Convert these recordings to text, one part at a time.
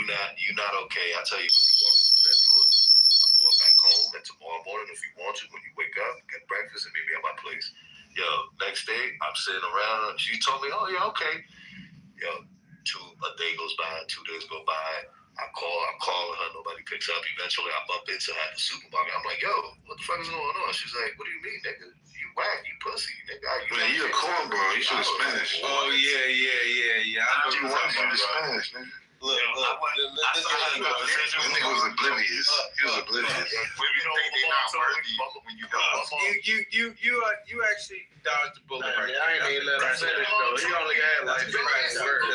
you're not okay. I tell you, walking through that door, I'm going back home, and tomorrow morning, if you want to, when you wake up, get breakfast and meet me at my place. Yo, next day, I'm sitting around. She told me, oh, yeah, okay. Yo, a day goes by, 2 days go by. I'm calling her, nobody picks up. Eventually, I bump into her at the supermarket. I'm like, yo, what the fuck is going on? She's like, what do you mean, nigga? You whack, you pussy, nigga. You a cornball. You should have Spanish. Oh, yeah. I know you wanted you to Spanish, nigga. Look. That nigga was oblivious. He was oblivious. Women think they're not worthy when you don't. You actually dodged the bullet right there. I ain't even let him finish though. He only had like 5 words.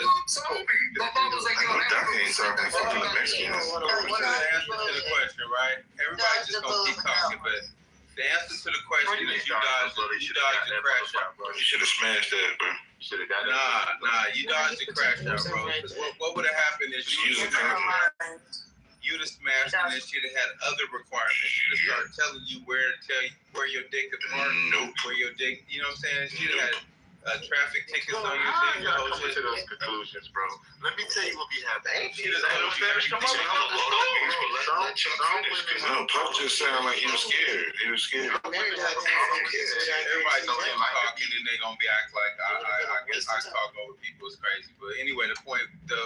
My mom was like, yo, Doc ain't talking fucking Mexicans. What's the answer to the question, right? Everybody's just gonna keep talking, but the answer to the question is you dodged the crash out, bro. You should have smashed that, bro. Nah, you dodged the crash out, bro. What would have happened is you'd have smashed and then she'd have had other requirements. She'd have started telling you where your dick is marked. Nope. Where your dick, you know what I'm saying? She'd have had traffic tickets on your dick. Come to those conclusions, bro. Let me tell you what we have. No, Pop just sounded like he was scared. Everybody's gonna talking and they gonna be acting like I guess I talk over people is crazy. But anyway, the point of the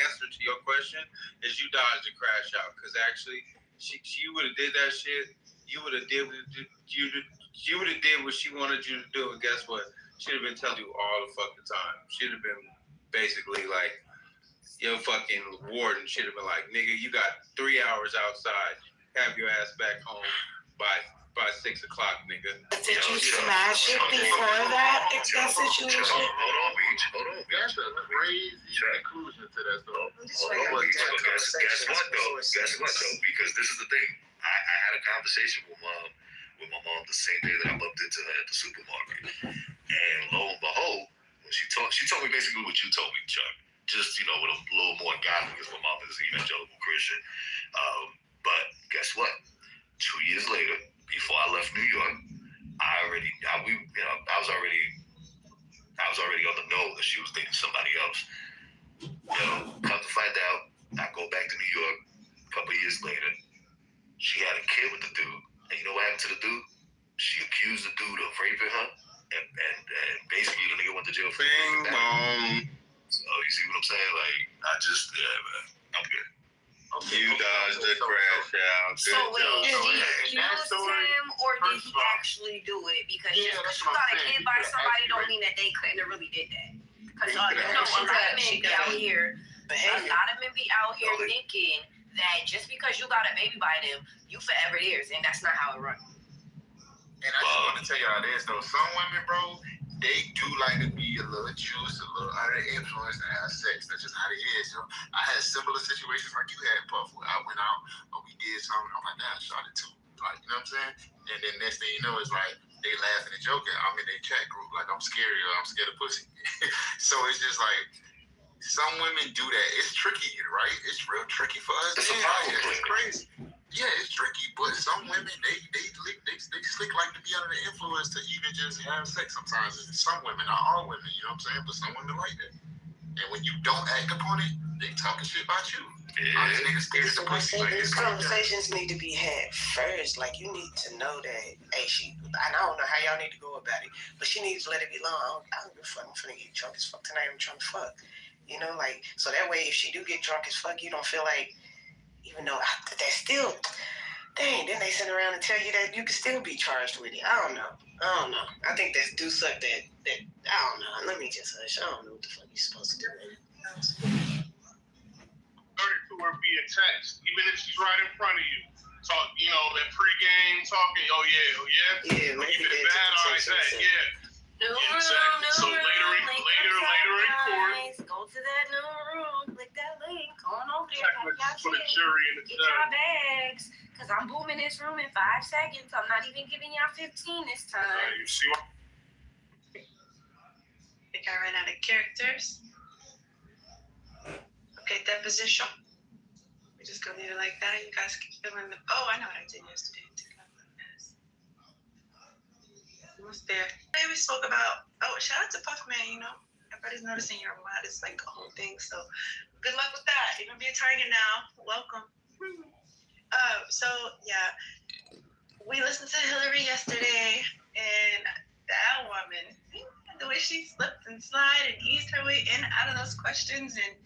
answer to your question is you dodged the crash out because actually she would have did that shit. You would have did what she wanted you to do, and guess what? She'd have been telling you all the fucking time. She'd have been basically like your fucking warden. She'd have been like, nigga, you got 3 hours outside. Have your ass back home by 6 o'clock, nigga. Did you smash it before that situation? Hold on, Beach. That's a crazy conclusion to that though. Hold on, Beach. Guess what, though? Because this is the thing. I had a conversation with my mom the same day that I bumped into her at the supermarket. And lo and behold, when she told me basically what you told me, Chuck. Just, with a little more godly because my mom is an evangelical Christian. But guess what? 2 years later, before I left New York, I was already on the know that she was dating somebody else. Come to find out, I go back to New York a couple of years later. She had a kid with the dude. And you know what happened to the dude? She accused the dude of raping her, and basically the nigga went to jail for Bing bong. So you see what I'm saying? Like, man, I'm good. Okay, you dodged the crash out. So wait, did he accuse him or did he actually do it? Because just because you got a kid by somebody don't mean that they couldn't have really did that. Because a lot of men be out here thinking that just because you got a baby by them, you forever theirs, and that's not how it runs. And I just want to tell y'all this though, some women, bro, they do like to be a little juice, a little under the influence and have sex. That's just how it is. I had similar situations like you had, Puff, where I went out or we did something. I'm like, nah, I shot it too. Like, you know what I'm saying? And then next thing you know, it's like they laughing and joking. I'm in their chat group like I'm scary or I'm scared of pussy. So it's just like some women do that. It's tricky, right? It's real tricky for us. It's crazy. Yeah, it's tricky, but some women they slick like to be under the influence to even just have sex sometimes. And some women, not all women, you know what I'm saying? But some women like that. And when you don't act upon it, they talking shit about you. Yeah. These conversations need to be had first. Like, you need to know that, hey, I don't know how y'all need to go about it, but she needs to let it be known. I don't give a fuck. I'm finna get drunk as fuck tonight. I'm trying to fuck. So that way, if she do get drunk as fuck, you don't feel like, even though that's still, dang, then they sit around and tell you that you can still be charged with it. I don't know. I think that's do suck that I don't know. Let me just hush. I don't know what the fuck you're supposed to do. 32 or via text, even if she's right in front of you. Talk, that pre-game talking. Oh yeah. Yeah, maybe you did bad. All right, So later in court, go to that new room, click that link, go on over there, for the jury and the get your bags, because I'm booming this room in 5 seconds. I'm not even giving y'all 15 this time. You see what? I think I ran out of characters. Okay, deposition. We're just gonna leave it like that. You guys can fill in the. Oh, I know what I did yesterday. Almost there. Today we spoke about. Oh, shout out to Puffman. everybody's noticing you're modest, like the whole thing. So good luck with that. You're gonna be a target now. Welcome. So yeah, we listened to Hillary yesterday, and that woman, the way she slipped and slid and eased her way in and out of those questions and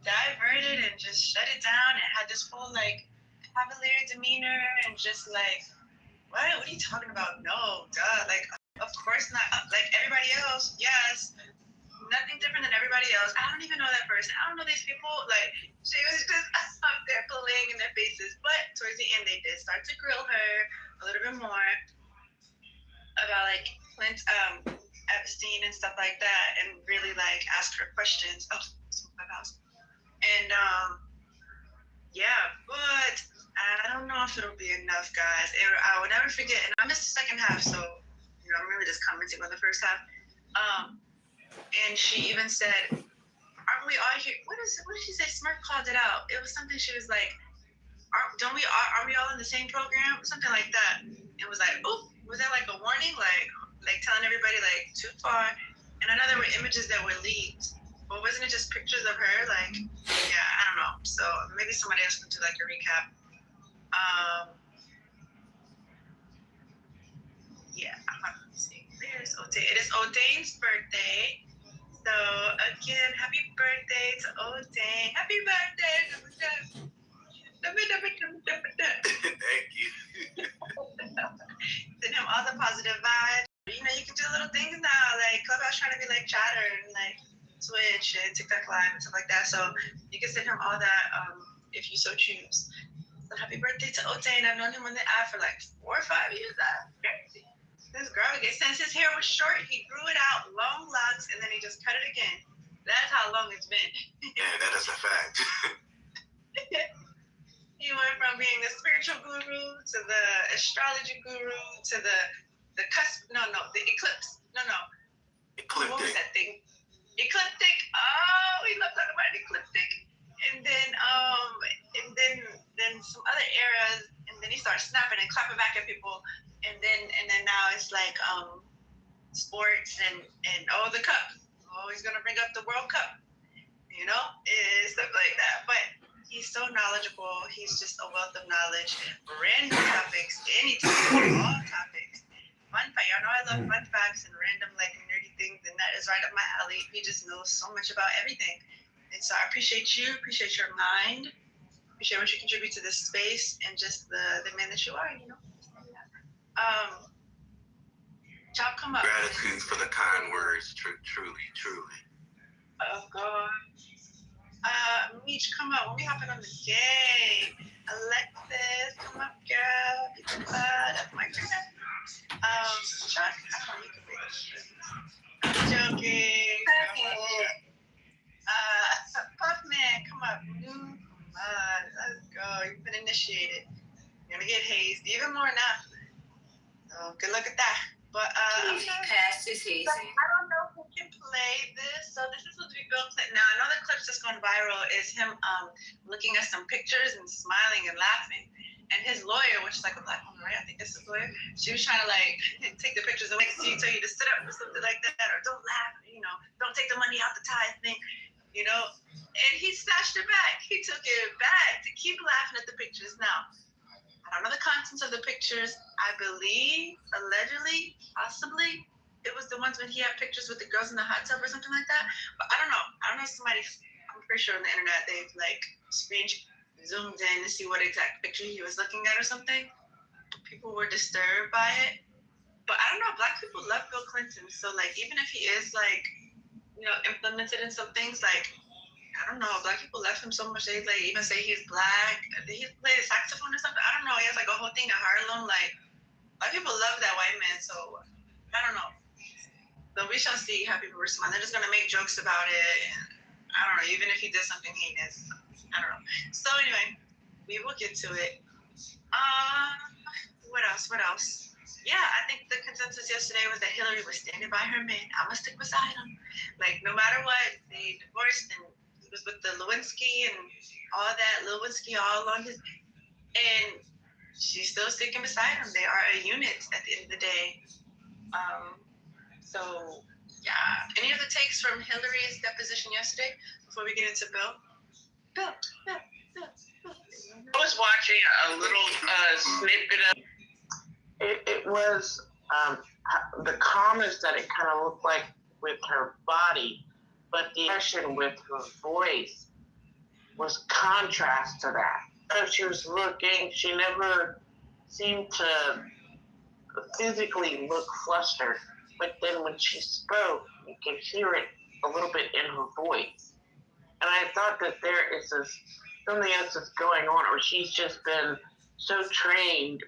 diverted and just shut it down and had this whole like cavalier demeanor and just like, what are you talking about? No, duh. Like, of course not. Like everybody else, yes. Nothing different than everybody else. I don't even know that person. I don't know these people. Like, she was just up there playing in their faces. But towards the end, they did start to grill her a little bit more about like Clint Epstein and stuff like that, and really like ask her questions. Oh, my house. And yeah, but I don't know if it'll be enough, guys. I will never forget. And I missed the second half, so I remember just commenting on the first half. And she even said, aren't we all here? What did she say? Smurf called it out. It was something she was like, aren't we all in the same program? Something like that. It was like, oh, was that like a warning? Like telling everybody like too far. And I know there were images that were leaked, but wasn't it just pictures of her? Like, yeah, I don't know. So maybe somebody else can do like a recap. Yeah, let's see. There's O'Dane. It is O'Dane's birthday. So again, happy birthday to O'Dane. Happy birthday. Thank you. Send him all the positive vibes. You know, you can do little things now, like Clubhouse trying to be like Chatter and like Twitch and TikTok Live and stuff like that. So you can send him all that if you so choose. So happy birthday to O'Dane. I've known him on the app for like 4 or 5 years. That's crazy. This girl, since his hair was short, he grew it out, long locks, and then he just cut it again. That's how long it's been. Yeah, that is a fact. He went from being the spiritual guru to the astrology guru to the cusp. No, the eclipse. No. Ecliptic. What was that thing? Ecliptic. Oh, we love talking about ecliptic. And then some other eras, and then he started snapping and clapping back at people. And then now it's like sports and the cup. Oh, he's gonna bring up the World Cup, and stuff like that. But he's so knowledgeable. He's just a wealth of knowledge. Random topics, any topic, all topics. Fun fact. Y'all know I love fun facts and random like nerdy things, and that is right up my alley. He just knows so much about everything. And so I appreciate you. Appreciate your mind. Appreciate what you contribute to this space and just the man that you are. Y'all come up. Gratitude for the kind words, truly. Oh God. Meech, come up. We'll be hopping on the game. Alexis, come up, girl. That's my girl. Chuck, you can read this. I'm joking. Puffman, come up. Let's go. You've been initiated. You're gonna get hazed even more now. So good luck at that. But past his hazing. I don't know who can play this. So this is what we built. Now another clip that's gone viral is him looking at some pictures and smiling and laughing. And his lawyer, which is like a black woman, right? I think that's his lawyer. She was trying to like take the pictures away, tell you to sit up or something like that, or don't laugh, don't take the money out the tithe thing, And he snatched it back. He took it back to keep laughing at the pictures. Now, I don't know the contents of the pictures. I believe, allegedly, possibly, it was the ones when he had pictures with the girls in the hot tub or something like that. But I don't know. I'm pretty sure on the internet they've like zoomed in to see what exact picture he was looking at or something. People were disturbed by it. But I don't know. Black people love Bill Clinton. So like, even if he is like, implemented in some things, like, I don't know, black people left him so much. They like even say he's black. He played saxophone or something. I don't know. He has like a whole thing in Harlem. Like, black people love that white man. So I don't know. So we shall see how people respond. They're just gonna make jokes about it. And I don't know. Even if he did something heinous, I don't know. So anyway, we will get to it. What else? Yeah, I think the consensus yesterday was that Hillary was standing by her man. I'ma stick beside him. Like, no matter what, they divorced and he was with the Lewinsky and all that. Lewinsky all on his, and she's still sticking beside him. They are a unit at the end of the day. So Yeah. Any other takes from Hillary's deposition yesterday before we get into Bill? Bill. I was watching a little snippet of it was the calmness that it kind of looked like with her body, but the expression with her voice was contrast to that. As she was looking, she never seemed to physically look flustered, but then when she spoke, you could hear it a little bit in her voice. And I thought that there is something else that's going on, or she's just been so trained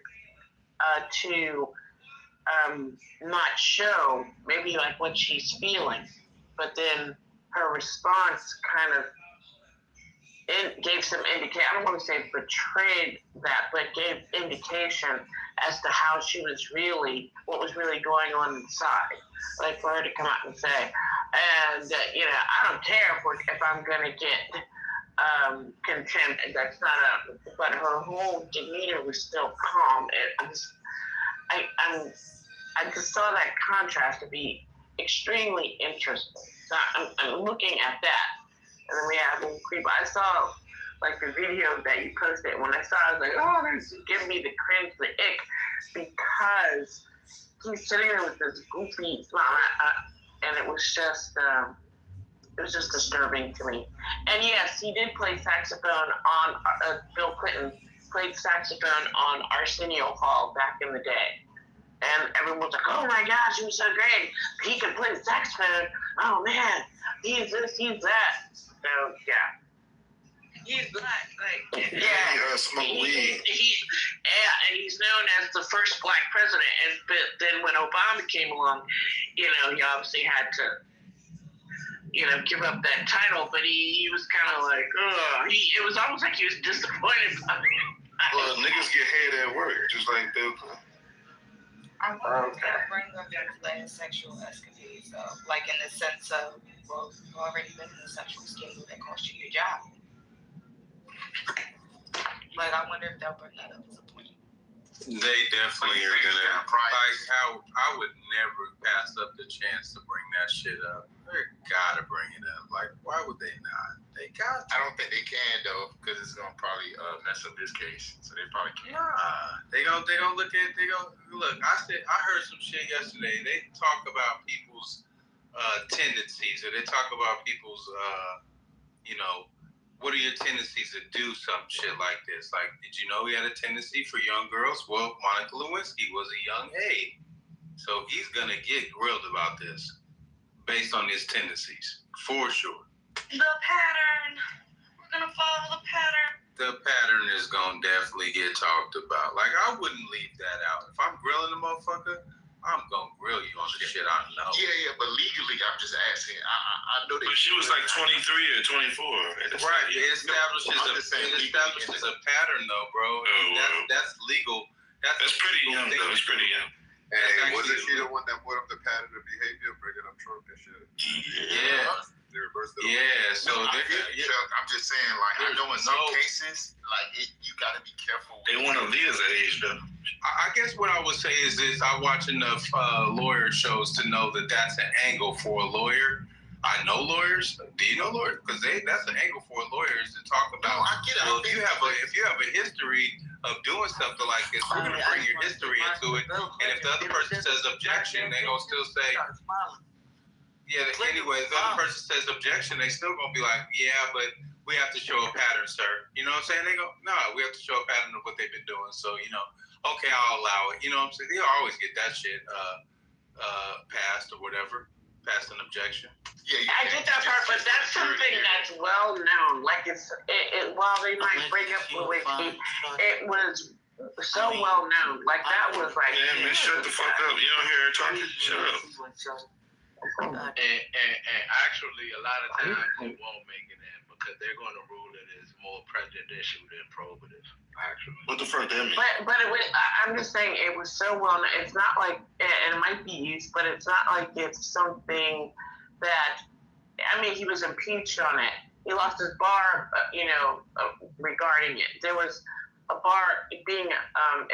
to not show maybe like what she's feeling, but then her response kind of gave some indication. I don't want to say betrayed that, but gave indication as to how she was what was really going on inside. Like for her to come out and say, and I don't care if I'm gonna get contempt. That's not but her whole demeanor was still calm. I just saw that contrast to be extremely interesting. So I'm looking at that. And then we have a creep. I saw like the video that you posted. When I saw it, I was like, oh, this is giving me the cringe, the ick, because he's sitting there with this goofy smile, and it was just disturbing to me. And yes, he did play saxophone on Bill Clinton played saxophone on Arsenio Hall back in the day. And everyone was like, oh my gosh, he was so great. He can play the saxophone. Oh man, he's this, he's that. So, yeah. He's black, like. Yeah. Smoke weed. And he's known as the first black president. But then when Obama came along, he obviously had to, give up that title. But he was kind of like, it was almost like he was disappointed by it. Well, niggas get head at work, just like Bill Clinton. I'm going to bring up your alleged sexual escapades, like in the sense of, well, you've already been in a sexual scandal that cost you your job. Like, I wonder if they'll bring that up as a point. They definitely are gonna. Like, how I would never pass up the chance to bring that shit up. They gotta bring it up. Like, why would they not? They got. I don't think they can though, because it's gonna probably mess up this case. So they probably can't. Nah, they gonna look at. They gonna look. I heard some shit yesterday. They talk about people's tendencies, or they talk about people's what are your tendencies to do some shit like this? Like, did you know he had a tendency for young girls? Well, Monica Lewinsky was a young aide. So he's going to get grilled about this based on his tendencies, for sure. The pattern. We're going to follow the pattern. The pattern is going to definitely get talked about. Like, I wouldn't leave that out. If I'm grilling a motherfucker, I'm going to grill you on the shit I know. Yeah, but legally, I'm just asking. I know that. But she was like 23 or 24. Right. It establishes a pattern, though, bro. That's legal. That's pretty young, though. It's pretty young. Hey, wasn't she the one that brought up the pattern of behavior, bringing up Trump and shit? Yeah. They reversed it. Yeah. So I'm just saying, like, I know in some cases, like, you got to be careful. They want to leave at that age, though. I guess what I would say is this: I watch enough lawyer shows to know that that's an angle for a lawyer. I know lawyers. Do you know lawyers? Because that's an angle for lawyers to talk about. No, I get it. Well, if you have a history of doing something like this, we're going to bring your history into it. And if the other person says objection, they're going to still say, yeah. Anyway, if the other person says objection, they still going to be like, yeah, but we have to show a pattern, sir. You know what I'm saying? They go, no, we have to show a pattern of what they've been doing. So, okay, I'll allow it. You know what I'm saying? They'll always get that shit passed or whatever. Passed an objection. Yeah, I get that part, but that's something that's well known. Like while they might bring up Lewinsky, it was so well known. Like that was like. Yeah, man, shut the fuck up. You don't hear her talking. Shut up. And actually, a lot of times they won't make it in because they're going to rule it as more prejudicial than probative. Actually. What the fuck that mean? But I'm just saying it was so well known. It's not like, and it might be used, but it's not like it's something that, he was impeached on it. He lost his bar, regarding it. There was bar, being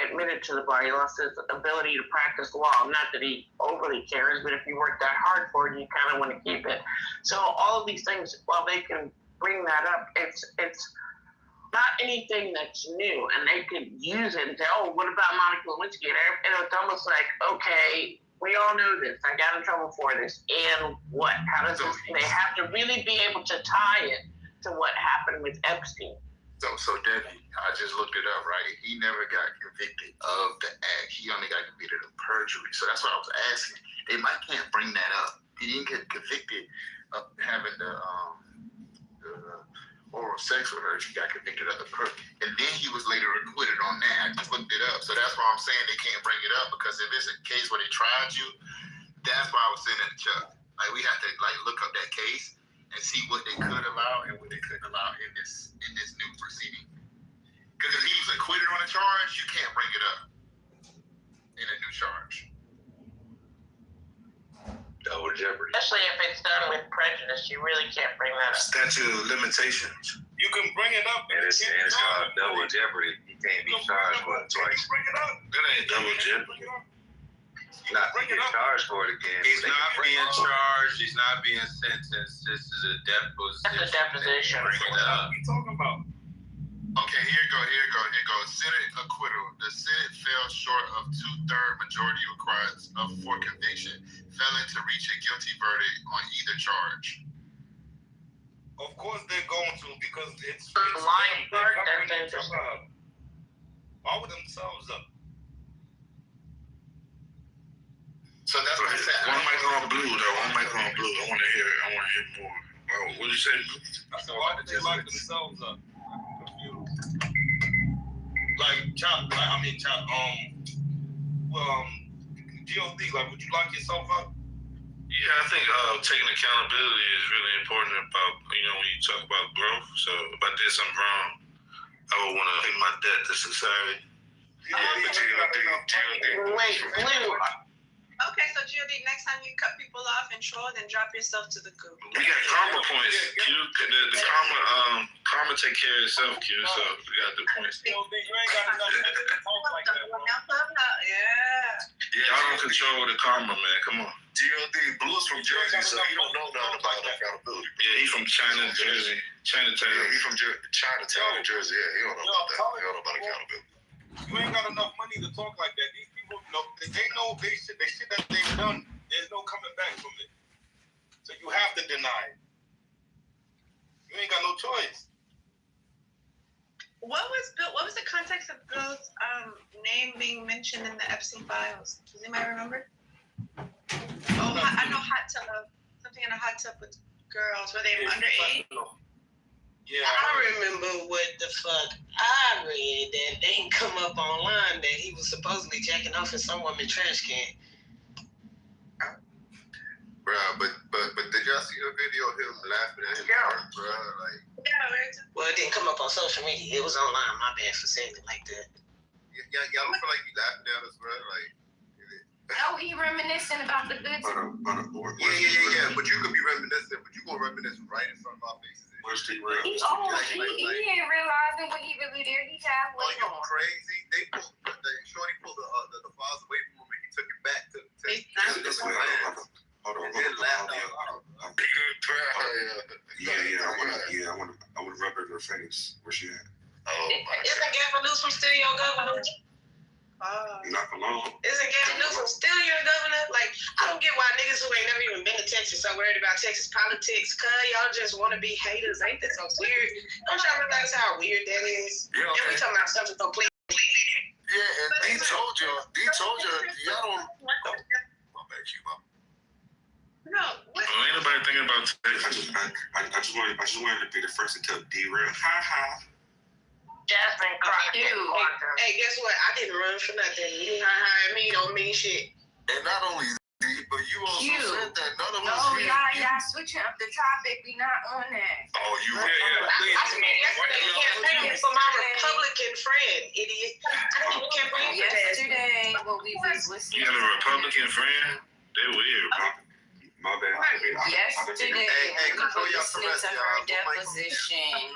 admitted to the bar, he lost his ability to practice law. Not that he overly cares, but if you work that hard for it, you kind of want to keep it. So all of these things, while they can bring that up, it's not anything that's new, and they could use it and say, oh, what about Monica Lewinsky? And it's almost like, okay, we all know this. I got in trouble for this. And what? How does this? They have to really be able to tie it to what happened with Epstein. So Debbie, I just looked it up, right? He never got convicted of the act. He only got convicted of perjury. So that's what I was asking. They can't bring that up. He didn't get convicted of having the oral sex with her. He got convicted of the perjury. And then he was later acquitted on that. I just looked it up. So that's why I'm saying they can't bring it up, because if it's a case where they tried you, that's why I was saying that to Chuck. Like, we have to look up that case and see what they could allow and what they couldn't allow in this new proceeding. Because if he was acquitted on a charge, you can't bring it up in a new charge. Double jeopardy. Especially if it's done with prejudice, you really can't bring that up. Statute of limitations. You can bring it up. And it's called double jeopardy. You can't be charged for it twice. Bring it up. That ain't double jeopardy. Not to get charged for it again. He's not being charged. He's not being sentenced. This is a deposition. That's a deposition. Bring it up. What are you talking about? Okay, here you go. Senate acquittal. The Senate fell short of 2/3 majority requirements for conviction, failing to reach a guilty verdict on either charge. Of course they're going to, because it's lying part. That's interesting. Why would themselves up? So that's what I said. One mic on blue, though. One mic on blue. I want to hear it. I want to hear more. Oh, what did you say? I said, why did they lock themselves up? GOD, would you lock yourself up? Yeah, I think taking accountability is really important about, when you talk about growth. So if I did something wrong, I would want to pay my debt to society. Yeah, Wait, Blue. Okay, so GOD, next time you cut people off and troll, then drop yourself to the goo. We got karma points, Q. The karma take care of itself, Q. So we got the points. You ain't got enough money to talk like that, bro. Yeah. Y'all don't control the karma, man. Come on. GOD, Blue's from Jersey, so he don't know nothing about accountability. Yeah, he's from China, Jersey. Chinatown. Yeah, he's from Chinatown, Jersey. Yeah, he don't know about that. He don't know about accountability. You ain't got enough money to talk like that. These people, they know they shit that they've done. There's no coming back from it. So you have to deny it. You ain't got no choice. What was the context of Bill's name being mentioned in the Epstein files? Does anybody remember? Oh, I know hot tub. Something in a hot tub with girls. Were they underage? Yeah. I remember what the fuck I read that they didn't come up online that he was supposedly jacking off in some woman's trash can. Bruh, but did y'all see the video of him laughing at his wife, bruh? Well, it didn't come up on social media. It was online. My bad for saying it like that. Y'all don't feel like he laughing at us, bruh? Oh, he reminiscing about the good times. Yeah. But you could be reminiscent, but you gonna reminisce right in front of our faces. He ain't realizing what he really did. He's halfway you crazy? Shorty pulled the files away from him and he took it back to hold on. I want to rub her in her face. Where she at? Oh, my Isn't God. Gavin Newsom still your governor? Not for long. Isn't Gavin Newsom still your governor? I don't get why niggas who ain't never even been to Texas are worried about Texas politics. Y'all just want to be haters. Ain't that so weird? Don't y'all realize how weird that is? Yeah, And we talking about something completely. Yeah, and he told you, y'all don't. My bad, Cuba. No. What? Ain't nobody thinking about Texas. I just wanted to be the first to tell D-Real. Jasmine Crockett. Hey, guess what? I didn't run for nothing. You hiring me don't mean shit. And not only that, but you also said that none of us No, here. y'all switching up the topic. We not on that. Oh, you I said yesterday campaigning for my Republican friend, idiot. I didn't even campaign for that. Yesterday, when we was listening You got a to Republican friend? They're weird, bro. My bad. yesterday, Hey, we control were your listening caress, to y'all. her deposition.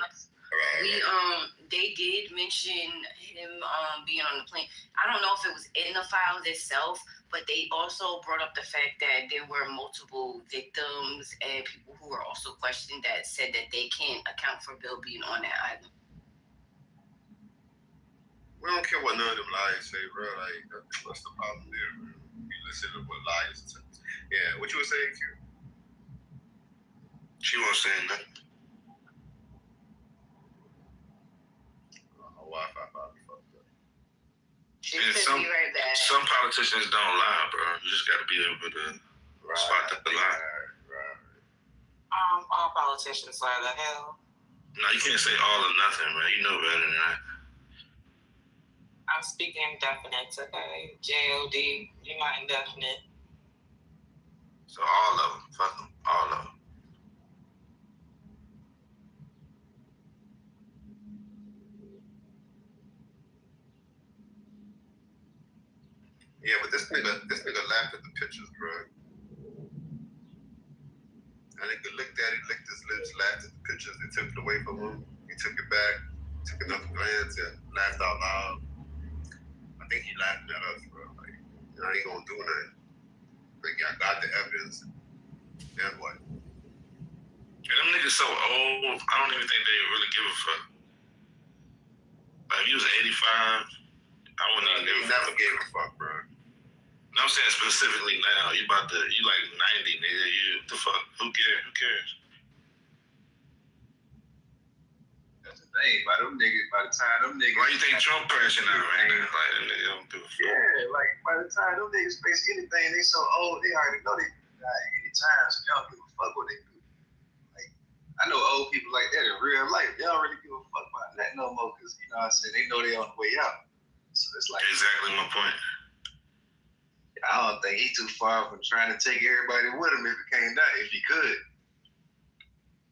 They did mention him being on the plane. I don't know if it was in the files itself, but they also brought up the fact that there were multiple victims and people who were also questioned that said that they can't account for Bill being on that island. We don't care what none of them liars say, bro. Like, what's the problem there, bro? You listen to what liars say. Yeah, what you were saying, Q? She wasn't saying nothing. Wi-Fi probably fucked up. She could be right back. Some politicians don't lie, bro. You just got to be able to spot the lie. Right. All politicians lie. The hell. No, you can't say all or nothing, man. You know better than that. I'm speaking indefinite today. J-O-D. You're not indefinite. So all of them. Fuck them. All of them. Yeah, but this nigga laughed at the pictures, bro. That nigga looked at it, licked his lips, laughed at the pictures. They took it away from him. He took it back, took another glance, and laughed out loud. I think he laughed at us, bro. Like, I ain't gonna do nothing. Like, I got the evidence. Then what? And them niggas so old, I don't even think they really give a fuck. Like, if you was 85, I wouldn't even give a fuck. Never gave a fuck, bro. No, I'm saying specifically now. You like 90, nigga. The fuck? Who cares? That's the thing. By the time them niggas. Why you think Trump crashing out right now? Like, them niggas don't give a fuck. Yeah, like by the time them niggas face anything, they so old, they already know they die anytime, so they don't give a fuck what they do. Like, I know old people like that in real life. They don't really give a fuck about that no more, because, you know what I'm saying, they know they on the way out. So it's like. Exactly my point. I don't think he's too far from trying to take everybody with him if it came down, if he could.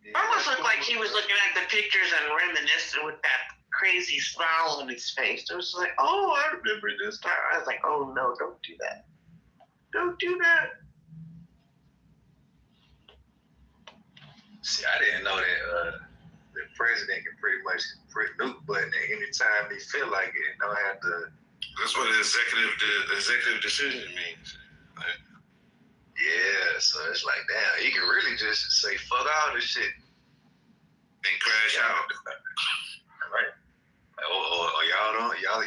It almost looked like he was looking at the pictures and reminiscing with that crazy smile on his face. It was like, oh, I remember this time. I was like, oh no, don't do that. Don't do that. See, I didn't know that the president can pretty much press nuke button at any time he feel like it and don't have to. That's what the executive decision means. Like, yeah, so it's like, damn, he can really just say fuck all this shit and crash out. Right.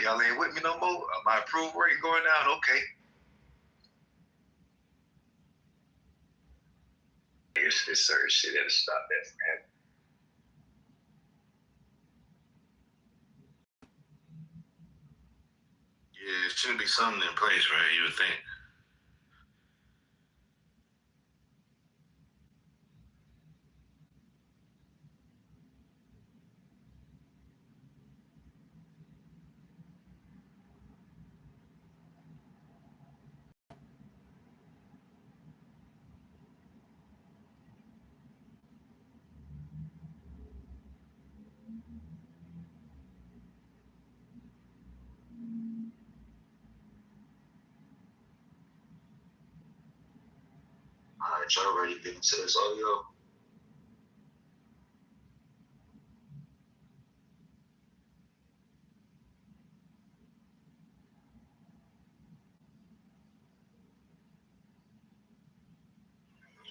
Y'all ain't with me no more. My approval rate going down. Okay. It's certain shit that'll stop that from happening. Yeah, it should be something in place, right? You would think. All right, y'all ready to get into this audio?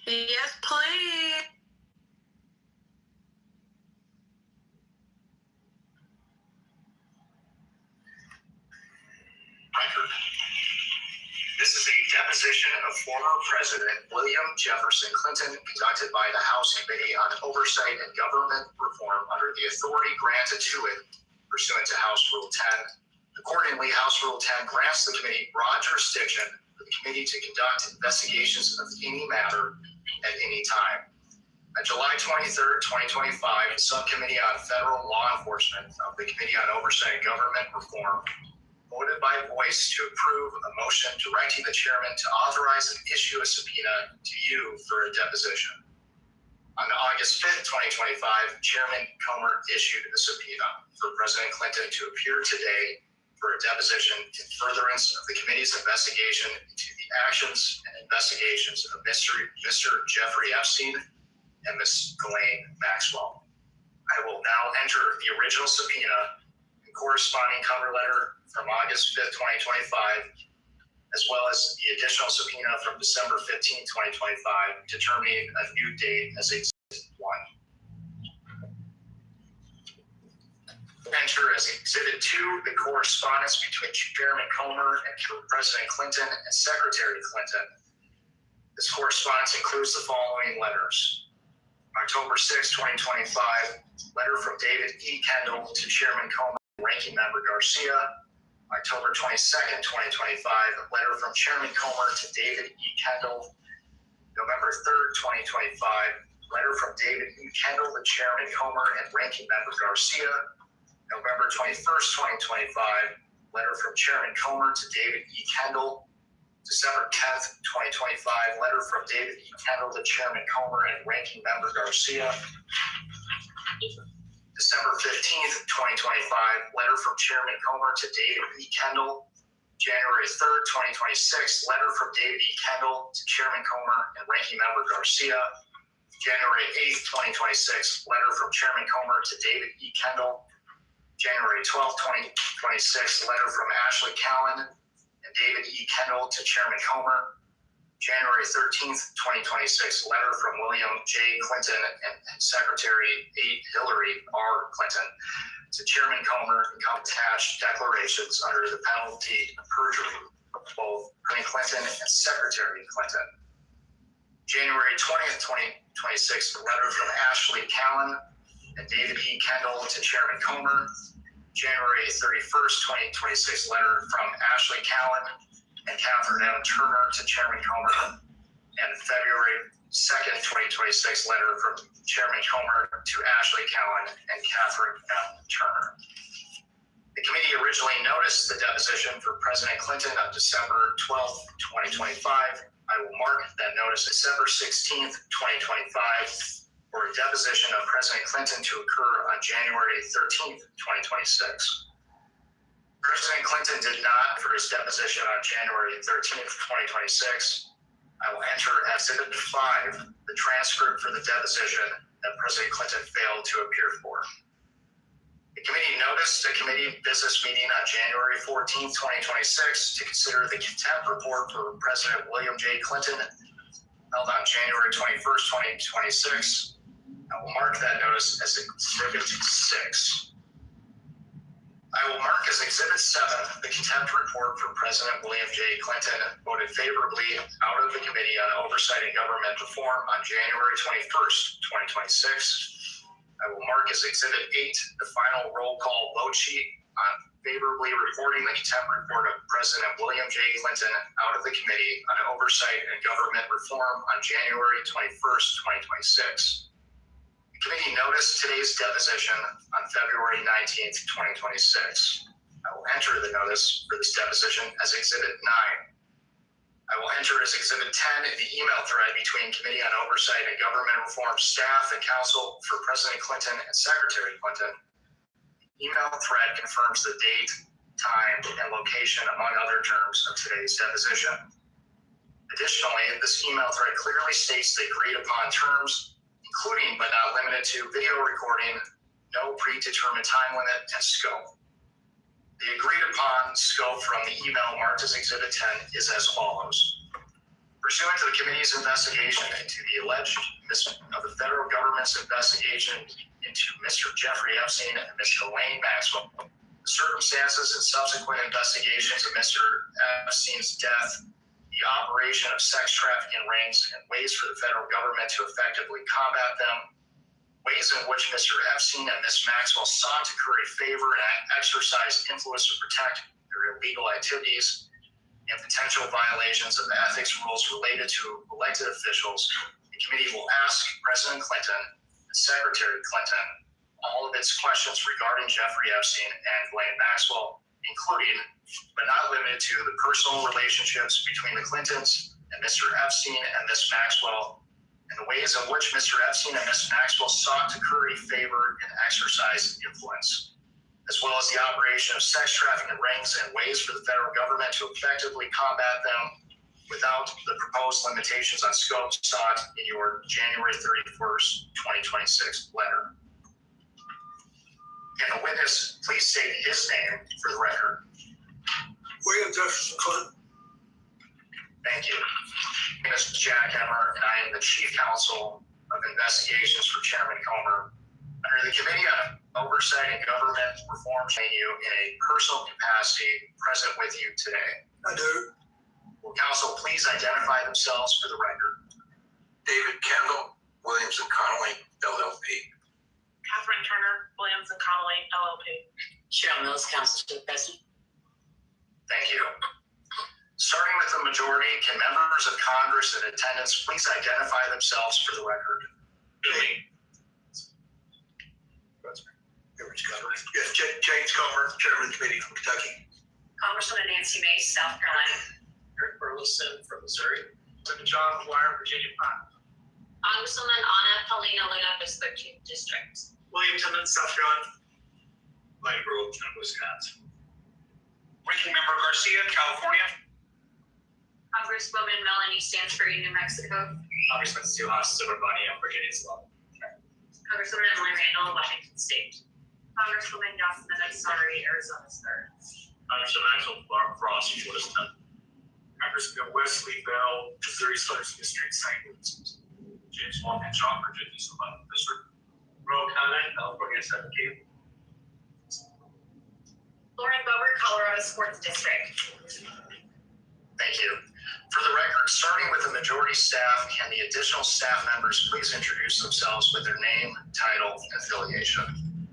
Yes, please. This is a deposition of former President William Jefferson Clinton conducted by the House Committee on Oversight and Government Reform under the authority granted to it pursuant to House Rule 10. Accordingly, House Rule 10 grants the committee broad jurisdiction for the committee to conduct investigations of any matter at any time. On July 23rd, 2025, the Subcommittee on Federal Law Enforcement of the Committee on Oversight and Government Reform voted by voice to approve a motion directing the chairman to authorize and issue a subpoena to you for a deposition. On August 5th, 2025, Chairman Comer issued a subpoena for President Clinton to appear today for a deposition in furtherance of the committee's investigation into the actions and investigations of Mr. Jeffrey Epstein and Ms. Ghislaine Maxwell. I will now enter the original subpoena and corresponding cover letter from August 5th, 2025, as well as the additional subpoena from December 15th, 2025, to terminate a new date as Exhibit 1. Enter as Exhibit 2 the correspondence between Chairman Comer and President Clinton and Secretary Clinton. This correspondence includes the following letters. October 6, 2025, letter from David E. Kendall to Chairman Comer and Ranking Member Garcia. October 22nd, 2025, letter from Chairman Comer to David E. Kendall. November 3rd, 2025, letter from David E. Kendall to Chairman Comer and Ranking Member Garcia. November 21st, 2025, letter from Chairman Comer to David E. Kendall. December 10th, 2025, letter from David E. Kendall to Chairman Comer and Ranking Member Garcia. December 15th, 2025, letter from Chairman Comer to David E. Kendall. January 3rd, 2026, letter from David E. Kendall to Chairman Comer and Ranking Member Garcia. January 8th, 2026, letter from Chairman Comer to David E. Kendall. January 12th, 2026, letter from Ashley Cowan and David E. Kendall to Chairman Comer. January 13th, 2026, letter from William J. Clinton and Secretary Hillary R. Clinton to Chairman Comer and attached declarations under the penalty of perjury of both Clinton and Secretary Clinton. January 20th, 2026, letter from Ashley Cowan and David E. Kendall to Chairman Comer. January 31st, 2026, letter from Ashley Cowan and Catherine M. Turner to Chairman Comer. And February 2nd, 2026, letter from Chairman Comer to Ashley Cowan and Catherine M. Turner. The committee originally noticed the deposition for President Clinton on December 12th, 2025. I will mark that notice December 16th, 2025. For a deposition of President Clinton to occur on January 13th, 2026. President Clinton did not for his deposition on January 13th, 2026. I will enter Exhibit 5, the transcript for the deposition that President Clinton failed to appear for. The committee noticed a committee business meeting on January 14th, 2026 to consider the contempt report for President William J. Clinton held on January 21st, 2026. I will mark that notice as Exhibit 6. I will mark as Exhibit 7 the contempt report for President William J. Clinton voted favorably out of the Committee on Oversight and Government Reform on January 21st, 2026. I will mark as Exhibit 8 the final roll call vote sheet on favorably reporting the contempt report of President William J. Clinton out of the Committee on Oversight and Government Reform on January 21st, 2026. The committee noticed today's deposition on February 19th, 2026. I will enter the notice for this deposition as Exhibit 9. I will enter as Exhibit 10 the email thread between Committee on Oversight and Government Reform staff and counsel for President Clinton and Secretary Clinton. The email thread confirms the date, time, and location, among other terms, of today's deposition. Additionally, this email thread clearly states the agreed upon terms, including but not limited to video recording, no predetermined time limit, and scope. The agreed upon scope from the email marked as Exhibit 10 is as follows. Pursuant to the committee's investigation into the alleged of the federal government's investigation into Mr. Jeffrey Epstein and Mr. Elaine Maxwell, the circumstances and subsequent investigations of Mr. Epstein's death, the operation of sex trafficking rings, and ways for the federal government to effectively combat them, ways in which Mr. Epstein and Ms. Maxwell sought to curry favor and exercise influence to protect their illegal activities, and potential violations of the ethics rules related to elected officials. The committee will ask President Clinton and Secretary Clinton all of its questions regarding Jeffrey Epstein and Ghislaine Maxwell, including but not limited to the personal relationships between the Clintons and Mr. Epstein and Ms. Maxwell, and the ways in which Mr. Epstein and Ms. Maxwell sought to curry favor and exercise influence, as well as the operation of sex trafficking rings and ways for the federal government to effectively combat them without the proposed limitations on scope sought in your January 31st, 2026 letter. please state his name for the record. William Jefferson Clinton. Thank you. My name is Jack Emmer, and I am the Chief Counsel of Investigations for Chairman Comer. Under the Committee on Oversight and Government Reform, you in a personal capacity present with you today. I do. Will counsel please identify themselves for the record? David Kendall, Williams and Connolly, LLP. Catherine Turner, Williams and Connolly, LLP. Cheryl Mills, counsel to the president. Thank you. Starting with the majority, can members of Congress in attendance please identify themselves for the record? Billy. Yes, James Comer, Chairman of the Committee from Kentucky. Congresswoman Nancy Mace, South Carolina. Eric Burleson from Missouri. Senator John McGuire, Virginia. Congresswoman Anna Paulina Luna, 13th District. William Timmons, South Carolina. Lane Grove, Wisconsin. Ranking Member Garcia, California. Congresswoman Melanie Stansbury, New Mexico. Congressman Suhas Subramaniam, Virginia as well. Congresswoman Emily Randall, Washington State. Congresswoman Jocelyn Ansari, Arizona 3rd. Congressman Axel Frost, Florida 10th. Congressman Wesley Bell, Missouri 1st District, St. Louis. James Morgan Shaw, Virginia 11th District. Roe County, California 17th. Lauren Bober, Colorado 4th District. Thank you. For the record, starting with the majority staff, can the additional staff members please introduce themselves with their name, title, and affiliation?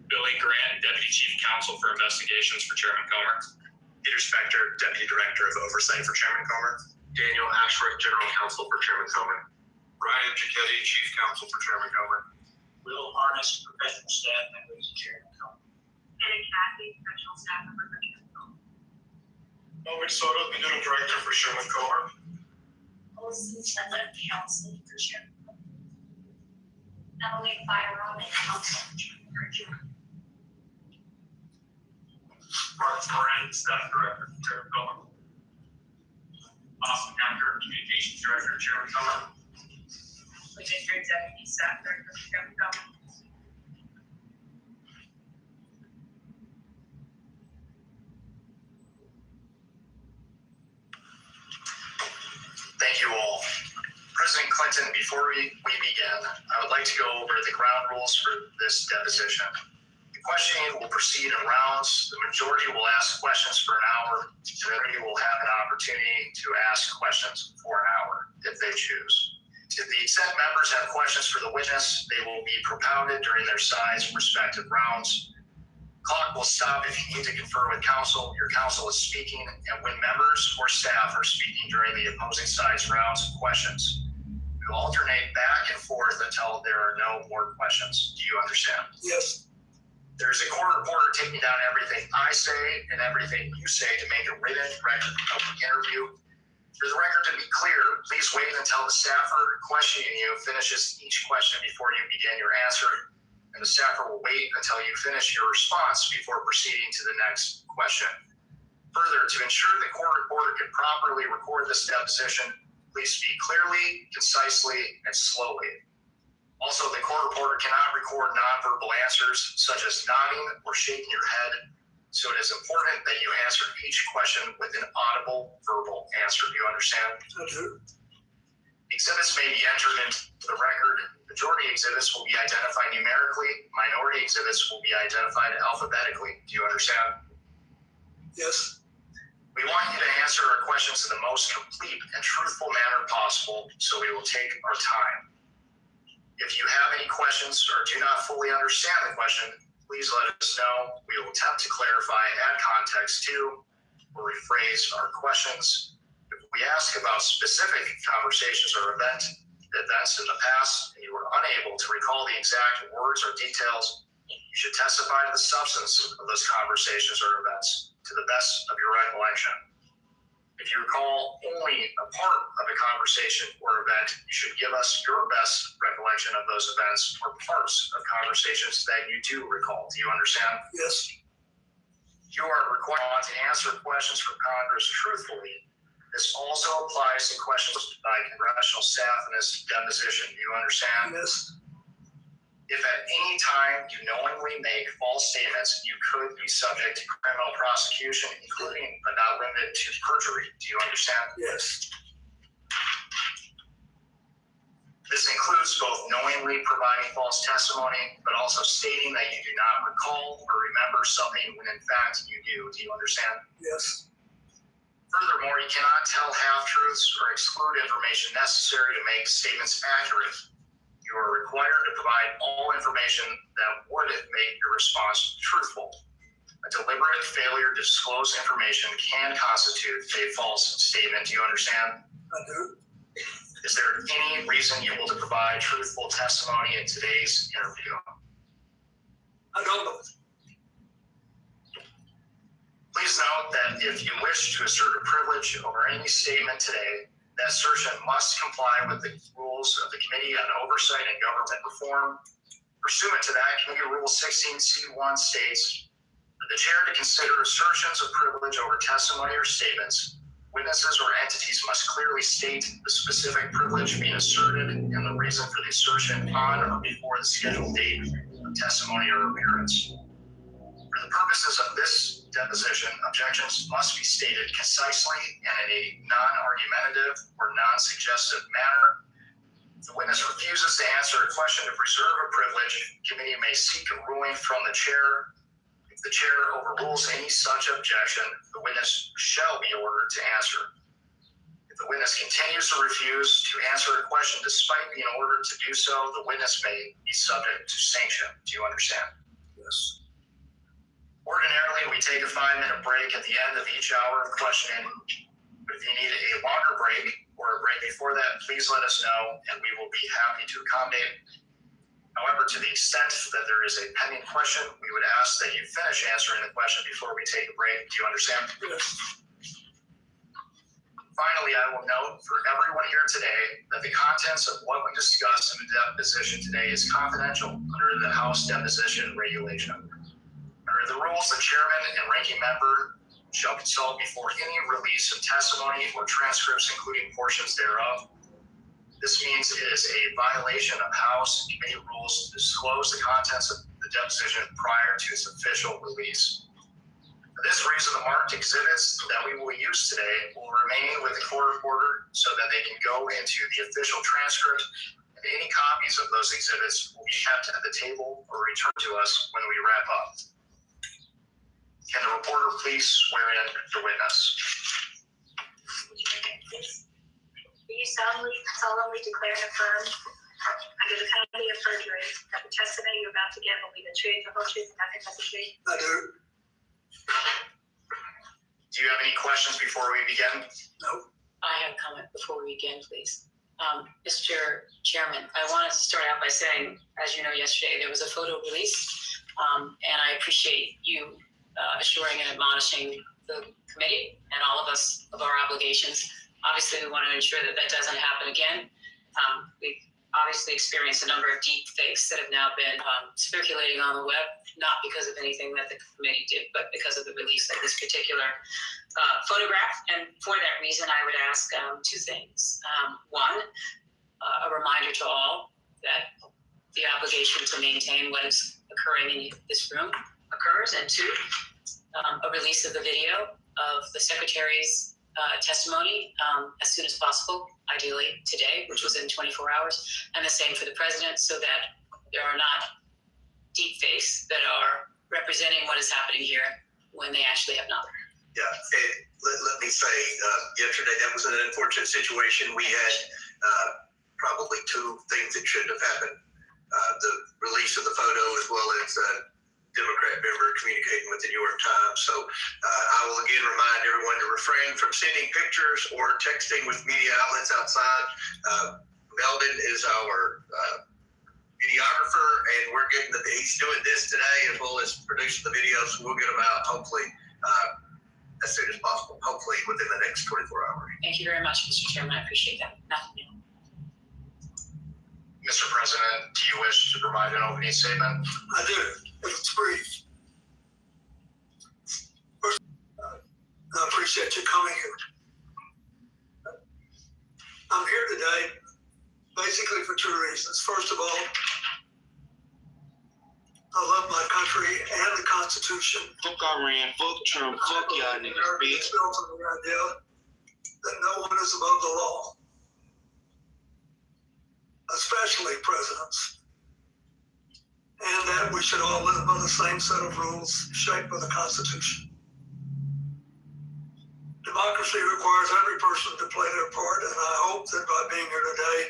Billy Grant, Deputy Chief Counsel for Investigations for Chairman Comer. Peter Spector, Deputy Director of Oversight for Chairman Comer. Daniel Ashworth, General Counsel for Chairman Comer. Ryan Giacchetti, Chief Counsel for Chairman Comer. Will Harness, Professional Staff Member for Chairman Comer. Anna Cathy, Professional Staff Member for Chairman Comer. Melvin Soto, Executive Director for Chairman Comer. Olson Chandler, Counsel for Chairman Comer. Emily Byron, Counsel for Chairman. Mark Moran, Staff Director for Chairman Comer. Austin Hunter, Communications Director for Chairman Comer. Legendary Deputy Staff Director for Chairman Comer. Thank you all. President Clinton, before we begin, I would like to go over the ground rules for this deposition. The questioning will proceed in rounds. The majority will ask questions for an hour. The minority will have an opportunity to ask questions for an hour if they choose. To the extent members have questions for the witness, they will be propounded during their side's respective rounds. Clock will stop if you need to confer with counsel. Your counsel is speaking, and when members or staff are speaking during the opposing side's rounds of questions, we will alternate back and forth until there are no more questions. Do you understand? Yes. There's a court reporter taking down everything I say and everything you say to make a written record of the interview. For the record to be clear, please wait until the staffer questioning you finishes each question before you begin your answer, and the staffer will wait until you finish your response before proceeding to the next question. Further, to ensure the court reporter can properly record this deposition, please speak clearly, concisely, and slowly. Also, the court reporter cannot record nonverbal answers such as nodding or shaking your head, so it is important that you answer each question with an audible verbal answer. Do you understand? I do. Exhibits may be entered into the record. Majority exhibits will be identified numerically. Minority exhibits will be identified alphabetically. Do you understand? Yes. We want you to answer our questions in the most complete and truthful manner possible, so we will take our time. If you have any questions or do not fully understand the question, please let us know. We will attempt to clarify, add context to, or rephrase our questions. If we ask about specific conversations or events in the past, and you were unable to recall the exact words or details, you should testify to the substance of those conversations or events to the best of your recollection. If you recall only a part of a conversation or event, you should give us your best recollection of those events or parts of conversations that you do recall. Do you understand? Yes. You are required to answer questions from Congress truthfully. This also applies to questions by congressional staff in this deposition. Do you understand? Yes. If at any time you knowingly make false statements, you could be subject to criminal prosecution, including but not limited to perjury. Do you understand? Yes. This includes both knowingly providing false testimony, but also stating that you do not recall or remember something when in fact you do. Do you understand? Yes. Furthermore, you cannot tell half-truths or exclude information necessary to make statements accurate. You are required to provide all information that would make your response truthful. A deliberate failure to disclose information can constitute a false statement. Do you understand? I do. Is there any reason you will provide truthful testimony in today's interview? I don't know. Please note that if you wish to assert a privilege over any statement today, that assertion must comply with the rules of the Committee on Oversight and Government Reform. Pursuant to that, Committee Rule 16C1 states for the chair to consider assertions of privilege over testimony or statements, witnesses or entities must clearly state the specific privilege being asserted and the reason for the assertion on or before the scheduled date of testimony or appearance. For the purposes of this deposition, objections must be stated concisely and in a non-argumentative or non-suggestive manner. If the witness refuses to answer a question to preserve a privilege, the committee may seek a ruling from the chair. If the chair overrules any such objection, the witness shall be ordered to answer. If the witness continues to refuse to answer a question despite being ordered to do so, the witness may be subject to sanction. Do you understand? Yes. Ordinarily, we take a 5-minute break at the end of each hour of questioning, but if you need a longer break or a break before that, please let us know and we will be happy to accommodate. However, to the extent that there is a pending question, we would ask that you finish answering the question before we take a break. Do you understand? Yes. Finally, I will note for everyone here today that the contents of what we discussed in the deposition today is confidential under the House deposition regulation. Under the rules, the chairman and ranking member shall consult before any release of testimony or transcripts, including portions thereof. This means it is a violation of House and committee rules to disclose the contents of the deposition prior to its official release. For this reason, the marked exhibits that we will use today will remain with the court reporter so that they can go into the official transcript, and any copies of those exhibits will be kept at the table or returned to us when we wrap up. Can the reporter please swear in the witness? Do you solemnly declare and affirm, under the penalty of perjury, that the testimony you're about to give will be the truth, the whole truth, and nothing but the truth? I do. Do you have any questions before we begin? No. I have a comment before we begin, please. Mr. Chairman, I wanted to start out by saying, as you know, yesterday there was a photo release, and I appreciate you assuring and admonishing the committee and all of us of our obligations. Obviously, we want to ensure that that doesn't happen again. We've obviously experienced a number of deep fakes that have now been circulating on the web, not because of anything that the committee did, but because of the release of this particular photograph. And for that reason, I would ask two things. One, a reminder to all that the obligation to maintain what is occurring in this room occurs. And two, a release of the video of the secretary's testimony as soon as possible, ideally today, which was in 24 hours, and the same for the president, so that there are not deep fakes that are representing what is happening here when they actually have not. Yeah, let me say, yesterday that was an unfortunate situation. We had probably two things that shouldn't have happened. The release of the photo as well as Democrat member communicating with the New York Times. So I will again remind everyone to refrain from sending pictures or texting with media outlets outside. Meldon is our videographer, and he's doing this today as well as producing the video, so we'll get them out hopefully as soon as possible, hopefully within the next 24 hours. Thank you very much, Mr. Chairman. I appreciate that. Nothing new. Mr. President, do you wish to provide an opening statement? I do. It's brief. First, I appreciate you coming here. I'm here today basically for two reasons. First of all, Constitution. Fuck Iran, fuck Trump, fuck y'all niggas, America bitch. is built on the idea that no one is above the law, especially presidents, and that we should all live by the same set of rules shaped by the Constitution. Democracy requires every person to play their part, and I hope that by being here today,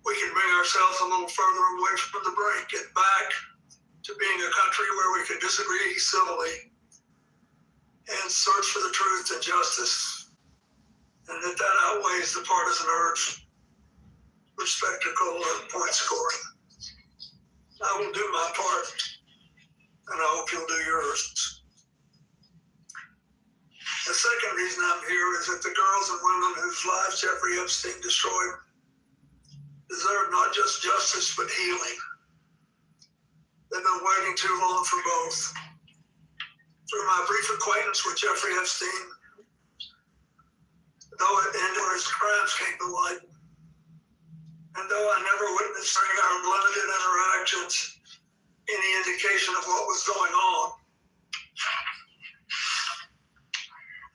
we can bring ourselves a little further away from the brink, get back to being a country where we can disagree civilly and search for the truth and justice, and that outweighs the partisan urge for spectacle and point scoring. I will do my part, and I hope you'll do yours. The second reason I'm here is that the girls and women whose lives Jeffrey Epstein destroyed deserve not just justice, but healing. They've been waiting too long for both. Through my brief acquaintance with Jeffrey Epstein, though his crimes came to light, and though I never witnessed during our limited interactions any indication of what was going on,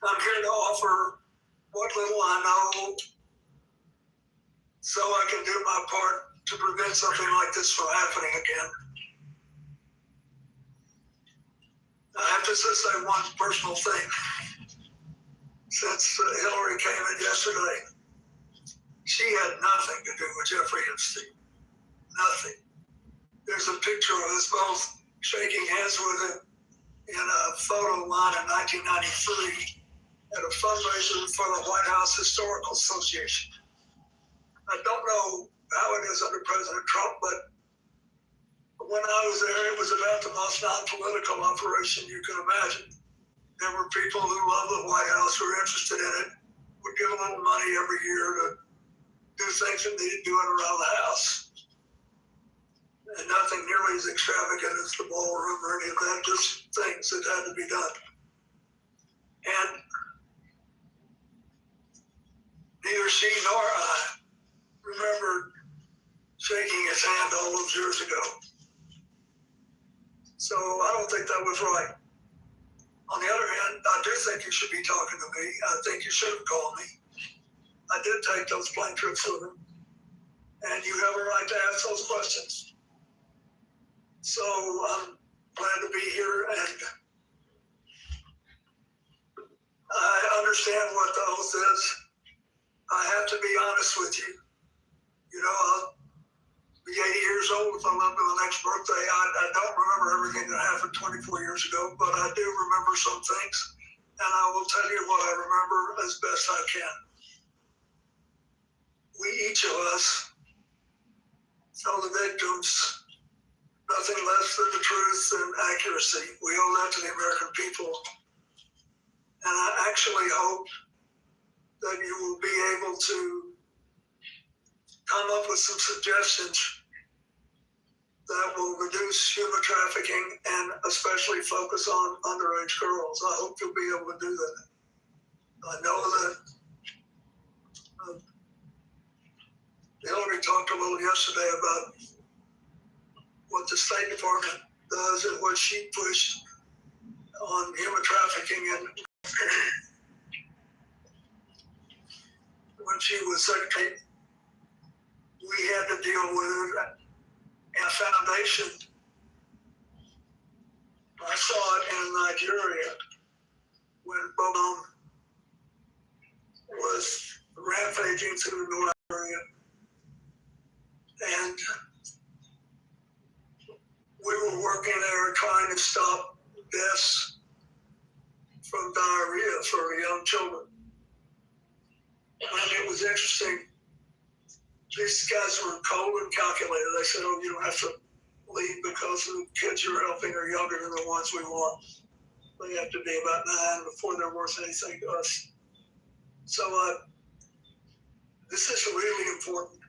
I'm here to offer what little I know so I can do my part to prevent something like this from happening again. I have to just say one personal thing. Since Hillary came in yesterday, she had nothing to do with Jeffrey Epstein. Nothing. There's a picture of us both shaking hands with him in a photo line in 1993 at a fundraiser for the White House Historical Association. I don't know how it is under President Trump, but when I was there, it was about the most non-political operation you can imagine. There were people who loved the White House, who were interested in it, would give a little money every year to do things that needed doing around the house. And nothing nearly as extravagant as the ballroom or any of that, just things that had to be done. And neither she nor I remember shaking his hand all those years ago. So I don't think that was right. On the other hand, I do think you should be talking to me. I think you should have called me. I did take those plane trips with him. And you have a right to ask those questions. So I'm glad to be here, and I understand what the oath is. I have to be honest with you. You know, I'll be 80 years old if I live to the next birthday. I don't remember everything that happened 24 years ago, but I do remember some things, and I will tell you what I remember as best I can. We, each of us, tell the victims nothing less than the truth and accuracy. We owe that to the American people. And I actually hope that you will be able to come up with some suggestions that will reduce human trafficking and especially focus on underage girls. I hope you'll be able to do that. I know that Hillary talked a little yesterday about what the State Department does and what she pushed on human trafficking. And when she was secretary, we had to deal with it. And a foundation, I saw it in Nigeria when Boko was rampaging through North Nigeria. And we were working there trying to stop deaths from diarrhea for young children. And it was interesting. These guys were cold and calculated. They said, oh, you don't have to leave because the kids you're helping are younger than the ones we want. They have to be about 9 before they're worth anything to us. So this is really important.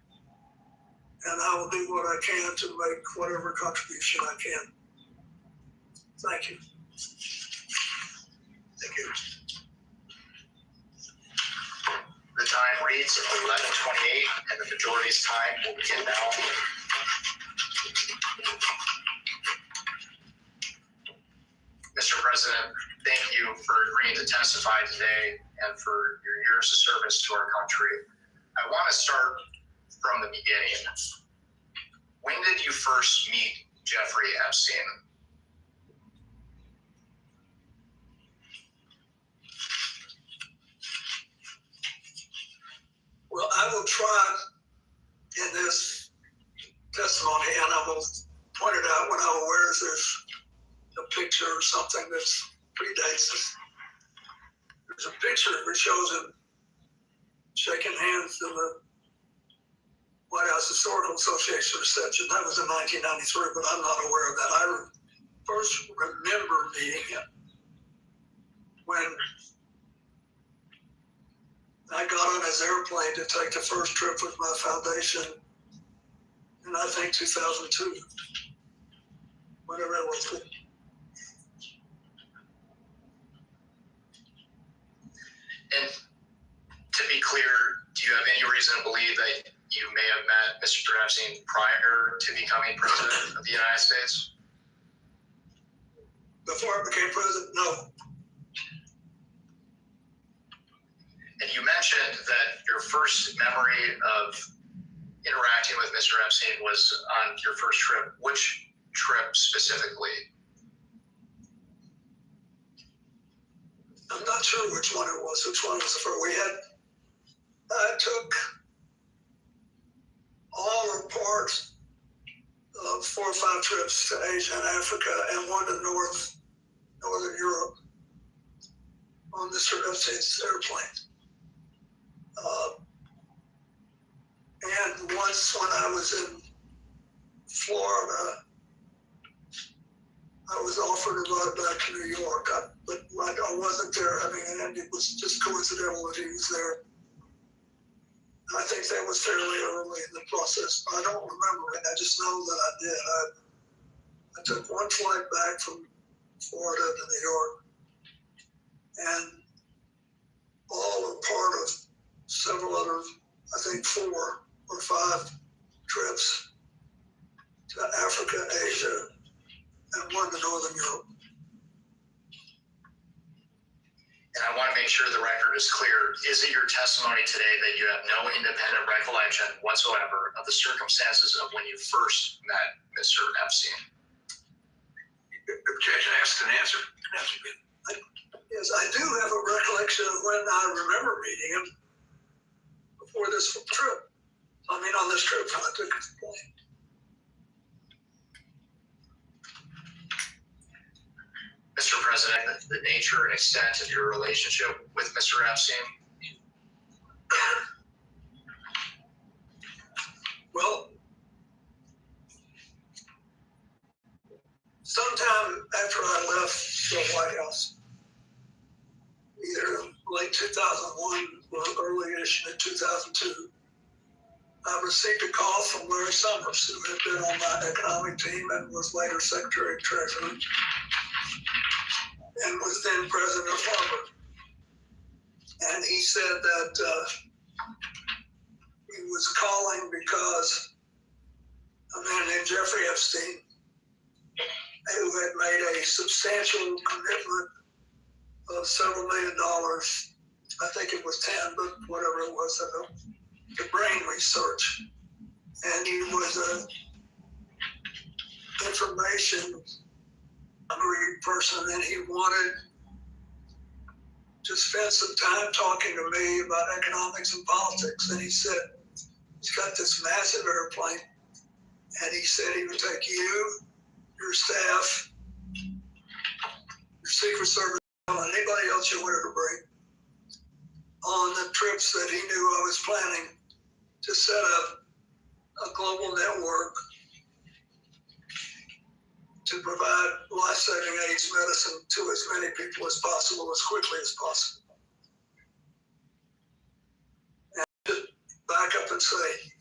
And I will do what I can to make whatever contribution I can. Thank you. Thank you. The time reads 11:28, and the majority's time will begin now. President, thank you for agreeing to testify today and for your years of service to our country. I want to start from the beginning. When did you first meet Jeffrey Epstein? Well, I will try in this testimony, and I will point it out when I'm aware there's a picture or something that predates this. There's a picture that shows him shaking hands in the White House Historical Association reception. That was in 1993, but I'm not aware of that. I first remember meeting him when I got on his airplane to take the first trip with my foundation in, I think, 2002, whatever it was. And to be clear, do you have any reason to believe that you may have met Mr. Epstein prior to becoming president of the United States? Before I became president, no. And you mentioned that your first memory of interacting with Mr. Epstein was on your first trip. Which trip specifically? I'm not sure which one it was. Which one was the first? I took all or part of 4 or 5 trips to Asia and Africa and one to Northern Europe on Mr. Epstein's airplane. And once when I was in Florida, I was offered a ride back to New York, but I wasn't there and it was just coincidental that he was there. And I think that was fairly early in the process. I don't remember it. I just know that I did. I took one flight back from Florida to New York, and all are part of several other, I think 4 or 5 trips to Africa, Asia, and one to Northern Europe. And I want to make sure the record is clear. Is it your testimony today that you have no independent recollection whatsoever of the circumstances of when you first met Mr. Epstein? Objection asked and answered. Yes, I do have a recollection of when I remember meeting him before this trip. On this trip when I took his plane. Mr. President, the nature and extent of your relationship with Mr. Epstein? Well, sometime after I left the White House, either late 2001 or early-ish in 2002, I received a call from Larry Summers, who had been on my economic team and was later Secretary of Treasury, and was then president of Harvard. And he said that he was calling because a man named Jeffrey Epstein, who had made a substantial commitment of several $1 million, I think it was 10, but whatever it was, to brain research. And he was an information hungry person, and he wanted to spend some time talking to me about economics and politics. And he said, he's got this massive airplane, and he said he would take you, your staff, your Secret Service, and anybody else you wanted to bring on the trips that he knew I was planning to set up a global network to provide life-saving AIDS medicine to as many people as possible, as quickly as possible. And to back up and say,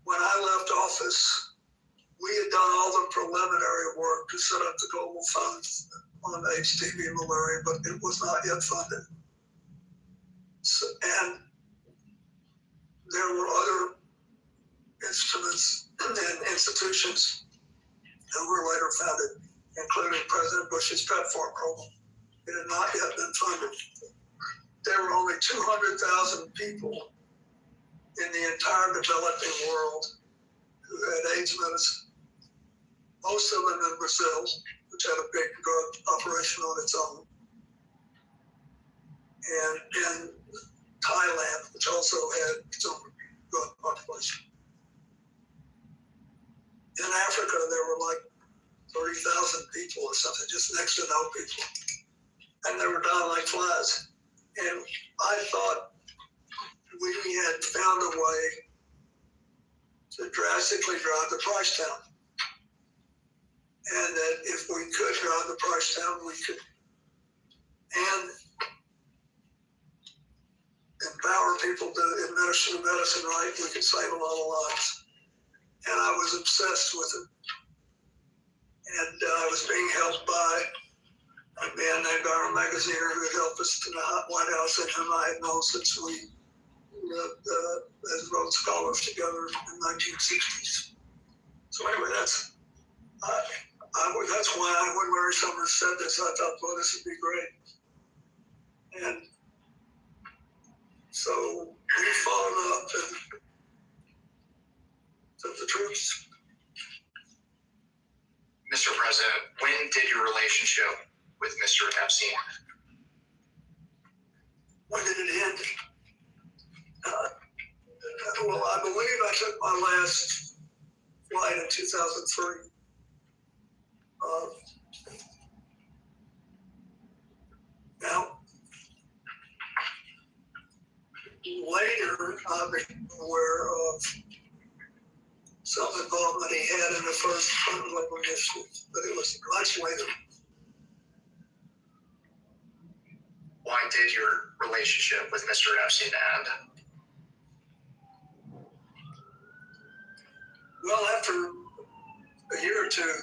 when I left office, we had done all the preliminary work to set up the global fund on AIDS, TB, and malaria, but it was not yet funded. So, and there were other instruments and institutions that were later founded. including President Bush's PEPFAR program. It had not yet been funded. There were only 200,000 people in the entire developing world who had AIDS medicine. Most of them in Brazil, which had a big drug operation on its own, and in Thailand, which also had its own drug population. In Africa, there were like 30,000 people or something, just next to no people. And they were dying like flies. And I thought we had found a way to drastically drive the price down. And that if we could drive the price down, we could, and empower people to administer the medicine right, we could save a lot of lives. And I was obsessed with it. And I was being helped by a man named Aaron Magaziner who had helped us to the White House and whom I had known since we wrote scholars together in the 1960s. So anyway, that's why when Mary Summers said this, I thought, well, this would be great. And so we followed up and took the troops. Mr. President, when did your relationship with Mr. Epstein end? When did it end? Well, I believe I took my last flight in 2003. Now, later, I became aware of some involvement he had in the first fundamental initiative, but it was much later. Why did your relationship with Mr. Epstein end? Well, after a year or two,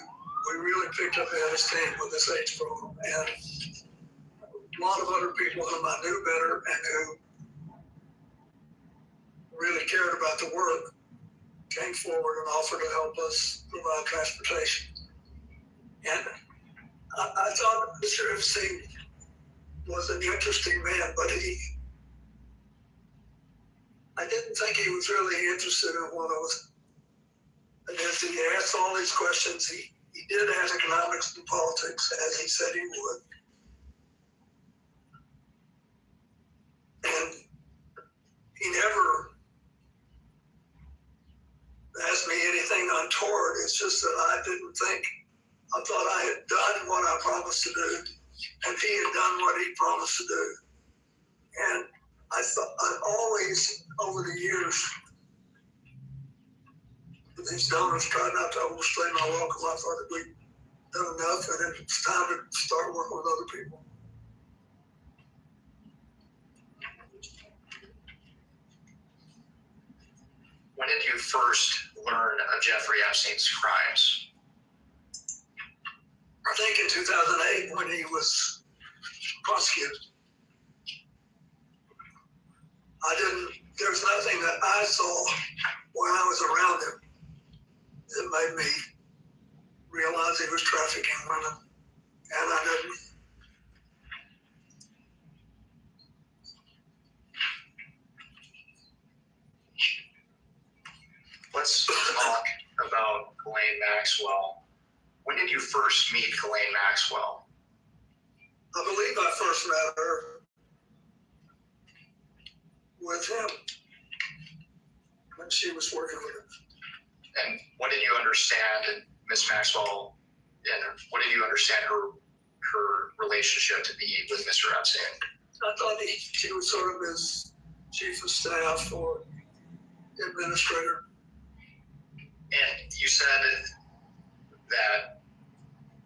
we really picked up head of steam with this AIDS program, and a lot of other people whom I knew better and who really cared about the work came forward and offered to help us provide transportation. And I thought Mr. Epstein was an interesting man, but I didn't think he was really interested in what I was. And as he asked all these questions, he did ask economics and politics, as he said he would. And he never asked me anything untoward. It's just that I thought I had done what I promised to do, and he had done what he promised to do. And I thought I've always, over the years, these donors tried not to overstay my welcome. I thought that we'd done enough, and it's time to start working with other people. When did you first learn of Jeffrey Epstein's crimes? I think in 2008 when he was prosecuted. There's nothing that I saw when I was around him that made me realize he was trafficking women, and I didn't. Let's talk about Ghislaine Maxwell. When did you first meet Ghislaine Maxwell? I believe I first met her with him when she was working with him. And what did you understand, Ms. Maxwell, and what did you understand her relationship to be with Mr. Epstein? I thought she was sort of his chief of staff or administrator. And you said that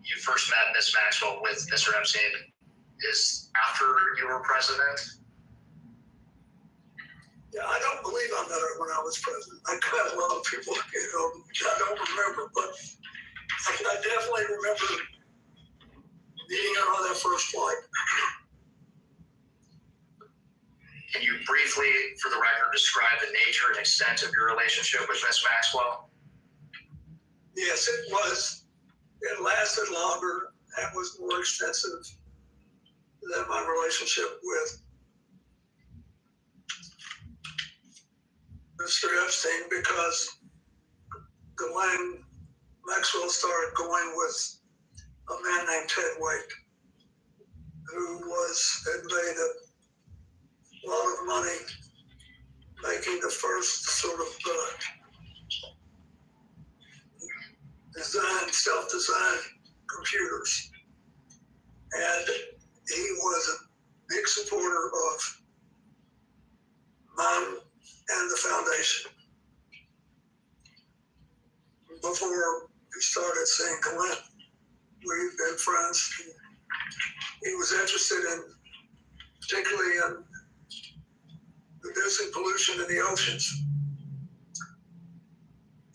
you first met Ms. Maxwell with Mr. Epstein is after you were president? Yeah, I don't believe I met her when I was president. I got a lot of people, I don't remember, but I definitely remember meeting her on that first flight. Can you briefly, for the record, describe the nature and extent of your relationship with Ms. Maxwell? Yes, it was It lasted longer and was more extensive than my relationship with Mr. Epstein, because Ghislaine Maxwell started going with a man named Ted White, who had made a lot of money making the first sort of self-designed computers. And he was a big supporter of mine and the foundation. Before we started seeing Glenn, we've been friends. He was interested particularly in reducing pollution in the oceans.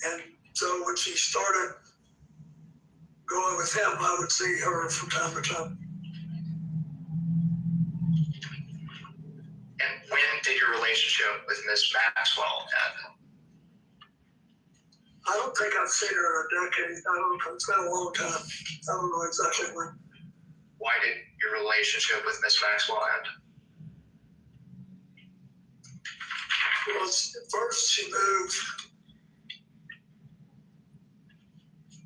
And so when she started going with him, I would see her from time to time. And when did your relationship with Miss Maxwell end? I don't think I've seen her in a decade. I don't know. It's been a long time. I don't know exactly when. Why did your relationship with Miss Maxwell end? Well, first she moved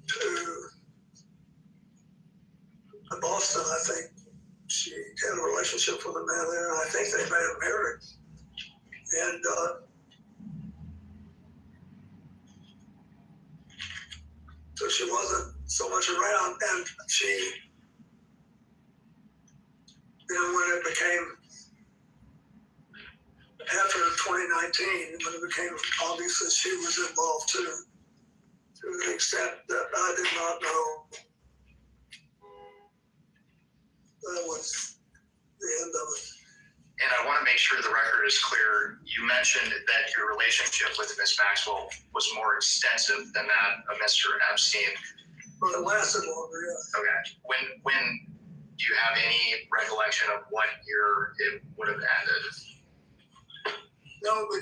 to Boston, I think. She had a relationship with a man there, and I think they may have married. And so she wasn't so much around, and she, when it became, after 2019, when it became obvious that she was involved too, to the extent that I did not know, that was the end of it. And I want to make sure the record is clear. You mentioned that your relationship with Miss Maxwell was more extensive than that of Mr. Epstein. Well, it lasted longer, yeah. Okay. When do you have any recollection of what year it would have ended? No, but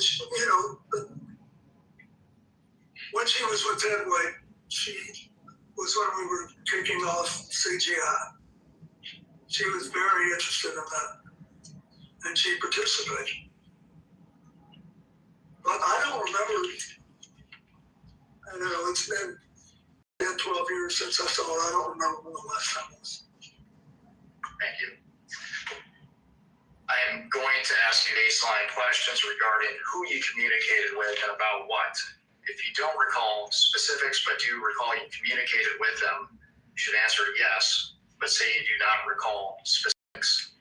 when she was with Ted White, she was when we were kicking off CGI. She was very interested in that, and she participated. But I don't remember, it's been 10, 12 years since I saw her. I don't remember when the last time was. Thank you. I am going to ask you baseline questions regarding who you communicated with and about what. If you don't recall specifics, but do recall you communicated with them, you should answer yes, but say you do not recall specifics.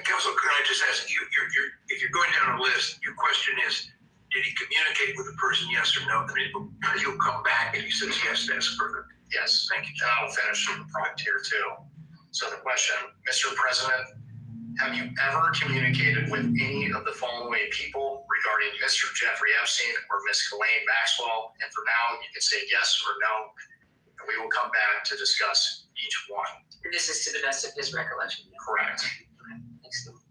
Counsel, could I just ask you, if you're going down a list, your question is, did he communicate with the person, yes or no? And then you'll come back and he says yes to ask further. Yes, thank you. And I will finish the product here too. So the question, Mr. President, have you ever communicated with any of the following people regarding Mr. Jeffrey Epstein or Miss Ghislaine Maxwell? And for now, you can say yes or no, and we will come back to discuss each one. This is to the best of his recollection. Correct. Excellent.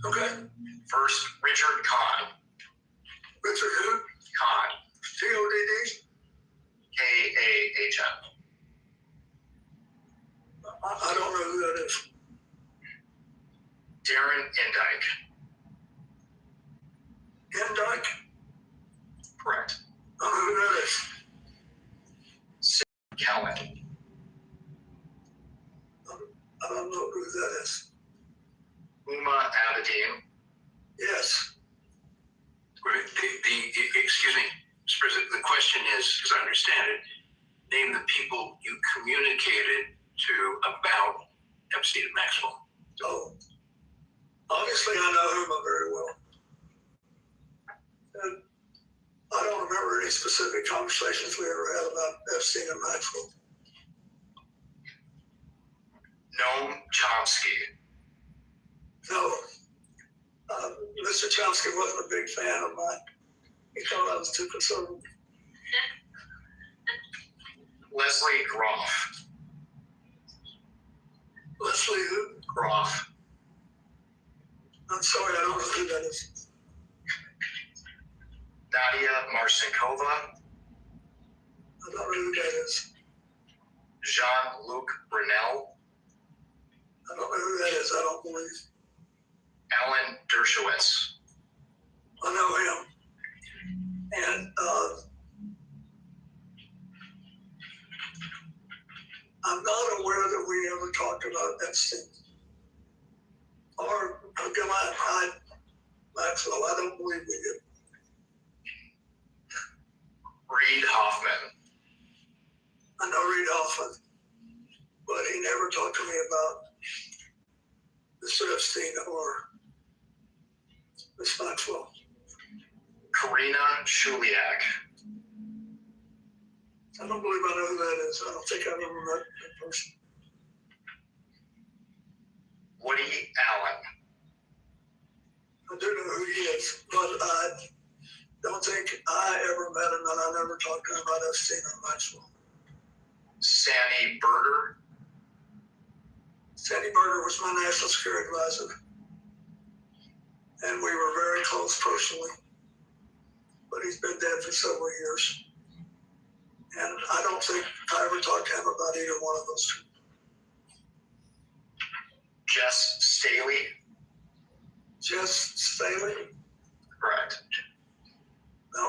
Okay. First, Richard Kahn. Richard who? Kahn. T-O-D-D? K-A-H-N. I don't know who that is. Darren Indike. Indike? Correct. I don't know who that is. Sarah Kellen. I don't know who that is. Uma Abedin. Yes. Excuse me, Mr. President, the question is, as I understand it, name the people you communicated to about Epstein and Maxwell. Oh, obviously I know Uma very well. And I don't remember any specific conversations we ever had about Epstein and Maxwell. Noam Chomsky. No. Mr. Chomsky wasn't a big fan of mine. He thought I was too conservative. Leslie Groff. Leslie who? Groff. I'm sorry, I don't know who that is. Nadia Marcinkova. I don't know who that is. Jean-Luc Brunel, I don't know who that is, I don't believe. Alan Dershowitz. I know him. And I'm not aware that we ever talked about Epstein. Or Maxwell, I don't believe we did. Reid Hoffman. I know Reid Hoffman, but he never talked to me about Mr. Epstein or Miss Maxwell. Karina Shuliak. I don't believe I know who that is. I don't think I've ever met that person. Woody Allen. I do know who he is, but I don't think I ever met him, and I never talked to him about Epstein or Maxwell. Sandy Berger. Sandy Berger was my national security advisor, and we were very close personally, but he's been dead for several years. And I don't think I ever talked to him about either one of those two. Jess Staley. Jess Staley? Correct. No.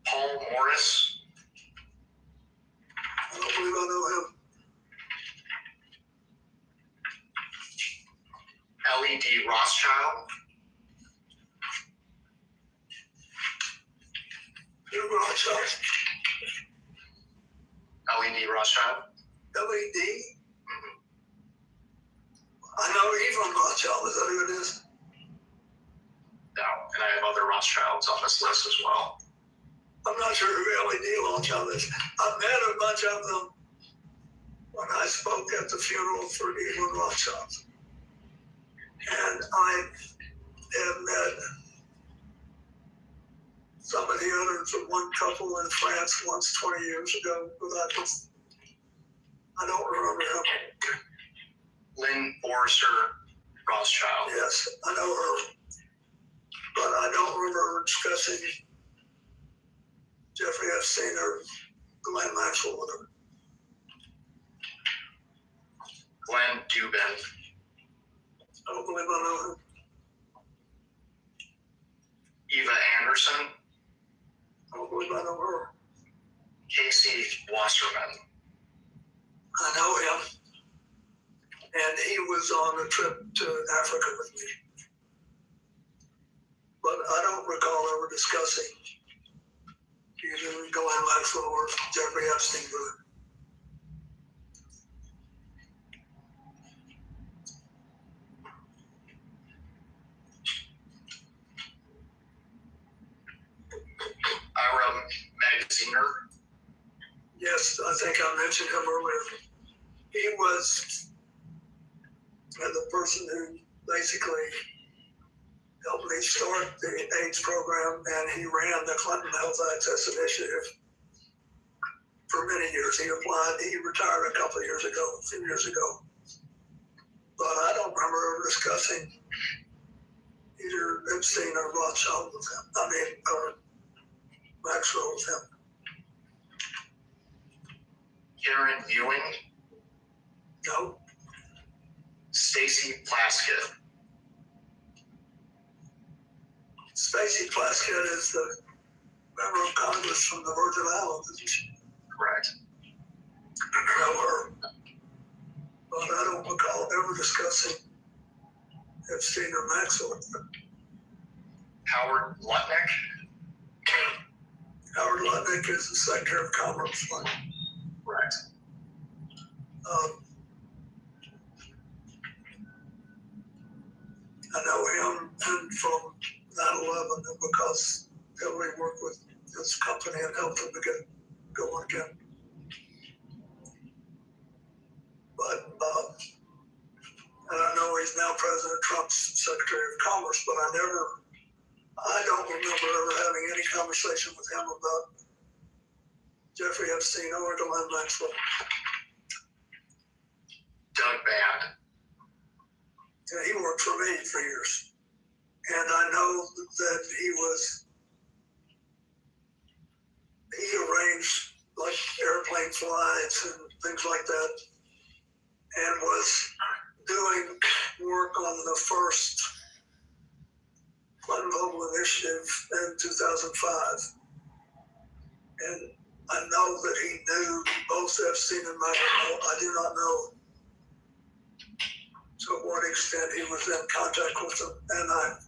Paul Morris. I don't believe I know him. LED Rothschild. Rothschild. LED Rothschild. LED? Mm-hmm. I know Evelyn Rothschild. Is that who it is? No, and I have other Rothschilds on this list as well. I'm not sure who LED Rothschild is. I've met a bunch of them when I spoke at the funeral for Evelyn Rothschild. And I have met some of the others of one couple in France once 20 years ago, but I don't remember him. Lynn Borser Rothschild. Yes, I know her, but I don't remember discussing Jeffrey Epstein or Glenn Maxwell with her. Glenn Dubin. I don't believe I know him. Eva Anderson. I don't believe I know her. Casey Wasserman. I know him. And he was on a trip to Africa with me. But I don't recall ever discussing either Glenn Maxwell or Jeffrey Epstein with her. Ira Magaziner. Yes, I think I mentioned him earlier. He was the person who basically helped me start the AIDS program, and he ran the Clinton Health Access Initiative for many years. He retired a couple of years ago, a few years ago. But I don't remember ever discussing either Epstein or Rothschild with him. Or Maxwell with him. Karen Ewing. No. Stacy Plaskett. Stacy Plaskett is the member of Congress from the Virgin Islands, isn't she? Correct. I know her. But I don't recall ever discussing Epstein or Maxwell. Howard Lutnick. Howard Lutnick is the Secretary of Commerce. Right. I know him and from 9/11 because Hillary worked with his company and helped him to get going again. But and I know he's now President Trump's Secretary of Commerce, but I don't remember ever having any conversation with him about Jeffrey Epstein or Glenn Maxwell. Doug Band. Yeah, he worked for me for years. And I know that he was he arranged like airplane flights and things like that, and was doing work on the first Clinton Global Initiative in 2005. And I know that he knew both Epstein and Michael. I do not know to what extent he was in contact with them. And I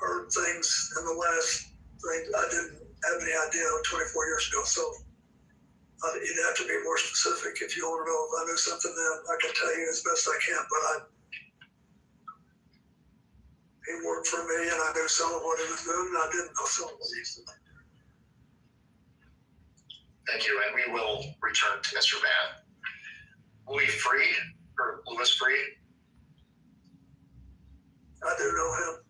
heard things in the last thing I didn't have any idea 24 years ago. So you'd have to be more specific if you want to know. If I knew something then, I can tell you as best I can. But he worked for me, and I knew some of what he was doing, and I didn't know some of what he was doing. Thank you, and we will return to Mr. Van. Louis Freed, or Louis Freed? I do know him.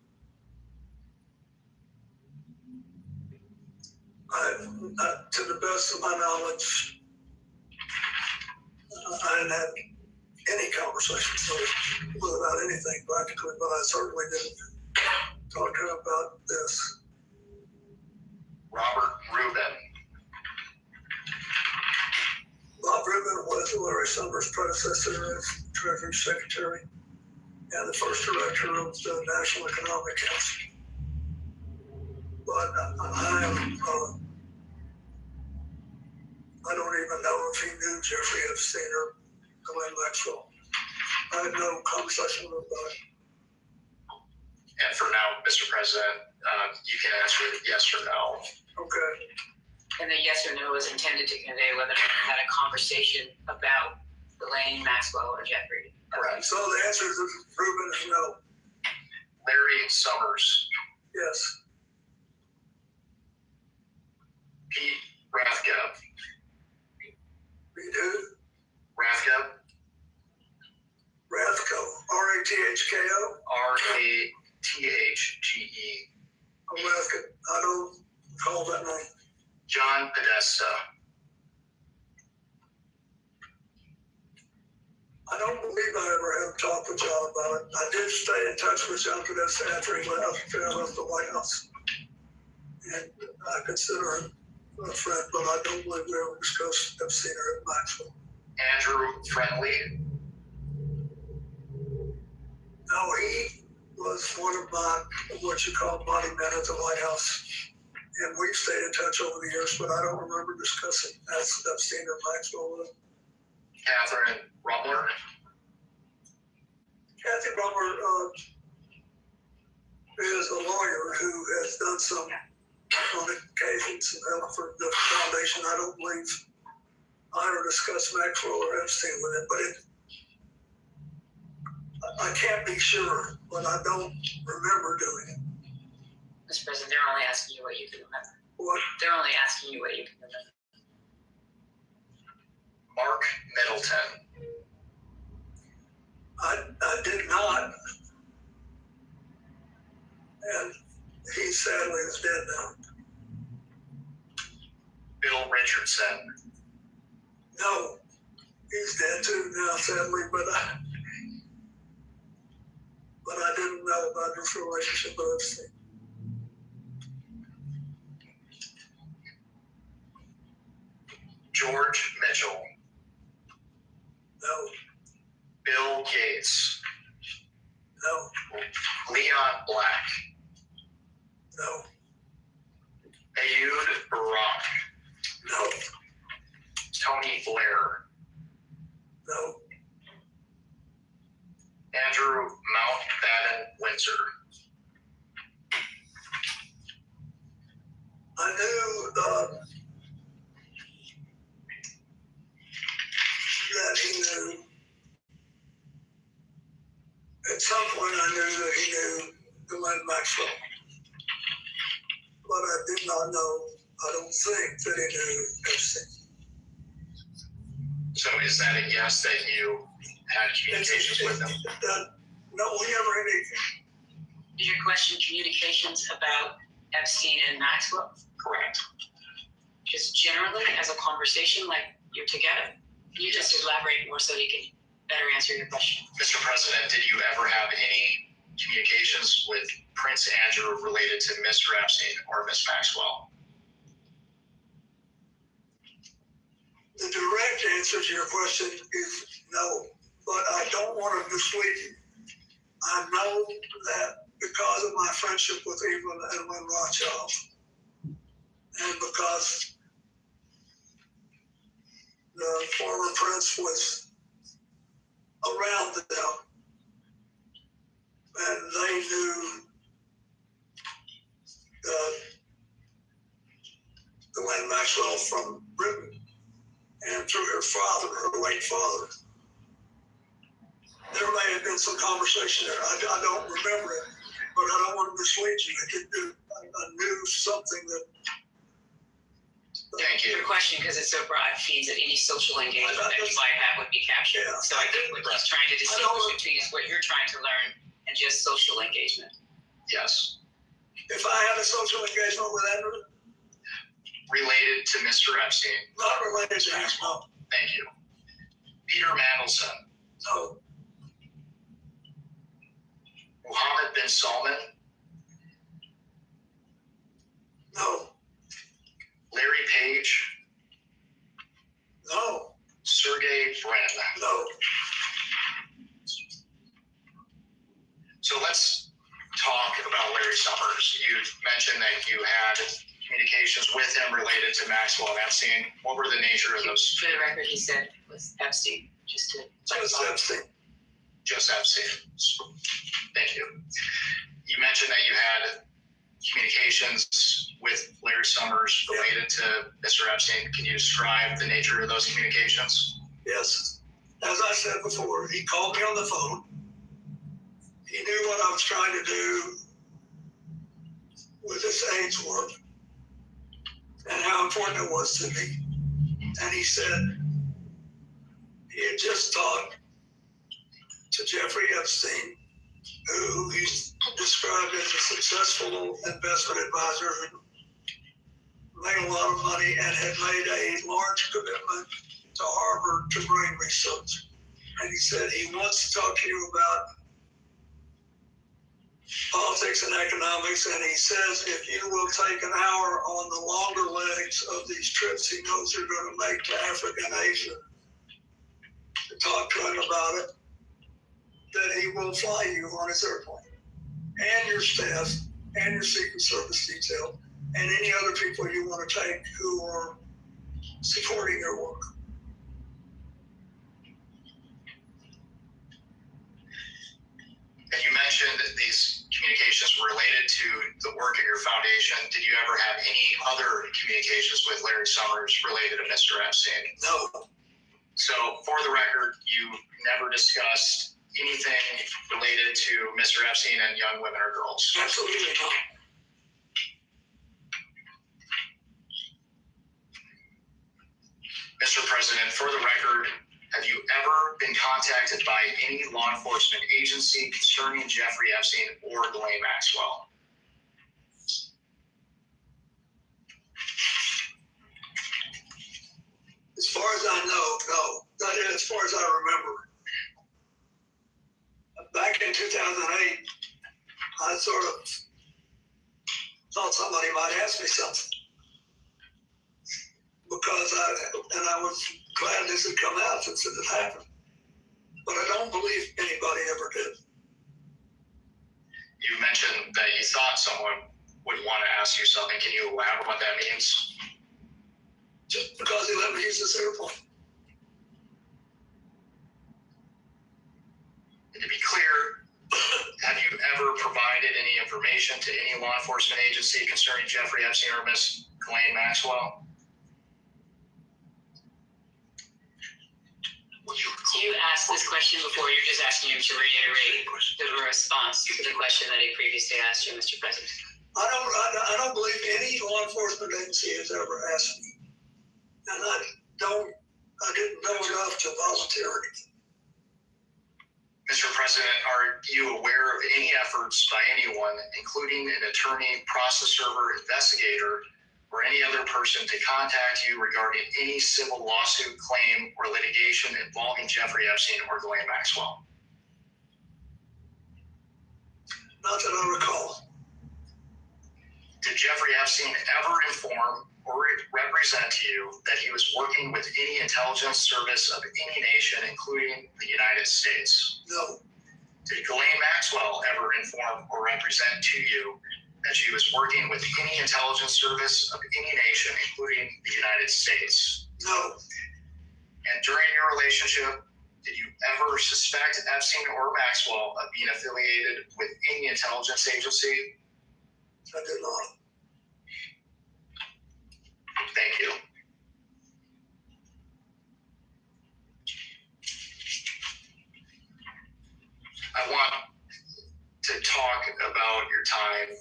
To the best of my knowledge, I didn't have any conversations with him about anything practically, but I certainly didn't talk to him about this. Robert Rubin. Bob Rubin was Larry Summers' predecessor as Treasury Secretary and the first director of the National Economic Council. But I don't even know if he knew Jeffrey Epstein or Glenn Maxwell. I had no conversation with him. And for now, Mr. President, you can answer yes or no. Okay. And the yes or no is intended to convey whether or not you had a conversation about Elaine, Maxwell, or Jeffrey. Correct. So the answer is Rubin is no. Larry Summers. Yes. Pete Rathgeb. Pete who? Rathgeb. Rathko. R-A-T-H-K-O? R-A-T-H-G-E. Rathko. I don't call that name. John Podesta. I don't believe I ever had a talk with John about it. I did stay in touch with John Podesta after he left the White House. And I consider him a friend, but I don't believe we ever discussed Epstein or Maxwell. Andrew Friendly. No, he was one of my, what you call, body men at the White House. And we've stayed in touch over the years, but I don't remember discussing Epstein or Maxwell with him. Catherine Rumler. Kathy Rumler is a lawyer who has done some, on occasion, some help for the foundation. I don't believe I ever discussed Maxwell or Epstein with him, but I can't be sure, but I don't remember doing it. Mr. President, they're only asking you what you can remember. What? They're only asking you what you can remember. Mark Middleton. I did not. And he sadly is dead now. Bill Richardson. No, he's dead too now, sadly, but I didn't know about his relationship with Epstein. George Mitchell. No. Bill Gates. No. Leon Black. No. Ayud Barak. No. Tony Blair. No. Andrew Mountbatten Windsor. I knew that he knew. At some point, I knew that he knew Glenn Maxwell. But I did not know, I don't think, that he knew Epstein. So is that a yes that you had communications with him? No, we never had anything. Is your question communications about Epstein and Maxwell? Correct. Just generally as a conversation, like you're together? Can you just elaborate more so you can better answer your question? Mr. President, did you ever have any communications with Prince Andrew related to Mr. Epstein or Miss Maxwell? answer to your question is no, but I don't want to mislead you. I know that because of my friendship with Evelyn and Lynn Rothschild, and because the former prince was around them, and they knew Ghislaine Maxwell from Britain, and through her father, her late father. There may have been some conversation there. I don't remember it, but I don't want to mislead you. I knew something that. Thank you. Your question, because it's so broad, feeds at any social engagement that you might have would be captured. Yeah. So I think what he's trying to distinguish between is what you're trying to learn and just social engagement. Yes. If I had a social engagement with Andrew? Related to Mr. Epstein. Not related to him, no. Thank you. Peter Mandelson. No. Mohammed bin Salman. No. Larry Page. No. Sergey Brin. No. So let's talk about Larry Summers. You mentioned that you had communications with him related to Maxwell and Epstein. What were the nature of those? For the record, he said it was Epstein. Just Epstein. Just Epstein. Thank you. You mentioned that you had communications with Larry Summers related to Mr. Epstein. Can you describe the nature of those communications? Yes. As I said before, he called me on the phone. He knew what I was trying to do with this AIDS work and how important it was to me. And he said he had just talked to Jeffrey Epstein, who he's described as a successful investment advisor who made a lot of money and had made a large commitment to Harvard to brain research. And he said he wants to talk to you about politics and economics, and he says if you will take an hour on the longer legs of these trips he knows you're going to make to Africa and Asia to talk to him about it, that he will fly you on his airplane, and your staff, and your Secret Service detail, and any other people you want to take who are supporting your work. And you mentioned that these communications were related to the work of your foundation. Did you ever have any other communications with Larry Summers related to Mr. Epstein? No. So, for the record, you never discussed anything related to Mr. Epstein and young women or girls? Absolutely not. Mr. President, for the record, have you ever been contacted by any law enforcement agency concerning Jeffrey Epstein or Ghislaine Maxwell? As far as I know, no. That is, as far as I remember. Back in 2008, I sort of thought somebody might ask me something. Because I was glad this had come out since it had happened. But I don't believe anybody ever did. You mentioned that you thought someone would want to ask you something. Can you elaborate what that means? Just because he let me use this airplane. And to be clear, have you ever provided any information to any law enforcement agency concerning Jeffrey Epstein or Miss Ghislaine Maxwell? You asked this question before. You're just asking him to reiterate the response to the question that he previously asked you, Mr. President. I don't believe any law enforcement agency has ever asked me. And I didn't know enough to volunteer anything. Mr. President, are you aware of any efforts by anyone, including an attorney, process server, investigator, or any other person to contact you regarding any civil lawsuit, claim, or litigation involving Jeffrey Epstein or Ghislaine Maxwell? Not that I recall. Did Jeffrey Epstein ever inform or represent to you that he was working with any intelligence service of any nation, including the United States? No. Did Ghislaine Maxwell ever inform or represent to you that she was working with any intelligence service of any nation, including the United States? No. And during your relationship, did you ever suspect Epstein or Maxwell of being affiliated with any intelligence agency? I did not. Thank you. I want to talk about your time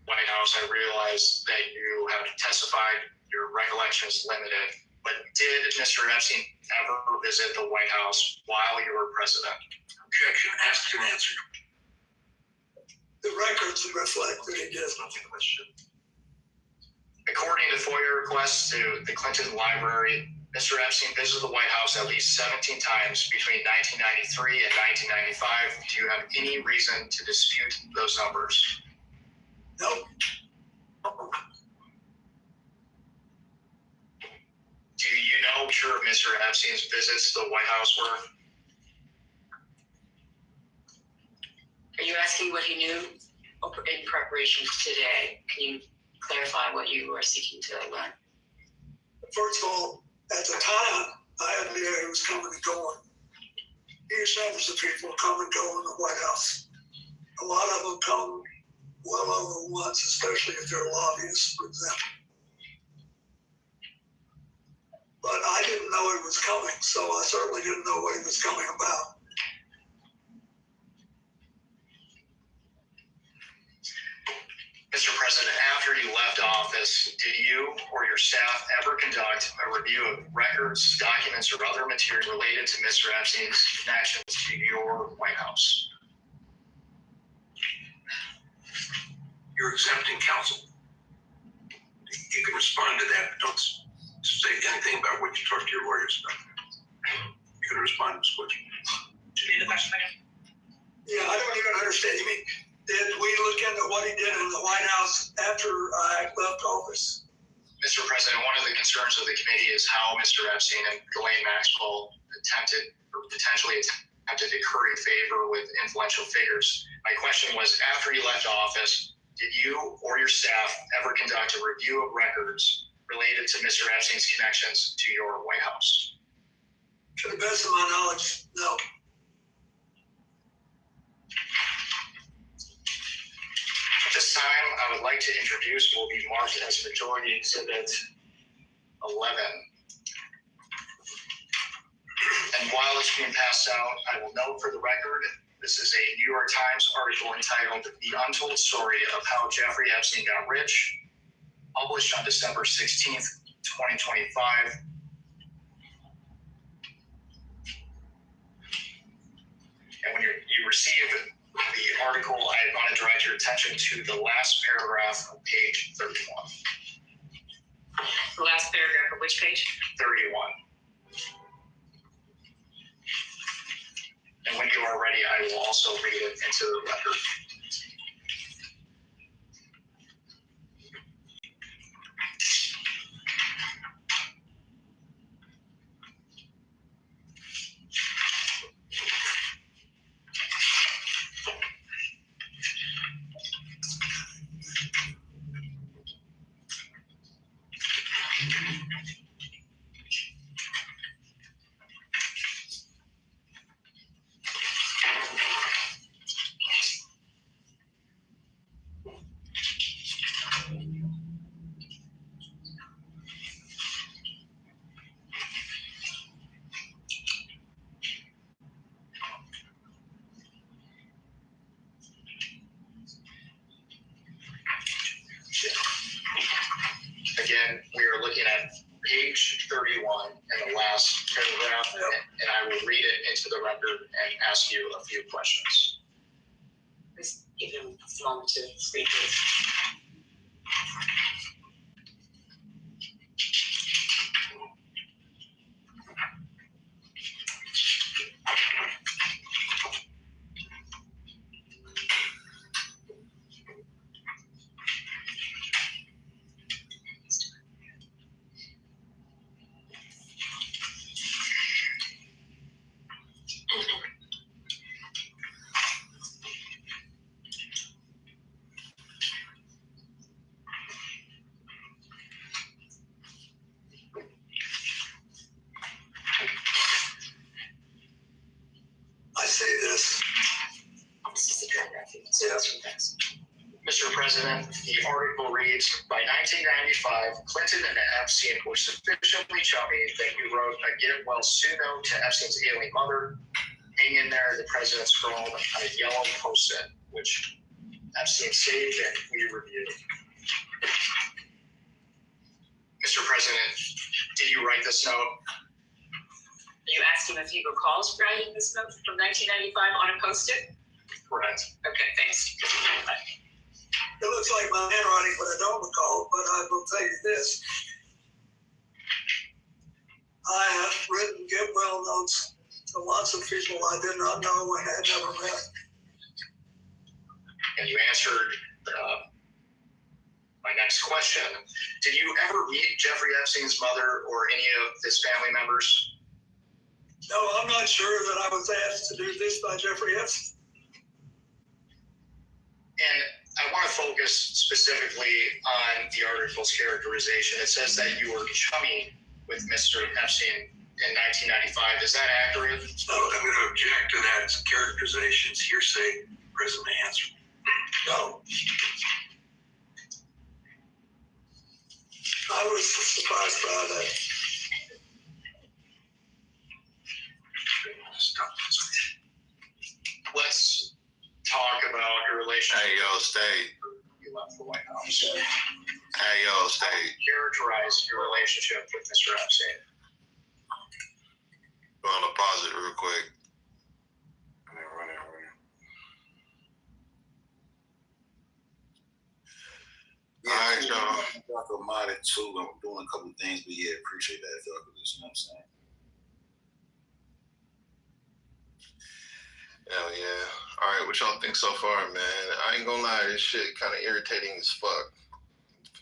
White House. I realize that you have testified, your recollection is limited, but did Mr. Epstein ever visit the White House while you were president? Objection, asked and answered. The records reflect that he did. According to FOIA requests to the Clinton Library, Mr. Epstein visited the White House at least 17 times between 1993 and 1995. Do you have any reason to dispute those numbers? No. Do you know sure Mr. Epstein's visits to the White House were? Are you asking what he knew in preparation for today? Can you clarify what you are seeking to learn? First of all, at the time, I had no idea he was coming and going. Huge numbers of people come and go in the White House. A lot of them come well over once, especially if they're lobbyists, for example. But I didn't know he was coming, so I certainly didn't know what he was coming about. Mr. President, after you left office, did you or your staff ever conduct a review of records, documents, or other material related to Mr. Epstein's connections to your White House? You're exempting counsel. You can respond to that, but don't say anything about what you talked to your lawyers about. You can respond to this question. Should be the question again. Yeah, I don't even understand. You mean, did we look into what he did in the White House after I left office? Mr. President, one of the concerns of the committee is how Mr. Epstein and Ghislaine Maxwell potentially attempted to curry favor with influential figures. My question was, after you left office, did you or your staff ever conduct a review of records related to Mr. Epstein's connections to your White House? To the best of my knowledge, no. At this time, I would like to introduce what will be marked as Majority Exhibit 11. And while it's being passed out, I will note for the record, this is a New York Times article entitled The Untold Story of How Jeffrey Epstein Got Rich, published on December 16th, 2025. And when you receive the article, I want to direct your attention to the last paragraph of page 31. The last paragraph of which page? 31. And when you are ready, I will also read it into the record. Again, we are looking at page 31 in the last paragraph, and I will read it into the record and ask you a few questions. Please give him a moment to speak, please. Yes. Mr. President, the article reads, by 1995, Clinton and Epstein were sufficiently chummy that you wrote a get well soon note to Epstein's ailing mother. Hang in there, the president scrawled on a yellow post-it, which Epstein saved and we reviewed. Mr. President, did you write this note? You asked him if he recalls writing this note from 1995 on a post-it? Correct. Okay, thanks. It looks like my handwriting, but I don't recall. But I will tell you this. I have written get well notes to lots of people I did not know and had never met. And you answered my next question. Did you ever meet Jeffrey Epstein's mother or any of his family members? No, I'm not sure that I was asked to do this by Jeffrey Epstein. And I want to focus specifically on the article's characterization. It says that you were chummy with Mr. Epstein in 1995. Is that accurate? No, I'm going to object to that characterization. It's hearsay. President answer. No. I was surprised by that. Let's talk about your relationship. Hey, yo, stay. You left the White House. Hey, yo, stay. Characterize your relationship with Mr. Epstein. I'm gonna pause it real quick. Alright, y'all. Y'all can mod it too. I'm doing a couple things, but yeah, appreciate that if y'all could listen, you know what I'm saying? Hell yeah. Alright, what y'all think so far, man? I ain't gonna lie, this shit kind of irritating as fuck.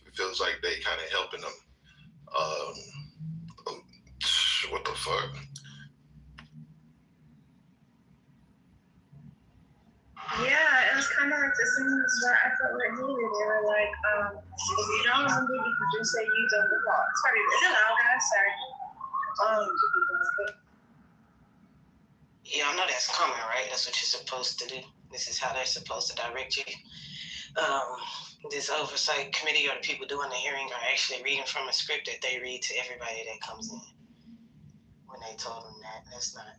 It feels like they kind of helping them. What the fuck? Yeah, it was kind of like the scenes where I felt like needed. They were like, if you don't remember, you can just say you don't recall. Sorry, is it loud, guys? Sorry. Y'all know that's coming, right? That's what you're supposed to do. This is how they're supposed to direct you. This oversight committee or the people doing the hearing are actually reading from a script that they read to everybody that comes in. When they told them that, that's not.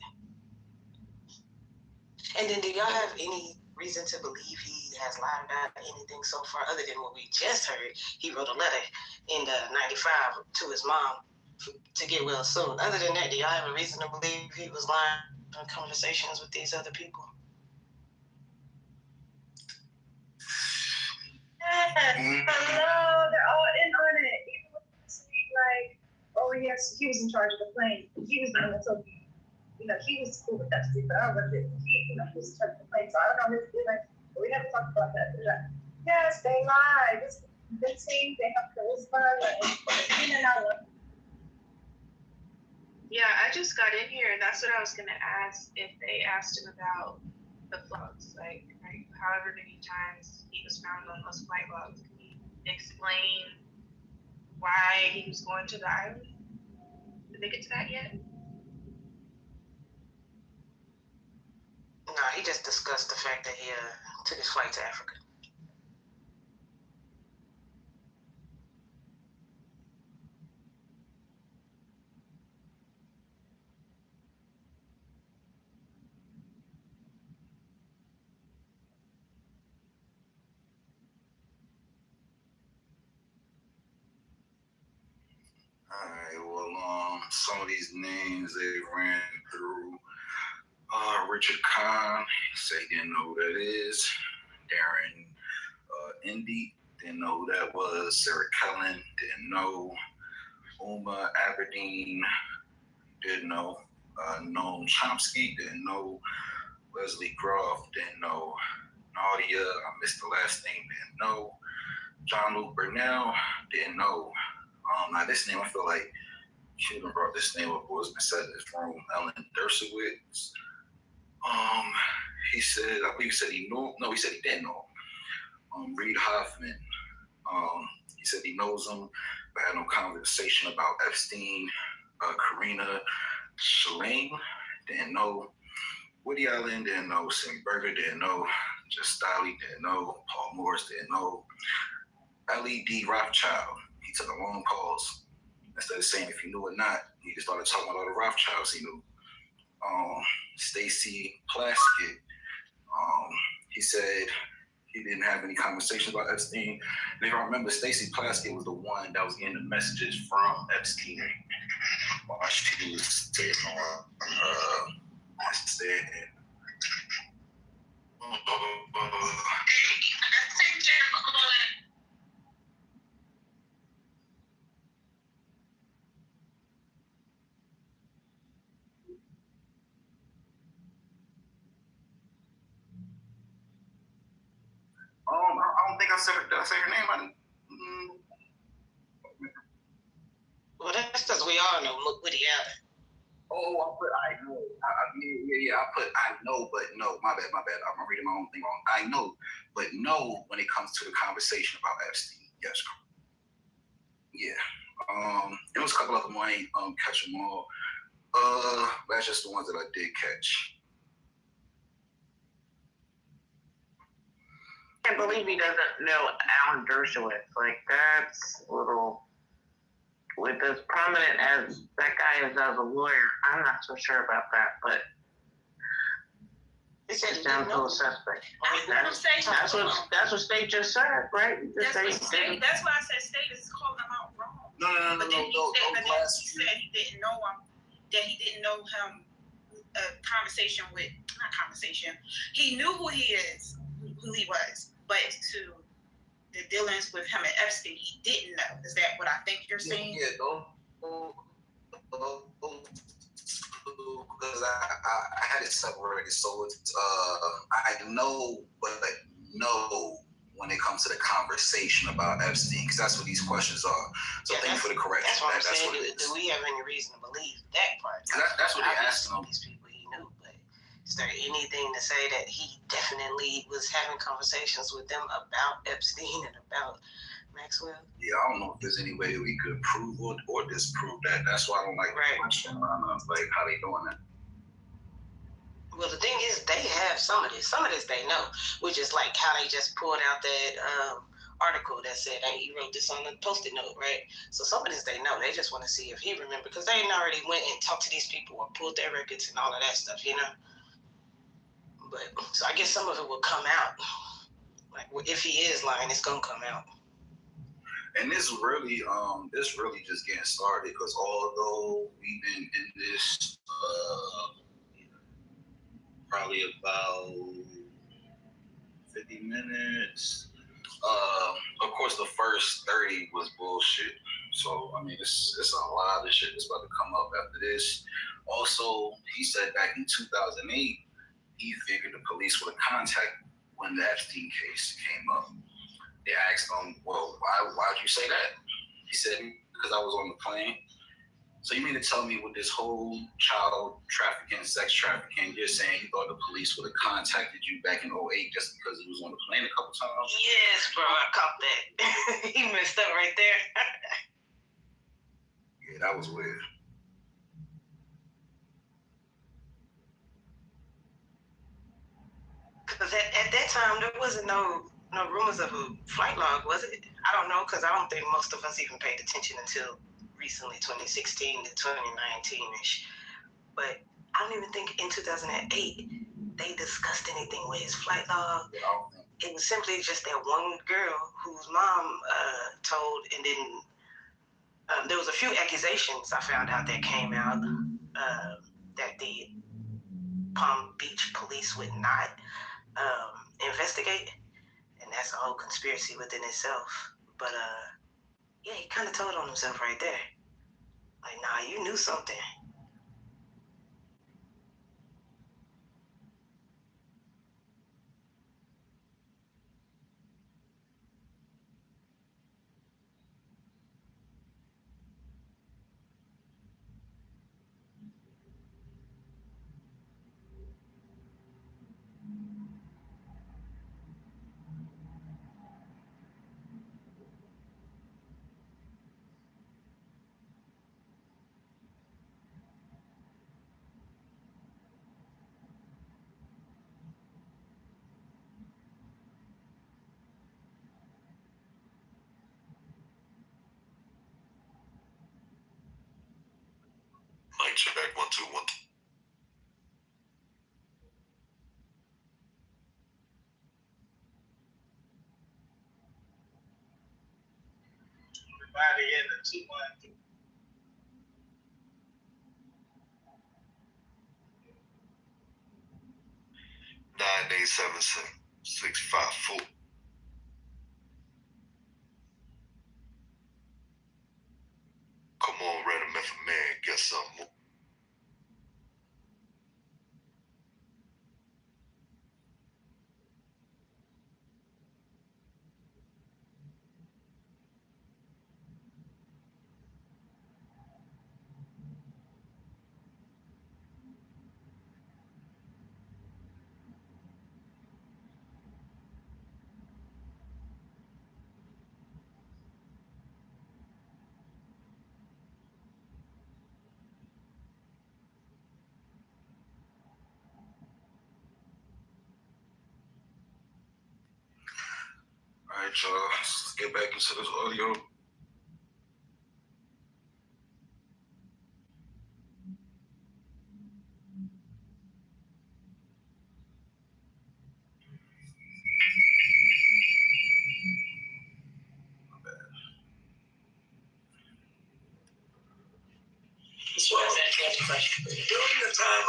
And then do y'all have any reason to believe he has lied about anything so far other than what we just heard? He wrote a letter in 95 to his mom to get well soon. Other than that, do y'all have a reason to believe he was lying in conversations with these other people? Hello, they're all in on it. Even with like, oh yes, he was in charge of the plane. He was the one that told me. You know, he was cool with that too, but I don't know if he was in charge of the plane, so I don't know his feelings. But we haven't talked about that. Like, yes, they lied. This convincing. They have charisma. Yeah, I just got in here, and that's what I was gonna ask if they asked him about the flags, like however many times he was found on those flight logs. Can he explain why he was going to the island? Did they get to that yet? No, he just discussed the fact that he took his flight to Africa. Alright, well, some of these names they ran through. Richard Kahn, say didn't know who that is. Darren Indy, didn't know who that was. Sarah Kellen, didn't know. Uma Aberdeen, didn't know. Noam Chomsky, didn't know. Leslie Groff, didn't know. Nadia, I missed the last name, didn't know. John Luke Burnell, didn't know. Now this name, I feel like she even brought this name up, or it's been said in this room. Ellen Dershowitz. He said, I believe he said he knew. No, he said he didn't know. Reed Hoffman. He said he knows him, but had no conversation about Epstein. Karina Shalane, didn't know. Woody Allen, didn't know. Sam Berger, didn't know. Just Staley didn't know. Paul Morris didn't know. LED Rothschild, he took a long pause. Instead of saying if he knew or not, he just started talking about all the Rothschilds he knew. Stacy Plaskett, he said he didn't have any conversations about Epstein. And if I remember, Stacy Plaskett was the one that was getting the messages from Epstein while she was sitting on stand. I don't think I said her. Did I say her name? Well, that's because we all know Woody Allen. Oh, I put I know. I put I know, but no. My bad. I'm reading my own thing wrong. I know, but no when it comes to the conversation about Epstein. Yes. Yeah. There was a couple of them. I ain't catch them all. That's just the ones that I did catch. I can't believe he doesn't know Alan Dershowitz. Like, that's a little, with as prominent as that guy is as a lawyer, I'm not so sure about that, but it sounds a little suspect. That's what State just said, right? That's why I said State is calling him out wrong. No. But then he said he didn't know him, that he didn't know him, he knew who he is, who he was, but to the dealings with him and Epstein, he didn't know. Is that what I think you're saying? Yeah, because I had it separated, so it's I know, but no when it comes to the conversation about Epstein, because that's what these questions are. So thank you for the correction. That's what I'm that's saying. what it is. Do we have any reason to believe that part? That's what they're asking them. These people he knew, but is there anything to say that he definitely was having conversations with them about Epstein and about Maxwell? Yeah, I don't know if there's any way we could prove or disprove that. That's why I don't like the question. Like how they doing that. Well, the thing is, they have some of this. Some of this they know, which is like how they just pulled out that article that said, hey, you wrote this on a Post-it note, right? So some of this they know. They just want to see if he remembered, because they already went and talked to these people or pulled their records and all of that stuff, you know? But, so I guess some of it will come out. Like, if he is lying, it's going to come out. And this really just getting started, because although we've been in this probably about 50 minutes. Of course, the first 30 was bullshit. So, I mean, it's a lot of shit that's about to come up after this. Also, he said back in 2008, he figured the police would have contacted when the Epstein case came up. They asked him, well, why'd you say that? He said, because I was on the plane. So you mean to tell me with this whole child trafficking, sex trafficking, you're saying you thought the police would have contacted you back in 2008 just because he was on the plane a couple times? Yes, bro, I caught that. He messed up right there. Yeah, that was weird. Because at that time, there wasn't no rumors of a flight log, was it? I don't know, because I don't think most of us even paid attention until recently, 2016 to 2019-ish. But I don't even think in 2008 they discussed anything with his flight log. It was simply just that one girl whose mom told, and then there was a few accusations I found out that came out that the Palm Beach police would not investigate, and that's a whole conspiracy within itself. But yeah, he kind of told on himself right there. Like, nah, you knew something. check 1 2 1 2. Everybody in the 2 1. 987-654. Come on, Random Method Man, get something. All right, y'all. Let's get back into this audio. During the time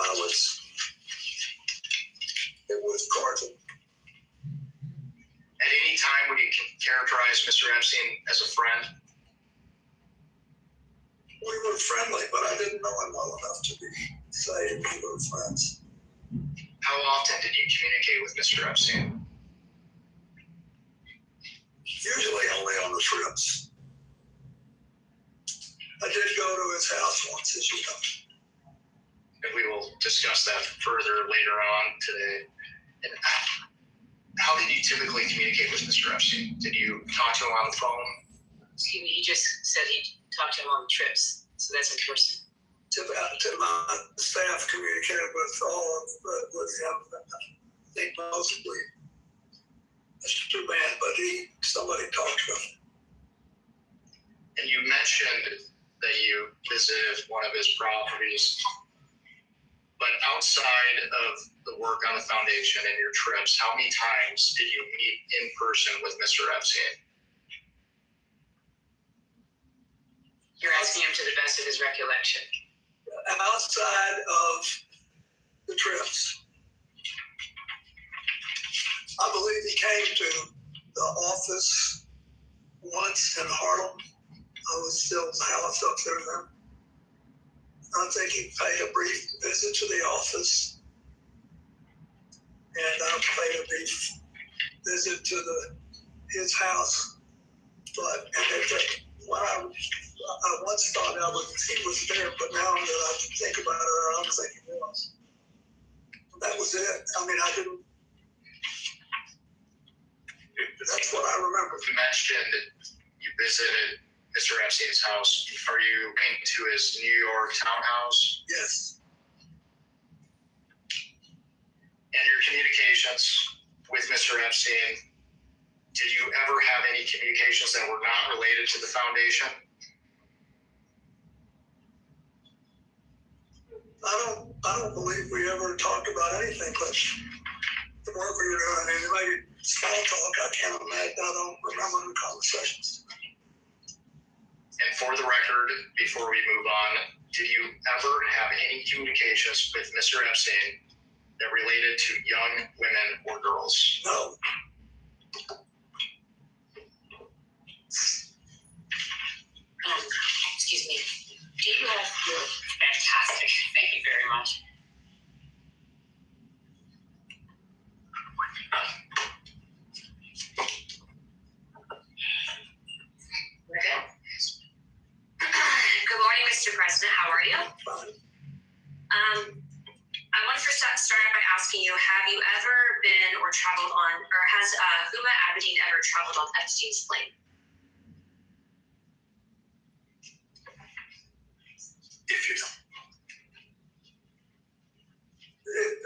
it was Carton. At any time, would you characterize Mr. Epstein as a friend? We were friendly, but I didn't know him well enough to say we were friends. How often did you communicate with Mr. Epstein? Usually only on the trips. I did go to his house once, as you know. And we will discuss that further later on today. And how did you typically communicate with Mr. Epstein? Did you talk to him on the phone? Excuse me, he just said he talked to him on the trips, so that's in person. My staff communicated with all of with him. I think mostly Mr. Man, but somebody talked to him. And you mentioned that you visited one of his properties. But outside of the work on the foundation and your trips, how many times did you meet in person with Mr. Epstein? You're asking him to the best of his recollection. Outside of the trips, I believe he came to the office once in Harlem. I was still in the house up there then. I think he paid a brief visit to the office, and I paid a brief visit to his house. But when I once thought he was there, but now that I think about it, I don't think he was. That was it. I mean, I didn't. That's what I remember. You mentioned you visited Mr. Epstein's house. Are you going to his New York townhouse? Yes. And your communications with Mr. Epstein, did you ever have any communications that were not related to the foundation? I don't believe we ever talked about anything but the work we were doing. And maybe small talk, I can't imagine. I don't remember the conversations. And for the record, before we move on, did you ever have any communications with Mr. Epstein that related to young women or girls? No. Excuse me. Do you have your fantastic? Thank you very much. We're good. Good morning, Mr. President. How are you? I want to first start out by asking you, have you ever been or traveled on, or has Huma Abedin ever traveled on Epstein's plane? If you know.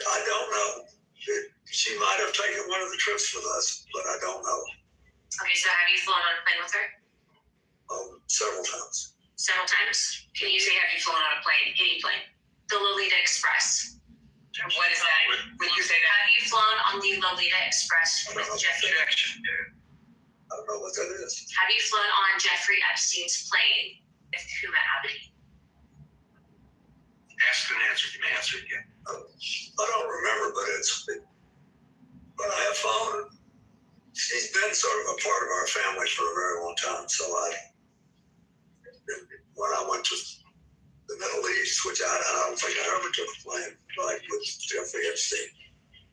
I don't know. She might have taken one of the trips with us, but I don't know. Okay, so have you flown on a plane with her? Oh, several times. several times. Can you say, have you flown on a plane? Any plane? The Lolita Express. What is that? When you say that? Have you flown on the Lolita Express with Jeffrey? I don't know what that is. Have you flown on Jeffrey Epstein's plane with Huma Abedin? Ask and answer. You can answer it again. I don't remember, but but I have found she's been sort of a part of our family for a very long time. So when I went to the Middle East, which I don't think I ever took a plane like with Jeffrey Epstein,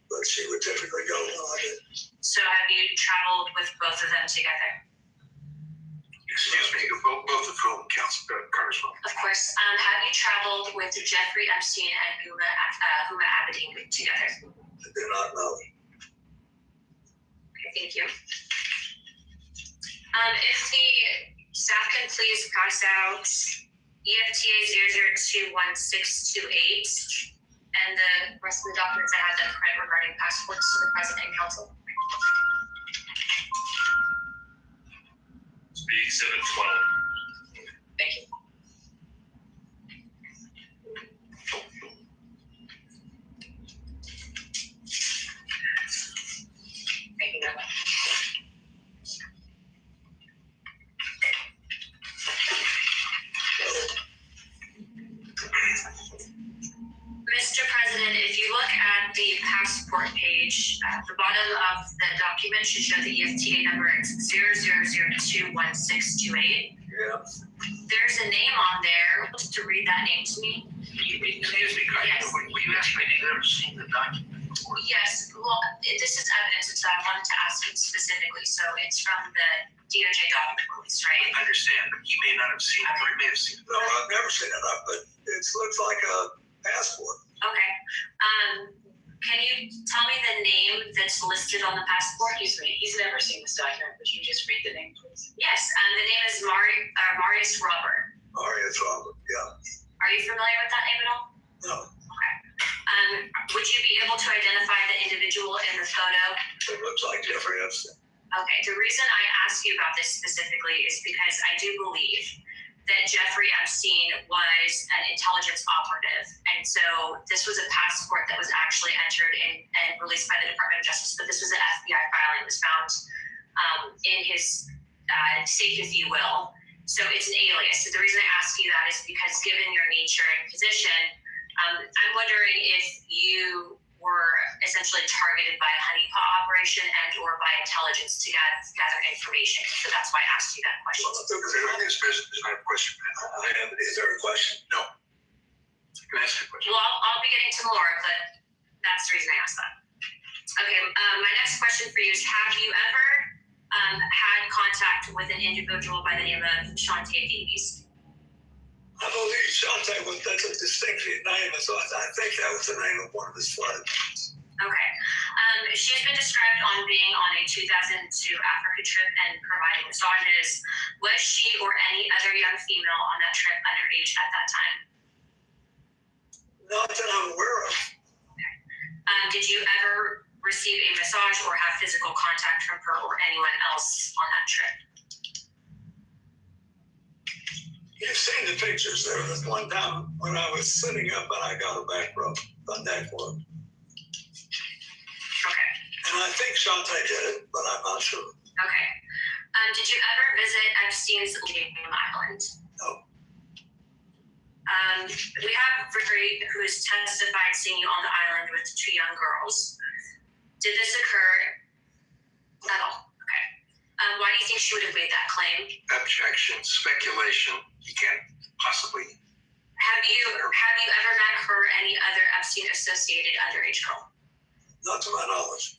but she would typically go when I did. So have you traveled with both of them together? Excuse me, both the phone Congressman. Of course. Have you traveled with Jeffrey Epstein and Huma Abedin together? I do not know. Okay, thank you. If the staff can please pass out EFTA 0021628 and the rest of the documents I have that print regarding passports to the President and Council. Exhibit 12. Thank you. Thank you very much. Mr. President, if you look at the passport page, at the bottom of the document should show the EFTA number. It's 0002168. Yeah. There's a name on there. To read that name to me. Excuse me, Yes. were you asking me if you've ever seen the document before? Yes. Well, this is evidence, so I wanted to ask him specifically. So it's from the DOJ document release, right? I understand, but he may not have seen it, or he may have seen it. No, I've never seen it, but it looks like a passport. Okay. Can you tell me the name that's listed on the passport? Excuse me, he's never seen this document. Would you just read the name, please? Yes, the name is Marius Robert. Marius Robert, yeah. Are you familiar with that name at all? No. Okay. Would you be able to identify the individual in the photo? It looks like Jeffrey Epstein. Okay, the reason I ask you about this specifically is because I do believe that Jeffrey Epstein was an intelligence operative. And so this was a passport that was actually entered in and released by the Department of Justice, but this was an FBI filing. It was found in his safe, if you will. So it's an alias. So the reason I ask you that is because given your nature and position, I'm wondering if you were essentially targeted by a honeypot operation and or by intelligence to gather information. So that's why I asked you that question. There's not a question. Is there a question? No. You can ask a question. Well, I'll be getting to more, but that's the reason I asked that. Okay, my next question for you is, have you ever had contact with an individual by the name of Shantae Davies? I believe Shantae that's a distinctive name, so I think that was the name of one of his flight attendants. Okay. She's been described on being on a 2002 Africa trip and providing massages. Was she or any other young female on that trip underage at that time? Not that I'm aware of. Okay. Did you ever receive a massage or have physical contact from her or anyone else on that trip? You've seen the pictures. There was one time when I was sitting up and I got a back rub, a neck rub. Okay. And I think Shantae did it, but I'm not sure. Okay. Did you ever visit Epstein's Island? No. We have Vickery, who has testified seeing you on the island with two young girls. Did this occur at all? Okay. Why do you think she would have made that claim? Objection, speculation. You can't possibly. Have you ever met her or any other Epstein associated underage girl? Not to my knowledge.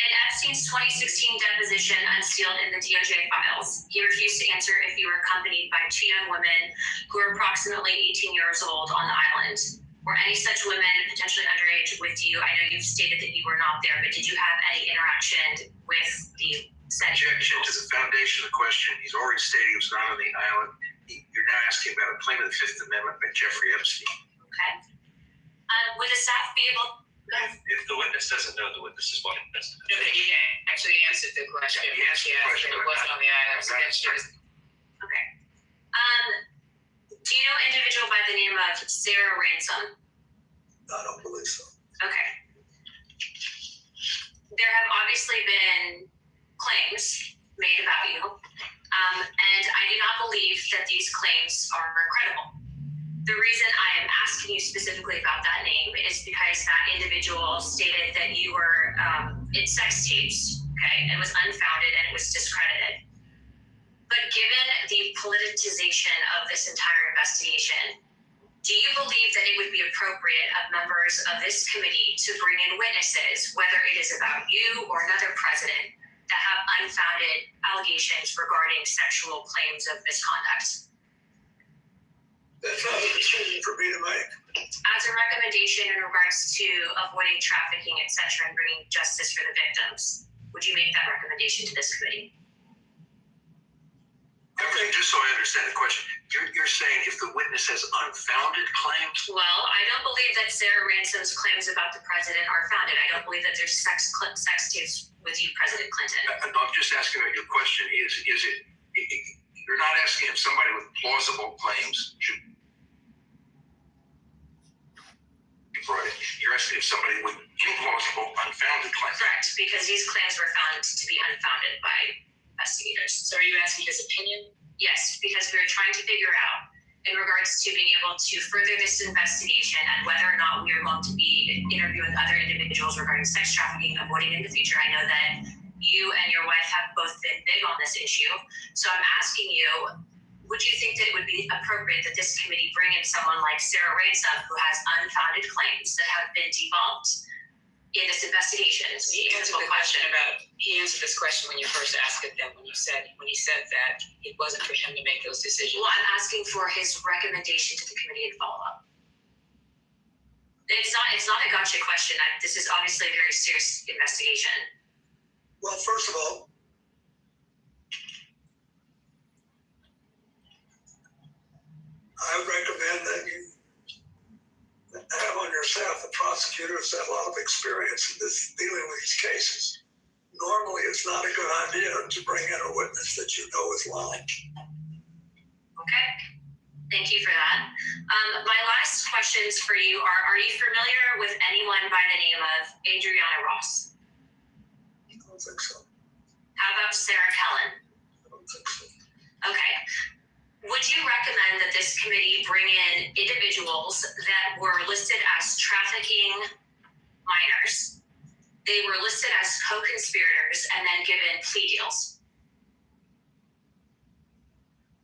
In Epstein's 2016 deposition unsealed in the DOJ files, he refused to answer if you were accompanied by two young women who were approximately 18 years old on the island. Were any such women potentially underage with you? I know you've stated that you were not there, but did you have any interaction with the said Objection to the foundation of the question. He's already stated he was not on the island. You're now asking about a claim of the Fifth Amendment by Jeffrey Epstein. Okay. Would the staff be able If the witness doesn't know, the witness is welcome to testify. No, but he actually answered the question. He actually asked if it wasn't on the island. So that's just, Okay. Do you know an individual by the name of Sarah Ransom? I don't believe so. Okay. There have obviously been claims made about you, and I do not believe that these claims are credible. The reason I am asking you specifically about that name is because that individual stated that you were in sex tapes, okay, and it was unfounded and it was discredited. But given the politicization of this entire investigation, do you believe that it would be appropriate of members of this committee to bring in witnesses, whether it is about you or another president, that have unfounded allegations regarding sexual claims of misconduct? That's not a decision for me to make. As a recommendation in regards to avoiding trafficking, etc., and bringing justice for the victims, would you make that recommendation to this committee? Okay, just so I understand the question, you're saying if the witness has unfounded claims? Well, I don't believe that Sarah Ransom's claims about the president are founded. I don't believe that there's sex tapes with you, President Clinton. I'm just asking about your question. Is it? You're not asking if somebody with plausible claims should. You're asking if somebody with implausible, unfounded claims. Correct, because these claims were found to be unfounded by investigators. so are you asking his opinion? Yes, because we were trying to figure out in regards to being able to further this investigation and whether or not we are going to be interviewing other individuals regarding sex trafficking, avoiding in the future. I know that you and your wife have both been big on this issue. So I'm asking you, would you think that it would be appropriate that this committee bring in someone like Sarah Ransom, who has unfounded claims that have been debunked in this investigation? It's He answered this question when you first asked it, then when he said that it wasn't for him to make those decisions. Well, I'm asking for his recommendation to the committee and follow up. It's not a gotcha question. This is obviously a very serious investigation. Well, first of all, I recommend that you have on your staff the prosecutors that have a lot of experience in this dealing with these cases. Normally, it's not a good idea to bring in a witness that you know is lying. Okay, thank you for that. My last questions for you are you familiar with anyone by the name of Adriana Ross? I don't think so. How about Sarah Kellen? I don't think so. Okay. Would you recommend that this committee bring in individuals that were listed as trafficking minors? They were listed as co-conspirators and then given plea deals.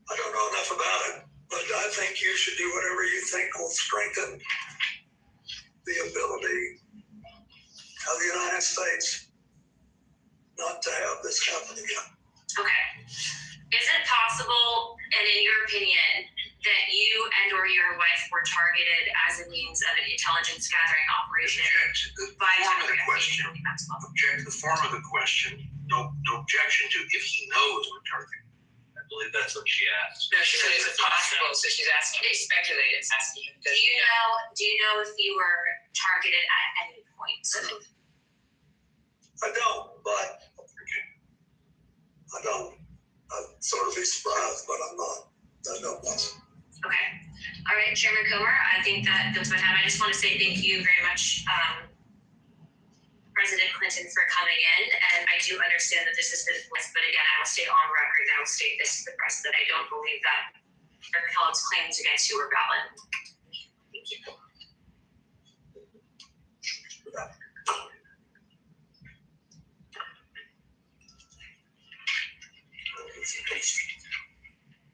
I don't know enough about it, but I think you should do whatever you think will strengthen the ability of the United States not to have this happen again. Okay. Is it possible, and in your opinion, that you and or your wife were targeted as a means of an intelligence gathering operation? The form of the question. Object the form of the question. No objection to if he knows we're targeted. I believe that's what she asked. No, she said is it possible? So she's asking. They speculate. It's asking him. Do you know if you were targeted at any point? I don't, but I don't. I'd sort of be surprised, but I'm not. I don't know. Okay. All right, Chairman Comer, I think that's my time. I just want to say thank you very much, President Clinton, for coming in. And I do understand that this has been blessed, but again, I will state on record, and I will state this to the press, that I don't believe that Eric Kellogg's claims against you were valid. Thank you.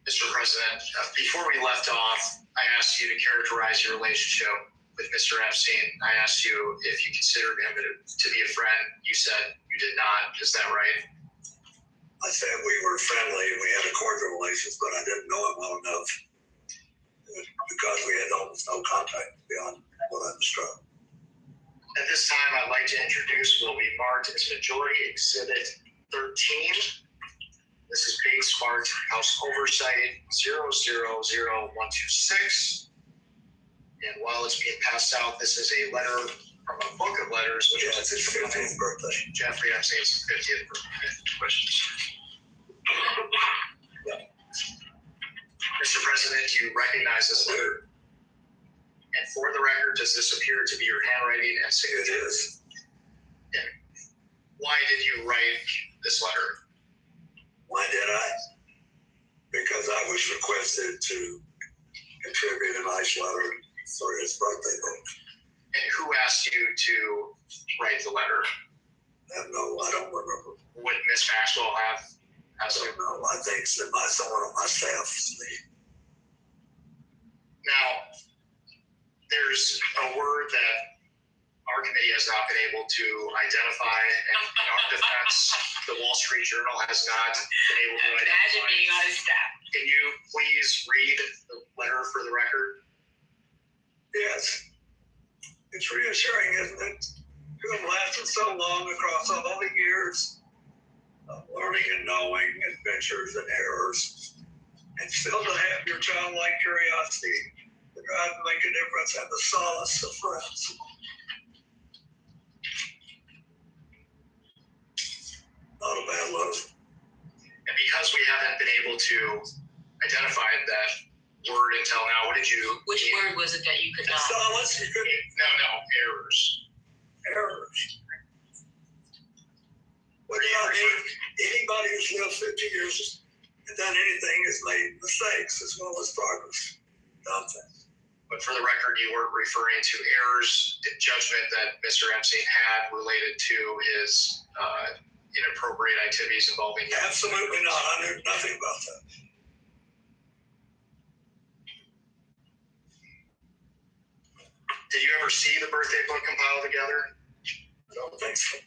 Mr. President, before we left off, I asked you to characterize your relationship with Mr. Epstein. I asked you if you considered him to be a friend. You said you did not. Is that right? I said we were friendly. We had a cordial relations, but I didn't know him well enough because we had almost no contact beyond what I described. At this time, I'd like to introduce what we marked as Majority Exhibit 13. This is Big Smart House Oversight 000126. And while it's being passed out, this is a letter from a book of letters, which Yeah, it's his 50th birthday. Jeffrey Epstein's 50th birthday. Questions? Mr. President, do you recognize this letter? And for the record, does this appear to be your handwriting and signature? It is. And why did you write this letter? Why did I? Because I was requested to contribute a nice letter for his birthday book. And who asked you to write the letter? I don't remember. Would Miss Maxwell have asked you? No, I think someone on my staff. Now, there's a word that our committee has not been able to identify, and in our defense, the Wall Street Journal has not been able to identify. Imagine being on his staff. Can you please read the letter for the record? Yes. It's reassuring, isn't it? To have lasted so long across all the years of learning and knowing, adventures and errors, and still to have your childlike curiosity to try to make a difference and the solace of friends. Not a bad letter. And because we haven't been able to identify that word until now, what did you? Which word was it that you could not? Solace. No, errors. Errors. Well, anybody who's lived 50 years and done anything has made mistakes as well as progress. Done things. But for the record, you weren't referring to errors in judgment that Mr. Epstein had related to his inappropriate activities involving you. Absolutely not. I knew nothing about that. Did you ever see the birthday book compiled together? I don't think so.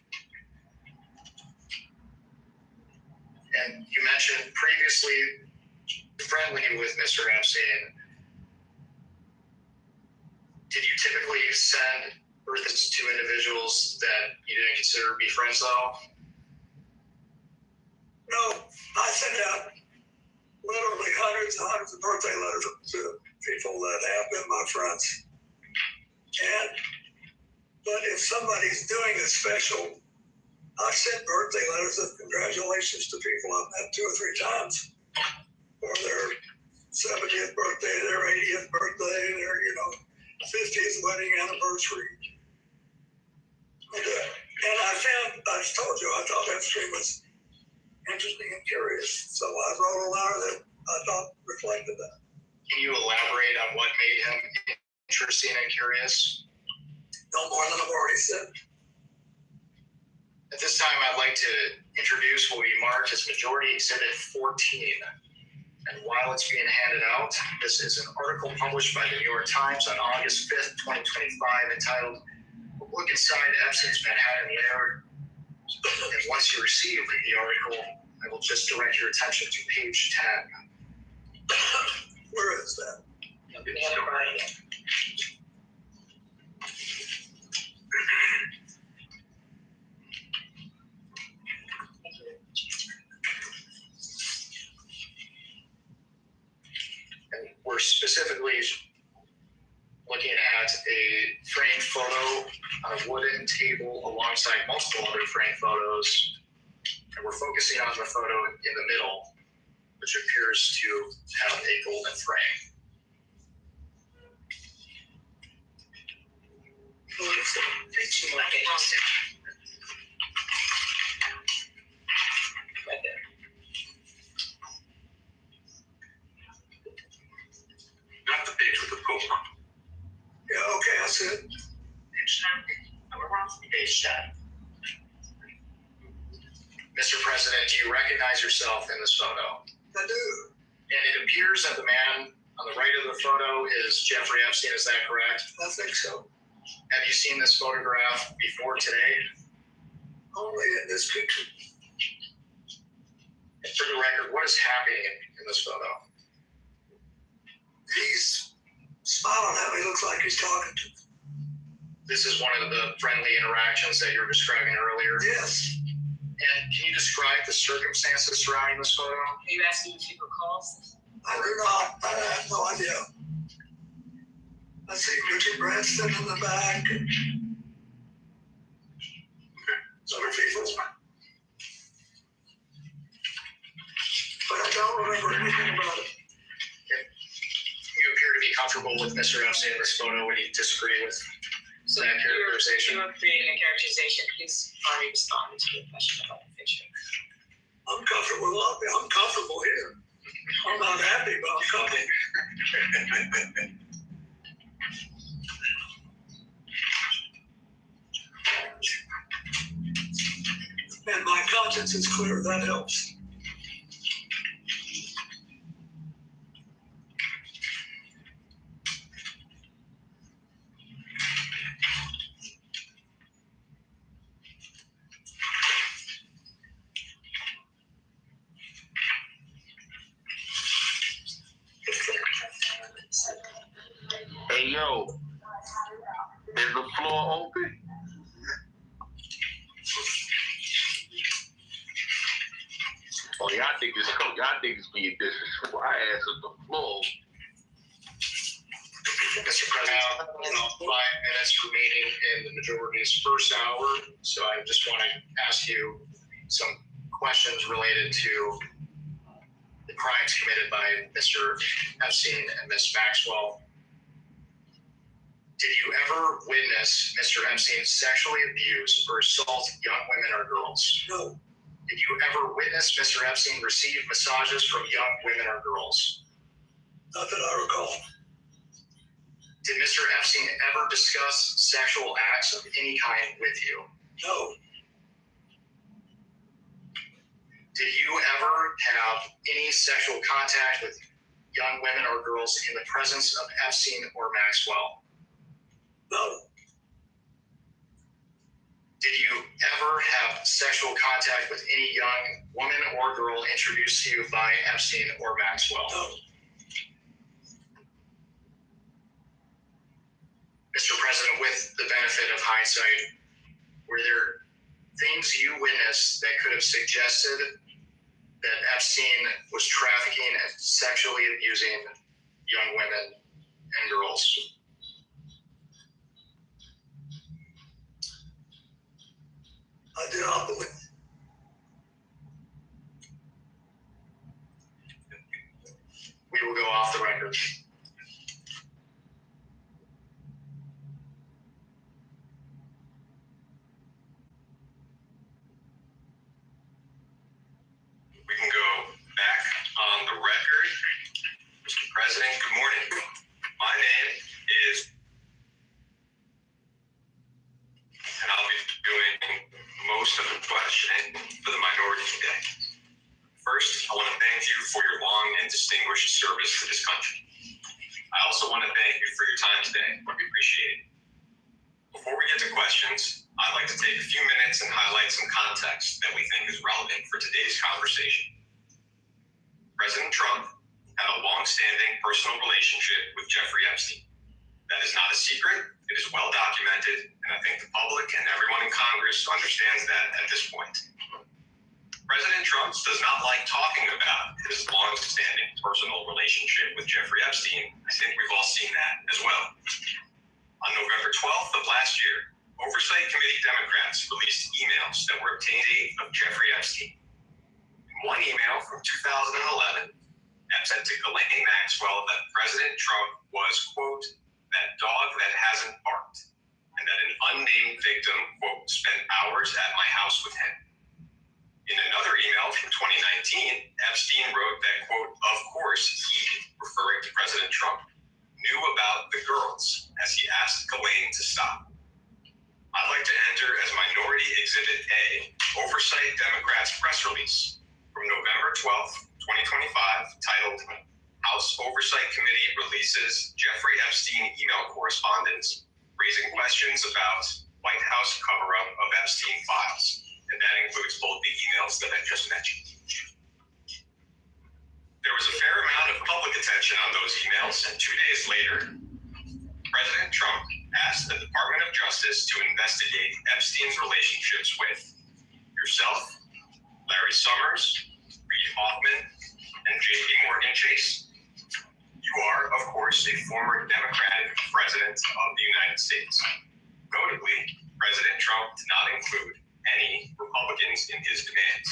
And you mentioned previously friendly with Mr. Epstein. Did you typically send birthdays to individuals that you didn't consider to be friends though? No, I sent out literally hundreds and hundreds of birthday letters to people that have been my friends. But if somebody's doing a special, I sent birthday letters of congratulations to people I've met 2 or 3 times for their 70th birthday, their 80th birthday, their 50th wedding anniversary. And I told you, I thought Epstein was interesting and curious, so I wrote a letter that I thought reflected that. Can you elaborate on what made him interesting and curious? No more than I've already said. At this time, I'd like to introduce what we marked as Majority Exhibit 14. And while it's being handed out, this is an article published by the New York Times on August 5th, 2025, entitled "A Look Inside Epstein's Manhattan Lair." And once you receive the article, I will just direct your attention to page 10. Where is that? And we're specifically looking at a framed photo on a wooden table alongside multiple other framed photos. And we're focusing on the photo in the middle, which appears to have a golden frame. Right there. Not the page with the Pope on. Yeah, okay, I see it. Page 10. Mr. President, do you recognize yourself in this photo? I do. And it appears that the man on the right of the photo is Jeffrey Epstein, is that correct? I think so. Have you seen this photograph before today? Only in this picture. And for the record, what is happening in this photo? He's smiling at me, looks like he's talking to me. This is one of the friendly interactions that you were describing earlier. Yes. And can you describe the circumstances surrounding this photo? Are you asking if he recalls? I do not. I have no idea. I see Richard Branson in the back. other people. But I don't remember anything about it. You appear to be comfortable with Mr. Epstein in this photo. Would you disagree with So that characterization? you were creating a characterization. Please already responded to the question about the picture. I'm comfortable. I'm comfortable here. I'm not happy, but I'm comfortable. And my conscience is clear. That helps. Hey, yo, is the floor open? Oh, y'all niggas being disrespectful. I answered the floor. Mr. President, 5 minutes remaining in the majority's first hour, so I just want to ask you some questions related to the crimes committed by Mr. Epstein and Ms. Maxwell. Did you ever witness Mr. Epstein sexually abuse or assault young women or girls? No. Did you ever witness Mr. Epstein receive massages from young women or girls? Not that I recall. Did Mr. Epstein ever discuss sexual acts of any kind with you? No. Did you ever have any sexual contact with young women or girls in the presence of Epstein or Maxwell? No. Did you ever have sexual contact with any young woman or girl introduced to you by Epstein or Maxwell? No. Mr. President, with the benefit of hindsight, were there things you witnessed that could have suggested that Epstein was trafficking and sexually abusing young women and girls? I do not believe. We will go off the record. We can go back on the record. Mr. President, good morning. My name is, and I'll be doing most of the questioning for the minority today. First, I want to thank you for your long and distinguished service to this country. I also want to thank you for your time today. We appreciate it. Before we get to questions, I'd like to take a few minutes and highlight some context that we think is relevant for today's conversation. President Trump had a long-standing personal relationship with Jeffrey Epstein. That is not a secret. It is well documented, and I think the public and everyone in Congress understands that at this point. President Trump does not like talking about his long-standing personal relationship with Jeffrey Epstein. I think we've all seen that as well. On November 12th of last year, Oversight Committee Democrats released emails that were obtained of Jeffrey Epstein. In one email from 2011, Epstein said to Ghislaine Maxwell that President Trump was, quote, that dog that hasn't barked, and that an unnamed victim, quote, spent hours at my house with him. In another email from 2019, Epstein wrote that, quote, of course he, referring to President Trump, knew about the girls as he asked Ghislaine to stop. I'd like to enter as Minority Exhibit A, Oversight Democrats press release from November 12th, 2025, titled House Oversight Committee Releases Jeffrey Epstein Email Correspondence, Raising Questions About White House Cover-Up of Epstein Files. And that includes both the emails that I just mentioned. There was a fair amount of public attention on those emails, and 2 days later, President Trump asked the Department of Justice to investigate Epstein's relationships with yourself, Larry Summers, Reid Hoffman, and J.P. Morgan Chase. You are, of course, a former Democratic president of the United States. Notably, President Trump did not include any Republicans in his demands.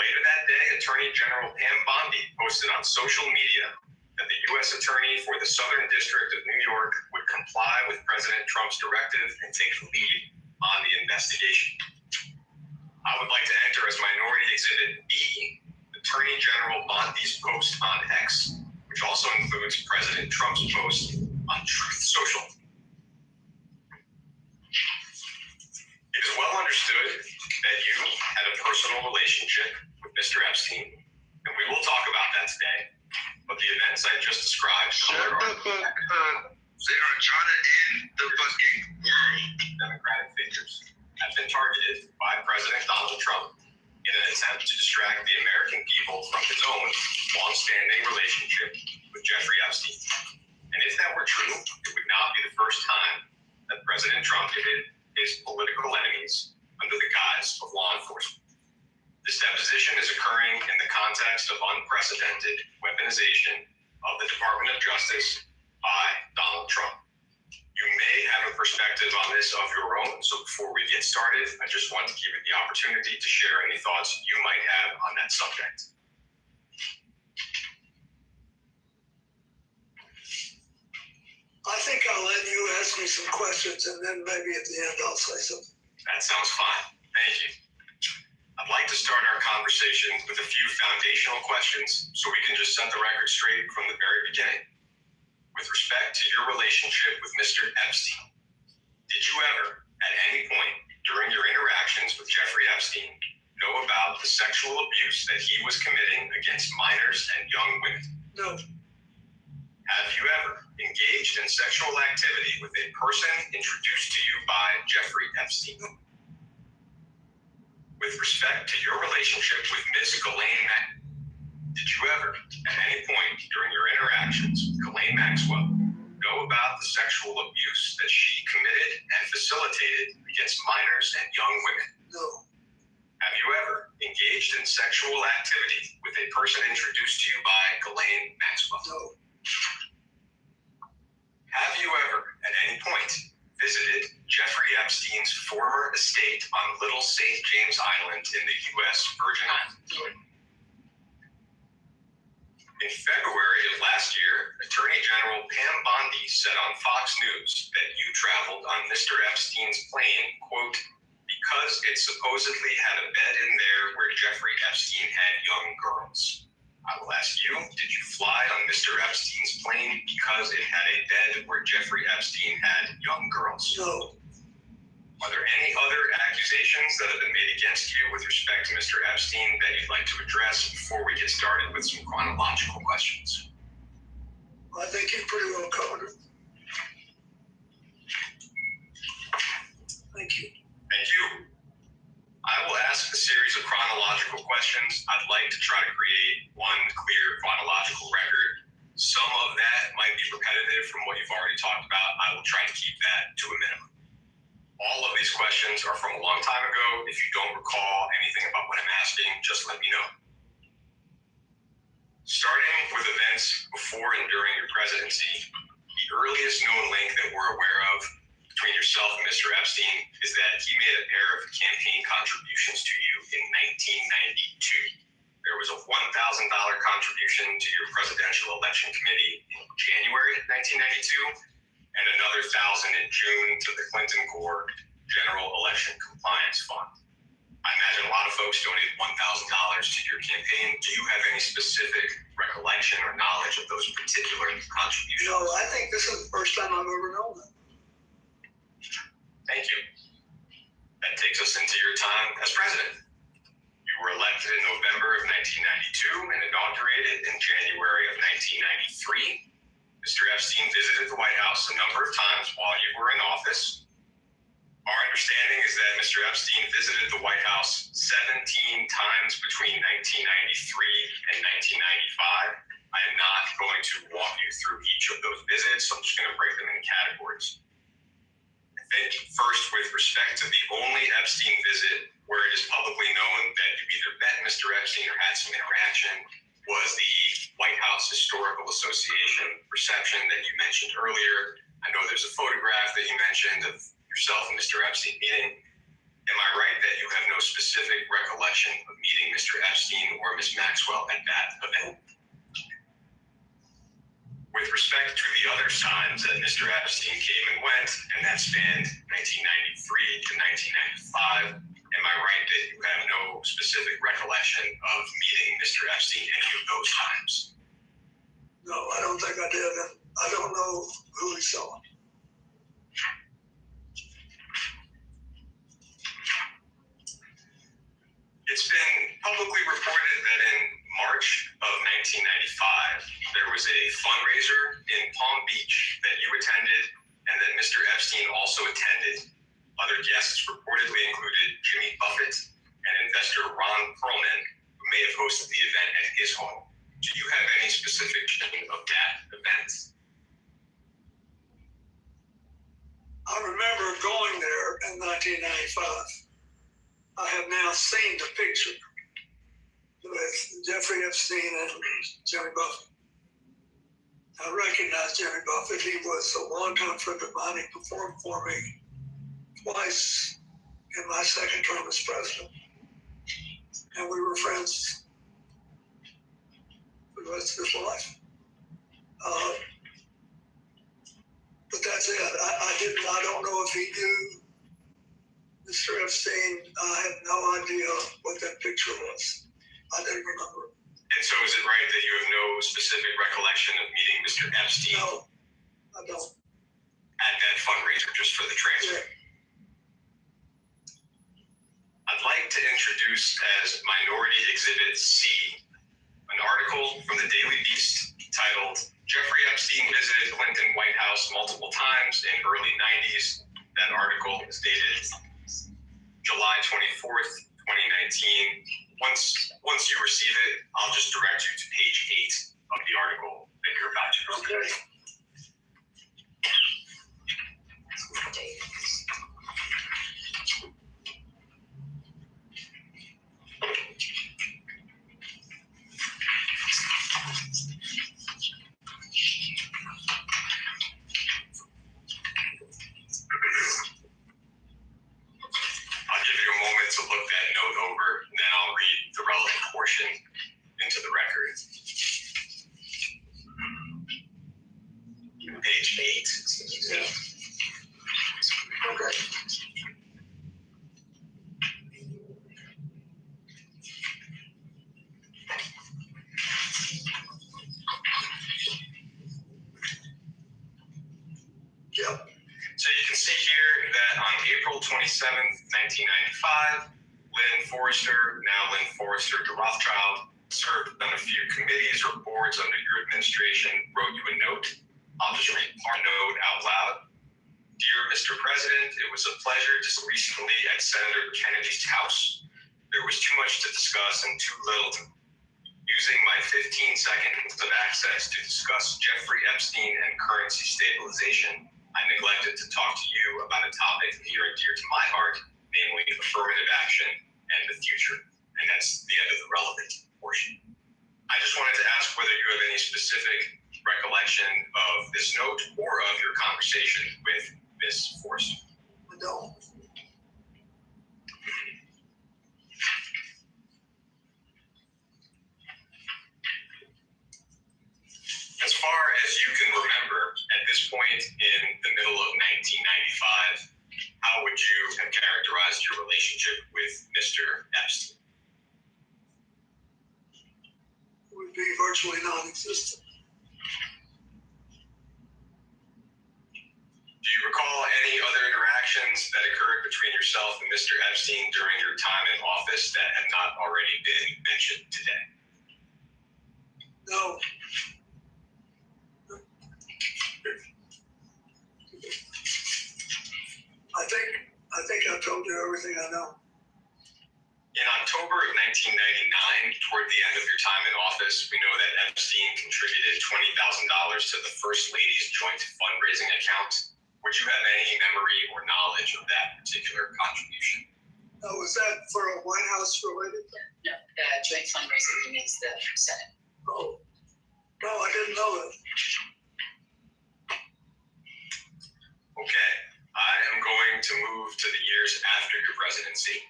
Later that day, Attorney General Pam Bondi posted on social media that the U.S. Attorney for the Southern District of New York would comply with President Trump's directive and take the lead on the investigation. I would like to enter as Minority Exhibit B, Attorney General Bondi's post on X, which also includes President Trump's post on Truth Social. It is well understood that you had a personal relationship with Mr. Epstein, and we will talk about that today. But the events I just described Shut the fuck up. They are trying to end the fucking world. Democratic figures have been targeted by President Donald Trump in an attempt to distract the American people from his own long-standing relationship with Jeffrey Epstein. And if that were true, it would not be the first time that President Trump hid his political enemies under the guise of law enforcement. This deposition is occurring in the context of unprecedented weaponization of the Department of Justice by Donald Trump. You may have a perspective on this of your own, so before we get started, I just want to give you the opportunity to share any thoughts you might have on that subject. I think I'll let you ask me some questions, and then maybe at the end I'll say something. That sounds fine. Thank you. I'd like to start our conversation with a few foundational questions so we can just set the record straight from the very beginning. With respect to your relationship with Mr. Epstein, did you ever, at any point during your interactions with Jeffrey Epstein, know about the sexual abuse that he was committing against minors and young women? No. Have you ever engaged in sexual activity with a person introduced to you by Jeffrey Epstein? With respect to your relationship with Ms. Ghislaine Maxwell, did you ever, at any point during your interactions with Ghislaine Maxwell, know about the sexual abuse that she committed and facilitated against minors and young women? No. Have you ever engaged in sexual activity with a person introduced to you by Ghislaine Maxwell? No. Have you ever, at any point, visited Jeffrey Epstein's former estate on Little St. James Island in the U.S. Virgin Islands? In February of last year, Attorney General Pam Bondi said on Fox News that you traveled on Mr. Epstein's plane, quote, because it supposedly had a bed in there where Jeffrey Epstein had young girls. I will ask you, did you fly on Mr. Epstein's plane because it had a bed where Jeffrey Epstein had young girls? No. Are there any other accusations that have been made against you with respect to Mr. Epstein that you'd like to address before we get started with some chronological questions? I think you pretty well covered it. Thank you. Thank you. I will ask a series of chronological questions. I'd like to try to create one clear chronological record. Some of that might be repetitive from what you've already talked about. I will try to keep that to a minimum. All of these questions are from a long time ago. If you don't recall anything about what I'm asking, just let me know. Starting with events before and during your presidency, the earliest known link that we're aware of between yourself and Mr. Epstein is that he made a pair of campaign contributions to you in 1992. There was a $1,000 contribution to your presidential election committee in January 1992, and another $1,000 in June to the Clinton Gore General Election Compliance Fund. I imagine a lot of folks donated $1,000 to your campaign. Do you have any specific recollection or knowledge of those particular contributions? No, I think this is the first time I've ever known that. Thank you. That takes us into your time as president. You were elected in November of 1992 and inaugurated in January of 1993. Mr. Epstein visited the White House a number of times while you were in office. Our understanding is that Mr. Epstein visited the White House 17 times between 1993 and 1995. I am not going to walk you through each of those visits, so I'm just going to break them into categories. I think first, with respect to the only Epstein visit where it is publicly known that you either met Mr. Epstein or had some interaction, was the White House Historical Association reception that you mentioned earlier. I know there's a photograph that you mentioned of yourself and Mr. Epstein meeting. Am I right that you have no specific recollection of meeting Mr. Epstein or Ms. Maxwell at that event? With respect to the other times that Mr. Epstein came and went, and that spanned 1993 to 1995, am I right that you have no specific recollection of meeting Mr. Epstein any of those times? No, I don't think I did. I don't know who he saw. It's been publicly reported that in March of 1995, there was a fundraiser in Palm Beach that you attended and that Mr. Epstein also attended. Other guests reportedly included Jimmy Buffett and investor Ron Perlman, who may have hosted the event at his home. Do you have any specific of that event? I remember going there in 1995. I have now seen the picture with Jeffrey Epstein and Jimmy Buffett. I recognize Jimmy Buffett. He was a longtime friend of mine. He performed for me twice in my second term as president. And we were friends for the rest of his life. But that's it. I don't know if he knew Mr. Epstein. I have no idea what that picture was. I didn't remember it. And so is it right that you have no specific recollection of meeting Mr. Epstein? No, I don't. At that fundraiser, just for the transcript? Yeah. I'd like to introduce as Minority Exhibit C, an article from the Daily Beast titled, Jeffrey Epstein visited Clinton White House multiple times in early 90s. That article is dated July 24th, 2019. Once you receive it, I'll just direct you to page 8 of the article that you're about to receive. Okay. I'll give you a moment to look that note over, and then I'll read the relevant portion into the record. Page 8. Yeah. Okay. Yep. So you can see here that on April 27th, 1995, Lynn Forrester, now Lynn Forrester de Rothschild, served on a few committees or boards under your administration, wrote you a note. I'll just read our note out loud. Dear Mr. President, it was a pleasure to recently at Senator Kennedy's house. There was too much to discuss and too little to. Using my 15 seconds of access to discuss Jeffrey Epstein and currency stabilization, I neglected to talk to you about a topic near and dear to my heart, namely affirmative action and the future. And that's the end of the relevant portion. I just wanted to ask whether you have any specific recollection of this note or of your conversation with Ms. Forrester. No. As far as you can remember, at this point in the middle of 1995, how would you have characterized your relationship with Mr. Epstein? It would be virtually non-existent. Do you recall any other interactions that occurred between yourself and Mr. Epstein during your time in office that have not already been mentioned today? No. I think I've told you everything I know. In October of 1999, toward the end of your time in office, we know that Epstein contributed $20,000 to the First Lady's joint fundraising account. Would you have any memory or knowledge of that particular contribution? Oh, was that for a White House related? No, joint fundraising means the Senate. Oh, no, I didn't know that. Okay, I am going to move to the years after your presidency. presidency.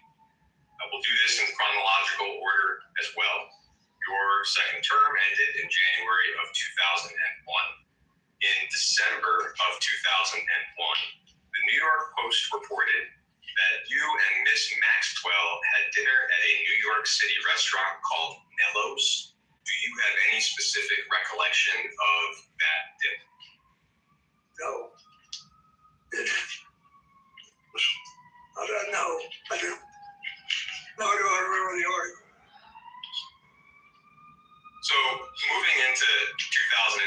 We'll do this in chronological order as well. Your second term ended in January of 2001. In December of 2001, the New York Post reported that you and Miss Maxwell had dinner at a New York City restaurant called Nello's. Do you have any specific recollection of that dinner? No. I don't know. I do. Nor do I remember the argument. So moving into 2002,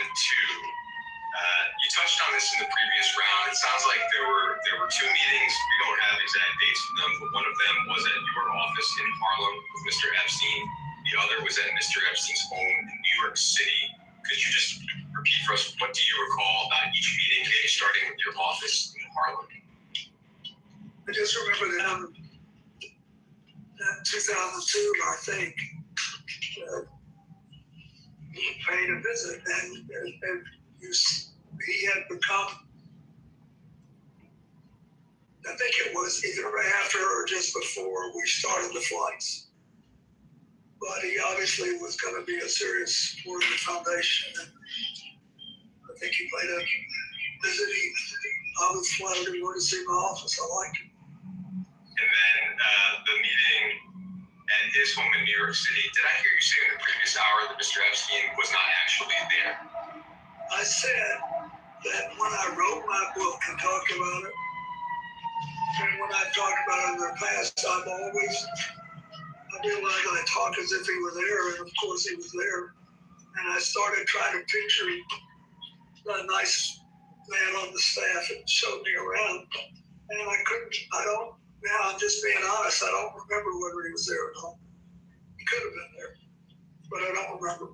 you touched on this in the previous round. It sounds like there were two meetings. We don't have exact dates for them, but one of them was at your office in Harlem with Mr. Epstein. The other was at Mr. Epstein's home in New York City. Could you just repeat for us, what do you recall about each meeting, maybe starting with your office in Harlem? I just remember them in 2002, I think, he paid a visit, and he had become, I think it was either after or just before we started the flights. But he obviously was going to be a serious supporter of the foundation, and I think he paid a visit. I was flattered he wanted to see my office. I liked it. And then the meeting at his home in New York City, did I hear you say in the previous hour that Mr. Epstein was not actually there? I said that when I wrote my book and talked about it, and when I talked about it in the past, I realized I talked as if he were there, and of course he was there. And I started trying to picture a nice man on the staff that showed me around. And now I'm just being honest, I don't remember whether he was there or not. He could have been there, but I don't remember.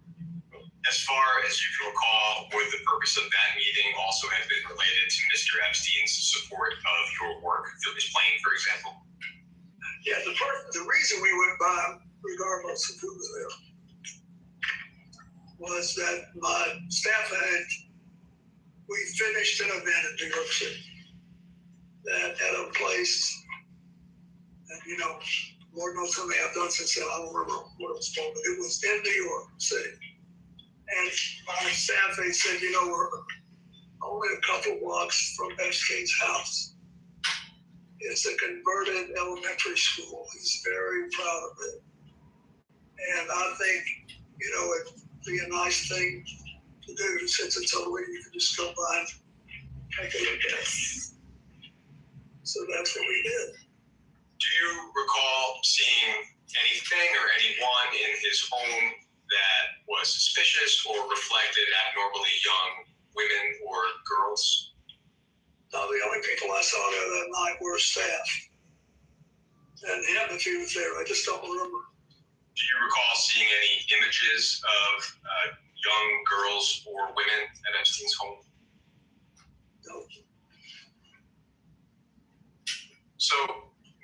As far as you can recall, would the purpose of that meeting also have been related to Mr. Epstein's support of your work through his plane, for example? Yeah, the reason we went by, regardless of who was there, was that my staff we finished an event in New York City that had a place, and Lord knows how many I've done since then, I don't remember what it was called, but it was in New York City. And my staff, they said, we're only a couple blocks from Epstein's house. It's a converted elementary school. He's very proud of it. And I think, it'd be a nice thing to do since it's a way you can just go by and take a look at it. So that's what we did. Do you recall seeing anything or anyone in his home that was suspicious or reflected abnormally young women or girls? No, the only people I saw there that night were staff. And him, if he was there, I just don't remember. Do you recall seeing any images of young girls or women at Epstein's home? No. So,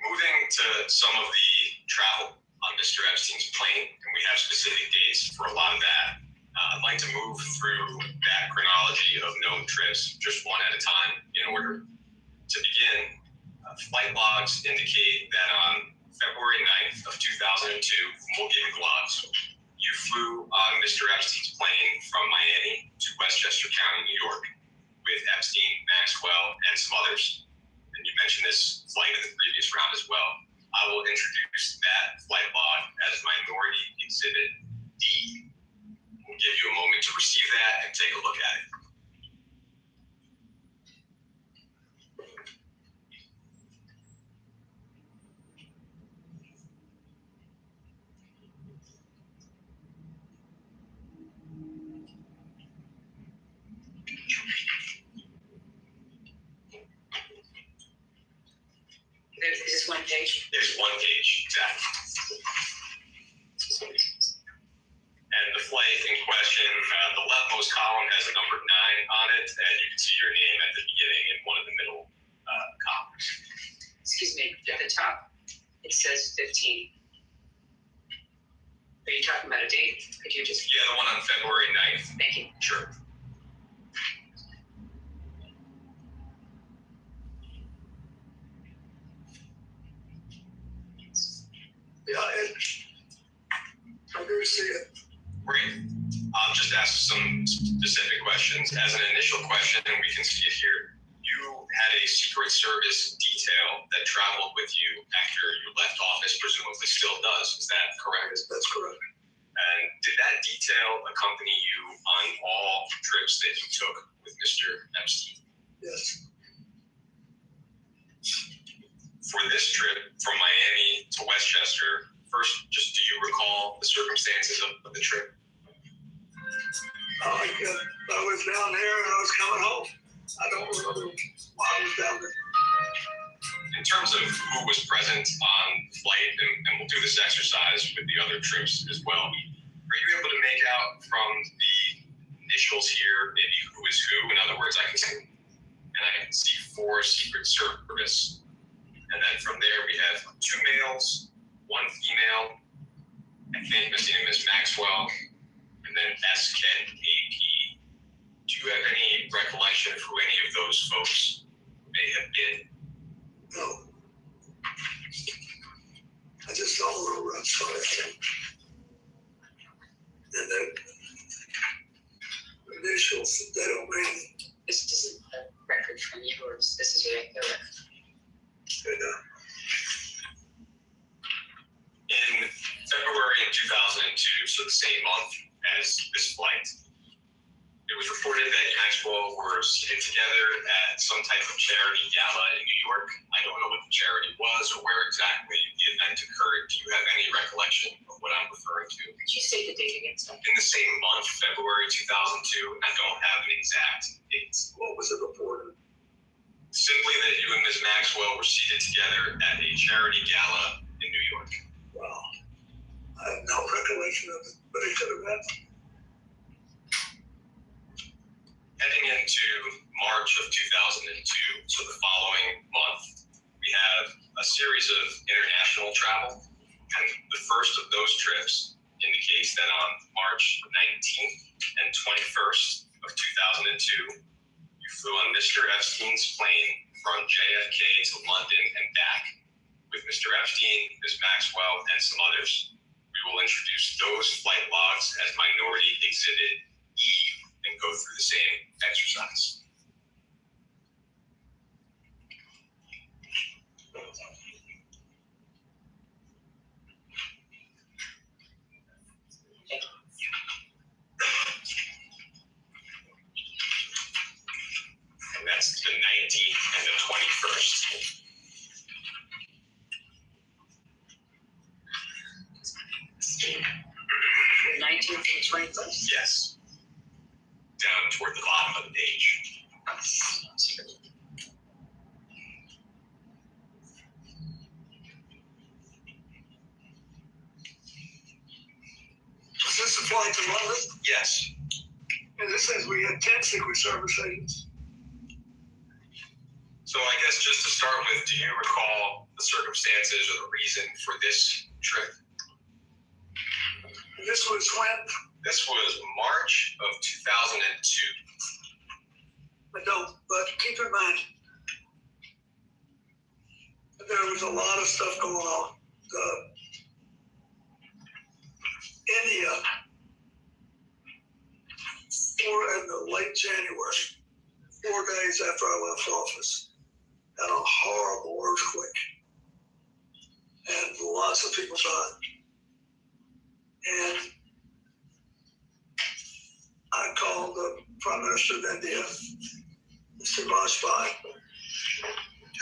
moving to some of the travel on Mr. Epstein's plane, and we have specific dates for a lot of that. I'd like to move through that chronology of known trips, just one at a time in order. To begin, flight logs indicate that on February 9th of 2002, we'll give you logs, you flew on Mr. Epstein's plane from Miami to Westchester County, New York, with Epstein, Maxwell, and some others. And you mentioned this flight in the previous round as well. I will introduce that flight log as Minority Exhibit D. We'll give you a moment to receive that and take a look at it. Is this one page? There's one page, exactly. And the flight in question, the leftmost column has a number 9 on it, and you can see your name at the beginning in one of the middle columns. Excuse me, at the top, it says 15. Are you talking about a date? Could you just? Yeah, the one on February 9th. Thank you. Sure. ask some specific questions. As an initial question, and we can see it here, you had a Secret Service detail that traveled with you after you left office, presumably still does. Is that correct? That's correct. And did that detail accompany you on all trips that you took with Mr. Epstein? Yes. For this trip from Miami to Westchester, first, just do you recall the circumstances of the trip? I was down there and I was coming home. I don't remember why I was down there. In terms of who was present on flight, and we'll do this exercise with the other trips as well, are you able to make out from the initials here, maybe who is who? In other words, I can see 4 Secret Service. And then from there, we have 2 males, 1 female, I think Ms. Maxwell, and then SK AP. Do you have any recollection of who any of those folks may have been? No. I just saw a little rough story. And then initials, they don't mean. This isn't a record from you, or this is a record? In February of 2002, so the same month as this flight, it was reported that Maxwell were seated together at some type of charity gala in New York. I don't know what the charity was or where exactly the event occurred. Do you have any recollection of what I'm referring to? Could you say the date again, sir? In the same month, February 2002, I don't have an exact date. What was it reported? Simply that you and Ms. Maxwell were seated together at a charity gala in New York. Wow. I have no recollection of it, but it could have been. Heading into March of 2002, so the following month, we have a series of international travel. And the first of those trips indicates that on March 19th and 21st of 2002, you flew on Mr. Epstein's plane from JFK to London and back with Mr. Epstein, Ms. Maxwell, and some others. We will introduce those flight logs as Minority Exhibit E and go through the same exercise. And that's the 19th and the 21st. The 19th and 21st? Yes. Down toward the bottom of the page. Was this a flight to London? Yes. And this says we had 10 Secret Service agents. So I guess just to start with, do you recall the circumstances or the reason for this trip? This was when? This was March of 2002. I don't, but keep in mind, there was a lot of stuff going on. India, in the late January, 4 days after I left office, had a horrible earthquake. And lots of people died. And I called the Prime Minister of India, Mr. Vajpayee,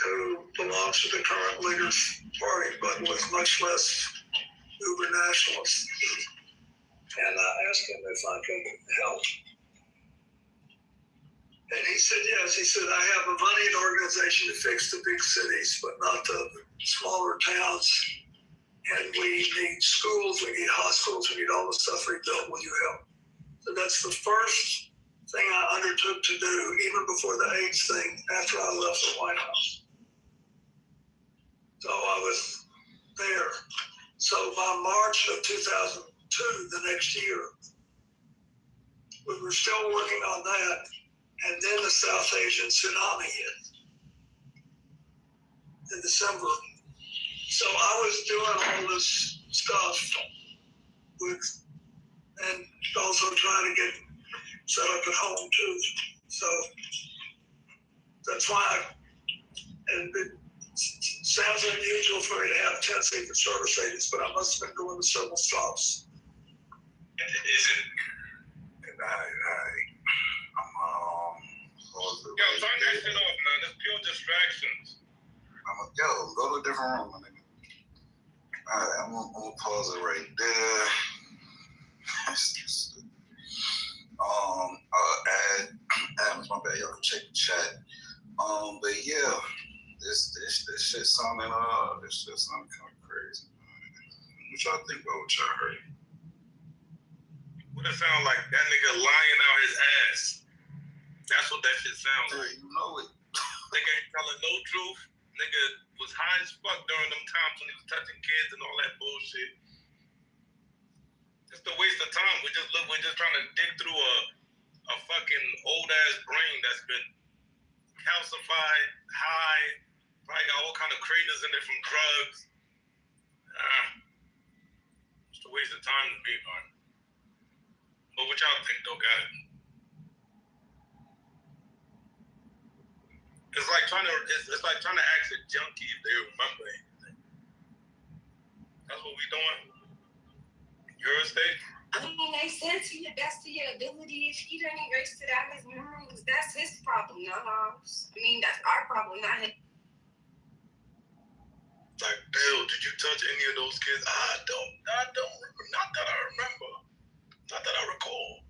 who belongs to the current leader's party, but was much less uber nationalist. And I asked him if I could help. And he said, yes. He said, I have a money and organization to fix the big cities, but not the smaller towns. And we need schools, we need hospitals, we need all the stuff rebuilt. Will you help? So that's the first thing I undertook to do, even before the AIDS thing, after I left the White House. So I was there. So by March of 2002, the next year, we were still working on that. And then the South Asian tsunami hit in December. So I was doing all this stuff with, and also trying to get set up at home too. So that's why it sounds unusual for me to have 10 Secret Service agents, but I must have been doing the civil stops. And is it? And I'm Yo, turn that shit off, man. It's pure distractions. Go to a different room, my nigga. Alright, I'm gonna pause it right there. Adams, my bad, y'all can check the chat. But yeah, this shit sounding kind of crazy. What y'all think about what y'all heard? What it sound like? That nigga lying out his ass. That's what that shit sounds like. You know it. Nigga ain't telling no truth. Nigga was high as fuck during them times when he was touching kids and all that bullshit. It's a waste of time. We're just trying to dig through a fucking old ass brain that's been calcified, high, probably got all kind of craters in it from drugs. It's a waste of time to be, man. But what y'all think though, guys? It's like trying to ask a junkie if they remember anything. That's what we doing. Yours, State? I mean, they said to your best of your ability. If he didn't erase it out of his memories, that's his problem, not ours. I mean, that's our problem, not his. Like, Bill, did you touch any of those kids? I don't remember. Not that I remember. Not that I recall.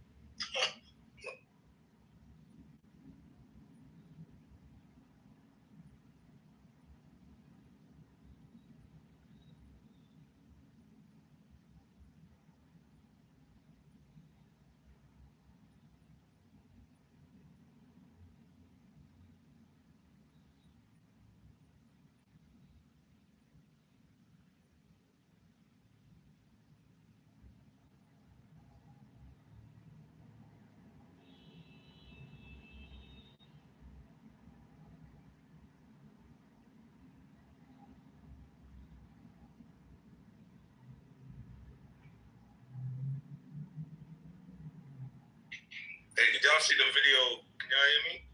Hey, did y'all see the video? Can y'all hear me?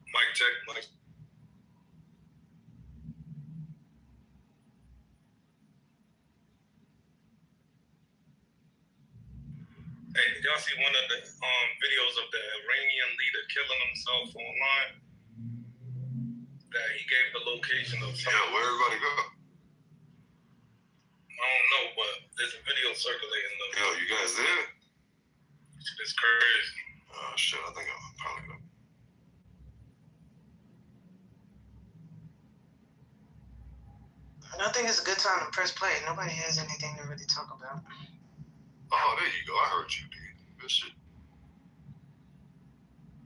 Mic check, mic. Hey, did y'all see one of the videos of the Iranian leader killing himself online? That he gave the location of some. Yeah, where everybody go? I don't know, but there's a video circulating. Yo, you guys there? It's crazy. Oh shit, I think I'm probably gonna. I don't think it's a good time to press play. Nobody has anything to really talk about. Oh, there you go. I heard you, dude. Good shit.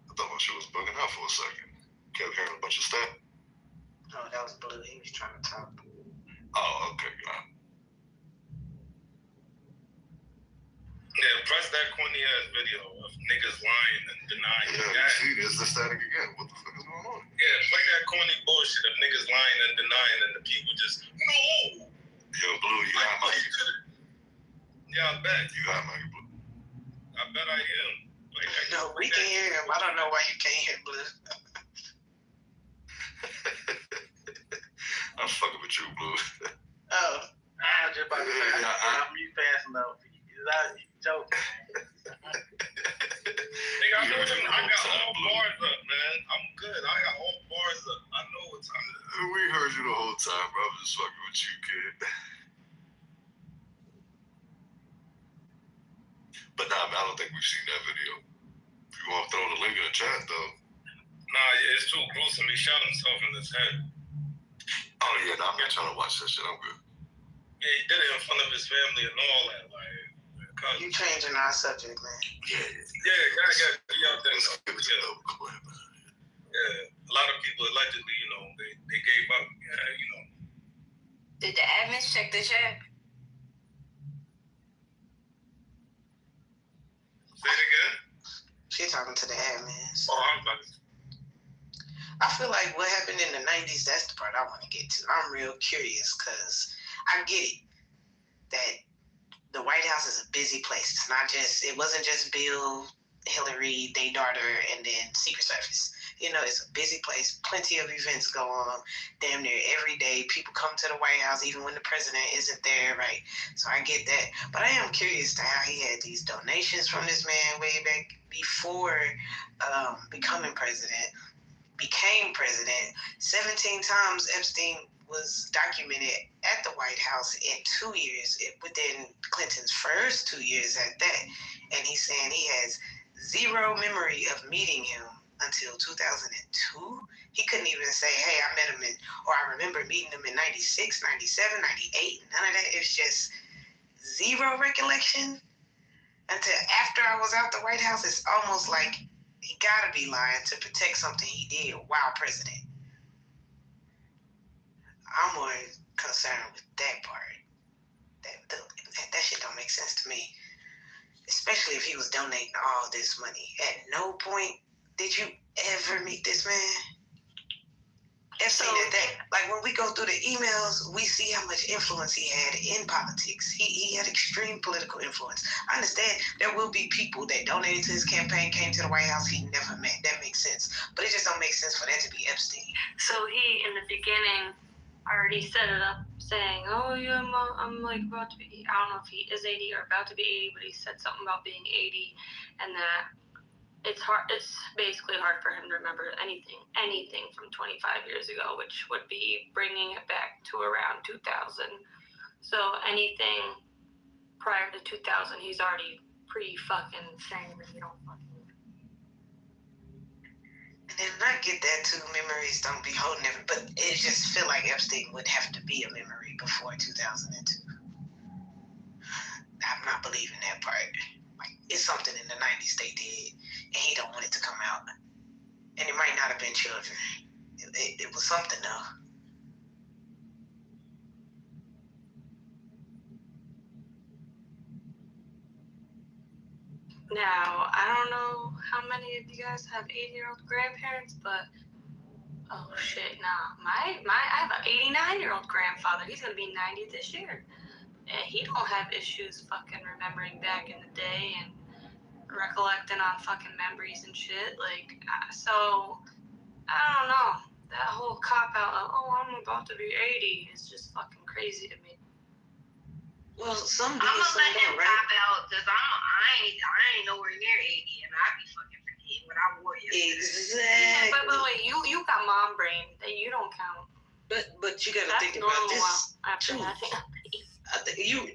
I thought my shit was bugging out for a second. Kept hearing a bunch of stuff. Oh, that was Blue. He was trying to talk. Oh, okay, got it. Yeah, press that corny ass video of niggas lying and denying. Yeah, you see, there's the static again. What the fuck is going on? Yeah, play that corny bullshit of niggas lying and denying and the people just, no. Yo, Blue, you hot, Mikey? Yeah, I bet. You hot, Mikey, Blue? I bet I am. Like, No, we can hear him. I don't know why you can't hear Blue. I'm fucking with you, Blue. Oh. I was just about to say, I'm mute fast enough. He's joking. Nigga, I got all bars up, man. I'm good. I got all bars up. I know what time it is. We heard you the whole time, bro. I'm just fucking with you, kid. But nah, man, I don't think we've seen that video. If you want to throw the link in the chat, though. Nah, it's too gruesome. He shot himself in his head. Oh, yeah, nah, I'm not trying to watch that shit. I'm good. Yeah, he did it in front of his family and all that. Like, you changing our subject, man. Yeah, I got y'all think. Yeah, a lot of people allegedly, they gave up. Yeah, Did the admins check the chat? Say it again. She talking to the admins. Oh, I'm about to. I feel like what happened in the 90s, that's the part I want to get to. I'm real curious because I get it that the White House is a busy place. It wasn't just Bill, Hillary, their daughter, and then Secret Service. You know, it's a busy place. Plenty of events go on damn near every day. People come to the White House even when the president isn't there, right? So I get that. But I am curious to how he had these donations from this man way back before became president. 17 times Epstein was documented at the White House in 2 years, within Clinton's first 2 years at that. And he's saying he has zero memory of meeting him until 2002. He couldn't even say, hey, I met him or I remember meeting him in 96, 97, 98, none of that. It's just zero recollection until after I was out the White House. It's almost like he gotta be lying to protect something he did while president. I'm more concerned with that part. That shit don't make sense to me. Especially if he was donating all this money. At no point did you ever meet this man? Epstein at that. Like when we go through the emails, we see how much influence he had in politics. He had extreme political influence. I understand there will be people that donated to his campaign, came to the White House he never met. That makes sense. But it just don't make sense for that to be Epstein. So he, in the beginning, already set it up saying, oh yeah, I'm like about to be, I don't know if he is 80 or about to be 80, but he said something about being 80 and that it's basically hard for him to remember anything from 25 years ago, which would be bringing it back to around 2000. So anything prior to 2000, he's already pretty fucking saying that he don't fucking. And then I get that too, memories don't be holding it, but it just feel like Epstein would have to be a memory before 2002. I'm not believing that part. Like, it's something in the 90s they did, and he don't want it to come out. And it might not have been children. It was something though. Now, I don't know how many of you guys have 80-year-old grandparents, but oh shit, nah. I have an 89-year-old grandfather. He's gonna be 90 this year. And he don't have issues fucking remembering back in the day and recollecting on fucking memories and shit. Like, so, I don't know. That whole cop-out of, oh, I'm about to be 80 is just fucking crazy to me. Well, I'm gonna let him cop out because I ain't nowhere near 80 and I be fucking forgetting what I wore yesterday. Exactly. Yeah, but wait, you got mom brain. That you don't count. But you gotta think about this after too. that.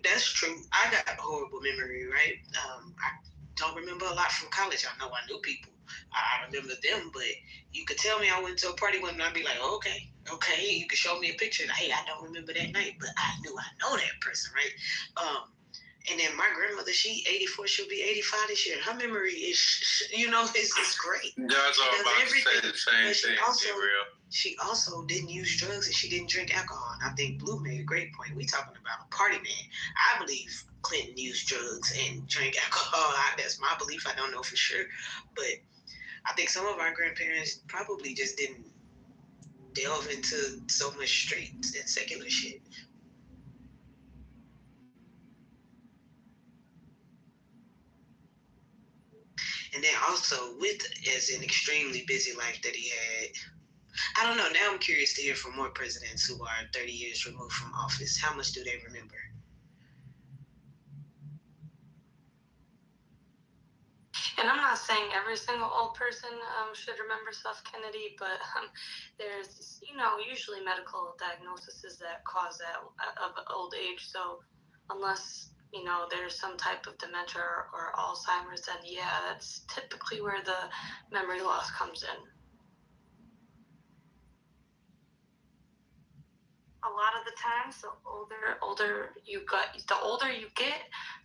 That's true. I got a horrible memory, right? I don't remember a lot from college. I know I knew people. I remember them, but you could tell me I went to a party with them and I'd be like, oh, okay. You could show me a picture. And, hey, I don't remember that night, but I know that person, right? And then my grandmother, she 84, she'll be 85 this year. Her memory is, it's great. That's all about to say the same thing, She also didn't use drugs and she didn't drink alcohol. And I think Blue made a great point. We talking about a party man. I believe Clinton used drugs and drank alcohol. That's my belief. I don't know for sure. But I think some of our grandparents probably just didn't delve into so much street and secular shit. And then also with as an extremely busy life that he had, I don't know, now I'm curious to hear from more presidents who are 30 years removed from office. How much do they remember? And I'm not saying every single old person should remember Seth Kennedy, but there's, usually medical diagnoses that cause that of old age. So unless, there's some type of dementia or Alzheimer's, then yeah, that's typically where the memory loss comes in. A lot of the times, the older you get,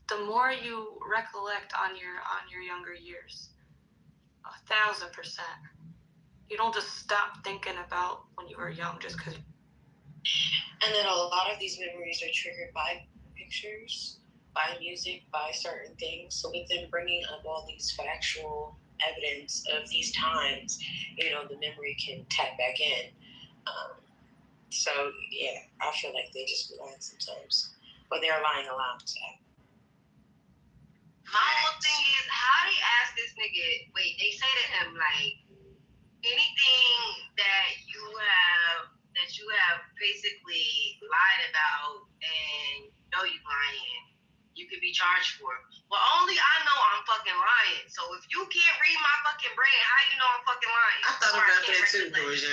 the more you recollect on your younger years. 1,000%. You don't just stop thinking about when you were young just because And then a lot of these memories are triggered by pictures, by music, by certain things. So with them bringing up all these factual evidence of these times, the memory can tap back in. So yeah, I feel like they just be lying sometimes, or they're lying aloud. My whole thing is, how they ask this nigga, they say to him, like, anything that you have basically lied about and know you lying, you could be charged for. Well, only I know I'm fucking lying. So if you can't read my fucking brain, how you know I'm fucking lying? I thought about that too, Georgia.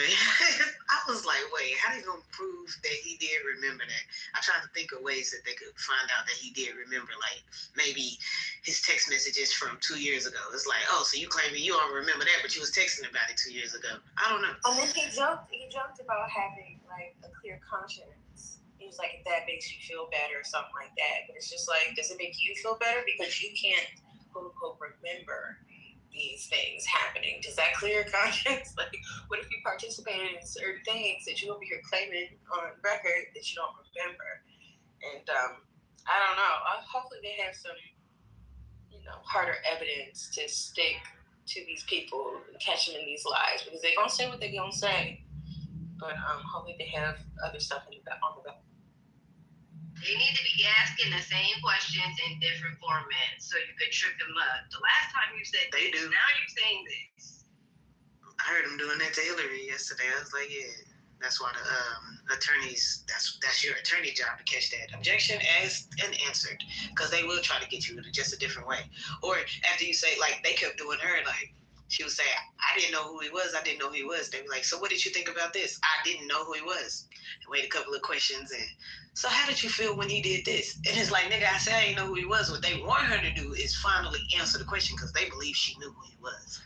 I was like, wait, how they gonna prove that he did remember that? I tried to think of ways that they could find out that he did remember, like maybe his text messages from 2 years ago. It's like, oh, so you claiming you don't remember that, but you was texting about it 2 years ago. I don't know. And then he joked about having like a clear conscience. He was like, if that makes you feel better or something like that. But it's just like, does it make you feel better? Because you can't, quote unquote, remember these things happening. Does that clear your conscience? Like, what if you participated in certain things that you over here claiming on record that you don't remember? And I don't know. Hopefully they have some, harder evidence to stick to these people and catch them in these lies, because they're going to say what they're going to say. But hopefully they have other stuff on the back. They need to be asking the same questions in different formats so you could trip them up. The last time you said they this, do. now you're saying this. I heard them doing that to Hillary yesterday. I was like, yeah, that's why the attorneys, that's your attorney job to catch that objection asked and answered, because they will try to get you in just a different way. Or after you say, like, they kept doing her, like, she would say, I didn't know who he was. I didn't know who he was. They were like, so what did you think about this? I didn't know who he was. And wait a couple of questions. And so how did you feel when he did this? And it's like, nigga, I said I didn't know who he was. What they want her to do is finally answer the question, because they believe she knew who he was.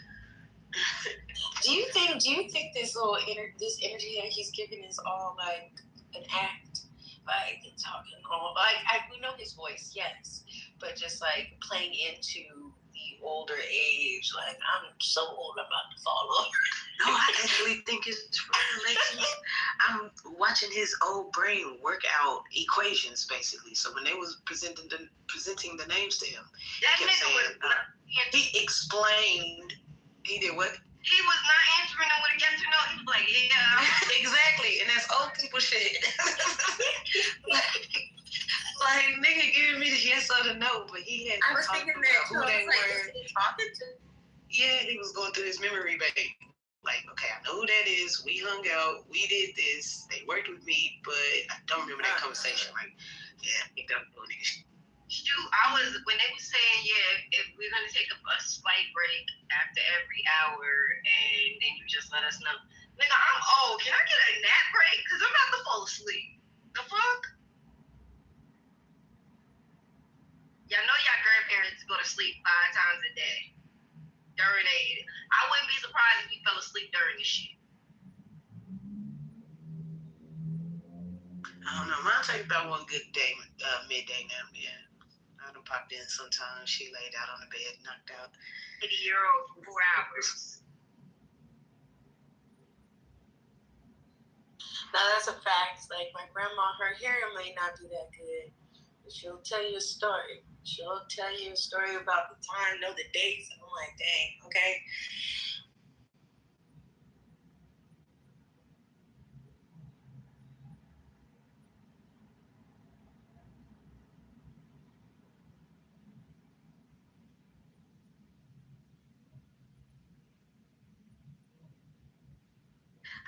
Do you think this this energy that he's giving is all like an act? Like talking all we know his voice, yes, but just like playing into the older age, like I'm so old, I'm about to fall over. No, I actually think it's real. I'm watching his old brain work out equations, basically. So when they was presenting the names to him, that he kept saying, he explained. He did what? He was not answering them with a yes or no. He was like, yeah. Exactly, and that's old people shit. like nigga giving me the yes or the no, but he had. I was thinking that who they were. Talking to. Yeah, he was going through his memory bank. Like, okay, I know who that is. We hung out. We did this. They worked with me, but I don't remember that conversation. Like, yeah, I think that was nigga shit. Shoot, when they were saying, if we're gonna take a slight break after every hour, and then you just let us know. Nigga, I'm old. Can I get a nap break? Cause I'm about to fall asleep. The fuck? Y'all know y'all grandparents go to sleep 5 times a day. During I wouldn't be surprised if you fell asleep during this shit. I don't know. Mine take about one good day, midday nap, yeah. I done popped in sometimes. She laid out on the bed, knocked out. 80-year-old for 4 hours. Now that's a fact. Like my grandma, her hearing may not be that good, but she'll tell you a story. She'll tell you a story about the time, know the dates, and I'm like, dang, okay.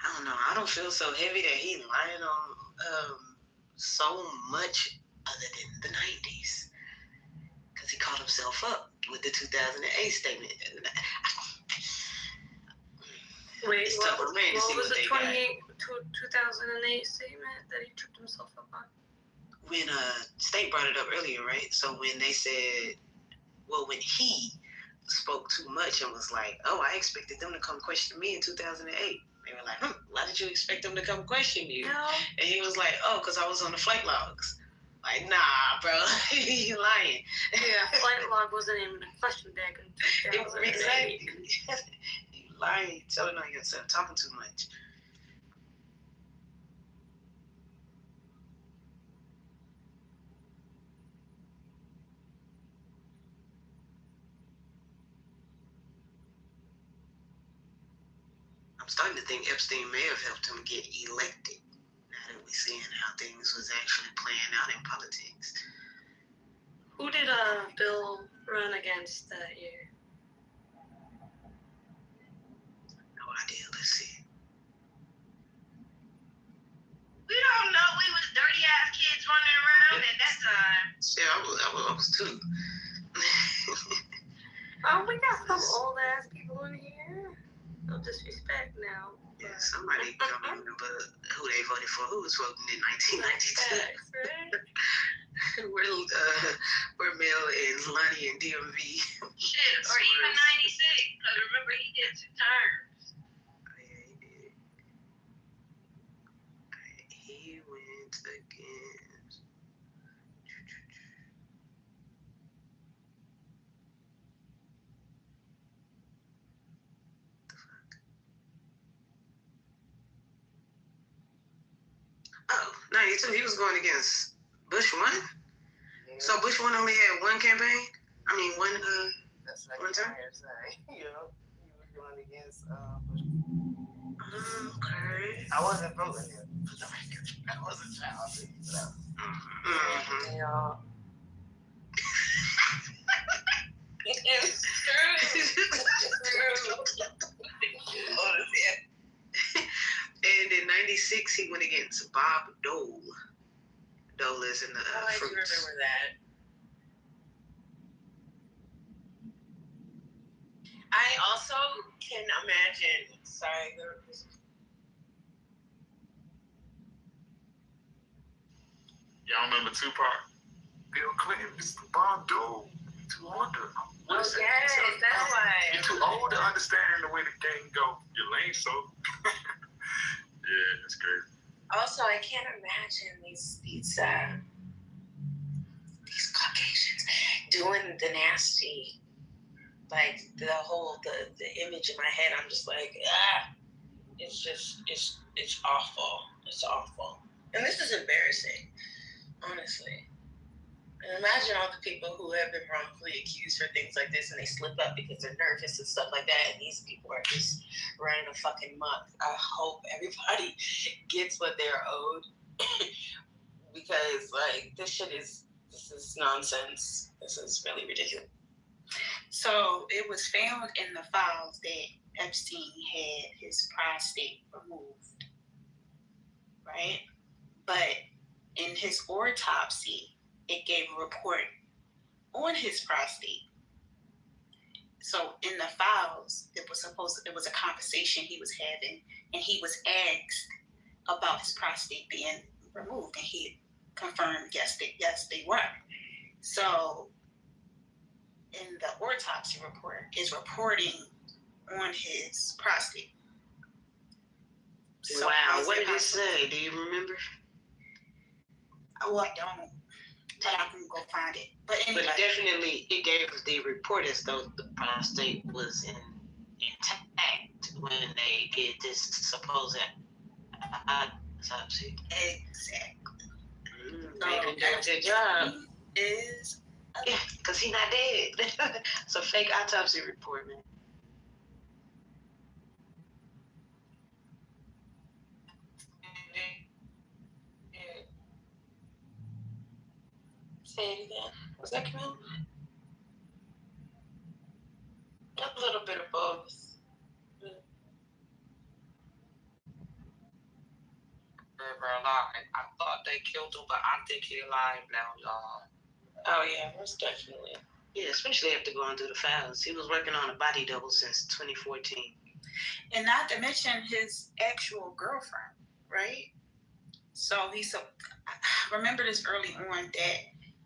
I don't know. I don't feel so heavy that he's lying on so much other than the 90s. Because he caught himself up with the 2008 statement. Wait, what was the 2008 statement that he tripped himself up on? When State brought it up earlier, right? So when they said, when he spoke too much and was like, oh, I expected them to come question me in 2008. They were like, why did you expect them to come question you? No. And he was like, oh, because I was on the flight logs. Like, nah, bro, you lying. Yeah, flight log wasn't even a question back in 2008. Exactly. You lying. Telling on yourself, talking too much. I'm starting to think Epstein may have helped him get elected. Now that we're seeing how things was actually playing out in politics. Who did Bill run against that year? No idea. Let's see. We don't know. We was dirty ass kids running around at that time. Yeah, I was too. Oh, we got some old ass people in here. No disrespect now. Yeah, somebody don't remember who they voted for. Who was voting in 1992? Right? We're Mel and Lonnie and DMV. Shit, or even 96. Because remember, he did 2 terms. Oh, yeah, he did. He went against. Oh, 92. He was going against Bush 1? Yeah. So Bush 1 only had one campaign? I mean, one term? You know, he was going against Bush. Okay. I wasn't voting him. I was a child. It's true. And in 96, he went against Bob Dole. Dole is in the I do fruits. remember that. I also can imagine. Sorry, Y'all remember Tupac? Bill Clinton, Mr. Bob Dole. Too old to. Oh, yes, that's why. You're too old to understand the way the game go. Your lane so. Yeah, it's crazy. Also, I can't imagine these Caucasians doing the nasty. Like the image in my head, I'm just like, it's awful. It's awful. And this is embarrassing, honestly. And imagine all the people who have been wrongfully accused for things like this and they slip up because they're nervous and stuff like that. And these people are just running a fucking muck. I hope everybody gets what they're owed because, like, this is nonsense. This is really ridiculous. So it was found in the files that Epstein had his prostate removed, right? But in his autopsy, it gave a report on his prostate. So in the files, it was a conversation he was having, and he was asked about his prostate being removed, and he confirmed yes they were. So in the autopsy report is reporting on his prostate. So wow, what did it say? Do you remember? Well, I don't. But I can go find it. But anyway. But definitely, it gave the report as though the prostate was intact when they did this supposed autopsy. Exactly. They didn't do their job. Is yeah, because he's not dead. It's a fake autopsy report, man. Say it again. Was that Camille? A little bit of both. I thought they killed him, but I think he's alive now, y'all. Oh yeah, most definitely. Yeah, especially after going through the files. He was working on a body double since 2014. And not to mention his actual girlfriend, right? So I remember this early on that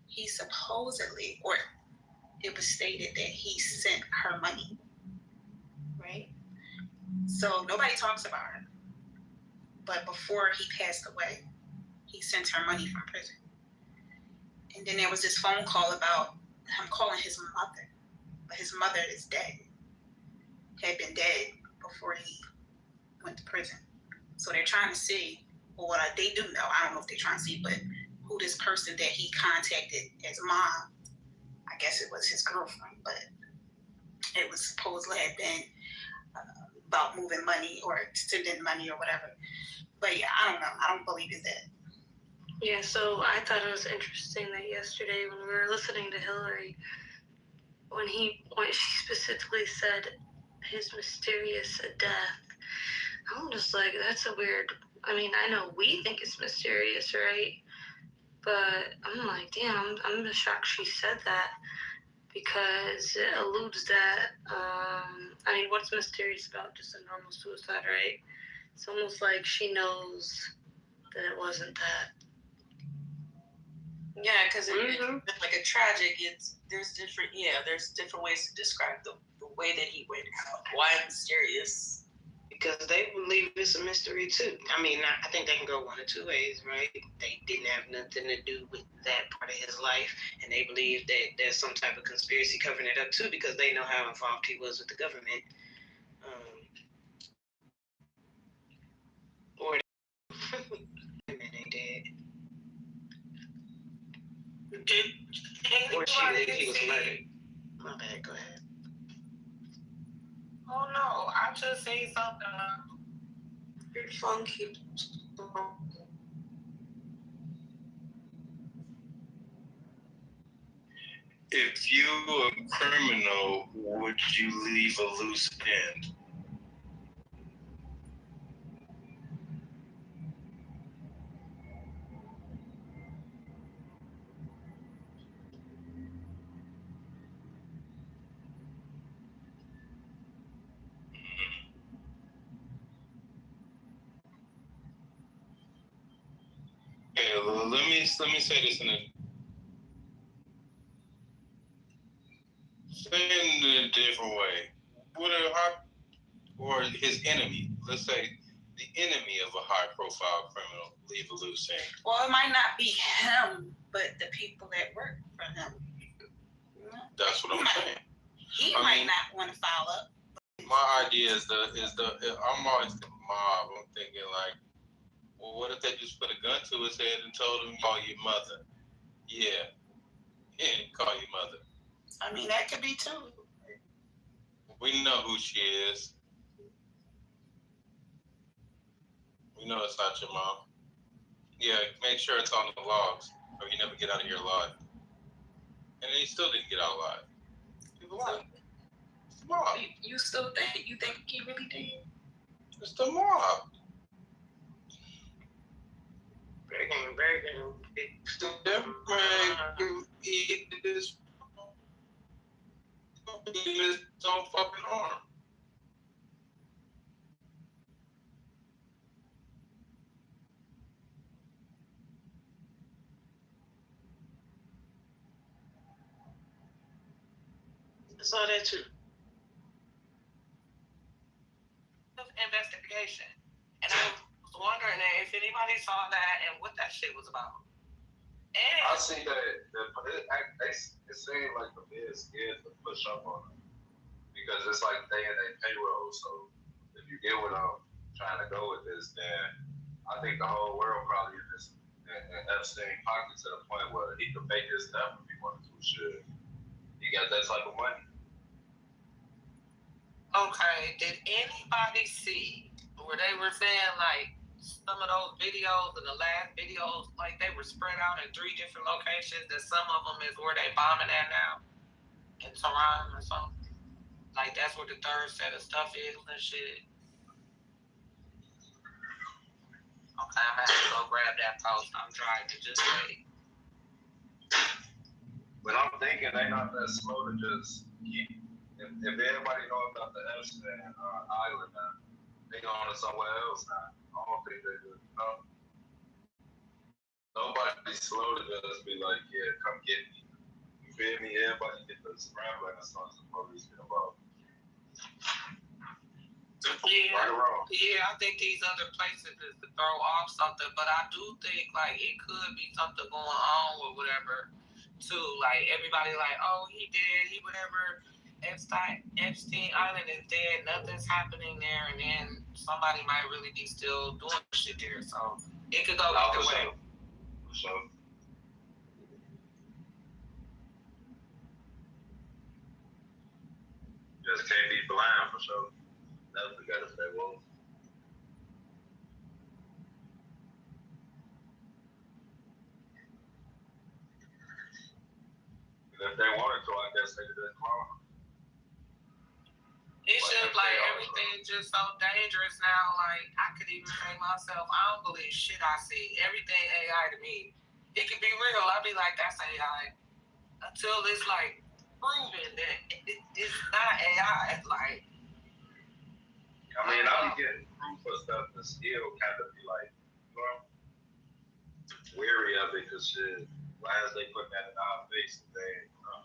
he supposedly, or it was stated that he sent her money, right? So nobody talks about her. But before he passed away, he sent her money from prison. And then there was this phone call about him calling his mother. But his mother is dead. Had been dead before he went to prison. So they're trying to see, well, what they do know, I don't know if they're trying to see, but who this person that he contacted as mom, I guess it was his girlfriend, but it was supposedly had been about moving money or sending money or whatever. But yeah, I don't know. I don't believe in that. Yeah, so I thought it was interesting that yesterday when we were listening to Hillary, when she specifically said his mysterious death, I'm just like, that's a weird. I mean, I know we think it's mysterious, right? But I'm like, damn, I'm just shocked she said that, because it alludes that, I mean, what's mysterious about just a normal suicide, right? It's almost like she knows that it wasn't that. Yeah, because it's like a tragic. There's different ways to describe the way that he went out. Why mysterious? Because they believe it's a mystery too. I mean, I think they can go one of two ways, right? They didn't have nothing to do with that part of his life, and they believe that there's some type of conspiracy covering it up too, because they know how involved he was with the government. Or and then they did. Or he was murdered. My bad. Go ahead. Oh no, I just seen something. Your phone keeps. If you were a criminal, would you leave a loose end? Okay, let me say this in a different way. Or his enemy, let's say the enemy of a high-profile criminal, leave a loose end. Well, it might not be him, but the people that work for him. That's what I'm saying. He might not want to file up. My idea is I'm always the mob. I'm thinking like, well, what if they just put a gun to his head and told him, call your mother? Yeah. Yeah, call your mother. I mean, that could be too. We know who she is. We know it's not your mom. Yeah, make sure it's on the logs, or you never get out of here alive. And then he still didn't get out alive. He's alive. It's the mob. You still think? You think he really did? It's the mob. Very He his own fucking arm. I saw that too. Investigation, and I was wondering if anybody saw that and what that shit was about. And I see that it seemed like the bid scared to push up on them because it's like they in their payroll. So if you get what I'm trying to go with this, then I think the whole world probably in this in Epstein pocket to the point where he could fake his death if he wanted to. Should he got that type of money? okay, did anybody see where they were saying like some of those videos and the last videos, like they were spread out in 3 different locations, and some of them is where they bombing at now in Tehran or something? Like that's where the third set of stuff is and shit. Okay, I'm gonna have to go grab that post. I'm driving, just wait. But I'm thinking they not that slow to just keep. If everybody know about the Epstein island now, they going to somewhere else now. I don't think they do. No. Nobody's slow to just be like, yeah, come get me. You feel me? Everybody get the scrambling as soon as the police get involved. Yeah, right or wrong? yeah, I think these other places is to throw off something, but I do think like it could be something going on or whatever too. Like everybody like, oh, he did, he whatever. Epstein Island is dead, nothing's happening there, and then somebody might really be still doing shit there. So it could go either way. For sure. Just can't be blind for sure. Definitely gotta stay woke. If they wanted to, I guess they could just clone. It's just like everything just so dangerous now. Like I could even say myself, I don't believe shit I see. Everything AI to me, it could be real. I'd be like, that's AI. Until it's like proven that it's not AI. Like, I mean, I'll be getting proof of stuff and still kind of be like, you know, weary of it because shit, why is they putting that in our face today? You know?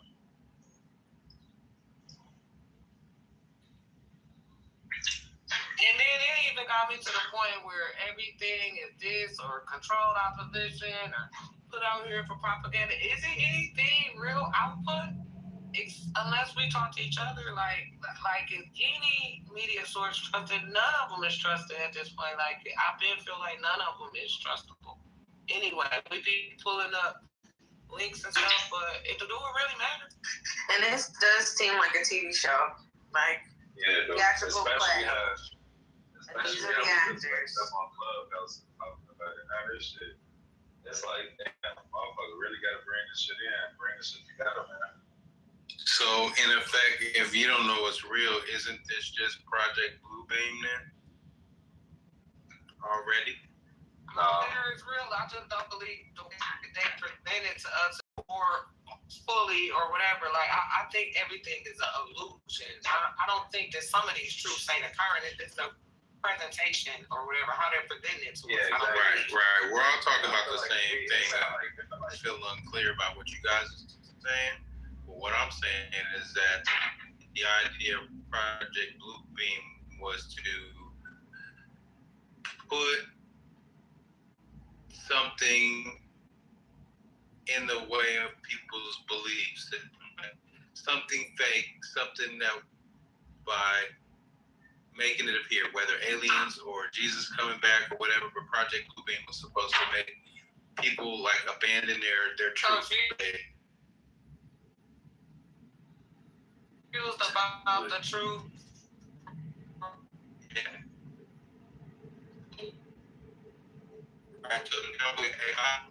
And then it even got me to the point where everything is this or controlled opposition or put out here for propaganda. Is it anything real output? Unless we talk to each other, like is any media source trusted? None of them is trusted at this point. Like I've been feel like none of them is trustable. Anyway, we be pulling up links and stuff, but do it really matter? And this does seem like a TV show. Like theatrical play. These are the actors. Up on Clubhouse talking about it. Now this shit, it's like, damn, motherfucker really gotta bring this shit in, bring this shit together, man. So in effect, if you don't know what's real, isn't this just Project Bluebeam then? Already? There is real. I just don't believe the way they present it to us or fully or whatever. Like I think everything is an illusion. I don't think that some of these truths ain't occurring. It's the presentation or whatever, how they're presenting it to us. Yeah, right. We're all talking about the same thing. I feel unclear about what you guys are saying. But what I'm saying is that the idea of Project Bluebeam was to put something in the way of people's beliefs, something fake, something that by making it appear, whether aliens or Jesus coming back or whatever, but Project Bluebeam was supposed to make people like abandon their truth. Confused about the truth. Yeah. I took it down with AI.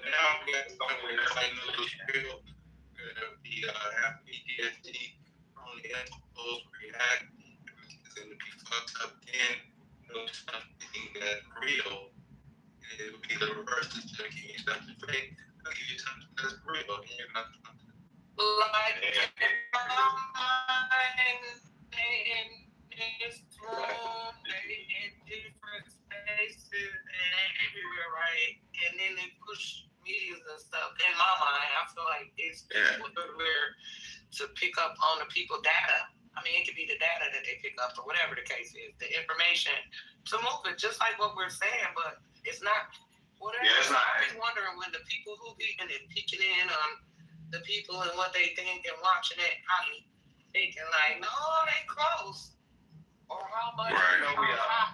Now we got something where everybody knows it's real. Have PTSD from the impulse, react, everything's going to be fucked up. Then something that's real, it would be the reverse. It's going to give you something fake, it'll give you something that's real. And you're not like in this room, in different spaces and everywhere, right? And then they push media and stuff. In my mind, I feel like it's everywhere to pick up on the people data. I mean, it could be the data that they pick up or whatever the case is, the information to move it, just like what we're saying, but it's not whatever. Yeah, it's not. I be wondering when the people who be in it peeking in on the people and what they think and watching it, I be thinking like, no, they close. Or how much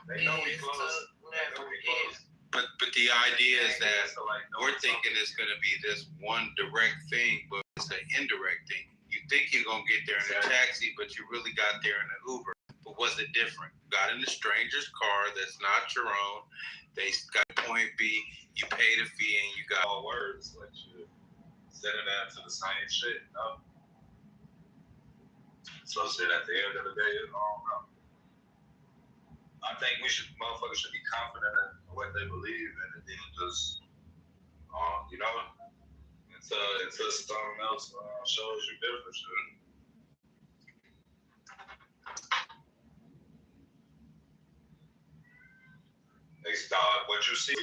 they know we close. Whatever it is. But the idea is that we're thinking it's going to be this one direct thing, but it's an indirect thing. You think you're going to get there in a taxi, but you really got there in an Uber. But was it different? You got in a stranger's car that's not your own. They got point B, you paid a fee, and you got all words. Like you send it out to the same shit, you know? So shit at the end of the day, I don't know. I think motherfuckers should be confident in what they believe in, and then just, you know, until something else shows you different shit. It's what you see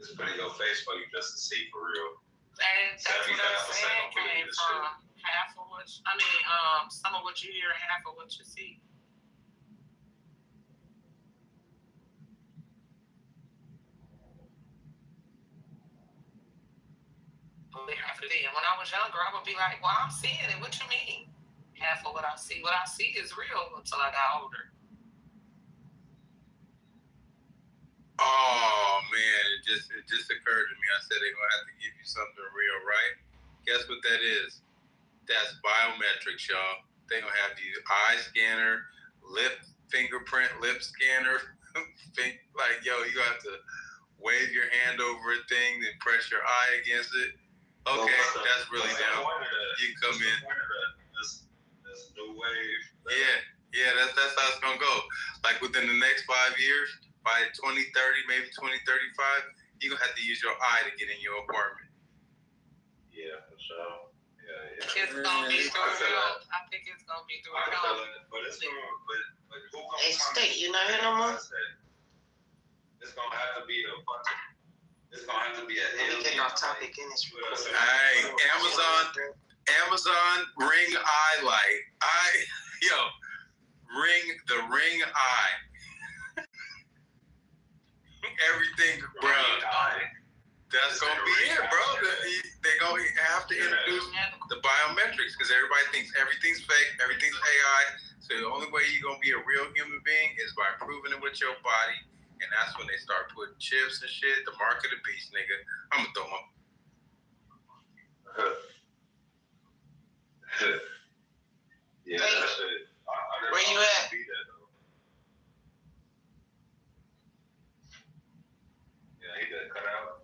is putting your face for you just to see for real. And that's what I'm saying came from half of what, some of what you hear, half of what you see. And when I was younger, I would be like, well, I'm seeing it. What you mean? Half of what I see. What I see is real until I got older. Oh man, it just occurred to me. I said they're gonna have to give you something real, right? Guess what that is? That's biometrics, y'all. They're gonna have you eye scanner, fingerprint lip scanner. Like, yo, you have to wave your hand over a thing, then press your eye against it. Okay, that's really down. You can come in. This new wave. Yeah, that's how it's gonna go. Like within the next 5 years, by 2030, maybe 2035, you're gonna have to use your eye to get in your apartment. Yeah, for sure. Yeah. It's gonna be through health. I think it's gonna be through health. But it's gonna. But who gonna? Hey, State, you not here no more? It's gonna have to be a fucking. It's gonna have to be a. We getting off topic in this. Hey, Amazon Ring Eye Light. The Ring Eye. Everything, bro. That's gonna be it, bro. They're gonna have to introduce the biometrics because everybody thinks everything's fake, everything's AI. So the only way you're gonna be a real human being is by proving it with your body, and that's when they start putting chips and shit. The mark of the beast, nigga. I'm gonna throw my. Yeah, that's it. Where you at? Yeah, he got cut out.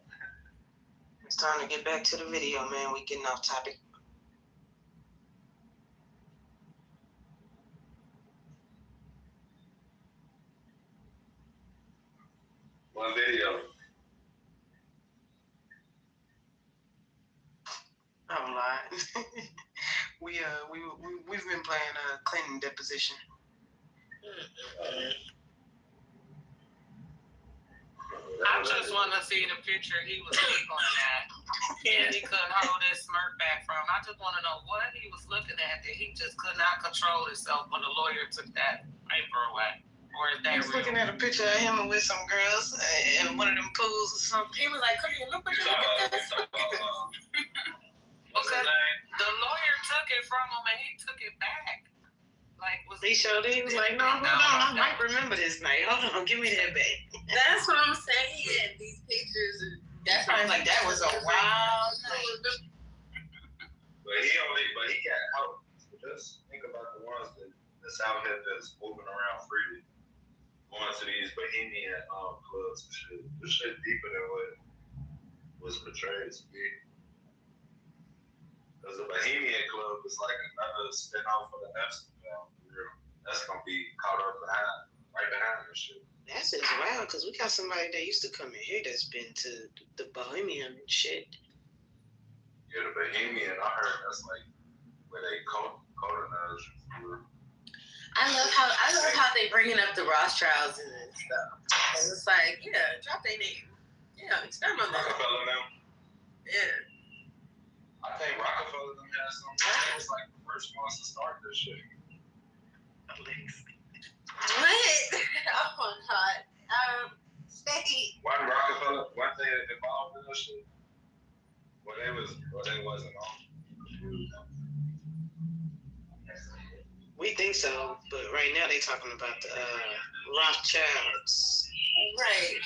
It's time to get back to the video, man. We getting off topic. One video. I'm lying. We've been playing Clinton deposition. I just want to see the picture he was giggling at. And he couldn't hold his smirk back from. I just want to know what he was looking at that he just could not control himself when the lawyer took that paper away. Or is that He was looking at a picture of him with some girls in one of them pools or something. He was like, look what you look at this. Because the lawyer took it from him and he took it back. Like, he showed it. He was like, no, hold on. I might remember this night. Hold on. Give me that back. That's what I'm saying. These pictures. That's why I'm like, that was a wild night. But he got help. Just think about the ones that's out here that's moving around freely. Going to these bohemian clubs and shit. This shit deeper than what was portrayed to be. Because the bohemian club is like another spin-off of the Epstein family. That's gonna be caught up right behind this shit. That's just wild, because we got somebody that used to come in here that's been to the bohemian shit. Yeah, the bohemian, I heard that's like where they colonized. I love how they bringing up the Rothschilds and stuff. And it's like, yeah, drop their name. Yeah, experiment on that. Rockefeller now? Yeah. I think Rockefeller them had some was like the first ones to start this shit. What? Oh my God. State. Why Rockefeller? Why they involved in this shit? They wasn't on. We think so, but right now they talking about the Rothschilds. Right.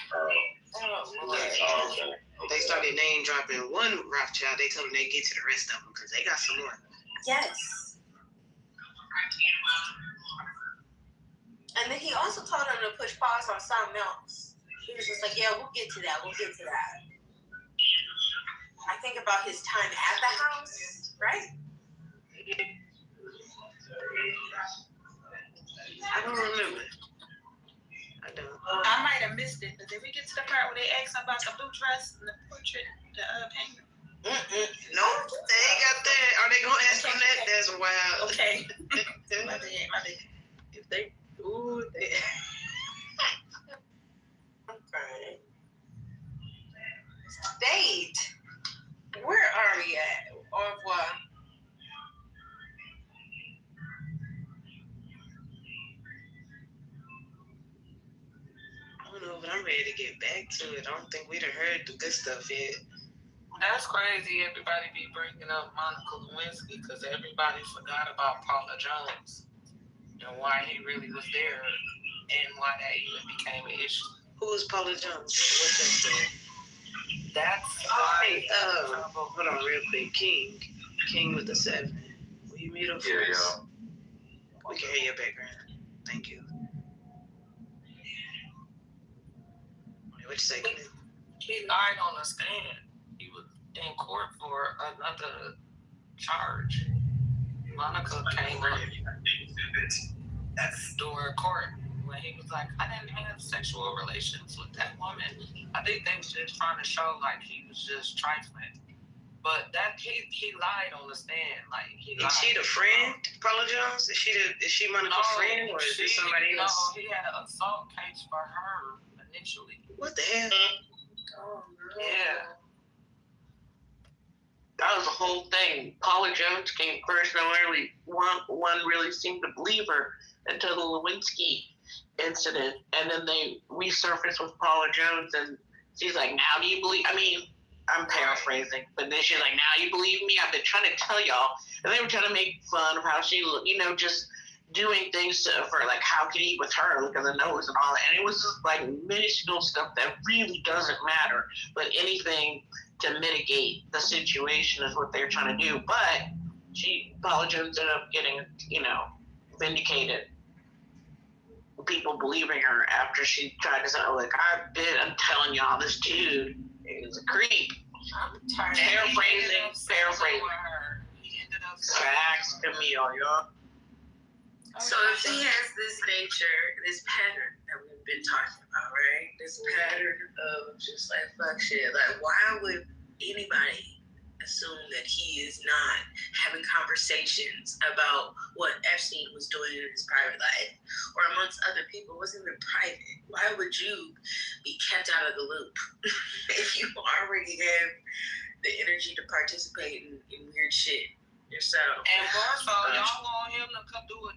Okay. They started name dropping one Rothschild. They told them they get to the rest of them because they got some more. Yes. And then he also told them to push pause on something else. He was just like, yeah, we'll get to that. I think about his time at the house, right? I don't remember. I don't. I might have missed it, but did we get to the part where they asked about the blue dress and the portrait, the painting? No, they ain't got that. Are they gonna ask them that? That's wild. Okay. My bad. If they, they. Okay. State. Where are we at? Au revoir. I don't know, but I'm ready to get back to it. I don't think we'd have heard the good stuff yet. That's crazy. Everybody be bringing up Monica Lewinsky because everybody forgot about Paula Jones and why he really was there and why that even became an issue. Who is Paula Jones? What's that story? That's Hey, hold on real quick. King with the 7. Will you mute up for us? We can hear your background. Thank you. What you say, Clint? He lied on the stand. He was in court for another charge. Monica came up during court when he was like, I didn't have sexual relations with that woman. I think they was just trying to show like he was just trifling. But that he lied on the stand. Like he lied. Is she the friend, Paula Jones? Is she Monica's friend, or is it somebody else? No, he had an assault case for her initially. What the hell? Oh, yeah. That was the whole thing. Paula Jones came first. One really seemed to believe her until the Lewinsky incident, and then they resurfaced with Paula Jones, and she's like, "Now do you believe?" I mean, I'm paraphrasing, but then she's like, "Now you believe me? I've been trying to tell y'all." And they were trying to make fun of how she, just doing things for like how can he eat with her, look at the nose and all that. And it was just like minuscule stuff that really doesn't matter, but anything to mitigate the situation is what they're trying to do. But Paula Jones ended up getting, vindicated. People believing her after she tried to say, I'm telling y'all, this dude is a creep. Paraphrasing. Facts, Camille, y'all. So if he has this nature, this pattern that we've been talking about, right? This pattern of just like fuck shit. Like, why would anybody assume that he is not having conversations about what Epstein was doing in his private life, or amongst other people? It wasn't even private. Why would you be kept out of the loop if you already have the energy to participate in weird shit yourself? And also, y'all want him to come do a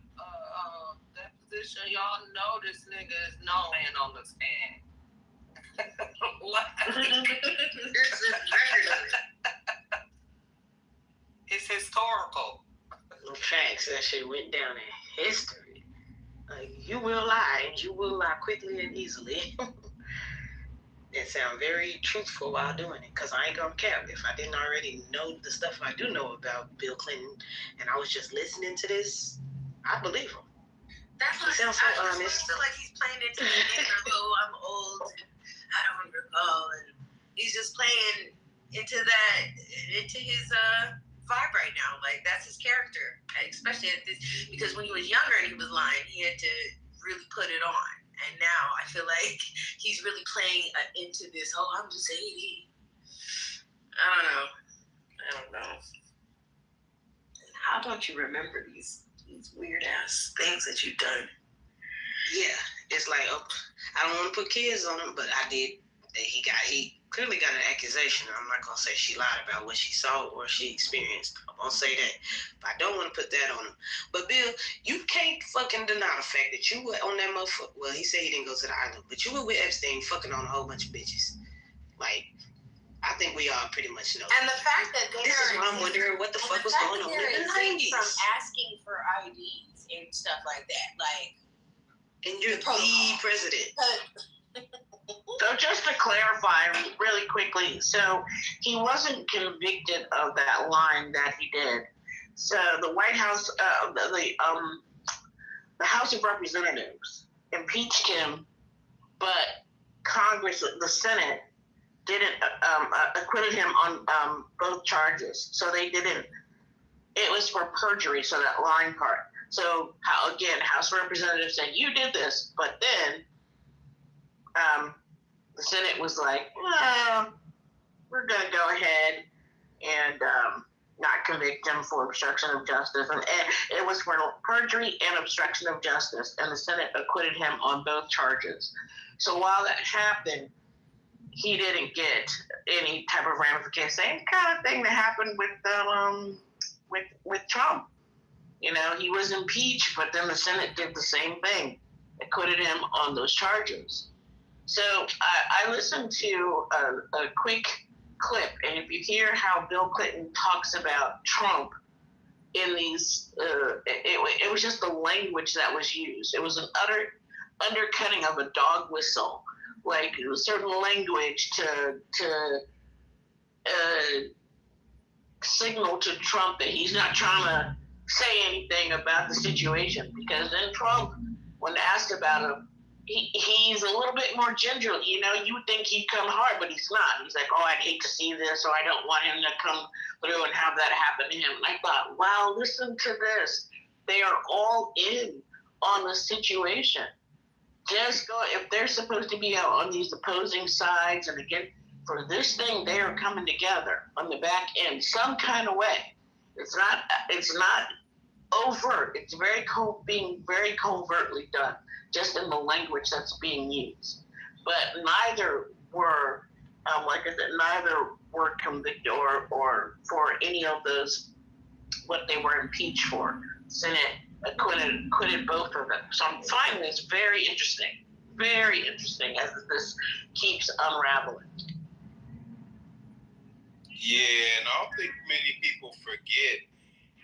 deposition. Y'all know this nigga is no man on the stand. What? It's historical. Facts. That shit went down in history. Like, you will lie, and you will lie quickly and easily. It sounds very truthful while doing it, because I ain't gonna cap. If I didn't already know the stuff I do know about Bill Clinton, and I was just listening to this, I believe him. That's he sounds so honest. I feel like he's playing into the game of, I'm old, and I don't recall, and he's just playing into his vibe right now. Like, that's his character, especially at this, because when he was younger and he was lying, he had to really put it on. And now I feel like he's really playing into this, I'm just 80. I don't know. How don't you remember these weird ass things that you've done? Yeah, it's like, I don't want to put kids on him, but I did. He clearly got an accusation. I'm not going to say she lied about what she saw or she experienced. I won't say that. But I don't want to put that on him. But Bill, you can't fucking deny the fact that you were on that motherfucker. Well, he said he didn't go to the island, but you were with Epstein fucking on a whole bunch of bitches. Like, I think we all pretty much know. And the fact that this is why I'm wondering what the fuck was going on in the 90s. From asking for IDs and stuff like that. Like, and you're the president. So just to clarify really quickly, so he wasn't convicted of that line that he did. So the White House, the House of Representatives impeached him, but Congress, the Senate, didn't acquitted him on both charges. So they didn't. It was for perjury. So that line part. So House of Representatives said you did this, but then. The Senate was like, well, we're going to go ahead and not convict him for obstruction of justice. And it was for perjury and obstruction of justice. And the Senate acquitted him on both charges. So while that happened, he didn't get any type of ramification. Same kind of thing that happened with Trump. He was impeached, but then the Senate did the same thing, acquitted him on those charges. So I listened to a quick clip, and if you hear how Bill Clinton talks about Trump in these, it was just the language that was used. It was an utter undercutting of a dog whistle like certain language to signal to Trump that he's not trying to say anything about the situation, because then Trump, when asked about him, he's a little bit more gingerly. You know, you would think he'd come hard, but he's not. He's like, oh, I'd hate to see this, or I don't want him to come through and have that happen to him. And I thought, wow, listen to this. They are all in on the situation. Just go, if they're supposed to be out on these opposing sides, and again, for this thing, they are coming together on the back end some kind of way. It's not overt. It's being very covertly done, just in the language that's being used. But neither were, like I said, neither were convicted or for any of those what they were impeached for. Senate acquitted both of them. So I'm finding this very interesting as this keeps unraveling. Yeah, and I don't think many people forget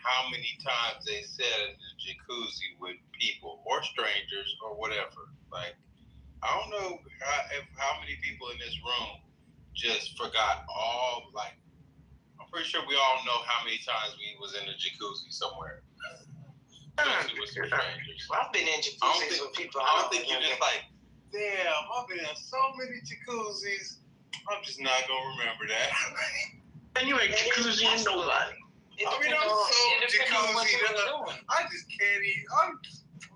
how many times they sat in the jacuzzi with people or strangers or whatever. Like, I don't know how many people in this room just forgot all, like, I'm pretty sure we all know how many times we was in a jacuzzi somewhere. Especially with some strangers. I've been in jacuzzis with people. I don't think you're just like, damn, I've been in so many jacuzzis. I'm just not going to remember that. And you ain't jacuzzi and nobody. I mean, I'm so jacuzzi. I just can't even.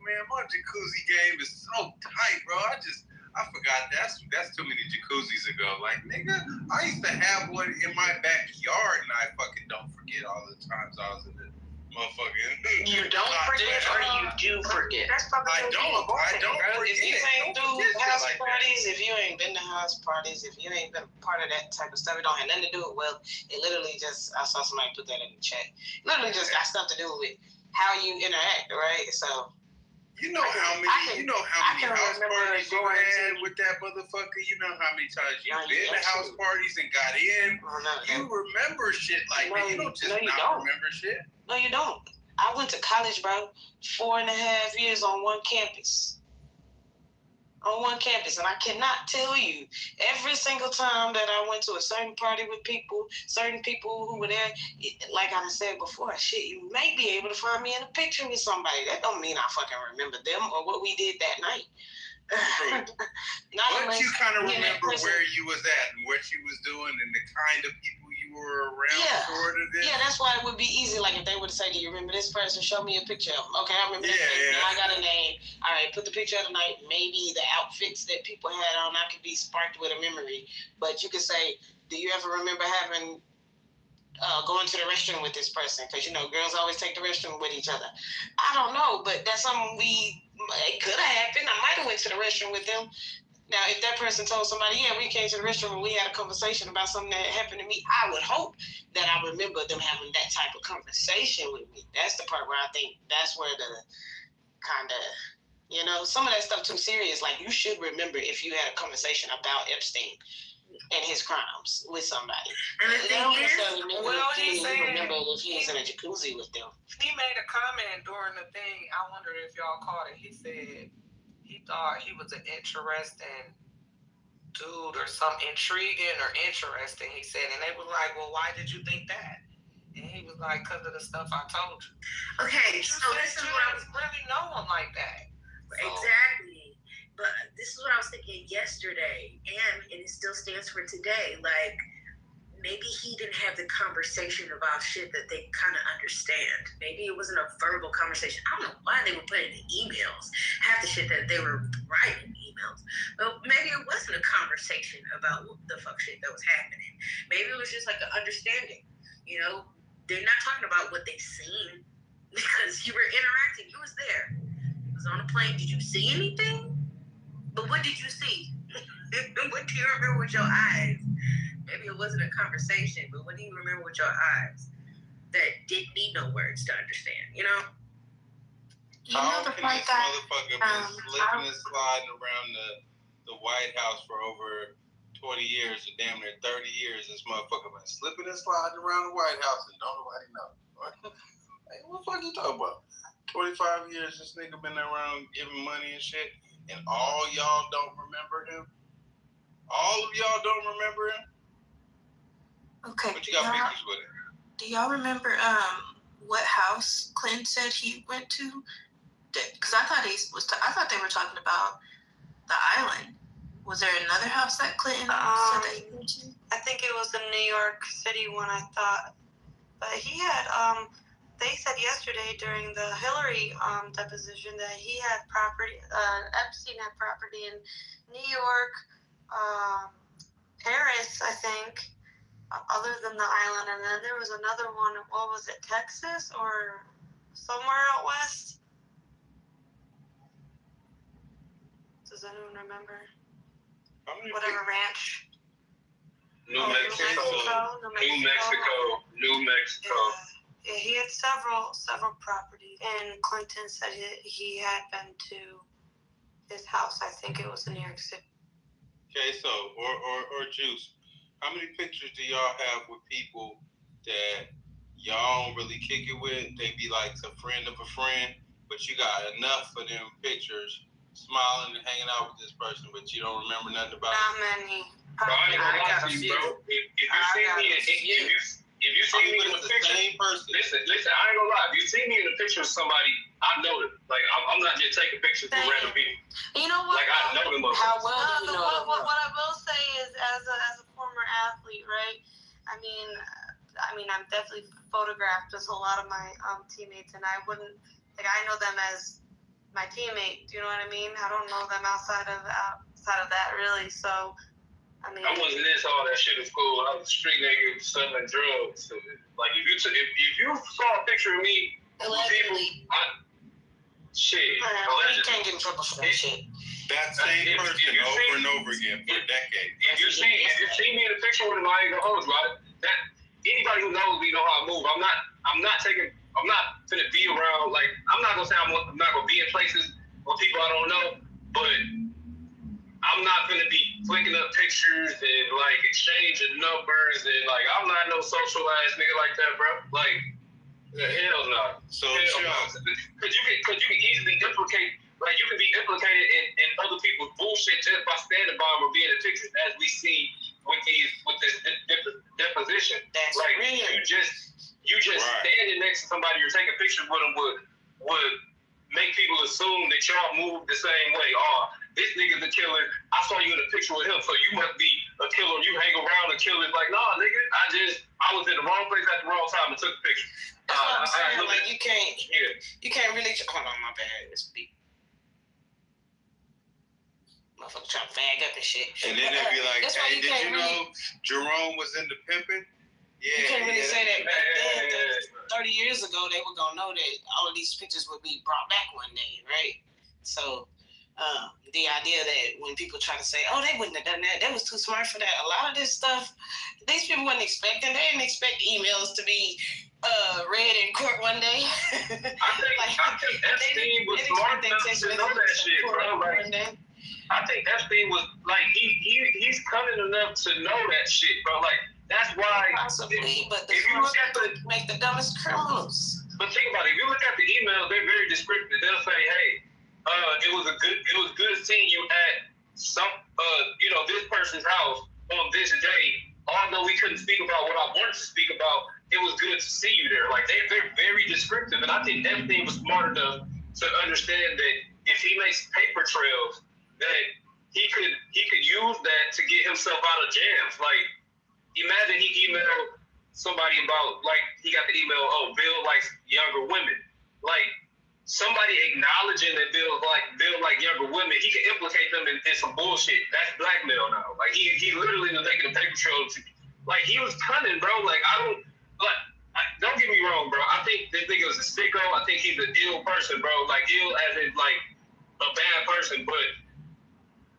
Man, my jacuzzi game is so tight, bro. I forgot that's too many jacuzzis ago. Like, nigga, I used to have one in my backyard, and I fucking don't forget all the times I was in the motherfucking. You don't forget, or you do forget? I don't forget. If you ain't do house parties, if you ain't been to house parties, if you ain't been a part of that type of stuff, it don't have nothing to do with wealth. It literally just, I saw somebody put that in the chat. Literally just got stuff to do with how you interact, right? So. You know how many house parties you had with that motherfucker? You know how many times you've been to house parties and got in? You remember shit like that. You don't just remember shit. No, you don't. I went to college, bro, 4.5 years on one campus. And I cannot tell you every single time that I went to a certain party with people, certain people who were there, like I said before, shit, you may be able to find me in a picture with somebody. That don't mean I fucking remember them or what we did that night. But you kind of remember where you was at and what you was doing and the kind of people you were around, sort of. Yeah, that's why it would be easy. Like if they would say, do you remember this person? Show me a picture of them. Okay, I remember this person. I got a name. All right, put the picture of the night. Maybe the outfits that people had on, I could be sparked with a memory. But you could say, do you ever remember having going to the restroom with this person? Because, you know, girls always take the restroom with each other. I don't know, but that's something it could have happened. I might have went to the restroom with them. Now, if that person told somebody, yeah, we came to the restroom and we had a conversation about something that happened to me, I would hope that I remember them having that type of conversation with me. That's the part where I think that's where the kind of, you know, some of that stuff too serious. Like, you should remember if you had a conversation about Epstein and his crimes with somebody. And the thing is, he said, remember if he was in a jacuzzi with them. He made a comment during the thing. I wonder if y'all caught it. He said he thought he was an interesting dude or something, intriguing or interesting, he said. And they were like, well, why did you think that? And he was like, because of the stuff I told you. Okay, so this is what I was really know him like that. So. Exactly. But this is what I was thinking yesterday, and it still stands for today. Like, maybe he didn't have the conversation about shit that they kind of understand. Maybe it wasn't a verbal conversation. I don't know why they were putting in emails, half the shit that they were writing emails. But maybe it wasn't a conversation about what the fuck shit that was happening. Maybe it was just like an understanding. You know, they're not talking about what they've seen because you were interacting. You was there. You was on a plane. Did you see anything? But what did you see? What do you remember with your eyes? Maybe it wasn't a conversation, but what do you remember with your eyes that didn't need no words to understand, you know? How can this motherfucker been slipping and sliding around the White House for over 20 years or damn near 30 years? This motherfucker been slipping and sliding around the White House and don't nobody know. Hey, what the fuck you talking about? 25 years this nigga been around giving money and shit, and all y'all don't remember him? All of y'all don't remember him? Okay. But you got pictures with him. Do y'all remember what house Clinton said he went to? Because I thought I thought they were talking about the island. Was there another house that Clinton said that he went to? I think it was the New York City one, I thought. But he had, they said yesterday during the Hillary deposition that he had property, Epstein had property in New York, Paris, I think, other than the island. And then there was another one, what was it, Texas or somewhere out west? Does anyone remember? Whatever ranch. New Mexico. Yeah, he had several properties, and Clinton said he had been to his house. I think it was in New York City. Okay, so or Juice, how many pictures do y'all have with people that y'all don't really kick it with? They be like a friend of a friend, but you got enough of them pictures, smiling and hanging out with this person, but you don't remember nothing about it. Not many. Bro, I ain't gonna lie to you, bro. If you see me in the picture, listen, I ain't gonna lie. If you see me in a picture with somebody, I know them. Like, I'm not just taking pictures with random people. You know what? Like, I know them. How well do you know them? What I will say is, as a former athlete, right? I mean, I'm definitely photographed with a lot of my teammates, and I wouldn't, like, I know them as my teammate. Do you know what I mean? I don't know them outside of that, really. So, I mean, I wasn't into all that shit in school. I was a street nigga selling drugs. Like, if you saw a picture of me with people, shit. You can't get in trouble for that shit. That same person over and over again for decades. If you see me in a picture with him, I ain't gonna hold you. That anybody who knows me know how I move. I'm not finna be around. Like, I'm not gonna say I'm not gonna be in places with people I don't know, but I'm not gonna be flicking up pictures and like exchanging numbers and like I'm not no social ass nigga like that, bro. Like, hell no. So because you can easily implicate, like you can be implicated in other people's bullshit just by standing by them or being in pictures, as we see with this deposition. That's like real. you just standing next to somebody or taking pictures with them would make people assume that y'all move the same way. Oh, this nigga's a killer. I saw you in a picture with him, so you must be a killer. You hang around with killers. Like, nah, nigga, I was in the wrong place at the wrong time and took a picture. That's what I'm saying. Like, you can't really. Hold on, my bad. It's beat. Motherfucker trying to fag up and shit. And then they'd be like, hey, did you know Jerome was into pimping? Yeah. You can't really say that back then. 30 years ago, they were gonna know that all of these pictures would be brought back one day, right? So. The idea that when people try to say, oh, they wouldn't have done that, they was too smart for that. A lot of this stuff, these people wasn't expecting. They didn't expect emails to be read in court one day. I think Epstein was smart enough to know that shit, bro. Like, I think Epstein was like he's cunning enough to know that shit, bro. Like, that's why. Possibly, but if you look at make the dumbest criminals. But think about it. If you look at the emails, they're very descriptive. They'll say, hey. It was good seeing you at some, this person's house on this day. Although we couldn't speak about what I wanted to speak about, it was good to see you there. Like, they're very descriptive, and I think Epstein was smart enough to understand that if he makes paper trails, that he could use that to get himself out of jams. Like, imagine he emailed somebody about, like, he got the email, oh, Bill likes younger women. Like, somebody acknowledging that Bill like younger women, he can implicate them in some bullshit. That's blackmail now. Like, he literally was making a paper trail. Like, he was cunning, bro. Like, don't get me wrong, bro. I think this nigga was a sicko. I think he's an ill person, bro. Like, ill as in, like, a bad person. But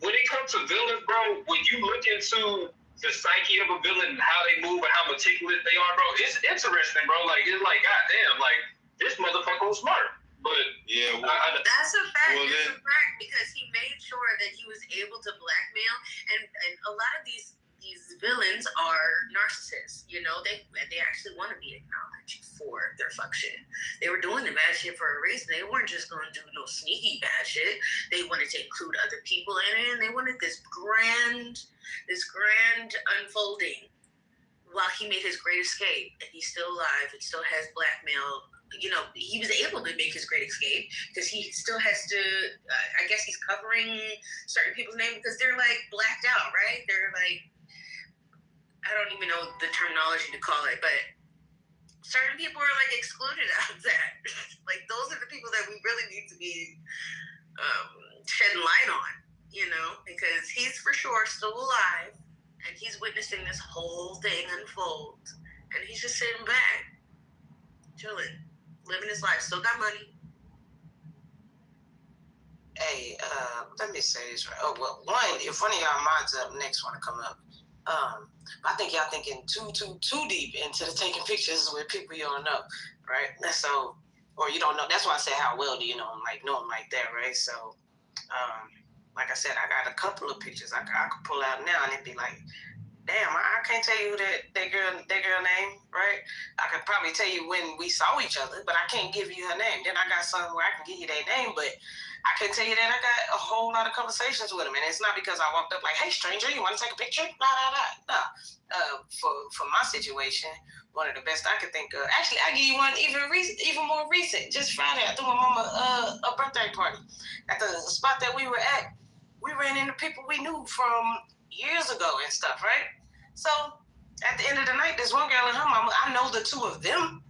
when it comes to villains, bro, when you look into the psyche of a villain and how they move and how meticulous they are, bro, it's interesting, bro. Like, it's like, goddamn, like, this motherfucker was smart. But yeah, that's a fact. That's a fact, because he made sure that he was able to blackmail, and a lot of these these villains are narcissists. You know, they actually want to be acknowledged for their fuck shit. They were doing the bad shit for a reason. They weren't just going to do no sneaky bad shit. They wanted to include other people in it, and they wanted this grand unfolding while he made his great escape, and he's still alive and still has blackmail. You know, he was able to make his great escape because he still has to, I guess he's covering certain people's names because they're like blacked out, right? They're like, I don't even know the terminology to call it, but certain people are like excluded out of that. Like those are the people that we really need to be shedding light on, you know, because he's for sure still alive and he's witnessing this whole thing unfold and he's just sitting back, chilling. Living his life, still got money. Hey, let me say this right. Oh, well, one, if one of y'all mods up next want to come up, I think y'all thinking too deep into the taking pictures with people you don't know, right? So, or you don't know. That's why I said how well do you know him, like that, right? So, like I said, I got a couple of pictures I could pull out now and it'd be like, damn, I can't tell you that girl name, right? I could probably tell you when we saw each other, but I can't give you her name. Then I got some where I can give you their name, but I can tell you that I got a whole lot of conversations with them, and it's not because I walked up like, hey, stranger, you want to take a picture? No. For my situation, one of the best I could think of. Actually, I give you one even more recent. Just Friday, I threw my mama a birthday party at the spot that we were at. We ran into people we knew from years ago and stuff, right? So at the end of the night, this one girl and her mama, I know the two of them.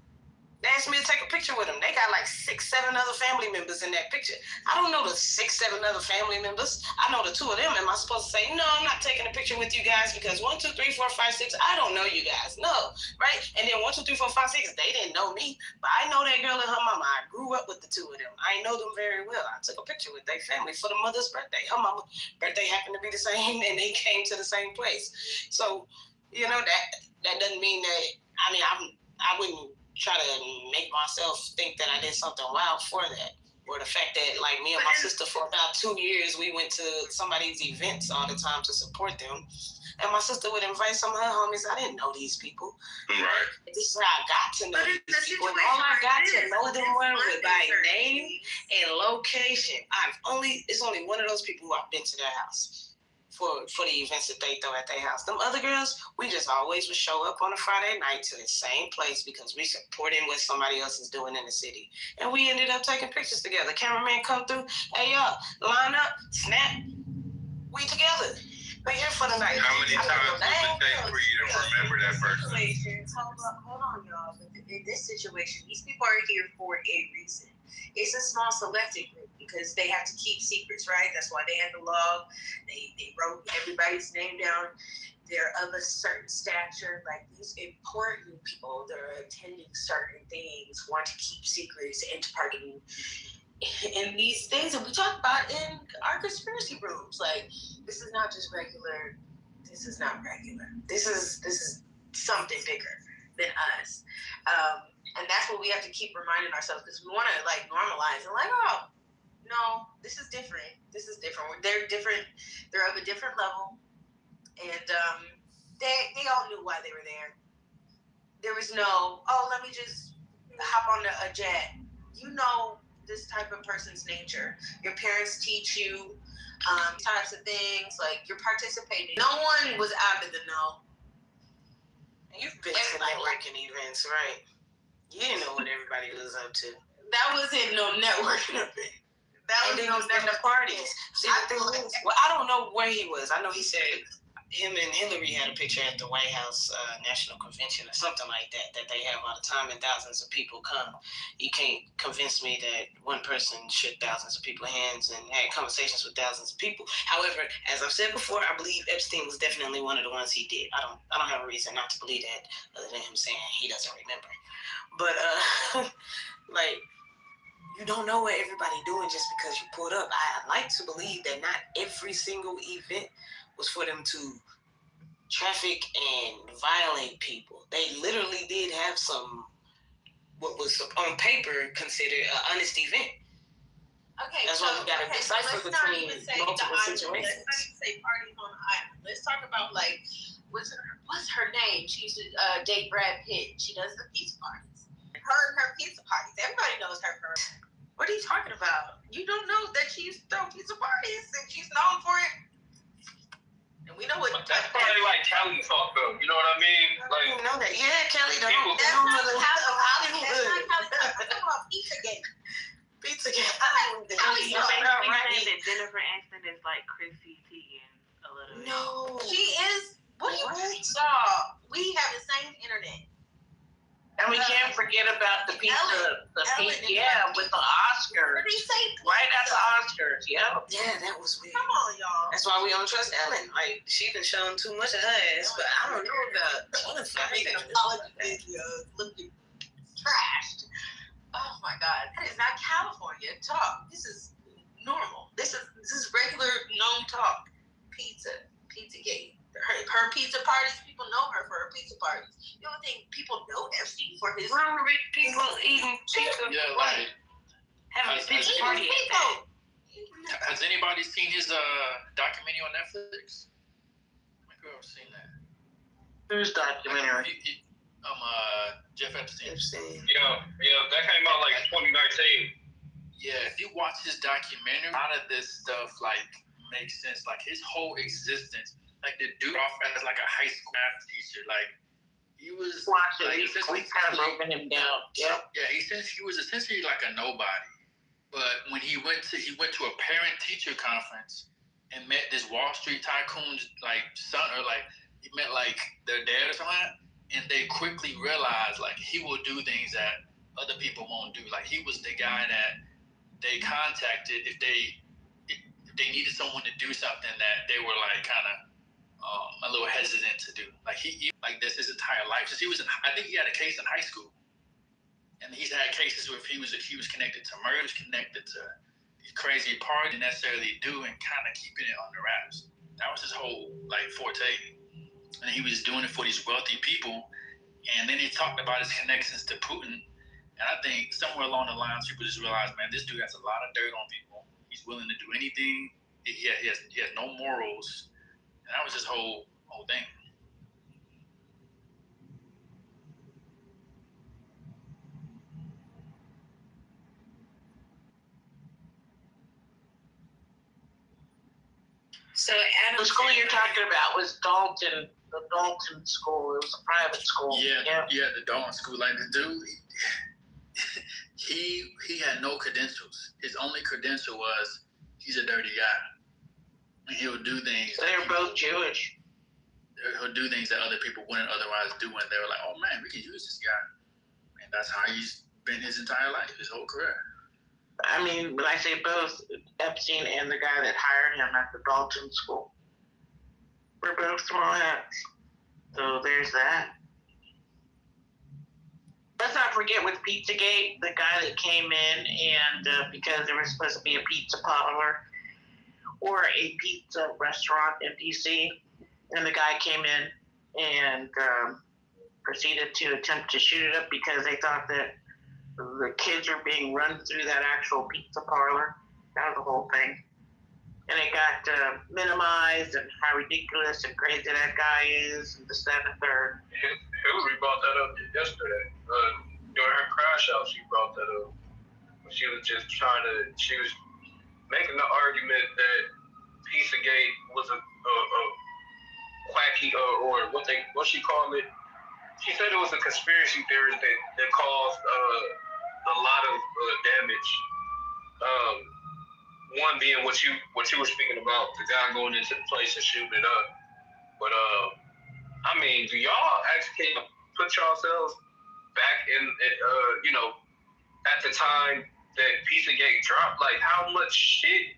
They asked me to take a picture with them. They got like 6, 7 other family members in that picture. I don't know the 6, 7 other family members. I know the two of them. Am I supposed to say, no, I'm not taking a picture with you guys because 1, 2, 3, 4, 5, 6, I don't know you guys. No, right? And then 1, 2, 3, 4, 5, 6, they didn't know me. But I know that girl and her mama. I grew up with the two of them. I know them very well. I took a picture with their family for the mother's birthday. Her mama's birthday happened to be the same, and they came to the same place. So, you know, that doesn't mean that, I mean, I wouldn't try to make myself think that I did something wild for that. Or the fact that, like, me and my sister for about 2 years, we went to somebody's events all the time to support them. And my sister would invite some of her homies. I didn't know these people. Right. This is how I got to know these people. And all I got to know them was by name and location. It's only one of those people who I've been to their house for the events that they throw at their house. Them other girls, we just always would show up on a Friday night to the same place because we supporting what somebody else is doing in the city. And we ended up taking pictures together. Cameraman come through, hey y'all, line up, snap, we together. We're here for the night. How many times does it take for you to remember that person? Hold on, y'all. In this situation, these people are here for a reason. It's a small selected group because they have to keep secrets, right? That's why they had the log. They wrote everybody's name down. They're of a certain stature. Like these important people that are attending certain things want to keep secrets and to party in these things that we talk about in our conspiracy rooms. Like this is not just regular. This is not regular. This is something bigger than us. And that's what we have to keep reminding ourselves because we want to like normalize and like, oh, no, this is different. This is different. They're different. They're of a different level. And they all knew why they were there. There was no, oh, let me just hop on a jet. You know this type of person's nature. Your parents teach you types of things. Like you're participating. No one was out of the know. And you've been to networking events, right? You didn't know what everybody was up to. That wasn't no networking event. That was no networking parties. See, the thing is, well, I don't know where he was. I know he said him and Hillary had a picture at the White House National Convention or something like that they have all the time, and thousands of people come. You can't convince me that one person shook thousands of people's hands and had conversations with thousands of people. However, as I've said before, I believe Epstein was definitely one of the ones he did. I don't have a reason not to believe that other than him saying he doesn't remember. But like, you don't know what everybody doing just because you pulled up. I like to believe that not every single event was for them to traffic and violate people. They literally did have some, what was on paper considered an honest event. Okay, that's why we got to decipher between multiple situations. Let's not even say parties on the island. Let's talk about like what's her name? She used to date Brad Pitt. She does the pizza parties. Her and her pizza parties. Everybody knows her. What are you talking about? You don't know that she used to throw pizza parties and she's known for it. And we know what. That's probably like Kelly talk though. You know what I mean? Like, You know that? Yeah, Kelly. That's not Hollywood. That's not about Pizzagate. Pizzagate. Kelly's You talking about saying that Jennifer Aniston is like Chrissy Teigen a little bit. No. She is. What do you stop? We have the same internet. And we can't forget about the pizza, with the Oscars. What did he say? Right at the Oscars, yeah. Yeah, that was weird. Come on, y'all. That's why we don't trust Ellen. Like, she been showing too much of her ass, but I don't know about Jennifer. Making apology videos looking trashed. Oh my God, that is not California talk. This is normal. This is regular known talk. Pizzagate. Her pizza parties. People know her for her pizza parties. You don't think people know Epstein for his? Remember people eating pizza? Yeah, like Having a pizza Eating party. people. has anybody seen his documentary on Netflix? I think I've seen that. Whose documentary? Jeff Epstein. Yeah, that came out like 2019. Yeah, if you watch his documentary, a lot of this stuff like makes sense. Like his whole existence, like the dude off as like a high school math teacher, like he was Watch it. like, We kind of broken him down. Yep. Yeah, he was essentially like a nobody. But when he went to a parent teacher conference and met this Wall Street tycoon's like son, or like he met like their dad or something, and they quickly realized like he will do things that other people won't do. Like he was the guy that they contacted if they needed someone to do something that they were like kind of a little hesitant to do. Like he like this his entire life. Since he was I think he had a case in high school, and he's had cases where he was connected to murders, connected to these crazy parties, didn't necessarily do, and kind of keeping it under wraps. That was his whole like forte, and he was doing it for these wealthy people. And then he talked about his connections to Putin, and I think somewhere along the lines, people just realized, man, this dude has a lot of dirt on people. He's willing to do anything. He has no morals. And that was his whole thing. So Adam, The school you're talking about was Dalton, the Dalton school. It was a private school. Yeah, the Dalton school. Like the dude, he had no credentials. His only credential was he's a dirty guy. And he'll do things. They're both Jewish. He'll do things that other people wouldn't otherwise do, and they were like, "Oh man, we can use this guy." And that's how he's been his entire life, his whole career. I mean, when I say both, Epstein and the guy that hired him at the Dalton school, we're both small hats. So there's that. Let's not forget with Pizzagate, the guy that came in and because there was supposed to be a pizza parlor or a pizza restaurant in DC, and the guy came in and proceeded to attempt to shoot it up because they thought that the kids were being run through that actual pizza parlor. That was the whole thing. And it got minimized and how ridiculous and crazy that guy is, and this, that, and the third. Hillary brought that up yesterday. During her crash out, she brought that up. She was just she was making the argument that Pizzagate was a quacky, or what she called it. She said it was a conspiracy theory that caused a lot of damage. One being what you were speaking about, the guy going into the place and shooting it up. But I mean, do y'all actually put yourselves back in at the time that Pizzagate dropped? Like how much shit?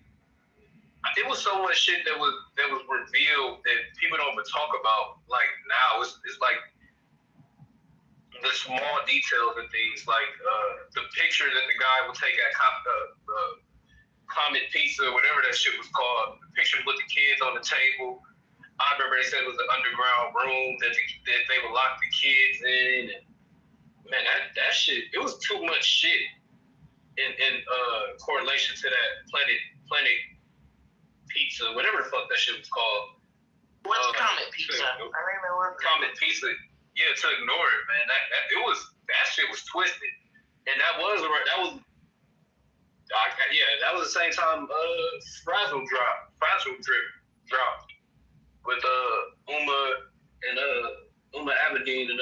It was so much shit that was revealed that people don't even talk about. Like now, it's like the small details and things, like the picture that the guy would take at Comet Pizza, whatever that shit was called. The picture with the kids on the table. I remember they said it was an underground room that they would lock the kids in. And man, that shit, it was too much shit in correlation to that Planet Pizza, whatever the fuck that shit was called. What's Comet pizza. I remember Comet pizza. Yeah, to ignore it, man. That shit was twisted, and that was the same time Frazzle dropped with Uma and Uma Abedin and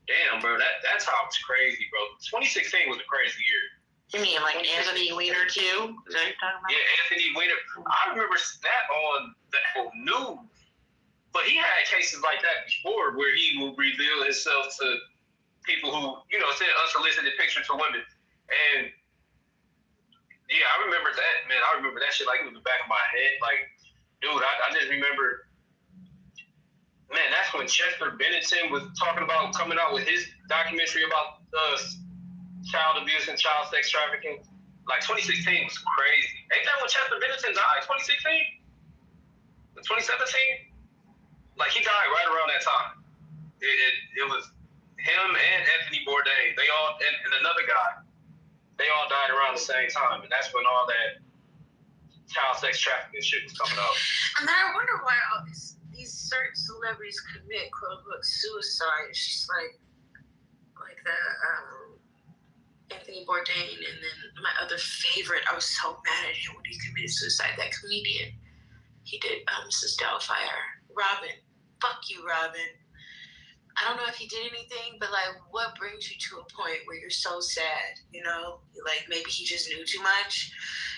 damn, bro, that top was crazy, bro. 2016 was a crazy year. You mean like Anthony Weiner too? Is that what you're talking about? Yeah, Anthony Weiner. I remember that on the news, but he had cases like that before where he would reveal himself to people who, send unsolicited pictures to women. And yeah, I remember that, man. I remember that shit like it was the back of my head. Like, dude, I just remember, man, that's when Chester Bennington was talking about coming out with his documentary about child abuse and child sex trafficking. Like 2016 was crazy. Ain't that when Chester Bennington died? 2016? 2017? Like he died right around that time. It was him and Anthony Bourdain. They all and another guy. They all died around the same time, and that's when all that child sex trafficking shit was coming out. And then I wonder why all these certain celebrities commit quote unquote suicide. It's just like the Anthony Bourdain, and then my other favorite. I was so mad at him when he committed suicide. That comedian, he did Mrs. Doubtfire. Robin, fuck you, Robin. I don't know if he did anything, but like, what brings you to a point where you're so sad? Like maybe he just knew too much,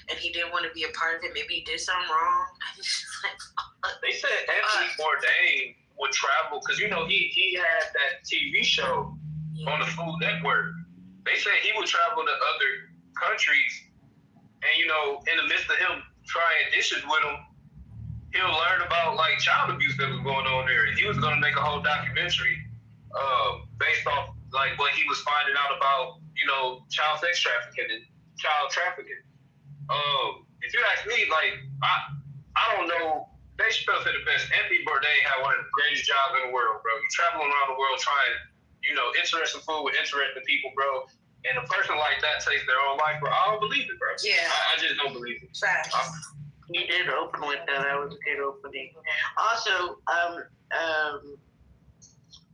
and he didn't want to be a part of it. Maybe he did something wrong. I was just like, they said Anthony Bourdain would travel because he had that TV show on the Food Network. They said he would travel to other countries, and in the midst of him trying dishes with them, he'll learn about like child abuse that was going on there. And he was going to make a whole documentary based off like what he was finding out about, child sex trafficking and child trafficking. If you ask me, like I don't know. Dave Chappelle said the best. Anthony Bourdain had one of the greatest jobs in the world, bro. You traveling around the world trying, interesting food with interesting people, bro. And a person like that takes their own life, bro. I don't believe it, bro. Yeah. I just don't believe it. Facts. You did open with that. That was a good opening. Also,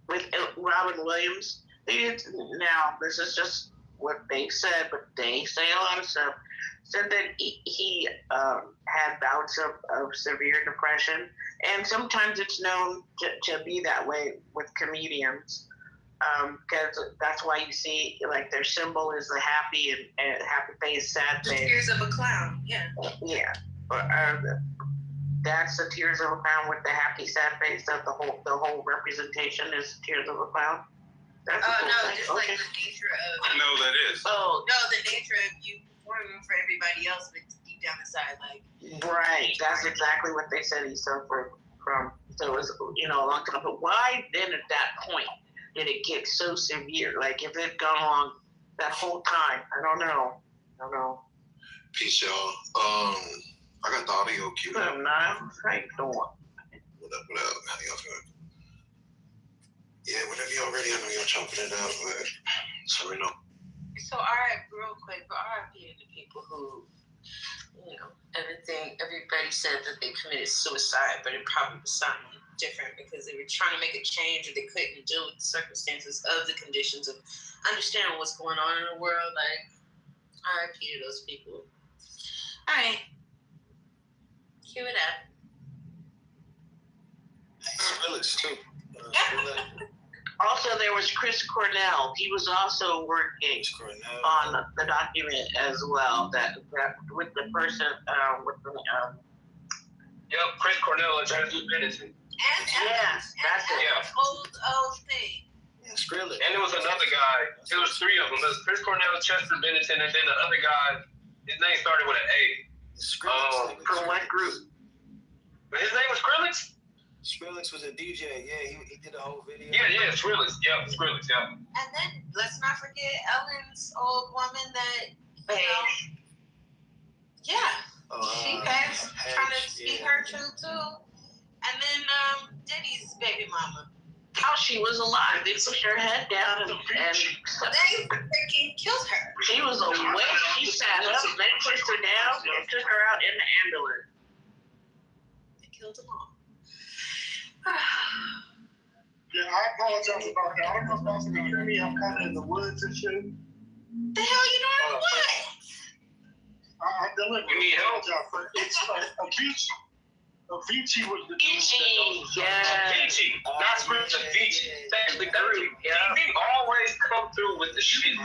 with Robin Williams, now this is just what they said, but they say a lot of stuff. Said that he had bouts of severe depression, and sometimes it's known to be that way with comedians, because that's why you see like their symbol is the happy and happy face, sad face. Tears of a clown. Yeah. Yeah. That's the tears of a clown with the happy sad face. That the whole representation is tears of a clown. That's a cool thing. Just like the nature of. I know that is. Oh no, the nature of you performing for everybody else, but deep down inside, like. Right. That's exactly what they said he suffered from. So it was a long time. But why then at that point did it get so severe? Like if it had gone on that whole time, I don't know. Peace, y'all. I got the audio queued up. How you doing? What up? How y'all feeling? Yeah, whenever y'all ready, I know y'all chopping it up, but so we know. So, real quick, but RIP to the people who, everybody said that they committed suicide, but it probably was something different because they were trying to make a change or they couldn't deal with the circumstances of the conditions of understanding what's going on in the world. Like, RIP to those people. All right. Cue it up. Skrillex too. Also, there was Chris Cornell. He was also working on the document as well. That with the person Yep, Chris Cornell and Chester Bennington. Yes, that's it. Yeah. Old thing. Yeah, Skrillex. And there was another guy. There was three of them. There was Chris Cornell, Chester Bennington, and then the other guy. His name started with an A. Skrillex. From what group? But his name was Skrillex? Skrillex was a DJ. Yeah, he did a whole video. Yeah, Skrillex. Yeah, Skrillex, yeah. And then let's not forget Ellen's old woman that, she passed, trying to speak her truth too. And then Diddy's baby mama. How she was alive. They pushed her head down and they freaking killed her. She was awake. She sat up. They pushed her down and took her out in the ambulance. They killed them all. Yeah, I apologize about that. I don't know if y'all can hear me. I'm kind of in the woods and shit. The hell you doing in the woods? I'm delivering. You need help? It's Avicii. Avicii was the Avicii, Avicii, not Prince Avicii. That's the really. He always come through with the shit.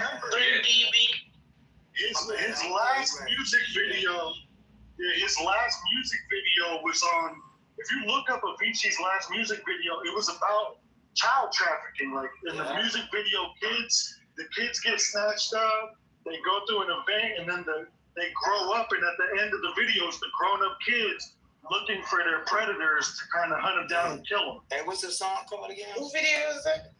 His last music video. Yeah, his last music video was on. If you look up Avicii's last music video, it was about child trafficking. Like in the music video, the kids get snatched up. They go through an event, and then they grow up, and at the end of the videos, the grown-up kids looking for their predators to kind of hunt them down and kill them. Hey, what's the song called again? Whose video is that?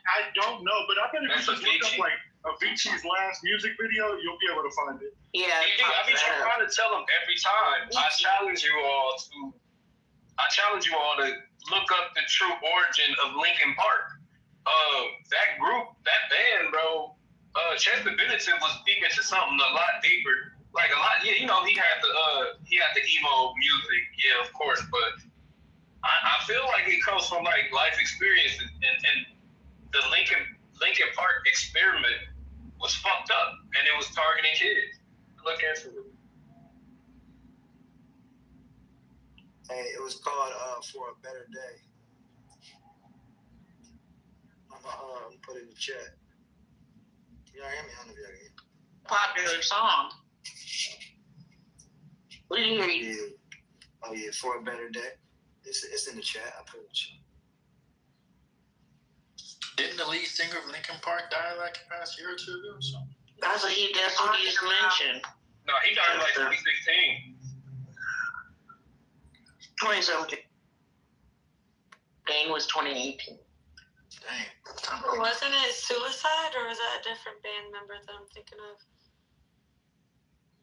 I don't know, but I bet if you just look up like Avicii's last music video, you'll be able to find it. Yeah. I be trying to tell them every time. I challenge you all to look up the true origin of Linkin Park. That group, that band, bro. Chester Bennington was speaking to something a lot deeper. Like a lot, yeah, you know, he had the emo music, yeah, of course, but I feel like it comes from like life experience, and the Linkin Park experiment was fucked up, and it was targeting kids. Look into it. Hey, it was called For a Better Day. I'm gonna put it in the chat. You know, hear me on the video. Popular song. We didn't hear you. Yeah. Oh yeah, For a Better Day. It's in the chat. I put it in the chat. Didn't the lead singer of Linkin Park die like the past year or two ago? So? That's what he just mentioned. No, he died in like 2016. 2017. Dane was 2018. Dang. Wasn't it suicide, or was that a different band member that I'm thinking of?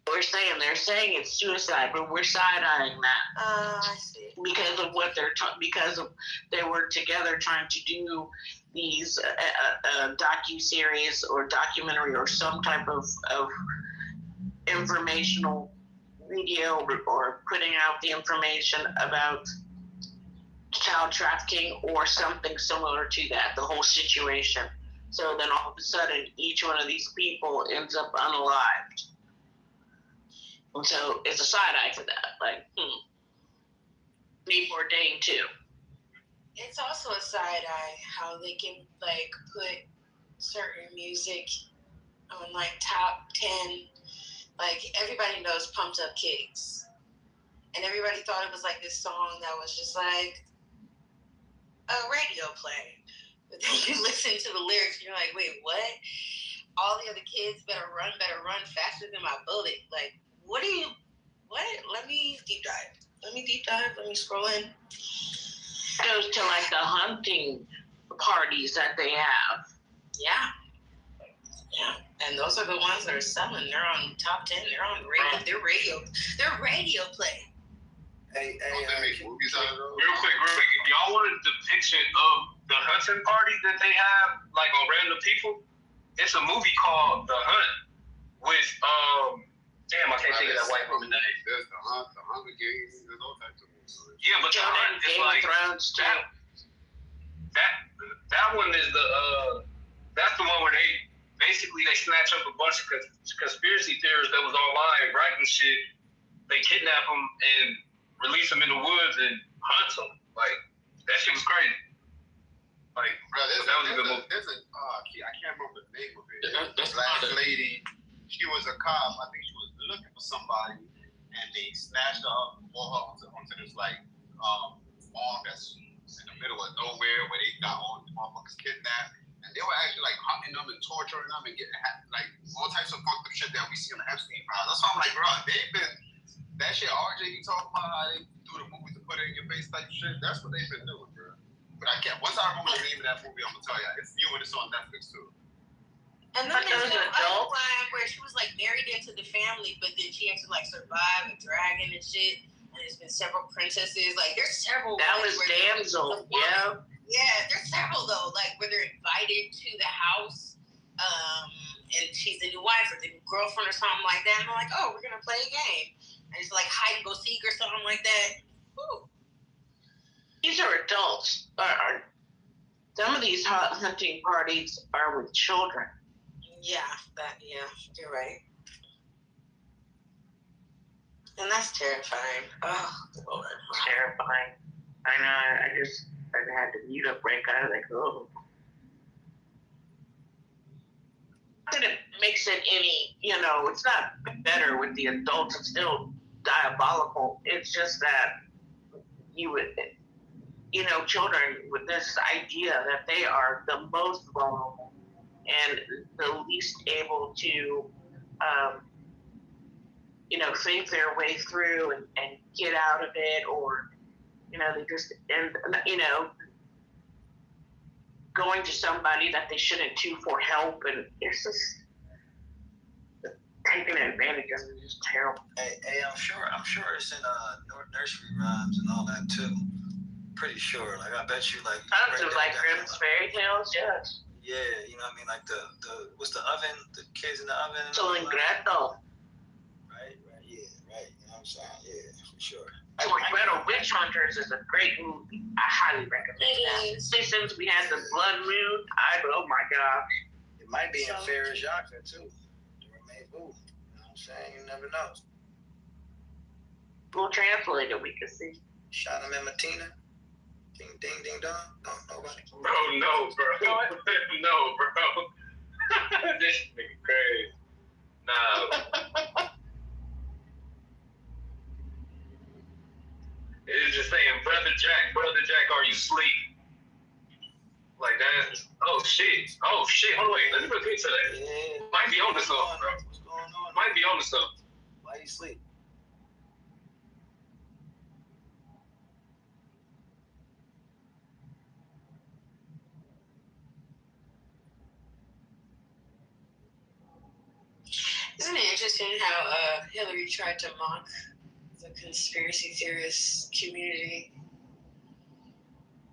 They're saying it's suicide, but we're side-eyeing that. I see. Because of what they were together trying to do these docu-series or documentary or some type of informational video or putting out the information about child trafficking or something similar to that, the whole situation. So then all of a sudden, each one of these people ends up unalived. And so it's a side eye for that. Like, me for Dane too. It's also a side eye how they can like put certain music on like top 10. Like everybody knows Pumped Up Kicks. And everybody thought it was like this song that was just like a radio play. But then you listen to the lyrics and you're like, wait, what? All the other kids better run faster than my bullet. Like, what? Let me deep dive. Let me scroll in. Goes to like the hunting parties that they have. Yeah. And those are the ones that are selling. They're on top 10. They're on radio. They're radio play. Hey, they make movies out of those? Real quick, if y'all want a depiction of the hunting party that they have, like on random people, it's a movie called The Hunt with damn, I can't think of that white woman's name. There's the Hunger Games, there's all types of movies. Yeah, but The Hunt is like that one is that's the one where they snatch up a bunch of conspiracy theorists that was online writing shit. They kidnap them and release them in the woods and hunt them. Like that shit was crazy. Like that was a good movie. I can't remember the name of it. This last lady, she was a cop. I think she was looking for somebody, and they snatched her up and brought her onto this like farm that's in the middle of nowhere where they got all the motherfuckers kidnapped, and they were actually like hunting them and torturing them and getting like all types of fucked up shit that we see on the Epstein files. That's why I'm like, bro, they've been that shit. RJ, you talking about how they do the movies to put it in your face type shit? That's what they've been doing, bro. But I can't. Once I remember the name of that movie, I'm gonna tell you. It's new and it's on Netflix too. And then there's that other one where she was like married into the family, but then she had to like survive a dragon and shit. And there's been several princesses. Like there's several. That was Damsel. Yeah. Yeah, there's several though. Like where they're invited to the house, and she's the new wife or the new girlfriend or something like that. And they're like, oh, we're gonna play a game, and it's like hide and go seek or something like that. Ooh. You these are adults. Some of these hunting parties are with children. Yeah, you're right. And that's terrifying. Oh, Lord. Terrifying. I know. I had to mute up right. I was like, oh. Not that it makes it any, it's not better with the adults. It's still diabolical. It's just that you would, children with this idea that they are the most vulnerable and the least able to, think their way through and get out of it, or, they just, going to somebody that they shouldn't to for help, and it's just taking advantage of it is just terrible. Hey, I'm sure it's in nursery rhymes and all that too. Pretty sure. Like I bet you like. Tons of like Grimm's fairy tales, yes. Yeah, you know what I mean? Like the what's the oven? The kids in the oven. So in Gretel. Right, yeah, right. You know what I'm saying? Yeah, for sure. So Gretel Witch Hunters is a great movie. I highly recommend that. Since we had the Blood Moon, oh my gosh. It might be in Ferris Jacques too. The Remain Boo. You know what I'm saying? You never know. We'll translate it, we can see. Shot him in Matina. Ding, ding, ding, dong. No, nobody. Bro, no, bro. No, bro. This nigga crazy. Nah. It's just saying, Brother Jack, are you asleep? Like that. Oh shit. Hold on, wait. Let me look into that. Yeah. Might be on to something, bro. What's going on? Might be on to something. Why you sleep? Isn't it interesting how Hillary tried to mock the conspiracy theorist community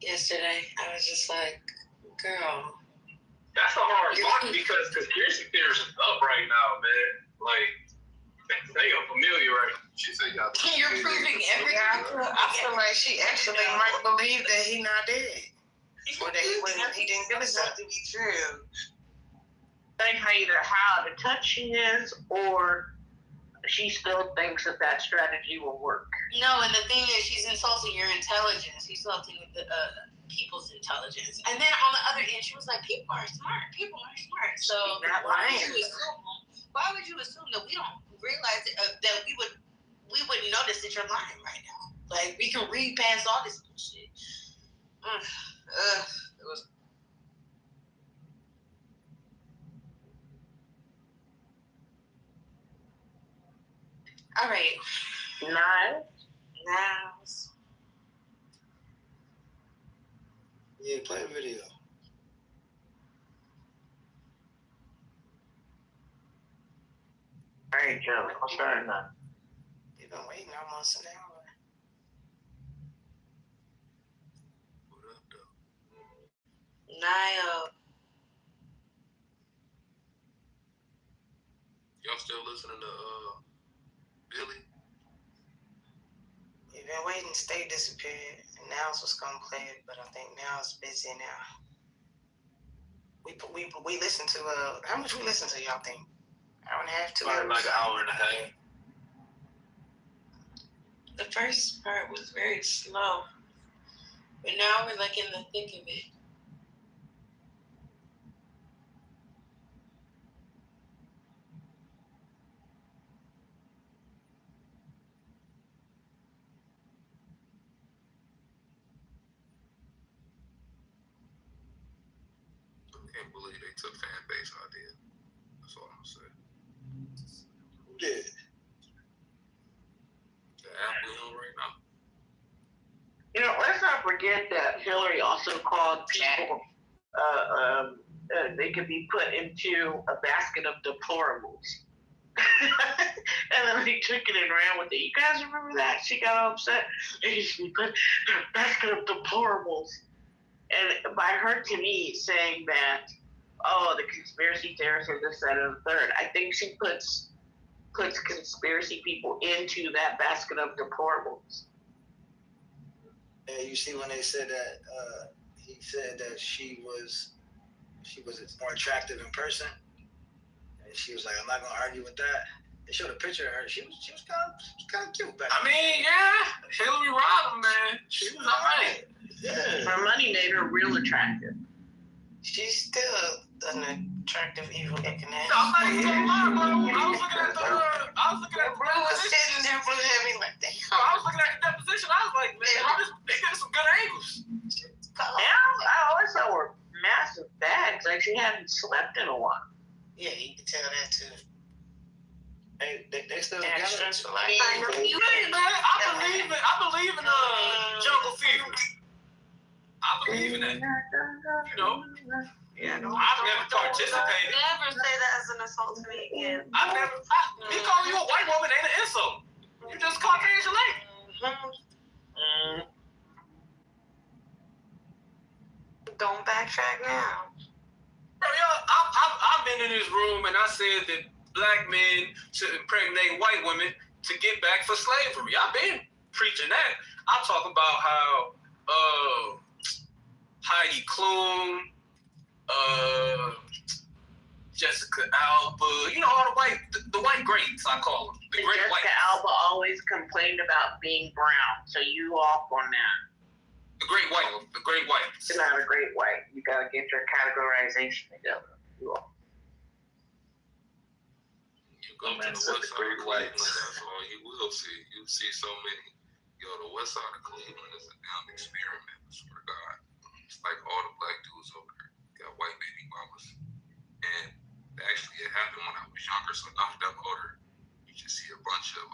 yesterday? I was just like, girl. That's a hard one because conspiracy theories is up right now, man. Like, they are familiar right now. She said y'all. You're proving everything. I feel like she actually might believe that he not dead. Or that he didn't give us that to be true. Either how the touch she is, or she still thinks that strategy will work. No, and the thing is, she's insulting your intelligence. She's insulting the people's intelligence. And then on the other end, she was like, people are smart. So why would you assume that we don't realize that we wouldn't notice that you're lying right now? Like, we can read past all this bullshit. It was. All right. Nice. Yeah, play a video. All right, Joe. I'll start now. You've been waiting almost an hour. Niall. Y'all still listening to Billy? You've been waiting, Stay disappeared, and Now's was gonna play it, but I think Now's busy now. We listened to how much we listened to, y'all think? Hour and a half, 2 hours? Like an hour and a half. The first part was very slow, but now we're like in the thick of it. I can't believe they took fan base idea. That's all I'm gonna say. Who did? The app we on right now. Let's not forget that Hillary also called people, they could be put into a basket of deplorables. And then they took it and ran with it. You guys remember that? She got all upset. They should be put in a basket of deplorables. And by her to me saying that, the conspiracy theorists are this, that, and the third, I think she puts conspiracy people into that basket of deplorables. And you see when they said that he said that she was more attractive in person, and she was like, "I'm not gonna argue with that." They showed a picture of her. She was kind of cute back then. I mean, yeah, Hillary Rodham, man, she was alright. Yeah. Her money made her real attractive. She's still an attractive, evil-looking ass. I'm not even gonna lie, bro. I was looking at the Bro was sitting there looking at me like, damn. I was looking at the deposition. I was like, man, they got some good angles. Yeah, I always saw her massive bags. Like she hadn't slept in a while. Yeah, you can tell that too. Hey, they still Extra together? for life. Hey, man, I believe in jungle fever. I believe in that. You know? Yeah, no. I've never participated. Never say that as an assault to me again. Me calling you a white woman ain't an insult. You just Caucasian lady. Don't backtrack now. Bro, I've been in this room and I said that black men should impregnate white women to get back for slavery. I've been preaching that. I talk about how Heidi Klum, Jessica Alba, you know, all the white greats, I call them. The great white. Jessica Alba always complained about being brown, so you off on that. The great white. You're not a great white. You gotta get your categorization together. You off. You go to the west side of Cleveland, that's all you will see. You'll see so many. The west side of Cleveland is a damn experiment, I swear to God. It's like all the black dudes over there got white baby mamas. And actually, it happened when I was younger, so now that I'm older, you just see a bunch of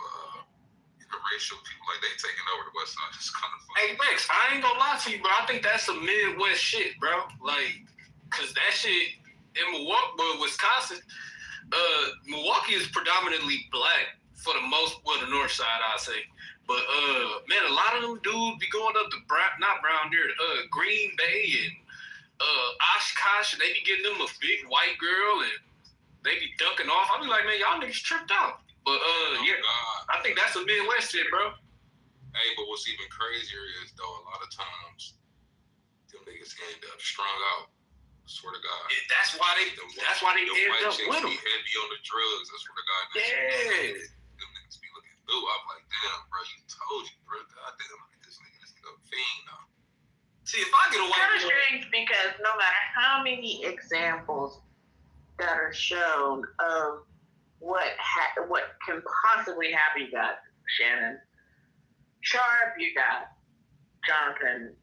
interracial people, like they taking over the west side. It's kind of funny. Hey, Max, I ain't gonna lie to you, bro. I think that's some Midwest shit, bro. Like, cause that shit in Milwaukee, Wisconsin, Milwaukee is predominantly black for the most, well, the north side, I'd say. But man, a lot of them dudes be going up to Green Bay and Oshkosh, and they be getting them a big white girl, and they be ducking off. I be like, man, y'all niggas tripped out. But yeah, I think that's a Midwest shit, bro. Hey, but what's even crazier is though, a lot of times them niggas end up strung out. I swear to God. Yeah, that's why they end up with them. Be heavy on the drugs. I swear to God. Yeah. Them niggas be looking through. I'm like, damn, bro, you told you, bro. Goddamn, look at this nigga a fiend now. See, if I get away with it. It's strange because no matter how many examples that are shown of what can possibly happen, you got Shannon Sharp, you got Jonathan,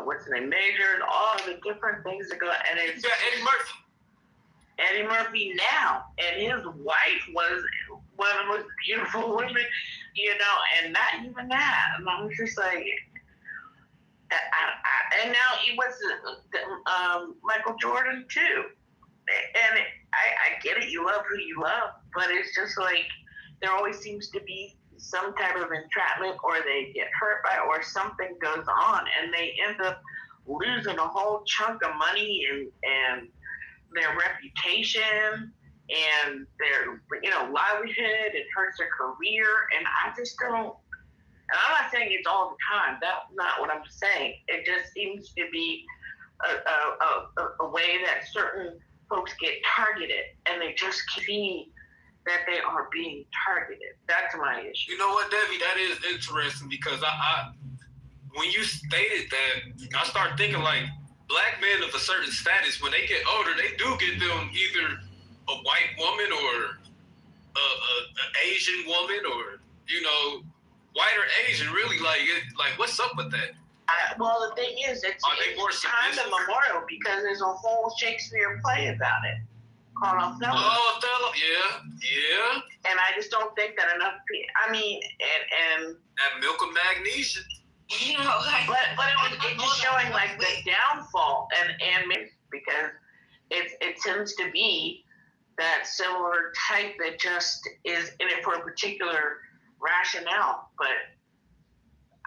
what's his name, Major, all the different things that go, and it's Eddie Murphy. Eddie Murphy now, and his wife was one of the most beautiful women, you know, and not even that. And I was just like, and now he was Michael Jordan too. And I get it, you love who you love, but it's just like there always seems to be some type of entrapment, or they get hurt by it, or something goes on, and they end up losing a whole chunk of money and their reputation and their, you know, livelihood. It hurts their career, and I just don't. And I'm not saying it's all the time. That's not what I'm saying. It just seems to be a way that certain folks get targeted, and they just see that they are being targeted. That's my issue. You know what, Debbie? That is interesting because I when you stated that, I started thinking like black men of a certain status, when they get older, they do get them either a white woman or an Asian woman, or, you know, white or Asian, really, like what's up with that? Well, the thing is, it's kind of memorial because there's a whole Shakespeare play about it called Othello. Oh, Othello, yeah. And I just don't think that enough people, I mean, and that milk of magnesia. You know, but it's just showing like the downfall and because it tends to be that similar type that just is in it for a particular rationale, but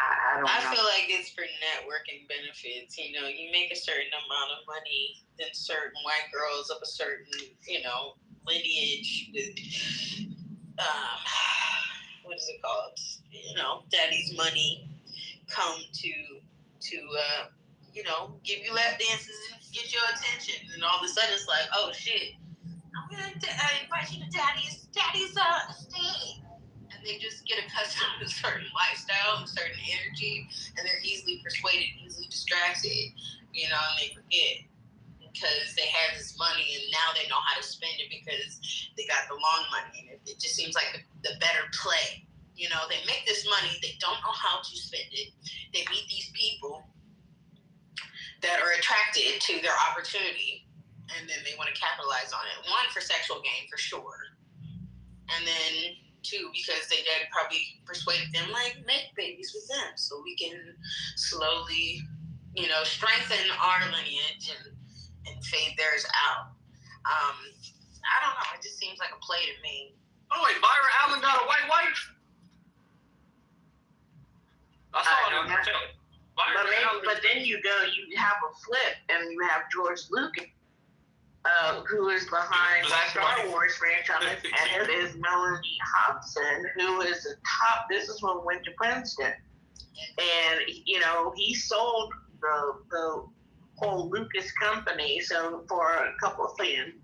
I don't know. I feel like it's for networking benefits. You know, you make a certain amount of money, then certain white girls of a certain, you know, lineage with, what is it called? You know, daddy's money. come to you know, give you lap dances and get your attention, and all of a sudden it's like, oh shit, I'm gonna invite you to daddy's estate. And they just get accustomed to certain lifestyle and certain energy, and they're easily persuaded, easily distracted, you know, and they forget because they have this money and now they know how to spend it because they got the long money, and it just seems like the better play. You know, they make this money, they don't know how to spend it. They meet these people that are attracted to their opportunity, and then they want to capitalize on it. One, for sexual gain, for sure. And then two, because they dad probably persuaded them, like, make babies with them so we can slowly, you know, strengthen our lineage and fade theirs out. I don't know. It just seems like a play to me. Oh, wait, Byron Allen got a white wife? I saw it on the but then you have a flip, and you have George Lucas, who is behind Star Wars franchise, and it is Melanie Hobson, who is a top businesswoman, went to Princeton, and you know he sold the whole Lucas company for a couple of things,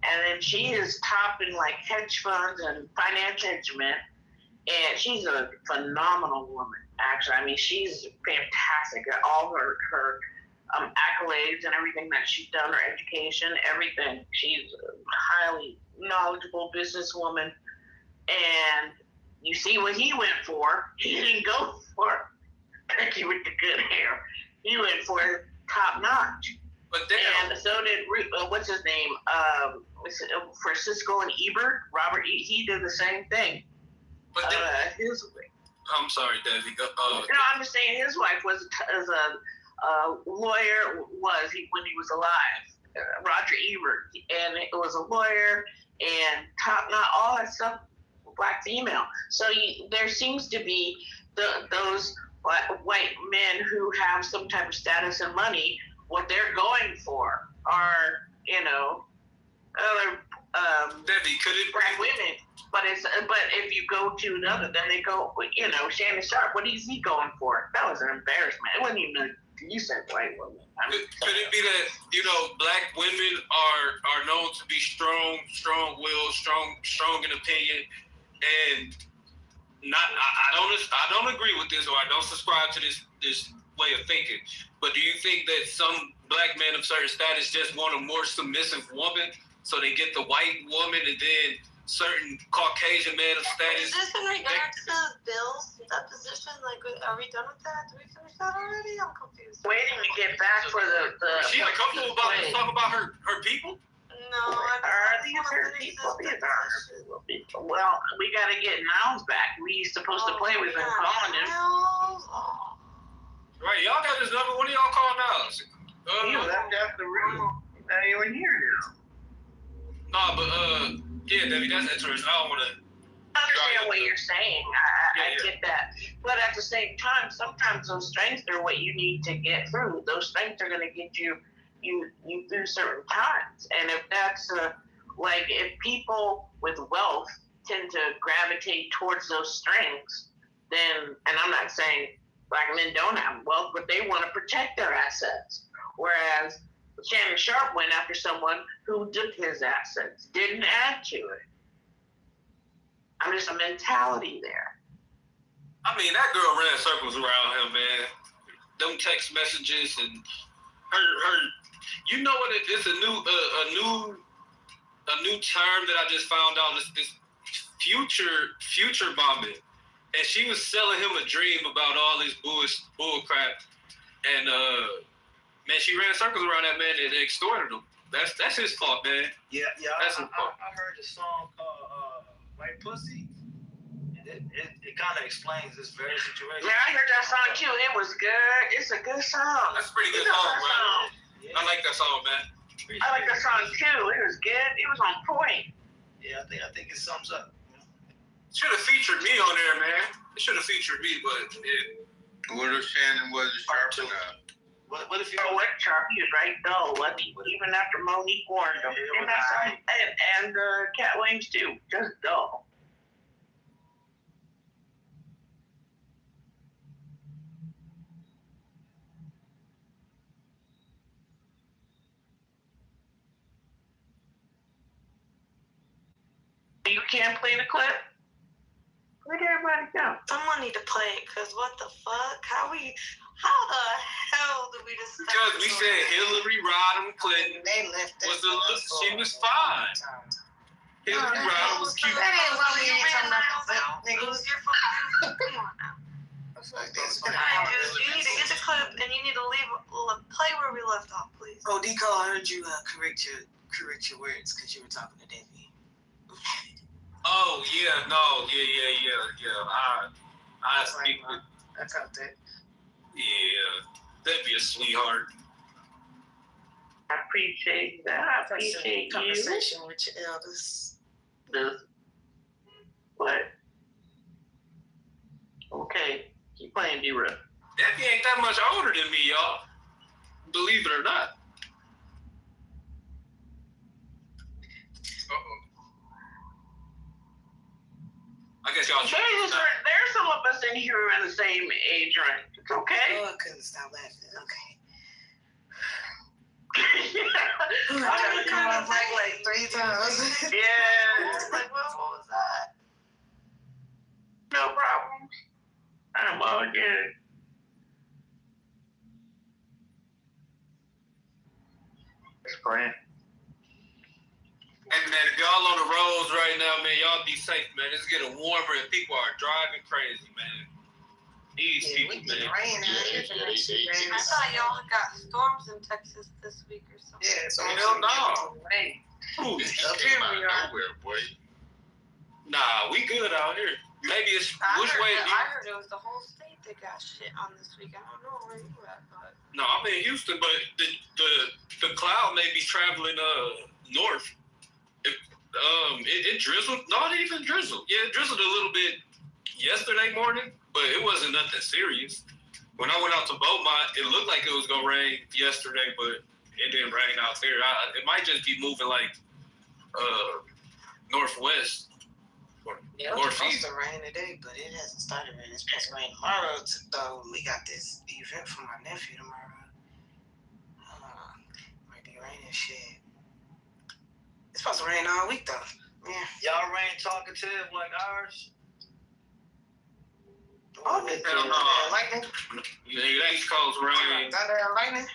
and then she is top in like hedge funds and finance management, and she's a phenomenal woman. Actually, I mean, she's fantastic at all her accolades and everything that she's done, her education, everything. She's a highly knowledgeable businesswoman, and you see what he went for. He didn't go for Becky with the good hair. He went for top notch. But damn. And so did what's his name? For Cisco and Ebert, Robert. He did the same thing. But I'm sorry, Debbie. No, I'm just saying his wife was a lawyer. When he was alive, Roger Ebert, and it was a lawyer and top notch, all that stuff, black female. So there seems to be those white men who have some type of status and money. What they're going for are, you know, other Debbie, could it black women. But if you go to another, then they go, you know, Shannon Sharp. What is he going for? That was an embarrassment. It wasn't even a decent white woman. Could it be that, you know, black women are known to be strong-willed, strong in opinion, and I don't agree with this, or I don't subscribe to this way of thinking. But do you think that some black men of certain status just want a more submissive woman, so they get the white woman, and then certain Caucasian man of status? Is this in regards to Bill's deposition? Like, are we done with that? Did we finish that already? I'm confused. Waiting to get back for the. Is she uncomfortable about to talk about her people? No, are these her people? These are her people. Well, we got to get Nouns back. We supposed to play. We've been calling him. Right, y'all got his number. When do y'all call Nouns? He left out the room. Now you're in here now. Nah, but yeah, Debbie, that's interesting. I don't want to. I understand what you're saying. I get that. But at the same time, sometimes those strengths are what you need to get through. Those strengths are going to get you through certain times. And if that's like if people with wealth tend to gravitate towards those strengths, then, and I'm not saying black men don't have wealth, but they want to protect their assets. Whereas Shannon Sharp went after someone who took his assets, didn't add to it. I mean, there's a mentality there. I mean, that girl ran circles around him, man. Them text messages and her. You know what? It's a new term that I just found out. It's this future bombing, and she was selling him a dream about all this bull crap, and man, she ran circles around that man and extorted him. That's his fault, man. Yeah. That's his fault. I heard a song called "White Pussy." It kind of explains this very situation. Yeah, I heard that song too. It was good. It's a good song. That's a pretty good song, man. Yeah. I like that song, man. I like that song too. It was good. It was on point. Yeah, I think it sums up. Should have featured me on there, man. It should have featured me, but yeah. What if Shannon wasn't sharp enough? What if you what Sharp? He was right though. Even after Monique warned him, and Cat Williams too. Just dull. You can't play the clip? Where'd everybody go? Someone need to play it, because what the fuck? How the hell did we just... Because we said Hillary Rodham Clinton she was fine. Hillary Rodham was cute. That ain't what we ain't talking about. Lose your phone. Come on now. You need to get the clip, and you need to play where we left off, please. Oh, D-Call, I heard you correct your words, because you were talking to Debbie. Oh, yeah, no, yeah. I speak with... I caught that. Yeah, that'd be a sweetheart. I appreciate that. I appreciate you. Conversation with your elders. What? Okay, keep playing, D-Ruff. Debbie ain't that much older than me, y'all. Believe it or not. I guess y'all should. There's some of us in here who are in the same age range. It's okay. Oh, I couldn't stop laughing. Okay. I was kind of like 3 times. Yeah. Like, what was that? No problem. I'm all good. It's grand. Hey man, if y'all on the roads right now, man, y'all be safe, man. It's getting warmer and people are driving crazy, man. These people, man. I thought y'all got storms in Texas this week or something. Yeah, it's hell no. Up here we are. Boy. Nah, we good out here. Maybe it's which way? I heard it was the whole state that got shit on this week. I don't know where you at, but no, I'm in Houston, but the cloud may be traveling north. It drizzled. No, it even drizzled. Yeah, it drizzled a little bit yesterday morning, but it wasn't nothing serious. When I went out to Beaumont, it looked like it was gonna rain yesterday, but it didn't rain out there. It might just be moving like northwest. Yeah, it's supposed to rain today, but it hasn't started raining. It's supposed to rain tomorrow, though. We got this event for my nephew tomorrow. Might be raining shit. It's supposed to rain all week, though. Yeah. Y'all rain talkative like ours? Oh, it's lightning. Yeah, East Coast rain. Thunder and lightning?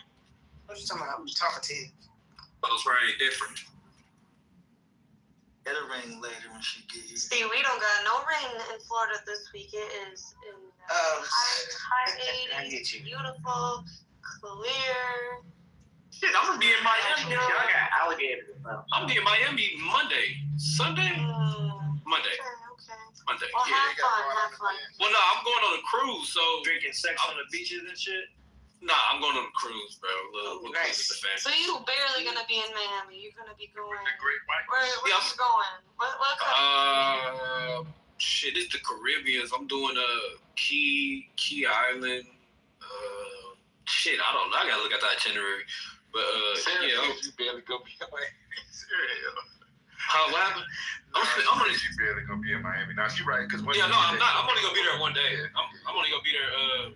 What you talking about? I'm talkative. Coast rain different. It'll rain later when she get here. see, we don't got no rain in Florida this week. It is in high 80s, beautiful, clear. Shit, I'm gonna be in Miami. I got alligators. I'm gonna be in Miami Sunday. Monday. Okay. Monday. Well, have fun. Well, no, I'm going on a cruise, so drinking sex on the beaches and shit. Nah, I'm going on a cruise, bro. We'll nice. With the family. So you barely gonna be in Miami. You're gonna be going. Where you going? What country? Shit, it's the Caribbean. I'm doing Key Island. Shit, I don't know. I gotta look at the itinerary. But yeah, you barely gonna be in Miami. How happened? I'm gonna. You barely gonna be in Miami. Now she right, cause I'm not. I'm only gonna be there one day. I'm only gonna be there.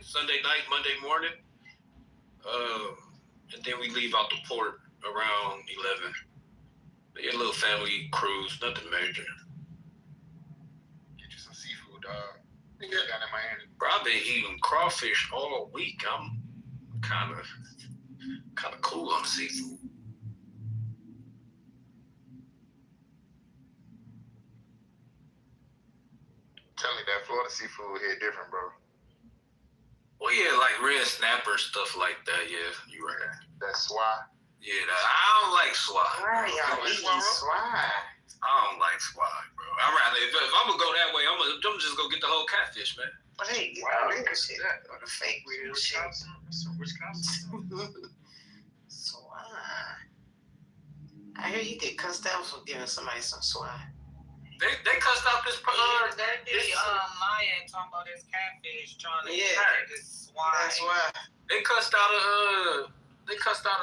Sunday night, Monday morning, and then we leave out the port around 11. Yeah, a little family cruise, nothing major. Get you some seafood, dog. Down in Miami. Bro, I've been eating crawfish all week. I'm kind of cool on seafood. Tell me that Florida seafood here different, bro. Well, yeah, like red snapper, stuff like that. Yeah, you right. That's swai. Yeah, I don't like swai. Why y'all eating swai? I don't like swai, bro. I'd rather if I'm gonna go that way, I'm just gonna get the whole catfish, man. But hey, wow, real shit or the fake real shit. Wisconsin. Swai. I hear you get cussed out for giving somebody some swai. They cussed out this. That day, Maya talking about this catfish trying to get this swine. That's why. They cussed out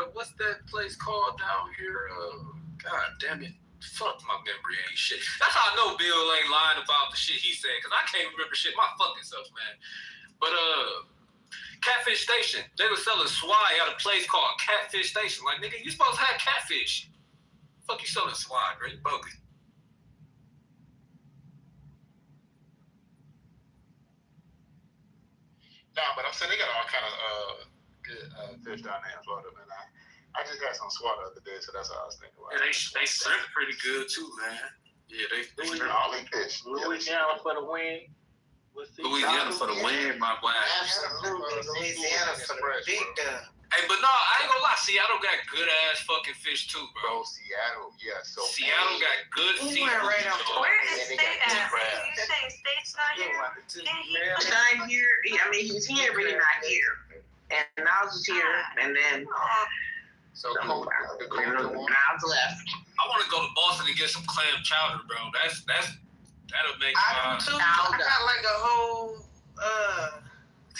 of what's that place called down here? God damn it. Fuck, my memory ain't shit. That's how I know Bill ain't lying about the shit he said, because I can't remember shit my fucking self, man. But Catfish Station, they were selling swai at a place called Catfish Station. Like, nigga, you supposed to have catfish. Fuck you selling swine, bro? You bogus. Nah, but I'm saying they got all kind of good fish down there in Florida, man. I just had some swat the other day, so that's what I was thinking about. Yeah, they serve pretty good too, man. Yeah, they all they fish. Louisiana for the win. Louisiana for the win, my boy. Absolutely. Louisiana for the big dub. Hey, but no, I ain't gonna lie. Seattle got good ass fucking fish too, bro. Seattle, yeah. So Seattle got good seafood. Right on. Where is State at? You saying State's not here? Not here. I mean, he's here, but he's not here. And Niles is here, and then So the whole the Niles left. I want to go to Boston and get some clam chowder, bro. That'll make. I do too. I got like a whole.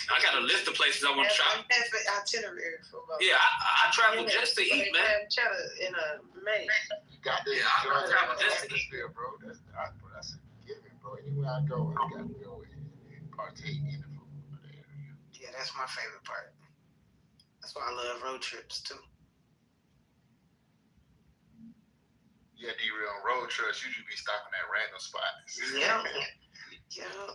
I got a list of places I want to try. Itinerary for about. Yeah, I travel just to eat, man. Cheddar in a May. You got this. I travel just to eat, bro. That's a given, bro. Anywhere I go, I got to go and partake in the food. Yeah, that's my favorite part. That's why I love road trips too. Yeah, D-Real on road trips, you should be stopping at random spots. Yeah. Yeah.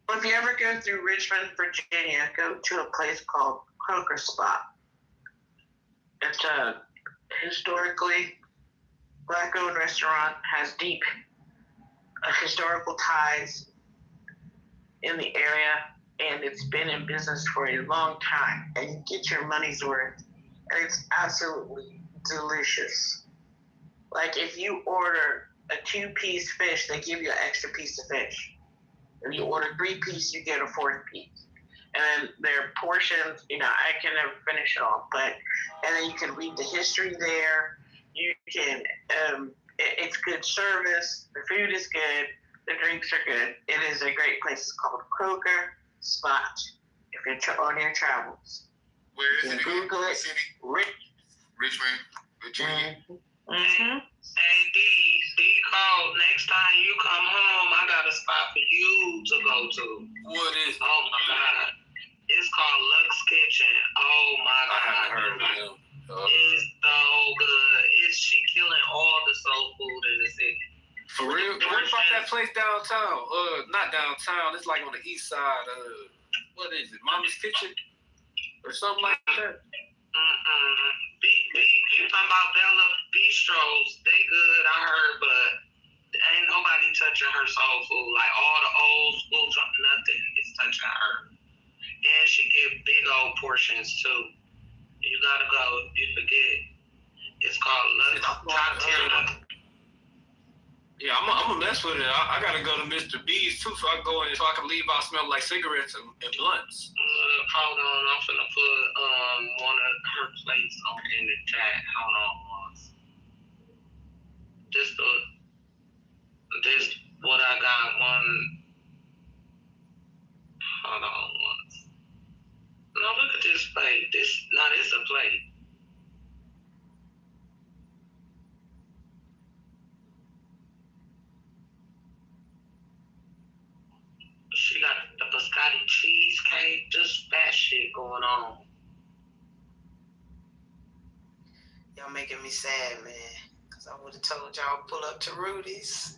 Well, if you ever go through Richmond, Virginia, go to a place called Croker Spot. It's a historically black-owned restaurant, has deep historical ties in the area, and it's been in business for a long time. And you get your money's worth, and it's absolutely delicious. Like if you order a 2-piece fish, they give you an extra piece of fish. If you order 3-piece, you get a 4th piece. And then their portions, I can never finish it all, and then you can read the history there. You can, it's good service. The food is good. The drinks are good. It is a great place. It's called Croker Spot. If you're on your travels. Where is it? Google it. Richmond, Virginia. Mm-hmm. Hey, D call. Next time you come home, I got a spot for you to go to. What is it? Oh, my God. It's called Lux Kitchen. Oh, my God. I haven't heard of them. It's so good. She killing all the soul food in the city. For real? What about that place downtown? Not downtown. It's like on the east side. What is it? Mama's Kitchen? Or something like that? You talking about Bella Bistros? They good, I heard, but ain't nobody touching her soul food. Like all the old school, nothing is touching her. And she get big old portions too. You gotta go. You forget. It's called Lux. Yeah, I'm gonna mess with it. I gotta go to Mr. B's too, so I go in so I can leave out smell like cigarettes and blunts. Hold on, I'm finna put one of her plates on in the chat. Hold on once. This what I got one. Hold on once. No, look at this plate. This a plate. She got the biscotti cheesecake, just that shit going on. Y'all making me sad, man. Because I would have told y'all pull up to Rudy's.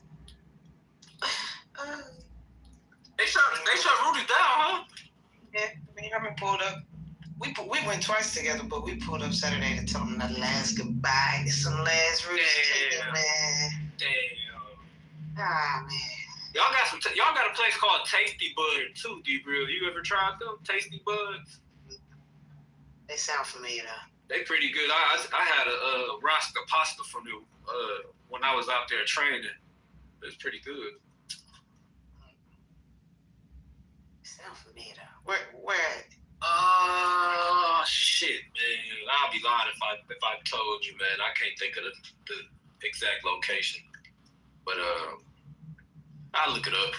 They shut Rudy's down, huh? Yeah, we haven't pulled up. We went twice together, but we pulled up Saturday to tell them the last goodbye. Get some last Rudy's chicken, man. Damn. Ah, man. Y'all got a place called Tasty Bud too, D-Real. You ever tried them? Tasty Buds? They sound familiar though. They pretty good. I had a Rasta pasta from them when I was out there training. It was pretty good. They sound familiar though. Where? Shit, man. I'll be lying if I told you, man. I can't think of the exact location. But I'll look it up.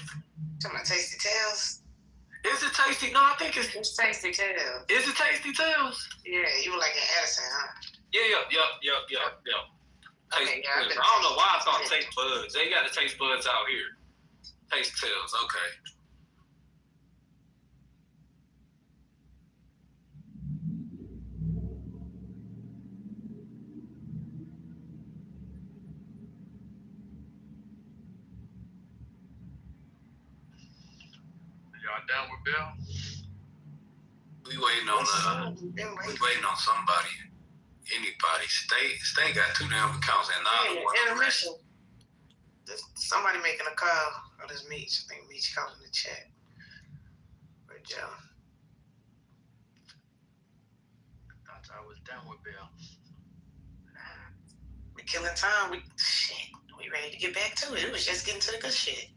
Talking about Tasty Tales? Is it Tasty? No, I think it's Tasty Tales. Is it Tasty Tales? Yeah, you were like in Addison, huh? Yeah. Okay, I don't know why I thought Taste Buds. They got the Taste Buds out here. Taste Tales, okay. Y'all done with Bill? We waiting on somebody. Anybody. State got 2 damn accounts and neither one of them. Somebody making a call. Oh, this Meech. I think Meech called in the chat. Where'd Joe? I thought I was done with Bill. We killing time. We ready to get back to it. It was just getting to the good shit.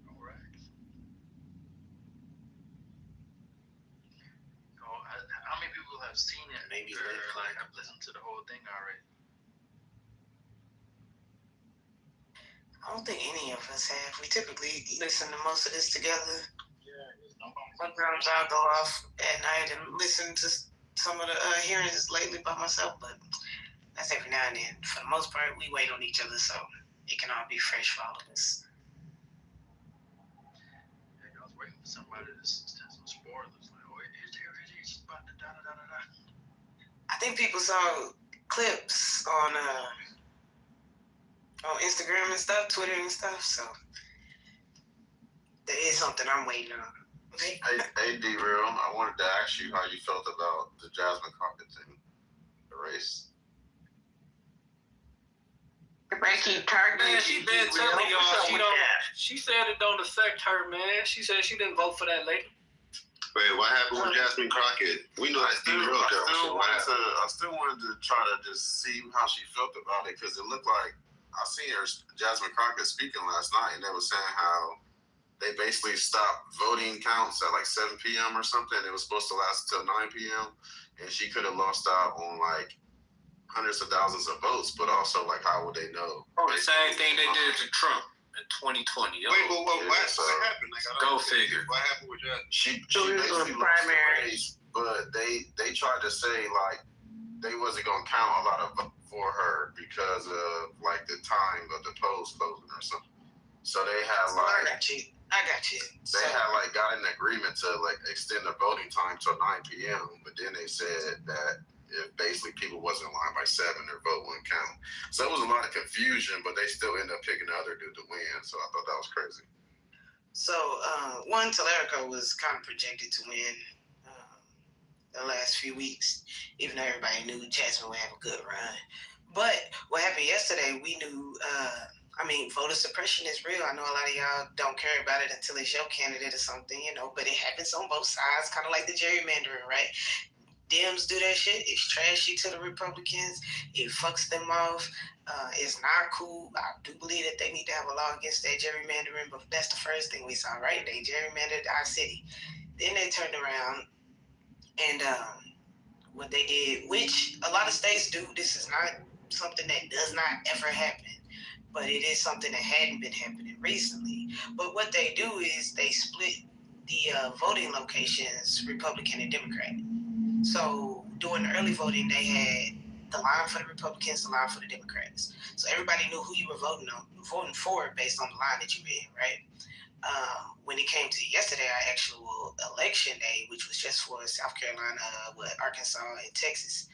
All right. How many people have seen it? Maybe like I've listened to the whole thing already. I don't think any of us have. We typically listen to most of this together. Sometimes I'll go off at night and listen to some of the hearings lately by myself, but that's every now and then. For the most part, we wait on each other, so it can all be fresh for all of us. Yeah, I was waiting for somebody to send some spoilers. Like, oh, it's about to da-da-da-da-da. I think people saw clips on Instagram and stuff, Twitter and stuff, so there is something I'm waiting on. Hey, D-Real, I wanted to ask you how you felt about the Jasmine Crockett thing, the race. Man, she been telling y'all she said it don't affect her, man. She said she didn't vote for that lady. Wait, what happened with Jasmine Crockett? We know that's D-Real though. I still wanted to try to just see how she felt about it, because it looked like I seen her, Jasmine Crockett, speaking last night, and they were saying how they basically stopped voting counts at like 7 p.m. or something. It was supposed to last until 9 p.m. and she could have lost out on like hundreds of thousands of votes, but also like how would they know? The same thing they did to Trump in 2020. What happened? Like, go figure. What happened with Jasmine? She basically lost the race, but they tried to say like they wasn't gonna count a lot of votes for her because of like the time of the polls closing or something. So they had like I got you. They had like got an agreement to like extend the voting time till 9 p.m. But then they said that if basically people wasn't in line by 7, their vote wouldn't count. So it was a lot of confusion, but they still ended up picking the other dude to win. So I thought that was crazy. So Tallarico was kind of projected to win the last few weeks, even though everybody knew Jasmine would have a good run. But what happened yesterday, we knew, voter suppression is real. I know a lot of y'all don't care about it until it's your candidate or something, but it happens on both sides, kind of like the gerrymandering, right? Dems do that shit. It's trashy to the Republicans. It fucks them off. It's not cool. I do believe that they need to have a law against that gerrymandering, but that's the first thing we saw, right? They gerrymandered our city. Then they turned around and what they did, which a lot of states do, this is not something that does not ever happen, but it is something that hadn't been happening recently. But what they do is they split the voting locations, Republican and Democrat. So during the early voting, they had the line for the Republicans, the line for the Democrats. So everybody knew who you were voting for based on the line that you were in, right? When it came to yesterday, our actual election day, which was just for South Carolina, Arkansas, and Texas,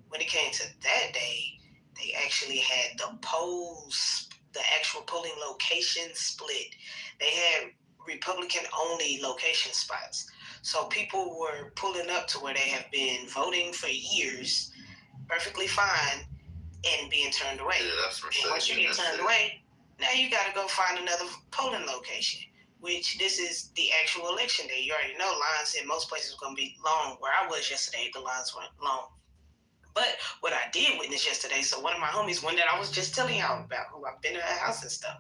when it came to that day, they actually had the polls, the actual polling location split. They had Republican-only location spots. So people were pulling up to where they have been voting for years, perfectly fine, and being turned away. Yeah, that's for sure. Once you get turned away, now you got to go find another polling location, which this is the actual election day. You already know lines in most places are going to be long. Where I was yesterday, the lines weren't long. But what I did witness yesterday, so one of my homies, one that I was just telling y'all about, who I've been to her house and stuff,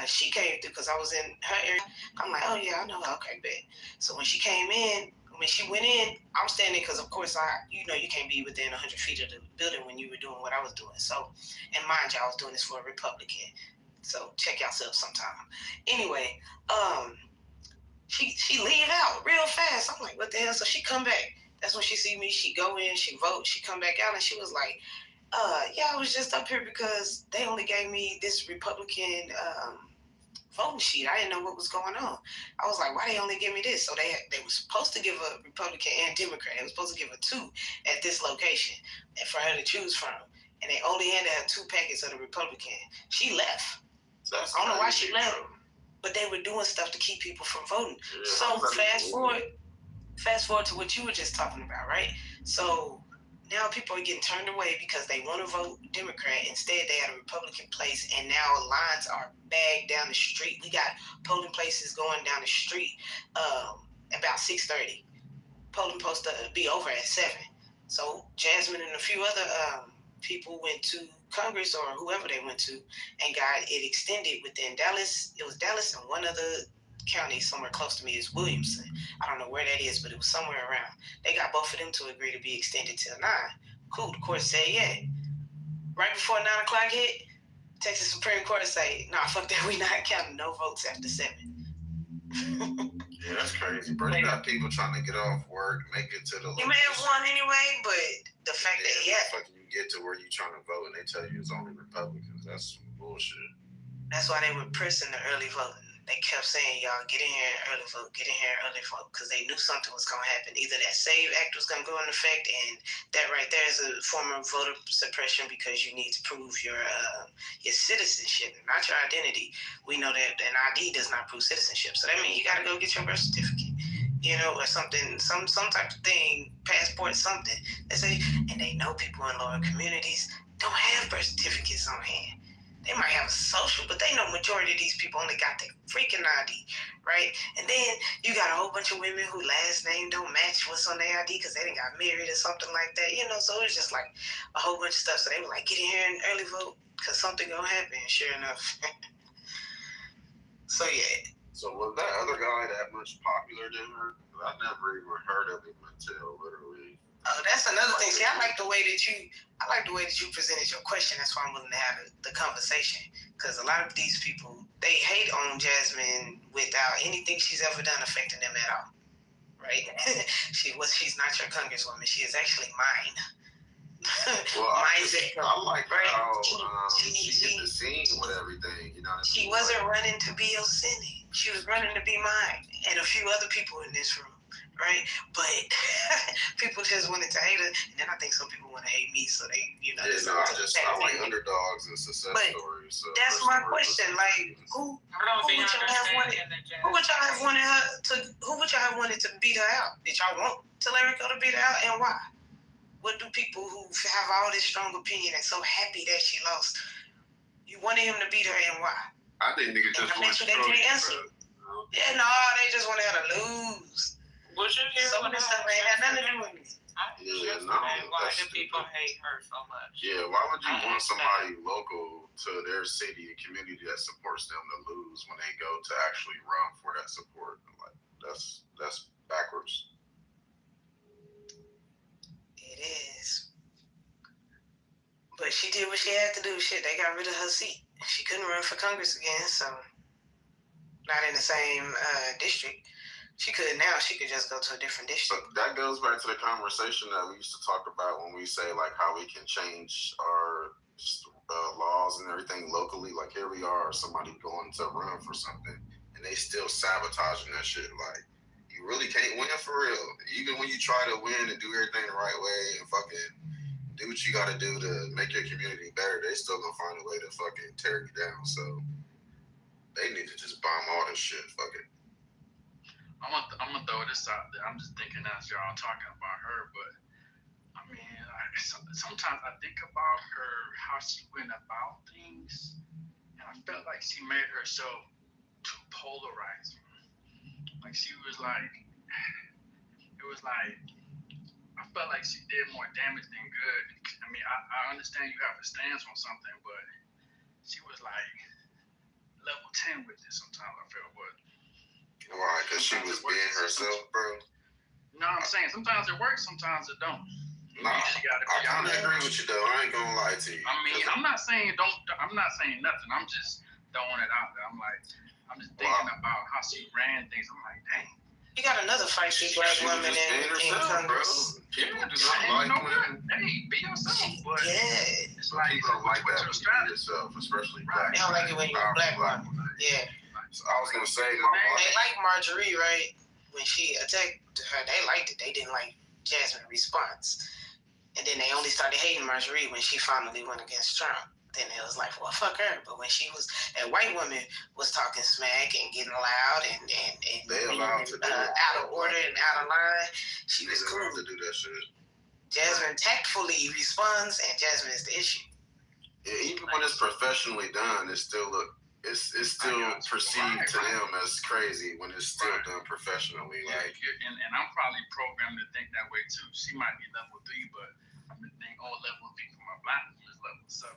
she came through because I was in her area. I'm like, oh yeah, I know. Okay, bet. So when she came in, when she went in, I'm standing because of course you can't be within 100 feet of the building when you were doing what I was doing. So, and mind you, I was doing this for a Republican. So check yourself sometime. Anyway, she leave out real fast. I'm like, what the hell? So she come back. That's when she see me. She go in, she vote, she come back out, and she was like, yeah, I was just up here because they only gave me this Republican voting sheet. I didn't know what was going on. I was like, why they only give me this? So they were supposed to give a Republican and Democrat. They were supposed to give her 2 at this location for her to choose from. And they only handed her 2 packets of the Republican. She left. I don't know why she left. but they were doing stuff to keep people from voting. Yeah, So fast forward to what you were just talking about, right? So now people are getting turned away because they want to vote Democrat. Instead, they had a Republican place, and now lines are bagged down the street. We got polling places going down the street about 6:30. Polling post to be over at 7. So Jasmine and a few other people went to Congress or whoever they went to and got it extended within Dallas. It was Dallas and one other county somewhere close to me is Williamson. I don't know where that is, but it was somewhere around. They got both of them to agree to be extended till 9. Cool. The court said, yeah. Right before 9 o'clock hit, Texas Supreme Court say, nah, fuck that. We not counting no votes after 7. Yeah, that's crazy, bro. You got people trying to get off work, make it to the. He may have won anyway, but the fact that fucking you get to where you trying to vote and they tell you it's only Republicans, that's some bullshit. That's why they were pressing the early voting. They kept saying, y'all, get in here and early vote, get in here and early vote, because they knew something was going to happen. Either that SAVE Act was going to go into effect, and that right there is a form of voter suppression because you need to prove your citizenship, not your identity. We know that an ID does not prove citizenship, so that means you got to go get your birth certificate, or something, some type of thing, passport, something. They say, and they know people in lower communities don't have birth certificates on hand. They might have a social, but they know majority of these people only got their freaking ID, right? And then you got a whole bunch of women who last name don't match what's on their ID because they done got married or something like that, So it's just like a whole bunch of stuff. So they were like, get in here and early vote because something gonna happen. Sure enough. So yeah. So was that other guy that much popular than her? I never even heard of him until literally. Oh, that's another thing. See, I like the way that you presented your question. That's why I'm willing to have the conversation. Because a lot of these people, they hate on Jasmine without anything she's ever done affecting them at all. Right? She's not your congresswoman. She is actually mine. Well, I like how she get the scene with everything. You know what I mean? She wasn't running to be your Senate. She was running to be mine and a few other people in this room. Right, but people just wanted to hate her, and then I think some people want to hate me, so they, I like underdogs and success stories. So that's my question. Like, who would y'all have wanted? Who would y'all have wanted her to? Who would y'all have wanted to beat her out? Did y'all want Tillerico to beat her out, and why? What do people who have all this strong opinion and so happy that she lost? You wanted him to beat her, and why? I think niggas just want to answer. Yeah, no, they just wanted her to lose. Some of this stuff ain't had nothing to do with me. Why do people hate her so much? Yeah, why would you want somebody local to their city and community that supports them to lose when they go to actually run for that support? Like that's backwards. It is. But she did what she had to do. Shit, they got rid of her seat. She couldn't run for Congress again, so not in the same district. She could now. She could just go to a different district. But that goes back to the conversation that we used to talk about when we say like how we can change our laws and everything locally. Like here we are, somebody going to run for something, and they still sabotaging that shit. Like you really can't win for real. Even when you try to win and do everything the right way and fucking do what you got to do to make your community better, they still gonna find a way to fucking tear you down. So they need to just bomb all this shit. Fuck it. I'm gonna throw this out there. I'm just thinking as y'all talking about her, but I mean, sometimes I think about her, how she went about things, and I felt like she made herself too polarizing. Like she was like, I felt like she did more damage than good. I mean, I understand you have a stance on something, but she was like level 10 with it sometimes, I felt, but. Why? Because she was being herself, bro? No, I'm saying sometimes it works, sometimes it don't. Nah, I kind of agree with you though. I ain't gonna lie to you. I mean, I'm not saying nothing. I'm just throwing it out there. I'm just thinking about how she ran things. I'm like, dang. You got another feisty black woman in Congress. People do not like women. Hey, be yourself. But it's like people don't like that when you be yourself, especially black. They don't like it when you're a black woman. Yeah. So I was gonna say, they like Marjorie, right? When she attacked her, they liked it. They didn't like Jasmine's response, and then they only started hating Marjorie when she finally went against Trump. then it was like, well, fuck her. But when that white woman was talking smack and getting loud and they allowed to do out of order and out of line, she was cool to do that shit. Jasmine tactfully responds, and Jasmine is the issue. Yeah, even when it's professionally done, it's still perceived to them as crazy when it's still done professionally. Yeah, like, and I'm probably programmed to think that way too. She might be level 3, but I'm gonna think level 3 for my blind people is level 7.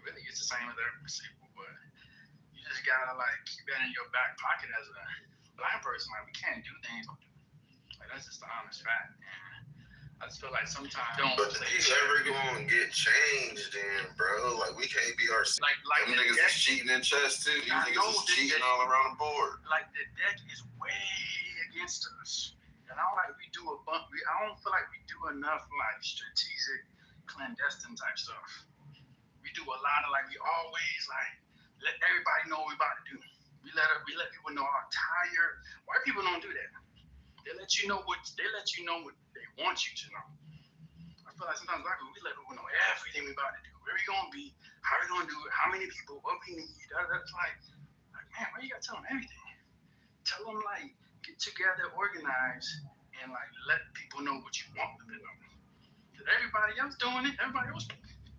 Really, it's the same with every people, but you just gotta like keep that in your back pocket as a blind person. Like, we can't do things. Like, that's just the honest fact. And I just feel like sometimes But if you ever gonna get changed, then bro, like, we can't be our like them niggas is cheating in chess too. These niggas is cheating all around the board. Like, the deck is way against us, and I don't like we do I don't feel like we do enough like strategic clandestine type stuff. We do a lot of like, we always like let everybody know what we about to do. We let people know our tire. White people don't do that. They let you know what they want you to know. I feel like sometimes black people, we let people know everything we about to do, where we gonna be, how we gonna do it, how many people, what we need. That's like man, why you gotta tell them everything? Tell them like get together, organize, and like let people know what you want them to know. Cause everybody else doing it, everybody else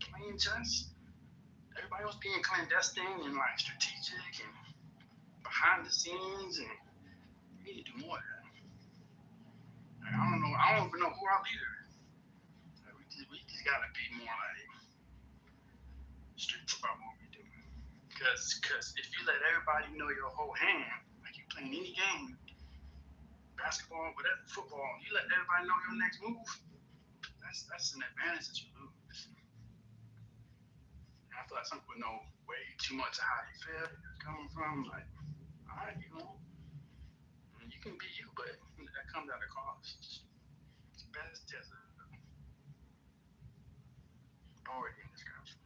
playing chess. Everybody else being clandestine and like strategic and behind the scenes, and we need to do more of that. Like, I don't even know who our leader is. Like, we just gotta be more like strict about what we do. Cause if you let everybody know your whole hand, like you playing any game, basketball, whatever, football, you let everybody know your next move, that's an advantage that you lose. I feel like some people know way too much of how you feel, where you're coming from. Like, all right, you can be you, but that comes at a cost. It's best just already in this country.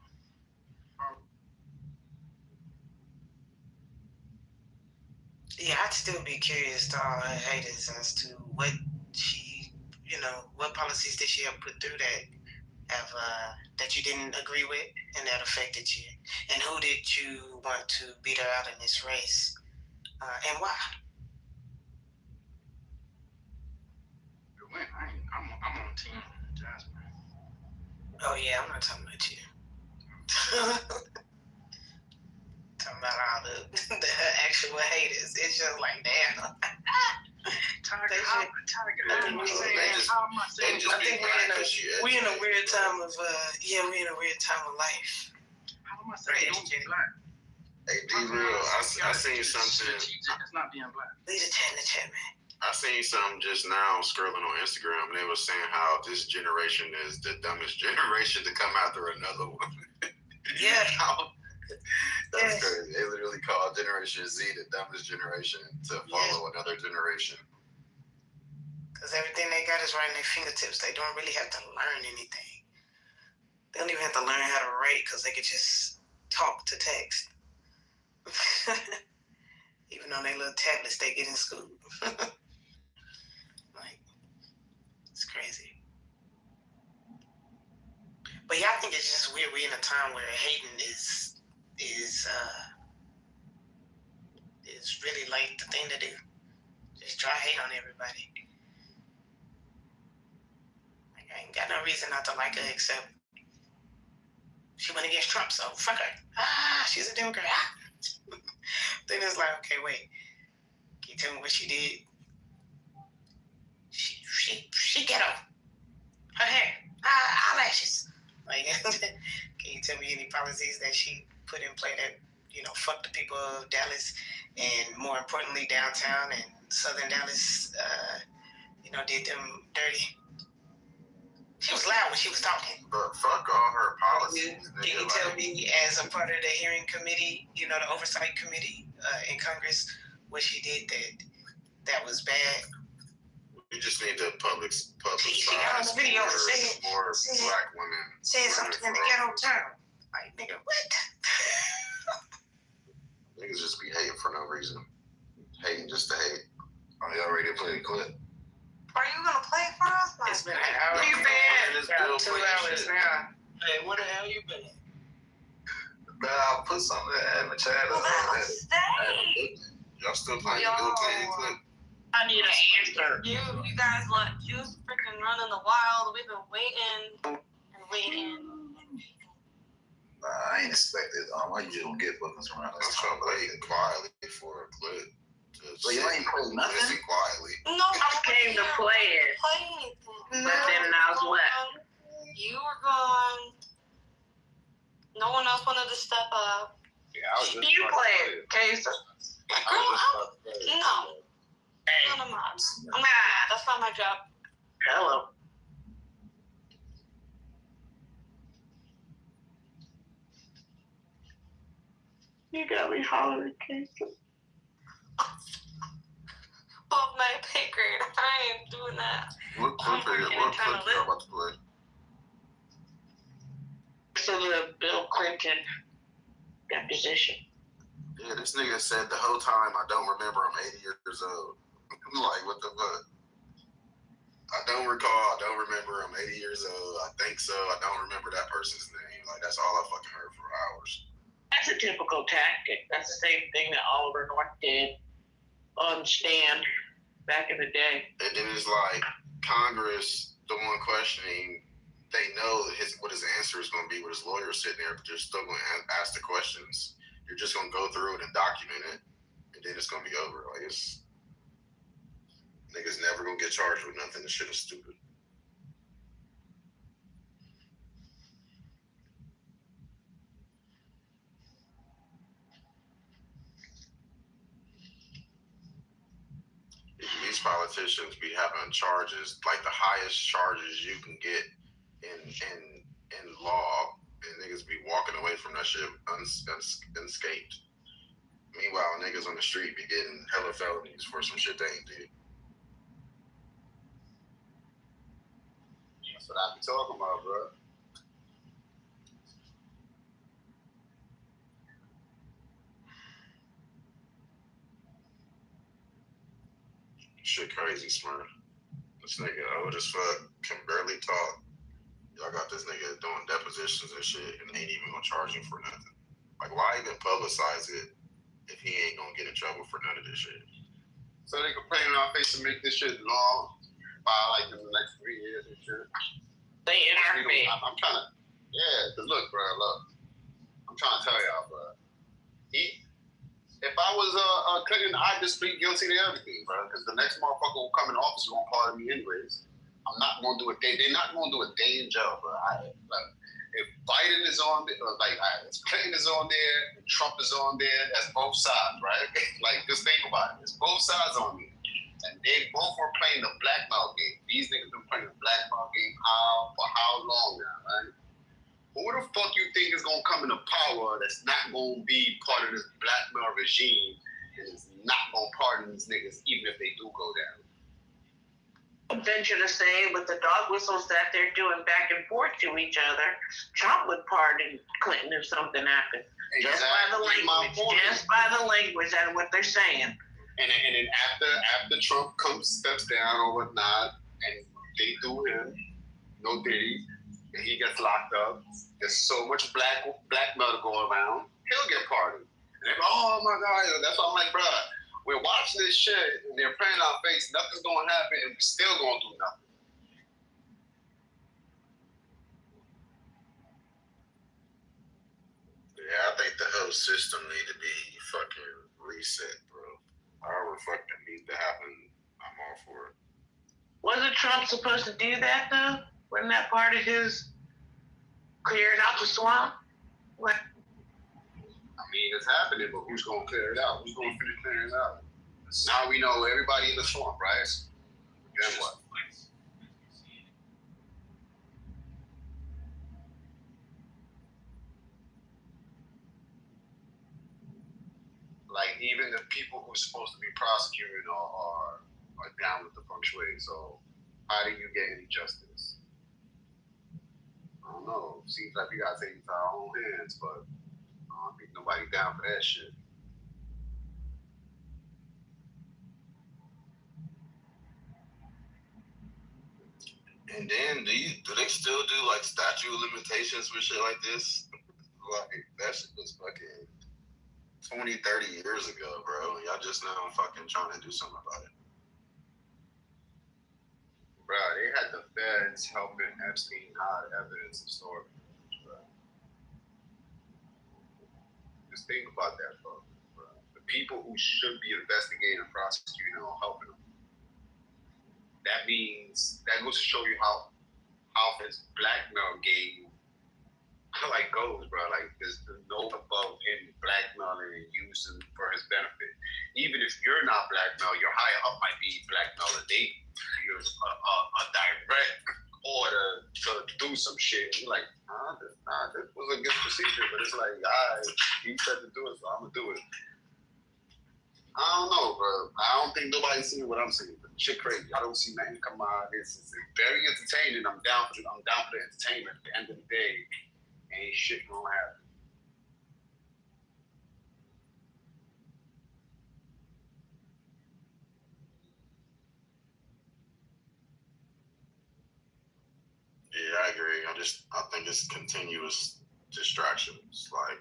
Yeah, I'd still be curious to all her haters as to what what policies did she have put through that you didn't agree with and that affected you, and who did you want to beat her out in this race, and why? I'm on team Jasmine. Oh yeah, I'm not talking about you. Talking about all the actual haters. It's just like, damn. We in a weird time of life. How am I saying don't be black? Hey, be real. I seen something. It's not being black. Leave the chat in the chat, man. I seen something just now scrolling on Instagram, and they were saying how this generation is the dumbest generation to come after another one. Yeah. That's crazy. They literally call Generation Z the dumbest generation to follow another generation. Because everything they got is right in their fingertips. They don't really have to learn anything. They don't even have to learn how to write because they could just talk to text. Even on their little tablets they get in school. Like, it's crazy. But yeah, I think it's just weird. We're in a time where hating is really like the thing to do. Just try hate on everybody. Like, I ain't got no reason not to like her except she went against Trump, so fuck her. She's a Democrat. Then it's like, okay, wait. Can you tell me what she did? She ghetto. Her hair, eyelashes. Like, can you tell me any policies that she put in play that, fuck the people of Dallas and more importantly downtown and southern Dallas, did them dirty? She was loud when she was talking. But fuck all her policies. Can you tell me, as a part of the hearing committee, the oversight committee in Congress, what she did that was bad? We just need to publicize video more black women. Saying something in the ghetto term. Like, nigga, what? Niggas just be hating for no reason. Hating just to hate. Oh, y'all ready to play the clip? Are you gonna play for us? It's been an hour. You've been about 2 hours now. Hey, where the hell you been at? man. I'll put something in the chat. Y'all still playing Bill Clinton clip? I need an answer. You guys let Juice freaking run in the wild. We've been waiting and waiting. Nah, I ain't expected. I usually don't get bookings around this time. I'm waiting quietly for a clip. So you ain't played nothing? Listen quietly. No, I came to play it. But then I was left. You were gone. No one else wanted to step up. Yeah, I was just You play it, Casey. No. I'm not a mod. That's not my job. Hello. You got me hollering, Casey. Above my pay grade. I ain't doing that. What clip are you about to play? So the Bill Clinton deposition. Yeah, this nigga said the whole time, I don't remember I'm 80 years old. I'm like, what the fuck? I don't recall, I don't remember I'm 80 years old. I think so, I don't remember that person's name. Like, that's all I fucking heard for hours. That's a typical tactic. That's the same thing that Oliver North did on stand back in the day. And then it's like, Congress, the one questioning, they know what his answer is going to be with his lawyer sitting there, but they're still going to ask the questions. You're just going to go through it and document it, and then it's going to be over. Like, it's niggas never going to get charged with nothing. This shit is stupid. These politicians be having charges, like the highest charges you can get in law, and niggas be walking away from that shit unscathed. Meanwhile, niggas on the street be getting hella felonies for some shit they ain't did. That's what I be talking about, bro. Shit crazy, Smurf. This nigga old as fuck, can barely talk. Y'all got this nigga doing depositions and shit and ain't even gonna charge him for nothing. Like, why even publicize it if he ain't gonna get in trouble for none of this shit? So they can play in our face to make this shit law by like in the next 3 years and shit. They in our face. I'm trying to, yeah, cause look, bro, I'm trying to tell y'all, bro. If I was Clinton, I'd just plead guilty to everything, bro. Because the next motherfucker who come in office is gonna pardon me anyways. I'm not gonna do a day. They're not gonna do a day in jail, bro. If Biden is on there, if Clinton is on there, and Trump is on there, that's both sides, right? Like, just think about it. It's both sides on there. And they both were playing the blackmail game. These niggas been playing the blackmail game for how long now, right? Who the fuck you think is gonna come into power that's not gonna be part of this blackmail regime and is not gonna pardon these niggas even if they do go down? I'm venture to say, with the dog whistles that they're doing back and forth to each other, Trump would pardon Clinton if something happened. Exactly. Just by the language and what they're saying. And then after Trump steps down or whatnot, and they do him, no Diddy, and he gets locked up, there's so much blackmail to go around, he'll get pardoned. And they're like, oh my God, that's why I'm like, bro, we're watching this shit, and they're playing our face, nothing's gonna happen, and we're still gonna do nothing. Yeah, I think the whole system need to be fucking reset, bro. However fucking needs to happen, I'm all for it. Wasn't Trump supposed to do that, though? Wasn't that part of his clearing out the swamp? What? I mean, it's happening, but who's going to clear it out? Who's going to finish clearing it out? Now we know everybody in the swamp, right? Then what? Like, even the people who's supposed to be prosecuted are down with the feng shui. So how do you get any justice? I don't know. Seems like we got to take it to our own hands, but I don't think nobody down for that shit. And then do they still do like statute of limitations with shit like this? like that shit was fucking 20, 30 years ago, bro. Y'all just now fucking trying to do something about it. Bro, they had the feds helping Epstein hide evidence of story. Just think about that, bro. The people who should be investigating and prosecuting or helping them. That means, that goes to show you how his blackmail game like goes, bro. Like there's no above him blackmailing and using for his benefit. Even if you're not blackmailed, your higher up might be blackmailing. They use a direct order to do some shit. You're like, this was a good procedure, but it's like, he said to do it, so I'm gonna do it. I don't know, bro. I don't think nobody's seeing what I'm seeing. But shit crazy. I don't see nothing come out. It's very entertaining. I'm down for the entertainment. At the end of the day, ain't shit gonna happen. Yeah, I agree. I think it's continuous distractions. Like,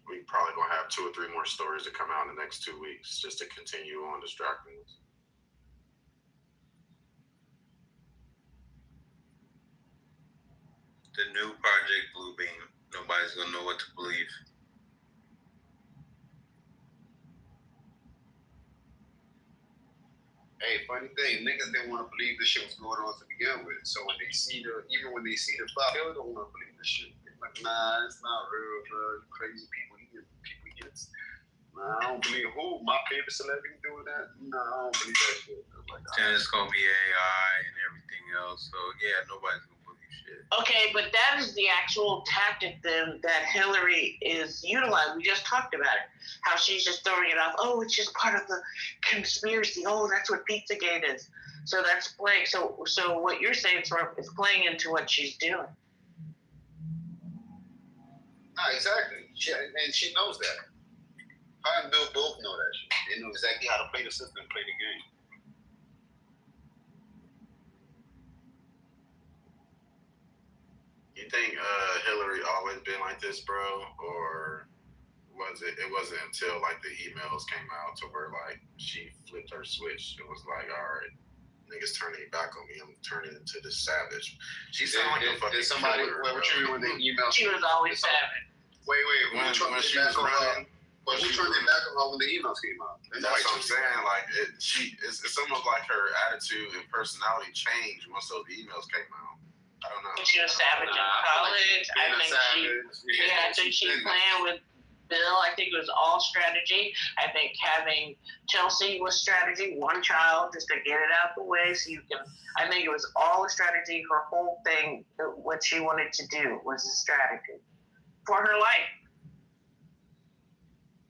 we probably gonna have 2 or 3 more stories to come out in the next 2 weeks just to continue on distracting us. The new Project Bluebeam. Nobody's gonna know what to believe. Hey, funny thing, niggas didn't want to believe this shit was going on to begin with. So when they see even when they see the file, they don't want to believe this shit. They're like, nah, it's not real, bro. Crazy people hits. Nah, I don't believe who? My favorite celebrity doing that? Nah, I don't believe that shit. Like, Then it's gonna be AI and everything else. So yeah, nobody's gonna believe shit. Okay, but that is the actual tactic then that Hillary is utilizing. We just talked about it. How she's just throwing it off. Oh, it's just part of the conspiracy. Oh, that's what Pizzagate is. So that's playing. So what you're saying is playing into what she's doing. Nah, exactly. And she knows that. Her and Bill both know that shit. They know exactly how to play the system, play the game. You think Hillary always been like this, bro? Or it wasn't until like the emails came out to where like she flipped her switch. It was like, all right, niggas turning back on me. I'm turning into this savage. She sounded like a fucking somebody, killer, what you mean when the emails? She was always savage. Wait, when she was running. But who turned it back on when the emails came out? That's what I'm saying. Like it's almost like her attitude and personality changed once those emails came out. I don't know. She was savage in college. I think she's playing with Bill. I think it was all strategy. I think having Chelsea was strategy. One child just to get it out the way so you can. I think it was all a strategy. Her whole thing, what she wanted to do was a strategy for her life.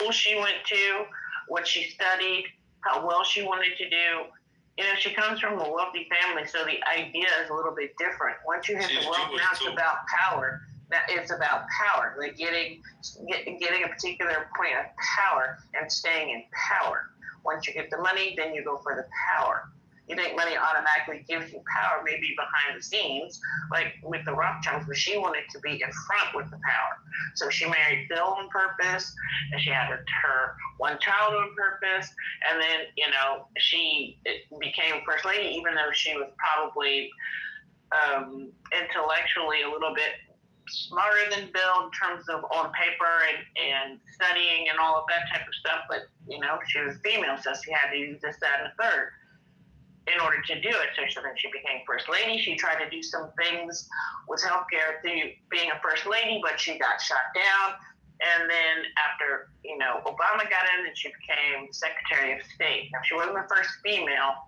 Who she went to, what she studied, how well she wanted to do. You know, she comes from a wealthy family, so the idea is a little bit different. Once you hit the wealth, now it's about power. Now it's about power, like getting a particular point of power and staying in power. Once you get the money, then you go for the power. You think money automatically gives you power, maybe behind the scenes, like with the Rothschilds, but she wanted to be in front with the power. So she married Bill on purpose, and she had her one child on purpose, and then, you know, she became first lady, even though she was probably intellectually a little bit smarter than Bill in terms of on paper and studying and all of that type of stuff, but, you know, she was female, so she had to use this, that, and the third in order to do it. So then she became first lady. She tried to do some things with healthcare through being a first lady, but she got shot down. And then after, you know, Obama got in, and she became Secretary of State. Now, she wasn't the first female,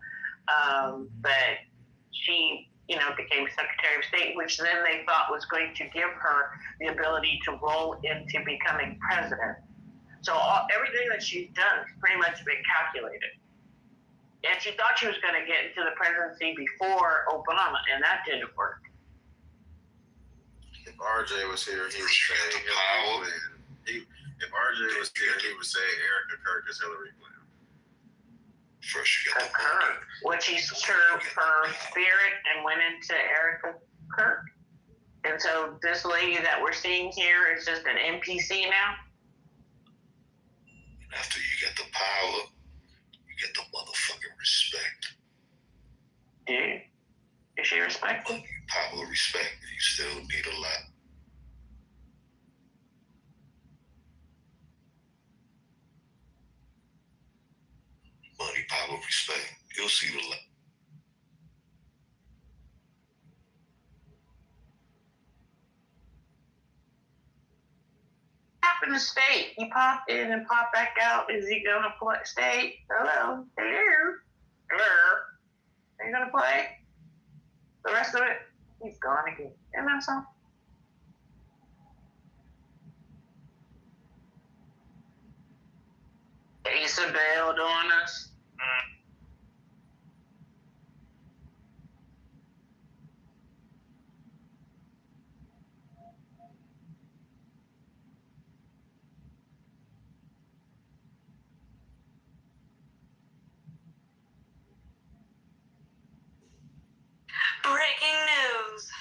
but she, you know, became Secretary of State, which then they thought was going to give her the ability to roll into becoming president. So everything that she's done has pretty much been calculated. And she thought she was going to get into the presidency before Obama, and that didn't work. If RJ was here, he would say Hillary Clinton. If RJ was here, he would say Erica Kirk is Hillary Clinton. First, you got the Kirk, which he served her spirit and went into Erica Kirk. And so this lady that we're seeing here is just an NPC now? After you get the power, you get the motherfucking respect. Yeah. Is she respected? Power, respect, you still need a lot. Money, power, respect, you'll see the lot. Happened to State? He popped in and popped back out. Is he gonna play? State? Hello? Hello? Hello? Are you gonna play? The rest of it, he's gone again. Isn't that something? Isabel doing us. Breaking news.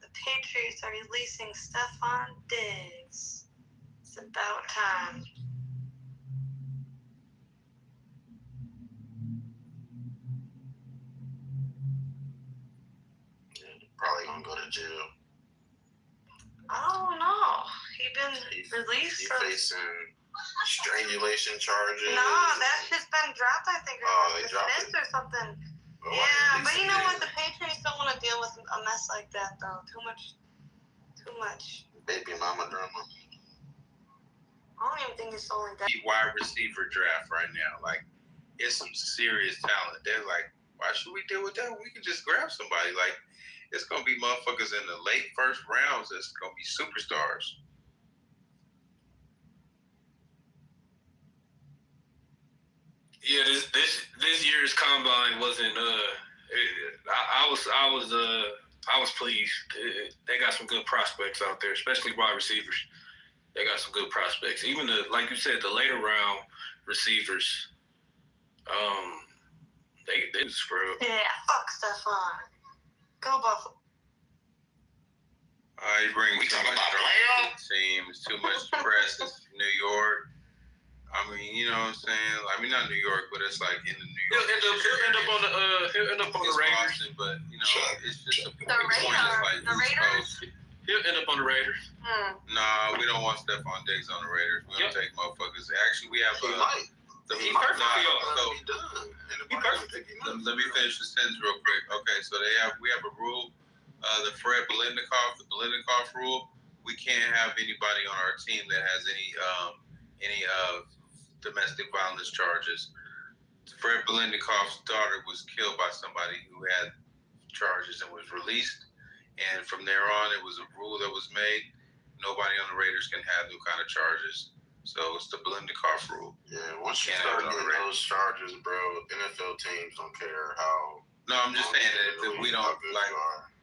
The Patriots are releasing Stephon Diggs. It's about time. Probably gonna go to jail. I don't know. He been released. He facing strangulation charges. No, that shit's been dropped, I think. Or dismissed or something. Oh, yeah, but you know what? The Patriots don't want to deal with a mess like that, though. Too much. Baby mama drama. I don't even think it's only that. Wide receiver draft right now. Like, it's some serious talent. They're like, why should we deal with that? We can just grab somebody. Like, it's going to be motherfuckers in the late first rounds that's going to be superstars. Yeah, this year's combine wasn't. I was pleased. They got some good prospects out there, especially wide receivers. They got some good prospects. Even like you said, the later round receivers. They screwed. Yeah, fuck Stephon. Go Buffalo. He brings too much drama to the team. It's too much press. It's New York. I mean, you know what I'm saying? I mean, not New York, but it's like in the New York. He'll end up on the Raiders. Boston, but you know, it's just a The Raiders. He'll end up on the Raiders. Nah, we don't want Stephon Diggs on the Raiders. We don't take motherfuckers. Actually, we have. Let me finish the sentence real quick. Okay, so we have a rule, the Fred Biletnikoff rule. We can't have anybody on our team that has any domestic violence charges. Fred Biletnikoff's daughter was killed by somebody who had charges and was released. And from there on, it was a rule that was made. Nobody on the Raiders can have no kind of charges. So it's the Biletnikoff rule. Yeah, once you start getting those charges, bro, NFL teams don't care how. No, I'm just saying that if we don't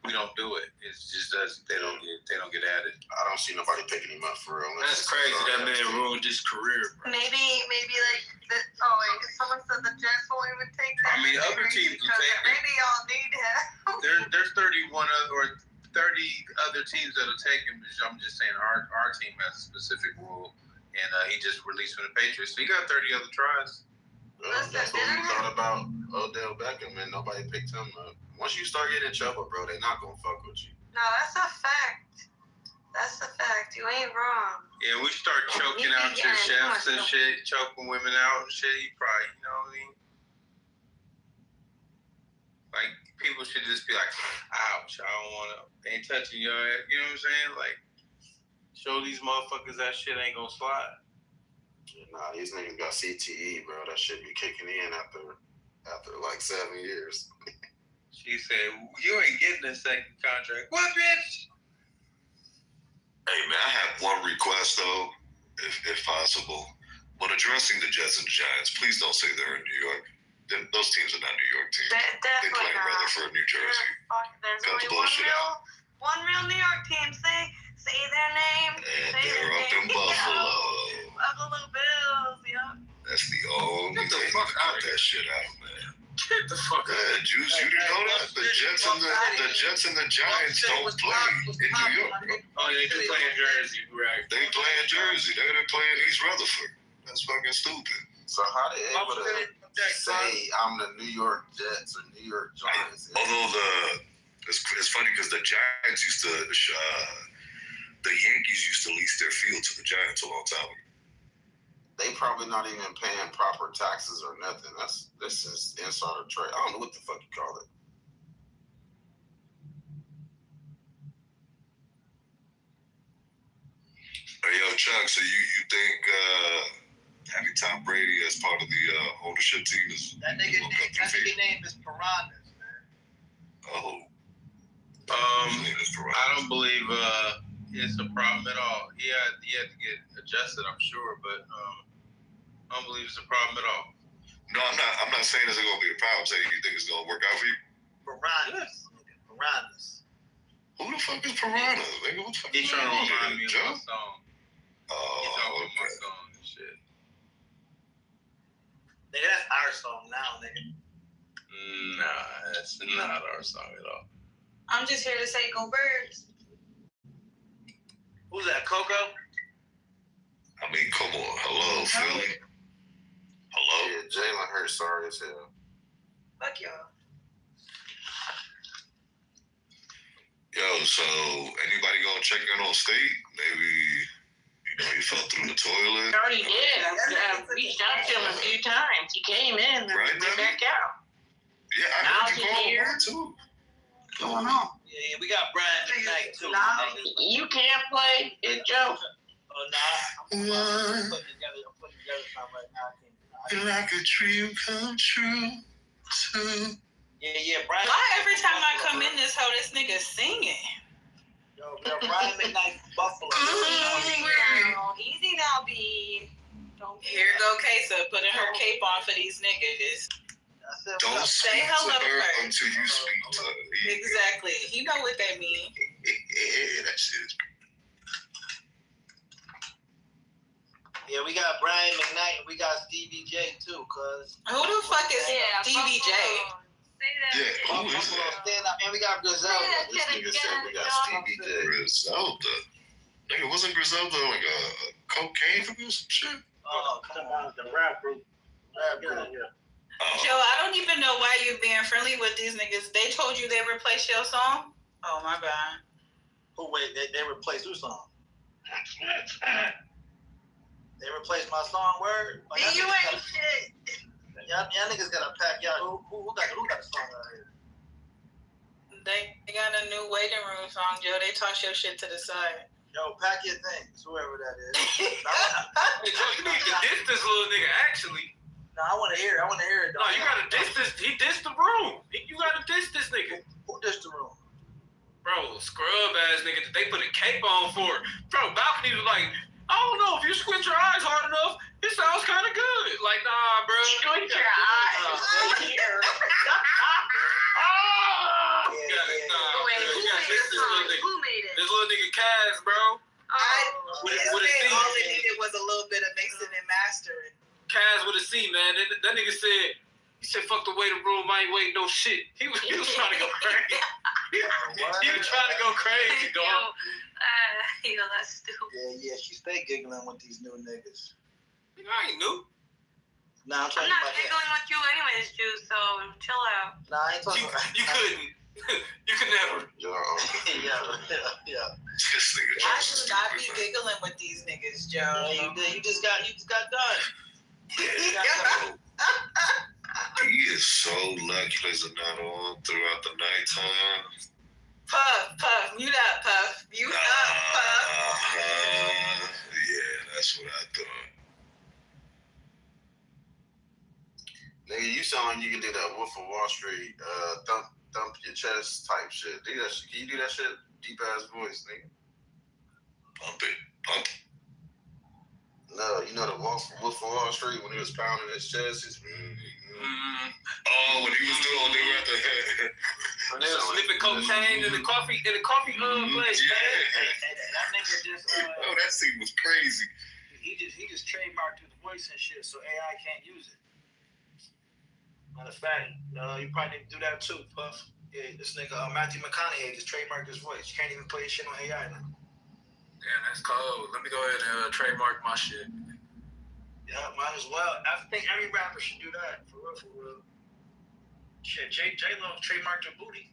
we don't do it. It's just us. They don't get at it. I don't see nobody picking him up for real. That's crazy. That man ruined his career, bro. Maybe like someone said the Jets won't even take that. I mean, other teams will take it. Maybe y'all need him. There's 31 or 30 other teams that'll take him. I'm just saying our team has a specific rule, and he just released from the Patriots. So he got 30 other tries. Well, that's what we thought about Odell Beckham, and nobody picked him up. Once you start getting in trouble, bro, they're not gonna fuck with you. No, that's a fact. That's a fact. You ain't wrong. Yeah, we start choking out your chefs and shit, choking women out and shit. You probably, you know what I mean? Like, people should just be like, ouch, I don't want to, ain't touching your ass. You know what I'm saying? Like, show these motherfuckers that shit ain't gonna slide. Nah, these niggas got CTE, bro. That shit be kicking in after like 7 years. She said, you ain't getting a second contract. What, bitch? Hey, man, I have one request, though, if possible. When addressing the Jets and Giants, please don't say they're in New York. Those teams are not New York teams. They play in Rutherford, New Jersey. There's only one real New York team. Say their name. And they're up in Buffalo. Buffalo Bills, yep. That's the only thing that cut that shit out, man. Get the fuck out. Juice, you didn't know that? The Jets and the Giants don't play in New York. Oh, they do play in Jersey, right? They play in Jersey. They're playing East Rutherford. That's fucking stupid. So how they able to say I'm the New York Jets or New York Giants? Although it's funny because the Giants used to, the Yankees used to lease their field to the Giants a long time ago. They probably not even paying proper taxes or nothing. This is insider trade. I don't know what the fuck you call it. Hey, yo, Chuck, so you think having Tom Brady as part of the ownership team is... That nigga name is Piranhas, man. Oh. I don't believe it's a problem at all. He had to get adjusted, I'm sure, but I don't believe it's a problem at all. No, I'm not saying it's going to be a problem. I'm saying you think it's going to work out for you? Piranhas. Piranhas. Who the fuck is Piranhas? Nigga, what the fuck? He's trying to remind me of my song. Oh, he's talking about my okay. song and shit. Nigga, that's our song now, nigga. Nah, that's not our song at all. I'm just here to say go Birds. Who's that, Coco? I mean, come on. Hello, Philly. Hello? Yeah, Jalen Hurts sorry as hell. Fuck y'all. Yo, so anybody gonna check in on State? Maybe, he fell through the toilet? He already did. I've reached out to him a few times. He came in and went back out. Yeah, I heard you call him too. What's going on? Yeah, we got Brian McKnight too. You can't play it, Joe. Oh, nah. I'm putting together something right now. Like a dream come true, too. Yeah, Brian. Why every time I come in this hoe, this nigga singing? Yo, Brian McKnight, Buffalo. Easy now, B. Here go Kesa putting her cape on for these niggas. Don't say speak hello to her first. until you speak to her. Exactly. You know what that means. Yeah, that shit is... Yeah, we got Brian McKnight and we got Stevie J too, cuz. Who the fuck is Stevie J? Yeah, who is that? And we got Griselda. This nigga said we got Stevie J. Griselda? Nigga, wasn't Griselda like a cocaine for some shit? Oh, come on. The rap group. Yeah. Joe, I don't even know why you're being friendly with these niggas. They told you they replaced your song? Oh, my bad. Who, wait, they replaced whose song? They replaced my song, word? Oh, you ain't shit. Y'all niggas gotta pack y'all. Who got a song out here? They got a new waiting room song, Joe. They toss your shit to the side. Yo, pack your things, whoever that is. Hey, Joe, you need to diss this little nigga, actually. No, I want to hear it. No, you gotta diss this. He dissed the room. You gotta diss this nigga. Who dissed the room? Bro, scrub ass nigga that they put a cape on for. Bro, Balcony was like, I don't know, if you squint your eyes hard enough, it sounds kind of good. Like, nah, bro. Squint your eyes. Who made it? This little nigga Kaz, bro. All it needed was a little bit of mixing and mastering. Kaz with a C, man. That nigga said, fuck the waiting room, I ain't waiting no shit. He was trying to go crazy. He was trying to go crazy, dog. Yo, that's stupid. Yeah, she stay giggling with these new niggas. I ain't new. Nah, I'm not giggling with you anyways, Juice, so chill out. Nah, I ain't talking about you couldn't. You could never. Yeah. This nigga I should not be giggling with these niggas, Joe. Yeah, you just got done. He is so lucky there's not on throughout the nighttime. Puff, mute up, Puff. Mute up, Puff. Yeah, that's what I thought. Nigga, you sound like you can do that Wolf of Wall Street, thump your chest type shit. Do that shit. Can you do that shit? Deep ass voice, nigga. Pump it. No, you know the Wolf of Wall Street when he was pounding his chest. Oh, when he was doing, they were at the head. When they were sniffing cocaine in the coffee place. That nigga just. Oh, that scene was crazy. He just trademarked his voice and shit, so AI can't use it. Matter of fact, you probably need to do that too, Puff. Yeah, this nigga Matthew McConaughey just trademarked his voice. You can't even play his shit on AI now. Damn, that's cold. Let me go ahead and trademark my shit. Yeah, might as well. I think every rapper should do that. For real. Shit, J-Lo trademarked her booty.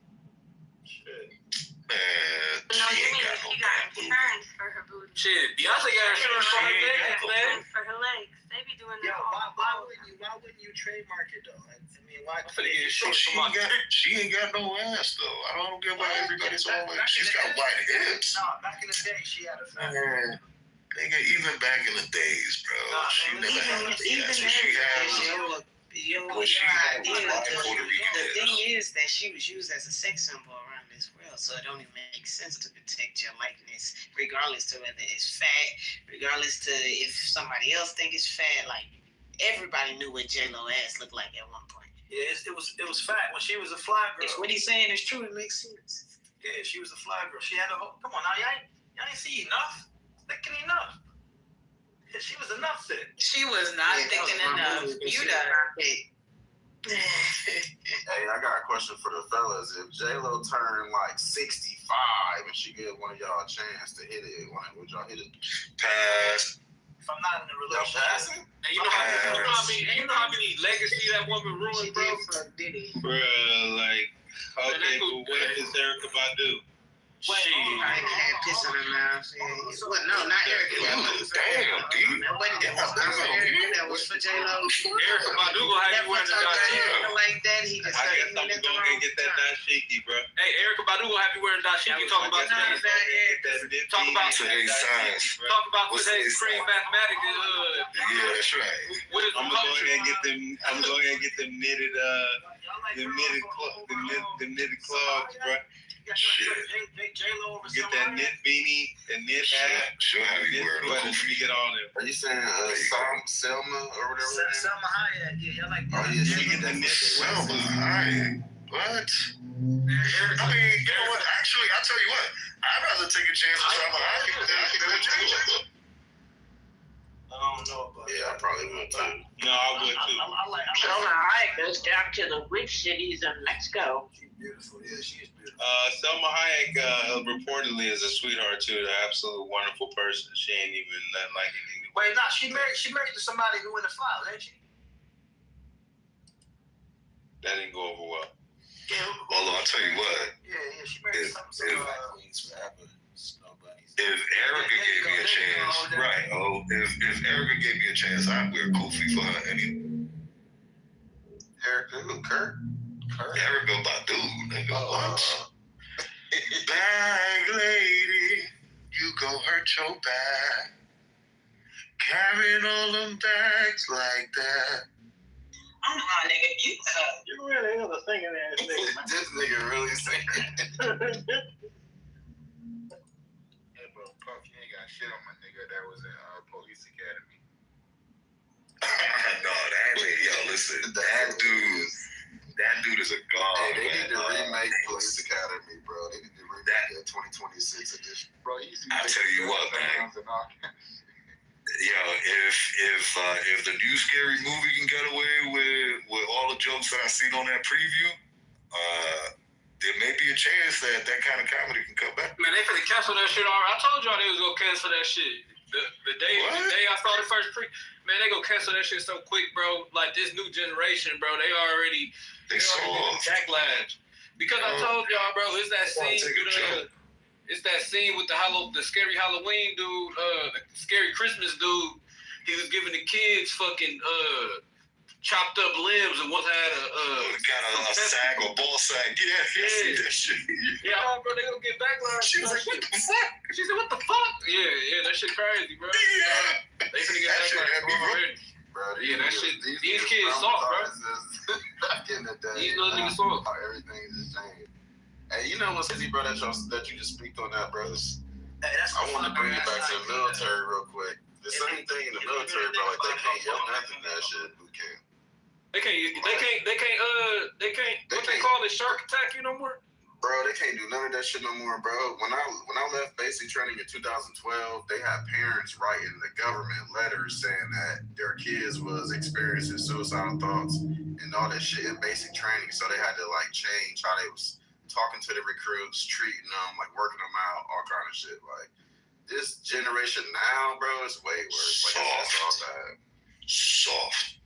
Shit. No, you mean she got insurance for her booty. Shit, Beyonce got insurance for her legs, man. For her legs. They be doing that Why wouldn't you trademark it though? I mean, why? She ain't got no ass though. I don't get why everybody's always. She's got wide hips. No, back in the day she had a fat. Nigga, even back in the days, bro, she never had a ass. She had. The thing is that she was used as a sex symbol around this world, so it don't even make sense to protect your likeness, regardless to whether it's fat, regardless to if somebody else think it's fat. Like everybody knew what J-Lo ass looked like at one point. Yeah, it was fat when she was a fly girl. It's what he's saying is true. It makes sense. Yeah, she was a fly girl. She had a whole. Come on now, y'all ain't see enough. Thinking enough. She was enough thick. She was not thinking enough. You done. Hey, I got a question for the fellas. If J-Lo turned like 65 and she gave one of y'all a chance to hit it, would y'all hit it? Pass. If I'm not in a relationship. And you know how many legacy that woman ruined, bro? Bro, like, okay, but what if it's Erykah Badu? I had piss in her mouth. Well, no, not Erykah. That was for J-Lo. Erykah Badu gonna have you wearing the dashiki. Like that, he just. I guess I'm gonna go and get that dashiki, bro. Hey, Erykah Badu gonna have you wearing dashiki. Talk about today's science. Talk about today's cream mathematics. Yeah, that's right. I'm gonna go ahead and get them. I'm going to get them knitted, knitted clogs, bro. Shit. Get that knit beanie, that knit hat. She'll have you wearing a Let me get all them. Are you saying Selma or whatever? Selma Hayek, yeah, y'all like that. Oh, yeah, You get that knit. Selma Hayek. What? I mean, you know what? Actually, I'll tell you what. I'd rather take a chance with Selma Hayek than with J-Lo. I don't know about I probably would too. No, I would too. Selma Hayek goes down to the witch cities of Mexico. She's beautiful. Yeah, she is beautiful. Selma Hayek reportedly is a sweetheart too, an absolute wonderful person. She ain't even nothing like anything. Wait, no, she married to somebody who in the files, ain't she? That didn't go over well. Yeah. Although I'll tell you what. Yeah, she married some Queens forever. Snow bunnies. If Erykah gave me a chance, right? Oh, if Erykah gave me a chance, I'd wear Kofi for her anyway. Erykah who? Kurt? Erykah Badu, nigga. What? Bag lady, you go hurt your back. Carrying all them bags like that. I don't know how nigga you really is a singing ass nigga. This nigga really singing. Hey, bro, Puff, you ain't got shit on my nigga that was in Police Academy. No, that ain't. Yo, listen, that dude is a god. Hey, they need to remake Police Academy, bro. They need to remake that 2026 edition. Bro, I tell you what, man. Yo, if the new Scary Movie can get away with all the jokes that I seen on that preview, there may be a chance that kind of comedy can come back. Man, they finna cancel that shit already. I told y'all they was gonna cancel that shit. The day I saw the first man, they gonna cancel that shit so quick, bro. Like this new generation, bro, they already backlash. Because I told y'all, bro, it's that scene with it's that scene with the scary Halloween dude, the scary Christmas dude. He was giving the kids fucking chopped up limbs and one had a sack or ball sack. Yeah. See that shit. Yeah, bro, they gonna get backlash. She was like, what the fuck? She said, what the fuck? Yeah, that shit crazy, bro. Yeah. They finna get backlash already. Bro, that shit. These kids soft, bro. Back in the day, these little niggas soft. Everything just changed. Hey, you know what's crazy, bro? That you just speak on that, brothers. Hey, I want to bring it back to the military real quick. The same thing in the military, bro. Like they can't yell nothing that shit at boot camp. They can't. What they call it? Shark attack you no more? Bro, they can't do none of that shit no more, bro. When I left basic training in 2012, they had parents writing the government letters saying that their kids was experiencing suicidal thoughts and all that shit in basic training. So they had to like change how they was talking to the recruits, treating them, like working them out, all kind of shit. Like this generation now, bro, is way worse. Like it's all bad. Soft.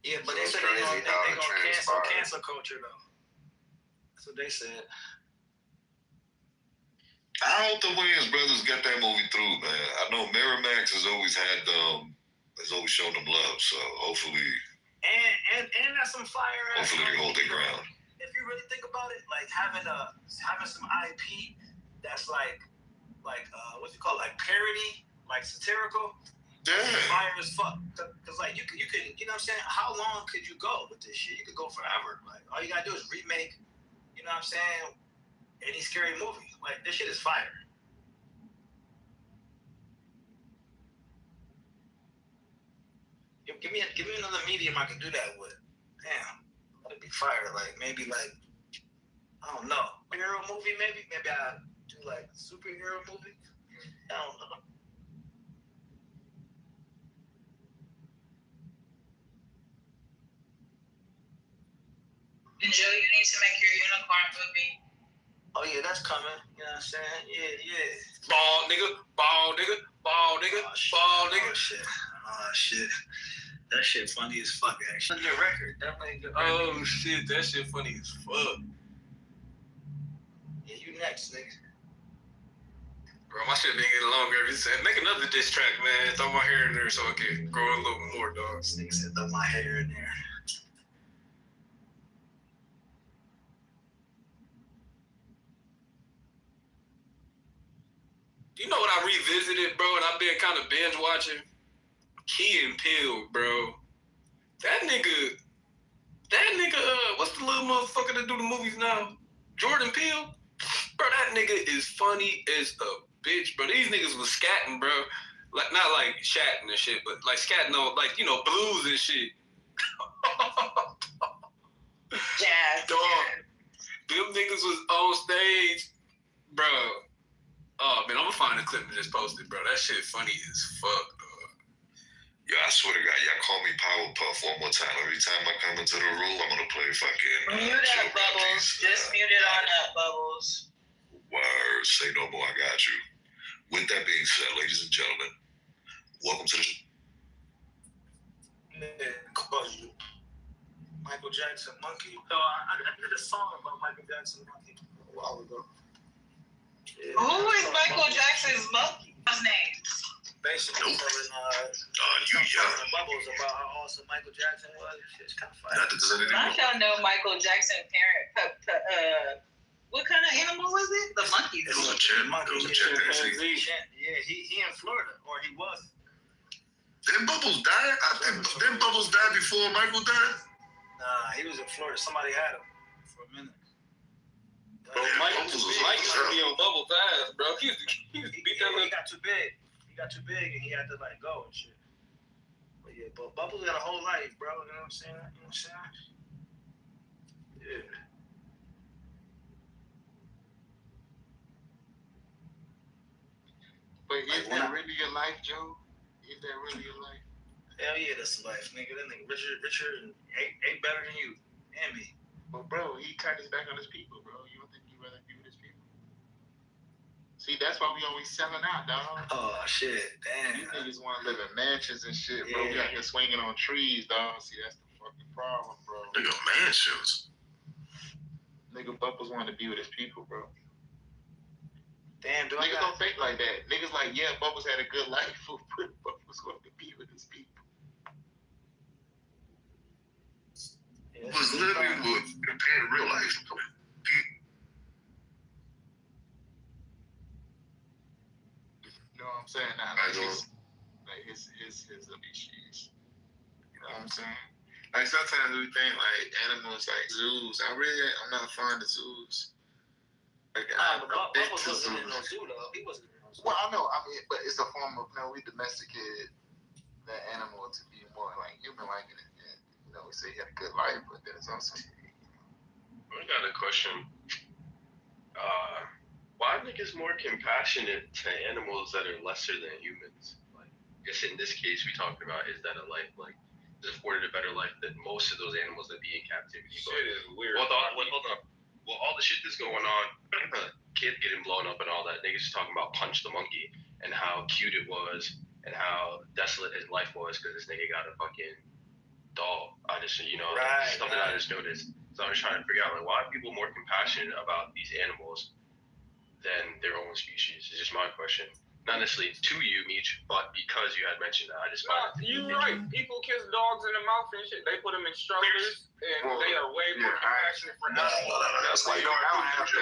Yeah, but So they it's said crazy they how gonna it cancel transpires. cancel culture though. That's what they said. I hope the Williams brothers get that movie through, man. I know Miramax has always had has always shown them love, so hopefully And that's some fire ass. hopefully they hold their ground. If you really think about it, like having some IP that's like what's it called, like parody, like satirical. Yeah. Fire as fuck. Cause like you could, you know what I'm saying? How long could you go with this shit? You could go forever. Like all you gotta do is remake, you know what I'm saying, any scary movie. Like this shit is fire. Give me another medium I can do that with. Damn. Let it be fire. Like maybe like I don't know. Hero movie maybe? Maybe I do like superhero movie? I don't know. Joe, you need to make your unicorn movie. Oh yeah, that's coming. You know what I'm saying? Yeah. Ball nigga, ball nigga, ball nigga, ball nigga. Oh shit. That shit funny as fuck, actually. Good record. Definitely a good record. Oh shit, that shit funny as fuck. Yeah, you next, nigga. Bro, my shit been getting longer every time. Make another diss track, man. Throw my hair in there so I can grow a little more, dog. This nigga said throw my hair in there. You know what I revisited, bro, and I've been kind of binge watching? Key and Peele, bro. That nigga, what's the little motherfucker that do the movies now? Jordan Peele? Bro, that nigga is funny as a bitch, bro. These niggas was scatting, bro. Like, not like shatting and shit, but like scatting on, like, you know, blues and shit. Jazz. Dog. Them niggas was on stage, bro. Oh, man, I'm gonna find a clip and just post it, bro. That shit funny as fuck, dog. Yo, I swear to God, y'all call me Powerpuff one more time. Every time I come into the room, I'm gonna play fucking Mute up, Bubbles. Just mute it on up, Bubbles. Word, say no more, I got you. With that being said, ladies and gentlemen, welcome to the Call you Michael Jackson Monkey. So I did a song about Michael Jackson Monkey a while ago. Yeah, who is Michael Jackson's monkey? His name? Basically telling Bubbles about how awesome Michael Jackson was. It's kind of funny. I don't know Michael Jackson parent. What kind of animal was it? The monkey. It was a chipmunk. It was a chimpanzee. Yeah, he in Florida, or he was. Didn't Bubbles die? Didn't Bubbles die before Michael died? Nah, he was in Florida. Somebody had him for a minute. Bro, Mike used to be on Bubbles' ass, bro. He got too big. He got too big, and he had to like go and shit. But yeah, but Bubbles got a whole life, bro. You know what I'm saying? Yeah. But is that really your life, Joe? Is that really your life? Hell yeah, that's life, nigga. That nigga Richard ain't better than you and me. But bro, he turned his back on his people, bro. You don't think he'd rather be with his people? See, that's why we always selling out, dog. Oh shit, damn. These niggas want to live in mansions and shit, bro. We out here swinging on trees, dog. See, that's the fucking problem, bro. Nigga, mansions. Nigga Bubbles want to be with his people, bro. Damn, niggas don't think like that. Niggas like, yeah, Bubbles had a good life, but Bubbles want to be with his people. It was literally compared to real life. You know what I'm saying? Nah, like his issues. You know what I'm saying? Like sometimes we think like animals like zoos. I'm not fond of zoos. Like Bubbles wasn't in no zoo though. He wasn't in no zoo. Well, I know. I mean, but it's a form of we domesticated that animal to be more like human-like, and we say he had a good life, but then it's also. I got a question. Why are niggas more compassionate to animals that are lesser than humans? Like, guess in this case we talked about is that a life like is afforded a better life than most of those animals that be in captivity. Shit is weird. Hold on. Well, all the shit that's going on, kid getting blown up and all that, niggas just talking about Punch the Monkey and how cute it was and how desolate his life was because this nigga got a fucking doll. I just, something I just noticed. So I was trying to figure out, like, why are people more compassionate about these animals than their own species? Is just my question. Not necessarily to you, Meech, but because you had mentioned that, I just find it. You're right. People kiss dogs in the mouth and shit. They put them in strollers, and they are way more compassionate for animals. That's why you don't have that.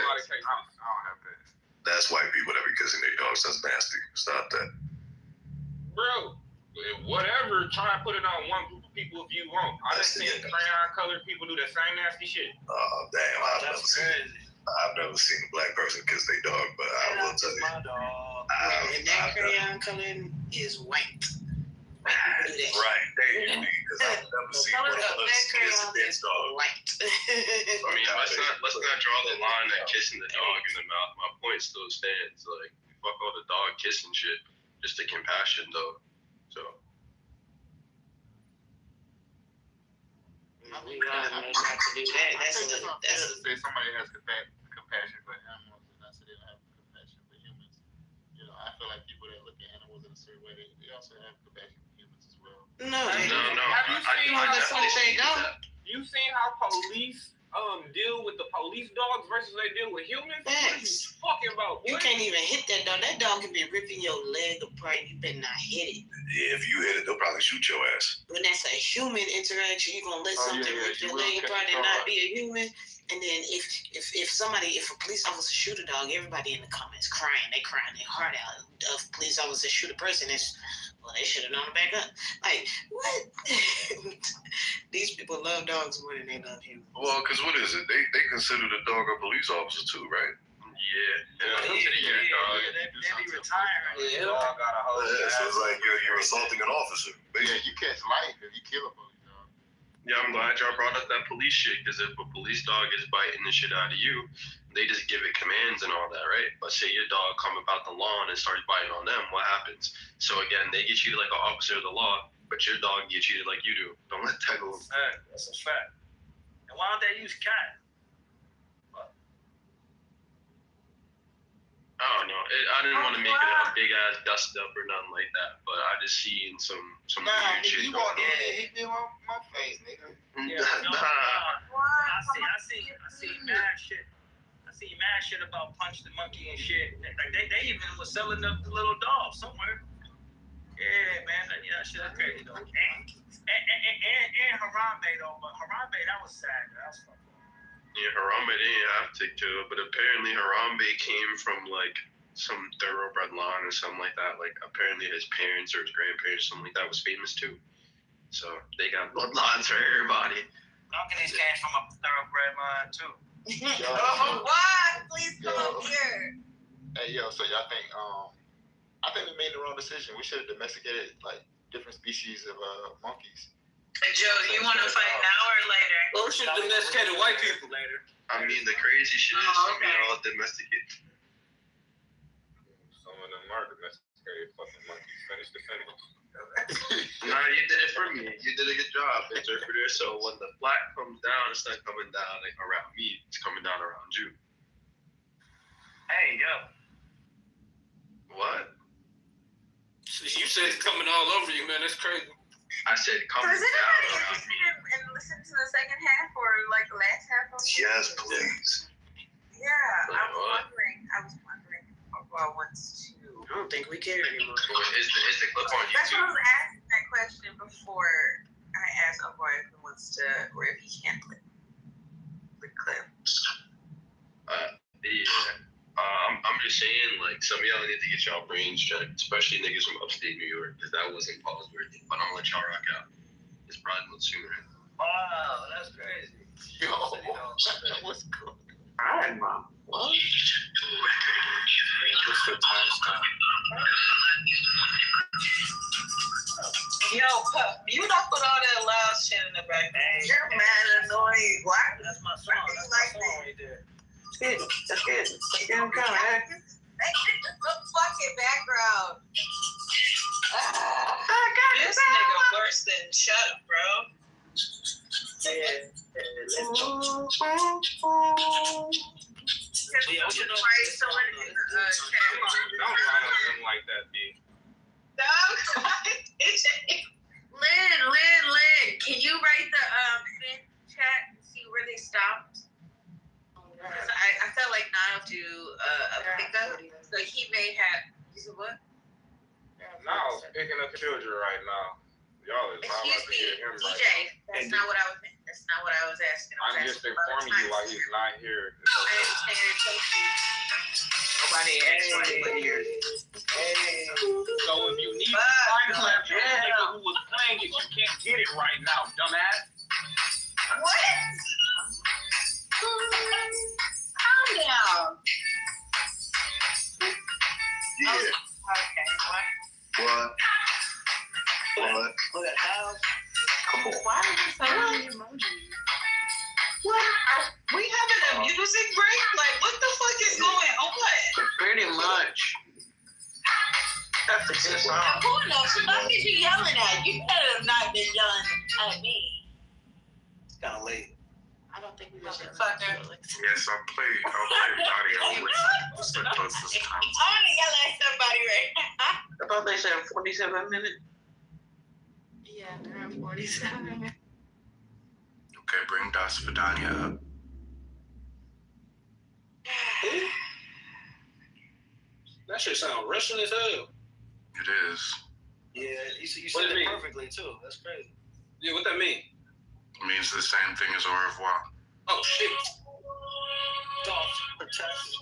That's white people that be kissing their dogs. That's nasty. Stop that. Bro, whatever. Try to put it on one group of people if you want. I done seen crayon-colored people do the same nasty shit. Oh, damn. I've never seen a black person kiss their dog, but I will tell you. And that crayon coloring is white. White people do that. Right, there you be, because I've never seen one of us kiss their dog. White. I mean, let's not draw the line at kissing the dog in the mouth. My point still stands. Like, fuck all the dog kissing shit. Just the compassion, though. So. We gotta make not to do that. That's say somebody has compassion for animals and not say they don't have compassion for humans. I feel like people that look at animals in a certain way, they also have compassion for humans as well. No. Have you seen how police deal with the police dogs versus they deal with humans? What are you talking about? You can't even hit that dog. That dog can be ripping your leg apart. You better not hit it. Yeah, if you hit it, they'll probably shoot your ass. When that's a human interaction, you're gonna let something rip your leg apart and not be a human. And then if a police officer shoot a dog, everybody in the comments crying. They crying their heart out. If a police officer shoot a person, they should have known to back up. Like, what? These people love dogs more than they love humans. Well, because what is it? They consider the dog a police officer too, right? Yeah. They be retiring. Yeah. So it's like you're assaulting an officer. Yeah, you catch life if you kill a police dog. Yeah, I'm glad y'all brought up that police shit, because if a police dog is biting the shit out of you, they just give it commands and all that, right? But say your dog come about the lawn and starts biting on them, what happens? So again, they get treated like an officer of the law, but your dog get treated like you do. Don't let that go. That's a fact. And why don't they use cat? I don't know. I didn't want to make it a big ass dust up or nothing like that, but I just seen some weird shit going on. Hit me on my face, nigga. I see mad shit. I see mad shit about Punch the Monkey and shit. They even was selling the little doll somewhere. Yeah, man. That shit is crazy though. And Harambe though, but Harambe, that was sad. That was fucked up. Yeah, Harambe didn't have to do it, but apparently Harambe came from like some thoroughbred line or something like that. Like apparently his parents or his grandparents, something like that, was famous too. So they got bloodlines for everybody. Duncanese came from a thoroughbred line too. What? Please come up here. Hey yo, so y'all think I think we made the wrong decision. We should have domesticated like different species of monkeys. Hey Joe, do you want to fight now or later? Well, we should have domesticated white people later. I mean, the crazy shit is some of y'all domesticated. Some of them are domesticated fucking monkeys. Finish the sentence. No, you did it for me. You did a good job, interpreter. So when the flag comes down, it's not coming down like around me. It's coming down around you. Hey, yo. What? You said it's coming all over you, man. That's crazy. I said coming Does down anybody around me. interested in listening to the second half or like the last half of it? Yes, please. Yeah, I was wondering who I want to. I don't think we care anymore. Is the clip on That's why I YouTube? was asking that question before I asked Uncle if he wants to, or if he can play the clip. I'm just saying, like, some of y'all need to get y'all brains checked, especially niggas from upstate New York, because that wasn't pause worthy. But I'm gonna let y'all rock out. It's probably a little sooner. Wow, that's crazy. Yo, what's good? Alright, Mom. What? What's the timestamp? Yo, Pup, you don't put all that loud shit in the back. You're mad annoying. What? That's my song. That's my song right there. That's good. Get him coming. Make it the fucking background. This nigga worse than Chuck, bro. Yeah. Let's go. Don't lie on him like that, B. Lynn, can you write the fin chat and see where they stopped? Because I felt like Niall do a pickup, so he may have. You said what? Niall's picking up children right now. Y'all is not about to get him DJ, right now. that's not what I was. That's not what I was asking. I'm just informing you why he's not here. I understand. Thank you. Nobody asked for it. So if you need to find a nigga who was playing it, you can't get it right now, dumbass. What? Calm down. Yeah. Okay. What? Look at how. Come on. Why are you saying emojis? What? Are we having a music break? Like, what the fuck is going on? Pretty much. That's a good song. Now, who knows? What is you yelling at? You better have not been yelling at me. It's kind of late. I don't think we were fucker. Yes, I'll play audio with the closest time. I want to yell at somebody right now. I thought they said 47 minutes. Yeah, they're at 47. Okay, bring Das Vidania up. That shit sound Russian as hell. It is. Yeah, you What said it it mean? perfectly too. That's crazy. Yeah, what that mean? It means the same thing as au revoir. Oh shit. Don't protect.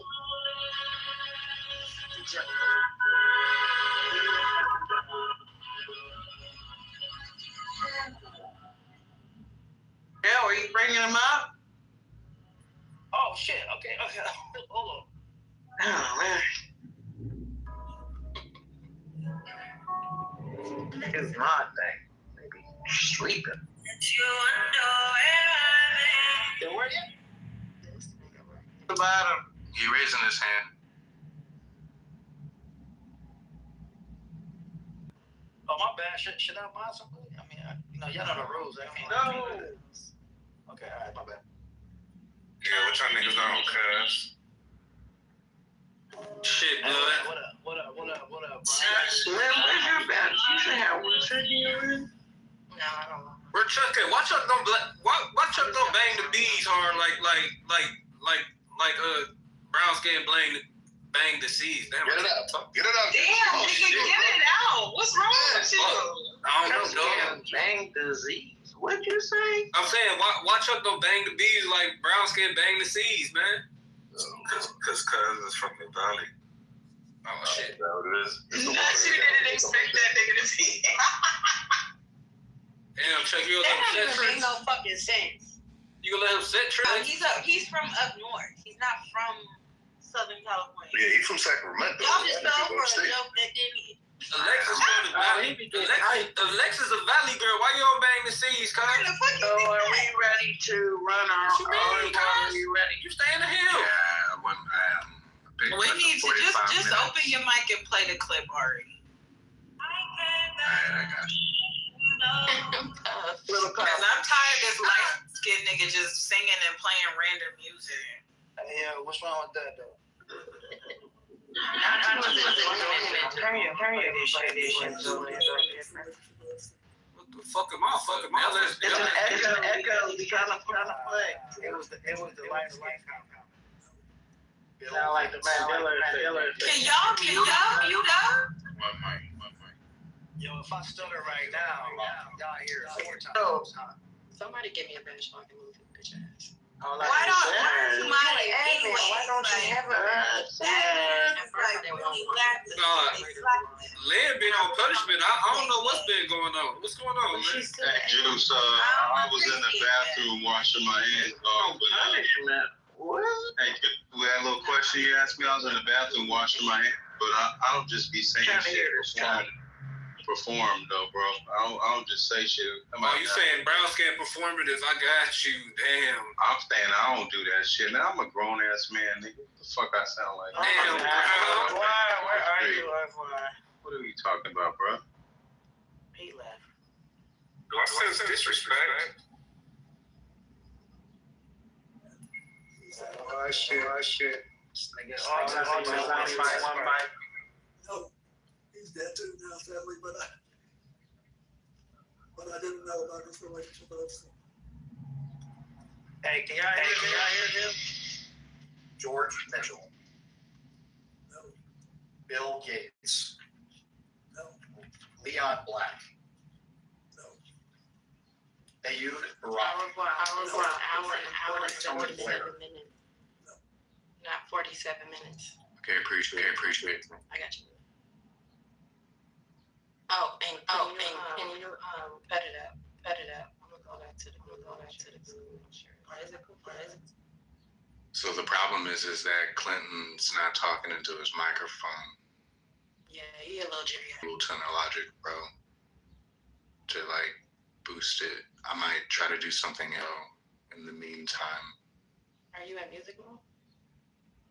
Yeah, are you bringing them up? Oh shit. Okay. Hold on. Oh, man. It's my thing. Maybe Sleeping. Yeah, where you? What about him? He raising his hand. Oh, my bad. Should I buy something? I mean, y'all know the rules. I mean, No. Okay, all right, my bad. Yeah, what y'all niggas on, cuz? Shit, Hey, blood. what up, bro? Slim, where's your badge? You should have one. Should you? No, I don't know. Where Chuck at? Why Chuck don't bang the bees hard like brown skin bang the seeds? Damn. Get it out. Get it out. Damn, Oh, nigga, shit, get bro. it out. What's wrong with you? I don't know, dog. Bang disease. What'd you say? I'm saying, why Chuck don't bang the bees like brown skin bang the seeds, man? Cause cuz is from the valley. Oh shit. That's what it is. It's the Not water. you didn't expect that nigga to be. Damn, Chuck, you gonna That let him doesn't set make tricks? no fucking sense. You gonna let him set tricks? He's from up north. He's not from Southern California. Yeah, he's from Sacramento. Y'all just That fell nigga's for a upstate. joke that didn't. Alexis from the valley. Alexis a valley girl. Why you don't bang the seeds, cuz? Where the fuck So are we ready to run our What you mean, are cuz? you ready? You stay in the hill. Yeah, when We need to just open your mic and play the clip, Ari. Alright, I got you. Because I'm tired of this light skinned nigga just singing and playing random music. Yeah, what's wrong with that though? Turn your edition. What the fuck am I fucking man? It's an echo. We trying to play. It was the light compound. Sound like the Mandela effect. Can y'all mute up? My mic. Yo, if I stutter right now, y'all hear it 4 times. Oh. Somebody give me a bench so I can move your bitch ass. Why Why don't Why don't you have a Lynn been on punishment. I don't know what's been going on. What's going on, man? Hey, Juice, I was in the bathroom washing my hands off. punishment? What? Hey, that little question you asked me, I was in the bathroom washing my hands. But I don't just be saying Trying to shit hear this. perform though, bro. I don't just say shit. Oh, you saying brown skin performative? I got you. Damn. I'm saying I don't do that shit. Now I'm a grown ass man, nigga. What the fuck I sound like? Damn, bro. Why? Where are you? What are you talking about, bro? He left. sense disrespect. Oh shit. I guess one bite. No, he's dead too now, sadly, but I didn't know about his relationship with us. Hey, can y'all hear him? George Mitchell. No. Bill Gates. No. Leon Black. No. Ayud Barak. Hour and Tony 47 Blair. minutes. Not 47 minutes. Okay, appreciate it. I got you. Oh, and can you cut it out? I'm gonna go back to the group. Is it cool? So the problem is that Clinton's not talking into his microphone. Yeah, he a little jittery. Lieutenant Logic, bro. To like boost it. I might try to do something else in the meantime. Are you at music mode?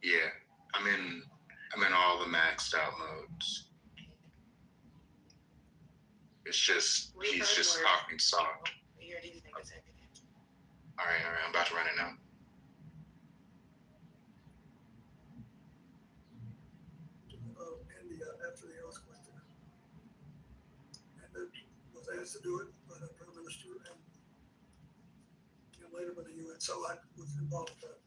Yeah, I'm in all the maxed out modes. It's just he's just talking soft. We heard these niggas everything. All right, I'm about to run it now. India after the earthquake there. And it was asked to do it by the Prime Minister and later by the UN, so I was involved with that.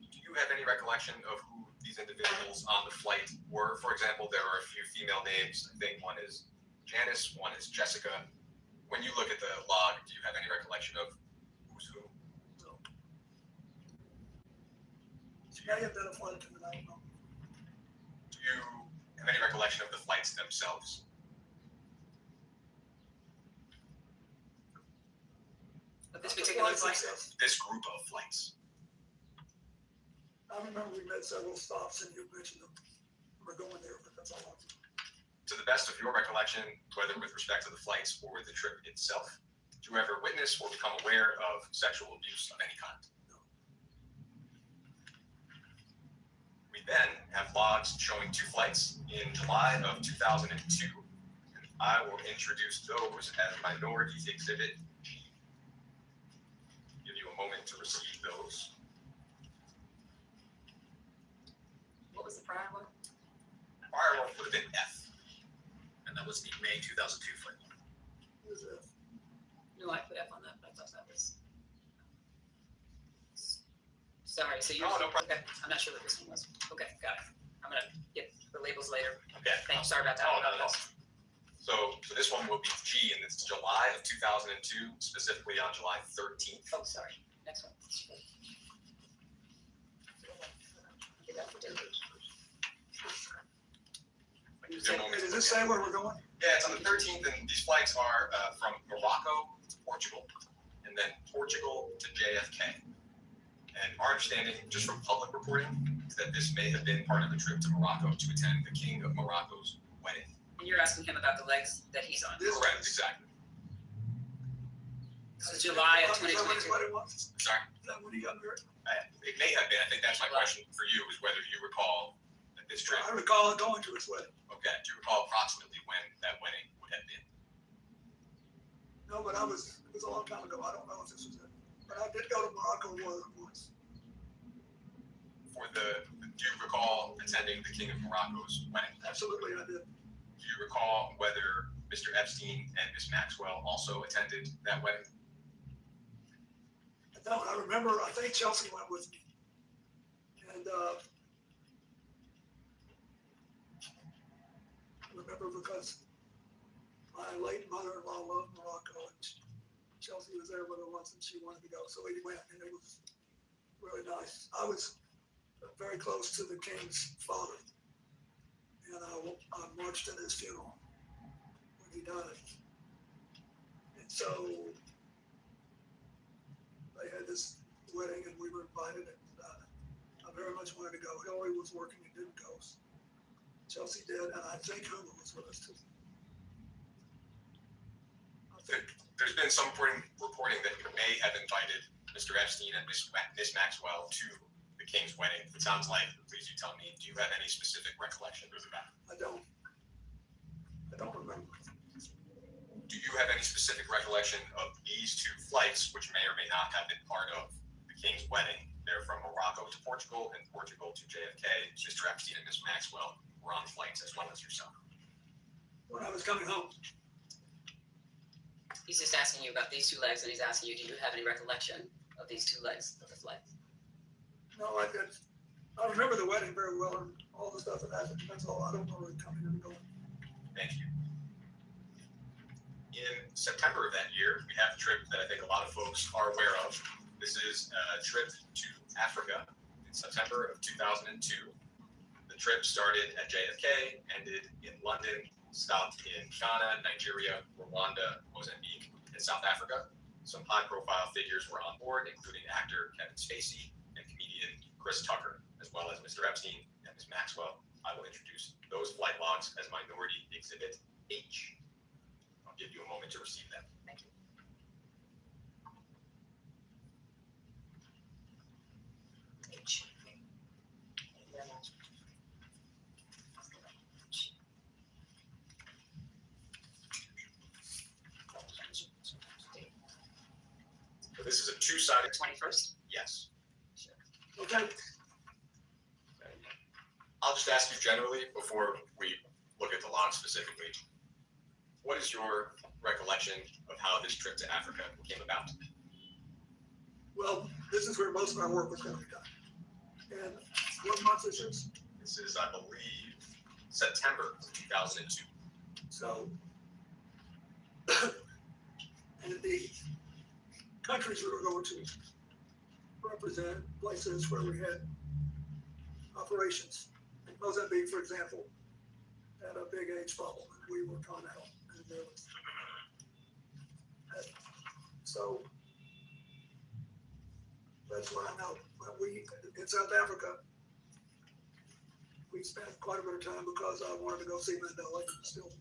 Do you have any recollection of who these individuals on the flight were? For example, there are a few female names. I think one is Janice, one is Jessica. When you look at the log, do you have any recollection of who's who? No. She may have been a flight attendant, I don't know. Do you have any recollection of the flights themselves? This particular flight? This group of flights. I remember we made several stops and you mentioned them. We're going there, but that's all I know. To the best of your recollection, whether with respect to the flights or the trip itself, did you ever witness or become aware of sexual abuse of any kind? No. We then have logs showing 2 flights in July of 2002. And I will introduce those as Minorities Exhibit G. Give you a moment to receive those. What was the prior one? Prior one would have been F. And that was the May 2002 flight. Who's that? No, I put F on that, but I thought that was. Sorry, so you're. Oh, no problem. Okay, I'm not sure what this one was. Okay, got it. I'm gonna get the labels later. Okay. Thanks, sorry about that. Oh, not at all. So this one will be G, and it's July of 2002, specifically on July 13th. Oh, sorry. Next one. Does this say where we're going? Yeah, it's on the 13th, and these flights are from Morocco to Portugal, and then Portugal to JFK. And our understanding, just from public reporting, is that this may have been part of the trip to Morocco to attend the King of Morocco's wedding. And you're asking him about the legs that he's on. Correct, exactly. So July of Is that 2022. what it was? Sorry? Is that when he got married? It may have been. I think that's my question for you, is whether you recall that this trip. I recall going to his wedding. Okay, do you recall approximately when that wedding would have been? No, but it was a long time ago. I don't know if this was it. But I did go to Morocco more than once. Do you recall attending the King of Morocco's wedding? Absolutely, I did. Do you recall whether Mr. Epstein and Miss Maxwell also attended that wedding? I don't. I remember, I think Chelsea went with me. And I remember because my late mother-in-law loved Morocco, and Chelsea was there with her once, and she wanted to go, so we went, and it was really nice. I was very close to the king's father, and I marched at his funeral when he died. And so they had this wedding, and we were invited, and I very much wanted to go. Hillary was working and didn't go. Chelsea did, and I think Huma was with us too. There's been some reporting that you may have invited Mr. Epstein and Miss Maxwell to the King's wedding. It sounds like, please you tell me, do you have any specific recollection of that? I don't remember. Do you have have any specific recollection of these two flights, which may or may not have been part of the King's wedding. They're from Morocco to Portugal and Portugal to JFK. Mr. Epstein and Ms. Maxwell were on flights as well as yourself. When I was coming home, He's just asking you about these two legs, and he's asking you, do you have any recollection of these two legs of the flight? no, I did. I remember the wedding very well and all the stuff that happened. That's all. I don't know where it's coming and going. Thank you. In September of that year, we have a trip that I think a lot of folks are aware of. This is a trip to Africa in September of 2002. The trip started at JFK, ended in London, stopped in Ghana, Nigeria, Rwanda, Mozambique, and South Africa. Some high-profile figures were on board, including actor Kevin Spacey and comedian Chris Tucker, as well as Mr. Epstein and Ms. Maxwell. I will introduce those flight logs as Minority Exhibit H. I'll give you a moment to receive them. Thank you. H. So this is a two-sided. 21st? Yes. Okay. I'll just ask you generally before we look at the log specifically. What is your recollection of how this trip to Africa came about? Well, this is where most of our work was going to be done. And what month is this? This is, I believe, September 2002. So, and the countries we were going to represent places where we had operations. In Mozambique, for example, had a big AIDS problem, and we were trying to help. And there was, so that's what I know. When we in South Africa, we spent quite a bit of time because I wanted to go see Mandela. He was still in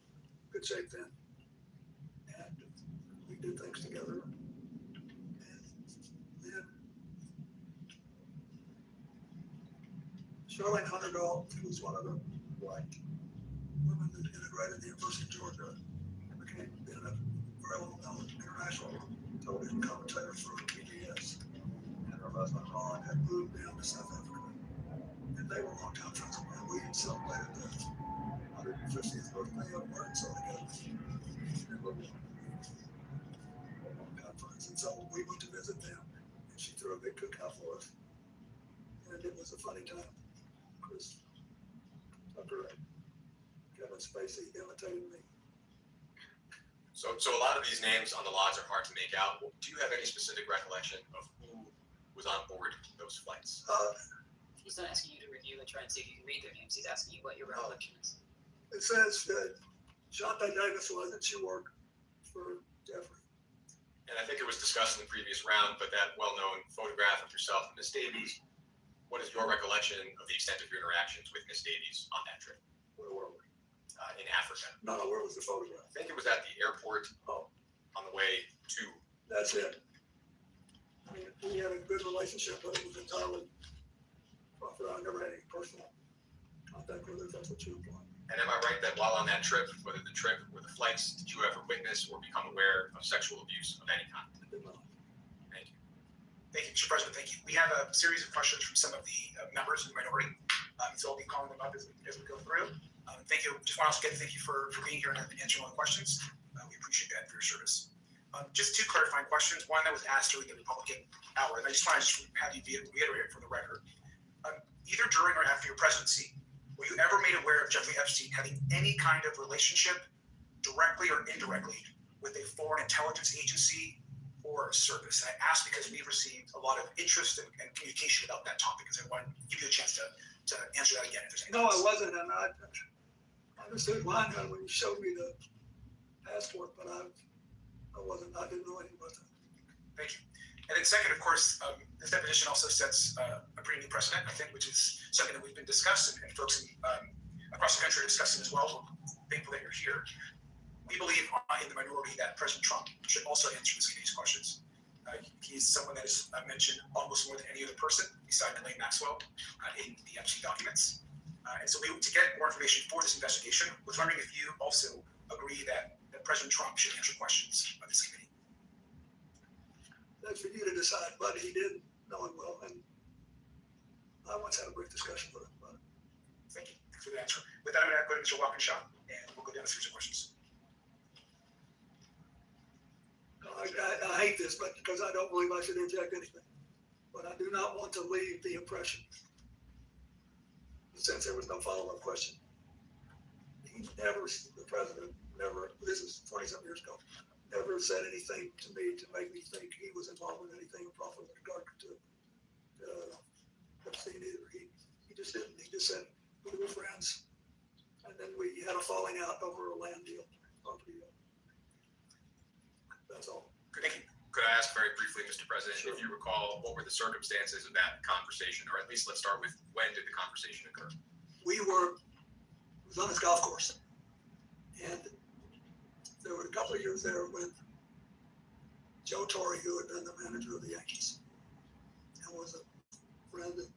good shape then, and we did things together. Charlene Hunterdahl, who was one of the white women that integrated the University of Georgia and became then a very well-known international television commentator for PBS. And her husband Ron had moved down to South Africa. And they were longtime friends of mine. We had celebrated the 150th birthday of Arkansas together. And we were longtime friends. And so we went to visit them, and she threw a big cookout for us. And it was a funny time. Chris Tucker and Kevin Spacey imitated me. So a lot of these names on the logs are hard to make out. Do you have any specific recollection of who was on board those flights? He's not asking you to review and try and see if you can read their names. He's asking you what your recollection is. It says that Shante Davis was, and she worked for Jeffrey. And I think it was discussed in the previous round, but that well-known photograph of yourself and Miss Davies, what is your recollection of the extent of your interactions with Miss Davies on that trip? Where were we? In Africa. No, where was the photograph? I think it was at the airport on the way to. That's it. I mean, we had a good relationship, but it was entirely private. I never had any personal contact with her. That's what you imply. And am I right that while on that trip, whether the trip or the flights, did you ever witness or become aware of sexual abuse of any kind? I did not. Thank you. Thank you, Mr. President. Thank you. We have a series of questions from some of the members of the minority. So I'll be calling them up as we go through. Thank you. Just want to again thank you for being here and answering all the questions. We appreciate that for your service. Just two clarifying questions. One that was asked during the Republican hour, and I just want to have you reiterate it for the record. Either during or after your presidency, were you ever made aware of Jeffrey Epstein having any kind of relationship, directly or indirectly, with a foreign intelligence agency or service? And I ask because we've received a lot of interest and communication about that topic, because I want to give you a chance to answer that again. If there's any No, I comments. wasn't, and I understood why now when you showed me the passport, but I wasn't. I didn't know anything about that. Thank you. And then second, of course, this definition also sets a pretty new precedent, I think, which is something that we've been discussing and folks across the country are discussing as well. I'm thankful that you're here. We believe in the minority that President Trump should also answer this committee's questions. He's someone that is mentioned almost more than any other person besides Ghislaine Maxwell in the Epstein documents. And so to get more information for this investigation, was wondering if you also agree that President Trump should answer questions of this committee? That's for you to decide, but he did know him well, and I once had a brief discussion with him about it. Thank you for the answer. With that, I'm going to go to Mr. Walkinshaw, and we'll go down a series of questions. I hate this, but because I don't believe I should inject anything. But I do not want to leave the impression, since there was no follow-up question, the president never, this is 20-something years ago, never said anything to me to make me think he was involved with anything improper with regard to Epstein either. He just didn't. He just said we were friends, and then we had a falling out over a land deal, property deal. That's all. Thank you. Could I ask very briefly, Mr. President, Sure. if you recall, what were the circumstances of that conversation, or at least let's start with when did the conversation occur? It was on his golf course, and there were a couple of years there when Joe Torre, who had been the manager of the Yankees, and was a friend that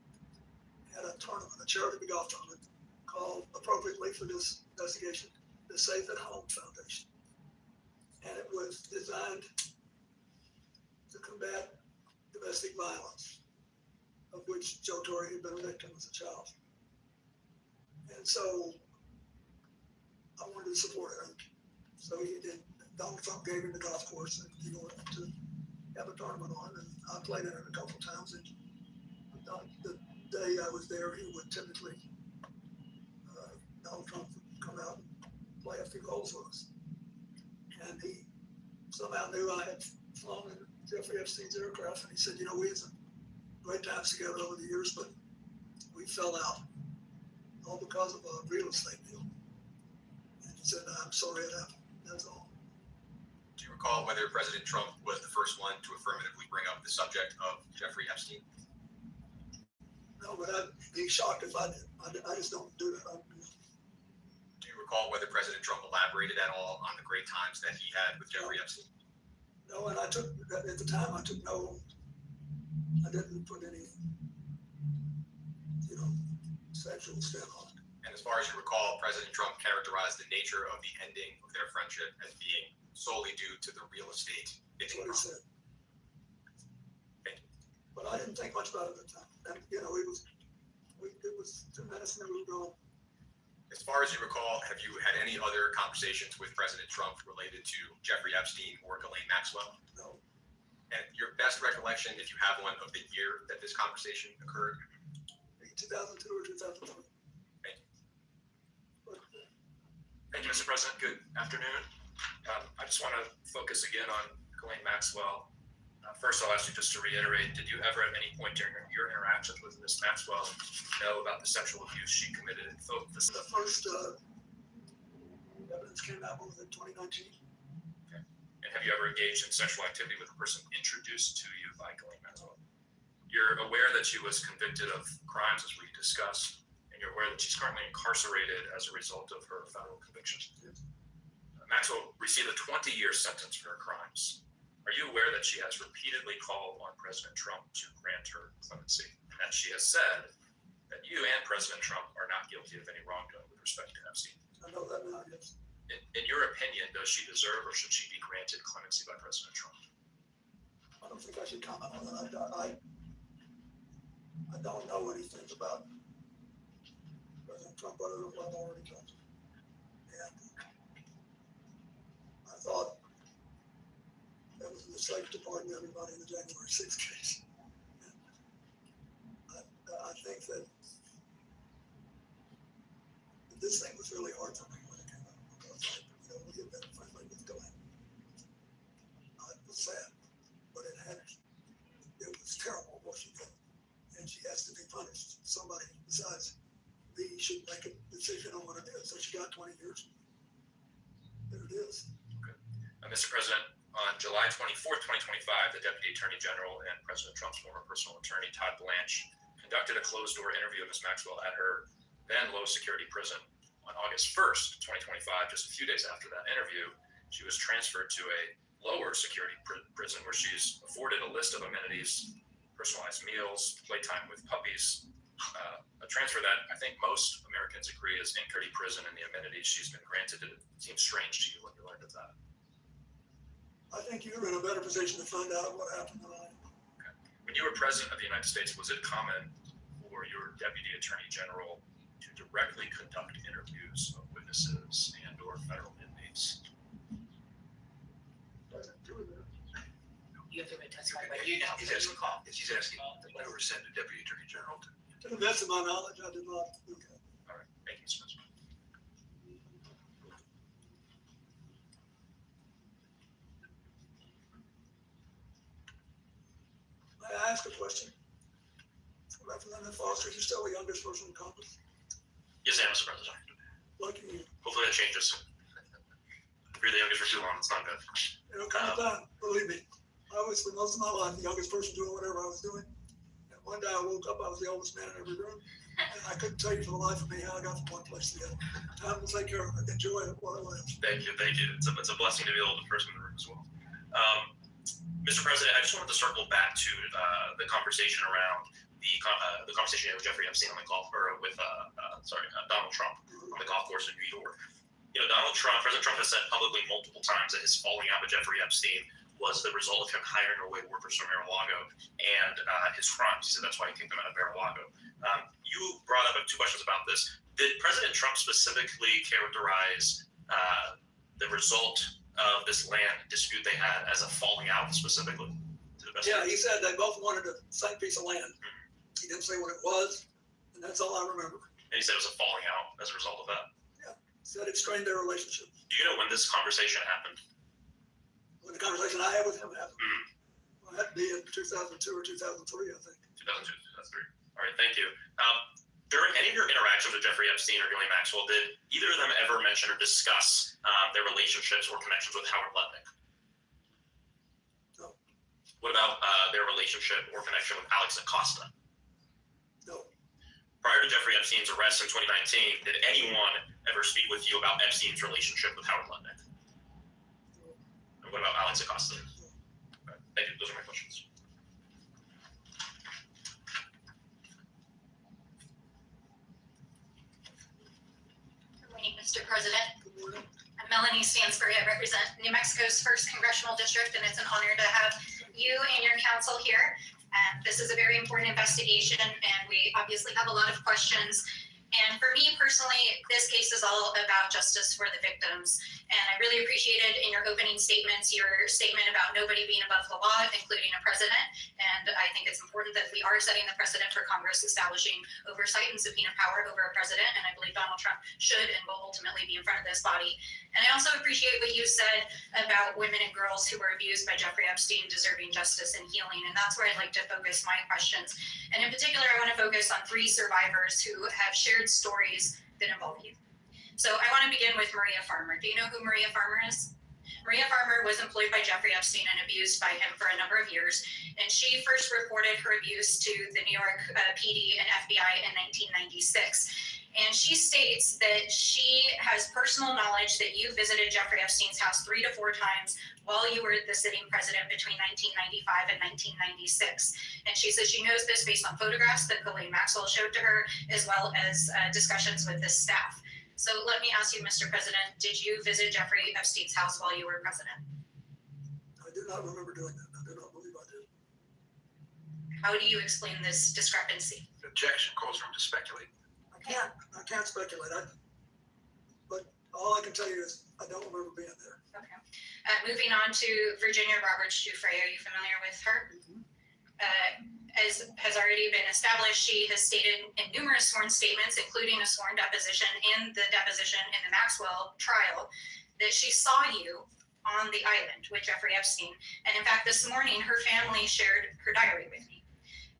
had a tournament, a charity golf tournament, called appropriately for this investigation, the Safe at Home Foundation. And it was designed to combat domestic violence, of which Joe Torre had been a victim as a child. And so I wanted to support it. So he did. Donald Trump gave him the golf course and he wanted to have a tournament on, and I played in it a couple of times. And the day I was there, he would typically, Donald Trump would come out and play a few holes with us. And he somehow knew I had flown in Jeffrey Epstein's aircraft, and he said, you know, we had some great times together over the years, but we fell out, all because of a real estate deal. And he said, I'm sorry it happened, that's all. Do you recall whether President Trump was the first one to affirmatively bring up the subject of Jeffrey Epstein? No, but I'd be shocked if I did. I just don't do that. Do you recall whether President Trump elaborated at all on the great times that he had with Jeffrey Epstein? No, and at the time, I didn't put any, sexual step on it. And as far as you recall, President Trump characterized the nature of the ending of their friendship as being solely due to the real estate. That's what he said. But I didn't think much about it at the time. And, it was 2 minutes and then we were gone. As far as you recall, have you had any other conversations with President Trump related to Jeffrey Epstein or Ghislaine Maxwell? No. And your best recollection, if you have one, of the year that this conversation occurred? 2002 or 2003. Thank you. Thank you, Mr. President. Good afternoon. I just want to focus again on Ghislaine Maxwell. First, I'll ask you just to reiterate, did you ever at any point during your interactions with Ms. Maxwell know about the sexual abuse she committed? The first evidence came out, what was it, 2019? Okay. And have you ever engaged in sexual activity with a person introduced to you by Ghislaine Maxwell? You're aware that she was convicted of crimes, as we discussed, and you're aware that she's currently incarcerated as a result of her federal convictions. Yes. Maxwell received a 20-year sentence for her crimes. Are you aware that she has repeatedly called on President Trump to grant her clemency, and that she has said that you and President Trump are not guilty of any wrongdoing with respect to Epstein? I know that now, yes. In your opinion, does she deserve or should she be granted clemency by President Trump? I don't think I should comment on that. I don't know anything about President Trump other than what I've already told you. And I thought that was a mistake to pardon everybody in the January 6th case. And I think that this thing was really hard for me when it came out, because we had been friendly with Ghislaine. It was sad, but it was terrible what she did. And she has to be punished. Somebody besides me should make a decision on what it is. So she got 20 years. There it is. Okay. Mr. President, on July 24th, 2025, the Deputy Attorney General and President Trump's former personal attorney, Todd Blanche, conducted a closed-door interview of Ms. Maxwell at her then low-security prison. On August 1st, 2025, just a few days after that interview, she was transferred to a lower security prison where she's afforded a list of amenities, personalized meals, playtime with puppies, a transfer that I think most Americans agree is in Kirby Prison and the amenities she's been granted. It seems strange to you when you learned of that. I think you're in a better position to find out what happened than I am. Okay. When you were president of the United States, was it common for your deputy attorney general to directly conduct interviews of witnesses and or federal inmates? You have to testify, but you know. He's asking, she's asking, when we were sent the deputy attorney general to. To the best of my knowledge, I did not do that. All right, thank you, Spencer. May I ask a question? Representative Foster, you're still the youngest person in Congress. Yes, I am, Mr. President. Lucky you. Hopefully that changes. If you're the youngest for too long, it's not good. It'll come time, believe me. I was, for most of my life, the youngest person doing whatever I was doing. And one day I woke up, I was the oldest man in every room. And I couldn't tell you for the life of me how I got from one place to the other. Time to take care of it, enjoy it while it lasts. Thank you, thank you. It's a blessing to be the oldest person in the room as well. Mr. President, I just wanted to circle back to the conversation around the conversation with Jeffrey Epstein on the golf, or with Donald Trump on the golf course in New York. You know, President Trump has said publicly multiple times that his falling out with Jeffrey Epstein was the result of him hiring away workers from Mar-a-Lago and his crimes. He said that's why he kicked them out of Mar-a-Lago. You brought up 2 questions about this. Did President Trump specifically characterize the result of this land dispute they had as a falling out specifically? Yeah, he said they both wanted the same piece of land. Mm-hmm. He didn't say what it was, and that's all I remember. And he said it was a falling out as a result of that? Yeah, he said it strained their relationship. Do you know when this conversation happened? When the conversation I had with him happened. Well, that had to be in 2002 or 2003, I think. 2002, 2003. All right, thank you. During any of your interactions with Jeffrey Epstein or Ghislaine Maxwell, did either of them ever mention or discuss their relationships or connections with Howard Lutnick? No. What about their relationship or connection with Alex Acosta? No. Prior to Jeffrey Epstein's arrest in 2019, did anyone ever speak with you about Epstein's relationship with Howard Lutnick? And what about Alex Acosta? Okay, thank you. Those are my questions. Good morning, Mr. President. I'm Melanie Stansbury. I represent New Mexico's 1st Congressional District, and it's an honor to have you and your council here. This is a very important investigation, and we obviously have a lot of questions. And for me personally, this case is all about justice for the victims. And I really appreciated in your opening statements, your statement about nobody being above the law, including a president. And I think it's important that we are setting the precedent for Congress establishing oversight and subpoena power over a president. And I believe Donald Trump should and will ultimately be in front of this body. And I also appreciate what you said about women and girls who were abused by Jeffrey Epstein deserving justice and healing. And that's where I'd like to focus my questions. And in particular, I want to focus on 3 survivors who have shared stories that involve you. So I want to begin with Maria Farmer. Do you know who Maria Farmer is? Maria Farmer was employed by Jeffrey Epstein and abused by him for a number of years. And she first reported her abuse to the New York PD and FBI in 1996. And she states that she has personal knowledge that you visited Jeffrey Epstein's house 3 to 4 times while you were the sitting president between 1995 and 1996. And she says she knows this based on photographs that Ghislaine Maxwell showed to her, as well as discussions with the staff. So let me ask you, Mr. President, did you visit Jeffrey Epstein's house while you were president? I do not remember doing that. I do not believe I did. How do you explain this discrepancy? Objection calls for him to speculate. I can't speculate. But all I can tell you is I don't remember being there. Okay. Moving on to Virginia Roberts Giuffre. Are you familiar with her? As has already been established, she has stated in numerous sworn statements, including a sworn deposition and the deposition in the Maxwell trial, that she saw you on the island with Jeffrey Epstein. And in fact, this morning, her family shared her diary with me.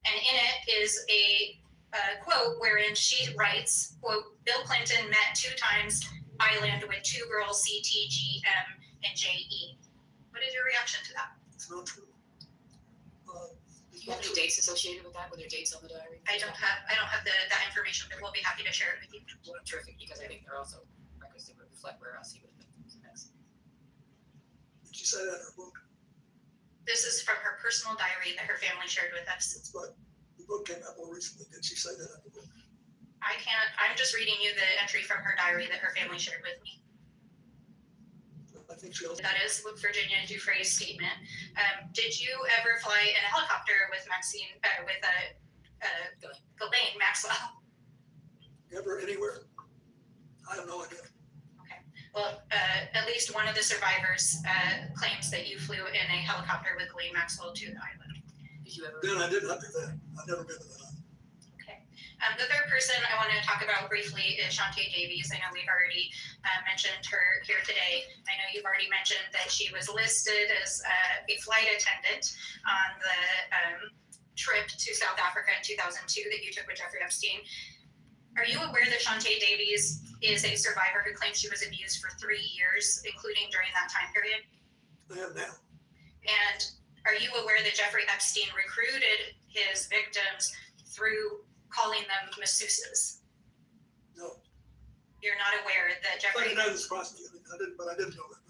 And in it is a quote wherein she writes, quote, Bill Clinton met 2 times island with 2 girls, CT, GM, and JE. What is your reaction to that? It's not true. Do you have any dates associated with that? Were there dates on the diary? I don't have that information, but we'll be happy to share it with you. Well, terrific, because I think there are also records that would reflect where else he would have been next. Did you say that in her book? This is from her personal diary that her family shared with us. It's what? book came out more recently. Did she say that in the book? I'm just reading you the entry from her diary that her family shared with me. I think she also. That is Virginia Dufresne's statement. Did you ever fly in a helicopter with Ghislaine Maxwell? Never anywhere. I have no idea. Okay. Well, at least one of the survivors claims that you flew in a helicopter with Ghislaine Maxwell to the island. Did you ever? Then I did not do that. I've never been to that island. Okay. The third person I want to talk about briefly is Shantae Davies. I know we've already mentioned her here today. I know you've already mentioned that she was listed as a flight attendant on the trip to South Africa in 2002 that you took with Jeffrey Epstein. Are you aware that Shantae Davies is a survivor who claims she was abused for 3 years, including during that time period? I am now. And are you aware that Jeffrey Epstein recruited his victims through calling them masseuses? No. You're not aware that Jeffrey... I know this prosecutor. I didn't know that.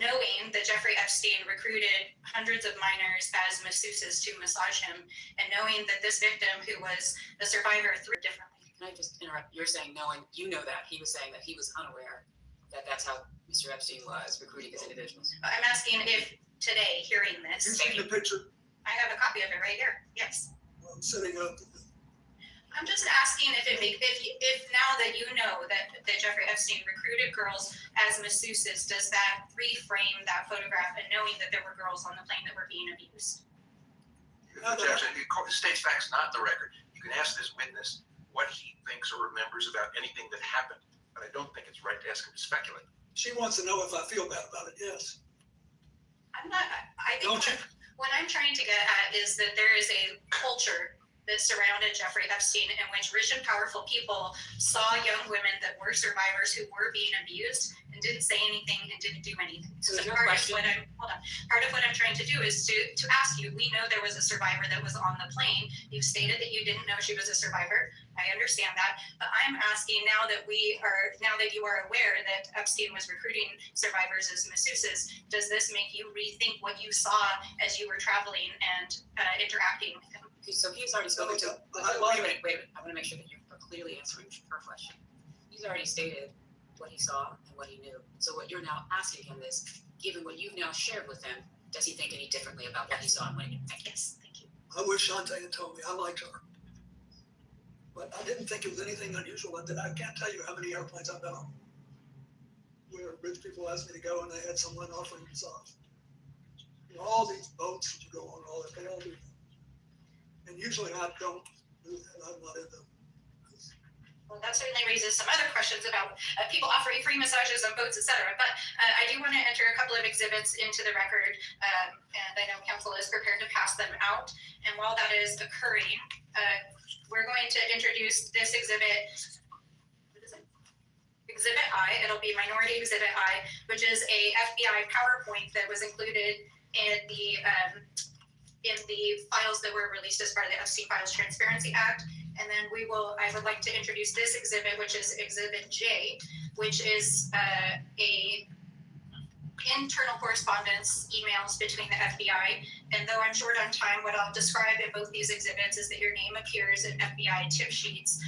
Knowing that Jeffrey Epstein recruited hundreds of minors as masseuses to massage him, and knowing that this victim, who was the survivor, threw differently. Can I just interrupt? You're saying knowing, you know that. He was saying that he was unaware that that's how Mr. Epstein was recruiting his individuals. I'm asking if today, hearing this... You seen the picture? I have a copy of it right here. Yes. Well, I'm setting up. I'm just asking if now that you know that Jeffrey Epstein recruited girls as masseuses, does that reframe that photograph and knowing that there were girls on the plane that were being abused? Jackson, states facts, not the record. You can ask this witness what he thinks or remembers about anything that happened, but I don't think it's right to ask him to speculate. She wants to know if I feel bad about it. Yes. I'm not. I think what I'm trying to get at is that there is a culture that surrounded Jeffrey Epstein in which rich and powerful people saw young women that were survivors who were being abused and didn't say anything and didn't do anything. So part of what I'm trying to do is to ask you, we know there was a survivor that was on the plane. You've stated that you didn't know she was a survivor. I understand that, but I'm asking now that you are aware that Epstein was recruiting survivors as masseuses, does this make you rethink what you saw as you were traveling and interacting with him? So he's already spoken to. Wait a minute. I want to make sure that you're clearly answering her question. He's already stated what he saw and what he knew. So what you're now asking him is, given what you've now shared with him, does he think any differently about what he saw and what he knew? Yes, thank you. I wish Shantae had told me. I liked her. But I didn't think it was anything unusual. I can't tell you how many airplanes I've been on where rich people asked me to go and they had someone offering massage. You know, all these boats that you go on, all that, they all do that. And usually I don't do that. I'm not in them. Well, that certainly raises some other questions about people offering free massages on boats, etc. But I do want to enter a couple of exhibits into the record, and I know council is prepared to pass them out. And while that is occurring, we're going to introduce this exhibit. What is it? Exhibit I. It'll be Minority Exhibit I, which is a FBI PowerPoint that was included in the files that were released as part of the Epstein Files Transparency Act. And then I would like to introduce this exhibit, which is Exhibit J, which is a internal correspondence emails between the FBI. And though I'm short on time, what I'll describe in both these exhibits is that your name appears in FBI tip sheets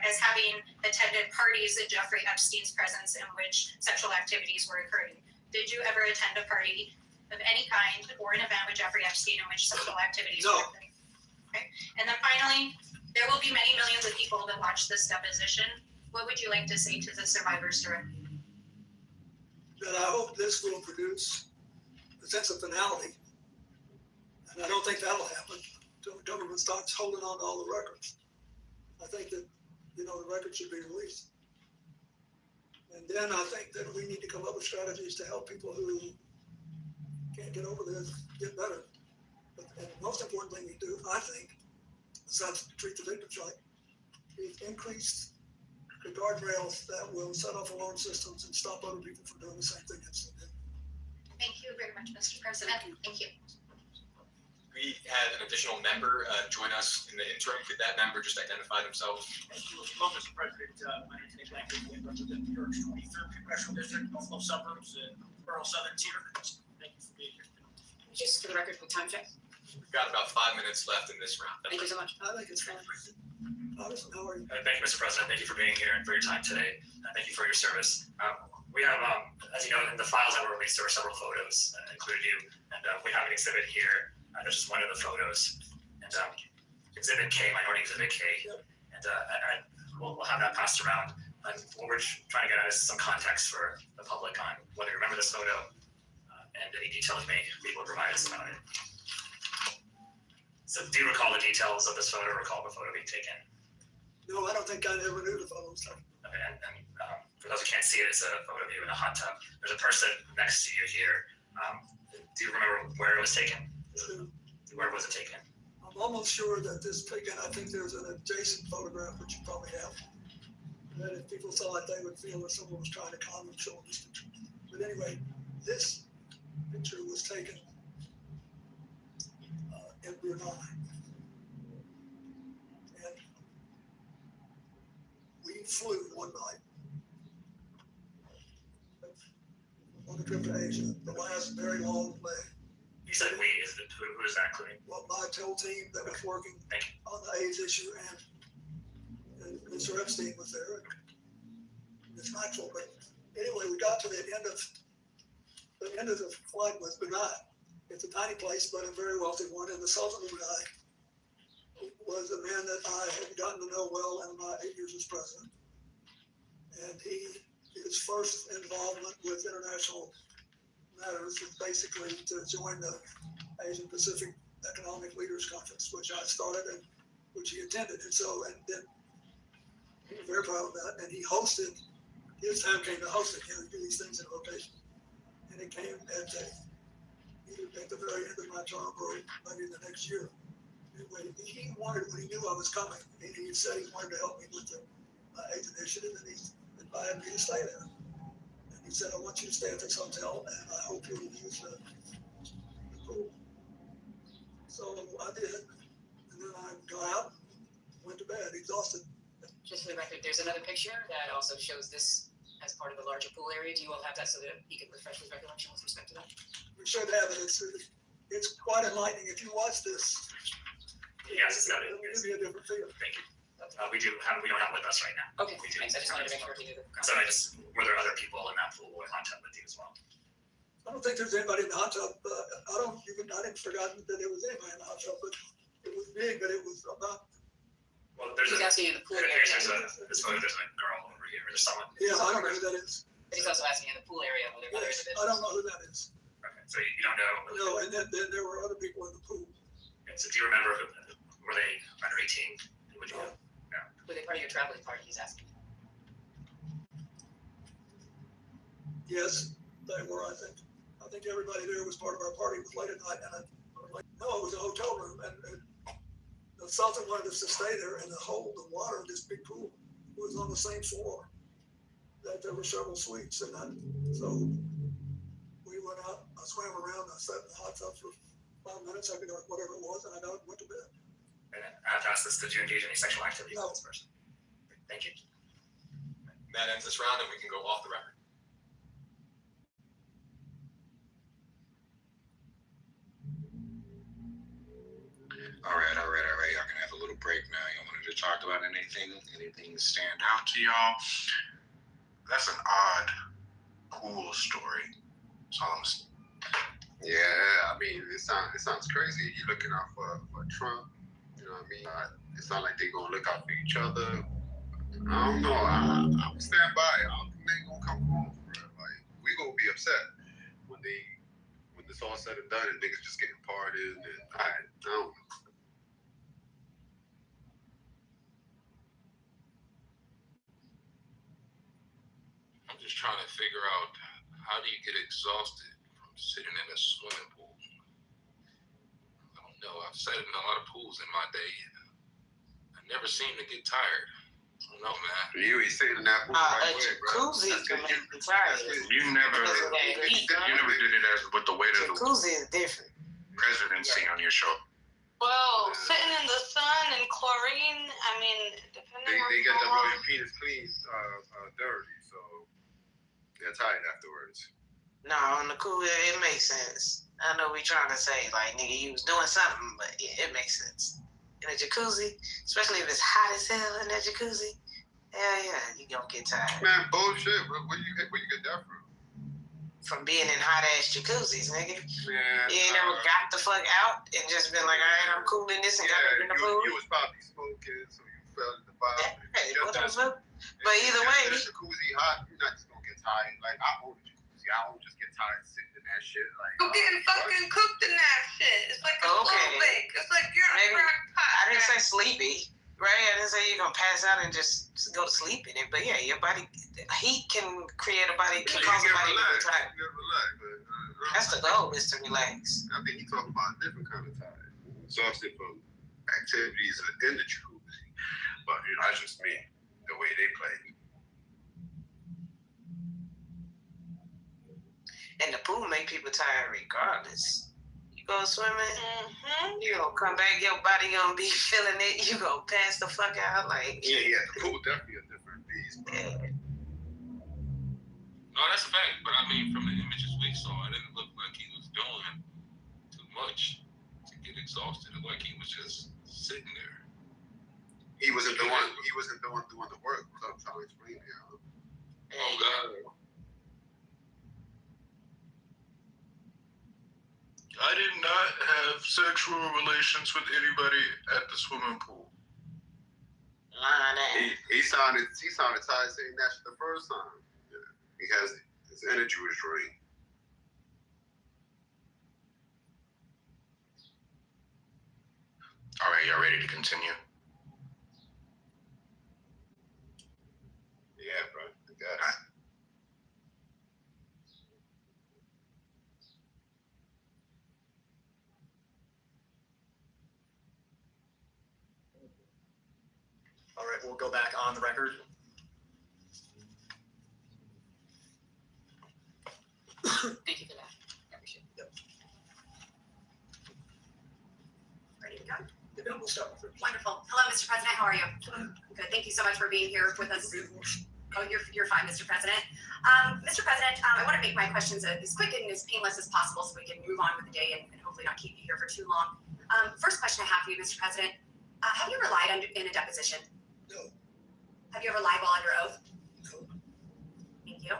as having attended parties in Jeffrey Epstein's presence in which sexual activities were occurring. Did you ever attend a party of any kind or an event with Jeffrey Epstein in which sexual activities were occurring? Okay. And then finally, there will be many millions of people that watch this deposition. What would you like to say to the survivors directly? That I hope this will produce a sense of finality. And I don't think that'll happen until the government starts holding on to all the records. I think that, the records should be released. And then I think that we need to come up with strategies to help people who can't get over this, get better. And the most important thing we do, I think, besides treat the victims right, is increase the guardrails that will set off alarm systems and stop other people from doing the same thing as they did. Thank you very much, Mr. President. Thank you. We had an additional member join us in the interim. Could that member just identify themselves? Thank you. Well, Mr. President, my name is Nick Langford. I represent New York's 23rd Congressional District, Buffalo Suburbs, and Rural Southern Tier. Thank you for being here. Just for the record, with time check. We've got about 5 minutes left in this round. Thank you so much. I think it's fun. Congressman, how are you? Thank you, Mr. President. Thank you for being here and for your time today. Thank you for your service. We have, as you know, in the files that were released, there were several photos, included you, and we have an exhibit here. There's just one of the photos, and Exhibit K, Minority Exhibit K, and we'll have that passed around. And what we're trying to get at is some context for the public on whether you remember this photo and any details you may be able to provide us about it. So, do you recall the details of this photo? Recall the photo being taken? No, I don't think I ever knew the photo stuff. Okay, and for those who can't see it, it's a photo of you in a hot tub. There's a person next to you here. Do you remember where it was taken? Where was it taken? I'm almost sure that this taken, I think there's an adjacent photograph, which you probably have. That if people saw it, they would feel that someone was trying to con them, show them this picture. But anyway, this picture was taken in Brunei. And we flew one night on a trip to Asia, the last very long leg. You said we, who is that including? Well, my whole team that was working on the AIDS issue, and Mr. Epstein was there, and Ms. Maxwell. But anyway, we got to the end of the flight was Brunei. It's a tiny place, but a very wealthy one. And the Sultan of Brunei was a man that I had gotten to know well in my 8 years as president. And his first involvement with international matters was basically to join the Asian Pacific Economic Leaders Conference, which I started and which he attended. And so, and then he was very proud of that. And he hosted, his time came to host it. He would do these things in rotation. And it came at the very end of my term, or maybe the next year. Anyway, he wanted, when he knew I was coming, he said he wanted to help me with the AIDS initiative, and he invited me to stay there. And he said, I want you to stay at this hotel, and I hope you'll use the pool. So I did, and then I got out, went to bed, exhausted. Just for the record, there's another picture that also shows this as part of the larger pool area. Do you all have that so that he can refresh his recollection with respect to that? We should have it. It's quite enlightening. If you watch this, yes, it's got it. It'll give you a different feel. Thank you. We don't have it with us right now. Okay, thanks. I just wanted to make sure he knew. So were there other people in that pool or hot tub with you as well? I don't think there's anybody in the hot tub. I didn't forgotten that there was anybody in the hot tub, but it was big, but it was about. Well, there's he's asking you the pool area. This photo, there's a girl over here. There's someone. Yeah, I don't know who that is. But he's also asking you the pool area. Whether yes, I don't know who that is. Okay, so you don't know. No, and then there were other people in the pool. Okay, so do you remember, were they under 18? Would you? Yeah. Were they part of your traveling party? He's asking. Yes, they were. I think everybody there was part of our party. It was late at night, and no, it was a hotel room, and the Sultan wanted us to stay there, and the water of this big pool was on the same floor. That there were several suites, and so we went out. I swam around. I sat in the hot tub for 5 minutes, I or whatever it was, and I got up and went to bed. And I have to ask this: did you engage in any sexual activity with this person? Thank you. That ends this round, and we can go off the record. All right. Y'all can have a little break now. Y'all wanted to talk about anything stand out to y'all? That's an odd pool story. That's all I'm saying. Yeah, I mean, it sounds crazy. You're looking out for Trump. You know what I mean? It sounds like they're gonna look out for each other. I don't know. I would stand by. I don't think they're gonna come home, bro. Like, we gonna be upset when this all said and done and niggas just getting parted. And I don't know. I'm just trying to figure out, how do you get exhausted from sitting in a swimming pool? I don't know. I've sat in a lot of pools in my day. I never seem to get tired. I don't know, man. You ain't sitting in that pool right away, bro. Jacuzzi can make you tired. You never did it as with the weight of the Jacuzzi is different. presidency on your shoulder. Well, sitting in the sun and chlorine, I mean, depending on They get how the long. your penis clean dirty, so they're tired afterwards. No, on the cool, it makes sense. I know we trying to say, like, nigga, you was doing something, but it makes sense. In a jacuzzi, especially if it's hot as hell in that jacuzzi, hell yeah, you gonna get tired. Man, bullshit. Where you get that from? From being in hot ass jacuzzis, nigga. Man, You ain't never got the fuck out and just been like, all right, I'm cool in this and got back in the pool. You was probably smoking, so you fell in the fire. Hey, what the fuck? But either way, the jacuzzi hot, you're not just gonna get tired. Like, I own a jacuzzi. I don't just get tired sitting in that shit. Like, You getting fucking cooked in that shit. It's like a slow bake. It's like you're in a crack pot. I didn't say sleepy, right? I didn't say you're gonna pass out and just go to sleep in it. But yeah, your body, heat can create a body, can cause a body to get tired. That's the goal, is to relax. I think you talking about a different kind of tired. Exhausted from activities in the jacuzzi. But, you know, that's just me, the way they play. And the pool make people tired regardless. You go swimming, you gonna come back, your body gonna be feeling it. You gonna pass the fuck out like. Yeah, the pool definitely a different beast, bro. No, that's a fact. But I mean, from the images we saw, it didn't look like he was doing too much to get exhausted. It looked like he was just sitting there. He wasn't the one. He wasn't the one doing the work. So I'm trying to explain to you. Oh God. I did not have sexual relations with anybody at the swimming pool. He sounded tired saying that shit the first time. Yeah. Because his energy was drained. All right, y'all ready to continue? Yeah, bro. I guess. All right, we'll go back on the record. Thank you for that. I appreciate it. Ready to go? Then we'll start with Wonderful. Hello, Mr. President. How are you? Good. Thank you so much for being here with us. Oh, you're fine, Mr. President. Mr. President, I want to make my questions as quick and as painless as possible so we can move on with the day and hopefully not keep you here for too long. First question I have for you, Mr. President. Have you ever lied in a deposition? No. Have you ever lied while under oath? No. Thank you.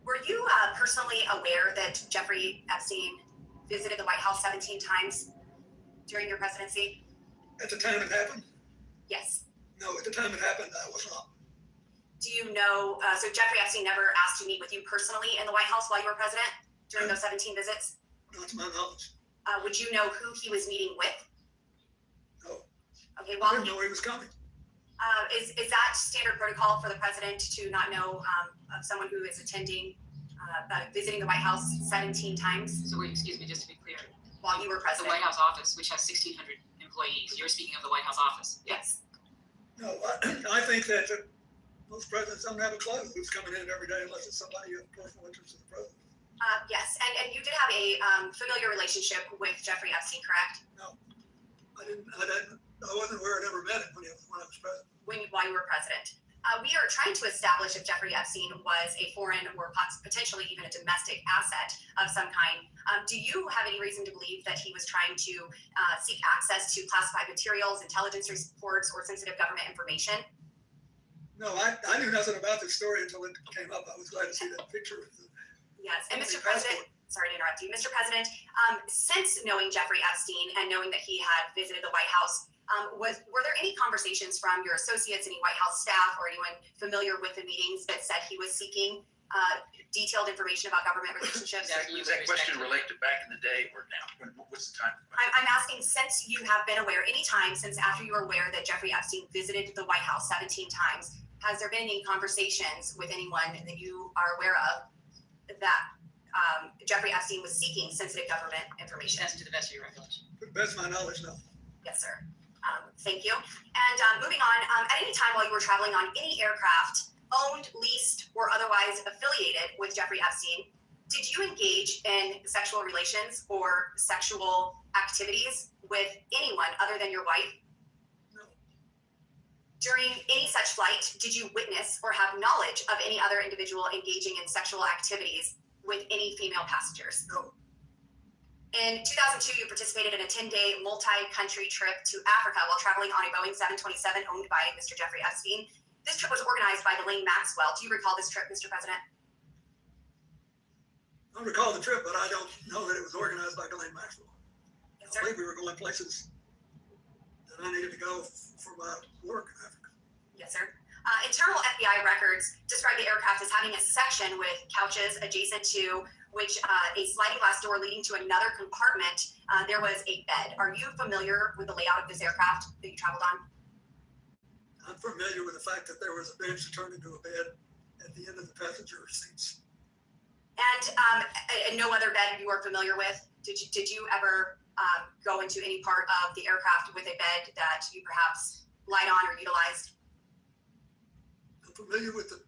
Were you personally aware that Jeffrey Epstein visited the White House 17 times during your presidency? At the time it happened? Yes. No, at the time it happened, I was not. Do you know, so Jeffrey Epstein never asked to meet with you personally in the White House while you were president during those 17 visits? Not to my knowledge. Would you know who he was meeting with? No. Okay, I well, didn't know he was coming. is that standard protocol for the president to not know of someone who is attending, visiting the White House 17 times? So wait, excuse me, just to be clear. While you were The president? White House office, which has 1,600 employees. You're speaking of the White House office. Yes. No, I think that most presidents don't have a clue who's coming in every day unless it's somebody of personal interest to the president. Yes, and you did have a familiar relationship with Jeffrey Epstein, correct? No, I wasn't aware I'd ever met him when I was president. While you were president. We are trying to establish if Jeffrey Epstein was a foreign or potentially even a domestic asset of some kind. Do you have any reason to believe that he was trying to seek access to classified materials, intelligence reports, or sensitive government information? No, I knew nothing about this story until it came up. I was glad to see that picture. Yes, and Mr. President, sorry to interrupt you. Mr. President, since knowing Jeffrey Epstein and knowing that he had visited the White House, were there any conversations from your associates, any White House staff, or anyone familiar with the meetings that said he was seeking detailed information about government relationships? Does that question relate to back in the day or now? What's the time? I'm asking, since you have been aware, any time since after you were aware that Jeffrey Epstein visited the White House 17 times, has there been any conversations with anyone that you are aware of that Jeffrey Epstein was seeking sensitive government information? That's to the best of your recollection. To the best of my knowledge, no. Yes, sir. Thank you. And moving on, at any time while you were traveling on any aircraft owned, leased, or otherwise affiliated with Jeffrey Epstein, did you engage in sexual relations or sexual activities with anyone other than your wife? No. During any such flight, did you witness or have knowledge of any other individual engaging in sexual activities with any female passengers? No. In 2002, you participated in a 10-day multi-country trip to Africa while traveling on a Boeing 727 owned by Mr. Jeffrey Epstein. This trip was organized by Ghislaine Maxwell. Do you recall this trip, Mr. President? I recall the trip, but I don't know that it was organized by Ghislaine Maxwell. Yes, I sir. believe we were going places that I needed to go for my work in Africa. Yes, sir. Internal FBI records describe the aircraft as having a section with couches adjacent to which a sliding glass door leading to another compartment. There was a bed. Are you familiar with the layout of this aircraft that you traveled on? I'm familiar with the fact that there was a bench that turned into a bed at the end of the passenger seats. And no other bed you are familiar with? Did you ever go into any part of the aircraft with a bed that you perhaps lied on or utilized? I'm familiar with the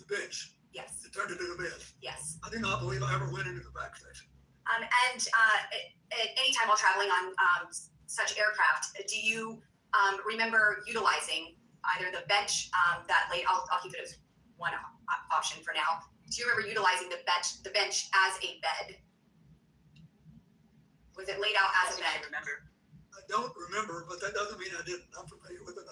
bench. Yes. It turned into a bed. Yes. I do not believe I ever went into the back section. And at any time while traveling on such aircraft, do you remember utilizing either the bench that laid? I'll keep it as one option for now. Do you remember utilizing the bench as a bed? Was it laid out as a bed? I don't remember, but that doesn't mean I didn't. I'm familiar with it.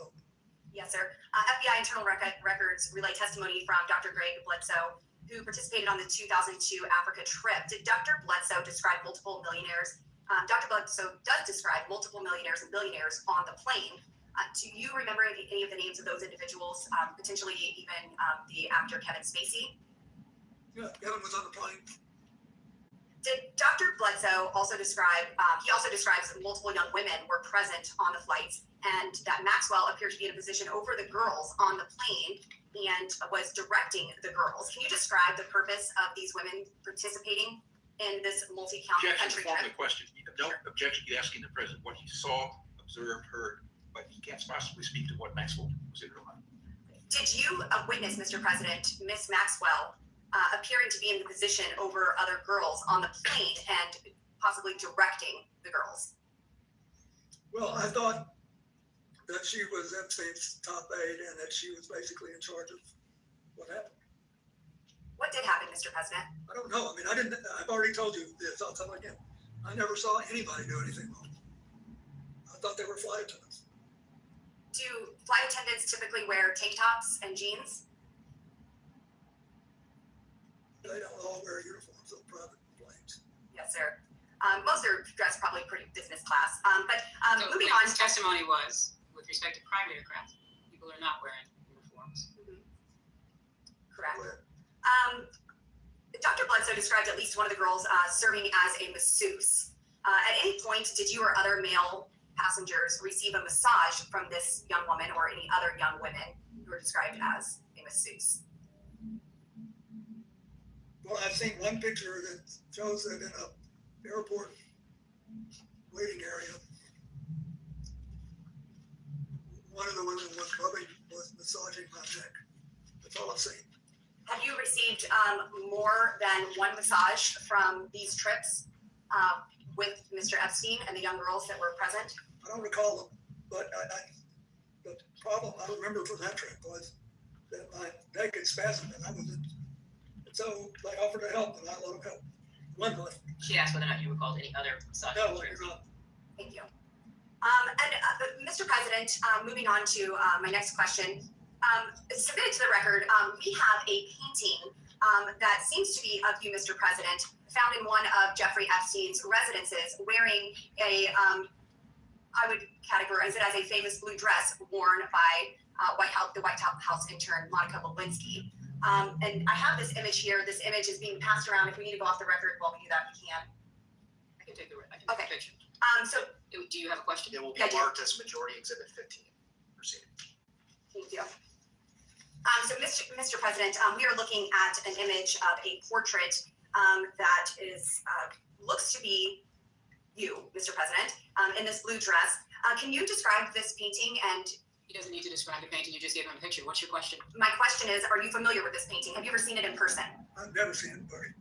Yes, sir. FBI internal records relay testimony from Dr. Greg Bledsoe, who participated on the 2002 Africa trip. Did Dr. Bledsoe describe multiple millionaires? Dr. Bledsoe does describe multiple millionaires and billionaires on the plane. Do you remember any of the names of those individuals, potentially even the actor Kevin Spacey? Yeah, Kevin was on the plane. Did Dr. Bledsoe also describe, he also describes that multiple young women were present on the flights and that Maxwell appeared to be in a position over the girls on the plane and was directing the girls. Can you describe the purpose of these women participating in this multi-country Objection, trip? formally question. No objection to asking the president what he saw, observed, heard, but he can't possibly speak to what Maxwell was in real life. Did you witness, Mr. President, Miss Maxwell appearing to be in the position over other girls on the plane and possibly directing the girls? Well, I thought that she was Epstein's top aide and that she was basically in charge of what happened. What did happen, Mr. President? I don't know. I mean, I've already told you this. I'll tell you again. I never saw anybody do anything wrong. I thought they were flight attendants. Do flight attendants typically wear tank tops and jeans? They don't all wear uniforms on private planes. Yes, sir. Most are dressed probably pretty business class. But So moving what on. his testimony was, with respect to private aircraft, people are not wearing uniforms. Correct. Dr. Bledsoe described at least one of the girls serving as a masseuse. At any point, did you or other male passengers receive a massage from this young woman or any other young women who were described as a masseuse? Well, I've seen one picture that shows that in an airport waiting area, one of the women was massaging my neck. That's all I've seen. Have you received more than one massage from these trips with Mr. Epstein and the young girls that were present? I don't recall them, but the problem I remember from that trip was that my neck had spasmed and I was in. So they offered to help, and I let them help. One month. She asked whether or not you recalled any other massage. No, you're not. Thank you. Mr. President, moving on to my next question. Submitted to the record, we have a painting that seems to be of you, Mr. President, found in one of Jeffrey Epstein's residences, wearing a, I would categorize it as a famous blue dress worn by the White House intern, Monica Lewinsky. And I have this image here. This image is being passed around. If we need to go off the record while we do that, we can. I can take the Okay. picture. So Do you have a question? It will be I do. marked as Majority Exhibit 15. Proceed. Thank you. So, Mr. President, we are looking at an image of a portrait that is looks to be you, Mr. President, in this blue dress. Can you describe this painting? And He doesn't need to describe the painting. You just gave him a picture. What's your question? my question is, are you familiar with this painting? Have you ever seen it in person? I've never seen it in person.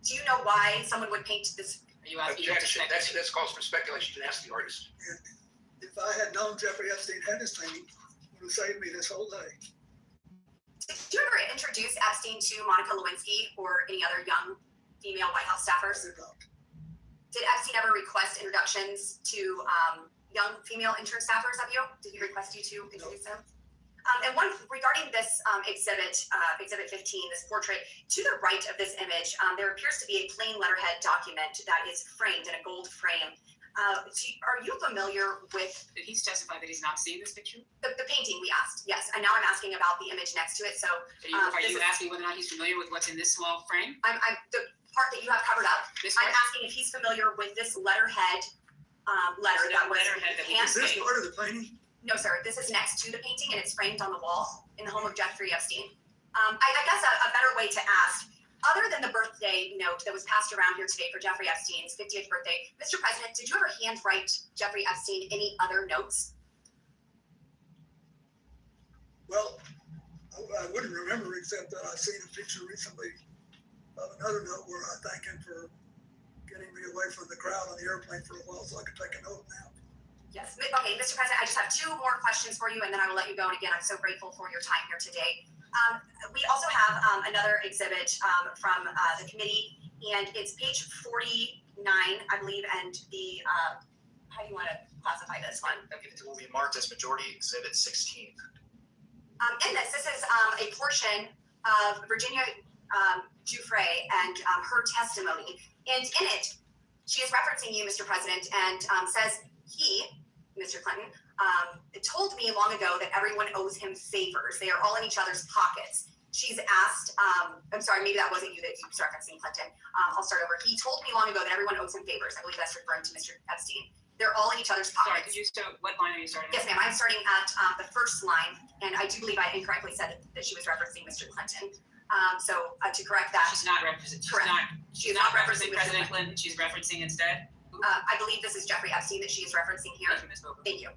Do you know why someone would paint this? Are you asking? Objection. That's calls for speculation. Ask the artist. And if I had known Jeffrey Epstein had this painting, it would have saved me this whole day. Did you ever introduce Epstein to Monica Lewinsky or any other young female White House staffers? Did Epstein ever request introductions to young female intern staffers of you? Did he request you to introduce them? And one regarding this exhibit 15, this portrait, to the right of this image, there appears to be a plain letterhead document that is framed in a gold frame. Are you familiar with? Did he specify that he's not seeing this picture? The painting we asked, yes. And now I'm asking about the image next to it. So are you asking whether or not he's familiar with what's in this small frame? I'm the part that you have covered up. I'm asking if he's familiar with this letterhead letter that was hand. Is this part of the painting? No, sir. This is next to the painting, and it's framed on the wall in the home of Jeffrey Epstein. I guess a better way to ask, other than the birthday note that was passed around here today for Jeffrey Epstein's 50th birthday, Mr. President, did you ever handwrite Jeffrey Epstein any other notes? Well, I wouldn't remember, except that I've seen a picture recently of another note where I thank him for getting me away from the crowd on the airplane for a while so I could take a note now. Yes. Okay, Mr. President, I just have 2 more questions for you, and then I will let you go. And again, I'm so grateful for your time here today. We also have another exhibit from the committee, and it's page 49, I believe, and the, how do you want to classify this one? It will be marked as Majority Exhibit 16. In this is a portion of Virginia Giuffre and her testimony, and in it, she is referencing you, Mr. President, and says he, Mr. Clinton, told me long ago that everyone owes him favors. They are all in each other's pockets. She's asked, I'm sorry, maybe that wasn't you that you was referencing Clinton. I'll start over. He told me long ago that everyone owes him favors. I believe that's referring to Mr. Epstein. They're all in each other's pockets. Sorry, could you start, what line are you starting Yes, ma'am. I'm starting at the first line, and I do believe I incorrectly said that she was referencing Mr. Clinton. So to correct that. She's not referencing. She's not referencing President Clinton. She's referencing instead. I believe this is Jeffrey Epstein that she is referencing here. Thank you.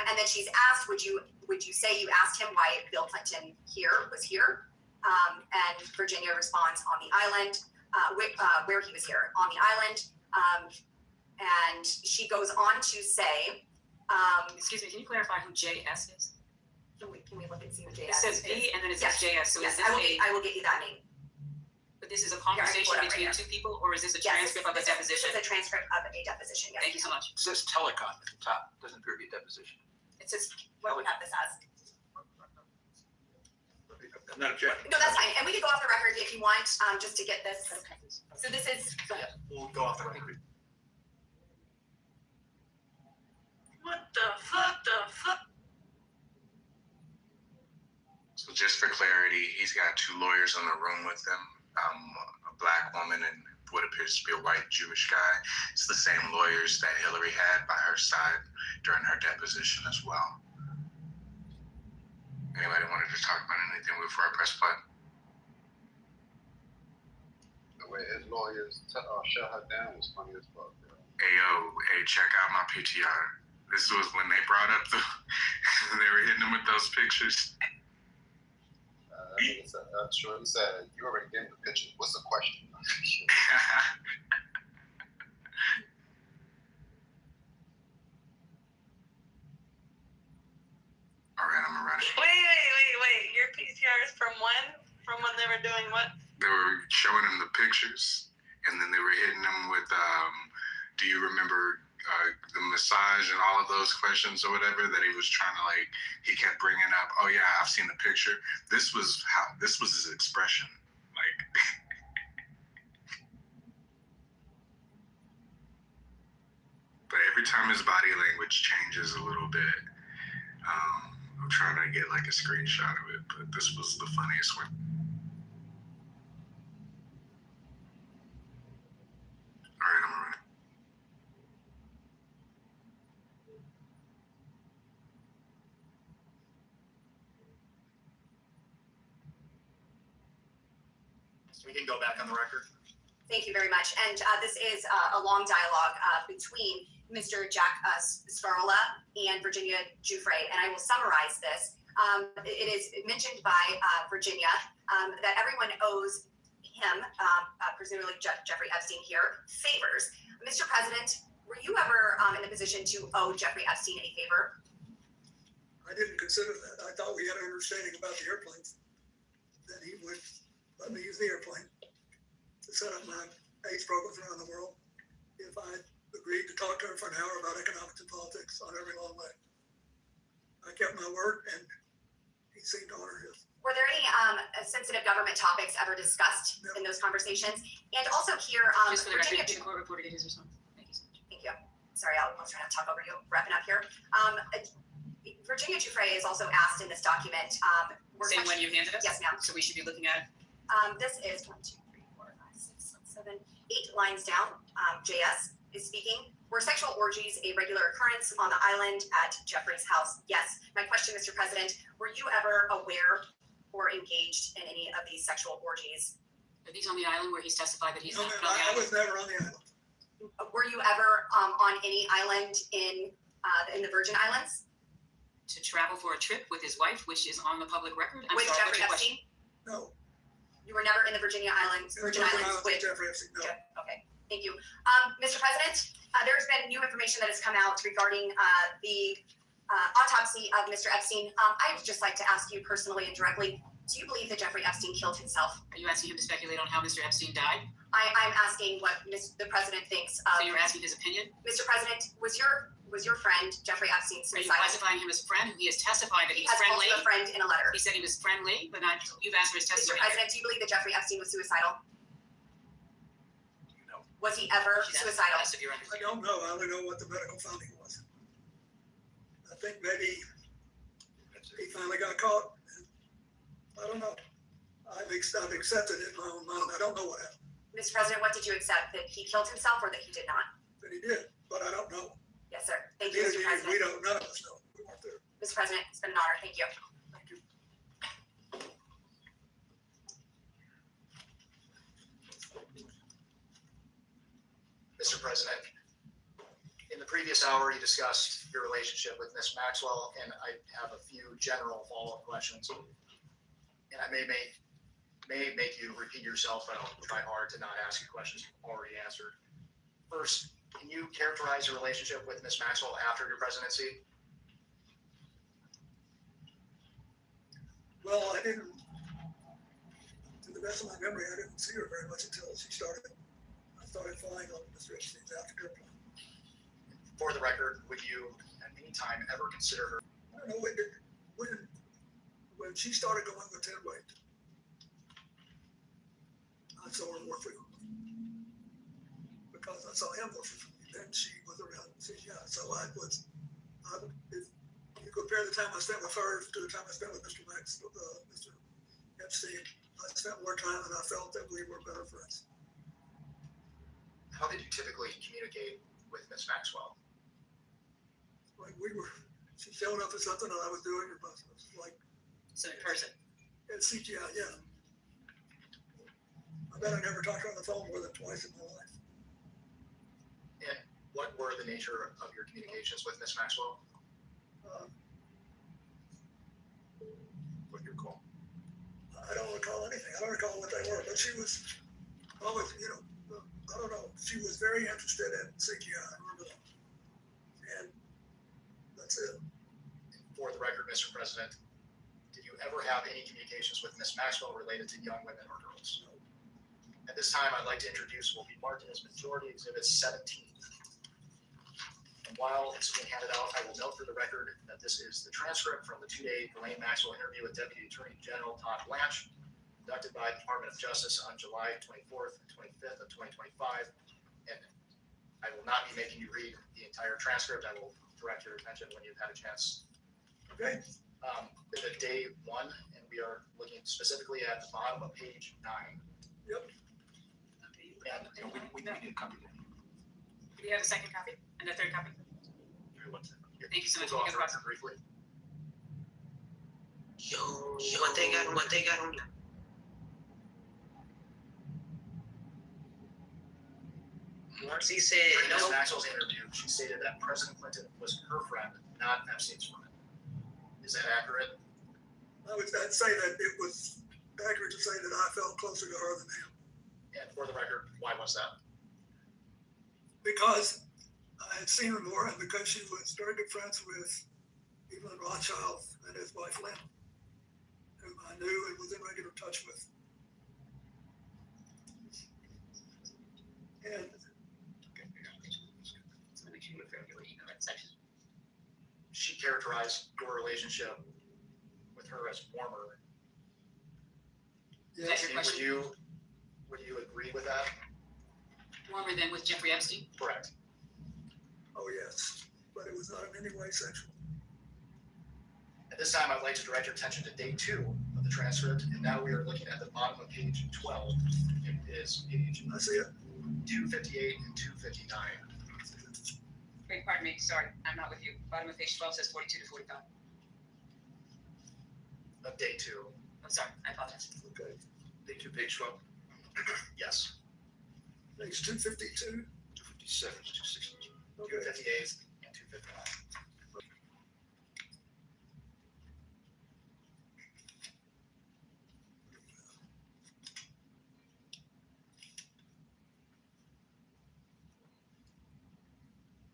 And then she's asked, would you say you asked him why Bill Clinton was here? And Virginia responds, on the island, where he was here, on the island. And she goes on to say, excuse me, can you clarify who JS is? Can we look and see what JS is? It says V and then it says JS. So yes, is this I will get you that name. But this is a conversation between 2 people, or is this a transcript of a deposition? This is a transcript of a deposition, yes. Thank you so much. It says telecom at the top. It doesn't appear to be a deposition. It's just what we have this as. I'm not objecting. No, that's fine. And we can go off the record if you want, just to get this. So this is. Yeah, we'll go off the record. What the fuck? So just for clarity, he's got 2 lawyers in the room with him, a black woman and what appears to be a white Jewish guy. It's the same lawyers that Hillary had by her side during her deposition as well. Anybody wanted to talk about anything before I press play? The way his lawyers shut her down was funny as fuck. Hey, check out my PTR. This was when they brought up they were hitting him with those pictures. I'm sure he said, you already gave the picture. What's the question? All right, I'm gonna run it. Wait. Your PCR is from when? From when they were doing what? They were showing him the pictures, and then they were hitting him with, do you remember the massage and all of those questions or whatever that he was trying to he kept bringing up, oh yeah, I've seen the picture. This was his expression. But every time his body language changes a little bit, I'm trying to get a screenshot of it, but this was the funniest one. All right, I'm gonna run it. So we can go back on the record. Thank you very much. And this is a long dialogue between Mr. Jack Scarola and Virginia Giuffre, and I will summarize this. It is mentioned by Virginia that everyone owes him, presumably Jeffrey Epstein here, favors. Mr. President, were you ever in a position to owe Jeffrey Epstein a favor? I didn't consider that. I thought we had an understanding about the airplanes. that he would let me use the airplane to set up my AIDS programs around the world if I agreed to talk to him for an hour about economics and politics on every long leg. I kept my word, and he seemed to honor his. Were there any sensitive government topics ever discussed in those conversations? And also here, Just for the record, Virginia. the court reported his response. Thank you so much. Thank you. Sorry, I'll try not to talk over you. Wrapping up here. Virginia Giuffre is also asked in this document. Same one you handed us? Yes, ma'am. So we should be looking at. This is 1, 2, 3, 4, 5, 6, 7, 8 lines down. JS is speaking. Were sexual orgies a regular occurrence on the island at Jeffrey's house? Yes. My question, Mr. President, were you ever aware or engaged in any of these sexual orgies? Are these on the island where he's testified that he's No, not ma'am, on the I island? was never on the island. Were you ever on any island in the Virgin Islands? To travel for a trip with his wife, which is on the public record? I'm With sorry, what's Jeffrey your question? Epstein? No. You were never in the Virgin Islands with Jeffrey Epstein, no. Okay, thank you. Mr. President, there's been new information that has come out regarding the autopsy of Mr. Epstein. I would just like to ask you personally and directly, do you believe that Jeffrey Epstein killed himself? Are you asking him to speculate on how Mr. Epstein died? I'm asking what the President thinks of. So you're asking his opinion? Mr. President, was your friend Jeffrey Epstein Are you suicidal? classifying him as a friend? He has testified that He he's has friendly. called a friend in a letter. He said he was friendly, but not, you've asked for his Mr. testimony. President, do you believe that Jeffrey Epstein was suicidal? No. Was he ever suicidal? Best of your I understanding. don't know. I only know what the medical finding was. I think maybe he finally got caught. I don't know. I've accepted it in my own mind. I don't know what happened. Mr. President, what did you accept? That he killed himself or that he did not? But he did, but I don't know. Yes, sir. Thank you, Neither Mr. do you. We President. don't, none of us know. We weren't there. Mr. President, it's been an honor. Thank you. Thank you. Mr. President, in the previous hour, you discussed your relationship with Ms. Maxwell, and I have a few general follow-up questions. And I may make you repeat yourself, but I'll try hard to not ask you questions you've already answered. First, can you characterize your relationship with Ms. Maxwell after your presidency? Well, I didn't, to the best of my memory, I didn't see her very much until I started flying on Mr. Epstein's Africa airplane. For the record, would you at any time ever consider her? I don't know, when she started going with Ted White, I saw her more frequently. Because I saw him more frequently, then she was around CGI. So if you compare the time I spent with her to the time I spent with Mr. Epstein, I spent more time and I felt that we were better friends. How did you typically communicate with Ms. Maxwell? Like she showed up for something that I was doing, or like. So in person? At CGI, yeah. I bet I never talked to her on the phone more than twice in my life. And what were the nature of your communications with Ms. Maxwell? What do you recall? I don't recall anything. I don't recall what they were, but she was always, I don't know. She was very interested in CGI. I remember that. And that's it. For the record, Mr. President, did you ever have any communications with Ms. Maxwell related to young women or girls? No. At this time, I'd like to introduce what will be marked as Majority Exhibit 17. And while it's being handed out, I will note for the record that this is the transcript from the 2-day Ghislaine Maxwell interview with Deputy Attorney General Todd Blanche, conducted by the Department of Justice on July 24th and 25th of 2025. And I will not be making you read the entire transcript. I will direct your attention when you've had a chance. Okay. It's a day 1, and we are looking specifically at the bottom of page 9. Yep. And we need a copy. Do you have a second copy and a third copy? Thank you so much. We'll go You off can record briefly. Yo, what they got on you? She said, During Ms. no. Maxwell's interview, she stated that President Clinton was her friend, not Epstein's friend. Is that accurate? I'd say that it was accurate to say that I felt closer to her than him. And for the record, why was that? Because I had seen her more, and because she was very good friends with Evelyn Rothschild and his wife Lynn. whom I knew and was in regular touch with. And So make sure you refer to your email that section. She characterized your relationship with her as warmer. Is that your question? Would you agree with that? Warmer than with Jeffrey Epstein? Correct. oh yes, but it was not in any way sexual. At this time, I'd like to direct your attention to day 2 of the transcript, and now we are looking at the bottom of page 12. It is page I see it. 258 and 259. Wait, pardon me, sorry, I'm not with you. Bottom of page 12 says 42 to 45. Of day 2. I'm sorry, I apologize. Okay. Day 2, page 12. Yes. Page 252. 257, 260, Okay. 258, and 259.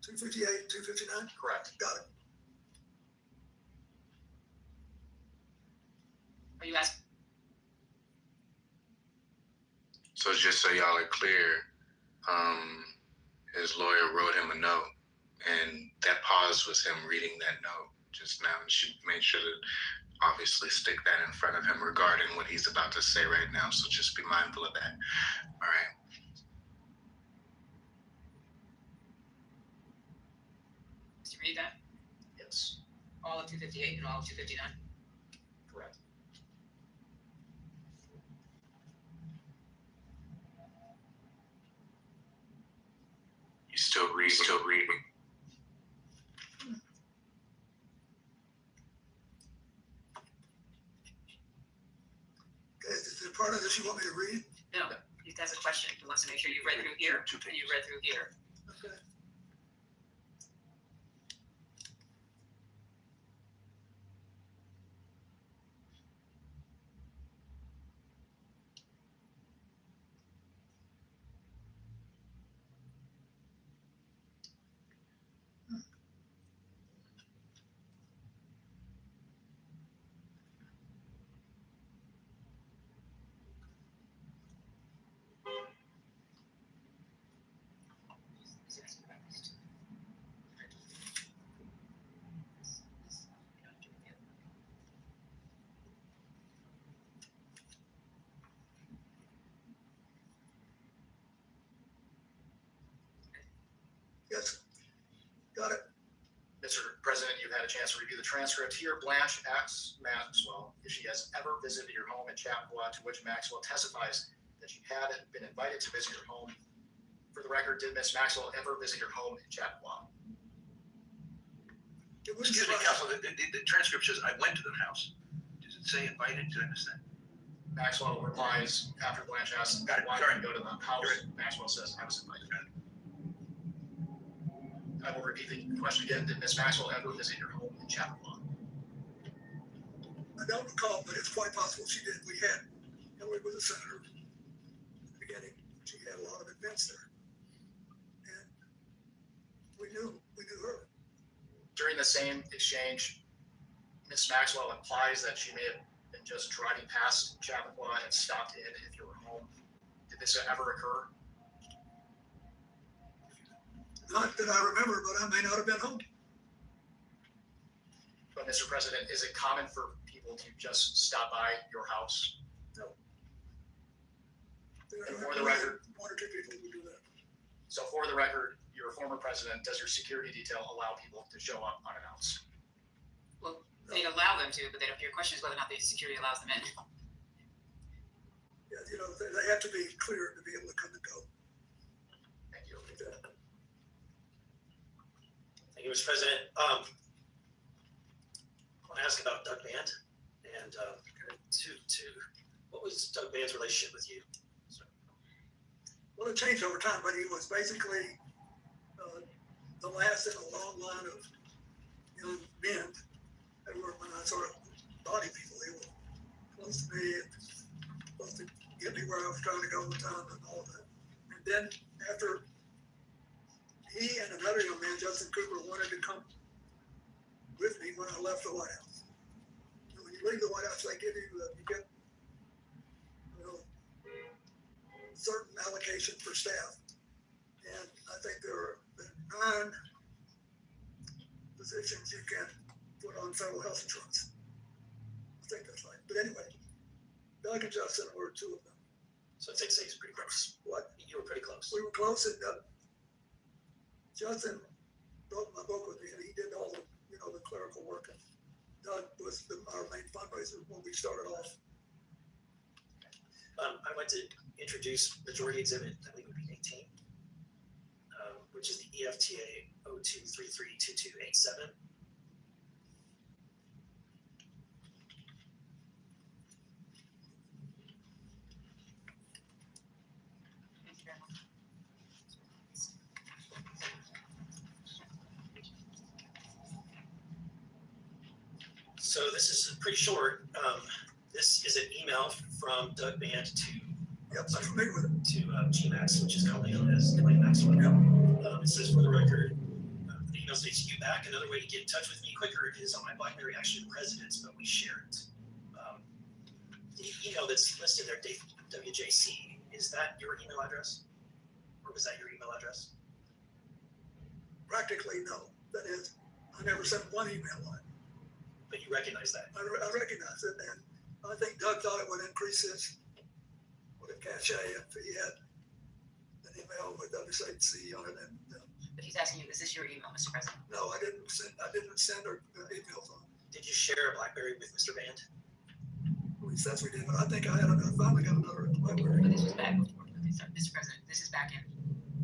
$258, $259. Correct. Got it. Are you asking? So just so y'all are clear, his lawyer wrote him a note, and that pause was him reading that note just now. And she made sure to obviously stick that in front of him regarding what he's about to say right now. So just be mindful of that. All right. Did you read that? Yes. All of 258 and all of 259? Correct. You still reading. Okay, is there part of this you want me to read? No, he has a question. He wants to make sure you read through here and you read through here. Okay. Yes. Got it. Mr. President, you've had a chance to review the transcript. Here, Blanche asks Maxwell if she has ever visited your home in Chappaqua, to which Maxwell testifies that she had been invited to visit your home. For the record, did Miss Maxwell ever visit your home in Chappaqua? It was Excuse me, Counsel, the transcript says I went to the house. Does it say invited? Did I miss that? Maxwell replies after Blanche asks why did you go to the house. Maxwell says, I was invited. I will repeat the question again. Did Miss Maxwell ever visit your home in Chappaqua? I don't recall, but it's quite possible she did. We had, Hillary was a senator in the beginning. She had a lot of events there. And we knew her. During the same exchange, Miss Maxwell implies that she may have been just driving past Chappaqua and stopped in if you were home. Did this ever occur? Not that I remember, but I may not have been home. But Mr. President, is it common for people to just stop by your house? No. And for the record, one or two people who do that. so for the record, you're a former president. Does your security detail allow people to show up unannounced? Well, they allow them to, but they don't, your question is whether or not the security allows them in. Yeah, they have to be clear to be able to come and go. Thank you. Thank you, Mr. President. I want to ask about Doug Band and what was Doug Band's relationship with you? Well, it changed over time, but he was basically the last in a long line of young men that were, when I sort of body people, they were close to me and supposed to get me where I was trying to go at the time and all of that. And then after he and another young man, Justin Cooper, wanted to come with me when I left the White House. So he leave the White House, they give you, you get, you know, certain allocation for staff. And I think there are 9 positions you can put on federal health insurance. I think that's right. But anyway, Doug and Justin were 2 of them. So I'd say it's pretty close. What? You were pretty close. We were close, and Justin wrote my book with me, and he did all the, you know, the clerical work. And Doug was our main fundraiser when we started off. I'd like to introduce Majority Exhibit, I think it would be 18, which is the EFTA 02332287. So this is pretty short. This is an email from Doug Band to GMAX, which is commonly known as Maxwell. It says, for the record, the email states, you back. Another way to get in touch with me quicker is on my BlackBerry, actually the president's, but we share it. The email that's listed there, WJC, is that your email address? Or was that your email address? Practically, no. That is, I never sent one email on it. But you recognize that? I recognize it, and I think Doug thought it would increase his cachet if he had an email with WCC on it. And, But he's asking you, is this your email, Mr. President? no, I didn't send her emails on it. Did you share a BlackBerry with Mr. Band? He says we did, but I think I finally got another BlackBerry. But this was back before. Okay, sorry, Mr. President, this is back in,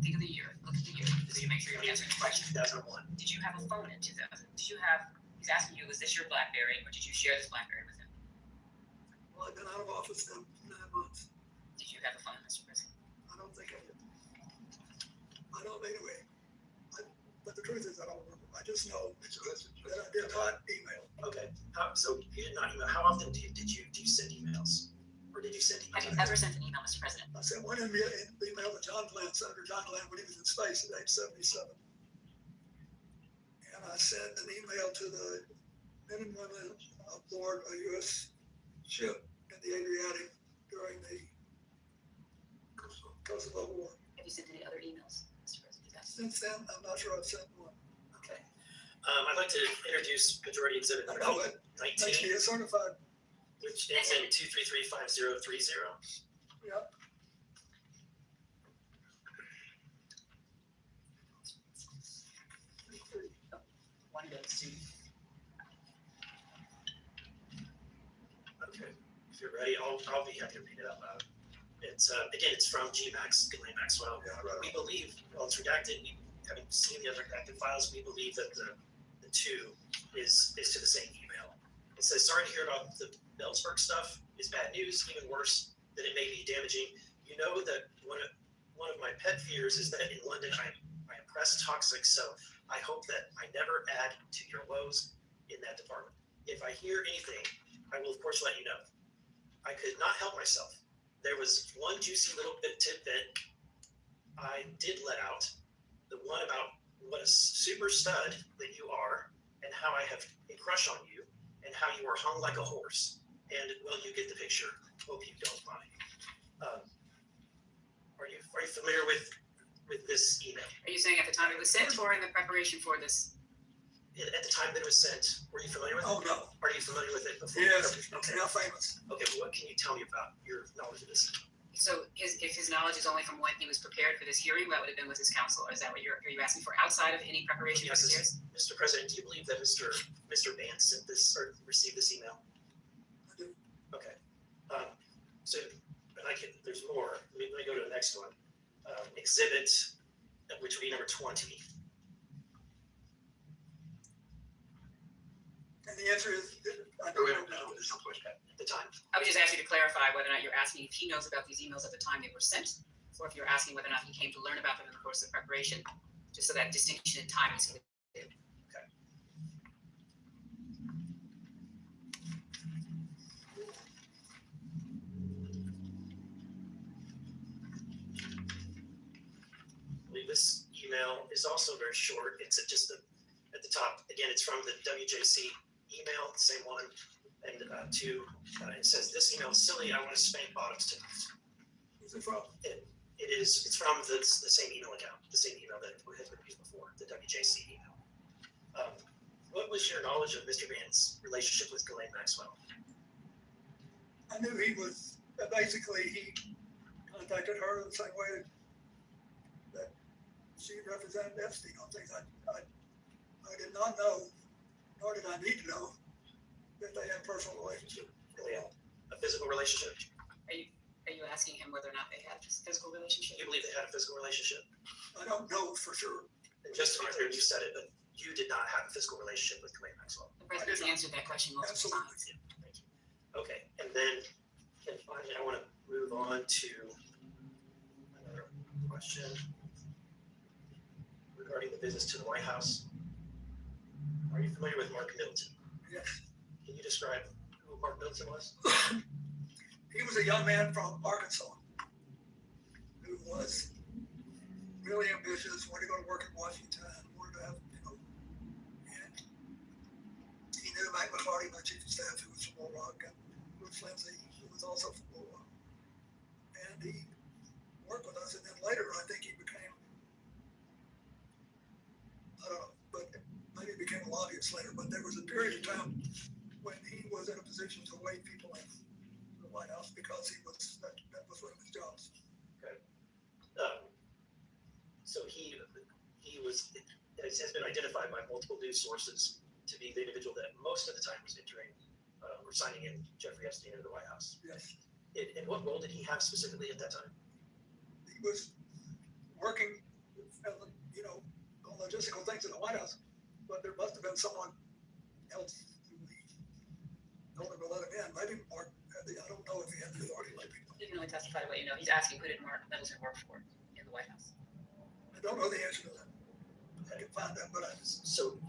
think of the year, look at the year, so you make sure you're answering the question. 2001. Did you have a phone in 2000? Did you have, he's asking you, was this your BlackBerry, or did you share this BlackBerry with him? Well, I've been out of office now 9 months. Did you have a phone, Mr. President? I don't think I did. I don't anyway. But the truth is, I don't remember. I just know that I did not email. Okay. So you did not email. How often do you send emails? Or did you send emails? Have you ever sent an email, Mr. President? I sent one email to Senator John Glenn, when he was in space at age 77. And I sent an email to the men and women aboard a U.S. ship in the Adriatic during the Kosovo War. Have you sent any other emails, Mr. President? Since then, I'm not sure I've sent one. Okay. I'd like to introduce Majority Exhibit number 19. Makes me a certified. Which ends in 2335030. Yep. One of those two. Okay. If you're ready, I'll be happy to read it out loud. It's again, it's from GMAX, Ghislaine Maxwell. Yeah, right. We believe, well, it's redacted. We haven't seen the other redacted files. We believe that the two is to the same email. It says, sorry to hear about the Bellsburg stuff. It's bad news, even worse, that it may be damaging. You know that one of my pet fears is that in London I am press toxic, so I hope that I never add to your woes in that department. If I hear anything, I will of course let you know. I could not help myself. There was one juicy little bit tidbit I did let out, the one about what a super stud that you are and how I have a crush on you and how you are hung like a horse. And well, you get the picture. Hope you don't mind. Are you familiar with this email? Are you saying at the time it was sent or in the preparation for this? At the time that it was sent, were you familiar with it? Oh, no. Are you familiar with it before? Yes, Okay. now famous. Okay, well, what can you tell me about your knowledge of this? So if his knowledge is only from when he was prepared for this hearing, that would have been with his counsel. Is that what are you asking for outside of any preparation for this hearing? Mr. President, do you believe that Mr. Vance sent this or received this email? I do. Okay. So, but there's more. Let me go to the next one. Exhibit, which would be number 20. And the answer is, I don't know. There's no pushback at the time. I would just ask you to clarify whether or not you're asking if he knows about these emails at the time they were sent, or if you're asking whether or not he came to learn about them in the course of preparation, just so that distinction in time is clear. Okay. I believe this email is also very short. It's just at the top. Again, it's from the WJC email, the same one. And two, it says, this email is silly, I want to spank bottoms to Who's it from? it's from the same email account, the same email that has been used before, the WJC email. What was your knowledge of Mr. Mann's relationship with Ghislaine Maxwell? I knew he was, basically, he contacted her the same way that she represented Epstein on things. I did not know, nor did I need to know, that they had a personal relationship. They had a physical relationship? Are you asking him whether or not they had a physical relationship? You believe they had a physical relationship? I don't know for sure. And just to be clear, you said it, but you did not have a physical relationship with Ghislaine Maxwell. The president's answered that question multiple times. Thank you. Okay, and then finally, I want to move on to another question regarding the visits to the White House. Are you familiar with Mark Middleton? Yes. Can you describe who Mark Middleton was? He was a young man from Arkansas who was really ambitious, wanted to go to work in Washington, wanted to have, and he knew Mac McCarty, my chief of staff, who was from Little Rock, and Bruce Lindsay, who was also from Little Rock. And he worked with us, and then later I think he became, I don't know, but maybe he became a lobbyist later, but there was a period of time when he was in a position to weigh people in the White House because that was one of his jobs. Okay. So he has been identified by multiple news sources to be the individual that most of the time was entering or signing in Jeffrey Epstein into the White House. Yes. And what role did he have specifically at that time? He was working, on logistical things in the White House, but there must have been someone else who told him to let him in. Maybe Mark had I don't know if he had the authority to let people. He didn't really testify to what you know. He's asking who did Mark Middleton work for in the White House. I don't know the answer to that. I can find that, but So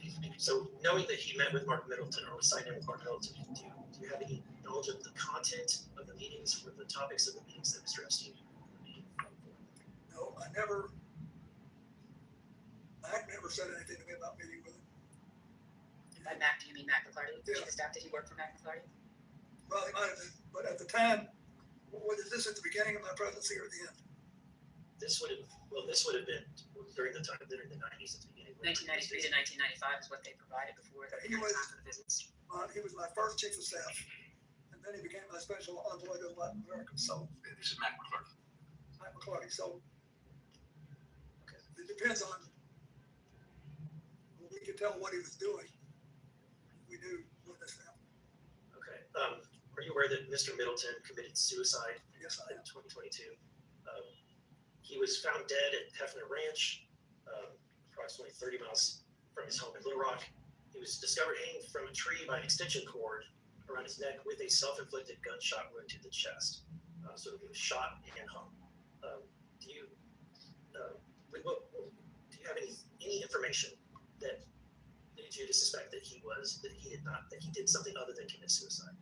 knowing that he met with Mark Middleton or was signed in with Mark Middleton, do you have any knowledge of the content of the meetings or the topics of the meetings that Mr. Epstein? No, Mac never said anything to me about meeting with him. And by Mac, do you mean Mac McCarty? The chief of staff, did he work for Mac McCarty? Well, he might have been, but at the time, is this at the beginning of my presidency or the end? This would have been during the time, during the 90s at the beginning. 1993 to 1995 is what they provided before the time for the visits. He was my first chief of staff, and then he became my special envoy to Latin America. So This is Mac McCarty. Mac McCarty. So it depends on. We could tell what he was doing. We knew what this happened. Okay. Are you aware that Mr. Middleton committed suicide? Yes, I am. In 2022. He was found dead at Hefner Ranch, approximately 30 miles from his home in Little Rock. He was discovered hanging from a tree by an extension cord around his neck with a self-inflicted gunshot wound to the chest. So he was shot and hung. Do you have any information that leads you to suspect that he did something other than commit suicide?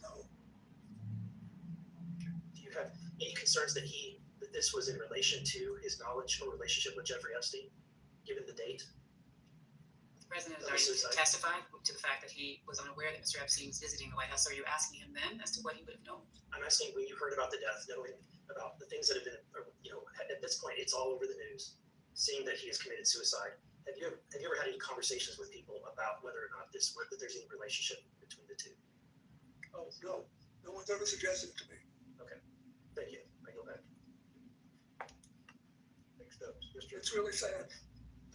No. Do you have any concerns that this was in relation to his knowledge or relationship with Jeffrey Epstein, given the date? The president has already testified to the fact that he was unaware that Mr. Epstein was visiting the White House. So are you asking him then as to what he would have known? I'm asking when you heard about the death, knowing about the things that have been, at this point, it's all over the news, seeing that he has committed suicide. Have you ever had any conversations with people about whether or not there's any relationship between the two? Oh, no. No one's ever suggested it to me. Okay. Thank you. I go back. Next up, it's really sad.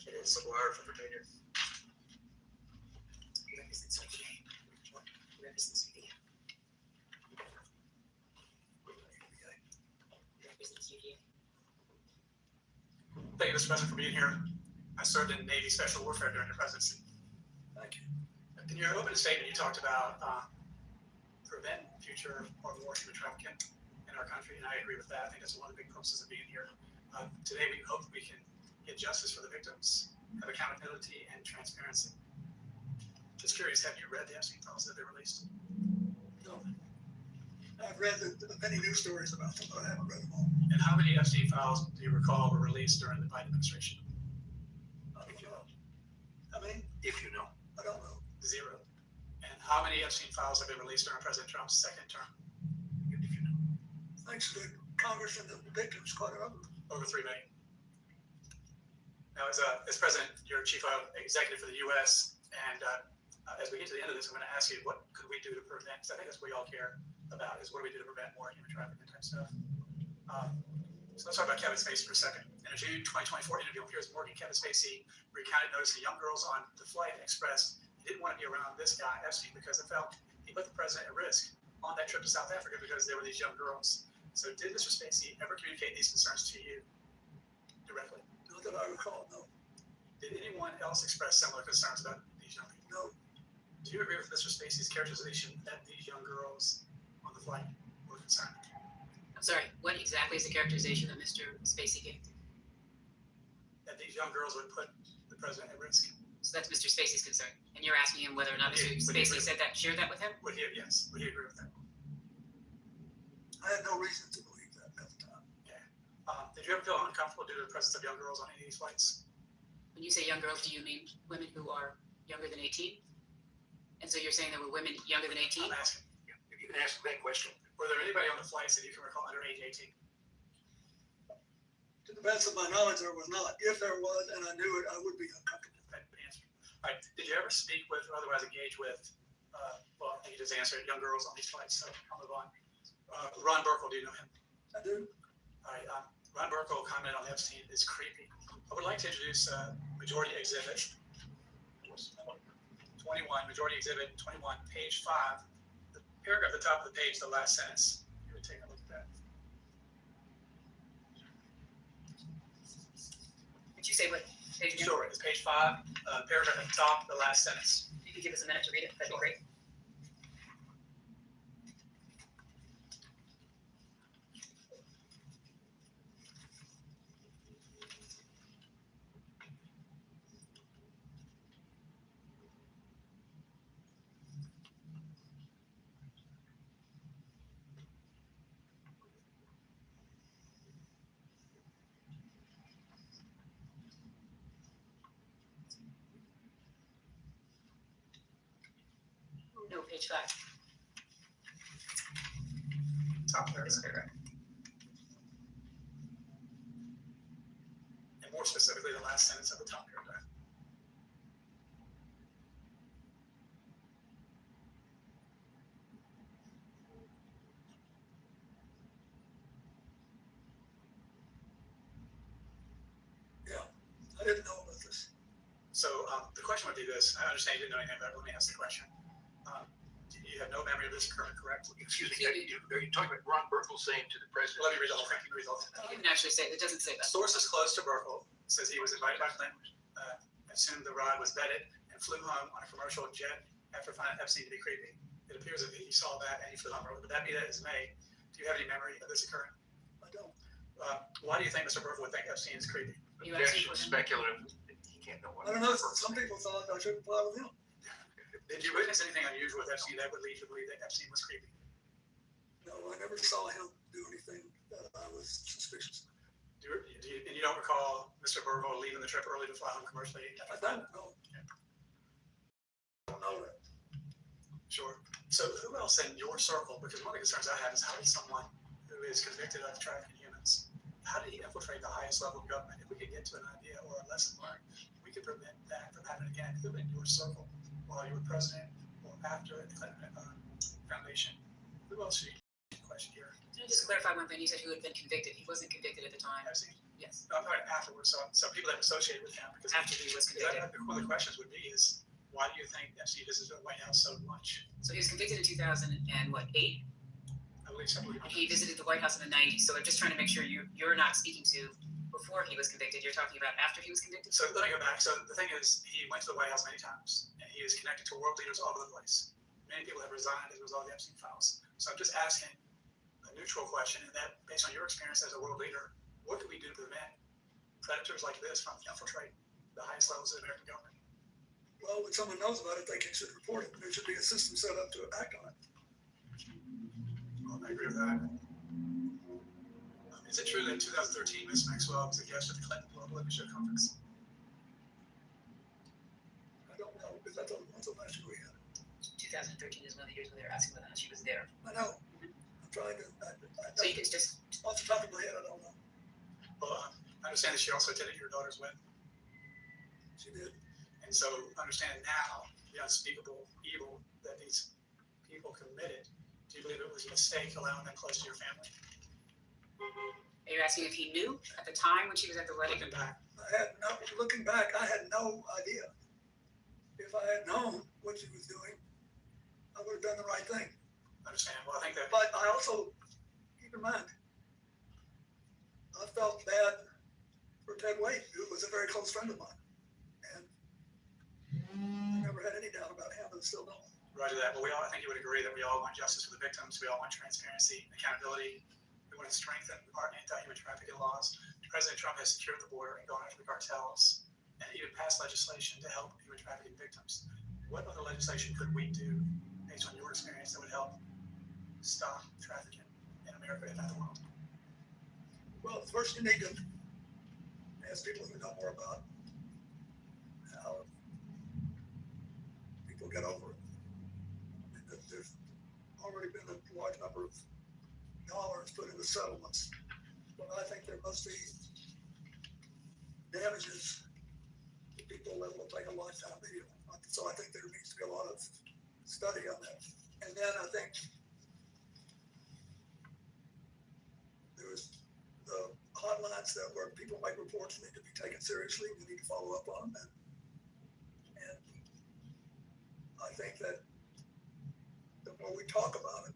It is. McGuire from Virginia. Represents VA. Represents VA. Represents VA. Thank you, Mr. President, for being here. I served in Navy Special Warfare during the presidency. Thank you. In your opening statement, you talked about prevent future or more human trafficking in our country, and I agree with that. I think that's one of the big purposes of being here. Today, we hope we can get justice for the victims, have accountability and transparency. Just curious, have you read the Epstein files that they released? No. I've read the many news stories about them, but I haven't read them all. And how many Epstein files do you recall were released during the Biden administration? If you know. I mean, If you know. I don't know. 0. And how many Epstein files have been released during President Trump's second term? Thanks to Congress and the victims, quite a number. Over 3 million. Now, as president, you're chief executive for the U.S., and as we get to the end of this, I'm going to ask you, what could we do to prevent, because I think that's what we all care about, is what do we do to prevent more human trafficking type stuff. So let's talk about Kevin Spacey for a second. In a June 2024 interview with Piers Morgan, Kevin Spacey recounted noticing young girls on the flight and expressed he didn't want to be around this guy, Epstein, because it felt he put the president at risk on that trip to South Africa because there were these young girls. So did Mr. Spacey ever communicate these concerns to you directly? Not that I recall, no. Did anyone else express similar concerns about these young people? No. Do you agree with Mr. Spacey's characterization that these young girls on the flight were concerned? I'm sorry, what exactly is the characterization that Mr. Spacey gave? That these young girls would put the president at risk. So that's Mr. Spacey's concern, and you're asking him whether or not Mr. Spacey said that, shared that with him? Would he? Yes. Would he agree with that? I had no reason to believe that at the time. Okay. Did you ever feel uncomfortable due to the presence of young girls on any of these flights? When you say young girls, do you mean women who are younger than 18? And so you're saying there were women younger than 18? I'm asking. If you can answer that question. Were there anybody on the flights that you can recall under age 18? To the best of my knowledge, there was not. If there was, and I knew it, I would be uncomfortable. All right. Did you ever speak with or otherwise engage with, well, I think you just answered, young girls on these flights, so I'll move on. Ron Burkle, do you know him? I do. All right. Ron Burkle commented on Epstein is creepy. I would like to introduce Majority Exhibit 21, Majority Exhibit 21, page 5. The paragraph at the top of the page, the last sentence. You would take a look at that. Did you say what page again? Sure, it's page 5, paragraph at the top, the last sentence. If you could give us a minute to read it, that'd be great. No, page 5. Top paragraph. And more specifically, the last sentence of the top paragraph. Yeah, I didn't know about this. So the question would be this. I understand you didn't know anything about it. Let me ask the question. You have no memory of this occurring, correct? Excuse me, are you talking about Ron Burkle saying to the president? Let me read the whole thing. He didn't actually say it. It doesn't say that. Sources close to Burkle says he was invited by Clinton, assumed the ride was vetted, and flew home on a commercial jet after finding Epstein to be creepy. It appears that he saw that and he flew home. Would that be that is May? Do you have any memory of this occurring? I don't. Why do you think Mr. Burkle would think Epstein is creepy? Objection, speculative. He can't know what. I don't know. Some people thought I shouldn't fly with him. Did you witness anything unusual with Epstein that would lead you to believe that Epstein was creepy? No, I never saw him do anything that I was suspicious of. And you don't recall Mr. Burkle leaving the trip early to fly home commercially? I don't know. I don't know that. Sure. So who else in your circle, because one of the concerns I have is how did someone who is convicted of trafficking humans, how did he infiltrate the highest level of government? If we could get to an idea or a lesson learned, we could prevent that from happening again. Who in your circle, while you were president or after the Clinton Foundation, who else should you question here? Can I just clarify one thing? You said who had been convicted. He wasn't convicted at the time. Epstein? Yes. No, I'm talking afterwards. So people that were associated with him. Because After he was convicted. One of the questions would be is, why do you think Epstein visited the White House so much? So he was convicted in 2008? I believe so. And he visited the White House in the 90s. So I'm just trying to make sure you're not speaking to before he was convicted. You're talking about after he was convicted? So let me go back. So the thing is, he went to the White House many times, and he is connected to world leaders all over the place. Many people have resigned as a result of the Epstein files. So I'm just asking a neutral question, and that, based on your experience as a world leader, what can we do to prevent predators like this from infiltrating the highest levels of the American government? Well, when someone knows about it, they should report it. There should be a system set up to act on it. Well, I agree with that. Is it true that in 2013, Ms. Maxwell was a guest at the Clinton Global Leadership Conference? I don't know, because that's a last year we had. 2013. 13 is one of the years where they're asking whether or not she was there. I know. I'm trying to. So you can just. Off the top of my head, I don't know. Well, I understand that she also attended your daughter's wedding. She did. And so understand now the unspeakable evil that these people committed. Do you believe it was a mistake allowing them close to your family? Are you asking if he knew at the time when she was at the wedding? Looking back. Looking back, I had no idea. If I had known what she was doing, I would have done the right thing. I understand. Well, I think that. But I also, keep in mind, I felt bad for Ted Wade, who was a very close friend of mine. And I never had any doubt about him, and still don't. Roger that. But I think you would agree that we all want justice for the victims. We all want transparency, accountability. We want to strengthen our anti-human trafficking laws. President Trump has secured the border and gone after the cartels and even passed legislation to help human trafficking victims. What other legislation could we do, based on your experience, that would help stop trafficking in America, if not the world? Well, first you need to ask people who know more about how people get over it. I mean, there's already been a large number of dollars put into settlements, but I think there must be damages to people that will take a lifetime deal. So I think there needs to be a lot of study on that. And then I think there's the hotlines that where people make reports need to be taken seriously. We need to follow up on them. And I think that the more we talk about it,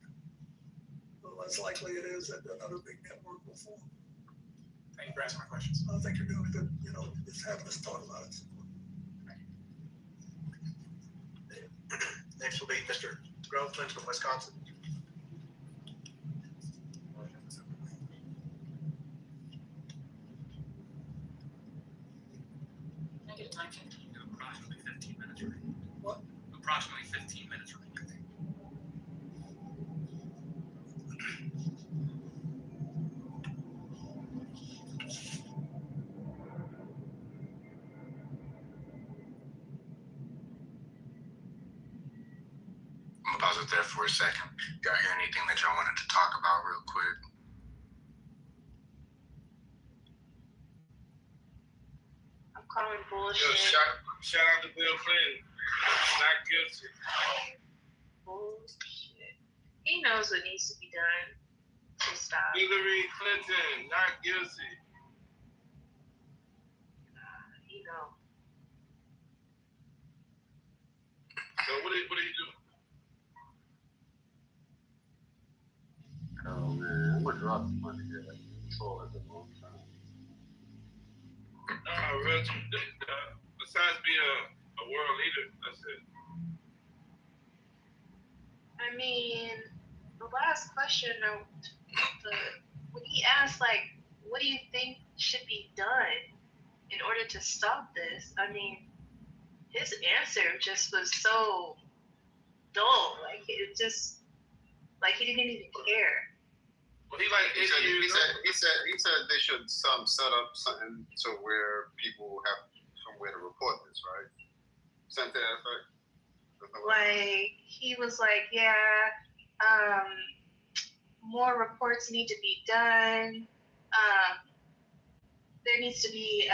the less likely it is that another big network will form. Thank you for answering my questions. I think you're doing good, just having us talk about it. Next will be Mr. Groveland from Wisconsin. Can I get a time check? Approximately 15 minutes remaining. What? Approximately 15 minutes remaining. I'm gonna pause it there for a second. Y'all hear anything that y'all wanted to talk about real quick? I'm calling Yo, bullshit. shout out to Bill Clinton. Not guilty. Bullshit. He knows what needs to be done to stop. Hillary Clinton, not guilty. You know. So what did he do? Oh man, I'm gonna drop the money here. Control at the wrong time. Reggie, besides being a world leader, that's it. I mean, the last question, when he asked, like, what do you think should be done in order to stop this? I mean, his answer just was so dull. Like, it just, like, he didn't even care. Well, he said they should set up something to where people have somewhere to report this, right? Something to that effect. Like, he was like, yeah, more reports need to be done. There needs to be,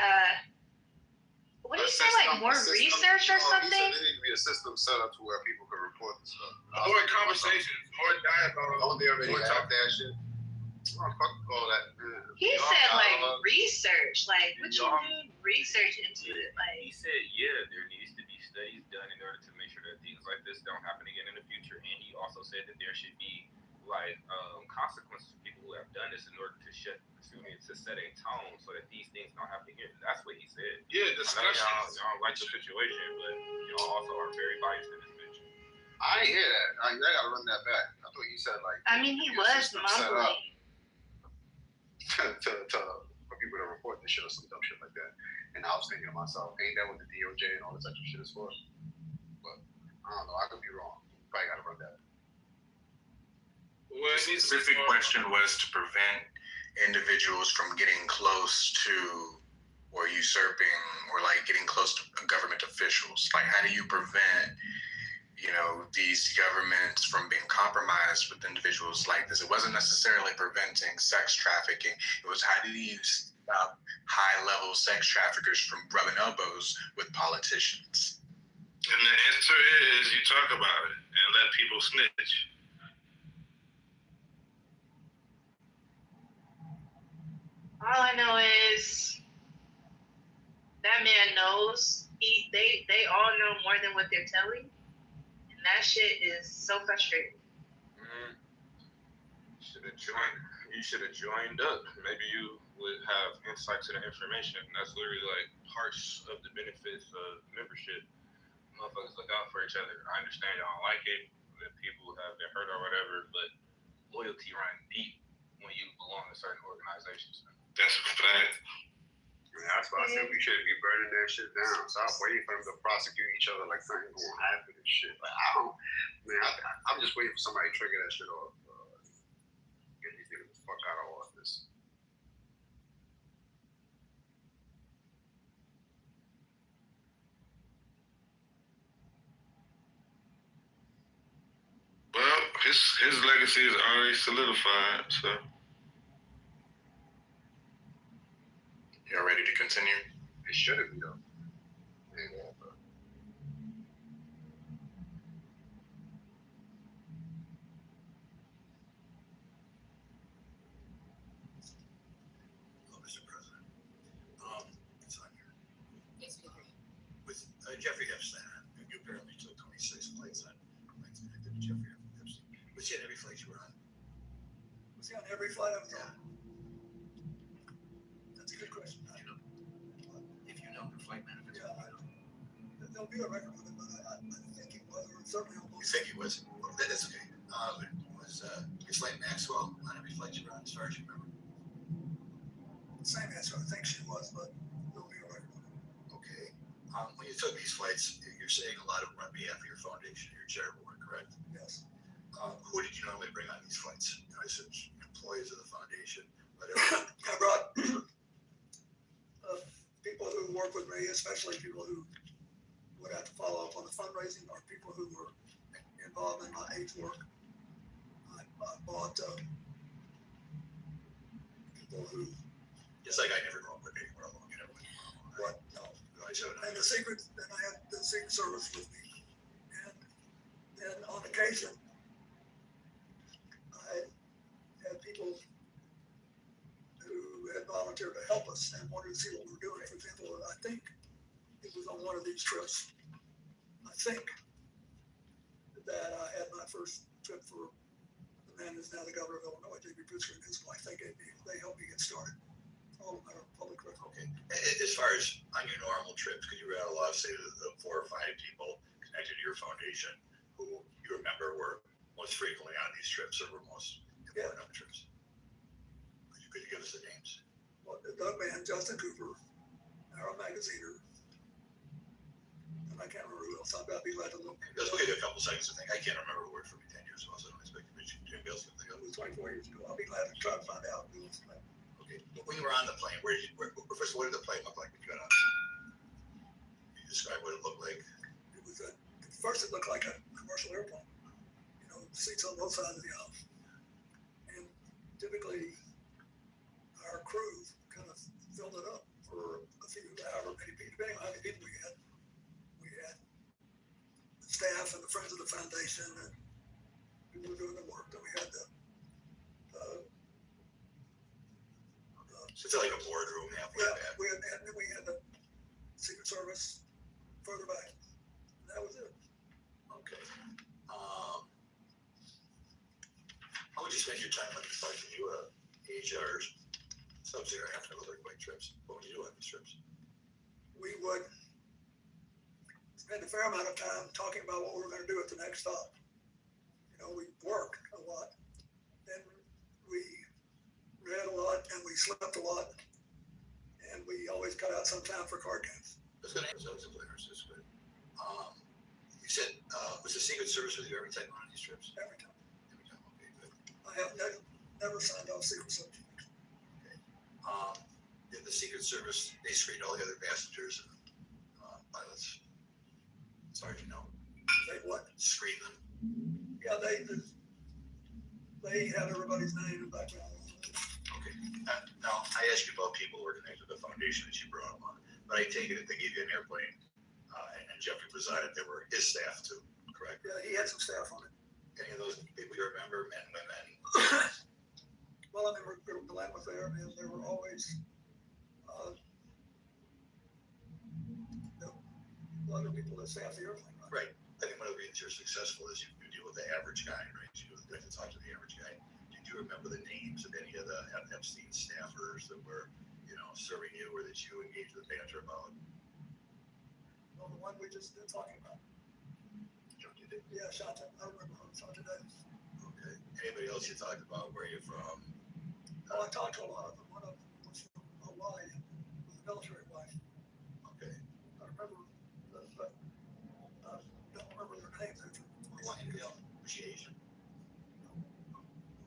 what did you say, like more research or something? He said there needs to be a system set up to where people can report this stuff. More conversations, more dialogue. Don't they already have that shit? Oh, fuck all that. He said like research, like what you mean research into it? Like He said, yeah, there needs to be studies done in order to make sure that things like this don't happen again in the future. And he also said that there should be like consequences for people who have done this in order to set a tone so that these things don't happen again. That's what he said. Yeah, discussions. Y'all like the situation, but y'all also are very biased in this bitch. I ain't hear that. I gotta run that back. I thought you said like. I mean, he was mumbling. For people to report this shit or some dumb shit like that. And I was thinking to myself, ain't that what the DOJ and all this extra shit is for? But I don't know, I could be wrong. Probably gotta run that. The specific question was to prevent individuals from getting close to or usurping or like getting close to government officials. Like, how do you prevent these governments from being compromised with individuals like this. It wasn't necessarily preventing sex trafficking. It was how do you stop high-level sex traffickers from rubbing elbows with politicians? And the answer is you talk about it and let people snitch. All I know is that man knows. They all know more than what they're telling, and that shit is so frustrating. You should have joined up. Maybe you would have insight to the information. That's literally like parts of the benefits of membership. Motherfuckers look out for each other. I understand y'all don't like it, that people have been hurt or whatever, but loyalty runs deep when you belong to certain organizations. That's a fact. That's why I said we shouldn't be burning that shit down. Stop waiting for them to prosecute each other like something gonna happen and shit. Like I'm just waiting for somebody to trigger that shit off. Get these niggas the fuck out of office. Well, his legacy is already solidified, so. Y'all ready to continue? It shouldn't be though. Mr. President, it's on here. With Jeffrey Epstein, you apparently took 26 flights on flights connected to Jeffrey Epstein. Was he on every flight you were on? Was he on every flight I was on? That's a good question. If you know the flight manifest. Yeah, there'll be a record of it, but I think he was, or certainly almost. You think he was? Well, that's okay. Was Ghislaine Maxwell on every flight you were on, as far as you remember? Same answer. I think she was, but there'll be a record of it. Okay. When you took these flights, you're saying a lot of them on behalf of your foundation, your charitable work, correct? Yes. Who did you normally bring on these flights? I said employees of the foundation, I brought people who work with me, especially people who would have to follow up on the fundraising, or people who were involved in my AIDS work. I bought people who. Just like I never go up with anywhere alone, you know. What? No. And the secret, and I had the Secret Service with me, and then on occasion, I had people who had volunteered to help us and wanted to see what we were doing. For example, I think it was on one of these trips. I think that I had my first trip for the man who's now the governor of Illinois, J.B. Pritzker, and his wife. They helped me get started. All of them are public record. Okay. As far as on your normal trips, because you were at a lot of, say, the 4 or 5 people connected to your foundation who you remember were most frequently on these trips or were most important on the trips. Could you give us the names? Well, Doug Mann, Justin Cooper, Arrow Magaziner, and I can't remember who else. I'll be glad to look. Let's look at a couple seconds to think. I can't remember who worked for me 10 years ago, so I don't expect you to mention Jim Bill's. It was 24 years ago. I'll be glad to try to find out who else. Okay. When you were on the plane, first, what did the plane look like when you got on? Can you describe what it looked like? It was at first it looked like a commercial airplane. Seats on both sides of the aisle. And typically our crew kind of filled it up for a few, however many people, depending on how many people we had. We had the staff and the friends of the foundation and people who were doing the work. Then we had the so it's like a boardroom halfway back. We had the Secret Service further back. And that was it. Okay. How would you spend your time on these flights? Were you HR sub-zero after those like trips? What would you do on these trips? We would spend a fair amount of time talking about what we were going to do at the next stop. We worked a lot. Then we read a lot and we slept a lot. And we always cut out some time for card games. That's good. That's good. You said, was the Secret Service with you every time on these trips? Every time. Every time, okay, good. I have never signed off Secret Service. Okay. Did the Secret Service, they screened all the other passengers and pilots, as far as you know? They what? Screen them. Yeah, they have everybody's name and background. Okay. Now, I asked you about people who are connected to the foundation that you brought up on, but I take it if they gave you an airplane and Jeffrey presided, there were his staff too, correct? Yeah, he had some staff on it. Any of those people you remember, men, women? Well, I mean, Glenn was there, and there were always other people that staff the airplane. Right. I think one of the reasons you're successful is you deal with the average guy, right? You have to talk to the average guy. Did you remember the names of any of the Epstein staffers that were, serving you, or that you engaged with banter about? Well, the one we just been talking about. Yeah, Shanta. I remember her. Shanta Davis. Okay. Anybody else you talked about? Where you're from? Oh, I talked to a lot of them. One of them was from Hawaii, was a military wife. Okay. I remember, but I don't remember their names. Hawaiian girl. Was she Asian?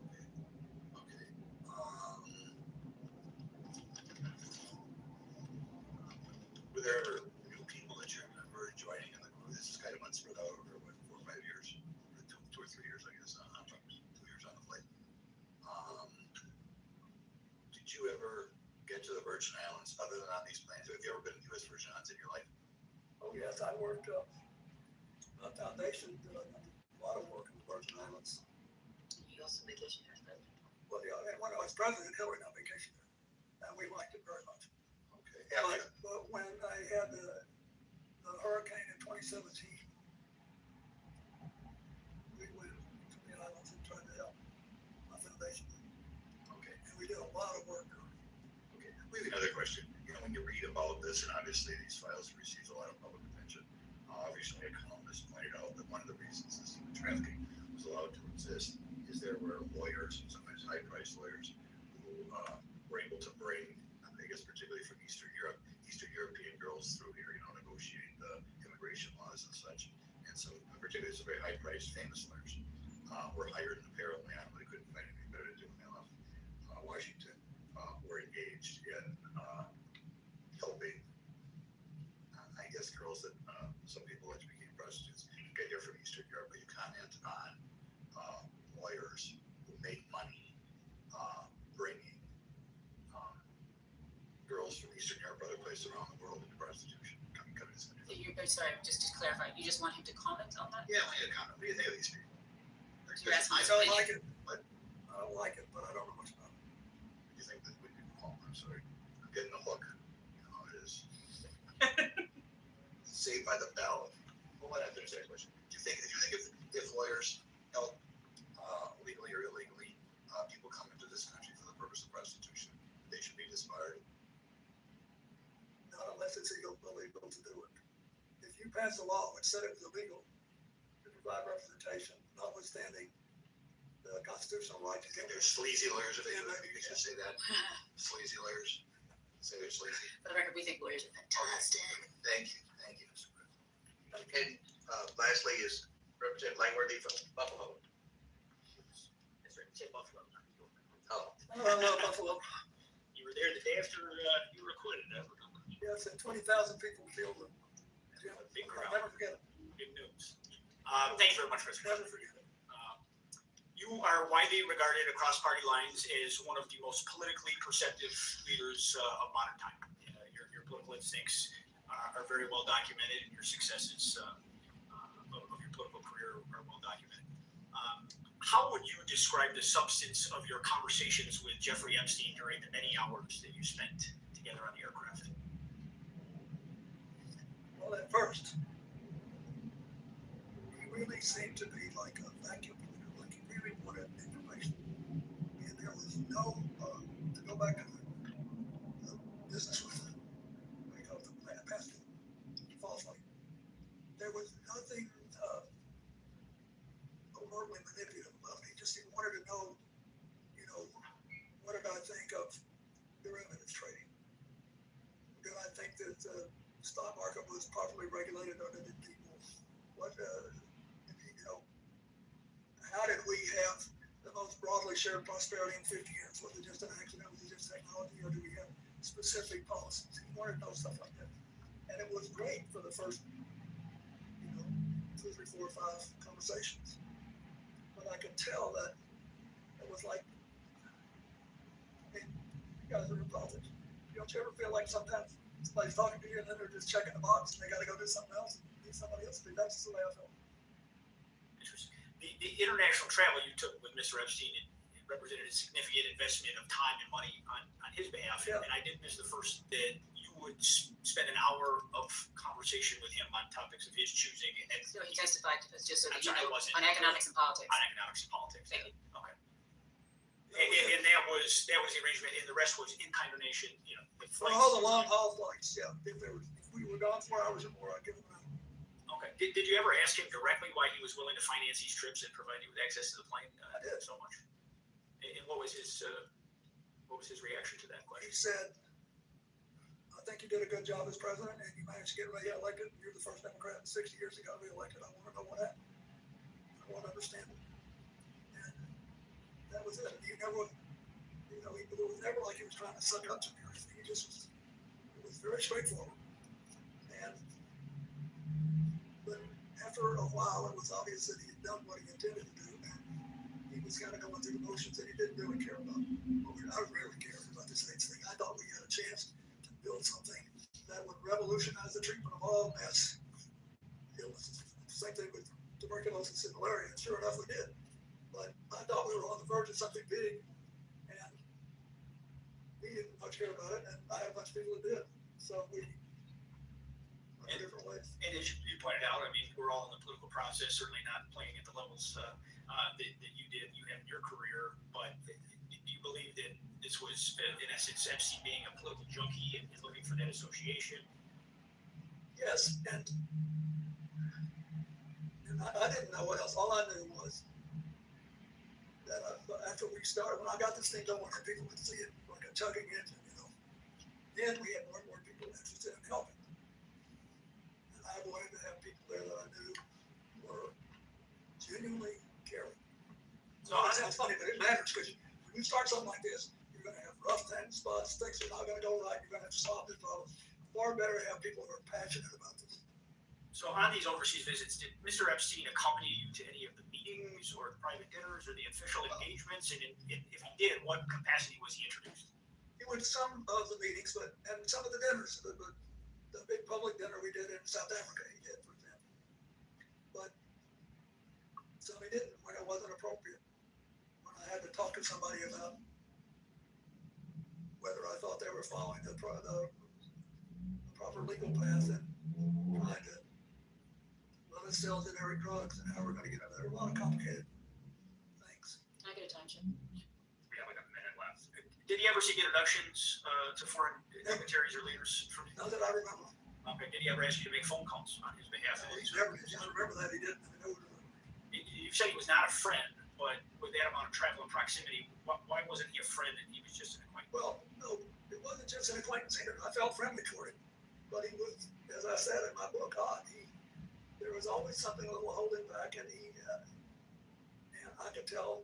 Okay. Okay. Were there ever new people that you remember joining in the group? This is kind of spread out over 4 or 5 years, or 2 or 3 years, I guess. I'm talking 2 years on the flight. Did you ever get to the Virgin Islands other than on these planes? Have you ever been to U.S. Virgin Islands in your life? Oh yes, I worked a foundation, did a lot of work in the Virgin Islands. You also vacation there, though. Well, yeah, and when I was president, Hillary and I vacationed there, and we liked it very much. Okay. But when I had the hurricane in 2017, we went to the islands and tried to help my foundation. Okay. And we did a lot of work there. Okay. We have another question. When you read about this, and obviously these files receive a lot of public attention, recently a columnist pointed out that one of the reasons this trafficking was allowed to exist is there were lawyers, sometimes high-priced lawyers, who were able to bring, I guess particularly from Eastern European girls through here, negotiate the immigration laws and such. And so, particularly some very high-priced, famous lawyers were hired, and apparently, they couldn't find anything better to do when they left Washington, were engaged in helping, I guess, girls that some people like to become prostitutes get here from Eastern Europe. But you comment on lawyers who make money bringing girls from Eastern Europe, other places around the world, into prostitution. Sorry, just to clarify, you just want him to comment on that? Yeah, I need a comment. What do you think of these people? You're asking I don't like it. I don't like it, but I don't know much about it. Do you think that we do? Oh, I'm sorry. I'm getting a hook. It is. Saved by the bell. Well, what after that question? Do you think if lawyers help legally or illegally people come into this country for the purpose of prostitution, they should be disbarred? Not unless it's illegal to do it. If you pass a law which said it was illegal to provide representation, notwithstanding the constitutional right to think there's sleazy lawyers if they do that? You can just say that. Sleazy lawyers. Say they're sleazy. For the record, we think lawyers are fantastic. Thank you, Mr. President. And lastly is Representative Langworthy from Buffalo. That's right, say Buffalo. Oh. No, Buffalo. You were there the day after you were acquitted, I remember. Yes, and 20,000 people killed. Big crowd. I'll never forget it. Big news. Thank you very much, Mr. Never President. forget it. You are widely regarded across party lines as one of the most politically perceptive leaders of modern time. Your political instincts are very well documented, and your successes of your political career are well documented. How would you describe the substance of your conversations with Jeffrey Epstein during the many hours that you spent together on the aircraft? Well, at first, he really seemed to be like a vacuum cleaner, like he really wanted information. And there was no, to go back to the business with the, past false light, there was nothing overtly manipulative about it. He wanted to know, what did I think of derivatives trading? Did I think that the stock market was properly regulated, or did people, how did we have the most broadly shared prosperity in 50 years? Was it just an accident? Was it just technology, or do we have specific policies? He wanted to know stuff like that. And it was great for the first, 3 2, 3, 4, 5 conversations. But I could tell that it was like, I mean, you guys are in politics. Don't you ever feel like sometimes somebody's talking to you and then they're just checking the box and they got to go do something else and need somebody else to do? That's the way I felt. Interesting. The international travel you took with Mr. Epstein, it represented a significant investment of time and money on his behalf. Yeah. And I did miss the first that you would spend an hour of conversation with him on topics of his choosing. And So he testified, just so that I'm you sorry, I know, wasn't. on economics and politics. On economics and politics. Thank you. Okay. And that was the arrangement, and the rest was in kind donation. You know, the For flights. all the long haul flights, yeah. If we were gone 4 hours or more, I'd give them out. Okay. Did you ever ask him directly why he was willing to finance these trips and provide you with access to the plane? I did. So much. And what was his reaction to that question? He said, I think you did a good job as president and you managed to get elected. You're the first Democrat in 60 years that got reelected. I want to know what happened. I want to understand it. And that was it. He never, it was never like he was trying to suck up to me or anything. He just was, it was very straightforward. But after a while, it was obvious that he had done what he intended to do. And he was kind of going through the motions that he didn't really care about. I rarely cared about this AIDS thing. I thought we had a chance to build something that would revolutionize the treatment of all mass illnesses. Same thing with tuberculosis and malaria. And sure enough, we did. But I thought we were on the verge of something big. And he didn't much care about it. And I had a bunch of people that did. So we went different ways. And as you pointed out, I mean, we're all in the political process, certainly not playing at the levels that you did, you had in your career. But do you believe that this was, in essence, Epstein being a political junkie and looking for that association? Yes, and I didn't know what else. All I knew was that after we started, when I got this thing going, and people would see it like a chugging engine, then we had more and more people interested in helping. And I wanted to have people there that I knew were genuinely caring. So it sounds funny, but it matters because when you start something like this, you're going to have rough spots, things are not going to go right, you're going to have to solve this problem. Far better to have people who are passionate about this. So on these overseas visits, did Mr. Epstein accompany you to any of the meetings or the private dinners or the official engagements? And if he did, what capacity was he introduced? He went to some of the meetings, and some of the dinners. The big public dinner we did in South Africa, he did, for example. But some he didn't when it wasn't appropriate. When I had to talk to somebody about whether I thought they were following the proper legal path and trying to limit sell generic drugs and how we're going to get out of there. There were a lot of complicated things. Can I get a time check? We have like a minute left. Did he ever seek introductions to foreign dignitaries or leaders from you? Not that I remember. Okay. Did he ever ask you to make phone calls on his behalf? He never did. I remember that he didn't. You said he was not a friend, but with that amount of travel and proximity, why wasn't he a friend and he was just an acquaintance? Well, no, it wasn't just an acquaintance either. I felt friendly toward him, but he was, as I said in my book, odd. There was always something a little holding back, and and I could tell.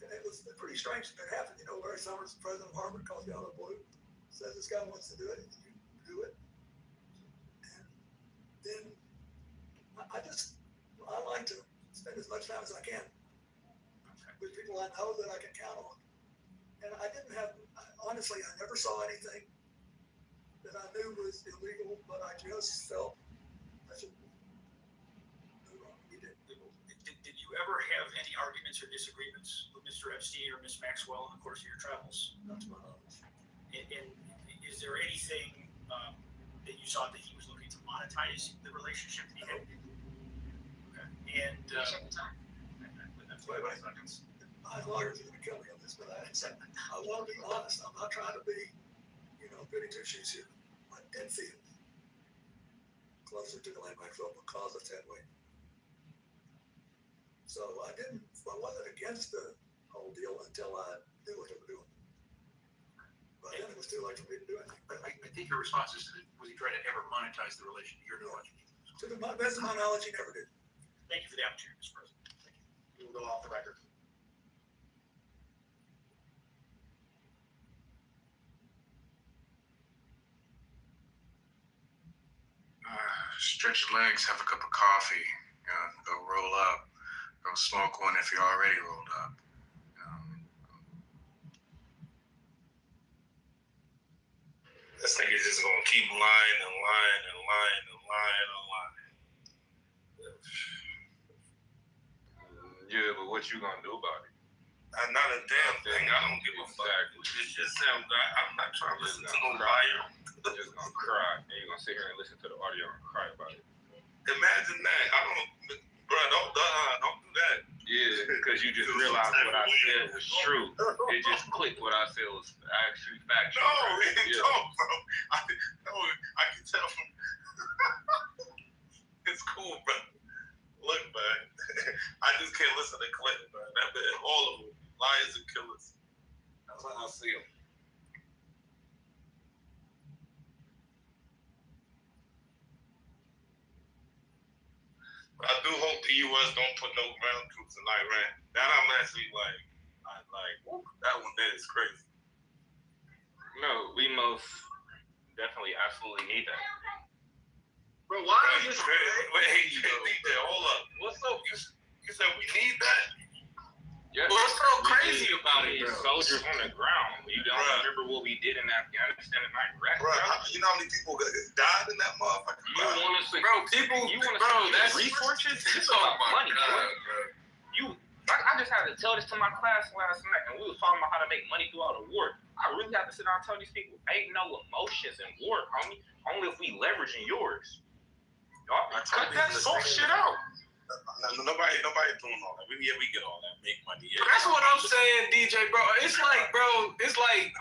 And it was pretty strange that it happened. Larry Summers, the president of Harvard, calls you out of the blue, says this guy wants to do it, and you do it. And then I like to spend as much time as I can with people I know that I can count on. And honestly, I never saw anything that I knew was illegal, but I just felt I should move on. We did. Did you ever have any arguments or disagreements with Mr. Epstein or Ms. Maxwell in the course of your travels? Not to my knowledge. And is there anything that you saw that he was looking to monetize the relationship that he had? Okay. And my lawyers are going to kill me on this, but I want to be honest. I'm not trying to be, goody two shoes here. I did feel closer to Ghislaine Maxwell because of Ted Wayne. So I wasn't against the whole deal until I knew what they were doing. But then it was too late for me to do anything. I think your response is, was he trying to ever monetize the relation? Your knowledge. To the best of my knowledge, he never did. Thank you for the opportunity, Mr. President. Thank you. We will go off the record. stretch your legs, have a cup of coffee, go roll up, go smoke one if you're already rolled up. This nigga's just gonna keep lying and lying and lying and lying and lying. Yeah, but what you gonna do about it? Not a damn thing. I don't give a fuck. It's just I'm not trying to listen to no liar. You're just gonna cry, and you're gonna sit here and listen to the audio and cry about it. Imagine that. Don't do that. Yeah, because you just realized what I said was true. It just clicked what I said was actually factual. No, it don't, bro. I can tell from. It's cool, bro. Look, man. I just can't listen to Clinton, man. That man, all of them, liars and killers. That's how I see them. But I do hope the U.S. don't put no ground troops in Iran. That I'm actually like, that one there is crazy. No, we most definitely absolutely need that. Bro, why are you crazy? Wait, DJ, hold up. What's up? You said we need that? Yes. What's so crazy about it, bro? Soldiers on the ground. You don't remember what we did in Afghanistan and Iraq, bro? You know how many people died in that motherfucker? You want us to, that's resources? It's about money, bro. I just had to tell this to my class last night, and we was talking about how to make money throughout a war. I really have to sit down and tell these people, ain't no emotions in war, homie. Only if we leveraging yours. Y'all cut that soft shit out. Nobody doing all that. We get all that. Make money. Yeah. That's what I'm saying, DJ, bro. It's like,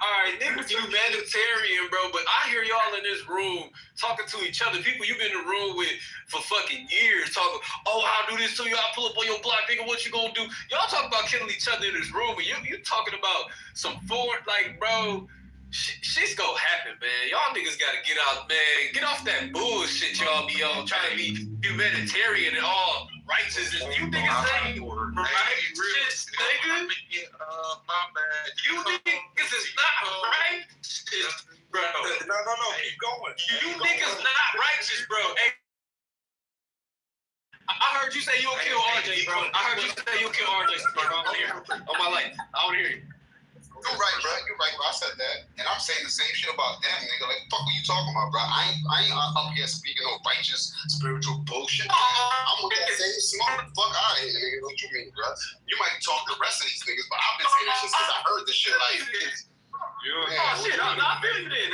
all right, niggas humanitarian, bro, but I hear y'all in this room talking to each other. People you've been in the room with for fucking years talking, I'll do this to you. I'll pull up on your block, nigga. What you gonna do? Y'all talking about killing each other in this room, and you talking about some foreign, bro. Shit's gonna happen, man. Y'all niggas gotta get out, man. Get off that bullshit y'all be on, trying to be humanitarian and all righteous. You niggas ain't right shit, nigga. My bad. You niggas is not righteous, bro. No, keep going. You niggas not righteous, bro. Hey, I heard you say you'll kill RJ, bro. I heard you say you'll kill RJ, bro. I don't hear you. On my life. I don't hear you. You're right, bro. I said that. And I'm saying the same shit about them, nigga. Like, fuck what you talking about, bro? I ain't up here speaking on righteous, spiritual bullshit. I'm with that same smart fuck out of here, nigga. What you mean, bro? You might talk to the rest of these niggas, but I've been saying this shit since I heard this shit. Like, shit. I feel you then.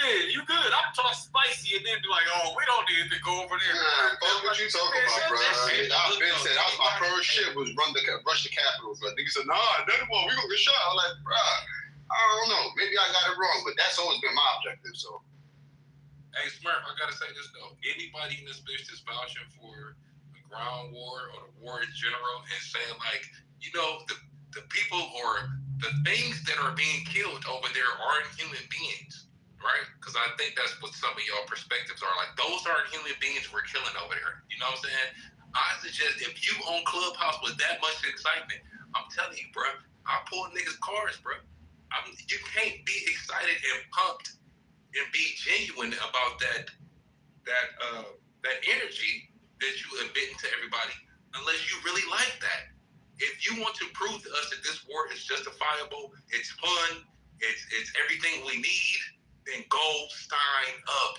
Yeah, you good. I'm talking spicy and then be like, we don't need to go over there. Yeah, fuck what you talking about, bro. I've been saying that was my first shit was rush the Capitol. But niggas said, anymore. We gonna get shot. I'm like, bro, I don't know. Maybe I got it wrong, but that's always been my objective. So, hey, Smurf, I gotta say this though. Anybody in this bitch that's vouching for the ground war or the war in general and saying like, the people or the things that are being killed over there aren't human beings. Right? Because I think that's what some of y'all perspectives are. Like, those aren't human beings we're killing over there. You know what I'm saying? I suggest if you on Clubhouse with that much excitement, I'm telling you, bro, I pull niggas' cars, bro. You can't be excited and pumped and be genuine about that energy that you emit into everybody unless you really like that. If you want to prove to us that this war is justifiable, it's fun, it's everything we need, then go sign up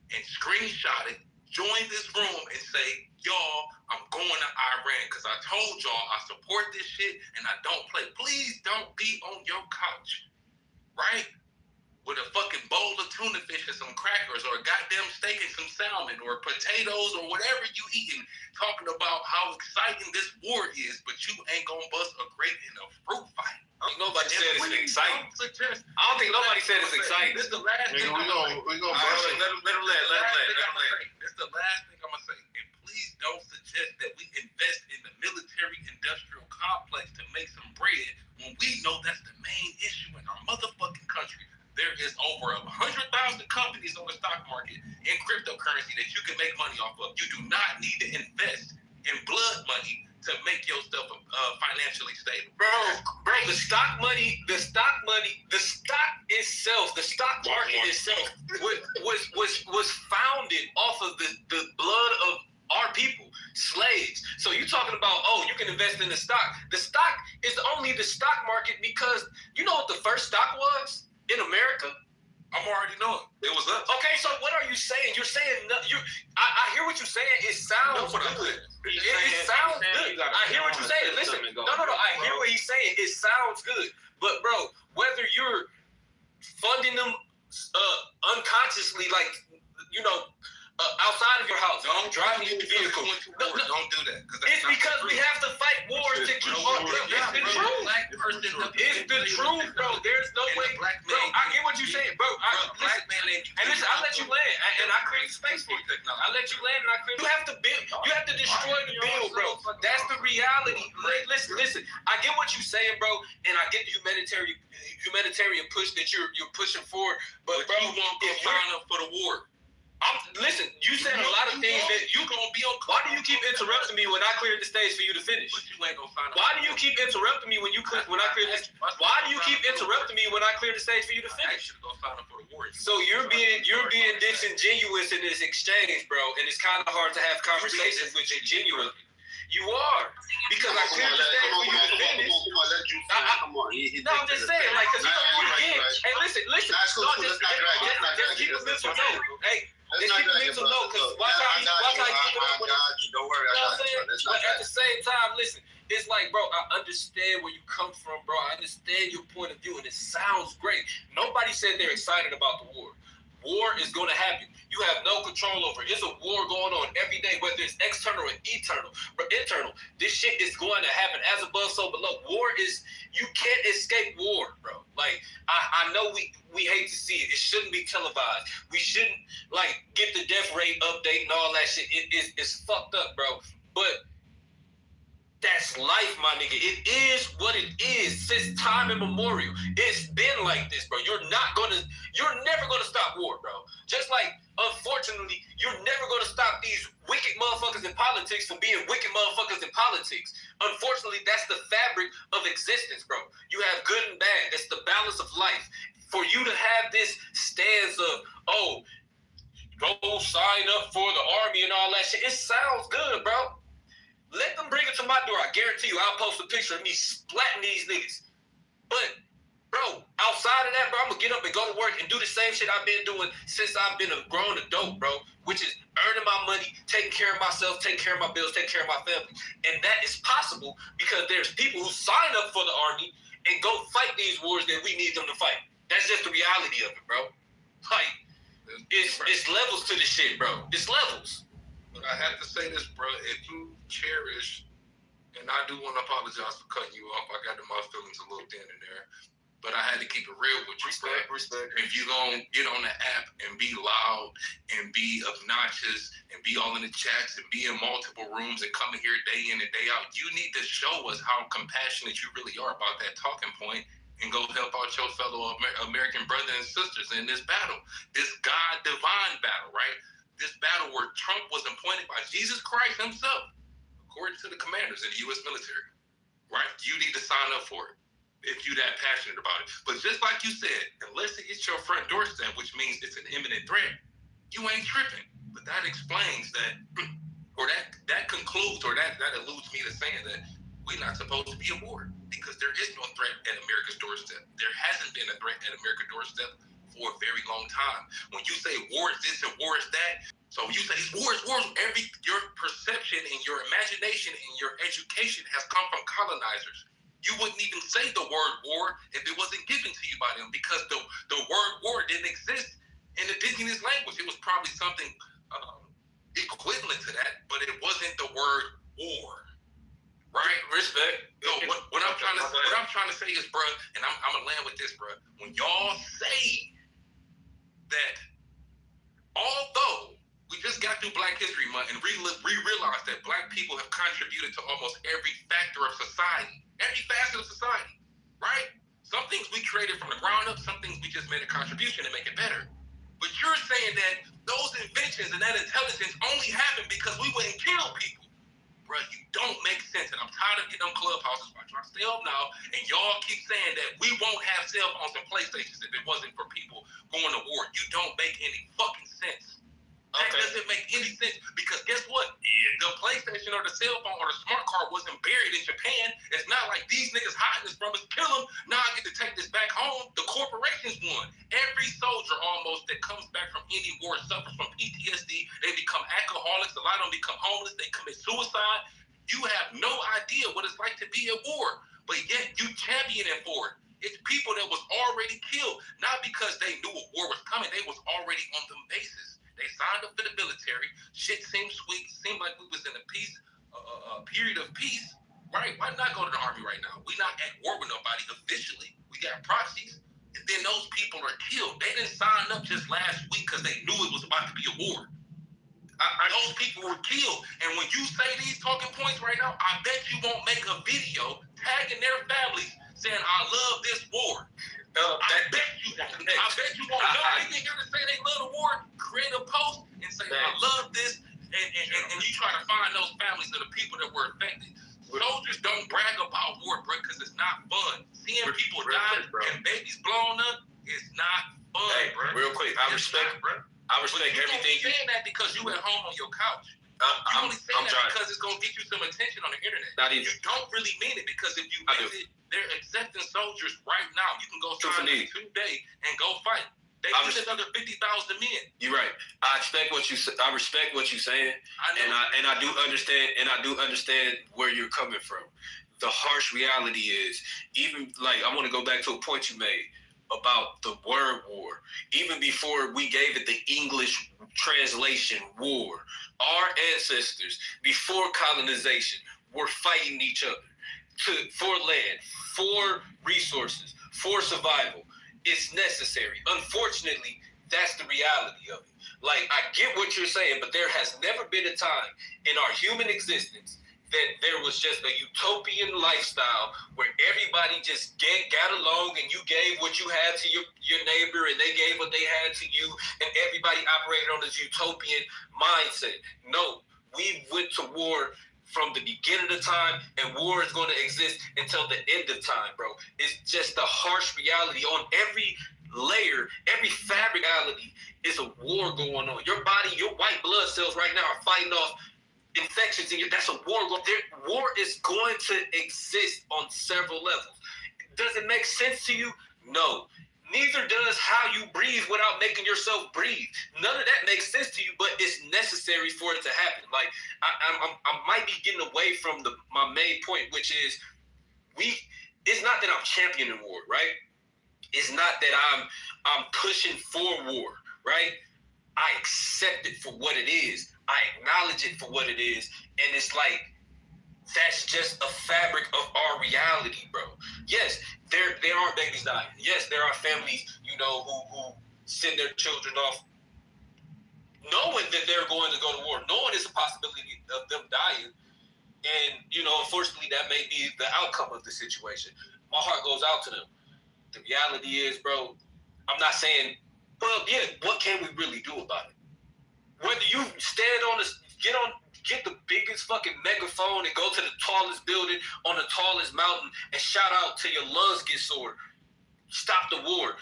and screenshot it, join this room and say, y'all, I'm going to Iran because I told y'all I support this shit and I don't play. Please don't be on your couch, right? With a fucking bowl of tuna fish and some crackers or a goddamn steak and some salmon or potatoes or whatever you eating, talking about how exciting this war is, but you ain't gonna bust a grape in a fruit fight. Nobody said it's exciting. I don't think nobody said it's exciting. This is the last thing I'm gonna say. We gonna bust it. Let him let. This is the last thing I'm gonna say. And please don't suggest that we invest in the military-industrial complex to make some bread when we know that's the main issue in our motherfucking country. There is over 100,000 companies on the stock market in cryptocurrency that you can make money off of. You do not need to invest in blood money to make your stuff financially stable. Bro, the stock market itself, what was founded off of the blood of our people, slaves. So you're talking about, oh, you can invest in the stock. The stock is only the stock market because you know what the first stock was in America? I'm already knowing. It was us. Okay, so what are you saying? You're saying I hear what you're saying. It sounds good. It sounds good. I hear what you're saying. Listen, no. I hear what he's saying. It sounds good. But bro, whether you're funding them unconsciously, like outside of your house, don't driving your vehicle. Don't do that. It's because we have to fight wars to keep up. It's the truth. It's the truth, bro. There's no way, bro. I get what you're saying, bro. Listen, I let you land, and I create space for you. I let you land, and I create. You have to build. You have to destroy the bill, bro. That's the reality. Listen. I get what you're saying, bro, and I get the humanitarian push that you're pushing for. But bro, you won't go sign up for the war. Listen, you said a lot of things that you gonna be on. Why do you keep interrupting me when I cleared the stage for you to finish? But you ain't gonna find out. Why do you keep interrupting me when I clear this? Why do you keep interrupting me when I clear the stage for you to finish? So you're being disingenuous in this exchange, bro, and it's kind of hard to have conversations with you genuinely. You are, because I cleared the stage for you to finish. No, I'm just saying, like, because you don't do it again. Hey, listen. Just keep a mental note. Hey. Just keep a mental note, because watch how you keep it up with it. Don't worry, I got you. But at the same time, listen, it's like, bro, I understand where you come from, bro. I understand your point of view, and it sounds great. Nobody said they're excited about the war. War is going to happen. You have no control over it. There's a war going on every day, whether it's external or internal. This shit is going to happen. As above, so below. War is, you can't escape war, bro. Like, I know we hate to see it. It shouldn't be televised. We shouldn't, like, get the death rate update and all that shit. It's fucked up, bro. But that's life, my nigga. It is what it is since time immemorial. It's been like this, bro. You're never gonna stop war, bro. Just like, unfortunately, you're never gonna stop these wicked motherfuckers in politics from being wicked motherfuckers in politics. Unfortunately, that's the fabric of existence, bro. You have good and bad. That's the balance of life. For you to have this stance of, oh, go sign up for the army and all that shit, it sounds good, bro. Let them bring it to my door. I guarantee you, I'll post a picture of me splatting these niggas. But, bro, outside of that, bro, I'm gonna get up and go to work and do the same shit I've been doing since I've been a grown adult, bro, which is earning my money, taking care of myself, taking care of my bills, taking care of my family. And that is possible because there's people who sign up for the army and go fight these wars that we need them to fight. That's just the reality of it, bro. Like, it's levels to this shit, bro. It's levels. But I have to say this, bro. If you cherish, and I do want to apologize for cutting you off. I got in my feelings a little then and there. But I had to keep it real with you. Respect. If you're going to get on the app and be loud and be obnoxious and be all in the chats and be in multiple rooms and come in here day in and day out, you need to show us how compassionate you really are about that talking point and go help out your fellow American brothers and sisters in this battle. This God-divine battle, right? This battle where Trump was appointed by Jesus Christ himself, according to the commanders in the U.S. military, right? You need to sign up for it if you're that passionate about it. But just like you said, unless it hits your front doorstep, which means it's an imminent threat, you ain't tripping. But that explains that, or that concludes, or that alludes me to saying that we're not supposed to be at war because there is no threat at America's doorstep. There hasn't been a threat at America's doorstep for a very long time. When you say war is this and war is that, so you say wars, your perception and your imagination and your education has come from colonizers. You wouldn't even say the word war if it wasn't given to you by them because the word war didn't exist in the indigenous language. It was probably something equivalent to that, but it wasn't the word war. Right? Respect. So what I'm trying to say is, bro, and I'm gonna land with this, bro. When y'all say that, although we just got through Black History Month and we realized that Black people have contributed to almost every factor of society, every facet of society, right? Some things we created from the ground up, some things we just made a contribution to make it better. But you're saying that those inventions and that intelligence only happened because we wouldn't kill people. Bro, you don't make sense. And I'm tired of getting on Clubhouses. I'm trying to stay up now. And y'all keep saying that we won't have cell phones and PlayStations if it wasn't for people going to war. You don't make any fucking sense. That doesn't make any sense because guess what? The PlayStation or the cell phone or the smart card wasn't buried in Japan. It's not like these niggas hiding this from us, kill them. Now I get to take this back home. The corporations won. Every soldier almost that comes back from any war suffers from PTSD. They become alcoholics. A lot of them become homeless. They commit suicide. You have no idea what it's like to be at war, but yet you champion it for it. It's people that was already killed, not because they knew a war was coming. They was already on them bases. They signed up for the military. Shit seemed sweet. Seemed like we was in a period of peace, right? Why not go to the army right now? We not at war with nobody officially. We got proxies. And then those people are killed. They didn't sign up just last week because they knew it was about to be a war. Those people were killed. And when you say these talking points right now, I bet you won't make a video tagging their families saying, I love this war. I bet you won't. I bet you won't. No nigga here to say they love the war, create a post and say, I love this, and you try to find those families of the people that were affected. Soldiers don't brag about war, bro, because it's not fun. Seeing people die and babies blown up is not fun, bro. Real quick, I respect everything You're saying that because you at home on your couch. You only saying that because it's gonna get you some attention on the internet. You don't really mean it because if you meant it, they're accepting soldiers right now. You can go sign up today and go fight. They need another 50,000 men. You're right. I respect what you're saying, and I do understand where you're coming from. The harsh reality is, even like I want to go back to a point you made about the word war. Even before we gave it the English translation war, our ancestors before colonization were fighting each other for land, for resources, for survival. It's necessary. Unfortunately, that's the reality of it. Like, I get what you're saying, but there has never been a time in our human existence that there was just a utopian lifestyle where everybody just got along and you gave what you had to your neighbor and they gave what they had to you and everybody operated on this utopian mindset. No, we went to war from the beginning of time, and war is going to exist until the end of time, bro. It's just the harsh reality on every layer, every fabricality is a war going on. Your body, your white blood cells right now are fighting off infections in you. That's a war. War is going to exist on several levels. Does it make sense to you? No. Neither does how you breathe without making yourself breathe. None of that makes sense to you, but it's necessary for it to happen. Like I might be getting away from my main point, which is it's not that I'm championing war, right? It's not that I'm pushing for war, right? I accept it for what it is. I acknowledge it for what it is. And it's like, that's just a fabric of our reality, bro. Yes, there are babies dying. Yes, there are families, who send their children off knowing that they're going to go to war, knowing it's a possibility of them dying. And, unfortunately, that may be the outcome of the situation. My heart goes out to them. The reality is, bro, I'm not saying, well, yeah, what can we really do about it? Whether you stand on this, get the biggest fucking megaphone and go to the tallest building on the tallest mountain and shout out till your lungs get sore. Stop the war.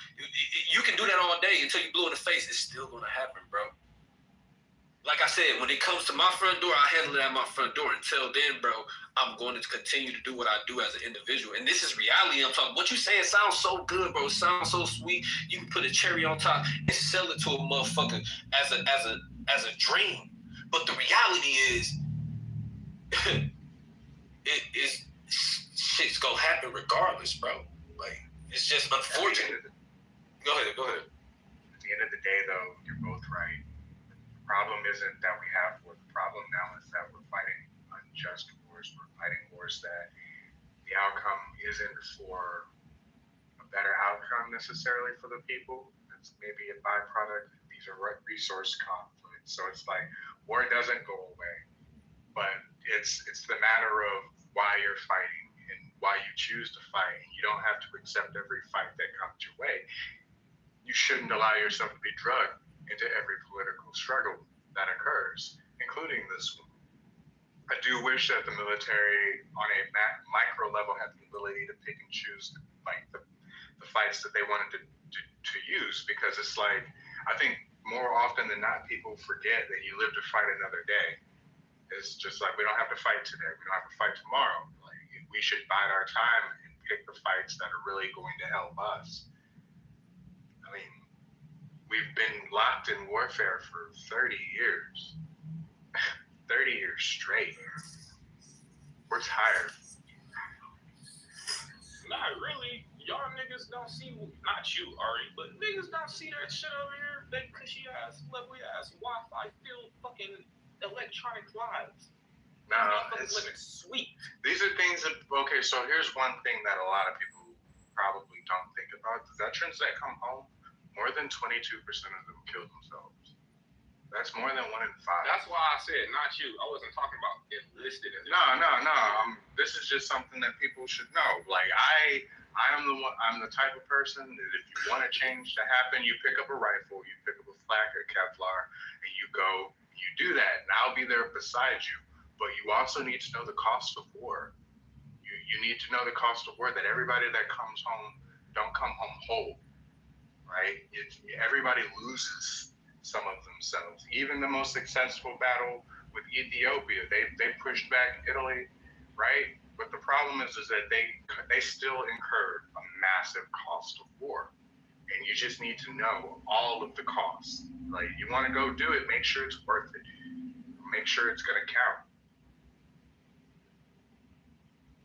You can do that all day until you blue in the face. It's still gonna happen, bro. Like I said, when it comes to my front door, I handle it at my front door. Until then, bro, I'm going to continue to do what I do as an individual. And this is reality I'm talking. What you saying sounds so good, bro. It sounds so sweet. You can put a cherry on top and sell it to a motherfucker as a dream. But the reality is, shit's gonna happen regardless, bro. Like, it's just unfortunate. Go ahead. At the end of the day, though, you're both right. The problem isn't that we have war. The problem now is that we're fighting unjust wars. We're fighting wars that the outcome isn't for a better outcome necessarily for the people. It's maybe a byproduct. These are resource conflicts. So it's like war doesn't go away, but it's the matter of why you're fighting and why you choose to fight. You don't have to accept every fight that comes your way. You shouldn't allow yourself to be drugged into every political struggle that occurs, including this one. I do wish that the military on a micro level had the ability to pick and choose like the fights that they wanted to use, because it's like, I think more often than not, people forget that you live to fight another day. It's just like, we don't have to fight today. We don't have to fight tomorrow. Like, we should bide our time and pick the fights that are really going to help us. I mean, we've been locked in warfare for 30 years. 30 years straight. We're tired. Not really. Y'all niggas don't see, not you, Ari, but niggas don't see that shit over here. That cushy ass, lovely ass, Wi-Fi filled fucking electronic lives. No, it's sweet. These are things that, okay, so here's one thing that a lot of people probably don't think about. The veterans that come home, more than 22% of them kill themselves. That's more than 1 in 5. That's why I said not you. I wasn't talking about enlisted. No. This is just something that people should know. Like, I'm the type of person that if you want a change to happen, you pick up a rifle, you pick up a flak or Kevlar, and you go, you do that, and I'll be there beside you. But you also need to know the cost of war. You need to know the cost of war, that everybody that comes home don't come home whole, right? Everybody loses some of themselves. Even the most successful battle with Ethiopia, they pushed back Italy, right? But the problem is that they still incurred a massive cost of war. And you just need to know all of the costs. Like, you want to go do it, make sure it's worth it. Make sure it's going to count.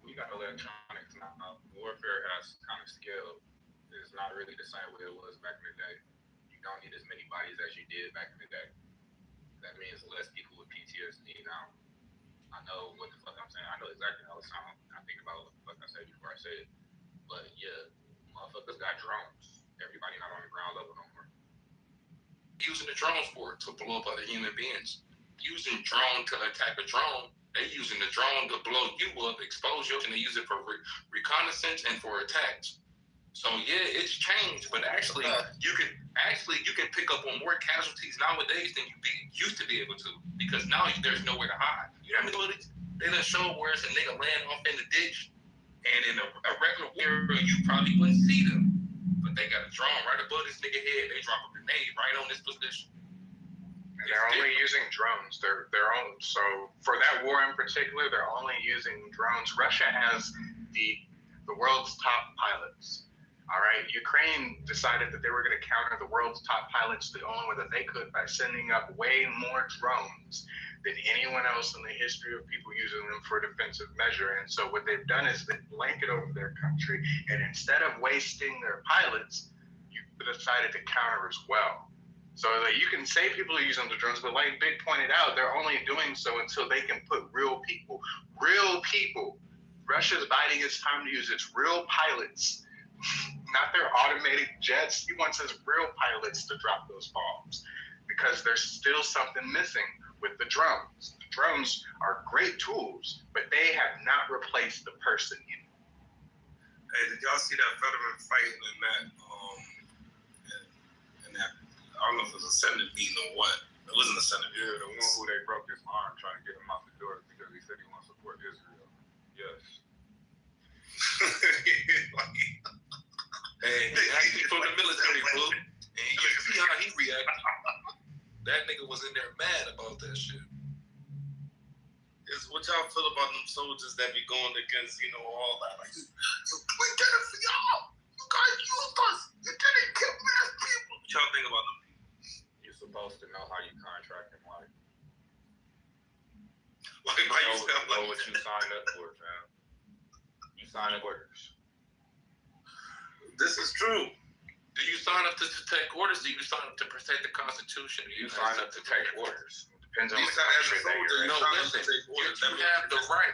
We got electronics now. Warfare has kind of scaled. It's not really the same way it was back in the day. You don't need as many bodies as you did back in the day. That means less people with PTSD now. I know what the fuck I'm saying. I know exactly how it sounds. I think about what the fuck I said before I said it. But yeah, motherfuckers got drones. Everybody not on the ground level no more. Using the drones for to blow up other human beings. Using drone to attack a drone. They using the drone to blow you up, expose you, and they use it for reconnaissance and for attacks. So yeah, it's changed, but actually you can pick up on more casualties nowadays than you used to be able to, because now there's nowhere to hide. You know what I mean? They done show where it's a nigga laying off in the ditch, and in a regular area you probably wouldn't see them, but they got a drone right above this nigga head. They drop a grenade right on this position. And they're only using drones. So for that war in particular, they're only using drones. Russia has the world's top pilots. All right, Ukraine decided that they were going to counter the world's top pilots the only way that they could by sending up way more drones than anyone else in the history of people using them for defensive measure. And so what they've done is they blanket over their country, and instead of wasting their pilots, you decided to counter as well. So like, you can say people are using the drones, but like Big pointed out, they're only doing so until they can put real people. Russia's biding its time to use its real pilots, not their automated jets. He wants his real pilots to drop those bombs, because there's still something missing with the drones. The drones are great tools, but they have not replaced the person yet. Hey, did y'all see that veteran fighting in that I don't know if it was a Senate meeting or what. It wasn't a Senate meeting. Yeah, the one who they broke his arm trying to get him out the door because he said he wants to support Israel. Yes. Hey, actually from the military, bro. And you see how he reacted. That nigga was in there mad about that shit. It's what y'all feel about them soldiers that be going against, all that. Like, we did it for y'all. You guys used us. You didn't kill mass people. What y'all think about them? You're supposed to know how you contract in life. Why you sound know what you signed up for, fam. You signed orders. This is true. Do you sign up to take orders? Do you sign up to protect the Constitution? You sign up to take orders. Depends on what country that you're in. No, listen. You have the right.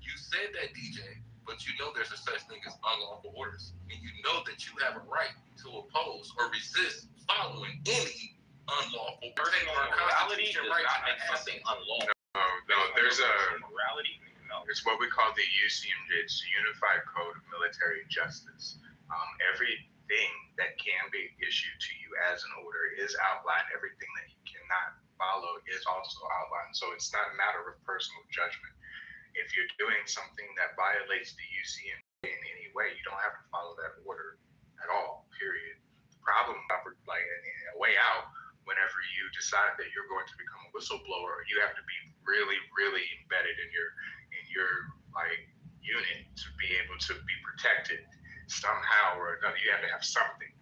You said that, DJ, but you know there's a such thing as unlawful orders, and you know that you have a right to oppose or resist following any unlawful order. Morality does not make something unlawful. No, there's a morality. No. It's what we call the UCMJ. It's the Unified Code of Military Justice. Everything that can be issued to you as an order is outlined. Everything that you cannot follow is also outlined. So it's not a matter of personal judgment. If you're doing something that violates the UCMJ in any way, you don't have to follow that order at all, period. The problem, like a way out, whenever you decide that you're going to become a whistleblower, you have to be really, really embedded in your like unit to be able to be protected somehow or another. You have to have something.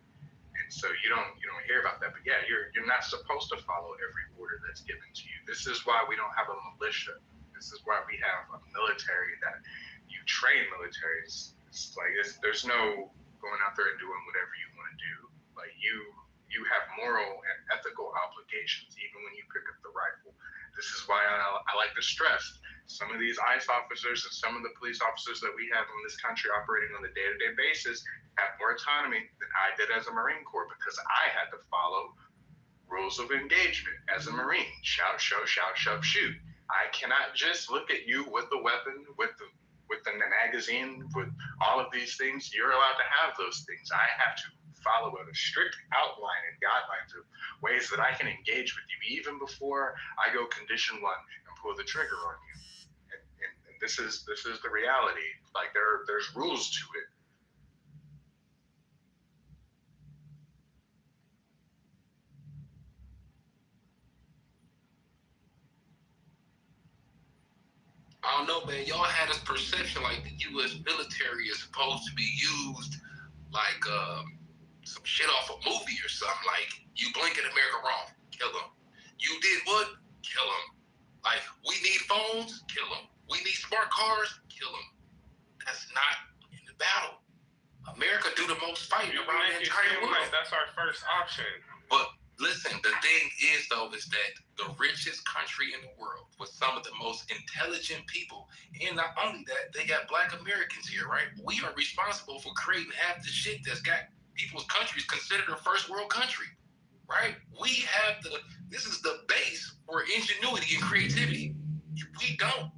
And so you don't hear about that. But yeah, you're not supposed to follow every order that's given to you. This is why we don't have a militia. This is why we have a military that you train militaries. It's like there's no going out there and doing whatever you want to do. Like you have moral and ethical obligations even when you pick up the rifle. This is why I like to stress some of these ICE officers and some of the police officers that we have in this country operating on a day-to-day basis have more autonomy than I did as a Marine Corps, because I had to follow rules of engagement as a Marine. Shout, show, shout, shove, shoot. I cannot just look at you with the weapon, with the magazine, with all of these things. You're allowed to have those things. I have to follow a strict outline and guidelines of ways that I can engage with you even before I go condition one and pull the trigger on you. And this is the reality. Like there's rules to it. I don't know, man. Y'all had this perception like the U.S. military is supposed to be used like some shit off a movie or something. Like, you blink at America wrong, kill them. You did what? Kill them. Like, we need phones, kill them. We need smart cars, kill them. That's not in the battle. America do the most fighting around the entire world. Like that's our first option. But listen, the thing is though, is that the richest country in the world with some of the most intelligent people, and not only that, they got Black Americans here, right? We are responsible for creating half the shit that's got people's countries considered a first world country, right? We this is the base for ingenuity and creativity.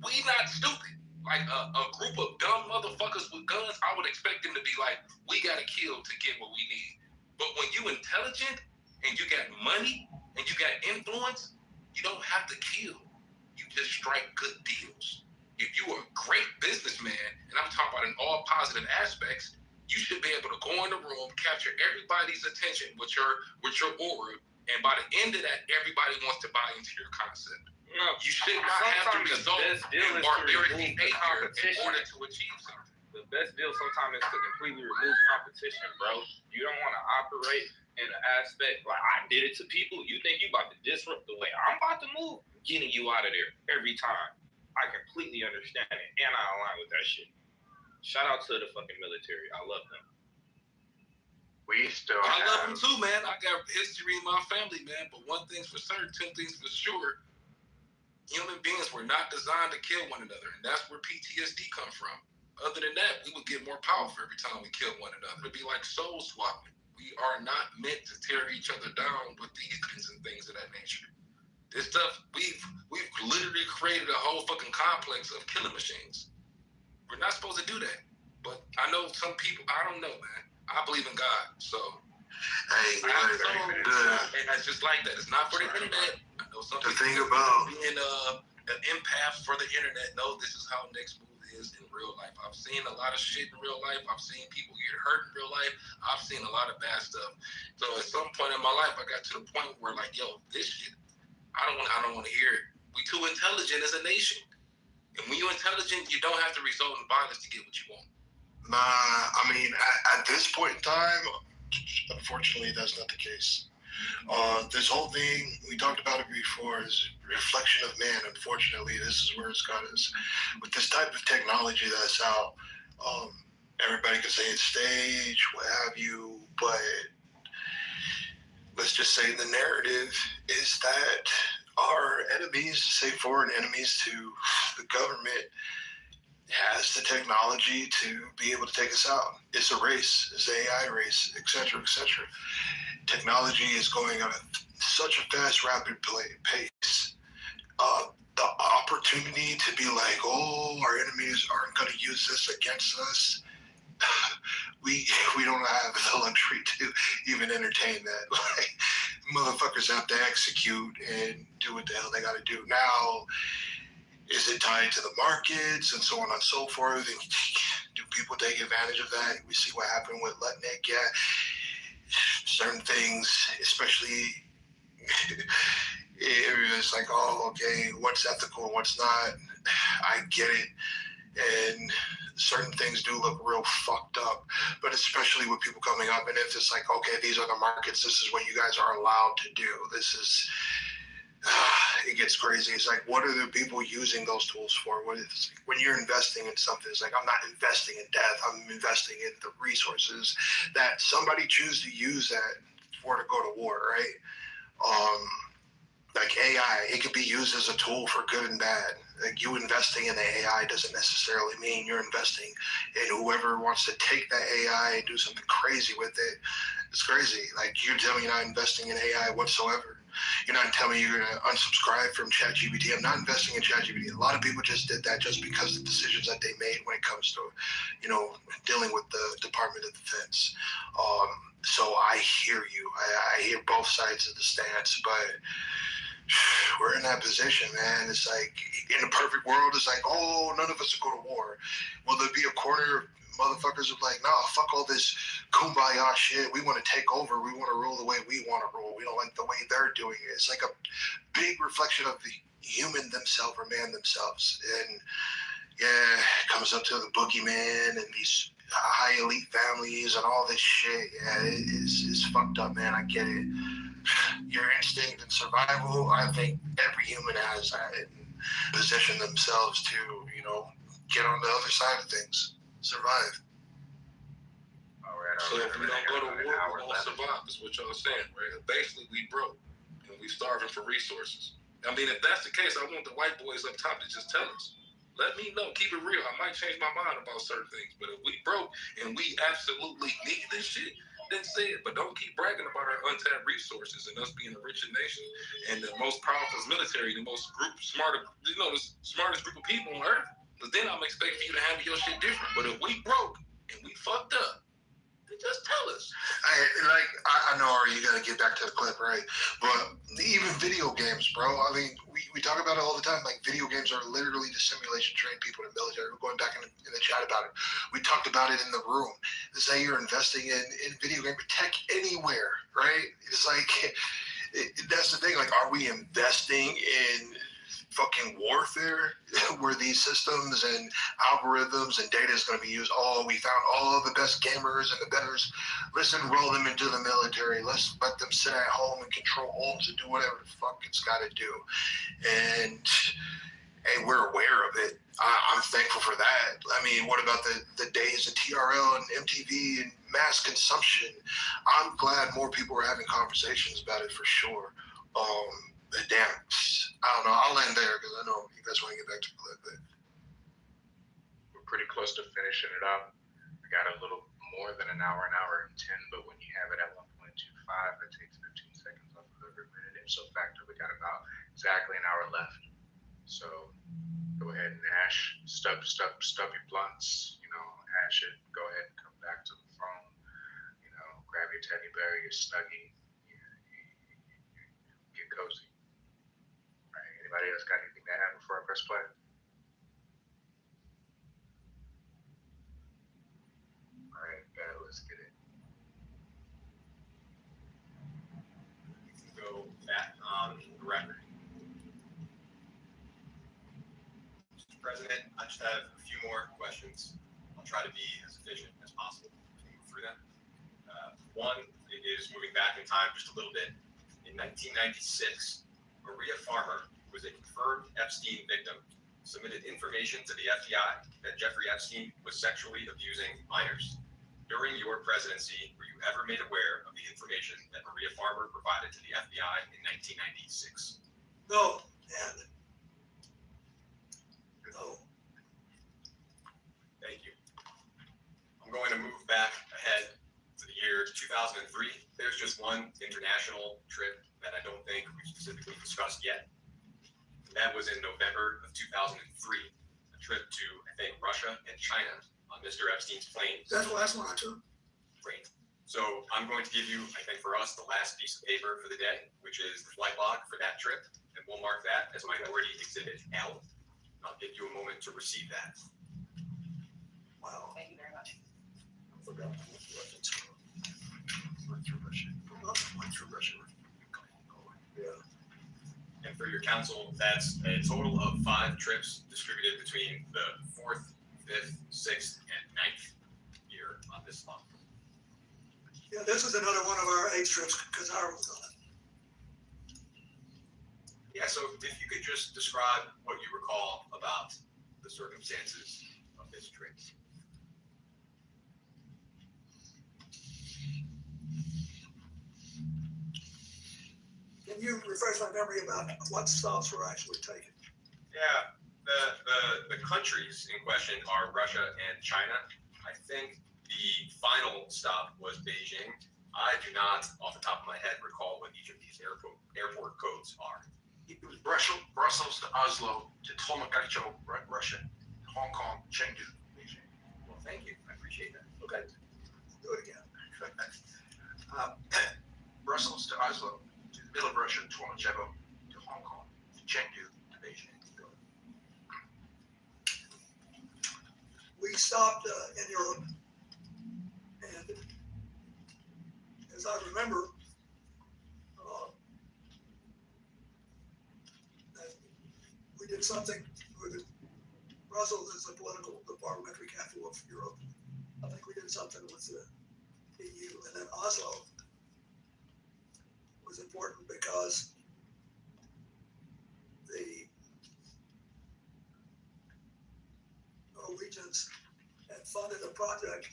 We not stupid. Like a group of dumb motherfuckers with guns, I would expect them to be like, we gotta kill to get what we need. But when you intelligent and you got money and you got influence, you don't have to kill. You just strike good deals. If you are a great businessman, and I'm talking about in all positive aspects, you should be able to go in the room, capture everybody's attention with your aura, and by the end of that, everybody wants to buy into your concept. No, you should not have to result in barbaric behavior in order to achieve something. The best deal sometimes is to completely remove competition, bro. You don't want to operate in an aspect like I did it to people. You think you about to disrupt the way I'm about to move? Getting you out of there every time. I completely understand it, and I align with that shit. Shout out to the fucking military. I love them. I love them too, man. I got history in my family, man. But one thing's for certain, two things for sure. Human beings were not designed to kill one another, and that's where PTSD comes from. Other than that, we would get more powerful every time we kill one another. It'd be like soul swapping. We are not meant to tear each other down with demons and things of that nature. This stuff, we've literally created a whole fucking complex of killing machines. We're not supposed to do that. But I know some people, I don't know, man. I believe in God, so. And that's just like that. It's not for the internet. I know some people being an empath for the internet. No, this is how next move is in real life. I've seen a lot of shit in real life. I've seen people get hurt in real life. I've seen a lot of bad stuff. So at some point in my life, I got to the point where like, yo, this shit, I don't want to hear it. We too intelligent as a nation. And when you're intelligent, you don't have to resort in violence to get what you want. Nah, I mean, at this point in time, unfortunately, that's not the case. This whole thing, we talked about it before, is a reflection of man. Unfortunately, this is where it's got us. With this type of technology that's out, everybody can say it's staged, what have you, but let's just say the narrative is that our enemies, say foreign enemies to the government, has the technology to be able to take us out. It's a race, it's an AI race, et cetera, et cetera. Technology is going at such a fast, rapid pace. The opportunity to be like, oh, our enemies aren't going to use this against us. We don't have the luxury to even entertain that. Like, motherfuckers have to execute and do what the hell they got to do. Now, is it tied to the markets and so on and so forth? And do people take advantage of that? We see what happened with Lutnick. Yeah, certain things, especially it's like, oh, okay, what's ethical and what's not. I get it. And certain things do look real fucked up, but especially with people coming up, and if it's like, okay, these are the markets, this is what you guys are allowed to do. This is, it gets crazy. It's like, what are the people using those tools for? What is, when you're investing in something, it's like, I'm not investing in death. I'm investing in the resources that somebody choose to use that for to go to war, right? Like AI, it could be used as a tool for good and bad. Like you investing in the AI doesn't necessarily mean you're investing in whoever wants to take that AI and do something crazy with it. It's crazy. Like you tell me you're not investing in AI whatsoever. You're not telling me you're going to unsubscribe from ChatGPT. I'm not investing in ChatGPT. A lot of people just did that just because of the decisions that they made when it comes to, you know, dealing with the Department of Defense. So I hear you. I hear both sides of the stance, but we're in that position, man. It's like, in a perfect world, it's like, oh, none of us will go to war. Will there be a corner of motherfuckers who are like, nah, fuck all this kumbaya shit. We want to take over. We want to rule the way we want to rule. We don't like the way they're doing it. It's like a big reflection of the human themselves or man themselves. And yeah, it comes up to the boogeyman and these high elite families and all this shit. Yeah, it's fucked up, man. I get it. Your instinct and survival, I think every human has that and position themselves to, you know, get on the other side of things, survive. So if we don't go to war, we won't survive. That's what y'all saying, right? Basically, we broke and we starving for resources. I mean, if that's the case, I want the white boys up top to just tell us. Let me know. Keep it real. I might change my mind about certain things, but if we broke and we absolutely need this shit, then say it. But don't keep bragging about our untapped resources and us being a richer nation and the most powerful military, the most smartest group of people on earth. Because then I'm expecting you to handle your shit different. But if we broke and we fucked up, then just tell us. I know, Ari, you got to get back to the clip, right? But even video games, bro. I mean, we talk about it all the time. Like, video games are literally the simulation trained people in the military. We're going back in the chat about it. We talked about it in the room. Say you're investing in video game tech anywhere, right? It's like, that's the thing. Like, are we investing in fucking warfare where these systems and algorithms and data is going to be used? Oh, we found all the best gamers and the betters. Let's enroll them into the military. Let's let them sit at home and control homes and do whatever the fuck it's got to do. And hey, we're aware of it. I'm thankful for that. I mean, what about the days of TRL and MTV and mass consumption? I'm glad more people are having conversations about it for sure. But damn, I don't know. I'll end there because I know you guys want to get back to the clip. But we're pretty close to finishing it up. We got a little more than an hour and 10, but when you have it at 1.25, it takes 15 seconds off of every minute. So factor, we got about exactly an hour left. So go ahead and hash, stub your blunts, you know, hash it. Go ahead and come back to the phone. You know, grab your teddy bear, your Snuggie, get cozy. All right, anybody else got anything to add before I press play? All right, let's get it. You can go back on the record. Mr. President, I just have a few more questions. I'll try to be as efficient as possible to move through them. One is moving back in time just a little bit. In 1996, Maria Farmer, who was a confirmed Epstein victim, submitted information to the FBI that Jeffrey Epstein was sexually abusing minors. During your presidency, were you ever made aware of the information that Maria Farmer provided to the FBI in 1996? No, and no. Thank you. I'm going to move back ahead to the year 2003. There's just one international trip that I don't think we specifically discussed yet. And that was in November of 2003, a trip to, I think, Russia and China on Mr. Epstein's plane. That's the last one I took. Great. So I'm going to give you, I think for us, the last piece of paper for the day, which is the flight log for that trip. And we'll mark that as Minority Exhibit L. I'll give you a moment to receive that. Wow. Thank you very much. I forgot. Went through Russia. Yeah. And for your council, that's a total of 5 trips distributed between the 4th, 5th, 6th, and 9th year on this month. Yeah, this is another one of our 8 trips because ours was on it. Yeah, so if you could just describe what you recall about the circumstances of this trip. Can you refresh my memory about what stops were actually taken? Yeah, the countries in question are Russia and China. I think the final stop was Beijing. I do not, off the top of my head, recall what each of these airport codes are. It was Brussels to Oslo to Tolmakaicho, Russia, Hong Kong, Chengdu, Beijing. Well, thank you. I appreciate that. Okay, do it again. Brussels to Oslo, to the middle of Russia, Tolmakaicho, to Hong Kong, to Chengdu, to Beijing. We stopped in Europe, and as I remember, we did something with Brussels is the parliamentary capital of Europe. I think we did something with the EU, and then Oslo was important because the Norwegians had funded a project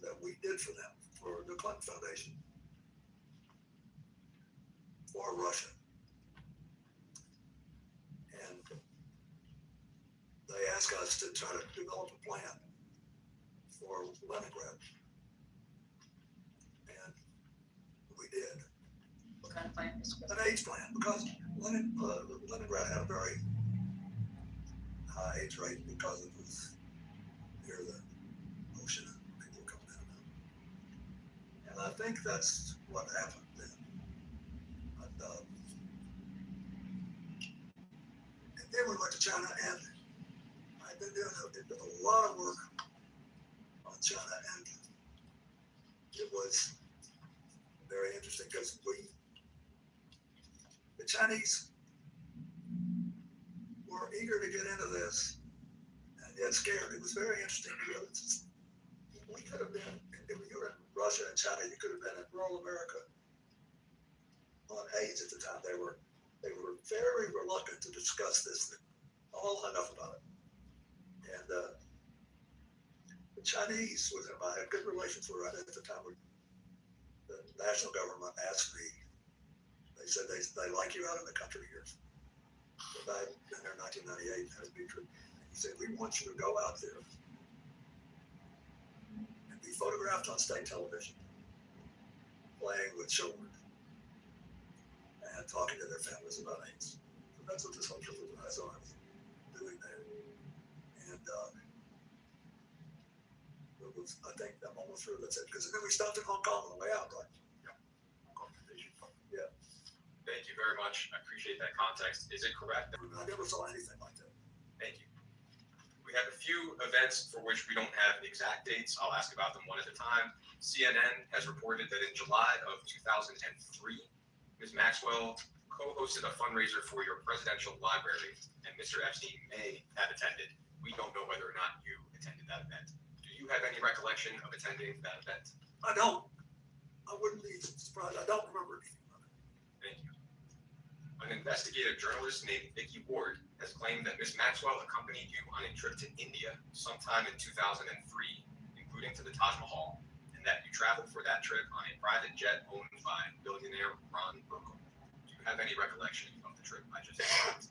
that we did for them, for the Clinton Foundation, for Russia. And they asked us to try to develop a plan for Leningrad. And we did. What kind of plan? An AIDS plan, because Leningrad had a very high AIDS rate because it was near the ocean and people were coming down. And I think that's what happened then. And then we went to China, and I've been doing a lot of work on China, and it was very interesting because the Chinese were eager to get into this and yet scared. It was very interesting because we could have been, if you were in Russia and China, you could have been in rural America on AIDS at the time. They were very reluctant to discuss this all enough about it. And the Chinese, with whom I had good relations with right at the time, the national government asked me, they said they like you out in the country here. But I'd been there in 1998 and had a big trip. And he said, we want you to go out there and be photographed on state television, playing with children and talking to their families about AIDS. So that's what this whole trip was. That's what I was doing there. And it was, I think I'm almost sure that's it. Because then we stopped in Hong Kong on the way out, right? Yeah. Yeah. Thank you very much. I appreciate that context. Is it correct? I never saw anything like that. Thank you. We have a few events for which we don't have exact dates. I'll ask about them one at a time. CNN has reported that in July of 2003, Ms. Maxwell co-hosted a fundraiser for your presidential library, and Mr. Epstein may have attended. We don't know whether or not you attended that event. Do you have any recollection of attending that event? I don't. I wouldn't be surprised. I don't remember anything about it. Thank you. An investigative journalist named Vicki Ward has claimed that Ms. Maxwell accompanied you on a trip to India sometime in 2003, including to the Taj Mahal, and that you traveled for that trip on a private jet owned by billionaire Ron Burkle. Do you have any recollection of the trip I just described?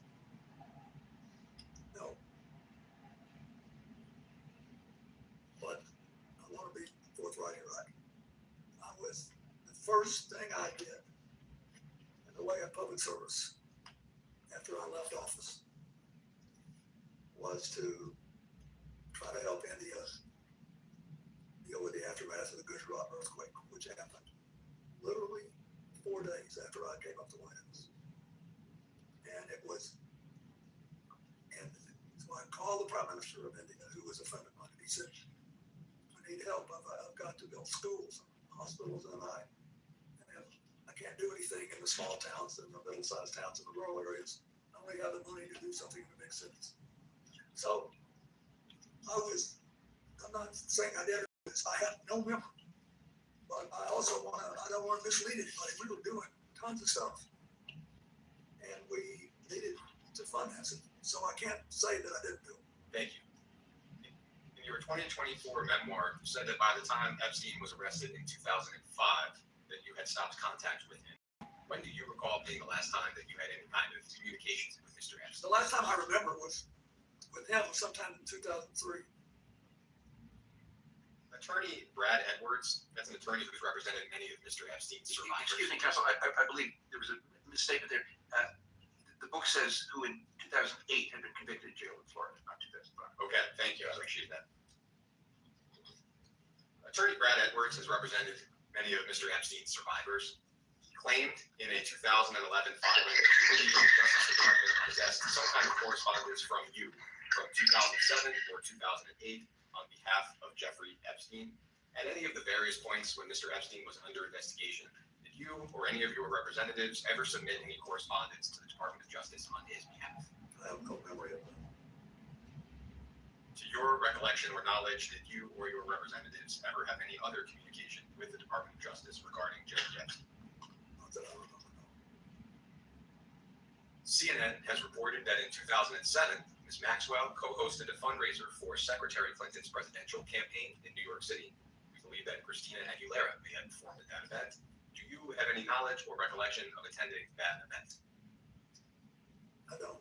No. But I want to be forthright here, right? The first thing I did in the way of public service after I left office was to try to help India deal with the aftermath of the Gujarat earthquake, which happened literally 4 days after I came up to White House. And so I called the Prime Minister of India, who was a friend of mine, and he said, I need help. I've got to build schools, hospitals, and I can't do anything in the small towns and the middle-sized towns and the rural areas. I only have the money to do something in the big cities. So I'm not saying I did this. I have no memory, but I don't want to mislead anybody. We were doing tons of stuff, and we needed to finance it. So I can't say that I didn't do it. Thank you. In your 2024 memoir, you said that by the time Epstein was arrested in 2005, that you had stopped contact with him. When do you recall being the last time that you had any kind of communications with Mr. Epstein? The last time I remember was with him sometime in 2003. Attorney Brad Edwards, that's an attorney who's represented many of Mr. Epstein's survivors. Excuse me, counsel, I believe there was a misstatement there. The book says who in 2008 had been convicted in jail in Florida, not 2005. Okay, thank you, I appreciate that. Attorney Brad Edwards has represented many of Mr. Epstein's survivors. He claimed in a 2011 filing that the Justice Department possessed some kind of correspondence from you from 2007 or 2008 on behalf of Jeffrey Epstein. At any of the various points when Mr. Epstein was under investigation, did you or any of your representatives ever submit any correspondence to the Department of Justice on his behalf? I have no memory of that. To your recollection or knowledge, did you or your representatives ever have any other communication with the Department of Justice regarding Jeffrey Epstein? Not that I remember. CNN has reported that in 2007, Ms. Maxwell co-hosted a fundraiser for Secretary Clinton's presidential campaign in New York City. We believe that Christina Aguilera may have performed at that event. Do you have any knowledge or recollection of attending that event? I don't.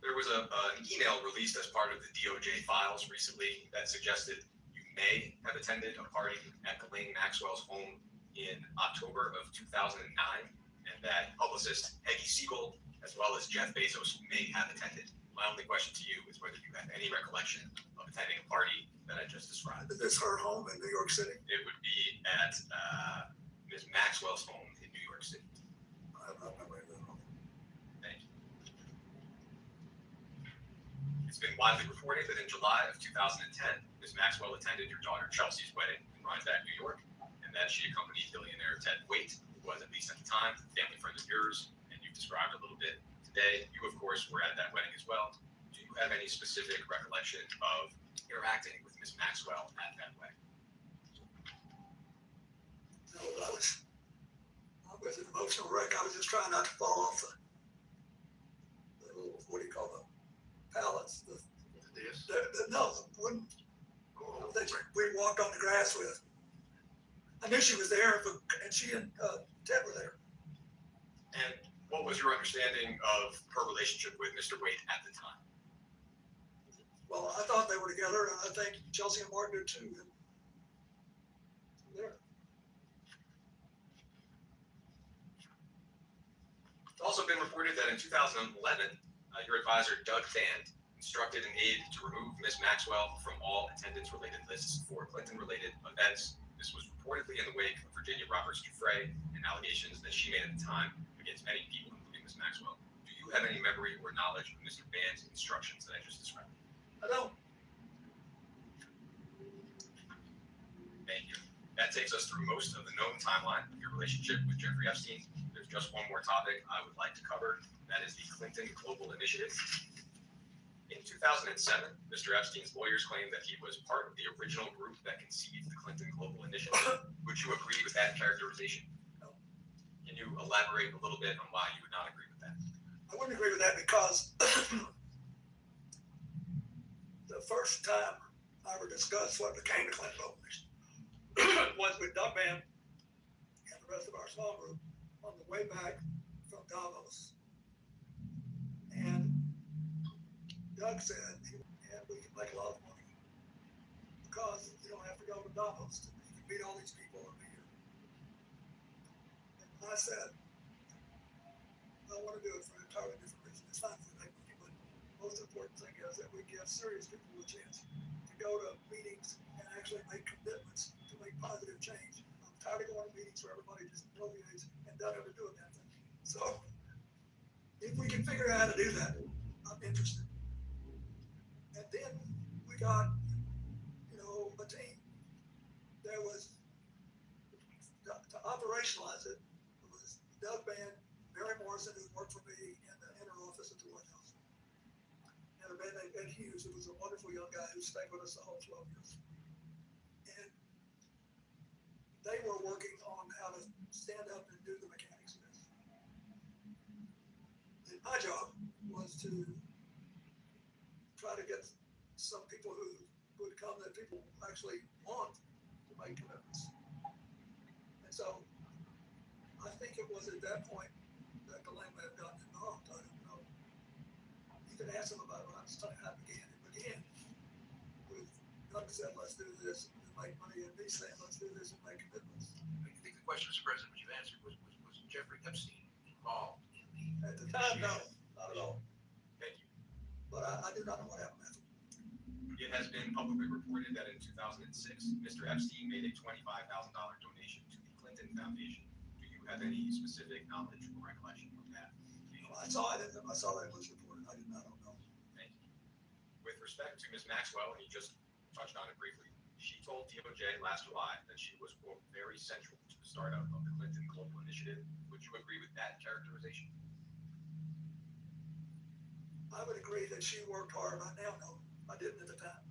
There was an email released as part of the DOJ files recently that suggested you may have attended a party at Ghislaine Maxwell's home in October of 2009, and that publicist Peggy Siegel, as well as Jeff Bezos, may have attended. My only question to you is whether you have any recollection of attending a party that I just described. Is this her home in New York City? It would be at Ms. Maxwell's home in New York City. I have no memory of that home. Thank you. It's been widely reported that in July of 2010, Ms. Maxwell attended your daughter Chelsea's wedding in Rhinebeck, New York, and that she accompanied billionaire Ted Waite, who was, at least at the time, a family friend of yours, and you've described a little bit today. You, of course, were at that wedding as well. Do you have any specific recollection of interacting with Ms. Maxwell at that wedding? No, I was an emotional wreck. I was just trying not to fall off the little, what do you call them? Pallets. The wooden that we walked on the grass with. I knew she was there, and she and Ted were there. And what was your understanding of her relationship with Mr. Waite at the time? Well, I thought they were together, and I think Chelsea and Martin did too. There. It's also been reported that in 2011, your advisor, Doug Thand, instructed an aide to remove Ms. Maxwell from all attendance-related lists for Clinton-related events. This was reportedly in the wake of Virginia Roberts Giuffre and allegations that she made at the time against many people, including Ms. Maxwell. Do you have any memory or knowledge of Mr. Band's instructions that I just described? I don't. Thank you. That takes us through most of the known timeline of your relationship with Jeffrey Epstein. There's just one more topic I would like to cover. That is the Clinton Global Initiative. In 2007, Mr. Epstein's lawyers claimed that he was part of the original group that conceived the Clinton Global Initiative. Would you agree with that characterization? No. Can you elaborate a little bit on why you would not agree with that? I wouldn't agree with that because the first time I ever discussed what became the Clinton Global Initiative was with Doug Band and the rest of our small group on the way back from Davos. And Doug said, and we can make a lot of money because you don't have to go to Davos to meet all these people over here. And I said, I want to do it for an entirely different reason. It's not to make money, but the most important thing is that we give serious people a chance to go to meetings and actually make commitments to make positive change. I'm tired of going to meetings where everybody just bloviates and doesn't ever do a damn thing. So if we can figure out how to do that, I'm interested. And then we got, a team. There was operationalized it, it was Doug Mann, Barry Morrison, who worked for me in the inner office at the White House, and a man named Ed Hughes, who was a wonderful young guy who stayed with us the whole 12 years. And they were working on how to stand up and do the mechanics of this. And my job was to try to get some people who would come that people actually want to make commitments. And so I think it was at that point that Glenn may have gotten involved. I don't know. You can ask him about it. I was telling you how it began. It began with Doug said, let's do this and make money, and me saying, let's do this and make commitments. I think the question, Mr. President, which you answered was Jeffrey Epstein involved in the. At the time, no, not at all. Thank you. But I do not know what happened after. It has been publicly reported that in 2006, Mr. Epstein made a $25,000 donation to the Clinton Foundation. Do you have any specific knowledge or recollection of that? I saw it. I saw that it was reported. I did not know. Thank you. With respect to Ms. Maxwell, and you just touched on it briefly, she told DOJ last July that she was, quote, very central to the startup of the Clinton Global Initiative. Would you agree with that characterization? I would agree that she worked hard. I now know I didn't at the time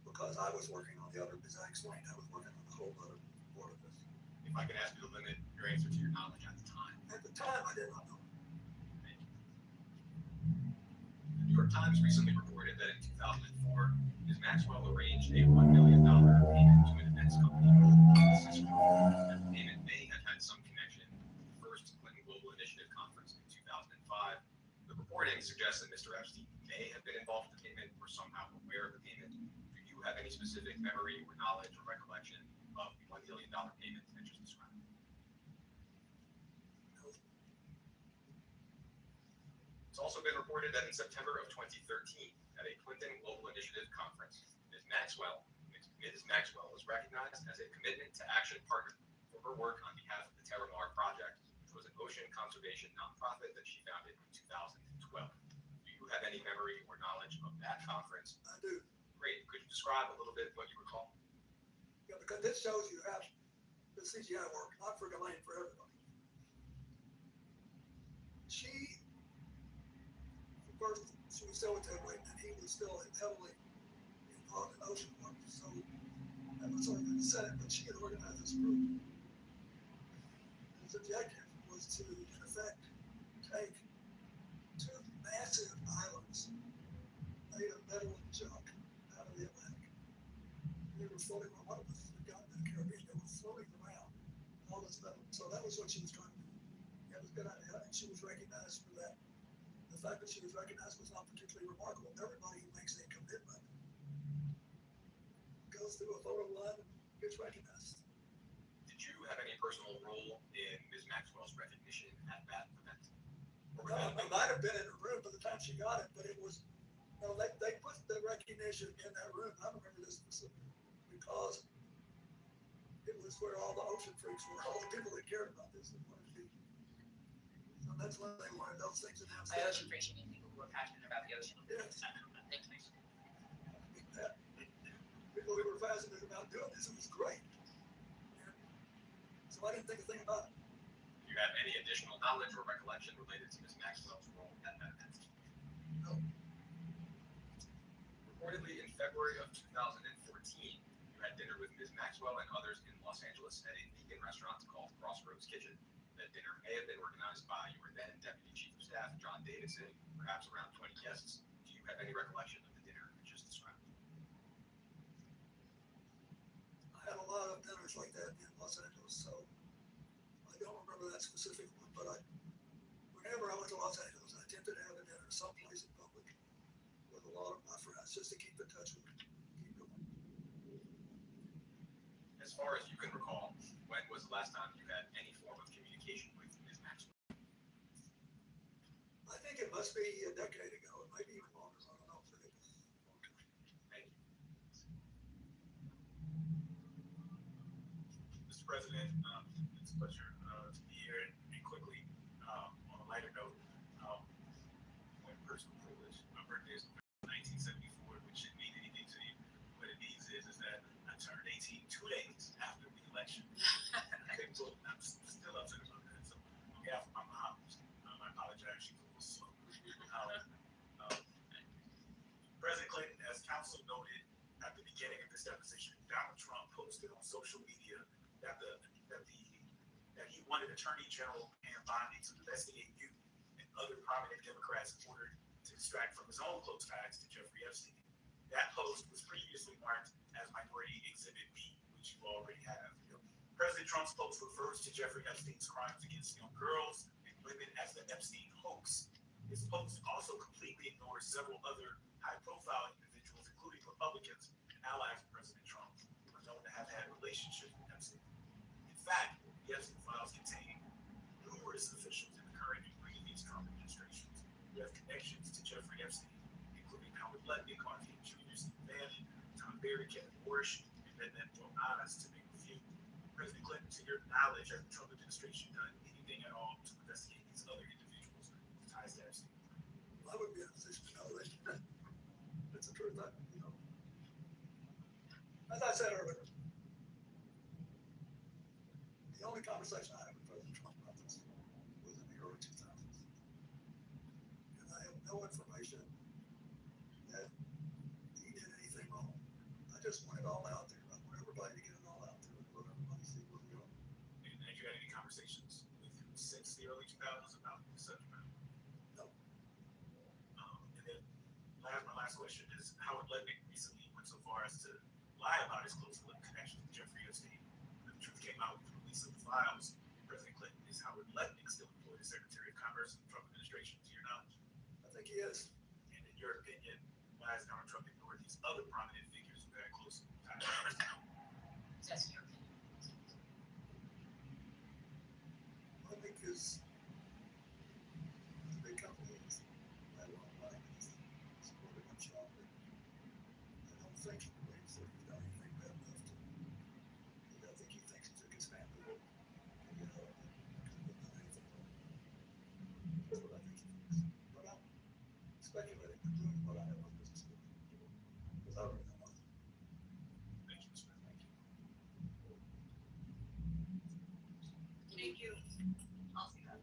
because I was working on the other, as I explained, I was working on the whole other part of this. If I could ask you to limit your answer to your knowledge at the time. At the time, I did not know. Thank you. The New York Times recently reported that in 2004, Ms. Maxwell arranged a $1 million payment to an events company. The payment may have had some connection with the first Clinton Global Initiative conference in 2005. The reporting suggests that Mr. Epstein may have been involved in the payment or somehow aware of the payment. Do you have any specific memory or knowledge or recollection of the $1 million payment that just described? No. It's also been reported that in September of 2013, at a Clinton Global Initiative conference, Ms. Maxwell was recognized as a commitment to action partner for her work on behalf of the Terra Mar Project, which was an ocean conservation nonprofit that she founded in 2012. Do you have any memory or knowledge of that conference? I do. Great. Could you describe a little bit what you recall? Yeah, because this shows you how the CGI worked, not for Ghislaine, for everybody. She was still with Ted Wayne, and he was still heavily involved in ocean work. So that was sort of in the Senate, but she had organized this group. His objective was to, in effect, take two massive islands made of metal and junk out of the Atlantic. They were floating around. One of them was down in the Caribbean. They were floating around all this metal. So that was what she was trying to do. It was a good idea, and she was recognized for that. The fact that she was recognized was not particularly remarkable. Everybody who makes a commitment goes through a photo line and gets recognized. Did you have any personal role in Ms. Maxwell's recognition at that event? No, I might have been in the room by the time she got it, but it was, you know, they put the recognition in that room. I remember this specifically because it was where all the ocean freaks were, all the people that cared about this and wanted to be. So that's when they wanted those things announced. By ocean freaks, you mean people who are passionate about the ocean. Yes. Thank you. People who were fascinated about doing this, it was great. And so I didn't think a thing about it. Do you have any additional knowledge or recollection related to Ms. Maxwell's role at that event? No. Reportedly in February of 2014, you had dinner with Ms. Maxwell and others in Los Angeles at a vegan restaurant called Crossroads Kitchen. That dinner may have been organized by your then Deputy Chief of Staff, John Davidson, perhaps around 20 guests. Do you have any recollection of the dinner you just described? I had a lot of dinners like that in Los Angeles, so I don't remember that specific one, but whenever I went to Los Angeles, I attempted to have a dinner someplace in public with a lot of my friends just to keep in touch with them, keep going. As far as you can recall, when was the last time you had any form of communication with Ms. Maxwell? I think it must be a decade ago, it might be even longer, I don't know, but it was a long time. Thank you. Mr. President, it's a pleasure to be here and quickly, on a lighter note, one personal privilege. My birthday is 1974, which shouldn't mean anything to you. What it means is that I turned 18 2 days after the election. I couldn't so I'm still upset about that. So on behalf of my mom, I apologize. She was a little slow. President Clinton, as counsel noted at the beginning of this deposition, Donald Trump posted on social media that he wanted Attorney General Pam Bondi to investigate you and other prominent Democrats in order to extract from his own close ties to Jeffrey Epstein. That post was previously marked as Minority Exhibit B, which you already have. President Trump's post refers to Jeffrey Epstein's crimes against young girls and women as the Epstein hoax. His post also completely ignores several other high-profile individuals, including Republicans and allies of President Trump, who are known to have had relationships with Epstein. In fact, the Epstein files contain numerous officials in the current and previous Trump administrations who have connections to Jeffrey Epstein, including Howard Lutnick, R. King Jr., Steve Bannon, Tom Barry, Kevin Warsh, and Benedict Oz, to name a few. President Clinton, to your knowledge, has the Trump administration done anything at all to investigate these other individuals with ties to Epstein? I would be in a position to know that. That's the truth. As I said earlier, the only conversation I had with President Trump about this was in the early 2000s. And I have no information that he did anything wrong. I just want it all out there. I want everybody to get it all out there and let everybody see where we are. And have you had any conversations with him since the early 2000s about this subject matter? No. And then my last question is, Howard Lutnick recently went so far as to lie about his close connection with Jeffrey Epstein. When the truth came out with the release of the files, President Clinton, is Howard Lutnick still employed as Secretary of Commerce in the Trump administration, to your knowledge? I think he is. And in your opinion, why has Donald Trump ignored these other prominent figures who had close ties? That's your opinion. I think his big companies had a lot of money and supported him strongly. I don't think he believes that he's done anything bad enough to. I think he thinks he took his family and could have done anything wrong. That's what I think he thinks. But I'm speculating and doing what I have no business doing. Because I really don't know. Thank you, Mr. President. Thank you. Thank you. I'll see that.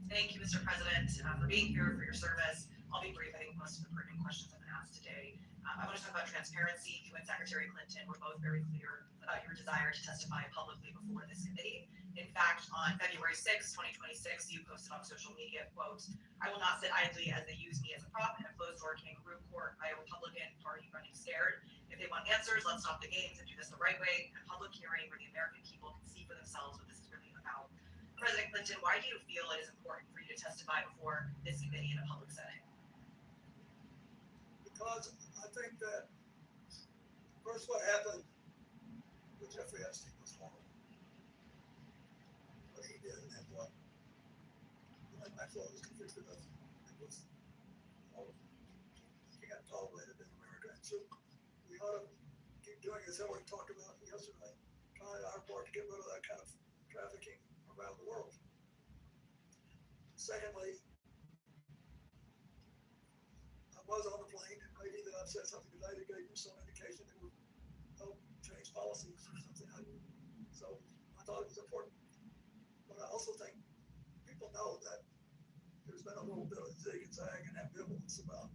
Thank you, Mr. President, for being here, for your service. I'll be brief. I think most of the pertinent questions have been asked today. I want to talk about transparency. You and Secretary Clinton were both very clear about your desire to testify publicly before this committee. In fact, on February 6, 2026, you posted on social media, quote, "I will not sit idly as they use me as a prop in a closed-door kangaroo court by a Republican Party running scared. If they want answers, let's stop the games and do this the right way, a public hearing where the American people can see for themselves what this is really about." President Clinton, why do you feel it is important for you to testify before this committee in a public setting? Because I think that first what happened with Jeffrey Epstein was horrible. What he did and what Maxwell was convicted of, it was horrible. He got tolerated in America. And so we ought to keep doing as Hillary talked about yesterday, trying our part to get rid of that kind of trafficking around the world. Secondly, I was on the plane, and maybe that I've said something today that gave you some indication that would help change policies or something. So I thought it was important. But I also think people know that there's been a little bit of zig and zag and ambivalence about,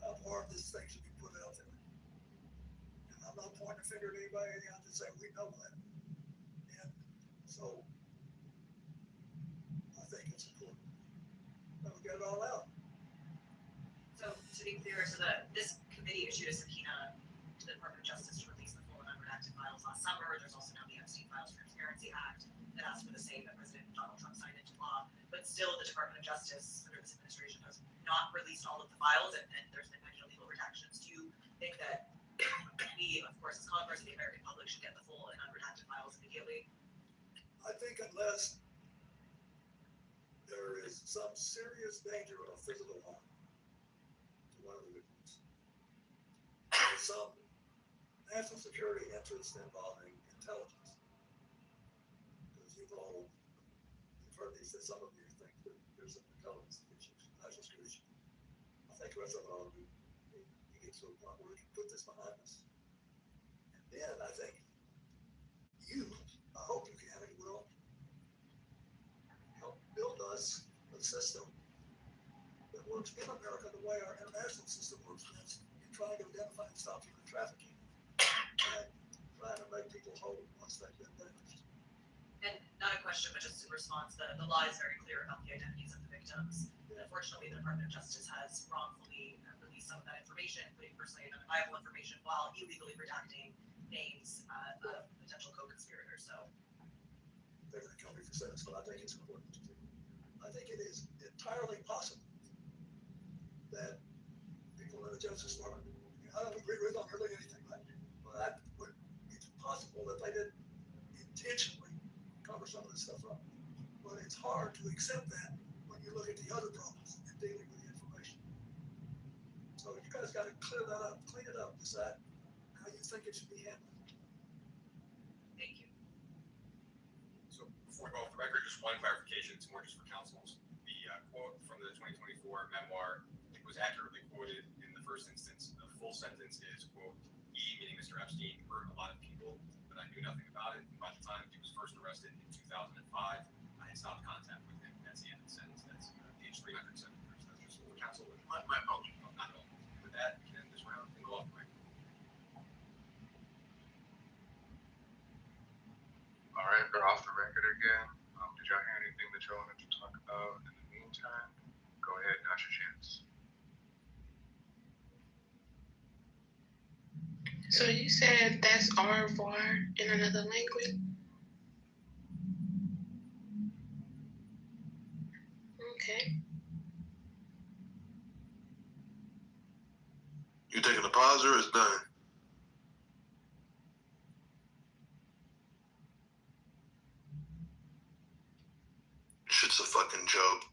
how hard this thing should be put out there. And I'm not pointing a finger at anybody, I'm just saying we know that. And so I think it's important that we get it all out. So to be clear, this committee issued a subpoena to the Department of Justice to release the full and unredacted files last summer. There's also now the Epstein Files Transparency Act that asks for the same that President Donald Trump signed into law. But still, the Department of Justice under this administration has not released all of the files, and there's been many illegal redactions. Do you think that we, of course, as Congress and the American public, should get the full and unredacted files immediately? I think unless there is some serious danger of physical harm to one of the victims, there's some national security interest involving intelligence. Because you've heard these, some of you think that there's some intelligence issues, national security issues. I think the rest of it ought to be, you get to a point where we can put this behind us. And then I think you us a system that works in America the way our international system works, is in trying to identify and stop human trafficking and trying to make people whole once they've been damaged. And not a question, but just in response, the law is very clear about the identities of the victims. And unfortunately, the Department of Justice has wrongfully released some of that information, including personally identifiable information, while illegally redacting names of potential co-conspirators. So they're going to kill me for saying this, but I think it's important to do. I think it is entirely possible that people in the Justice Department, I don't agree with on really anything, but it's possible that they didn't intentionally cover some of this stuff up. But it's hard to accept that when you look at the other problems in dealing with the information. So you guys got to clear that up, clean it up, decide how you think it should be handled. thank you. So before we go off the record, just one clarification, it's more just for councils. The quote from the 2024 memoir, it was accurately quoted in the first instance. The full sentence is, quote, he, meaning Mr. Epstein, hurt a lot of people, but I knew nothing about it. And by the time he was first arrested in 2005, I had stopped contact with him. That's the end of the sentence. That's page 307. That's just for council. My apologies. No, not at all. With that, we can end this round and go off the record. All right, we're off the record again. Did y'all hear anything that y'all wanted to talk about in the meantime? Go ahead, now's your chance. So you said that's au revoir in another language? Okay. You taking a pause or it's done? Shit's a fucking joke.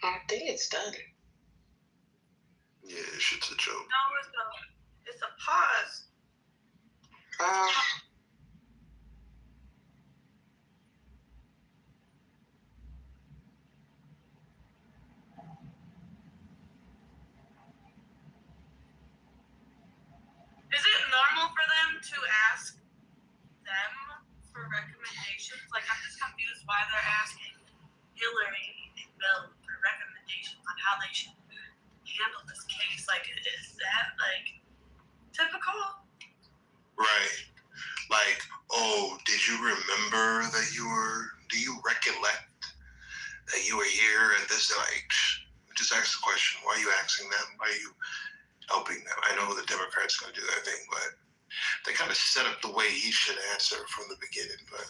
I think it's done. Yeah, shit's a joke. No, it's a pause. Is it normal for them to ask them for recommendations? Like, I'm just confused why they're asking Hillary and Bill for recommendations on how they should handle this case. Like, is that, like, typical? Right. Like, oh, did you remember that do you recollect that you were here at this, like, just ask the question. Why are you asking them? Why are you helping them? I know the Democrats going to do their thing, but they kind of set up the way he should answer from the beginning. But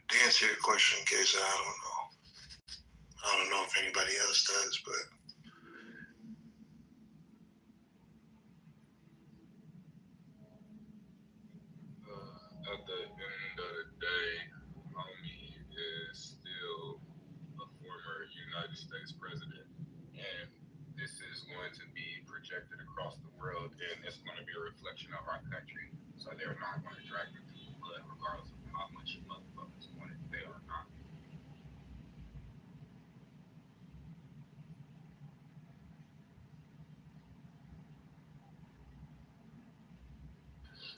to answer your question, Casey, I don't know. I don't know if anybody else does, but At the end of the day, homie is still a former United States president, and this is going to be projected across the world, and it's going to be a reflection of our country. So they're not going to drag the people blood, regardless of how much motherfuckers want it. They are not.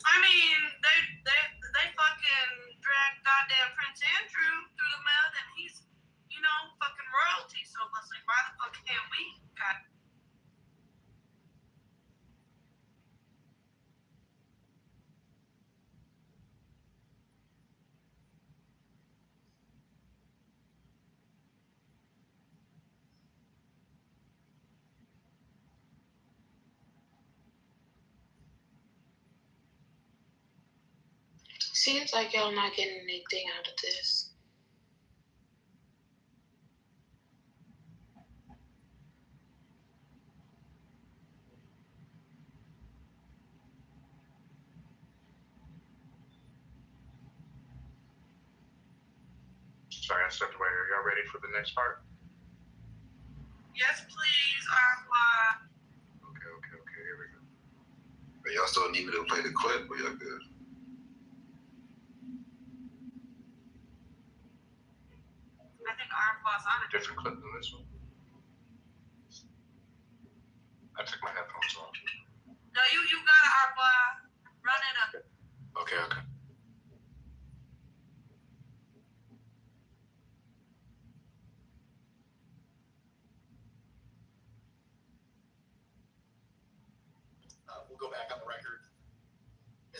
I mean, they fucking dragged goddamn Prince Andrew through the mud, and he's, you know, fucking royalty. So it's like, why the fuck can't we? God. Seems like y'all not getting anything out of this. Sorry, I stepped away. Are y'all ready for the next part? Yes, please, au revoir. Okay, here we go. But y'all still need me to play the clip, or y'all good? I think au revoir's on it. Different clip than this one. I took my headphones off. No, you got an au revoir. Run it up. Okay.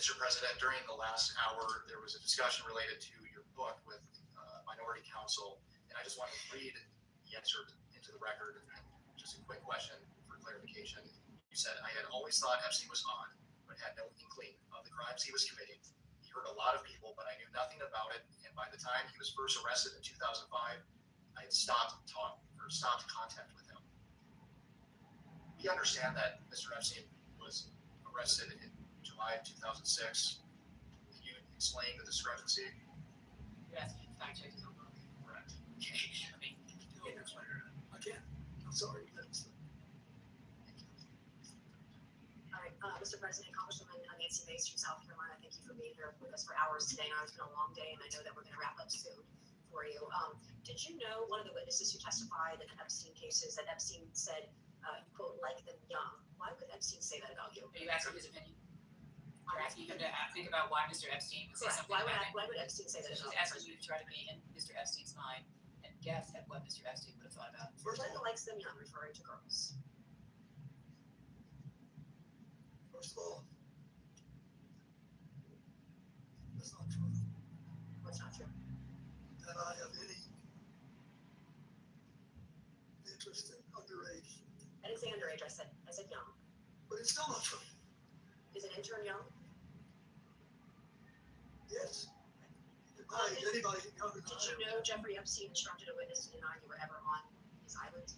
Mr. President, during the last hour, there was a discussion related to your book with Minority Counsel, and I just want to read the answer into the record. Just a quick question for clarification. You said, I had always thought Epstein was odd, but had no inkling of the crimes he was committing. He hurt a lot of people, but I knew nothing about it, and by the time he was first arrested in 2005, I had stopped contact with him. We understand that Mr. Epstein was arrested in July of 2006. Can you explain the discrepancy? You're asking fact check his own book. Correct. Okay. I mean, I can't. I'm sorry. all right, Mr. President, Congresswoman Nancy Mace from South Carolina, thank you for being here with us for hours today. Now it's been a long day, and I know that we're going to wrap up soon for you. Did you know one of the witnesses who testified in the Epstein cases that Epstein said, you quote, like them young? Why would Epstein say that about you? Are you asking his opinion? You're asking him to think about why Mr. Epstein would say something Why about would Epstein say that? She's asking you to try to be in Mr. Epstein's mind and guess at what Mr. Epstein would have thought about. First of all, likes them young, referring to girls. that's not true. What's not true? That I have any interest in underage. I didn't say underage. I said young. But it's still not true. Is an intern young? Yes. Anybody younger than Did you know Jeffrey Epstein instructed a witness to deny you were ever on his island?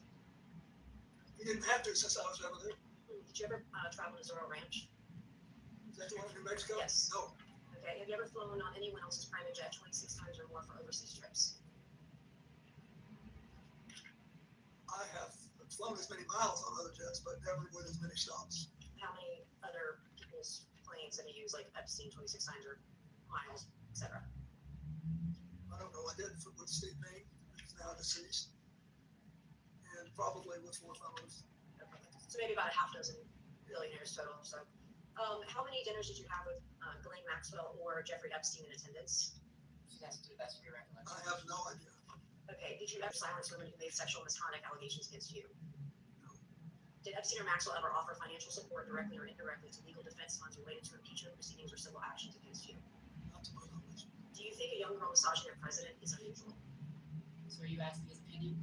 He didn't have to since I was over there. Did you ever travel to Zorro Ranch? Is that the one in New Mexico? Yes. No. Okay. Have you ever flown on anyone else's private jet 26 times or more for overseas trips? I have flown as many miles on other jets, but never with as many stops. How many other people's planes have you used, like Epstein 26 times or miles, etc.? I don't know. I did with Steve Main, who's now deceased, and probably with four fellows. Okay. So maybe about a half dozen billionaires total. So, how many dinners did you have with Ghislaine Maxwell or Jeffrey Epstein in attendance? She has to do that for your recollection. I have no idea. Okay. Did you ever silence women who made sexual misconduct allegations against you? No. Did Epstein or Maxwell ever offer financial support directly or indirectly to legal defense funds related to impeachment proceedings or civil actions against you? Not to my knowledge. Do you think a young girl massaging their president is unusual? So are you asking his opinion?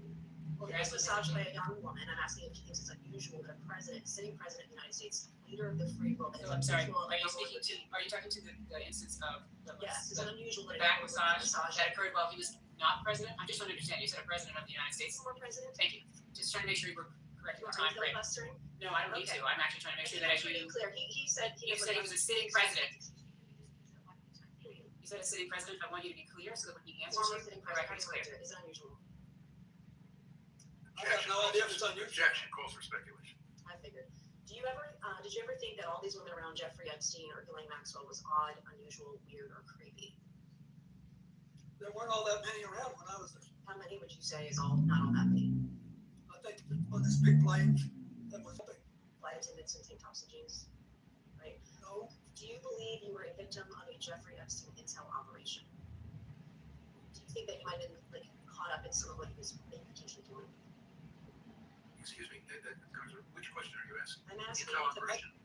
Well, he was massaged by a young woman. I'm asking if he thinks it's unusual that a president, sitting president of the United States, leader of the free world. So I'm sorry. Are you speaking to? Are you talking to the instance of the? Yes, it's unusual. The back massage that occurred while he was not president. I just want to understand. You said a president of the United States. Former president. Thank you. Just trying to make sure you were correct in the time frame. No, I don't need to. I'm actually trying to make sure that as you. Clear. He said he was a sitting president. You said a sitting president. I want you to be clear so that when he answers you, the record is clear. Is it unusual? I have no idea if it's unusual. Objection calls for speculation. I figured. Did you ever think that all these women around Jeffrey Epstein or Ghislaine Maxwell was odd, unusual, weird, or creepy? There weren't all that many around when I was there. How many would you say is not all that many? I think on this big plane, that was big. Flight attendants in tank tops and jeans, right? No. Do you believe you were a victim of a Jeffrey Epstein intel operation? Do you think that you might have been caught up in some of what he was potentially doing? Excuse me, which question are you asking? I'm asking.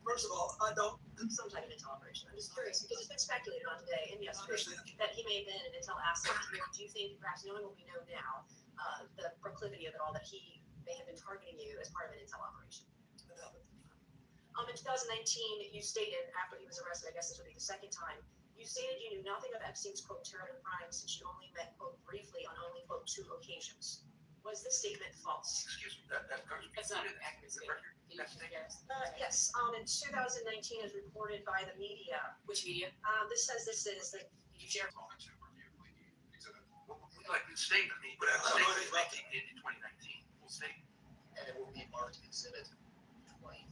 First of all, I don't. Some type of intel operation. I'm just curious because it's been speculated on today and yesterday Understand. that he may have been an intel asset. Do you think, perhaps knowing what we know now, the proclivity of it all, that he may have been targeting you as part of an intel operation? In 2019, you stated after he was arrested, I guess this would be the second time, you stated you knew nothing of Epstein's quote terrible crimes since you only met quote briefly on only quote 2 occasions. Was this statement false? Excuse me, that's not an accurate statement. Yes. In 2019, as reported by the media. Which media? This says this is the. You share. Like the statement, in 2019, full statement. And it will be marked exhibit 20.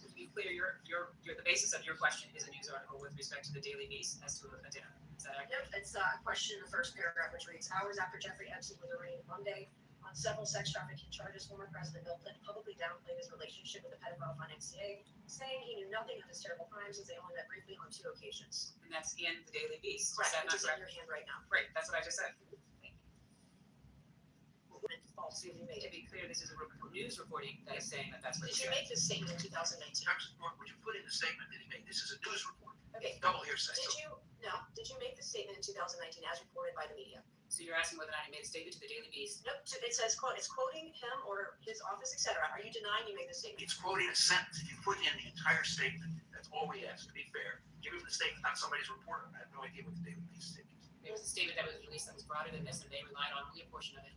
To be clear, the basis of your question is a news article with respect to the Daily Beast as to a dinner. Is that accurate? Yep, it's a question in the first paragraph, which reads, hours after Jeffrey Epstein was arraigned Monday on several sex trafficking charges, former President Bill Clinton publicly downplayed his relationship with the pedophile financier, saying he knew nothing of his terrible crimes since they only met briefly on 2 occasions. And that's in the Daily Beast. Correct, which is in your hand right now. Great, that's what I just said. false statement you made? To be clear, this is a news reporting that is saying that that's what. Did you make this statement in 2019? Would you put in the statement that he made? This is a news report. Okay. Double hearsay. Did you make the statement in 2019 as reported by the media? So you're asking whether or not he made a statement to the Daily Beast? Nope, it says, quote, it's quoting him or his office, etc. Are you denying you made the statement? It's quoting a sentence. If you put in the entire statement, that's all we ask, to be fair. Give him the statement, not somebody's report. I have no idea what the Daily Beast statement is. There was a statement that was released that was broader than this, and they relied on only a portion of it.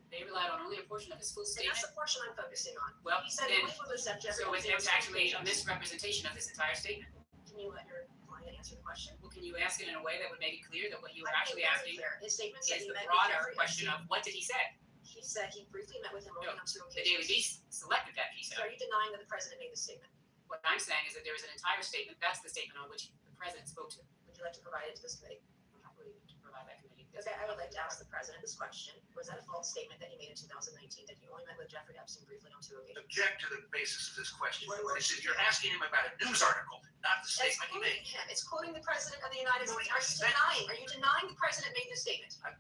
They relied on only a portion of his full And statement. that's the portion I'm focusing on. Well, He said then, only for the subject. so it's actually a misrepresentation of this entire statement. Can you let your client answer the question? Well, can you ask it in a way that would make it clear that what you were I actually think asking very clear. His statement said is he the met with broader Jeffrey question Epstein. of what did he say? He said he briefly met with him only on 2 occasions. The Daily Beast selected that piece So out. are you denying that the president made the statement? What I'm saying is that there was an entire statement. That's the statement on which the president spoke to. Would you like to provide it to this committee? I'm happy to provide that committee. Okay, I would like to ask the president this question. Was that a false statement that he made in 2019, that he only met with Jeffrey Epstein briefly on 2 occasions? Object to the basis of this question. Wait. This is, you're asking him about a news article, not the It's statement he quoting made. him. It's quoting the president of the United No, States. I Are you denying the president made this statement? I'm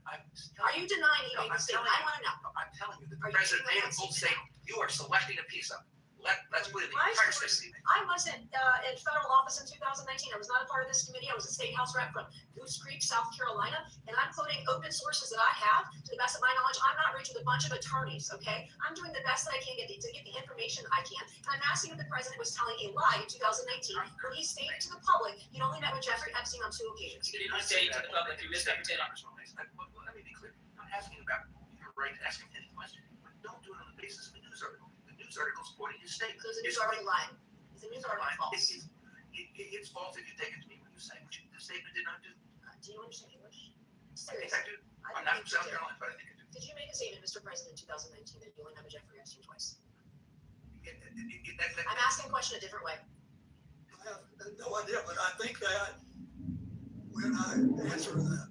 Are you denying he No, made I'm the statement? telling I want to know. I'm telling you that Are the you president giving made a that full statement? statement. You are selecting a piece of it. Let's put in the My entire source- statement. I wasn't in federal office in 2019. I was not a part of this committee. I was a state house rep from Goose Creek, South Carolina, and I'm quoting open sources that I have. To the best of my knowledge, I'm not reaching a bunch of attorneys, okay? I'm doing the best that I can to get the information I can. And I'm asking if the president was telling a lie in 2019 when he stated to the public he'd only met with Jeffrey Epstein on 2 occasions. You did not say to the public, you misrepresented. Let me be clear. I'm asking about your right to ask him any question, but don't do it on the basis of a news article. The news article is quoting his statement. So is the news article lying? Is the news article false? It's false if you take it to me when you say, which the statement did not do. Do you understand English? I think I do. I I'm don't not think from South you do. Carolina, but I think I do. Did you make a statement, Mr. President, in 2019 that you only met with Jeffrey Epstein twice? I'm asking a question a different way. I have no idea, but I think that when I answer that,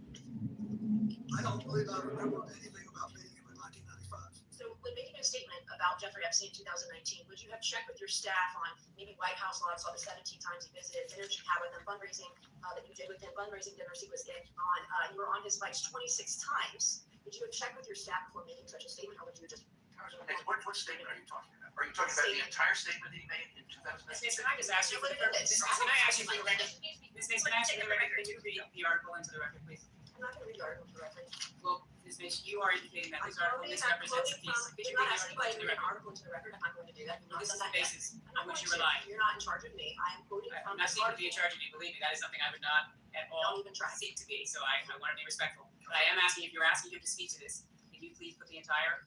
I don't believe I remember anything about meeting him in 1995. So when making a statement about Jeffrey Epstein in 2019, would you have checked with your staff on maybe White House logs, all the 17 times he visited, dinners you had with him, fundraising that you did with him, fundraising dinners he was in on, you were on his bikes 26 times. Would you have checked with your staff before making such a statement, or would you just? What statement are you talking about? Are you talking about the entire statement that he made in 2019? Ms. Mason, can I just ask you for the record? Ms. Mason, can I ask you for the record? Ms. Mason, can I ask you for the record? Can you read the article into the record, please? I'm not going to read the article to the record. Well, Ms. Mason, you are indicating that this article misrepresents a piece. Could you You're read not the asking article me into to the read an record? article into the record. I'm not going to do that. You've not This is done the that yet. basis I'm not on which you going to. rely. You're not in charge of me. I am quoting I'm from not this seeking to be in article. charge of you, believe me, that is something I would not at all Don't even try. seek to be, so I want to be respectful. But I am asking, if you're asking him to speak to this, can you please put the entire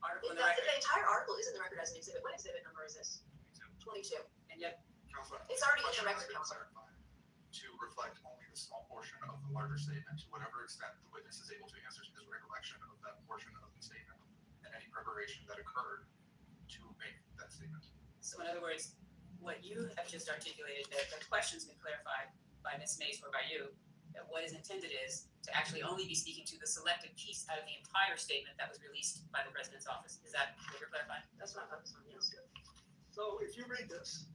article in the record? The entire article is in the record as an exhibit. What exhibit number is this? 22. And yet, It's already in the record, Counselor. To reflect only the small portion of the larger statement, to whatever extent the witness is able to answer to his recollection of that portion of the statement and any preparation that occurred to make that statement. so in other words, what you have just articulated, that the question's been clarified by Ms. Mace or by you, that what is intended is to actually only be speaking to the selected piece out of the entire statement that was released by the president's office. Is that what you're clarifying? That's what I'm focused on, yes. So if you read this,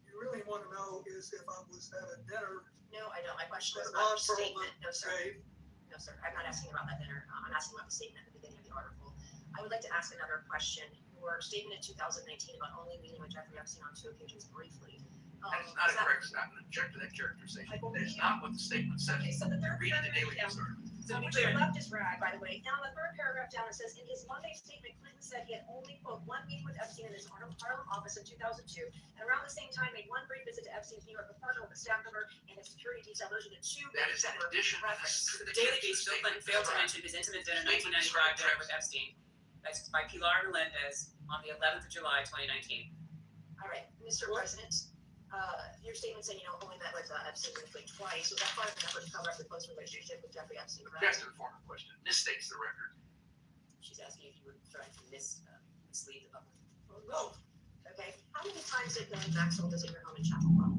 you really want to know is if I was at a dinner. No, I don't. My question was But about not the for statement. No, sir. okay, No, sir. I'm not asking about that dinner. I'm asking about the statement at the beginning of the article. I would like to ask another question. Your statement in 2019 about only meeting with Jeffrey Epstein on 2 occasions briefly. That is not a correct statement. Object to that characterization. That is not what the statement says. Okay, so the third Read the paragraph Daily down, News article. So to be which clear, your left is rag, by the way. And on the third paragraph down, it says, in his Monday statement, Clinton said he had only, quote, one meeting with Epstein in his Harlem office in 2002, and around the same time made one brief visit to Epstein's New York apartment with a staff member and his security detail. Those are the two. That is in separate addition references. to the Daily Beast, Bill Clinton failed to mention his intimate dinner in 1995 dinner with Epstein. That's by Pilar Melendez on the 11th of July, 2019. All right, Mr. President, your statement saying you know only met with Epstein briefly twice. Was that part of the effort to cover up the close relationship with Jeffrey Epstein? That's a former question. Misstates the record. She's asking if you were trying to mislead the public. No. Okay. How many times did Glenn Maxwell visit your home in Chapel Hill?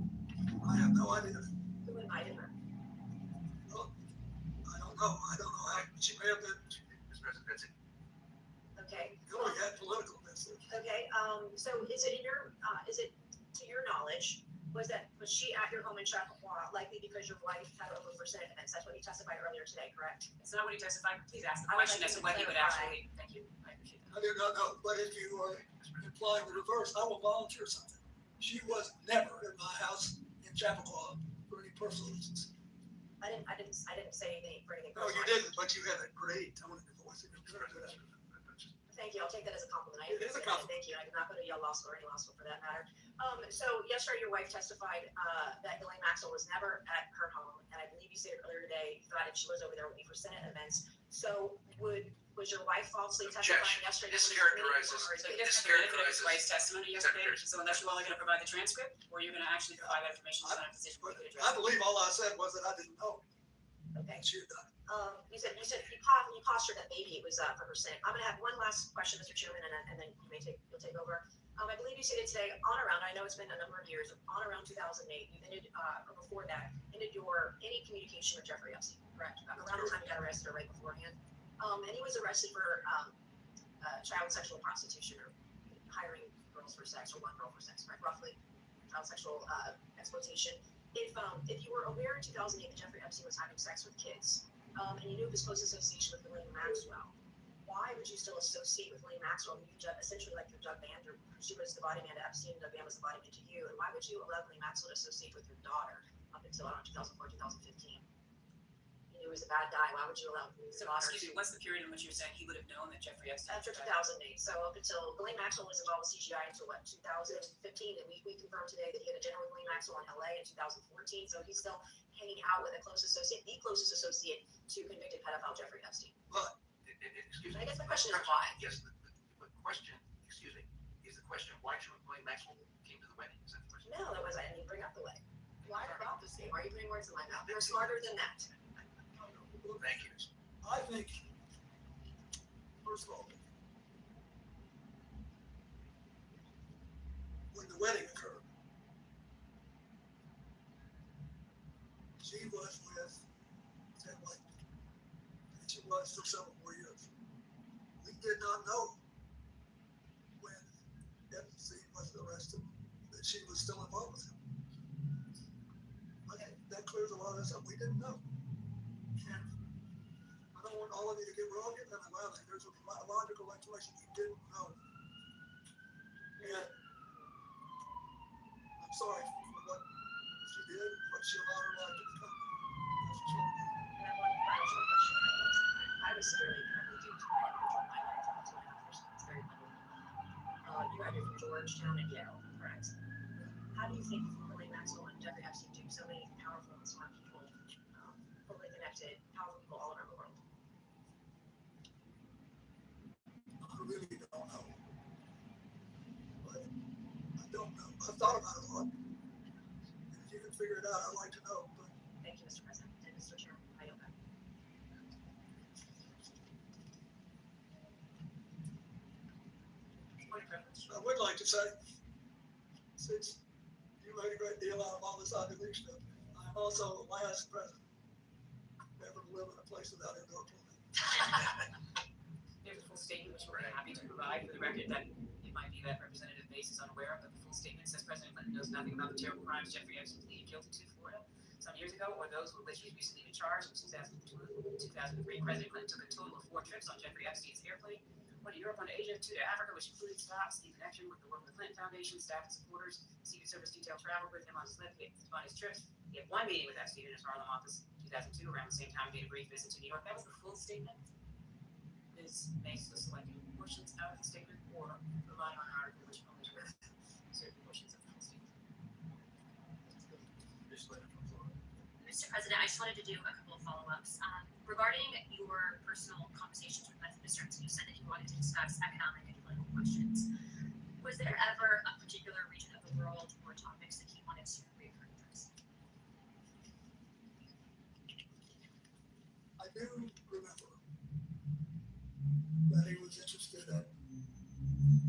I have no idea. Who invited her? Well, I don't know. I don't know how she may have been. Mr. President, that's it. Okay. Hillary had political message. Okay. So is it to your knowledge was she at your home in Chappaqua, likely because your wife had over percent events? That's what he testified earlier today, correct? It's not what he testified, but please ask the I would question like as to you to what he would clarify. actually, thank you, I appreciate that. I do not know, but if you are implying the reverse, I will volunteer something. She was never at my house in Chappaqua for any personal reasons. I didn't say anything for anything. No, you personal. didn't, but you had a great tone in your voice. And you're good at that. Thank you. I'll take that as a compliment. It is a appreciate compliment. Thank you. I did not go to Yale Law School or any law school for that matter. So yesterday your wife testified that Elaine Maxwell was never at her home, and I believe you stated earlier today you thought if she was over there would be for Senate events. So was your wife falsely testifying yesterday? This characterizes. So he doesn't have the benefit of his wife's testimony yesterday, so unless you're only gonna provide the transcript, or you're gonna actually provide that information, he's not in a position where he could address I it. believe all I said was that I didn't know. Okay. She had done. You said you postured that maybe it was for her sin. I'm gonna have one last question, Mr. Chairman, and then you'll take over. I believe you stated today on around, I know it's been a number of years, on around 2008, you ended, or before that, ended any communication with Jeffrey Epstein, correct? Around the time you got arrested or right beforehand. And he was arrested for child sexual prostitution or hiring girls for sex or one girl for sex, right? Roughly, child sexual exploitation. If you were aware in 2008 that Jeffrey Epstein was having sex with kids, and you knew of his close association with Elaine Maxwell, why would you still associate with Elaine Maxwell, who you essentially like your Doug Vander? She was the body man to Epstein, Doug Van was the body man to you, and why would you allow Elaine Maxwell to associate with your daughter up until around 2004, 2015? He was a bad guy. Why would you allow his So, daughter? excuse me, what's the period in which you're saying he would have known that Jeffrey Epstein? After 2008, so up until Elaine Maxwell was involved with CGI until what, 2015, and we confirmed today that he had a dinner with Elaine Maxwell in LA in 2014. So he's still hanging out with a close associate, the closest associate to convicted pedophile Jeffrey Epstein. But excuse me. I guess the question is why. Yes, the question, excuse me, is the question why should Elaine Maxwell came to the wedding? Is that the question? No, I didn't even bring up the wedding. Why about this game? Why are you putting words in my mouth? You're smarter than that. Thank you. I think, first of all, when the wedding occurred, she was with Ted White, and she was for several more years. We did not know when Epstein was arrested that she was still involved with him. Okay, that clears a lot of this up. We didn't know. And I don't want all of you to get wrong in that. There's a logical explanation. You didn't know. And I'm sorry for what she did, what she allowed her life to become. And I have one final short question. I was severely incredibly duped by individual my life until I got this. It's very funny. You graduated from Georgetown and Yale, correct? How do you think Elaine Maxwell and Jeffrey Epstein duped so many powerful and smart people, fully connected, powerful people all around the world? I really don't know. But I don't know. I've thought about it a lot. And if you can figure it out, I'd like to know. But Thank you, Mr. President and Mr. Chairman. I yield back. I would like to say, since you made a great deal out of all this Ivy League stuff, I'm also the last president ever to live in a place without indoor plumbing. There's a full statement which we're happy to provide for the record that it might be that Representative Bass is unaware of, but the full statement says President Clinton knows nothing about the terrible crimes Jeffrey Epstein pleaded guilty to Florida some years ago, or those with which he's recently been charged. In 2003, President Clinton took a total of 4 trips on Jeffrey Epstein's airplane, one to Europe, one to Asia, 2 to Africa, which included stops in connection with the work of the Clinton Foundation, staff and supporters. Secret Service detail traveled with him on his trips. He had 1 meeting with Epstein in his Harlem office in 2002, around the same time he made a brief visit to New York. That was the full statement. Ms. Mace was selecting portions out of the statement or relying on an article which only read certain portions of the full statement. Mr. President, I just wanted to do a couple of follow-ups. Regarding your personal conversations with Mr. Epstein, you said that he wanted to discuss economic and political questions. Was there ever a particular region of the world or topics that he wanted to reoccur address? I do remember that he was interested in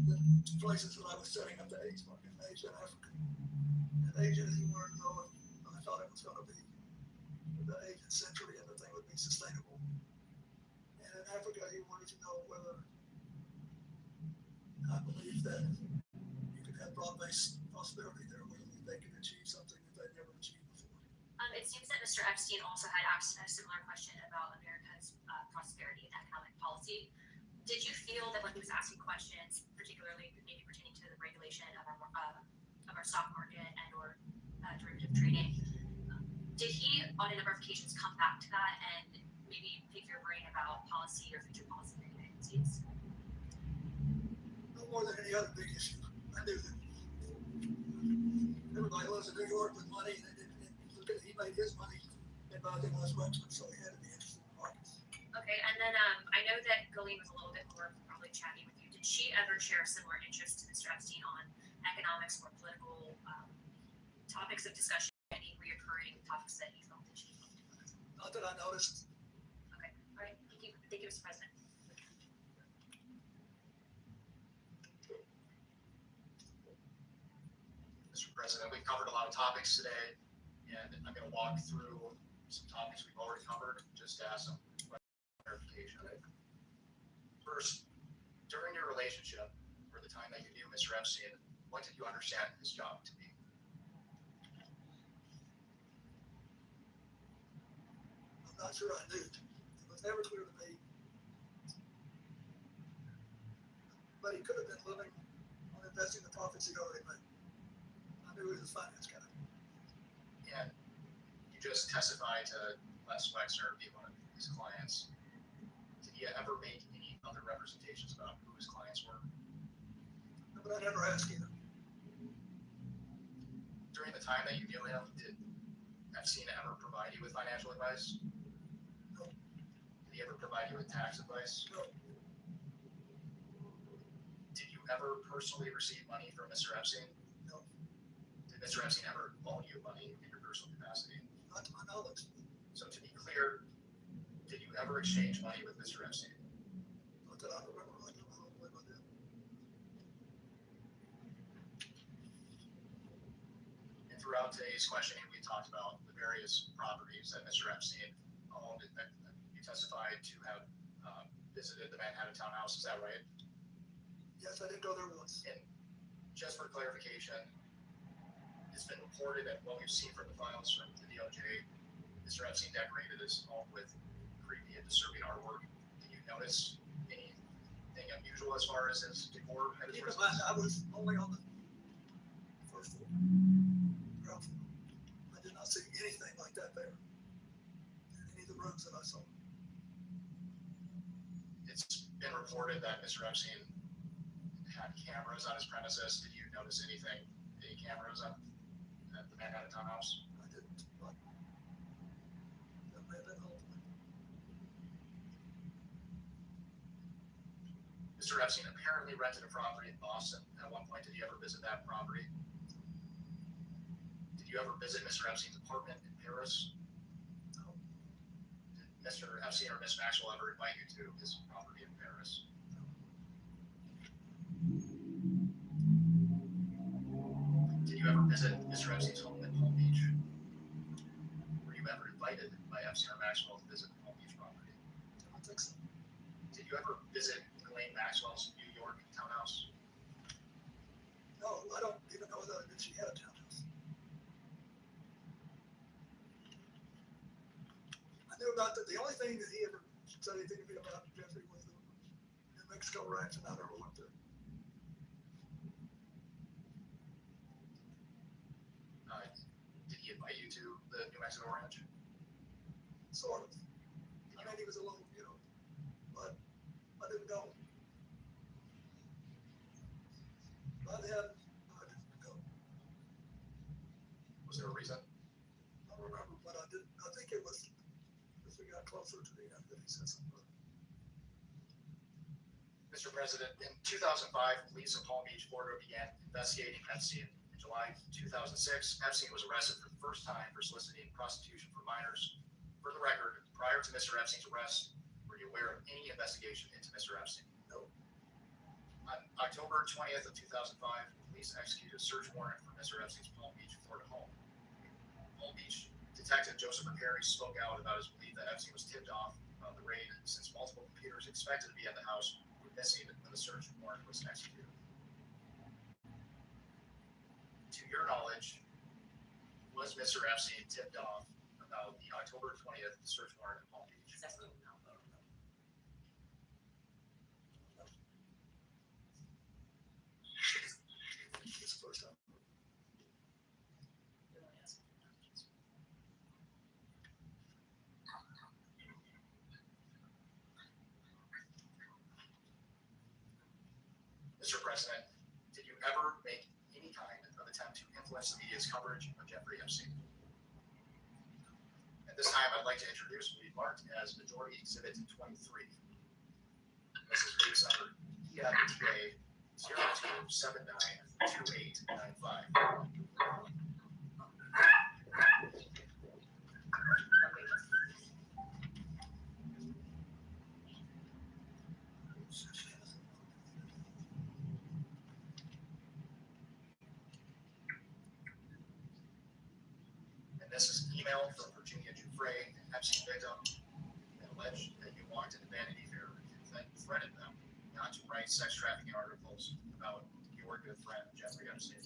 the places that I was setting up the AIDS market in Asia and Africa. In Asia, he wanted to know if I thought it was going to be the Asian century and the thing would be sustainable. And in Africa, he wanted to know whether I believe that you could have broad-based prosperity there, whether we they can achieve something that they never achieved before. It seems that Mr. Epstein also had asked a similar question about America's prosperity and economic policy. Did you feel that when he was asking questions, particularly maybe pertaining to the regulation of our stock market and or derivative trading, did he on a number of occasions come back to that and maybe pick your brain about policy or future policy in the United States? No more than any other big issue. I knew that everybody lives in New York with money, and he made his money in Boston, West Westwood, so he had to be interested in markets. Okay, and then I know that Galene was a little bit more probably chatty with you. Did she ever share a similar interest to Mr. Epstein on economics or political topics of discussion, any reoccurring topics that you felt that she loved? Not that I noticed. Okay, all right, thank you, Mr. President. Mr. President, we've covered a lot of topics today, and I'm going to walk through some topics we've already covered, just to ask some clarification. First, during your relationship, or the time that you knew Mr. Epstein, what did you understand his job to be? I'm not sure I knew. It was never clear to me. But he could have been living on investing the profits he already made. I knew he was a finance guy. And you just testified to Les Wexner be one of his clients. Did he ever make any other representations about who his clients were? No, but I never asked either. During the time that you knew him, did Epstein ever provide you with financial advice? No. Did he ever provide you with tax advice? No. Did you ever personally receive money from Mr. Epstein? No. Did Mr. Epstein ever loan you money in your personal capacity? Not to my knowledge. So to be clear, did you ever exchange money with Mr. Epstein? Not that I remember. I don't believe I did. And throughout today's questioning, we talked about the various properties that Mr. Epstein owned and that you testified to have visited the Manhattan townhouse. Is that right? Yes, I did go there once. And just for clarification, it's been reported that what we've seen from the files from the DOJ, Mr. Epstein decorated his home with creepy and disturbing artwork. Did you notice anything unusual as far as his decor at his Keep in residence? mind, I was only on the first floor, ground floor. I did not see anything like that there in any of the rooms that I saw. It's been reported that Mr. Epstein had cameras on his premises. Did you notice anything, any cameras at the Manhattan townhouse? I didn't. But that may have been the whole point. Mr. Epstein apparently rented a property in Boston. At one point, did you ever visit that property? Did you ever visit Mr. Epstein's apartment in Paris? No. Did Mr. Epstein or Miss Maxwell ever invite you to his property in Paris? Did you ever visit Mr. Epstein's home in Palm Beach? Were you ever invited by Epstein or Maxwell to visit the Palm Beach property? I don't think so. Did you ever visit Ghislaine Maxwell's New York townhouse? No, I don't even know that she had a townhouse. I knew about the only thing that he ever said anything to me about Jeffrey was the New Mexico ranch, and I never went there. Did he invite you to the New Mexico ranch? Sort of. I mean, he was a little, but I didn't go. By then, I didn't go. Was there a reason? I don't remember, but I didn't. I think it was as we got closer to the end that he said something. Mr. President, in 2005, police in Palm Beach, Florida began investigating Epstein. In July 2006, Epstein was arrested for the first time for soliciting prostitution for minors. For the record, prior to Mr. Epstein's arrest, were you aware of any investigation into Mr. Epstein? No. On October 20th of 2005, police executed a search warrant for Mr. Epstein's Palm Beach, Florida home. Palm Beach Detective Joseph McCary spoke out about his belief that Epstein was tipped off about the raid since multiple computers expected to be at the house were missing when the search warrant was executed. To your knowledge, was Mr. Epstein tipped off about the October 20th search warrant in Palm Beach? It's the first time. Mr. President, did you ever make any kind of attempt to influence the media's coverage of Jeffrey Epstein? At this time, I'd like to introduce what we marked as Majority Exhibit 23. This is case number EFTA 02792895. And this is an email from Virginia Giuffre, an Epstein victim, that alleged that you walked into Vanity Fair and threatened them not to write sex trafficking articles about your good friend Jeffrey Epstein.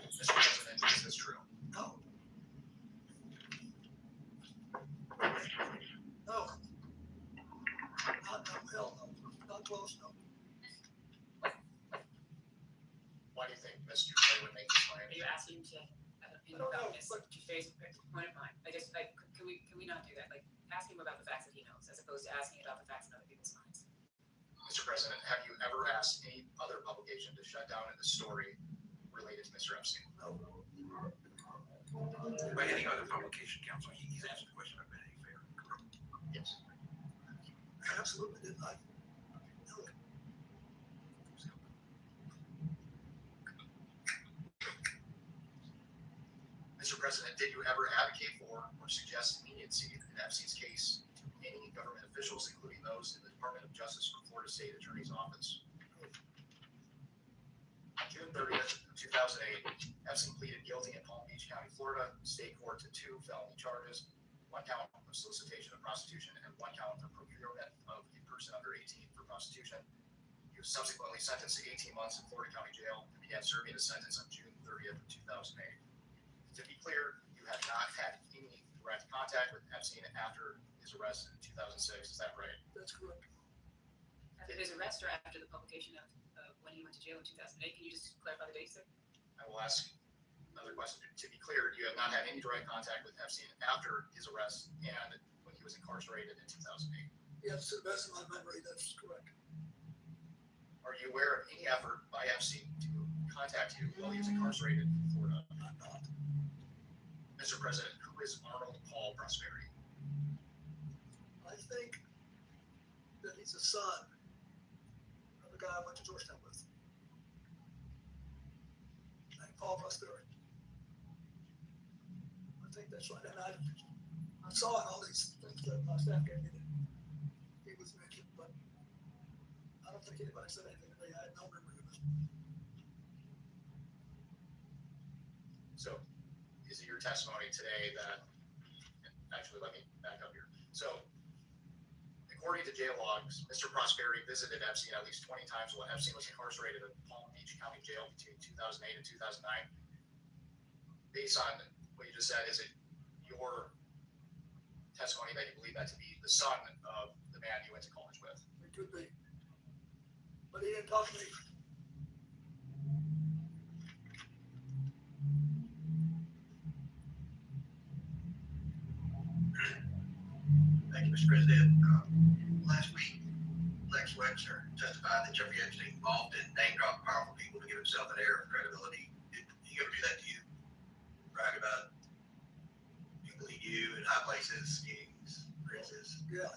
Mr. President, is this true? No. No. Not hell, no. Not close, no. Why do you think Ms. Giuffre would make this claim? Are you asking to have an opinion about Ms. Giuffre's point of mind? Can we not do that? Like, ask him about the facts that he knows, as opposed to asking about the facts in other people's minds. Mr. President, have you ever asked any other publication to shut down the story related to Mr. Epstein? No. By any other publication, counsel, he's answered the question about Vanity Fair. Yes. I absolutely did not. No. Mr. President, did you ever advocate for or suggest leniency in Epstein's case to any government officials, including those in the Department of Justice or Florida State Attorney's Office? On June 30th, 2008, Epstein pleaded guilty in Palm Beach County, Florida, state court to 2 felony charges, 1 count of solicitation of prostitution and 1 count of procurement of a person under 18 for prostitution. He was subsequently sentenced to 18 months in Florida County Jail and began serving his sentence on June 30th, 2008. To be clear, you have not had any direct contact with Epstein after his arrest in 2006, is that right? That's correct. After his arrest or after the publication of when he went to jail in 2008? Can you just clarify the dates there? I will ask another question. To be clear, you have not had any direct contact with Epstein after his arrest and when he was incarcerated in 2008? Yes, to the best of my memory, that's correct. Are you aware of any effort by Epstein to contact you while he was incarcerated in Florida? I'm not. Mr. President, who is Arnold Paul Prosperi? I think that he's the son of the guy I went to Georgetown with. Named Paul Prosperi. I think that's right. And I saw in all these things that my staff gave me that he was mentioned, but I don't think anybody said anything to me. I had no memory of it. So, is it your testimony today that, actually, let me back up here. So, according to jail logs, Mr. Prosperi visited Epstein at least 20 times while Epstein was incarcerated at Palm Beach County Jail between 2008 and 2009. Based on what you just said, is it your testimony that you believe that to be the son of the man you went to college with? It could be. But he didn't talk to me. Thank you, Mr. President. Last week, Lex Wexner testified that Jeffrey Epstein often name dropped powerful people to give himself an air of credibility. Did he ever do that to you? Brag about people he knew in high places, meetings, races? Yeah,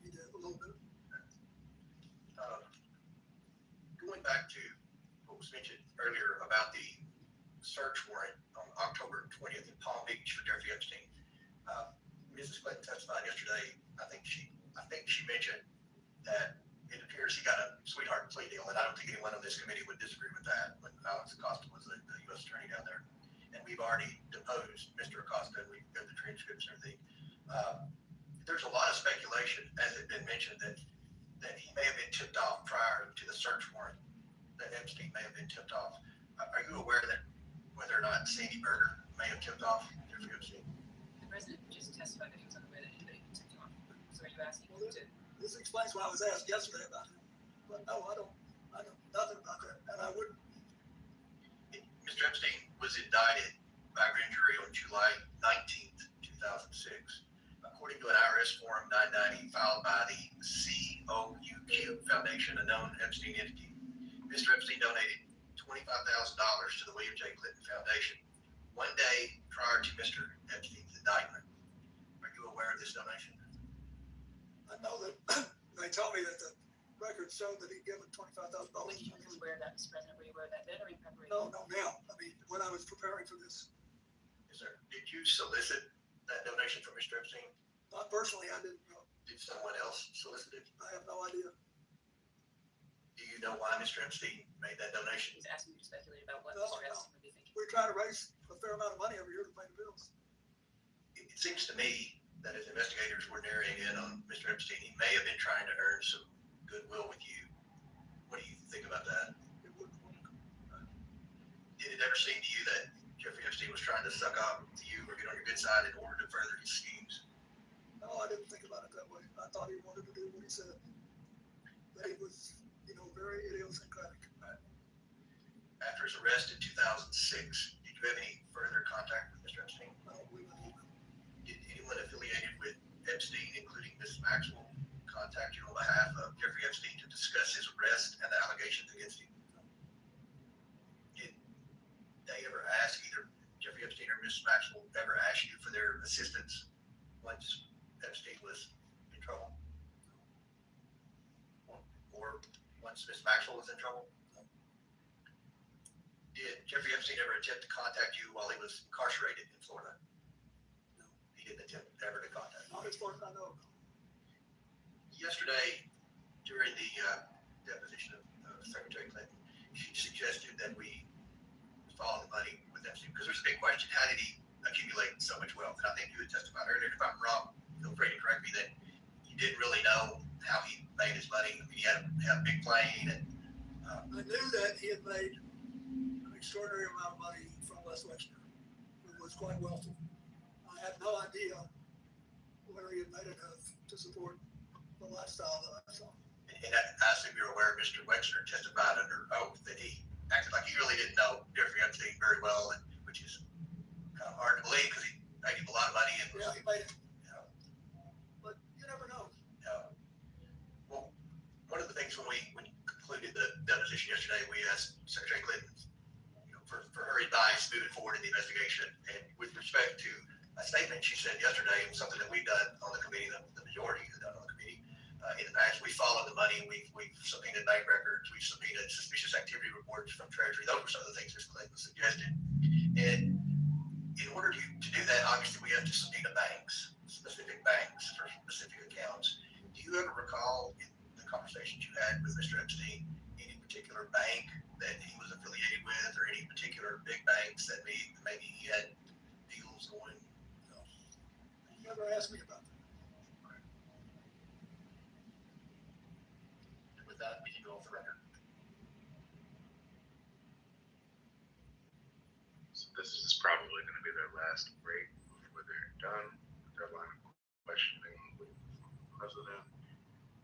he did a little bit. Going back to what was mentioned earlier about the search warrant on October 20th in Palm Beach for Jeffrey Epstein, Mrs. Clinton testified yesterday. I think she mentioned that it appears he got a sweetheart plea deal, and I don't think anyone on this committee would disagree with that when Alex Acosta was the U.S. attorney down there. And we've already deposed Mr. Acosta, and we've got the transcripts and everything. There's a lot of speculation, as had been mentioned, that he may have been tipped off prior to the search warrant, that Epstein may have been tipped off. Are you aware that whether or not Sandy Berger may have tipped off Jeffrey Epstein. The president just testified that he was unaware that anybody could tip you off. So are you asking Well, him to? This explains why I was asked yesterday about it. But no, I know nothing about that, and I wouldn't. Mr. Epstein was indicted by grand jury on July 19th, 2006. According to an IRS Form 990 filed by the COUQ Foundation, a known Epstein entity, Mr. Epstein donated $25,000 to the William J. Clinton Foundation one day prior to Mr. Epstein's indictment. Are you aware of this donation? I know that they told me that the records showed that he'd given $25,000. When did you become aware of that, Mr. President? Were you aware of that then or in preparation? No, now. I mean, when I was preparing for this. Yes, sir. Did you solicit that donation from Mr. Epstein? Not personally, I didn't know. Did someone else solicit it? I have no idea. Do you know why Mr. Epstein made that donation? He's asking you to speculate about what No, Mr. no. Epstein would be thinking. We're trying to raise a fair amount of money every year to pay the bills. It seems to me that as investigators were narrowing in on Mr. Epstein, he may have been trying to earn some goodwill with you. What do you think about that? It wouldn't work. Did it ever seem to you that Jeffrey Epstein was trying to suck up to you or get on your good side in order to further his schemes? No, I didn't think about it that way. I thought he wanted to do what he said. That he was, very idiosyncratic. After his arrest in 2006, did you have any further contact with Mr. Epstein? I don't believe I did. Did anyone affiliated with Epstein, including Ms. Maxwell, contact you on behalf of Jeffrey Epstein to discuss his arrest and the allegations against him? Did they ever ask, either Jeffrey Epstein or Ms. Maxwell ever ask you for their assistance once Epstein was in trouble? Or once Ms. Maxwell was in trouble? Did Jeffrey Epstein ever attempt to contact you while he was incarcerated in Florida? No. He didn't attempt ever to contact you. Not as far as I know. Yesterday, during the deposition of Secretary Clinton, she suggested that we follow the money with Epstein, because there's a big question: how did he accumulate so much wealth? And I think you had testified earlier, if I'm wrong, feel free to correct me, that you didn't really know how he made his money. I mean, he had a big plane, and I knew that he had made an extraordinary amount of money from West Wexner, who was quite wealthy. I had no idea where he had made enough to support the lifestyle that I saw. and I assume you're aware Mr. Wexner testified under oath that he acted like he really didn't know Jeffrey Epstein very well, and which is kind of hard to believe because he made him a lot of money and Yeah, he made it. But you never know. Well, one of the things when we concluded the deposition yesterday, we asked Secretary Clinton, for her advice moving forward in the investigation. And with respect to a statement she said yesterday, and something that we've done on the committee, the majority has done on the committee, in the past, we followed the money, we've subpoenaed bank records, we've subpoenaed suspicious activity reports from Treasury. Those were some of the things Ms. Clinton suggested. And in order to do that, obviously we have to subpoena banks, specific banks for specific accounts. Do you ever recall in the conversations you had with Mr. Epstein any particular bank that he was affiliated with, or any particular big banks that maybe he had deals going? No. You never asked me about that. And with that, we can go off the record. So this is probably going to be their last break before they're done with their line of questioning with the president.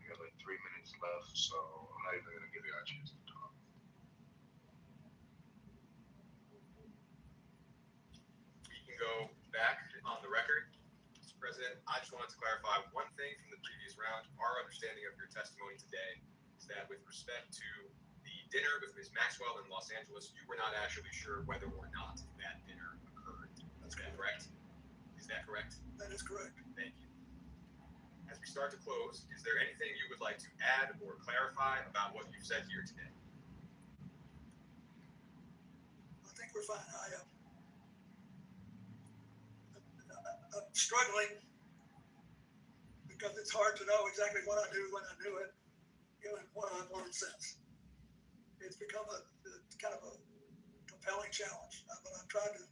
We got like 3 minutes left, so I'm not even going to give you a chance to talk. We can go back on the record. Mr. President, I just wanted to clarify one thing from the previous round. Our understanding of your testimony today is that with respect to the dinner with Ms. Maxwell in Los Angeles, you were not actually sure whether or not that dinner occurred. Is that correct? Is that correct? That is correct. Thank you. As we start to close, is there anything you would like to add or clarify about what you've said here today? I think we're fine. I'm struggling because it's hard to know exactly what I knew when I knew it, and what I've learned since. It's become kind of a compelling challenge, but I'm trying to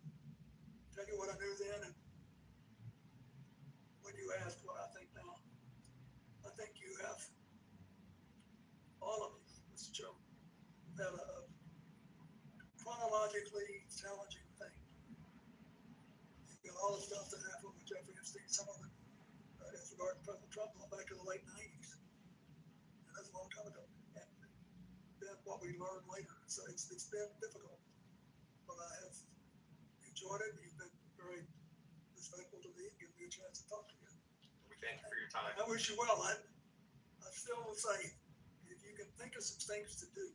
tell you what I knew then, and when you ask what I think now, I think you have, all of you, Mr. Chairman, had a chronologically challenging stuff that happened with Jeffrey Epstein, some of it is regarding President Trump going back to the late 90s. And that's a long time ago. And then what we learned later. So it's been difficult. But I have enjoyed it. You've been very respectful to me and given me a chance to talk to you. We thank you for your time. I wish you well. I still will say, if you can think of some things to do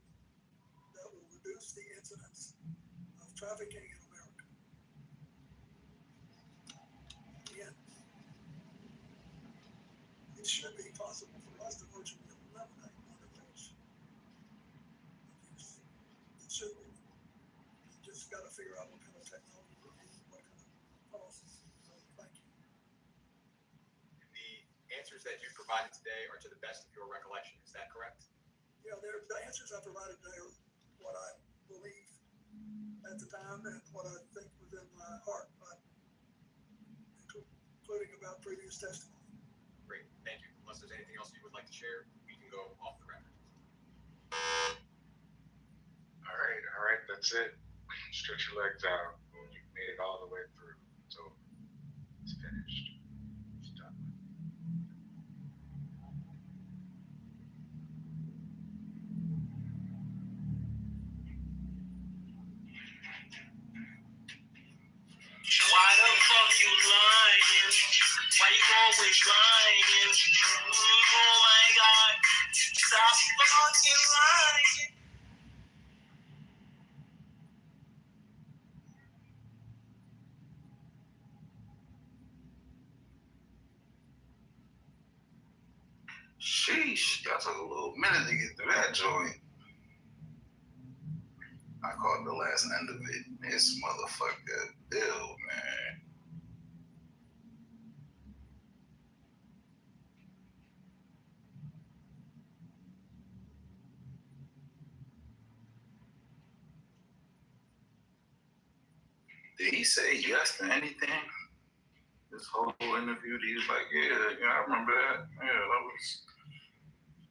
that will reduce the incidence of trafficking in America. Again, it should be possible for us to virtually eliminate underage abuse. It should be. You just got to figure out what kind of technology we're using, what kind of policies. So, thank you. The answers that you provided today are to the best of your recollection. Is that correct? Yeah, the answers I provided today are what I believe at the time and what I think was in my heart, including about previous testimony. Great, thank you. Unless there's anything else you would like to share, we can go off the record. All right, that's it. Stretch your legs out. You made it all the way through. So it's finished. It's done. Why the fuck you lying? Why you always lying? Oh my God, stop fucking lying. Sheesh, y'all took a little minute to get through that joint. I caught the last end of it. This motherfucker Bill, man. Did he say yes to anything? This whole interview, he was like, yeah, I remember that. Yeah,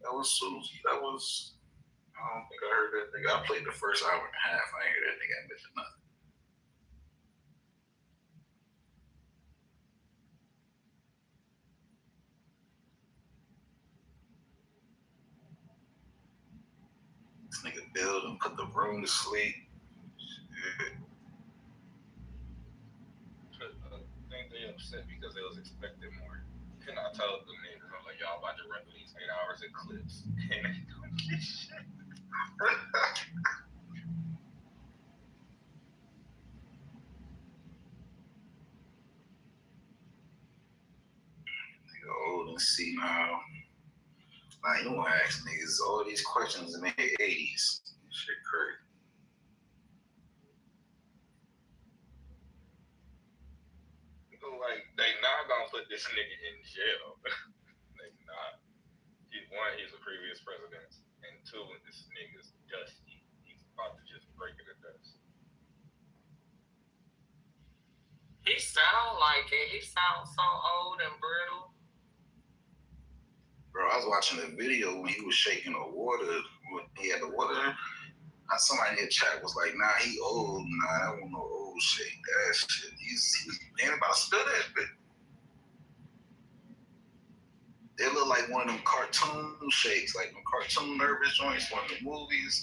that was Susie. I don't think I heard that thing. I played the first hour and a half. I ain't heard that thing admit to nothing. This nigga Bill done put the room to sleep. Shit. I think they upset because they was expecting more. And I told them niggas, I'm like, y'all about to run through these 8 hours in clips. And they don't get shit. Nigga old and senile. Nah, you wanna ask niggas all these questions in their 80s. Shit crazy. Like, they not gonna put this nigga in jail. They not. One, he's a previous president. And two, this nigga's dusty. He's about to just break it to dust. He sound like it. He sounds so old and brittle. Bro, I was watching a video when he was shaking the water. When he had the water. Somebody in the chat was like, nah, he old. Nah, that wasn't no old shake. That shit. He's ain't about to spill that bit. They look like one of them cartoon shakes, like them cartoon nervous joints, one of the movies.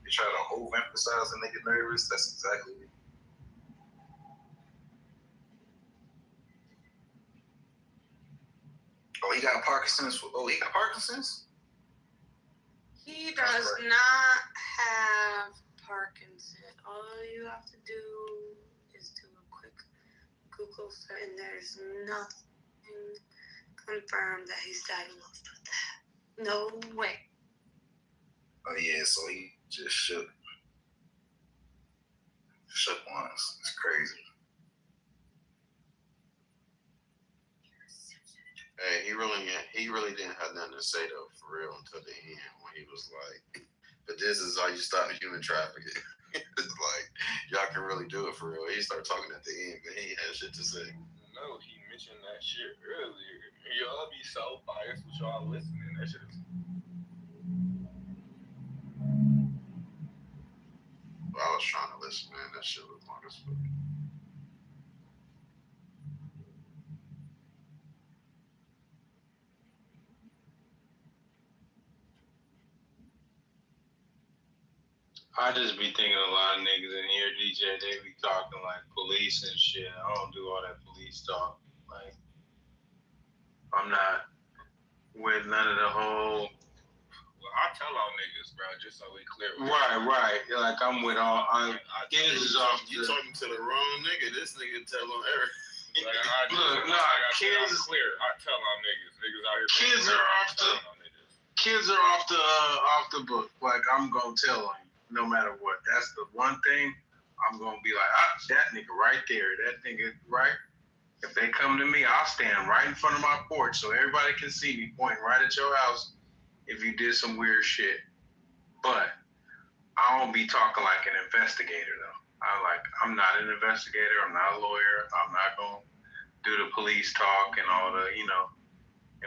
They try to overemphasize and make it nervous. That's exactly it. Oh, he got Parkinson's. He got Parkinson's? He does not have Parkinson. All you have to do is do a quick Google search, and there's nothing confirmed that he's diagnosed with that. No way. Oh yeah, so he just shook. Shook once. It's crazy. Hey, he really didn't have nothing to say though, for real, until the end when he was like, "But this is how you stop human trafficking." It's like y'all can really do it for real. He started talking at the end, but he ain't had shit to say. No, he mentioned that shit earlier. Y'all be so biased with y'all listening. That shit is. Well, I was trying to listen, man. That shit was long as fuck. I just be thinking a lot of niggas in here, DJ, they be talking like police and shit. I don't do all that police talk. Like, I'm not with none of the whole. Well, I tell all niggas, bro, just so we clear. Right. Like, I'm with all. Kids is off. You talking to the wrong nigga. This nigga tell them everything. Like, kids. Clear. I tell all niggas. Niggas out here. Kids are off the book. Like, I'm gonna tell them no matter what. That's the one thing I'm gonna be like, that nigga right there. That nigga right. If they come to me, I'll stand right in front of my porch so everybody can see me pointing right at your house if you did some weird shit. But I don't be talking like an investigator though. I'm not an investigator. I'm not a lawyer. I'm not gonna do the police talk and all the,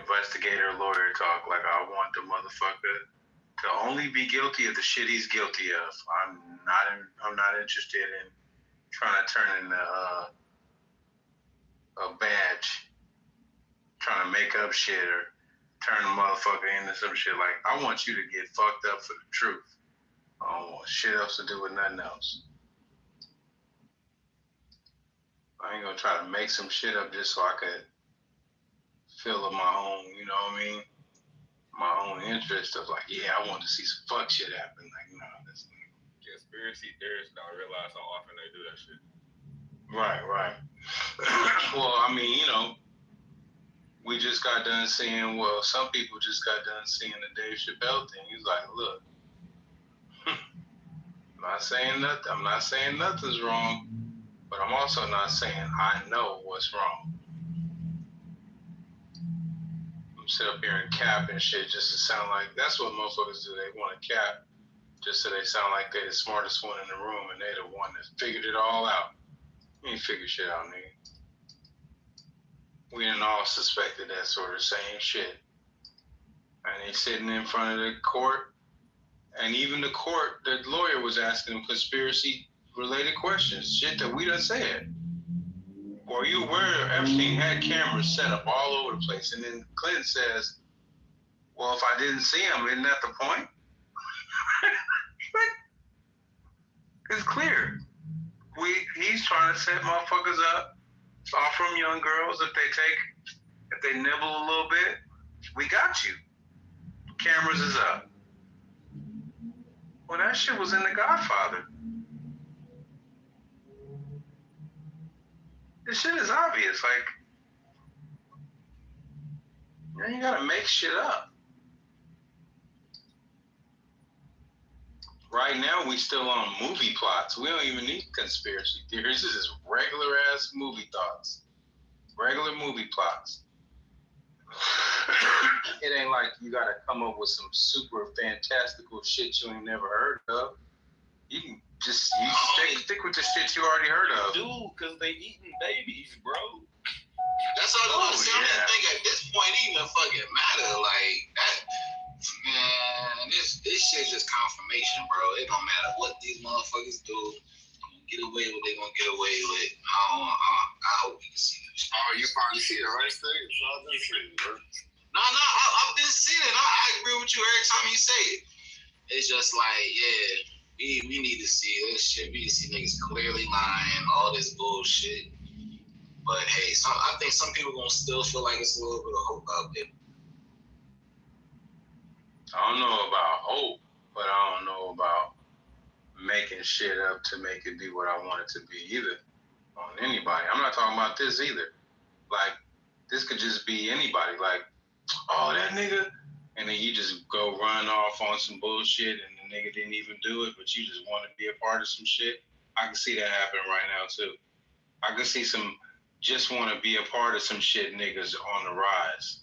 investigator lawyer talk. Like, I want the motherfucker to only be guilty of the shit he's guilty of. I'm not interested in trying to turn in a badge, trying to make up shit or turn a motherfucker into some shit. Like, I want you to get fucked up for the truth. I don't want shit else to do with nothing else. I ain't gonna try to make some shit up just so I could feel of my own, you know what I mean? My own interest of like, yeah, I want to see some fuck shit happen. Like, no, that's not. Conspiracy theorists don't realize how often they do that shit. Right. Well, I mean, we just got done seeing, some people just got done seeing the Dave Chappelle thing. He's like, look, I'm not saying nothing's wrong, but I'm also not saying I know what's wrong. I'm sit up here and cap and shit just to sound like, that's what motherfuckers do. They want to cap just so they sound like they're the smartest one in the room and they're the one that figured it all out. You ain't figure shit out, nigga. We done all suspected that sort of same shit. And they sitting in front of the court, and even the court, the lawyer was asking them conspiracy-related questions, shit that we done said. Or you aware Epstein had cameras set up all over the place, and then Clinton says, well, if I didn't see him, isn't that the point? It's clear. He's trying to set motherfuckers up, offer them young girls if they nibble a little bit, we got you. Cameras is up. Well, that shit was in The Godfather. This shit is obvious. Like, you gotta make shit up. Right now, we still on movie plots. We don't even need conspiracy theories. This is regular ass movie thoughts. Regular movie plots. It ain't like you gotta come up with some super fantastical shit you ain't never heard of. You can just stick with the shit you already heard of. Dude, because they eating babies, bro. That's all I'm saying. I don't think at this point even fucking matter. Like, that, man, this shit just confirmation, bro. It don't matter what these motherfuckers do. Get away with what they gonna get away with. I hope we can see this. Oh, you finally see it, right, Steve? So I've been seeing it, bro. No, I've been seeing it. I agree with you every time you say it. It's just like, yeah, we need to see this shit. We need to see niggas clearly lying, all this bullshit. But hey, I think some people gonna still feel like it's a little bit of hope out there. I don't know about hope, but I don't know about making shit up to make it be what I want it to be either on anybody. I'm not talking about this either. Like, this could just be anybody. Like, oh, that nigga. And then you just go run off on some bullshit and the nigga didn't even do it, but you just want to be a part of some shit. I can see that happening right now, too. I can see some just want to be a part of some shit niggas on the rise.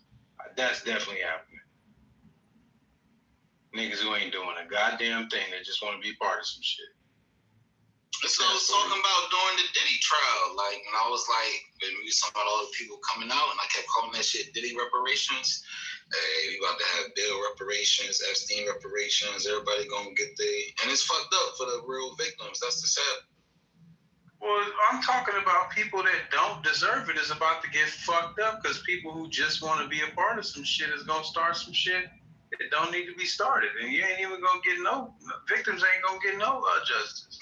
That's definitely happening. Niggas who ain't doing a goddamn thing, they just want to be part of some shit. So I was talking about during the Diddy trial, like, and I was like, when we was talking about all the people coming out, and I kept calling that shit Diddy reparations. Hey, we about to have Bill reparations, Epstein reparations, everybody gonna get and it's fucked up for the real victims. That's the sad. Well, I'm talking about people that don't deserve it is about to get fucked up because people who just want to be a part of some shit is gonna start some shit it don't need to be started, and you ain't even gonna get no victims ain't gonna get no justice.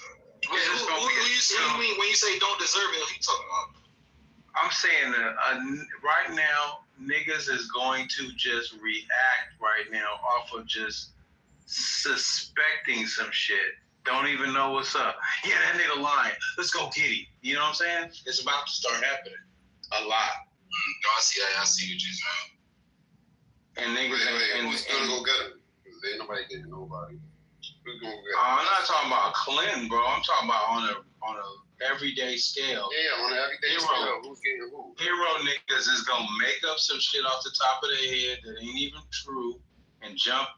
Who you when you say don't deserve it? Who you talking about? I'm saying right now, niggas is going to just react right now off of just suspecting some shit. Don't even know what's up. Yeah, that nigga lying. Let's go get him. You know what I'm saying? It's about to start happening a lot. No, I see what you're saying. And niggas who's gonna go get him? Because ain't nobody getting nobody. Who's gonna get him? I'm not talking about Clinton, bro. I'm talking about on a everyday scale. Yeah, on an everyday scale. Who's getting who? Hero niggas is gonna make up some shit off the top of their head that ain't even true and jump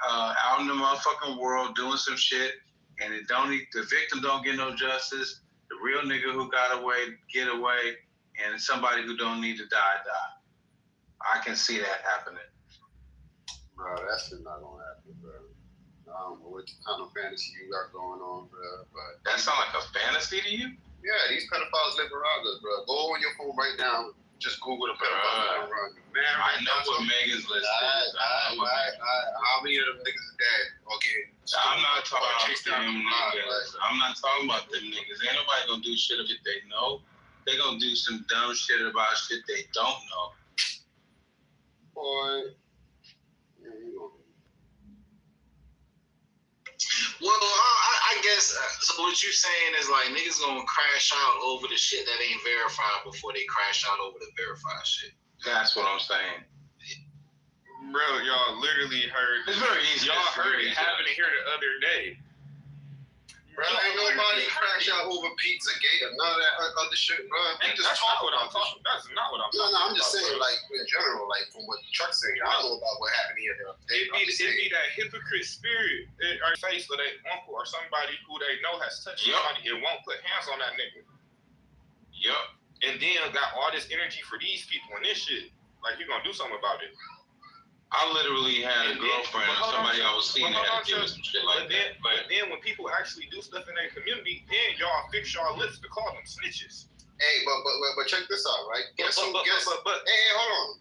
out in the motherfucking world doing some shit, and the victim don't get no justice. The real nigga who got away get away, and somebody who don't need to die. I can see that happening. Bro, that shit not gonna happen, bro. I don't know what kind of fantasy you got going on, bro, but that sound like a fantasy to you? Yeah, these pedophiles live around us, bro. Go on your phone right now. Just Google the pedophiles around you. Man, I know what Megan's list is. How many of them niggas are dead? Okay. I'm not talking about them niggas. I'm not talking about them niggas. Ain't nobody gonna do shit if they know. They gonna do some dumb shit about shit they don't know. Boy. Well, I guess so. What you saying is like niggas gonna crash out over the shit that ain't verified before they crash out over the verified shit. That's what I'm saying. Bro, y'all literally heard. It's very easy. Y'all heard it happening here the other day. Bro, ain't nobody crash out over Pizzagate or none of that other shit, bro. That's not what I'm talking. That's not what I'm talking about. No, I'm just saying, like in general, like from what Chuck's saying. I don't know about what happened here. It be that hypocrite spirit in our face of their uncle or somebody who they know has touched somebody and won't put hands on that nigga. Yup. And then got all this energy for these people and this shit. Like you gonna do something about it. I literally had a girlfriend or somebody I was seeing that had to do some shit like that. But then when people actually do stuff in their community, then y'all fix y'all lips to call them snitches. Hey, but check this out, right? Hey, hold on.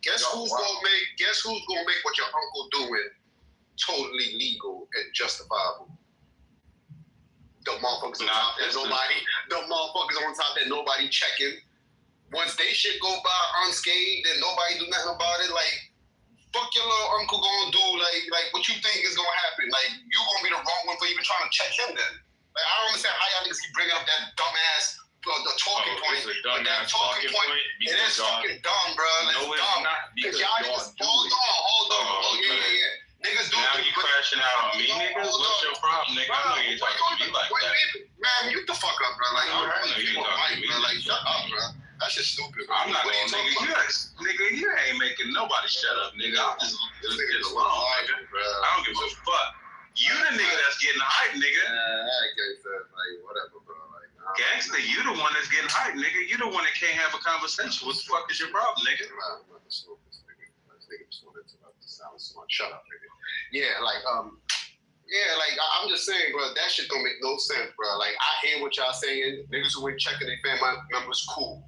Guess who's gonna make what your uncle doing totally legal and justifiable? The motherfuckers on top that nobody checking. Once they shit go by unscathed and nobody do nothing about it, like fuck your little uncle gonna do like what you think is gonna happen? Like you gonna be the wrong one for even trying to check him then. Like I don't understand how y'all niggas keep bringing up that dumbass the talking point. But that talking point, it is fucking dumb, bro. Like, no, it's dumb. not because y'all niggas hold on. Oh yeah. Niggas do. Now you crashing out on me, niggas? What's your problem, nigga? I know you ain't talking to me like that. Man, mute the fuck up, bro. Like I know you ain't talking to me. Like shut up, bro. That's just stupid. I'm not gonna, nigga. You ain't making nobody shut up, nigga. I'm just alone, nigga. I don't give a fuck. You the nigga that's getting hyped, nigga. I guess like whatever, bro. Like gangster, you the one that's getting hyped, nigga. You the one that can't have a conversation. What the fuck is your problem, nigga? I'm not the smokest nigga. This nigga just wanted to sound smart. Shut up, nigga. Yeah, like I'm just saying, bro. That shit don't make no sense, bro. Like I hear what y'all saying. Niggas who ain't checking their family members, cool.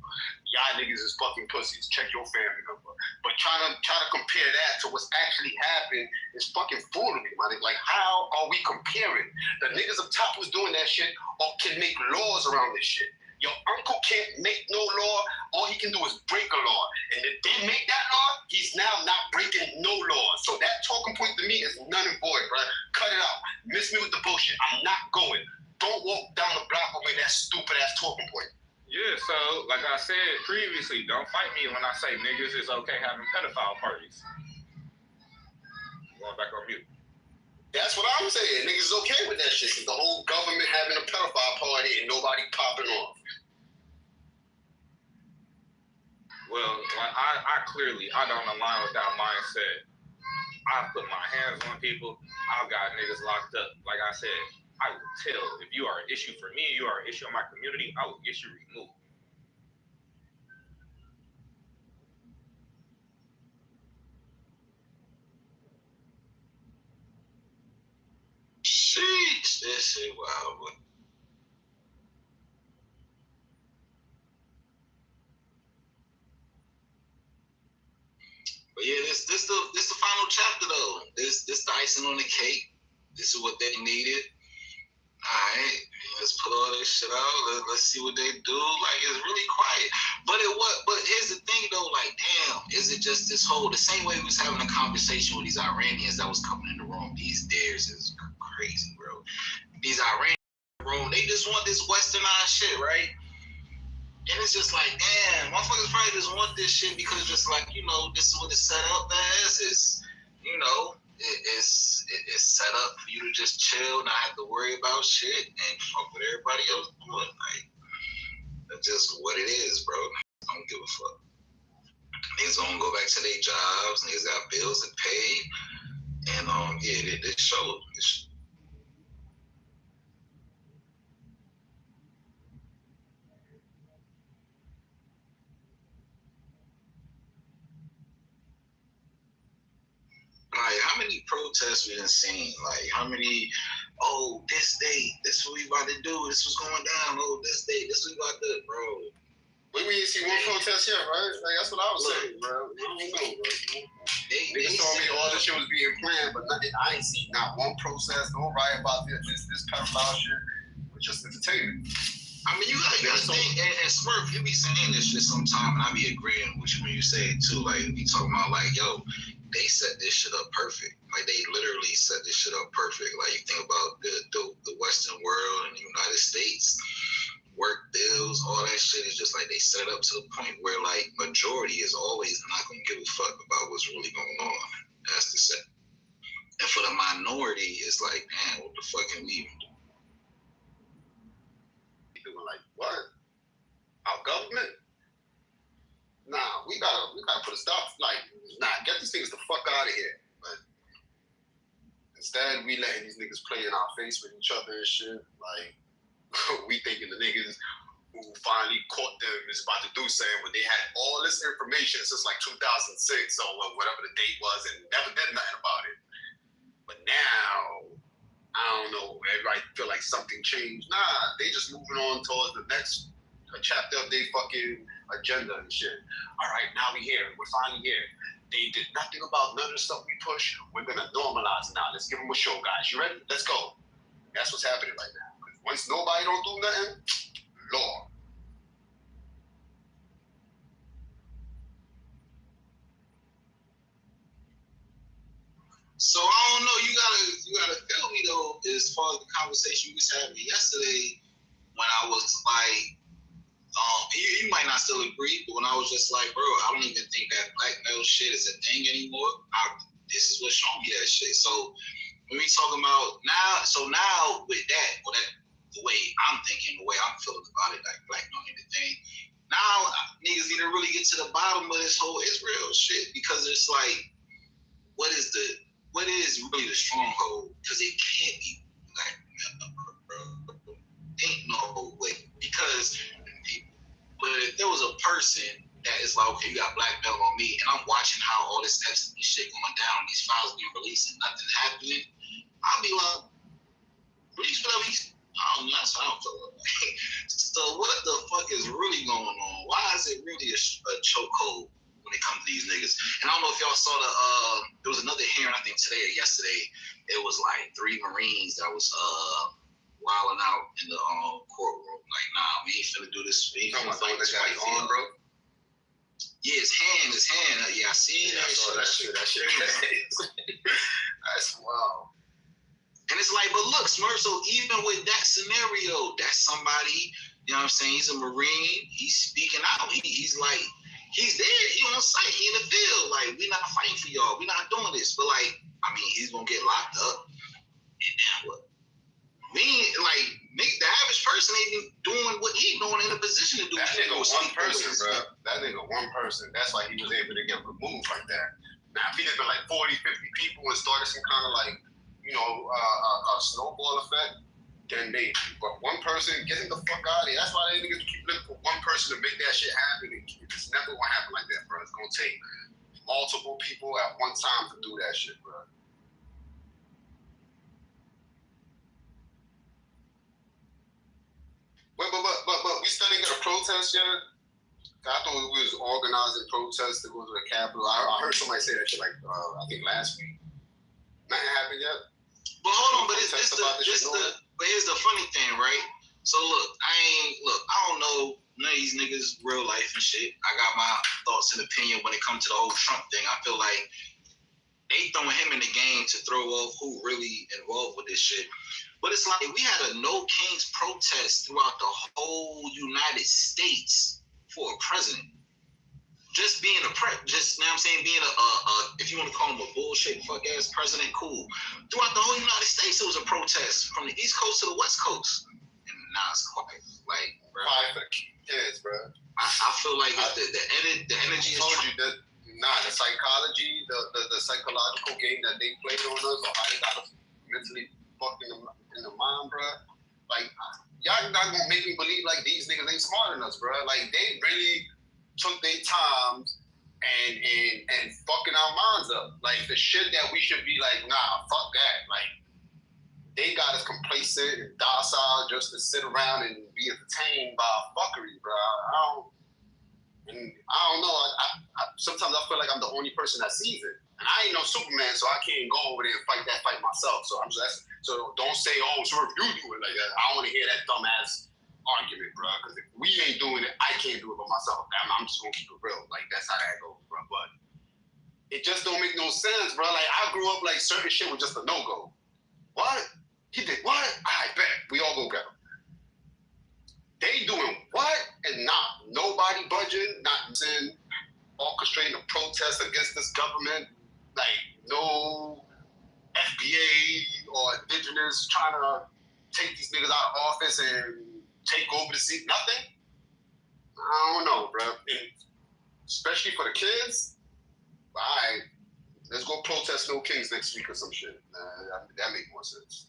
Y'all niggas is fucking pussies. Check your family number. But try to compare that to what's actually happened is fucking foolery, my nigga. Like, how are we comparing? The niggas up top who's doing that shit or can make laws around this shit. Your uncle can't make no law. All he can do is break a law. And if they make that law, he's now not breaking no law. So that talking point to me is none and void, bro. Cut it out. Miss me with the bullshit. I'm not going. Don't walk down the block with that stupid ass talking point. Yeah, so like I said previously, don't fight me when I say niggas is okay having pedophile parties. Going back on mute. That's what I'm saying. Niggas is okay with that shit. The whole government having a pedophile party and nobody popping off. Well, I clearly don't align with that mindset. I put my hands on people. I've got niggas locked up. Like I said, I will tell if you are an issue for me, you are an issue in my community, I will get you removed. Sheesh, this shit wild, boy. But yeah, this the final chapter though. This the icing on the cake. This is what they needed. All right, let's put all this shit out. Let's see what they do. Like, it's really quiet. But here's the thing though. Like, damn, is it just this whole the same way we was having a conversation with these Iranians that was coming in the room? These dares is crazy, bro. These Iranians in the room, they just want this westernized shit, right? And it's just like, damn, motherfuckers probably just want this shit because just like, you know, this is what it's set up as. It's, you know, it's set up for you to just chill, not have to worry about shit, and fuck what everybody else doing. Like, that's just what it is, bro. I don't give a fuck. Niggas gonna go back to their jobs. Niggas got bills to pay, and yeah, they showed. Like, how many protests we done seen? Like, how many, oh, this date, this is what we about to do, this was going down, oh, this date, this is what we about to do, bro. We ain't see one protest yet, right? Like, that's what I was saying, bro. I don't know, bro. Niggas told me all this shit was being planned, but nothing, I ain't seen not one protest, no riot about this pedophile shit. It was just entertainment. I mean, you gotta think, and Smurf, you be saying this shit sometime, and I be agreeing with you when you say it too. Like, we talking about, like, yo, they set this shit up perfect. Like, they literally set this shit up perfect. Like, you think about the Western world and the United States, work bills, all that shit is just like they set it up to the point where, like, majority is always not gonna give a fuck about what's really going on. That's the set. And for the minority, it's like, man, what the fuck can we even do? People were like, what? Our government? Nah, we gotta put a stop. Like, nah, get these niggas the fuck out of here. But instead, we letting these niggas play in our face with each other and shit. Like, we thinking the niggas who finally caught them is about to do something when they had all this information since like 2006 or whatever the date was and never did nothing about it. But now, I don't know, everybody feel like something changed. Nah, they just moving on towards the next chapter of their fucking agenda and shit. All right, now we here. We're finally here. They did nothing about none of the stuff we push. We're gonna normalize now. Let's give them a show, guys. You ready? Let's go. That's what's happening right now. Once nobody don't do nothing, Lord. So I don't know. You gotta feel me though. As far as the conversation we was having yesterday, when I was like, you might not still agree, but when I was just like, bro, I don't even think that black male shit is a thing anymore. This is what showed me that shit. So when we talking about now with that, or that. The way I'm thinking, the way I'm feeling about it, like black don't need a thing. Now niggas need to really get to the bottom of this whole Israel shit, because it's like, what is really the stronghold? Because it can't be black men, bro. Ain't no way. Because but if there was a person that is like, okay, you got black belt on me, and I'm watching how all this Epstein shit going down, these files being released and nothing happening, I'll be like, release whatever he's. I don't know, that's how I feel about it. So what the fuck is really going on? Why is it really a chokehold when it comes to these niggas? And I don't know if y'all saw there was another hearing, I think today or yesterday. It was like 3 Marines that was wilding out in the courtroom. Like, nah, we ain't finna do this. We ain't finna fight this fight on, bro. Yeah, his hand. Yeah, I seen that. I saw that shit. That shit. That's wild. And it's like, but look, Smurf, so even with that scenario, that's somebody, you know what I'm saying? He's a Marine. He's speaking out. He's like, he's there. He on site. He in the field. Like, we're not fighting for y'all. We're not doing this. But, like, I mean, he's going to get locked up. And then what? The average person ain't even doing what he's doing in a position to do. That nigga one person, bro. That nigga one person. That's why he was able to get removed like that. Now, if he had been like 40, 50 people and started some kind of like, you know, a snowball effect, then maybe. But one person, get him the fuck out of here. That's why they niggas keep looking for one person to make that shit happen. It's never gonna happen like that, bro. It's gonna take multiple people at one time to do that shit, bro. But we still didn't get a protest yet. I thought we was organizing protests to go to the Capitol. I heard somebody say that shit like I think last week. Nothing happened yet. But hold on, but but here's the funny thing, right? So look, I don't know none of these niggas real life and shit. I got my thoughts and opinion when it comes to the whole Trump thing. I feel like they throwing him in the game to throw off who really involved with this shit. But it's like we had a No Kings protest throughout the whole United States for a president. Just being just, you know what I'm saying, being if you want to call him a bullshit fuck ass president, cool. Throughout the whole United States, it was a protest from the East Coast to the West Coast. And now it's quiet. Like, bro. Quiet for the kids, bro. I feel like the energy is. I told you that, the psychology, the psychological game that they play on us, or how they got us mentally fucked in the mind, bro. Like, y'all not gonna make me believe like these niggas ain't smarter than us, bro. Like, they really took their time and fucking our minds up. Like the shit that we should be like, nah, fuck that. Like they got us complacent and docile just to sit around and be entertained by fuckery, bro. I don't know. Sometimes I feel like I'm the only person that sees it, and I ain't no Superman, so I can't go over there and fight that fight myself. So so don't say, oh, sure, if you do it like that. I don't want to hear that dumbass argument, bro, because if we ain't doing it, I can't do it by myself. I'm just gonna keep it real. Like that's how that goes, bro. But it just don't make no sense, bro. Like I grew up like certain shit was just a no-go. What? He did what? I bet. We all go go. They doing what? And not nobody budging, not orchestrating a protest against this government. Like no FBA or indigenous trying to take these niggas out of office and take over the seat, nothing? I don't know, bro. And especially for the kids, all right, let's go protest No Kings next week or some shit. That make more sense.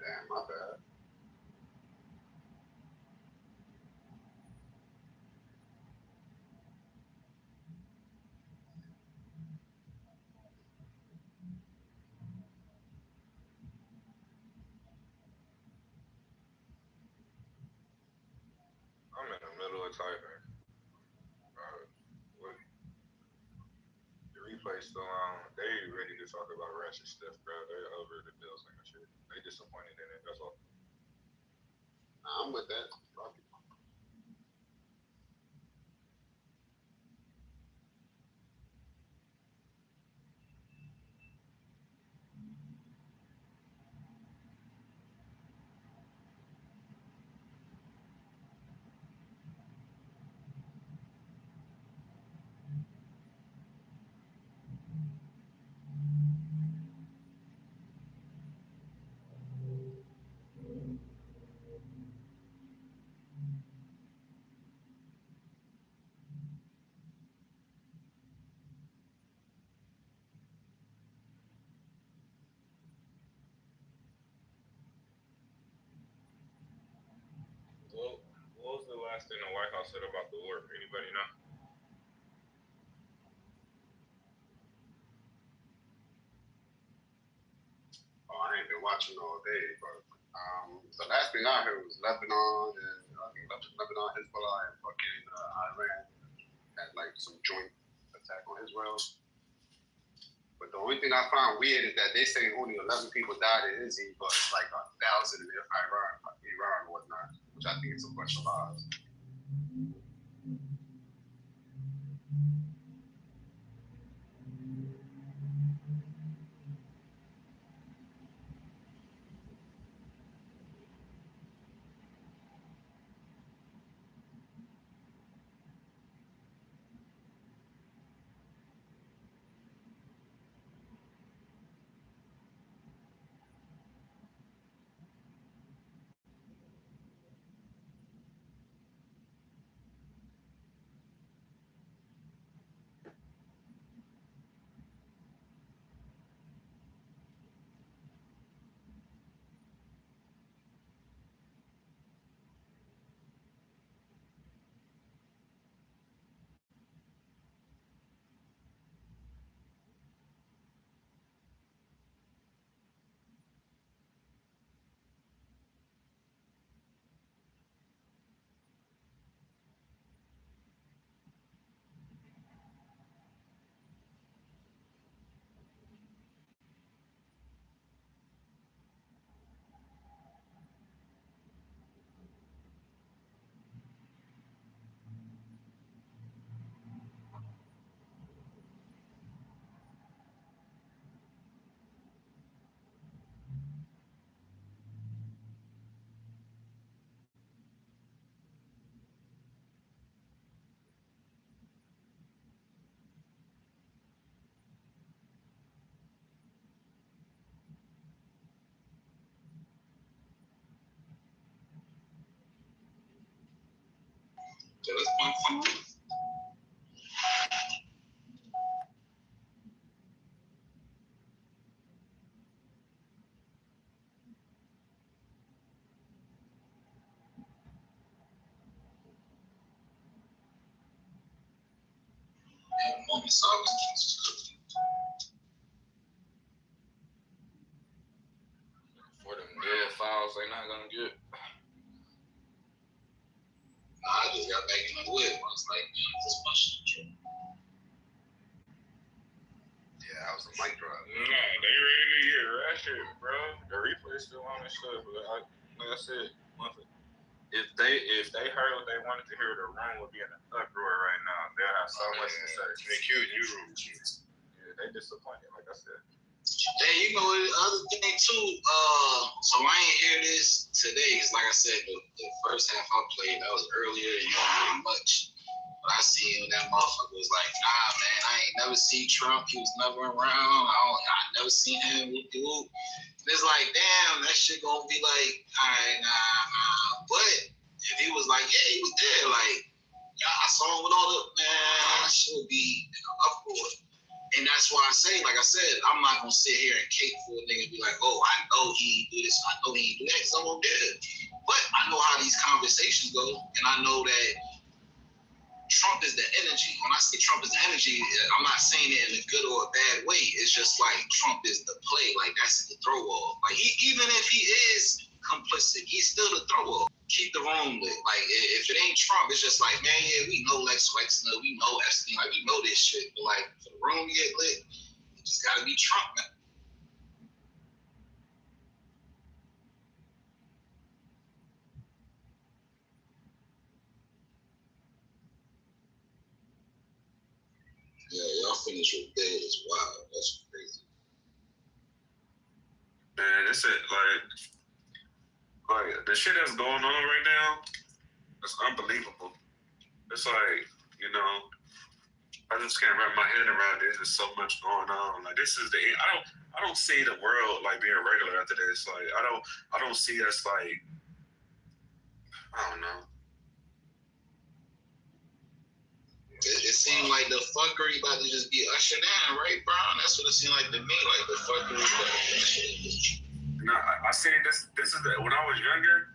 Damn, my bad. I'm in the middle of typing. What? The replay's still on. They ready to talk about ratchet stuff, bro. They're over the bills and shit. They disappointed in it. That's all. I'm with that. Fuck it. pastor in the White House said about the war? Anybody know? Oh, I ain't been watching all day, but the last thing I heard was Lebanon and Lebanon, Hezbollah, and fucking Iran had like some joint attack on Israel. But the only thing I found weird is that they say only 11 people died in Israel, but it's like 1,000 in Iran and whatnot, which I think is a bunch of lies. So that's one thing. For them dead files, they not gonna get. I just got back in the whip. I was like, man, this bunch of shit. Yeah, that was a mic drop. Nah, they ready to get ratchet, bro. The replay's still on and stuff, but like I said, if they heard what they wanted to hear, the room would be in an uproar right now. They'll have so much to say. They cute new room. Yeah, they disappointed, like I said. Hey, you know, the other thing too, so I ain't hear this today, because like I said, the first half I played, that was earlier, you know, pretty much. But I seen that motherfucker was like, nah, man, I ain't never seen Trump. He was never around. I never seen him. Whoop. And it's like, damn, that shit gonna be like, all right, nah. But if he was like, yeah, he was there, like, yeah, I saw him with all the, man, that shit would be in an uproar. And that's why I say, like I said, I'm not gonna sit here and cape for a nigga and be like, oh, I know he do this, I know he do that, because I won't do it. But I know how these conversations go, and I know that Trump is the energy. When I say Trump is the energy, I'm not saying it in a good or a bad way. It's just like Trump is the play, like that's the throw off. Like even if he is complicit, he's still the throw off. Keep the room lit. Like if it ain't Trump, it's just like, man, yeah, we know Lex Wexner, we know Epstein, like we know this shit. But like for the room to get lit, it just gotta be Trump, man. Yeah, y'all finished with dead is wild. That's crazy. Man, it's it like the shit that's going on right now, it's unbelievable. It's like, you know, I just can't wrap my head around it. There's so much going on. Like this is the end. I don't see the world like being regular after this. Like I don't see us like, I don't know. It seemed like the fuckery about to just be ushered in, right, Brown? That's what it seemed like to me. Like the fuckery about to be ushered in. No, I see this is when I was younger,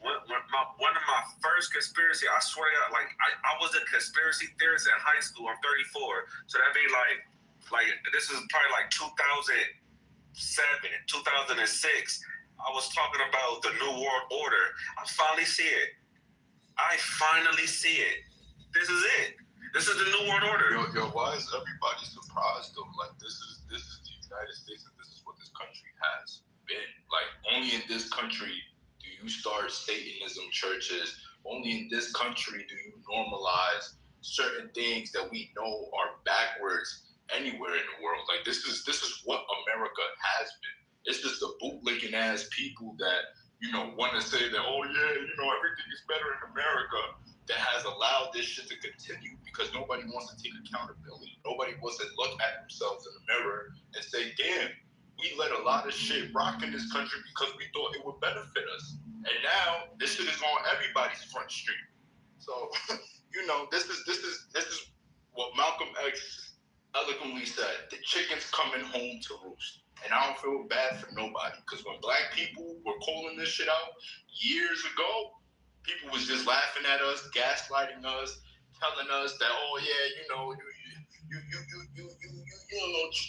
one of my first conspiracy, I swear to God, like I was a conspiracy theorist in high school. I'm 34, so that'd be like this is probably like 2007, 2006. I was talking about the New World Order. I finally see it. This is it. This is the New World Order. Yo, why is everybody surprised though? Like this is the United States, and this is what this country has been. Like only in this country do you start Satanism churches. Only in this country do you normalize certain things that we know are backwards anywhere in the world. Like this is what America has been. It's just the bootlicking ass people that, want to say that, oh yeah, everything is better in America, that has allowed this shit to continue because nobody wants to take accountability. Nobody wants to look at themselves in the mirror and say, damn, we let a lot of shit rock in this country because we thought it would benefit us. And now this shit is on everybody's front street. So, this is what Malcolm X eloquently said. The chicken's coming home to roost. And I don't feel bad for nobody because when black people were calling this shit out years ago, people was just laughing at us, gaslighting us, telling us that, oh yeah, you don't know what you're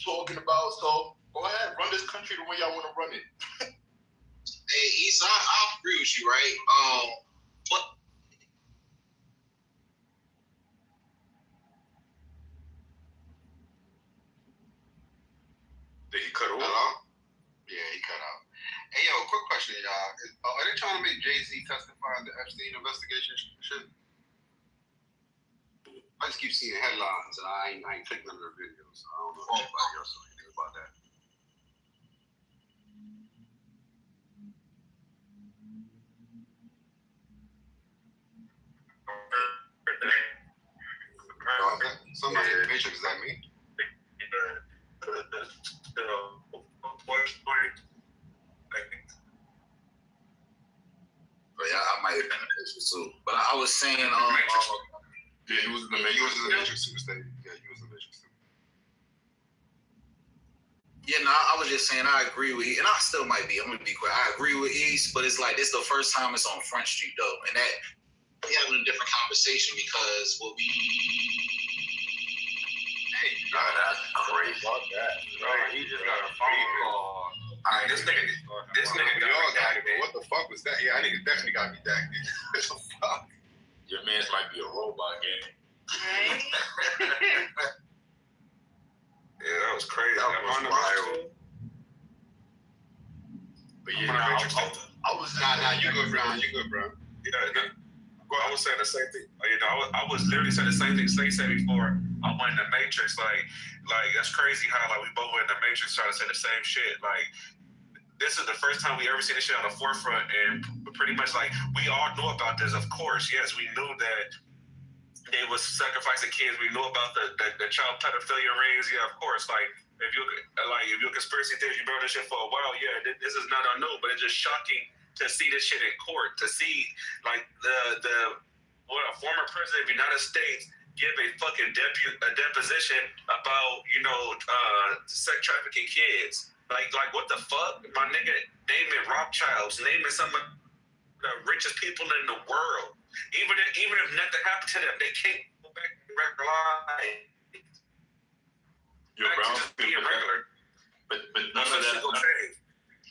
talking about. So go ahead, run this country the way y'all want to run it. Hey, Issa, I agree with you, right? But Did he cut off? Yeah, he cut out. Hey, yo, quick question, y'all. Are they trying to make Jay-Z testify in the Epstein investigation shit? I just keep seeing headlines, and I ain't clicked none of the videos. I don't know if anybody else knows anything about that. Somebody in the Matrix, is that me? But yeah, I might have been a Matrix too. But I was saying, yeah, he was in the Matrix. He was in the Matrix too. Yeah, he was in the Matrix too. Yeah, no, I was just saying I agree with, and I still might be. I'm gonna be quick. I agree with East, but it's like this is the first time it's on Front Street though, and that we're having a different conversation because what we. Hey, that's crazy. Fuck that. Right, he just got a phone call. Alright, this nigga we all got it, but what the fuck was that? Yeah, I nigga definitely got me that. What the fuck? Your man's might be a robot game. Right? Yeah, that was crazy. That was wild. But yeah, I was you good, Brown. You good, bro. Yeah, I was saying the same thing. I was literally saying the same thing Slay said before. I went in the Matrix. Like that's crazy how we both went in the Matrix trying to say the same shit. Like this is the first time we ever seen this shit on the forefront, and pretty much we all knew about this. Of course, yes, we knew that they was sacrificing kids. We knew about the child pedophilia rings. Yeah, of course. If you're a conspiracy theorist, you've been on this shit for a while. Yeah, this is not unknown, but it's just shocking to see this shit in court. To see a former president of the United States give a fucking deposition about sex trafficking kids. Like what the fuck? My nigga naming Rothschilds, naming some of the richest people in the world. Even if nothing happened to them, they can't go back to regular life. You're Brown. Being regular. But none of that.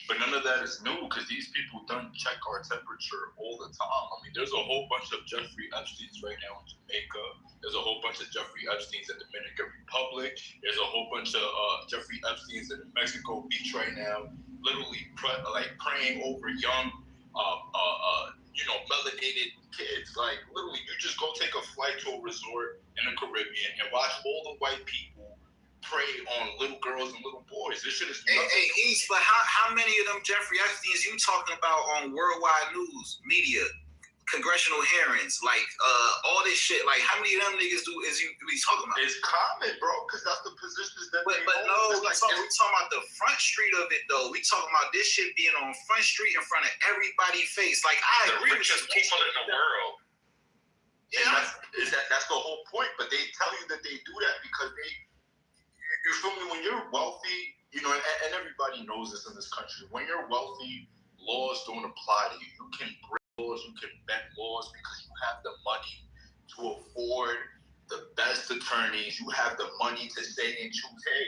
But none of that is new because these people done check our temperature all the time. I mean, there's a whole bunch of Jeffrey Epsteins right now in Jamaica. There's a whole bunch of Jeffrey Epsteins in the Dominican Republic. There's a whole bunch of Jeffrey Epsteins in the Mexico Beach right now, literally praying over young, melanated kids. Like literally, you just go take a flight to a resort in the Caribbean and watch all the white people prey on little girls and little boys. This shit is Hey, East, but how many of them Jeffrey Epsteins you talking about on worldwide news, media, congressional hearings, all this shit? Like, how many of them niggas is you talking about? It's common, bro, because that's the positions that But no, we talking about the front street of it, though. We talking about this shit being on Front Street in front of everybody's face. Like, I agree with you. The richest people in the world. Yeah, that's the whole point. But they tell you that they do that because you feel me? When you're wealthy, and everybody knows this in this country. When you're wealthy, laws don't apply to you. You can break laws, you can bend laws because you have the money to afford the best attorneys. You have the money to say and choose, hey,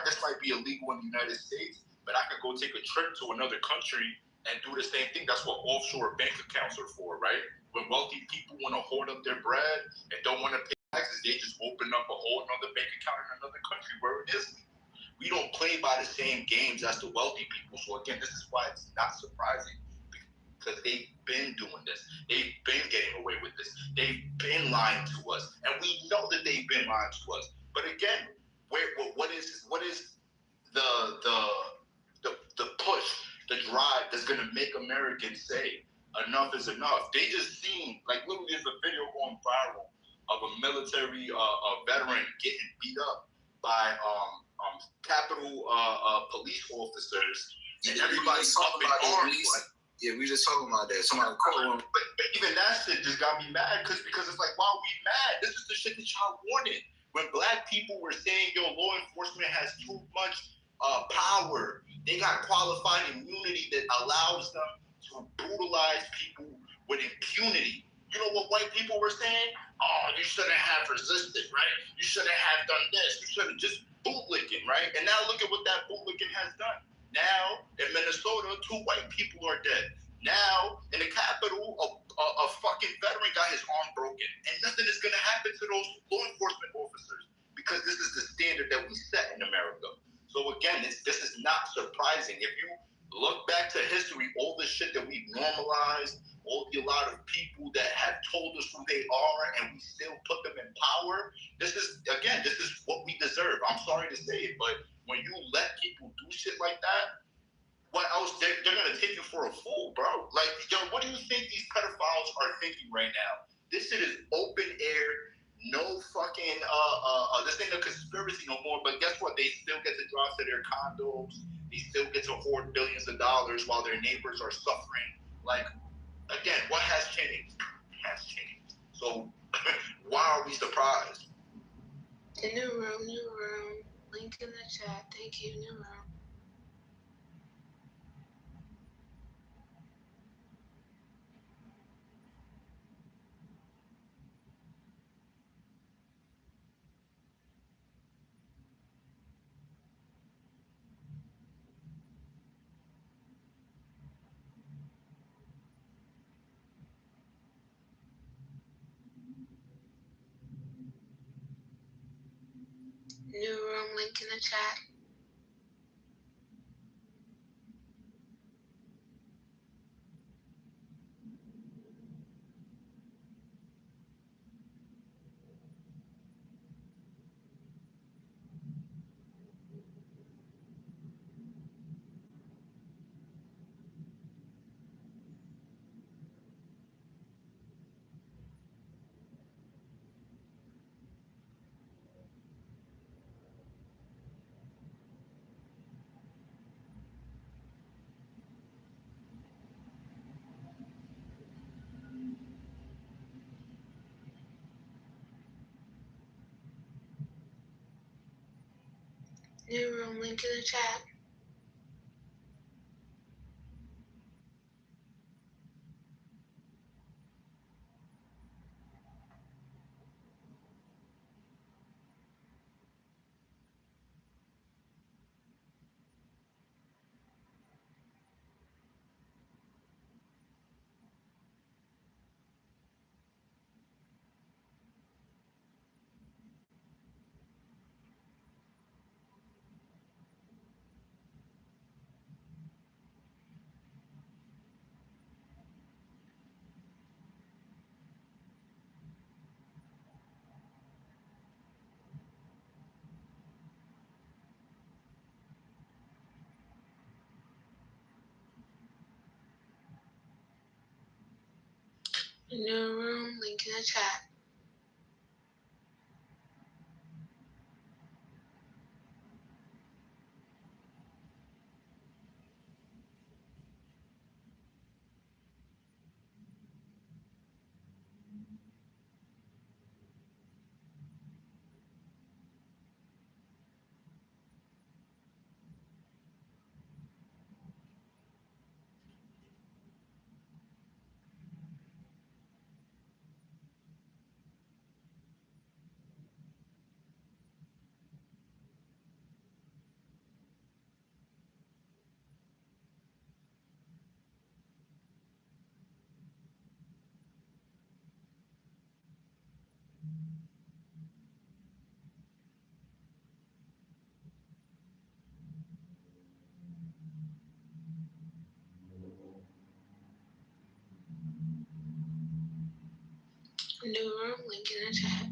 this might be illegal in the United States, but I could go take a trip to another country and do the same thing. That's what offshore bank accounts are for, right? When wealthy people want to hoard up their bread and don't want to pay taxes, they just open up a whole another bank account in another country where it is legal. We don't play by the same games as the wealthy people. So again, this is why it's not surprising, because they've been doing this. They've been getting away with this. They've been lying to us, and we know that they've been lying to us. But again, what is the push, the drive that's gonna make Americans say enough is enough? They just seen, like, literally there's a video going viral of a military veteran getting beat up by Capitol police officers, and everybody's up in arms. Yeah, we just talking about that. Somebody called him. But even that shit just got me mad because it's like, why are we mad? This is the shit that y'all wanted. When black people were saying, yo, law enforcement has too much power, they got qualified immunity that allows them to brutalize people with impunity. You know what white people were saying? Oh, you shouldn't have resisted, right? You shouldn't have done this. You should have just bootlicking, right? And now look at what that bootlicking has done. Now, in Minnesota, 2 white people are dead. Now, in the Capitol, a fucking veteran got his arm broken. And nothing is going to happen to those law enforcement officers because this is the standard that we set in America. So again, this is not surprising. If you look back to history, all the shit that we've normalized, a lot of people that have told us who they are and we still put them in power, this is what we deserve. I'm sorry to say it, but when you let people do shit like that, what else? They're gonna take you for a fool, bro. Like, yo, what do you think these pedophiles are thinking right now? This shit is open air, no fucking this ain't a conspiracy no more. But guess what? They still get to drive to their condos. They still get to hoard billions of dollars while their neighbors are suffering. Like, again, what has changed? It has changed. So why are we surprised? New room. Link in the chat. Thank you, new room. New room, link in the chat. New room, link in the chat. New room, link in the chat. link in the chat.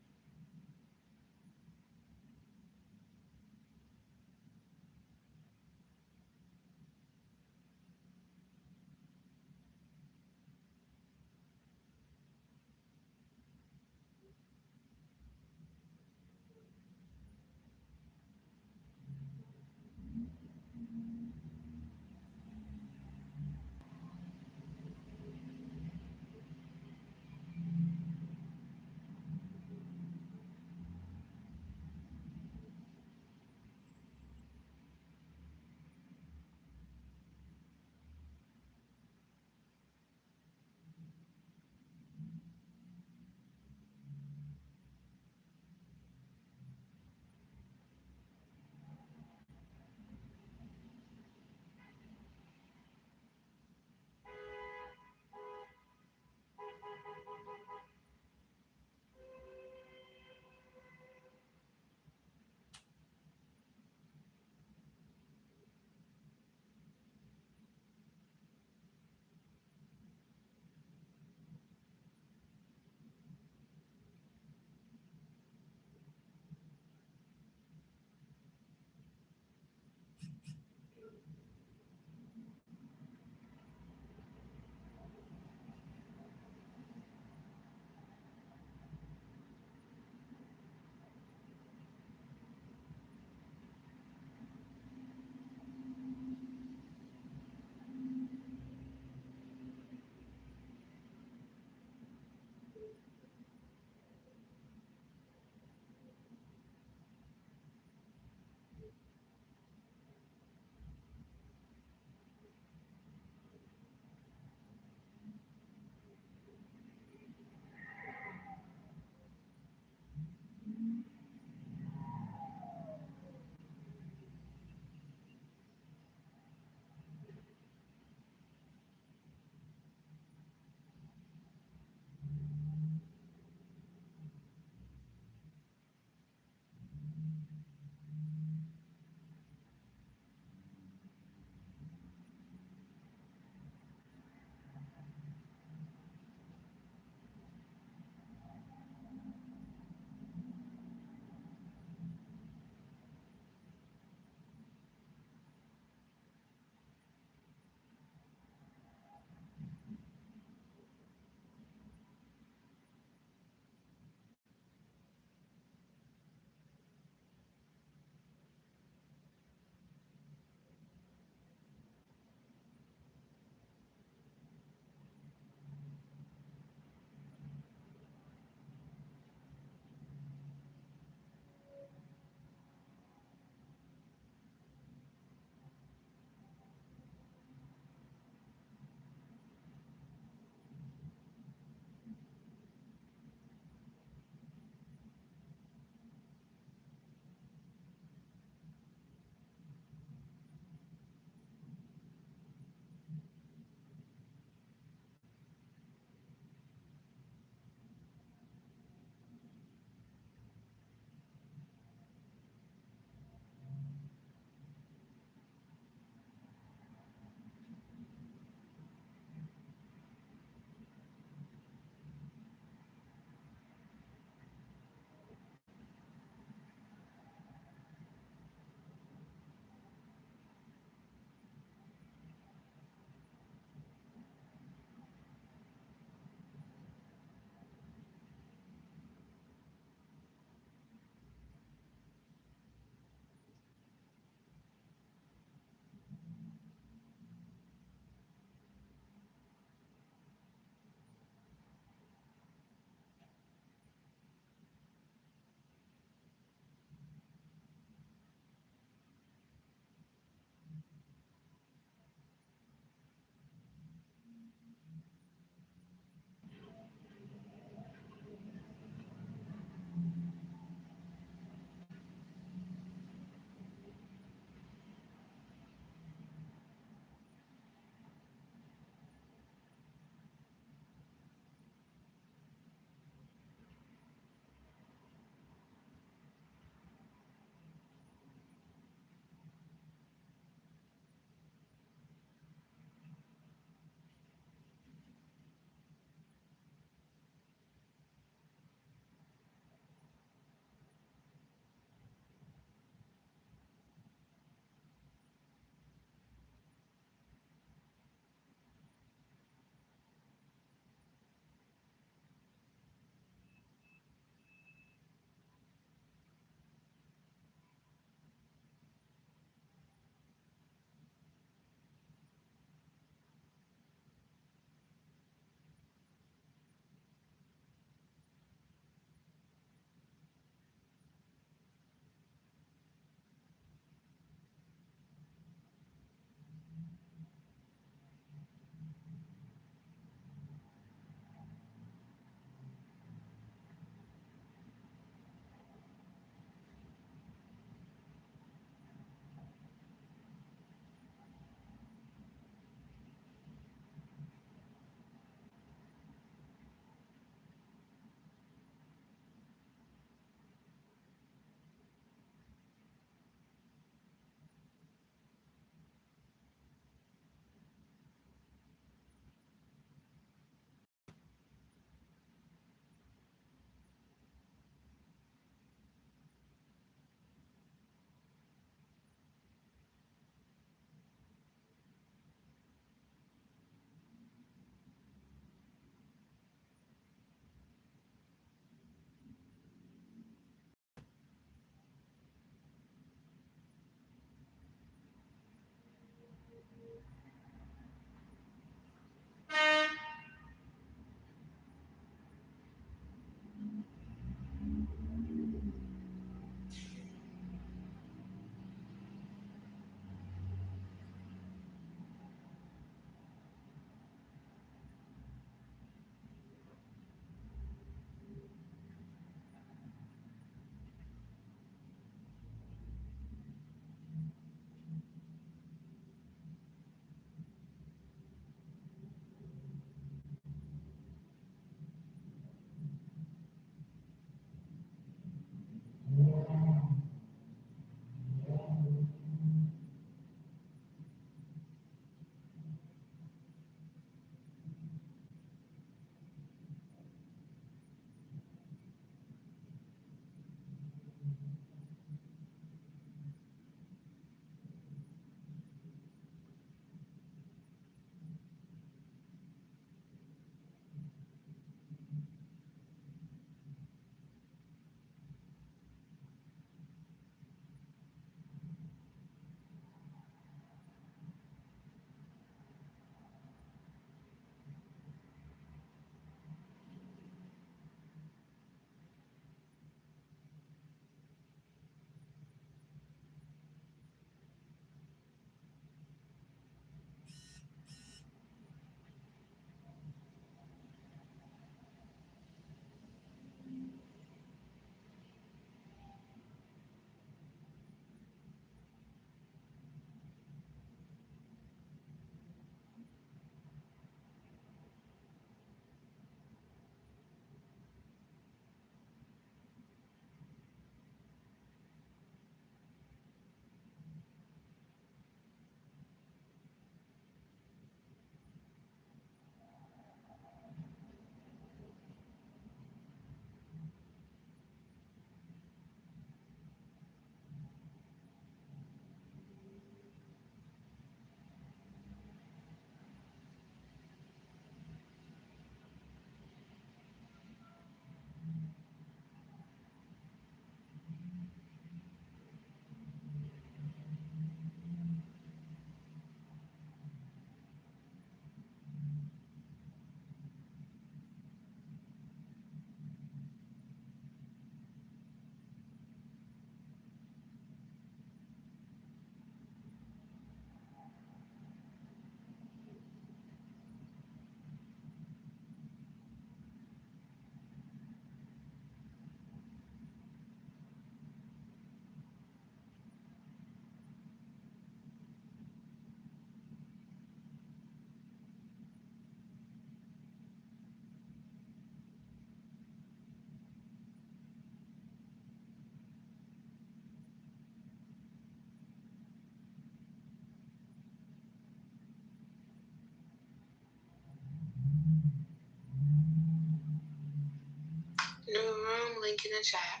link in the chat.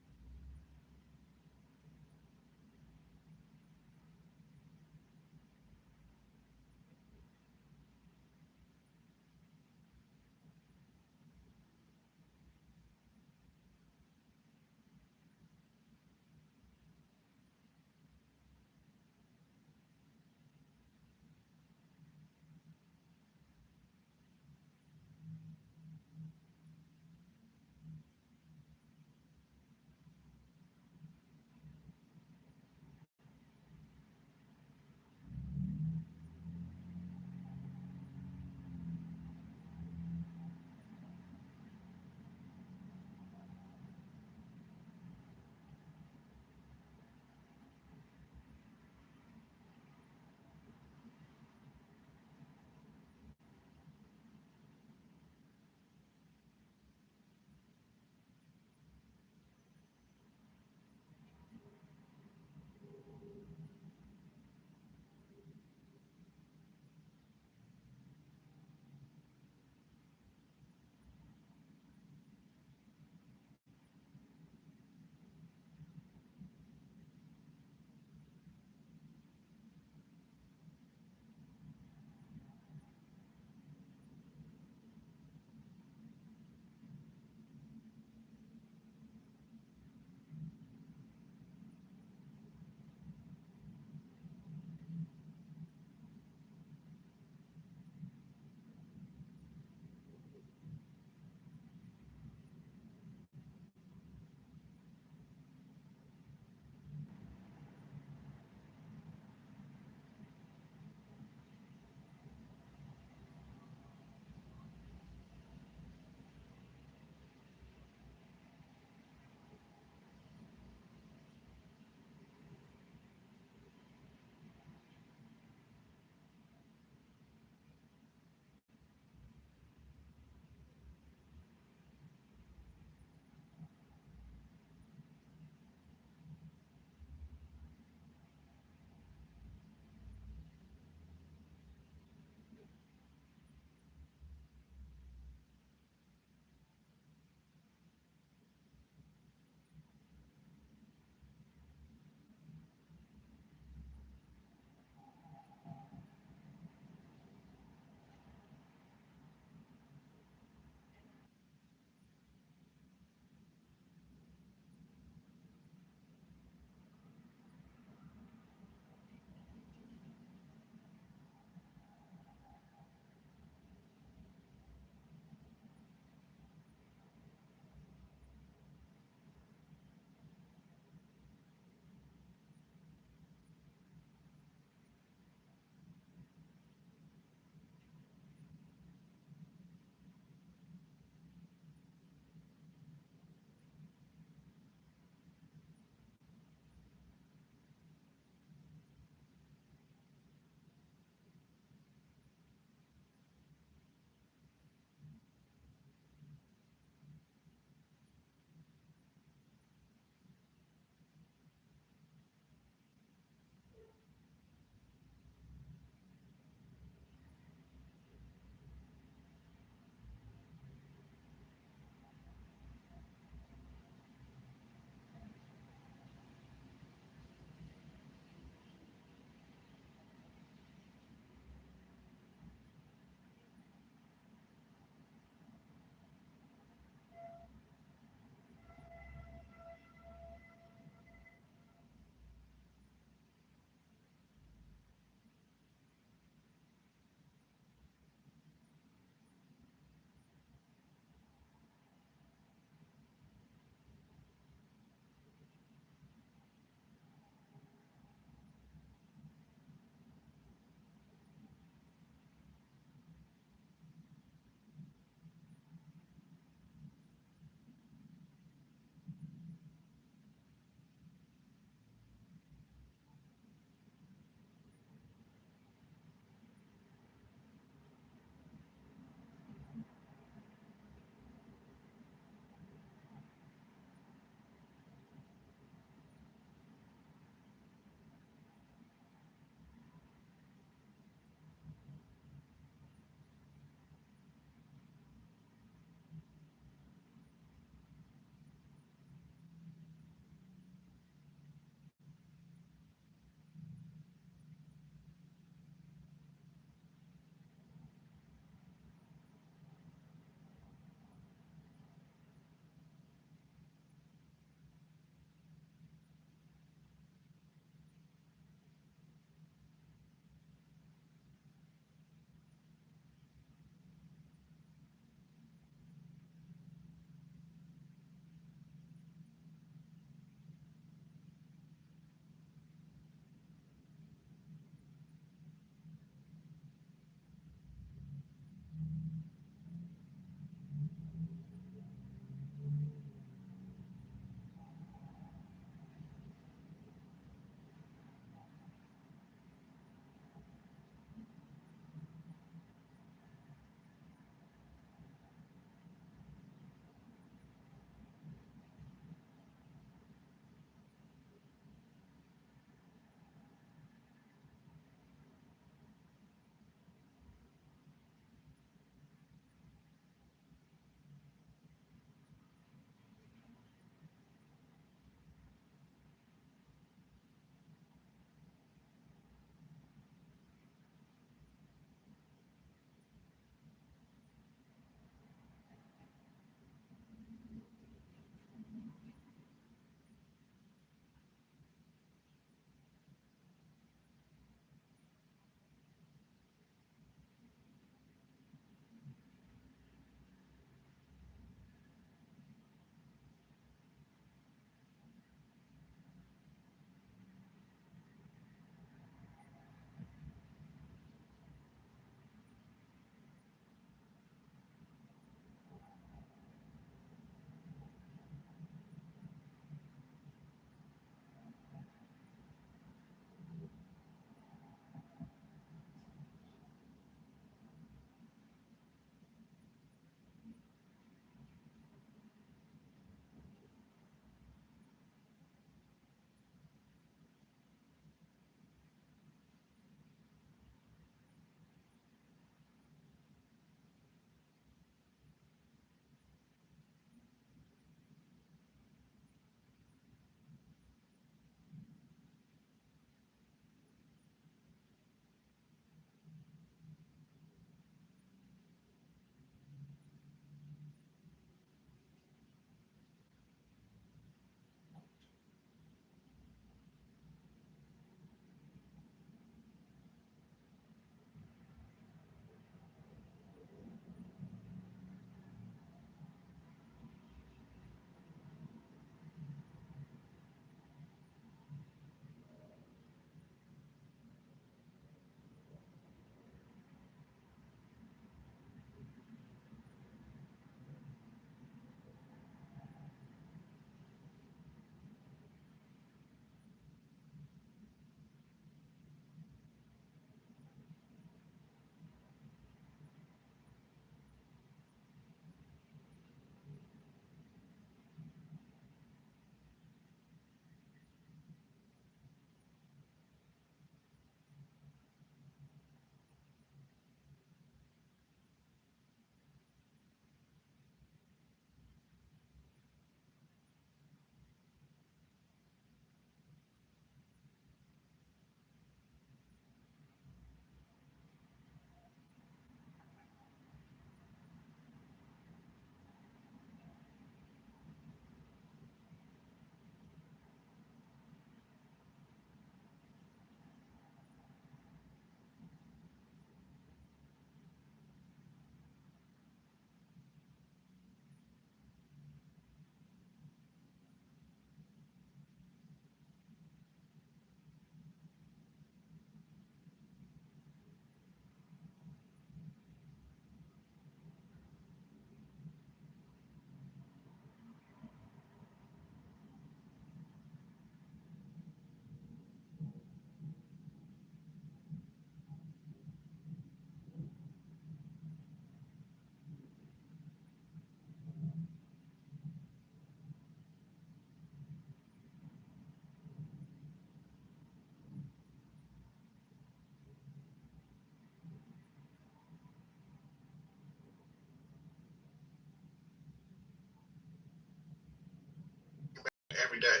every day,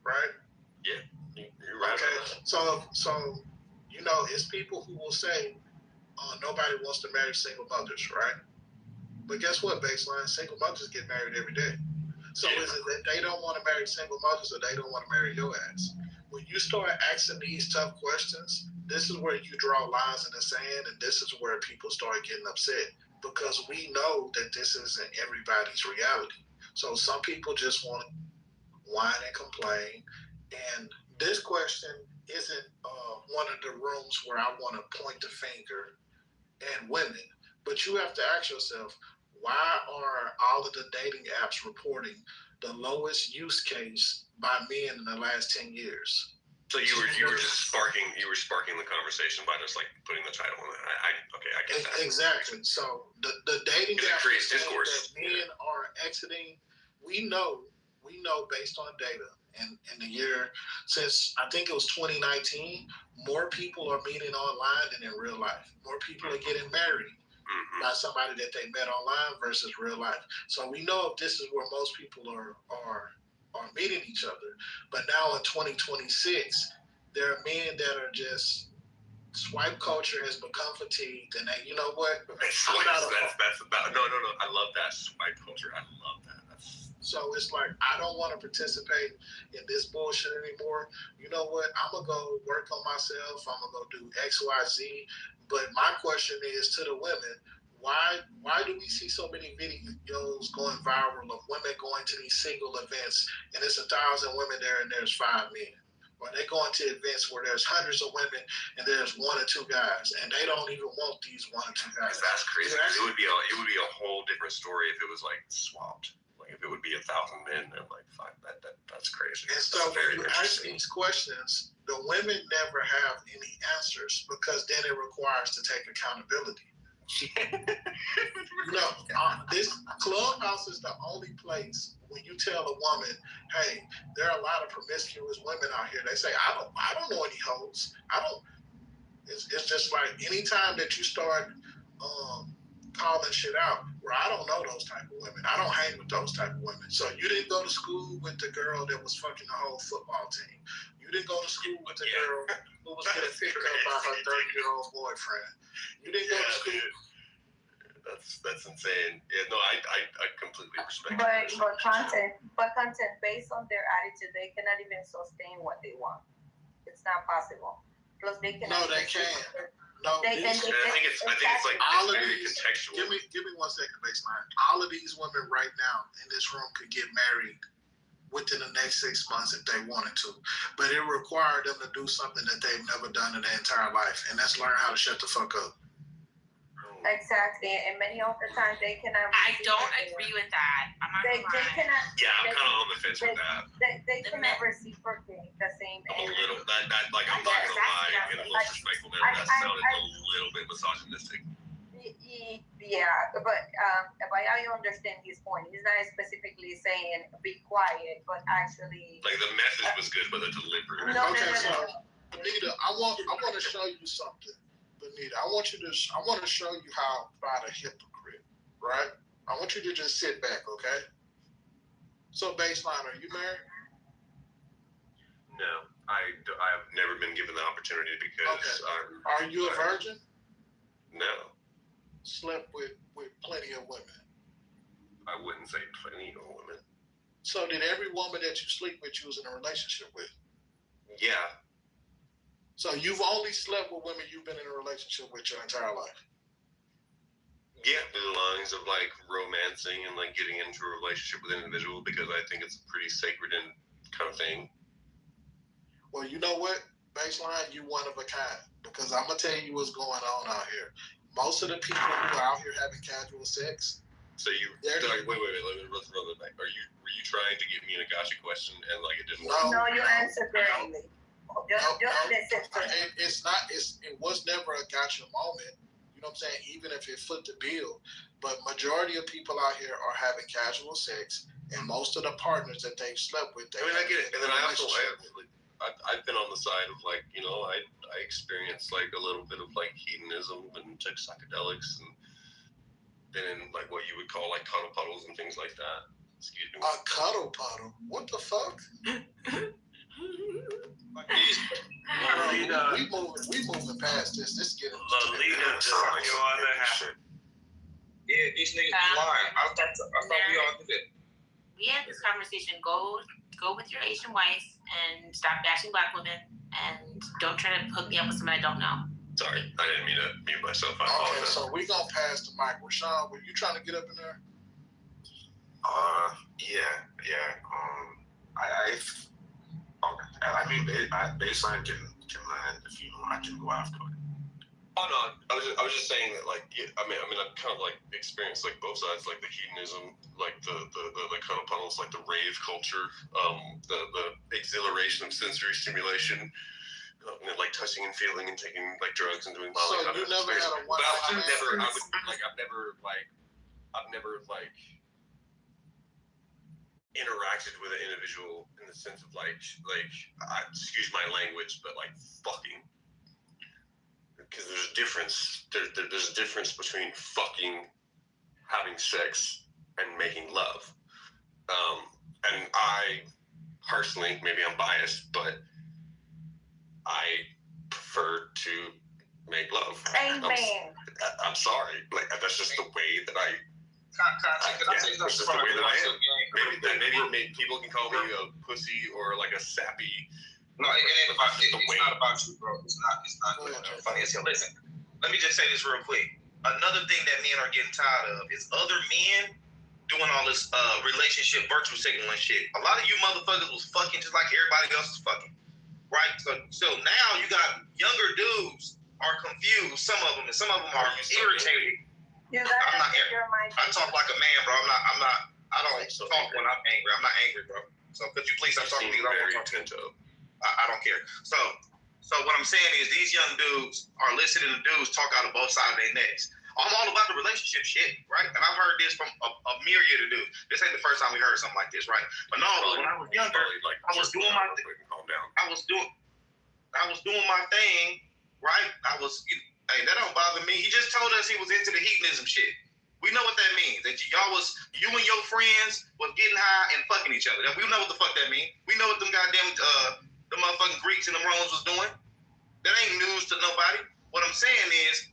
right? Yeah, you're right. Okay, so you know, it's people who will say, nobody wants to marry single mothers, right? But guess what, Baseline? Single mothers get married every day. So is it that they don't want to marry single mothers or they don't want to marry your ass? When you start asking these tough questions, this is where you draw lines in the sand, and this is where people start getting upset, because we know that this isn't everybody's reality. So some people just want to whine and complain. And this question isn't one of the rooms where I want to point the finger at women, but you have to ask yourself, why are all of the dating apps reporting the lowest use case by men in the last 10 years? So you were just sparking the conversation by just like putting the title on it. I get that. Exactly. So the dating apps creates discourse. that men are exiting. We know based on data, and in the year since I think it was 2019, more people are meeting online than in real life. More people are getting married by somebody that they met online versus real life. So we know this is where most people are meeting each other. But now in 2026, there are men that are just, swipe culture has become fatigued, and they, you know what? That's about no. I love that swipe culture. I love that. So it's like, I don't want to participate in this bullshit anymore. You know what? I'm going to go work on myself. I'm going to go do X, Y, Z. But my question is to the women, why do we see so many videos going viral of women going to these single events and it's 1,000 women there and there's 5 men? Or they go into events where there's hundreds of women and there's 1 or 2 guys, and they don't even want these 1 or 2 guys. That's crazy. It would be a whole different story if it was like swapped. Like if it would be 1,000 men and like 5. That's crazy. And so when you ask these questions, the women never have any answers, because then it requires to take accountability. This Clubhouse is the only place when you tell a woman, hey, there are a lot of promiscuous women out here. They say, I don't know any hoes. It's just like anytime that you start calling shit out, where I don't know those type of women. I don't hang with those type of women. So you didn't go to school with the girl that was fucking the whole football team. You didn't go to school with the girl who was getting picked up by her 30-year-old boyfriend. You didn't go to school. That's insane. Yeah, no, I completely respect it. But content based on their attitude, they cannot even sustain what they want. It's not possible. Plus, they cannot. No, they can't. No, I think it's like all it's of very these. contextual. Give me 1 second, Baseline. All of these women right now in this room could get married within the next 6 months if they wanted to, but it required them to do something that they've never done in their entire life, and that's learn how to shut the fuck up. Exactly, and many of the times they cannot. I don't agree with that. I'm not they cannot. Yeah, I'm kind of on the fence with that. They cannot reciprocate the same. I'm a little that like I'm not gonna lie, in a little disrespectful manner. That sounded a little bit misogynistic. Yeah, but I understand his point. He's not specifically saying be quiet, but actually. Like the message was good, but the delivery. No. So, Benita, I want to show you something. Benita, I want to show you how about a hypocrite, right? I want you to just sit back, okay? So, Baseline, are you married? No, I have never been given the opportunity because Are you a virgin? No. Slept with plenty of women. I wouldn't say plenty of women. So, did every woman that you sleep with, you was in a relationship with? Yeah. So you've only slept with women you've been in a relationship with your entire life? Yeah, in the lines of like romancing and like getting into a relationship with an individual, because I think it's a pretty sacred and kind of thing. Well, you know what, Baseline, you one of a kind, because I'm gonna tell you what's going on out here. Most of the people who are out here having casual sex. So wait, let me run it back. Were you trying to give me an gotcha question and like it didn't work? No, you answered correctly. It was never a gotcha moment. You know what I'm saying? Even if it foot the bill, but majority of people out here are having casual sex, and most of the partners that they've slept with, I get it. And then I've been on the side of like, you know, I experienced like a little bit of like hedonism and took psychedelics and been in like what you would call like tunnel puddles and things like that. Excuse me. A cuddle puddle? What the fuck? We moving past this. This getting Lolita, just on your other half. Yeah, these niggas be lying. I thought we all did it. We had this conversation. Go with your Asian wife and stop bashing black women, and don't try to hook me up with somebody I don't know. Sorry, I didn't mean to mute myself. Okay, so we gonna pass the mic. Rashawn, were you trying to get up in there? I mean, baseline can land if you know I can go after it. Oh no, I was just saying that like I mean I've kind of like experienced like both sides, like the hedonism, like the cuddle puddles, like the rave culture, the exhilaration of sensory stimulation, like touching and feeling and taking like drugs and doing. So you never had a one. I've never interacted with an individual in the sense of like excuse my language, but like fucking. Because there's a difference. There's a difference between fucking, having sex, and making love. And I personally, maybe I'm biased, but I prefer to make love. Amen. I'm sorry, like that's just the way that I. That's just the way that I am. Maybe people can call me a pussy or like a sappy. No, it ain't about it's not about you, bro. It's not funny as hell. Listen, let me just say this real quick. Another thing that men are getting tired of is other men doing all this relationship virtual signaling shit. A lot of you motherfuckers was fucking just like everybody else was fucking. Right? So now you got younger dudes are confused, some of them, and some of them are irritated. I talk like a man, bro. I don't talk when I'm angry. I'm not angry, bro. So could you please stop talking to me? I don't care. So what I'm saying is these young dudes are listening to dudes talk out of both sides of their necks. I'm all about the relationship shit, right? And I've heard this from a myriad of dudes. This ain't the first time we heard something like this, right? But no, when I was younger, I was doing my thing. I was doing my thing, right? Hey, that don't bother me. He just told us he was into the hedonism shit. We know what that means. That you and your friends was getting high and fucking each other. We know what the fuck that means. We know what them goddamn the motherfucking Greeks and the Romans was doing. That ain't news to nobody. What I'm saying is,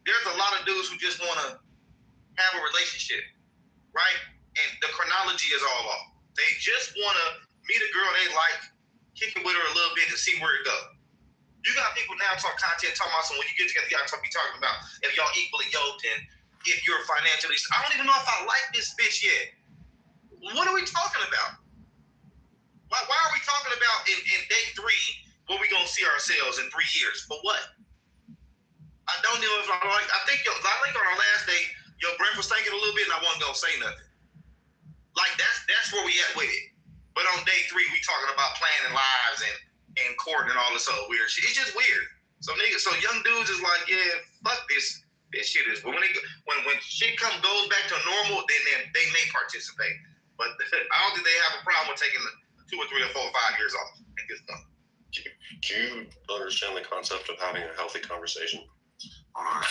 there's a lot of dudes who just want to have a relationship, right? And the chronology is all off. They just want to meet a girl they like, kick it with her a little bit and see where it goes. You got people now talking about some when you get together, y'all be talking about if y'all equally yoked and if you're financially. I don't even know if I like this bitch yet. What are we talking about? Why are we talking about in day 3 when we gonna see ourselves in 3 years? For what? I don't know if I like. I think on our last date, your breath was stinking a little bit, and I wasn't gonna say nothing. Like that's where we at with it. But on day 3, we talking about planning lives and court and all this other weird shit. It's just weird. So young dudes is like, yeah, fuck this. This shit is. But when shit goes back to normal, then they may participate. But I don't think they have a problem with taking 2 or 3 or 4 or 5 years off at this point. Do you understand the concept of having a healthy conversation?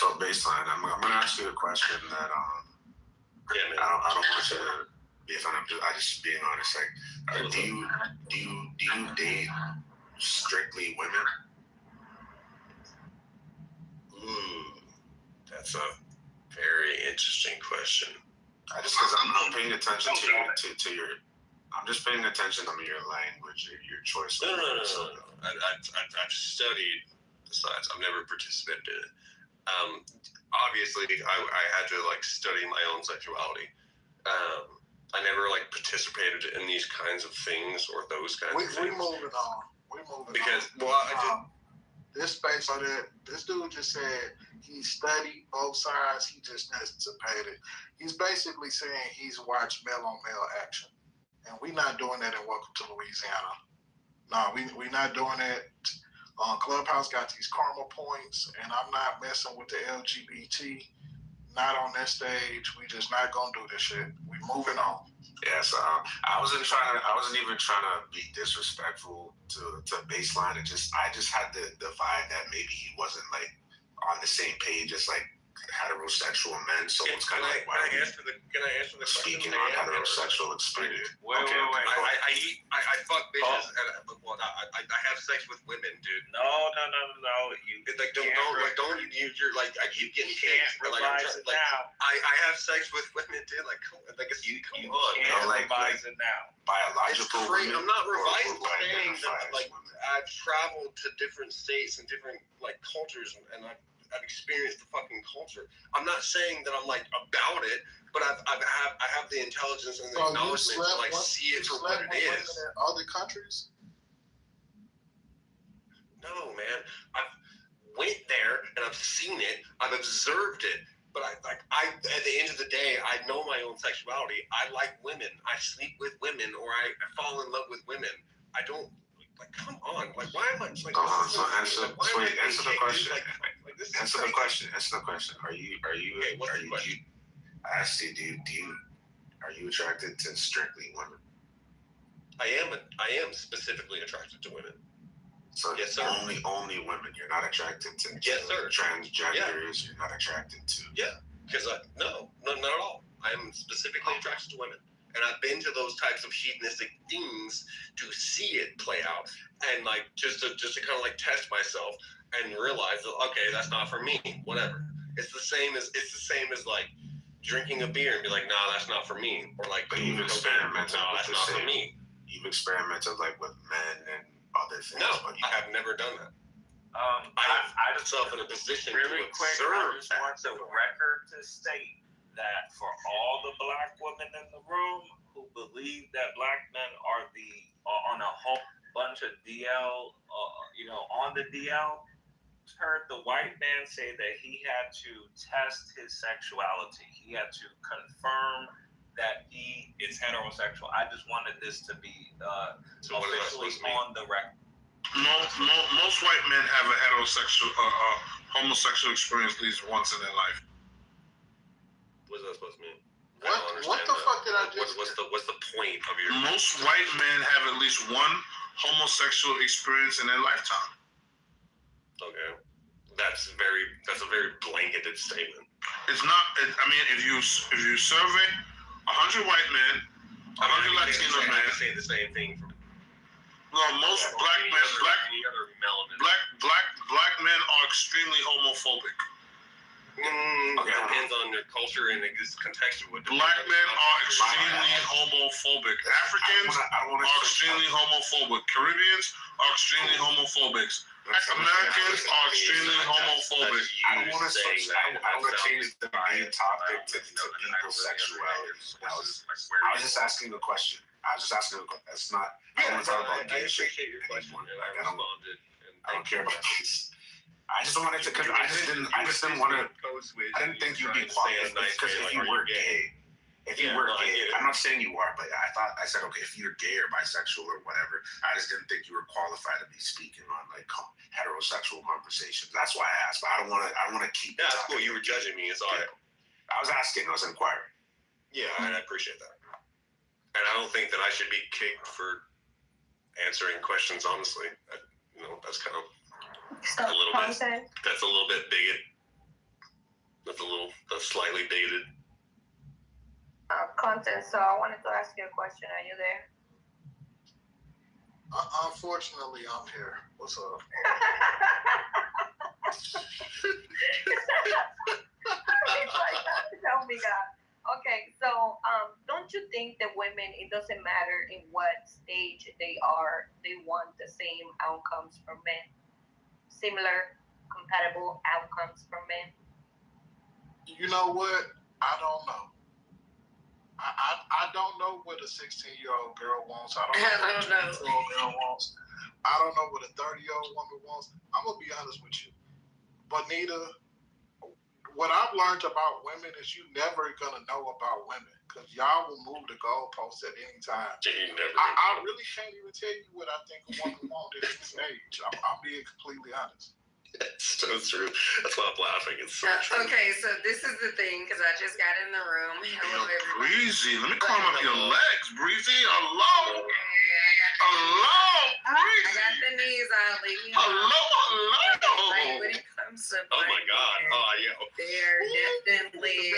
So baseline, I'm gonna ask you a question that I don't want you to be offended. I just being honest. Like, do you date strictly women? That's a very interesting question. Because I'm paying attention to your. I'm just paying attention to your language, your choice. No. I've studied the science. I've never participated in it. Obviously, I had to like study my own sexuality. I never like participated in these kinds of things or those kinds of things. We're moving on. Because this space on it, this dude just said he studied both sides. He just anticipated. He's basically saying he's watched male on male action, and we're not doing that in Welcome to Louisiana. No, we're not doing it. Clubhouse got these karma points, and I'm not messing with the LGBT. Not on this stage. We just not gonna do this shit. We moving on. Yeah, so I wasn't even trying to be disrespectful to baseline. I just had the vibe that maybe he wasn't like on the same page as like heterosexual men, so it's kind of like, can I answer the question? Speaking on heterosexual experience. Wait. I fuck bitches, and I have sex with women, dude. No. Like you're like I keep getting kicked. Like, I have sex with women, dude. Like come on, revise it now. Biological women. I'm not revising things. Like I've traveled to different states and different like cultures, and I've experienced the fucking culture. I'm not saying that I'm like about it, but I have the intelligence and the acknowledgement to like see it for what it is. In other countries? No, man. I've went there and I've seen it. I've observed it. But at the end of the day, I know my own sexuality. I like women. I sleep with women, or I fall in love with women. I don't like. Come on. Like, why am I? Like, So answer the question. Answer the question. Are you? I asked you. Are you attracted to strictly women? I am specifically attracted to women. So yes, sir. Only women. You're not attracted to transgenders. Yeah. You're not attracted to. Yeah, because no, not at all. I am specifically attracted to women, and I've been to those types of hedonistic things to see it play out, and like just to kind of like test myself and realize that okay, that's not for me. Whatever. It's the same as like drinking a beer and be like, nah, that's not for me. Or like, but you've experimented. No, that's not for me. You've experimented like with men and other things. No, I have never done that. I just myself in a position really to quick. I just want the record to state that for all the black women in the room who believe that black men are on a whole bunch of DL, on the DL, heard the white man say that he had to test his sexuality. He had to confirm that he is heterosexual. I just wanted this to be officially on the record. Most white men have a homosexual experience at least once in their life. What's that supposed to mean? What the fuck did I just? What's the point of your? Most white men have at least one homosexual experience in their lifetime. Okay, that's a very blanketed statement. It's not. If you survey 100 white men, 100 Latino men, I say the same thing for. Well, most black men are extremely homophobic. Depends on their culture and it's contextual. Black men are extremely homophobic. Africans are extremely homophobic. Caribbeans are extremely homophobic. Americans are extremely homophobic. I don't want to change the main topic to people's sexuality. I was just asking a question. It's not. I don't want to talk about gay shit. I appreciate your question. I don't care about this. I just wanted to, because I just didn't want to. I didn't think you'd be qualified because if you were gay, I'm not saying you are, but I said okay, if you're gay or bisexual or whatever, I just didn't think you were qualified to be speaking on like heterosexual conversations. That's why I asked. But I don't want to keep. Yeah, that's cool. You were judging me. It's all right. I was asking. I was inquiring. Yeah, I appreciate that. And I don't think that I should be kicked for answering questions honestly. That's kind of a little bit. That's a little bit bigot. That's slightly bigoted. Content. So I wanted to ask you a question. Are you there? Unfortunately, I'm here. What's up? Tell me that. Okay, so don't you think that women, it doesn't matter in what stage they are, they want the same outcomes from men? Similar, compatible outcomes from men? You know what? I don't know. I don't know what a 16-year-old girl wants. I don't know what a 20-year-old girl wants. I don't know what a 30-year-old woman wants. I'm going to be honest with you. Bonita, what I've learned about women is you never going to know about women because y'all will move the goalposts at any time. I really can't even tell you what I think a woman wants at this age. I'm being completely honest. It's so true. That's why I'm laughing. It's so true. Okay, so this is the thing, because I just got in the room. Hello, everybody. Breezy, let me climb up your legs, Breezy. Hello. Hello, Breezy. I got the knees on. Leave me alone. Hello. Like, when it comes to oh my God. Oh yeah. They're definitely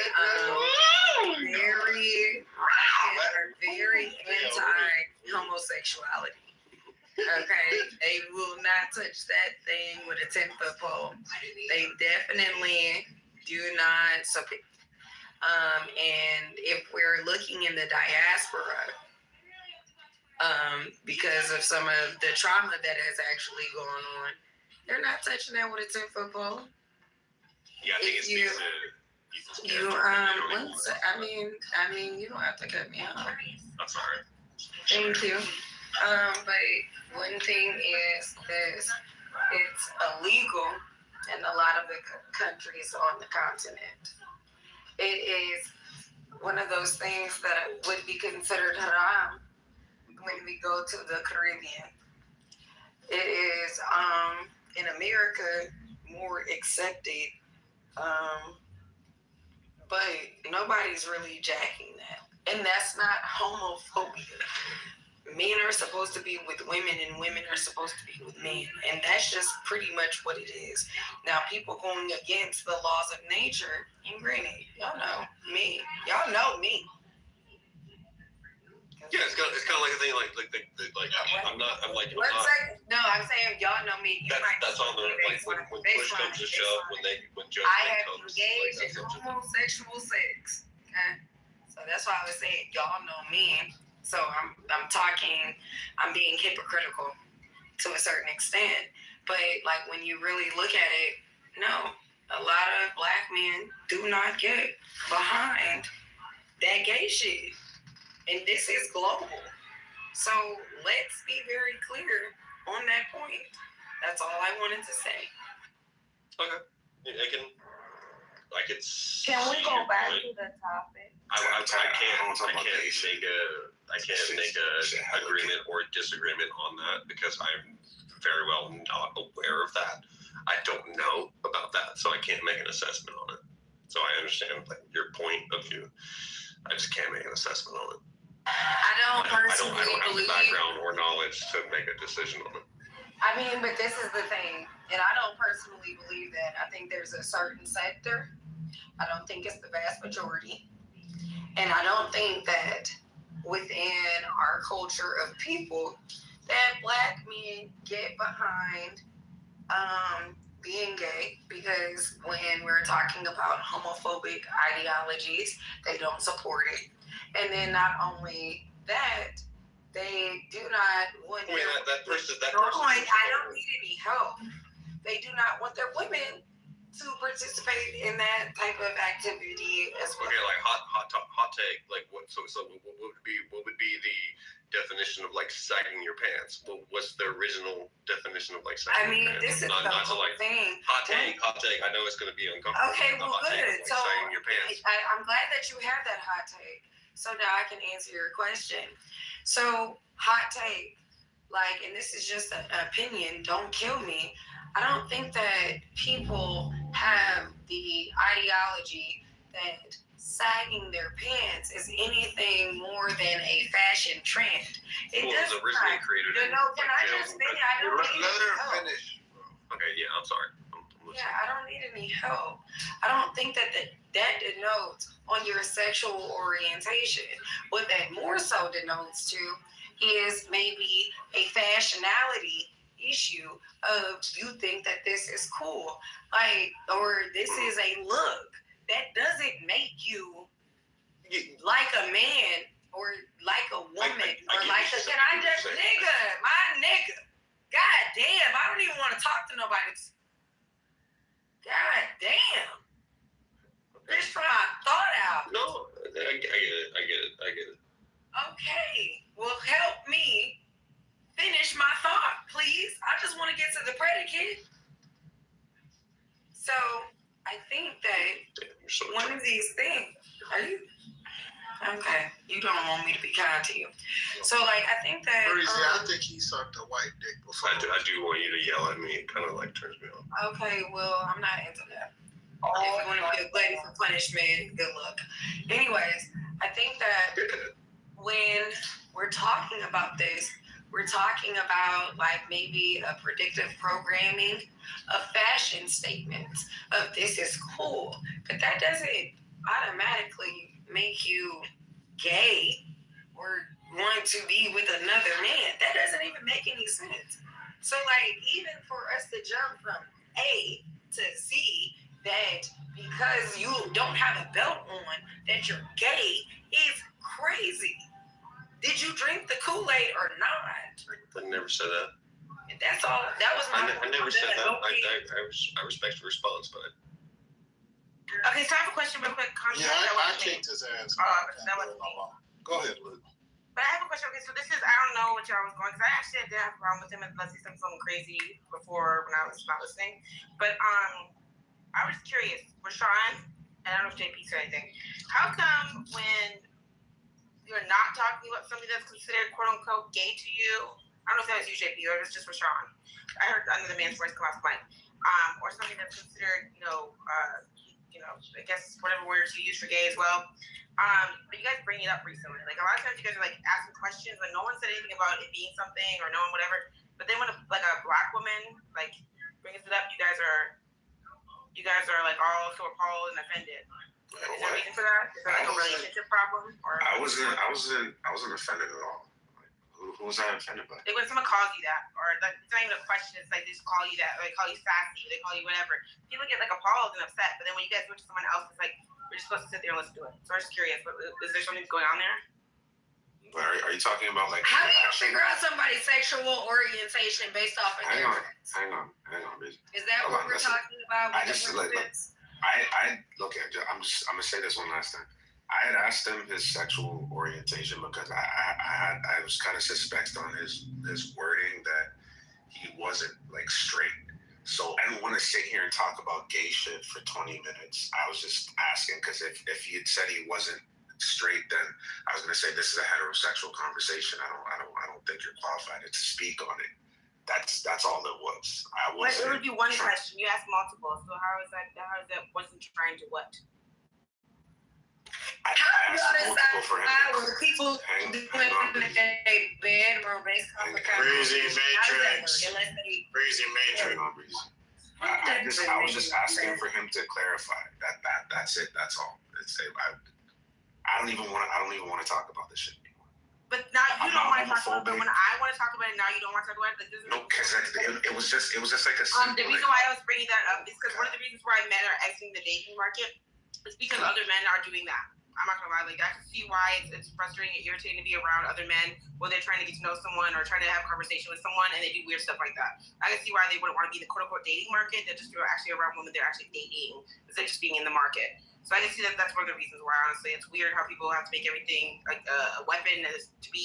very anti-homosexuality. Okay, they will not touch that thing with a 10-foot pole. They definitely do not support. And if we're looking in the diaspora, because of some of the trauma that has actually gone on, they're not touching that with a 10-foot pole. Yeah, I think If it's you, you I mean, you don't have to cut me off. I'm sorry. Thank you. But one thing is this: it's illegal in a lot of the countries on the continent. It is one of those things that would be considered haram when we go to the Caribbean. It is in America more accepted, but nobody's really jacking that, and that's not homophobia. Men are supposed to be with women and women are supposed to be with men, and that's just pretty much what it is. Now, people going against the laws of nature, and granted, y'all know me. Yeah, it's kind of like a thing I'm saying y'all know me. That's on the like when push comes to shove, when judgment I have comes. engaged in homosexual sex. Okay, so that's why I was saying y'all know me. So I'm being hypocritical to a certain extent. But like when you really look at it, no, a lot of black men do not get behind that gay shit. And this is global. So let's be very clear on that point. That's all I wanted to say. Okay. I can Can we go back to the topic? I can't make a agreement or disagreement on that because I'm very well not aware of that. I don't know about that, so I can't make an assessment on it. So I understand like your point of view. I just can't make an assessment on it. I don't have the background or knowledge to make a decision on it. I mean, but this is the thing, and I don't personally believe that. I think there's a certain sector. I don't think it's the vast majority. And I don't think that within our culture of people that black men get behind being gay, because when we're talking about homophobic ideologies, they don't support it. And then not only that, they do not want I mean, that person. I don't need any help. They do not want their women to participate in that type of activity as well. Okay, like hot take. Like what? So what would be the definition of like sagging your pants? What's the original definition of like sagging your pants? This is the whole thing. Hot take. I know it's going to be uncomfortable. Okay, well, good. So sagging your pants. I'm glad that you have that hot take. So now I can answer your question. So hot take, like, and this is just an opinion. Don't kill me. I don't think that people have the ideology that sagging their pants is anything more than a fashion trend. It does not. Originally created. Can I just finish? I don't need any help. Okay, yeah, I'm sorry. Yeah, I don't need any help. I don't think that that denotes on your sexual orientation. What that more so denotes to is maybe a fashionality issue of you think that this is cool, like, or this is a look. That doesn't make you like a man or like a woman or like a, can I just nigga? God damn, I don't even want to talk to nobody. God damn. Just trying to thought out. No, I get it. Okay, well, help me finish my thought, please. I just want to get to the predicate. So, I think that one of these things, are you? Okay, you don't want me to be kind to you. So, like, I think that... Breezy, I think he sucked a white dick before. I do want you to yell at me. It kind of, like, turns me on. Okay, well, I'm not into that. If you want to be a glutton for punishment, good luck. Anyways, I think that when we're talking about this, We're talking about like maybe a predictive programming, a fashion statement of this is cool, but that doesn't automatically make you gay or want to be with another man. That doesn't even make any sense. So like even for us to jump from A to Z, that because you don't have a belt on that you're gay is crazy. Did you drink the Kool-Aid or not? I never said that. That's all. That was my. I never said that. I respect the response, but. Okay, so I have a question real quick. Yeah, I kicked his ass. That wasn't me. Go ahead, Luke. But I have a question. Okay, so this is, I don't know what y'all was going, because I actually didn't have a problem with him unless he said something crazy before when I was not listening. But I was curious, Rashawn, and I don't know if JP said anything. How come when you're not talking about somebody that's considered quote unquote gay to you, I don't know if that was you, JP, or it was just Rashawn. I heard another man's voice come off the mic. Or something that's considered, I guess whatever words you use for gay as well. But you guys bring it up recently. Like a lot of times you guys are like asking questions, but no one said anything about it being something or no one whatever. But then when a black woman like brings it up, you guys are like all so appalled and offended. Is there a reason for that? Is there like a relationship problem? Or I wasn't offended at all. Who was I offended by? Like when someone calls you that, or like, it's not even a question, it's like they just call you that, or they call you sassy, they call you whatever. People get like appalled and upset, but then when you guys go to someone else, it's like, we're just supposed to sit there and listen to it. So I'm just curious, is there something going on there? But are you talking about like? How do you figure out somebody's sexual orientation based off of Hang on, busy. Is that what we're talking about? I just like, I look at. I'm gonna say this one last time. I had asked him his sexual orientation because I was kind of suspect on his wording that he wasn't like straight. So I didn't want to sit here and talk about gay shit for 20 minutes. I was just asking because if he had said he wasn't straight, then I was gonna say this is a heterosexual conversation. I don't think you're qualified to speak on it. That's all it was. But it would be one question. You asked multiple. So how is that wasn't trying to what? I asked multiple for him. People doing a bedroom-based Crazy Matrix. Crazy Matrix. I was just asking for him to clarify. That's it. That's all. I don't even want to talk about this shit anymore. But now you don't want to talk about it. But when I want to talk about it, now you don't want to talk about it. No, because it was just like a. The reason why I was bringing that up is because one of the reasons why men are exiting the dating market is because other men are doing that. I'm not gonna lie, like I can see why it's frustrating and irritating to be around other men when they're trying to get to know someone or trying to have a conversation with someone and they do weird stuff like that. I can see why they wouldn't want to be in the quote unquote dating market. They're just actually around women they're actually dating instead of just being in the market. So I can see that that's one of the reasons why, honestly, it's weird how people have to make everything like a weapon as to be,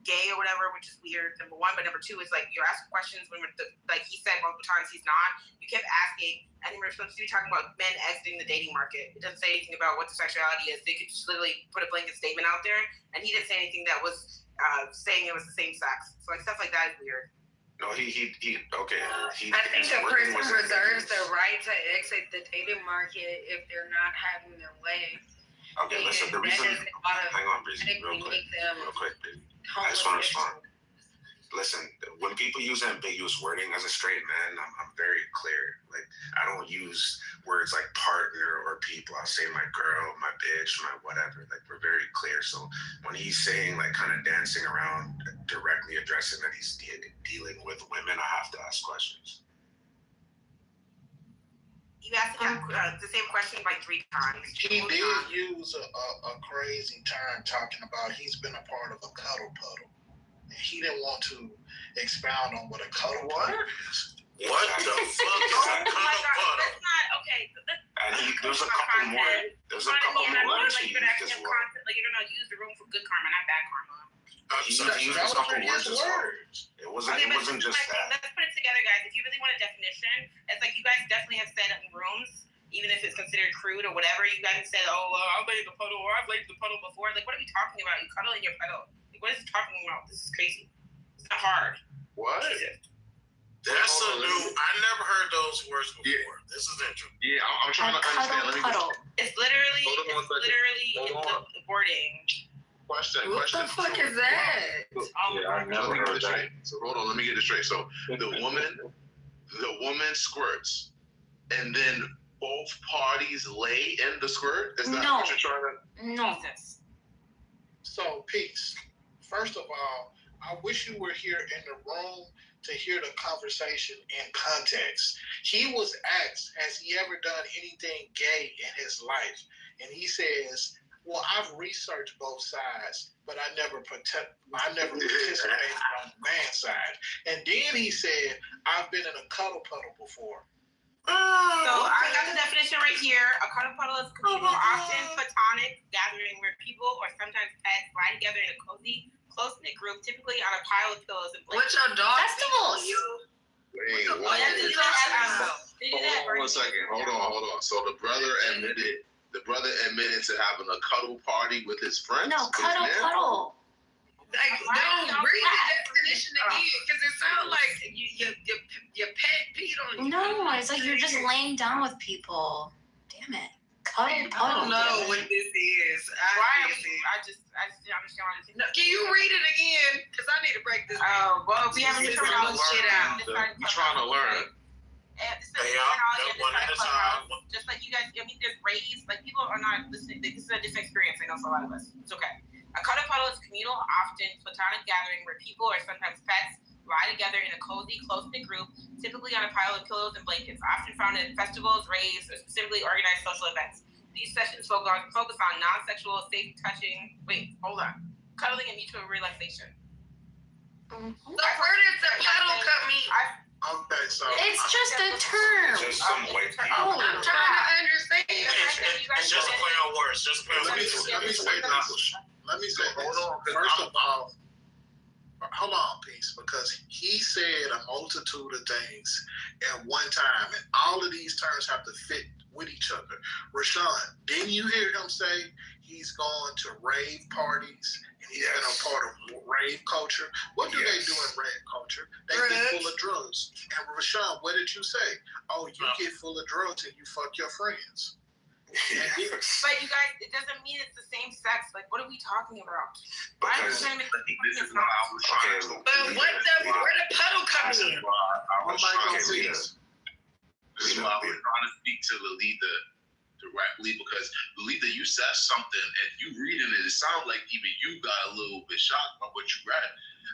gay or whatever, which is weird, number one. But number two is like you're asking questions when, like he said multiple times, he's not. You kept asking, and we're supposed to be talking about men exiting the dating market. It doesn't say anything about what the sexuality is. They could just literally put a blanket statement out there, and he didn't say anything that was saying it was the same sex. So like stuff like that is weird. No, he okay. I think a person reserves the right to exit the dating market if they're not having their way. Okay, listen. The reason. Hang on, Breezy, real quick. I just want to respond. Listen, when people use ambiguous wording as a straight man, I'm very clear. Like, I don't use words like partner or people. I'll say my girl, my bitch, my whatever. Like, we're very clear. So when he's saying, like, kind of dancing around, directly addressing that he's dealing with women, I have to ask questions. You asked him the same question like 3 times. He did use a crazy term talking about he's been a part of a cuddle puddle. He didn't want to expound on what a cuddle puddle is. What the fuck is a cuddle puddle? That's not okay. And there's a couple more. There's a couple more words he used as well. Like you're gonna use the room for good karma, not bad karma. He used a couple words as well. It wasn't just that. Let's put it together, guys. If you really want a definition, it's like you guys definitely have said it in rooms, even if it's considered crude or whatever. You guys have said, I've laid the puddle, or I've laid the puddle before. Like, what are we talking about? You cuddle in your puddle. Like, what is he talking about? This is crazy. It's not hard. What? That's a new. I never heard those words before. Yeah. This is interesting. Yeah, I'm trying to understand. It's literally in the wording. Question. What the fuck is that? Yeah, I never heard that. So hold on, let me get this straight. So the woman squirts, and then both parties lay in the squirt. Is that No. what you're trying to? No. So, Peace. First of all, I wish you were here in the room to hear the conversation in context. He was asked, has he ever done anything gay in his life? And he says, well, I've researched both sides, but I never participated on the man's side. And then he said, I've been in a cuddle puddle before. So I got the definition right here. A cuddle puddle is communal, often platonic gathering where people or sometimes pets lie together in a cozy, close-knit group, typically on a pile of pillows and blankets. What's your dog? Festivals. Wait, Oh, yeah, they do that. Hold on 1 second. Hold on. So the brother admitted to having a cuddle party with his friends. No, cuddle puddle. Like, don't read the definition again, because it sounds like your pet peed on you. No, it's like you're just laying down with people. Damn it. Cuddle I puddle. don't know what this is. I just don't understand why this is. No, can you read it again? Because I need to break this. Oh, well, we haven't Just determined little shit out. I'm trying to learn. Just like you guys, I mean, there's raised, like people are not listening. This is a different experience. I know for a lot of us. It's okay. A cuddle puddle is communal, often platonic gathering where people or sometimes pets lie together in a cozy, close-knit group, typically on a pile of pillows and blankets, often found at festivals, raves, or specifically organized social events. These sessions focus on non-sexual, safe touching. Wait, hold on. Cuddling and mutual relaxation. So where did the puddle come in? Okay, so It's just a term. Just some white people. I'm trying to understand. It's just a play on words. Just a play on words. Let me say this. First of all, hold on, Peace, because he said a multitude of things at one time, and all of these terms have to fit with each other. Rashawn, didn't you hear him say he's gone to rave parties and he's been a part of rave culture? What do they do in rave culture? They get full of drugs. And Rashawn, what did you say? Oh, you get full of drugs and you fuck your friends. But you guys, it doesn't mean it's the same sex. Like, what are we talking about? Because this is what I was trying to. But where the puddle come in? I was trying to speak to Lolita directly because Lolita, you said something and you reading it. It sounds like even you got a little bit shocked by what you read.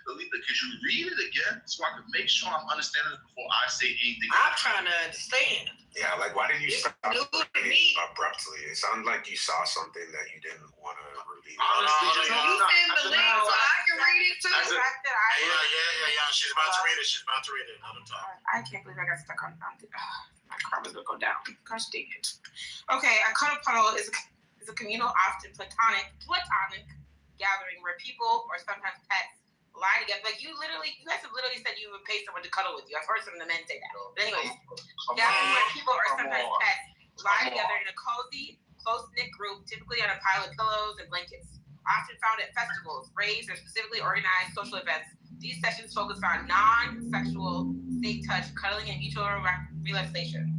Lolita, could you read it again so I can make sure I'm understanding it before I say anything? I'm trying to understand. Yeah, like why did you stop New to me. abruptly? It sounded like you saw something that you didn't want to reveal. Honestly, you send the link so I can read it too. Yeah. She's about to read it. Let him talk. I can't believe I got stuck on my karma's gonna go down. Gosh dang it. Okay, a cuddle puddle is a communal, often platonic gathering where people or sometimes pets lie together. Like you guys have literally said you would pay someone to cuddle with you. I've heard some of the men say that. But anyways, gathering where people or sometimes pets lie together in a cozy, close-knit group, typically on a pile of pillows and blankets. Often found at festivals, raves, or specifically organized social events. These sessions focus on non-sexual, safe touch, cuddling, and mutual relaxation.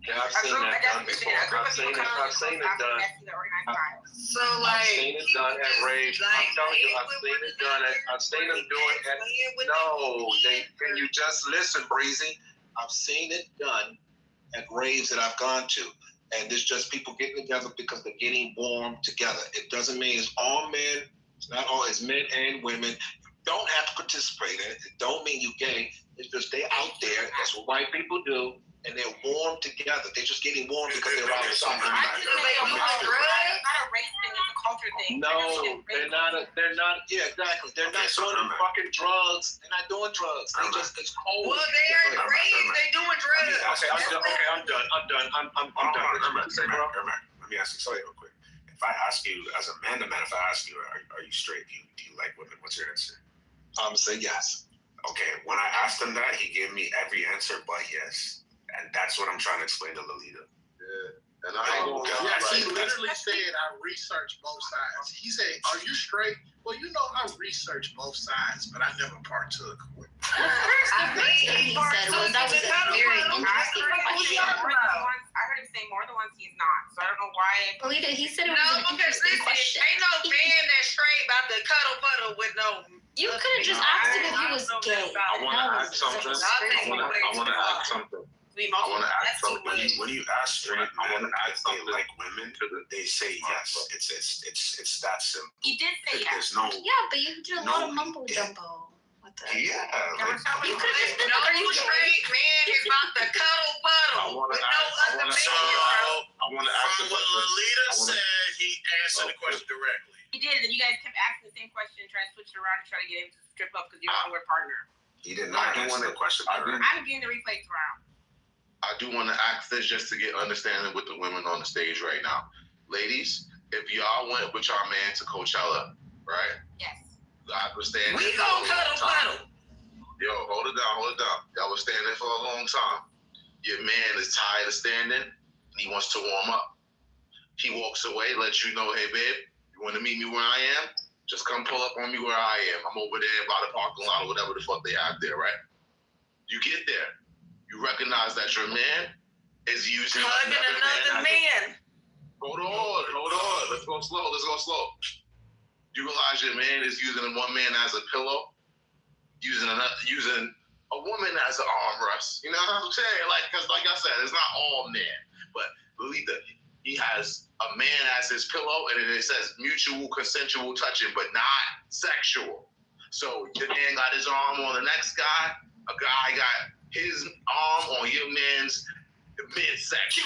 Yeah, I've seen that done before. I've seen it done. So like, I've seen it done at raves. I'm telling you, I've seen it done. I've seen them do it at. No, can you just listen, Breezy? I've seen it done at raves that I've gone to. And it's just people getting together because they're getting warm together. It doesn't mean it's all men. It's not all, it's men and women. You don't have to participate in it. It don't mean you gay. It's just they out there. That's what white people do. And they're warm together. They're just getting warm because they're outside. It's not a race thing, it's a culture thing. No, they're not. Yeah, exactly. They're not doing fucking drugs. They're not doing drugs. They just, it's cold. Well, they are raised. They doing drugs. Okay, I'm done. Let me ask you something real quick. If I ask you, as a man to man, if I ask you, are you straight? Do you like women? What's your answer? I'm gonna say yes. Okay, when I asked him that, he gave me every answer but yes. And that's what I'm trying to explain to Lolita. Yeah. And he literally said, I researched both sides. He said, are you straight? Well, you know, I researched both sides, but I never partook. I heard he said was that was a very interesting question. I heard him saying more than once he's not. So I don't know why. Lita, he said it was No, an because interesting listen, question. ain't no man that's straight about the cuddle puddle with no. You could have just asked him if he was gay. I want to ask something. I want to ask something. I want to ask something. When you ask straight men if they like women, they say yes. It's that simple. He did say yes. There's no. Yeah, but you did a lot of mumbo jumbo. Yeah. You could have just been No like, are you straight man is about the cuddle puddle with no other man. I want to ask From what Lolita said, he answered the question directly. He did, and you guys kept asking the same question, trying to switch it around and try to get him to strip up because you don't know word partner. He did not answer the question. I'm getting the replay around. I do want to ask this just to get understanding with the women on the stage right now. Ladies, if y'all went with y'all man to Coachella, right? Yes. I was standing We there for gon' a long cuddle time. puddle. Yo, hold it down. Y'all was standing there for a long time. Your man is tired of standing and he wants to warm up. He walks away, lets you know, hey babe, you want to meet me where I am? Just come pull up on me where I am. I'm over there by the parking lot or whatever the fuck they have there, right? You get there. You recognize that your man is using another man. Hold on. Let's go slow. You realize your man is using one man as a pillow, using a woman as an armrest. You know what I'm saying? Because like I said, it's not all men, but Lolita, he has a man as his pillow, and it says mutual consensual touching, but not sexual. So your man got his arm on the next guy. A guy got his arm on your man's midsection.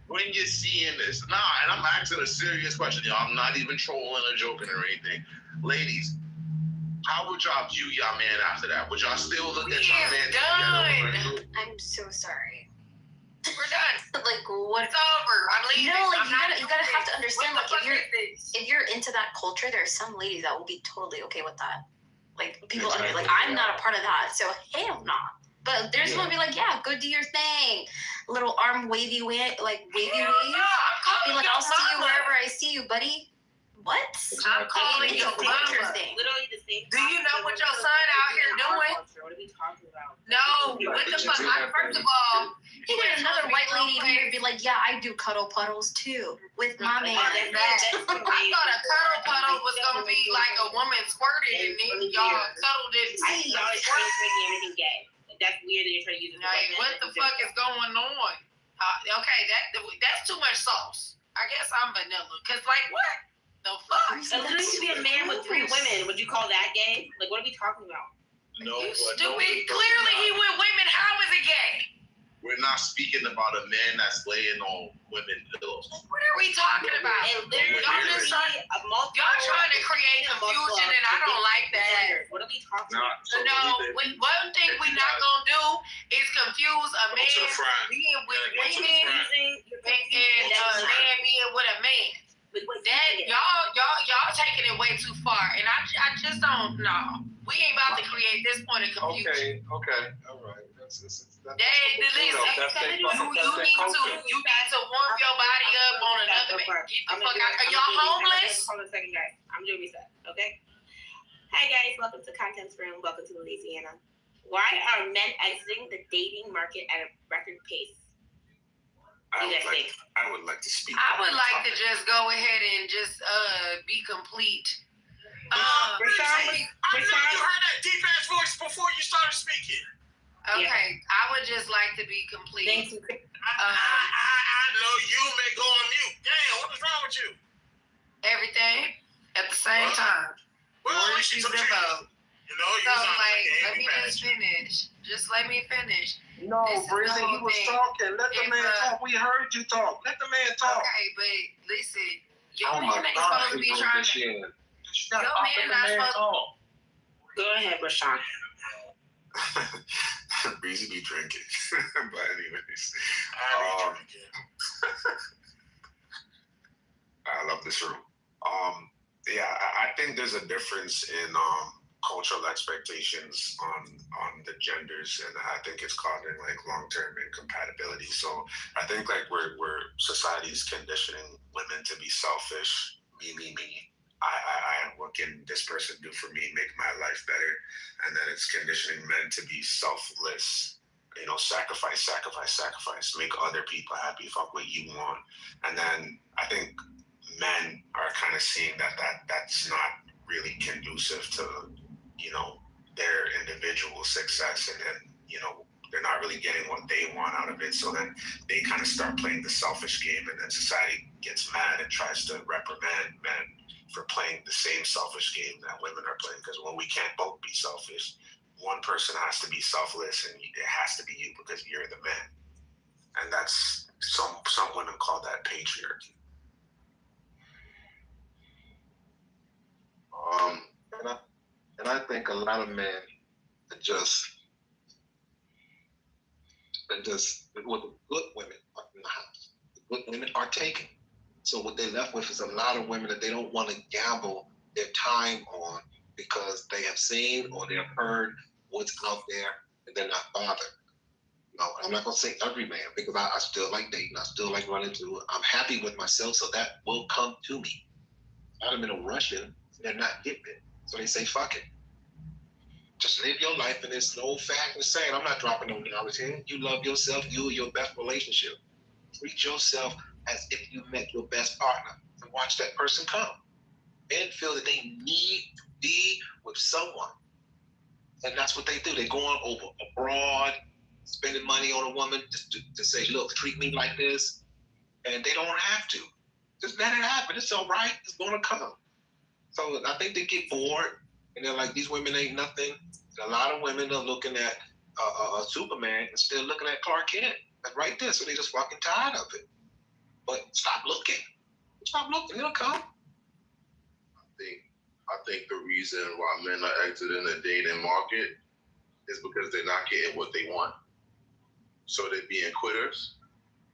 when you're seeing this, and I'm asking a serious question, y'all. I'm not even trolling or joking or anything. Ladies, how would y'all view y'all man after that? Would y'all still look at y'all man together? I'm so sorry. We're done. Like what? It's over. I'm leaving. No, like I'm you gotta have to understand. What the Like fuck if you're into that culture, there are some ladies that will be totally okay with that. Like people like I'm not a part of that, so hell no. But there's gonna be like, yeah, go do your thing. Little arm wavy wave. Be like, I'll see you wherever I see you, buddy. What? I'm calling It's your a culture mama. thing. Literally the same. Do you know what your son out here doing? What are we talking about? No, what the fuck? First of all, He had another white lady here be like, yeah, I do cuddle puddles too with my man. I thought a cuddle puddle was gonna be like a woman squirted and then y'all cuddled it. I think y'all are trying to make everything gay. That's weird that you're trying to use it. Like, what the fuck is going on? Okay, that's too much sauce. I guess I'm vanilla. Cause like what? The fuck? So there used to be a man with 3 women. Would you call that gay? Like, what are we talking about? No, You but stupid. Clearly he with women. How is it gay? we're not speaking about a man that's laying on women pillows. What are we talking about? Y'all trying to create confusion, and I don't like that. What are we talking about? No, one thing we're not gonna do is confuse a man being with women and a man being with a man. That y'all taking it way too far, and I just don't know. We ain't about to create this point of confusion. Okay, all right. That's You need to warm your body up on another man. Get the fuck out. Are y'all homeless? Hold on a second, guys. I'm doing reset, okay? Hi, guys. Welcome to Contents Room. Welcome to Louisiana. Why are men exiting the dating market at a record pace? I would like to speak. I would like to just go ahead and just be complete. I know you heard that deep ass voice before you started speaking. Okay, I would just like to be complete. Thank you. I know you may go on mute. Damn, what is wrong with you? Everything at the same time. Well, she's about. You know, So like, let me just finish. Just let me finish. No, Breezy, he was talking. Let the man talk. We heard you talk. Let the man talk. Okay, but listen, your man ain't supposed to be trying to. Your man not supposed to. Go ahead, Rashawn. Breezy be drinking. But anyways. I love this room. Yeah, I think there's a difference in cultural expectations on the genders, and I think it's causing like long-term incompatibility. So I think like we're society's conditioning women to be selfish, me. What can this person do for me, make my life better? And then it's conditioning men to be selfless you know, sacrifice, make other people happy, fuck what you want. And then I think men are kind of seeing that's not really conducive to, you know, their individual success, and then, you know, they're not really getting what they want out of it. So then they kind of start playing the selfish game, and then society gets mad and tries to reprimand men for playing the same selfish game that women are playing. Because when we can't both be selfish, one person has to be selfless, and it has to be you because you're the man. And that's some women call that patriarchy. And I think a lot of men are just what the good women are in the house. The good women are taken. So what they're left with is a lot of women that they don't want to gamble their time on because they have seen or they have heard what's out there and they're not bothered. No, I'm not going to say every man because I still like dating. I still like running through. I'm happy with myself, so that will come to me. I'm in a rushing, they're not getting it. So they say, fuck it. Just live your life, and there's no fact in saying, I'm not dropping no knowledge here. You love yourself, you are your best relationship. Treat yourself as if you met your best partner and watch that person come. Men feel that they need to be with someone. And that's what they do. They're going over abroad, spending money on a woman just to say, look, treat me like this. And they don't have to. Just let it happen. It's all right. It's going to come. So I think they get bored. And they're like, these women ain't nothing. And a lot of women are looking at Superman and still looking at Clark Kent. That's right there. So they just fucking tired of it. But stop looking. Stop looking. It'll come. I think the reason why men are exiting the dating market is because they're not getting what they want. So they're being quitters,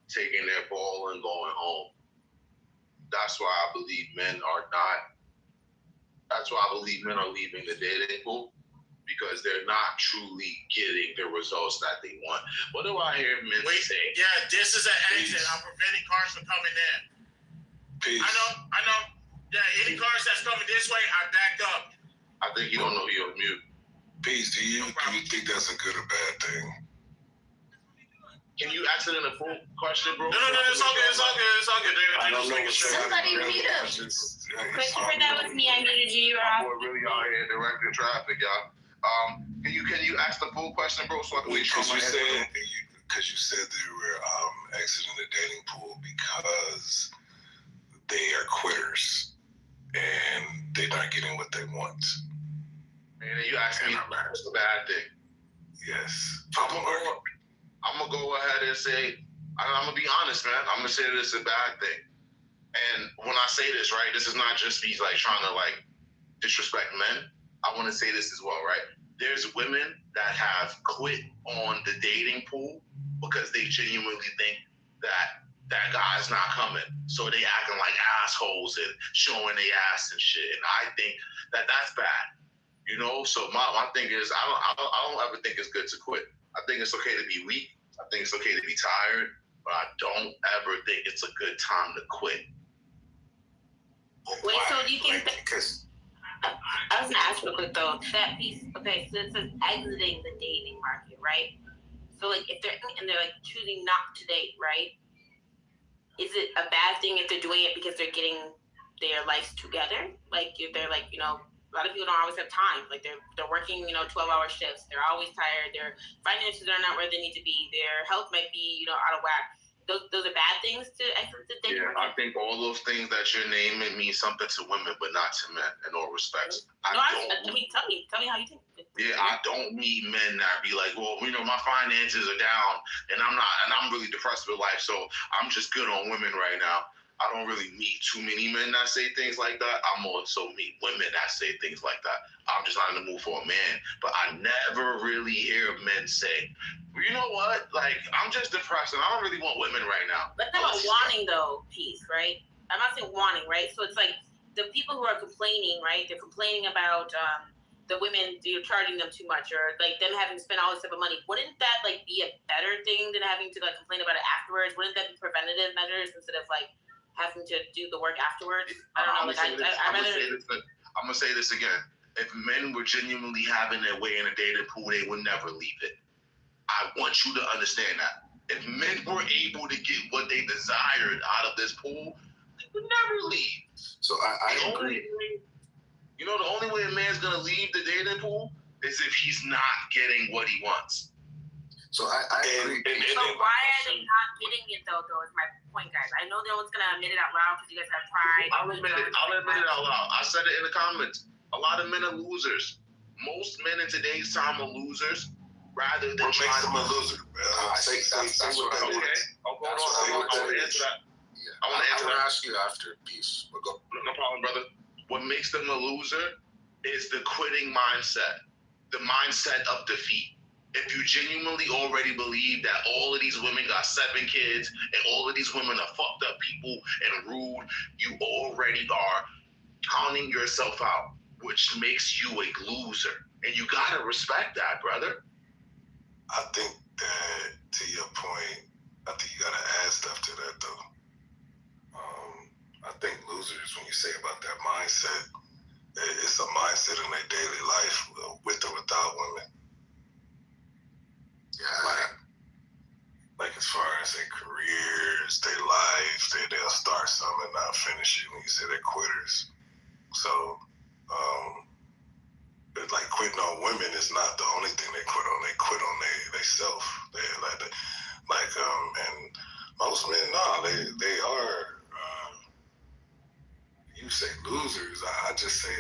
taking their ball and going home. That's why I believe men are leaving the dating pool, because they're not truly getting the results that they want. What do I hear men say? Yeah, this is an exit. I'm preventing cars from coming in. Peace. I know. Yeah, any cars that's coming this way, I backed up. I think you don't know you're on mute. Peace, do you think that's a good or bad thing? Can you answer in a full question, bro? No, it's all good. I don't know. Somebody mute him. Christopher, that was me. I muted you. You're off. We're really out here directing traffic, y'all. Can you ask the full question, bro, so I can make sure my head. Because you said they were exiting the dating pool because they are quitters and they're not getting what they want. And then you asked me what's the bad thing. Yes. I'm gonna go ahead and say, I'm gonna be honest, man. I'm gonna say this is a bad thing. And when I say this, right, this is not just me like trying to like disrespect men. I want to say this as well, right? There's women that have quit on the dating pool because they genuinely think that guy's not coming. So they acting like assholes and showing their ass and shit. And I think that that's bad. You know, so my thing is, I don't ever think it's good to quit. I think it's okay to be weak. I think it's okay to be tired, but I don't ever think it's a good time to quit. Wait, so do you think because I was gonna ask real quick though, that piece, okay, so it says exiting the dating market, right? So like if they're like choosing not to date, right? Is it a bad thing if they're doing it because they're getting their lives together? Like if they're like, you know, a lot of people don't always have time. Like they're working, 12-hour shifts. They're always tired. Their finances are not where they need to be. Their health might be, out of whack. Those are bad things to exit the dating market. I think all those things that you're naming mean something to women, but not to men in all respects. Tell me how you think. Yeah, I don't meet men that be like, well, my finances are down and I'm really depressed with life, so I'm just good on women right now. I don't really meet too many men that say things like that. I also meet women that say things like that. I'm just not in the mood for a man. But I never really hear men say, well, you know what? Like, I'm just depressed and I don't really want women right now. Let's talk about wanting, though, piece, right? I'm not saying wanting, right? So it's like the people who are complaining, right? They're complaining about the women charging them too much, or like them having to spend all this type of money. Wouldn't that like be a better thing than having to like complain about it afterwards? Wouldn't that be preventative measures instead of like having to do the work afterwards? I don't know. I'm gonna say this again. If men were genuinely having their way in a dating pool, they would never leave it. I I want you to understand that. If men were able to get what they desired out of this pool, they would never leave. So I agree. You know, the only way a man's gonna leave the dating pool is if he's not getting what he wants. So I agree. So why are they not getting it though? Is my point, guys. I know no one's gonna admit it out loud because you guys have pride. I'll admit it out loud. I said it in the comments. A lot of men are losers. Most men in today's time are losers. Rather than what makes them a loser? That's what I want. I want to answer that. I want to ask you after. Peace. We'll go. No problem, brother. What makes them a loser is the quitting mindset, the mindset of defeat. If you genuinely already believe that all of these women got 7 kids and all of these women are fucked up people and rude, you already are counting yourself out, which makes you a loser. And you gotta respect that, brother. I think that, to your point, I think you gotta add stuff to that though. I think losers, when you say about that mindset, it's a mindset in their daily life, with or without women. Yeah. Like as far as their careers, their life, they'll start something and not finish it. When you say they're quitters, so it's like quitting on women is not the only thing they quit on. They quit on they self. They and most men, they are. You say losers. I just say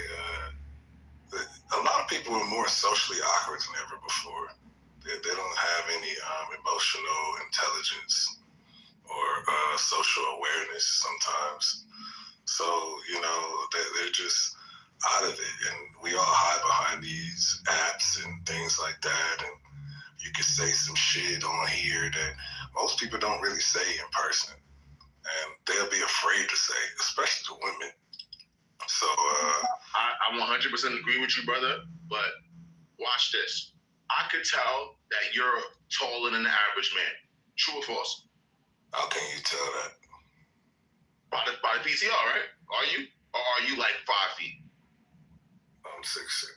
a lot of people are more socially awkward than ever before. They don't have any emotional intelligence or social awareness sometimes. So, they're just out of it. And we all hide behind these apps and things like that. And you can say some shit on here that most people don't really say in person. And they'll be afraid to say, especially the women. So I 100% agree with you, brother. But watch this. I could tell that you're taller than the average man. True or false? How can you tell that? By the PCR, right? Are you? Or are you like 5 feet? I'm 6'6".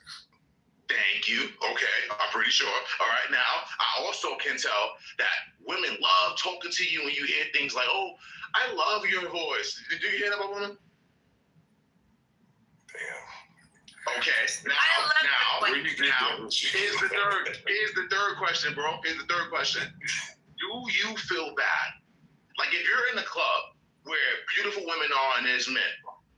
Thank you. Okay, I'm pretty sure. All right, now, I also can tell that women love talking to you when you hear things like, oh, I love your voice. Do you hear that about women? Damn. Okay, now, here's the third question, bro. Here's the third question. Do you feel bad? Like if you're in a club where beautiful women are and there's men,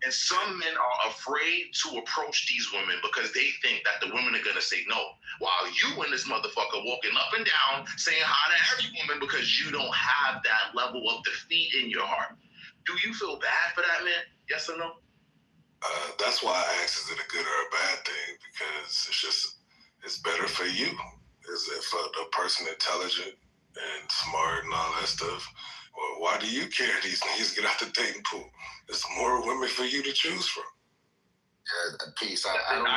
and some men are afraid to approach these women because they think that the women are gonna say no, while you and this motherfucker walking up and down saying hi to every woman because you don't have that level of defeat in your heart. Do you feel bad for that, man? Yes or no? That's why I asked, is it a good or a bad thing? Because it's better for you. Is if a person intelligent and smart and all that stuff, well, why do you care these niggas get out the dating pool? There's more women for you to choose from. Yeah, peace. I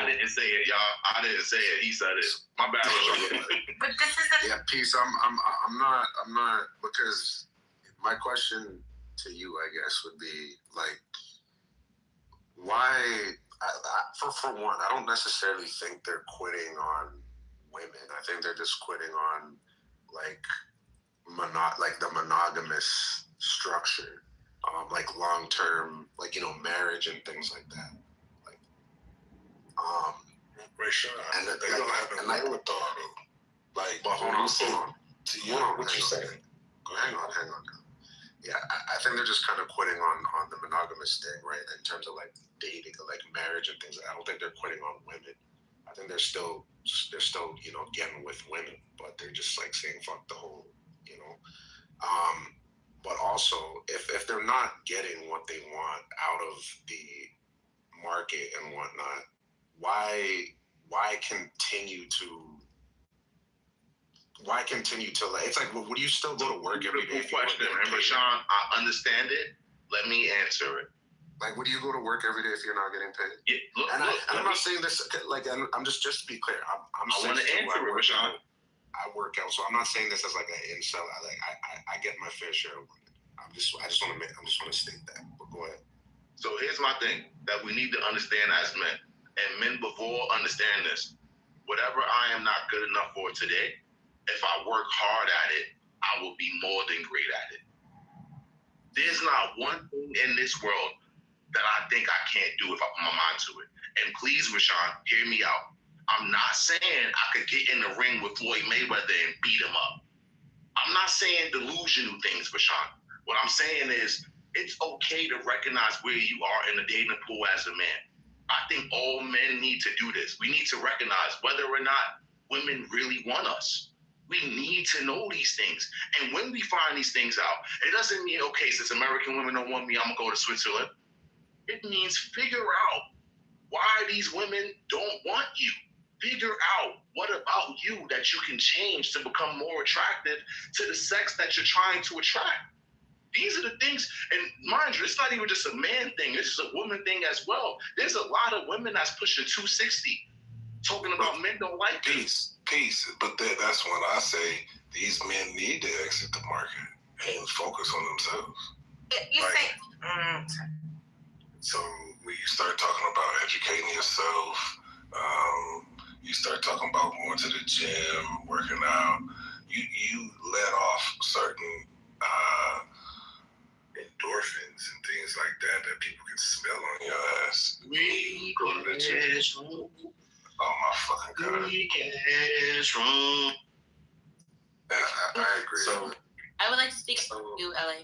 didn't say it, y'all. I didn't say it. He said it. My bad. But this is peace. I'm not because my question to you, I guess, would be like, why? For one, I don't necessarily think they're quitting on women. I think they're just quitting on like the monogamous structure, like long term, like marriage and things like that. Like, Rashad, and they don't have the wherewithal though. Like, but hold on. To you, what you saying? Hang on. Yeah, I think they're just kind of quitting on the monogamous thing, right? In terms of like dating, like marriage and things. I don't think they're quitting on women. I think they're still getting with women, but they're just like saying fuck the whole, But also, if they're not getting what they want out of the market and whatnot, why continue to like? It's like, would you still go to work every day? Good question. Remember, Sean, I understand it. Let me answer it. Like, would you go to work every day if you're not getting paid? Yeah, I'm not saying this. Like, I'm just to be clear. I want to answer it, Sean. I work out, so I'm not saying this as like an incel. I get my fair share of women. I just want to state that. But go ahead. So here's my thing that we need to understand as men, and men before understand this. Whatever I am not good enough for today, if I work hard at it, I will be more than great at it. There's not one thing in this world that I think I can't do if I put my mind to it. And please, Rashawn, hear me out. I'm not saying I could get in the ring with Floyd Mayweather and beat him up. I'm not saying delusional things, Rashawn. What I'm saying is it's okay to recognize where you are in the dating pool as a man. I think all men need to do this. We need to recognize whether or not women really want us. We need to know these things. And when we find these things out, it doesn't mean, okay, since American women don't want me, I'm going to go to Switzerland. It means figure out why these women don't want you. Figure out what about you that you can change to become more attractive to the sex that you're trying to attract. These are the things, and mind you, it's not even just a man thing. This is a woman thing as well. There's a lot of women that's pushing 260, talking about men don't like peace. But that's when I say these men need to exit the market and focus on themselves. You say. So when you start talking about educating yourself, you start talking about going to the gym, working out, you let off certain endorphins and things like that people can smell on your ass. Go to the gym. Oh my fucking God. I agree. So I would like to speak to you, LA.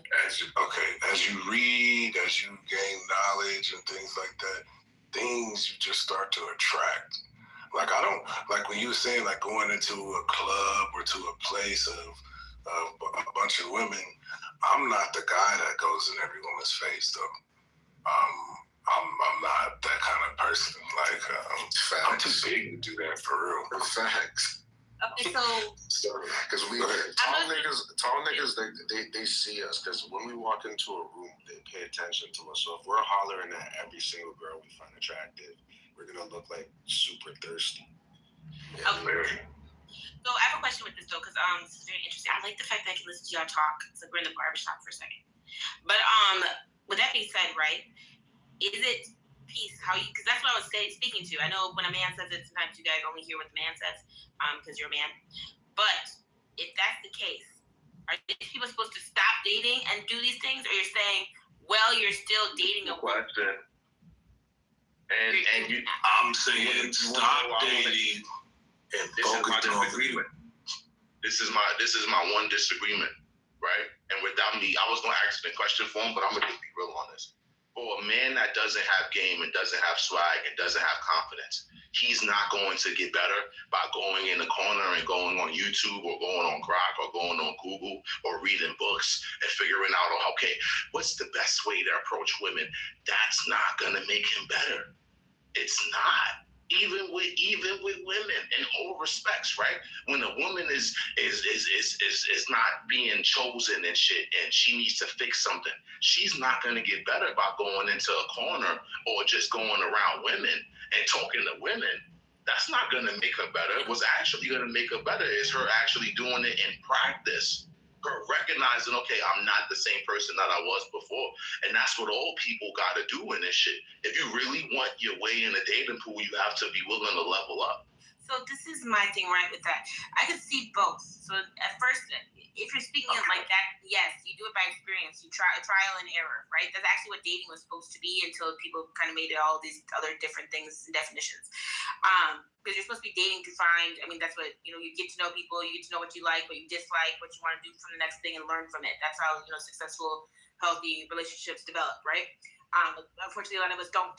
As you read, as you gain knowledge and things like that, things you just start to attract. Like when you were saying like going into a club or to a place of a bunch of women, I'm not the guy that goes in every woman's face though. I'm not that kind of person. Like I'm too big to do that for real. Facts. Okay, so because tall niggas, they see us because when we walk into a room, they pay attention to us. So if we're hollering at every single girl we find attractive, we're gonna look like super thirsty. Yeah, okay. So I have a question with this though, because this is very interesting. I like the fact that I can listen to y'all talk. It's like we're in the barbershop for a second. But with that being said, right? Is it peace? How you? Because that's what I was speaking to. I know when a man says it, sometimes you guys only hear what the man says, because you're a man. But if that's the case, are these people supposed to stop dating and do these things, or you're saying, well, you're still dating a woman? Question. I'm saying stop dating and focus on the. This is my one disagreement, right? And without me, I was gonna ask the question for him, but I'm gonna just be real on this. For a man that doesn't have game and doesn't have swag and doesn't have confidence, he's not going to get better by going in the corner and going on YouTube or going on Grok or going on Google or reading books and figuring out, okay, what's the best way to approach women? That's not gonna make him better. It's not. Even with women in all respects, right? When a woman is not being chosen and shit, and she needs to fix something, she's not gonna get better by going into a corner or just going around women and talking to women. That's not gonna make her better. What's actually gonna make her better is her actually doing it in practice. Her recognizing, okay, I'm not the same person that I was before. And that's what all people gotta do in this shit. If you really want your way in a dating pool, you have to be willing to level up. So this is my thing, right, with that. I could see both. So at first, if you're speaking it like that, yes, you do it by experience. You trial and error, right? That's actually what dating was supposed to be until people kind of made it all these other different things and definitions. Because you're supposed to be dating to find, that's what, you get to know people, you get to know what you like, what you dislike, what you want to do from the next thing and learn from it. That's how, successful, healthy relationships develop, right? Unfortunately, a lot of us don't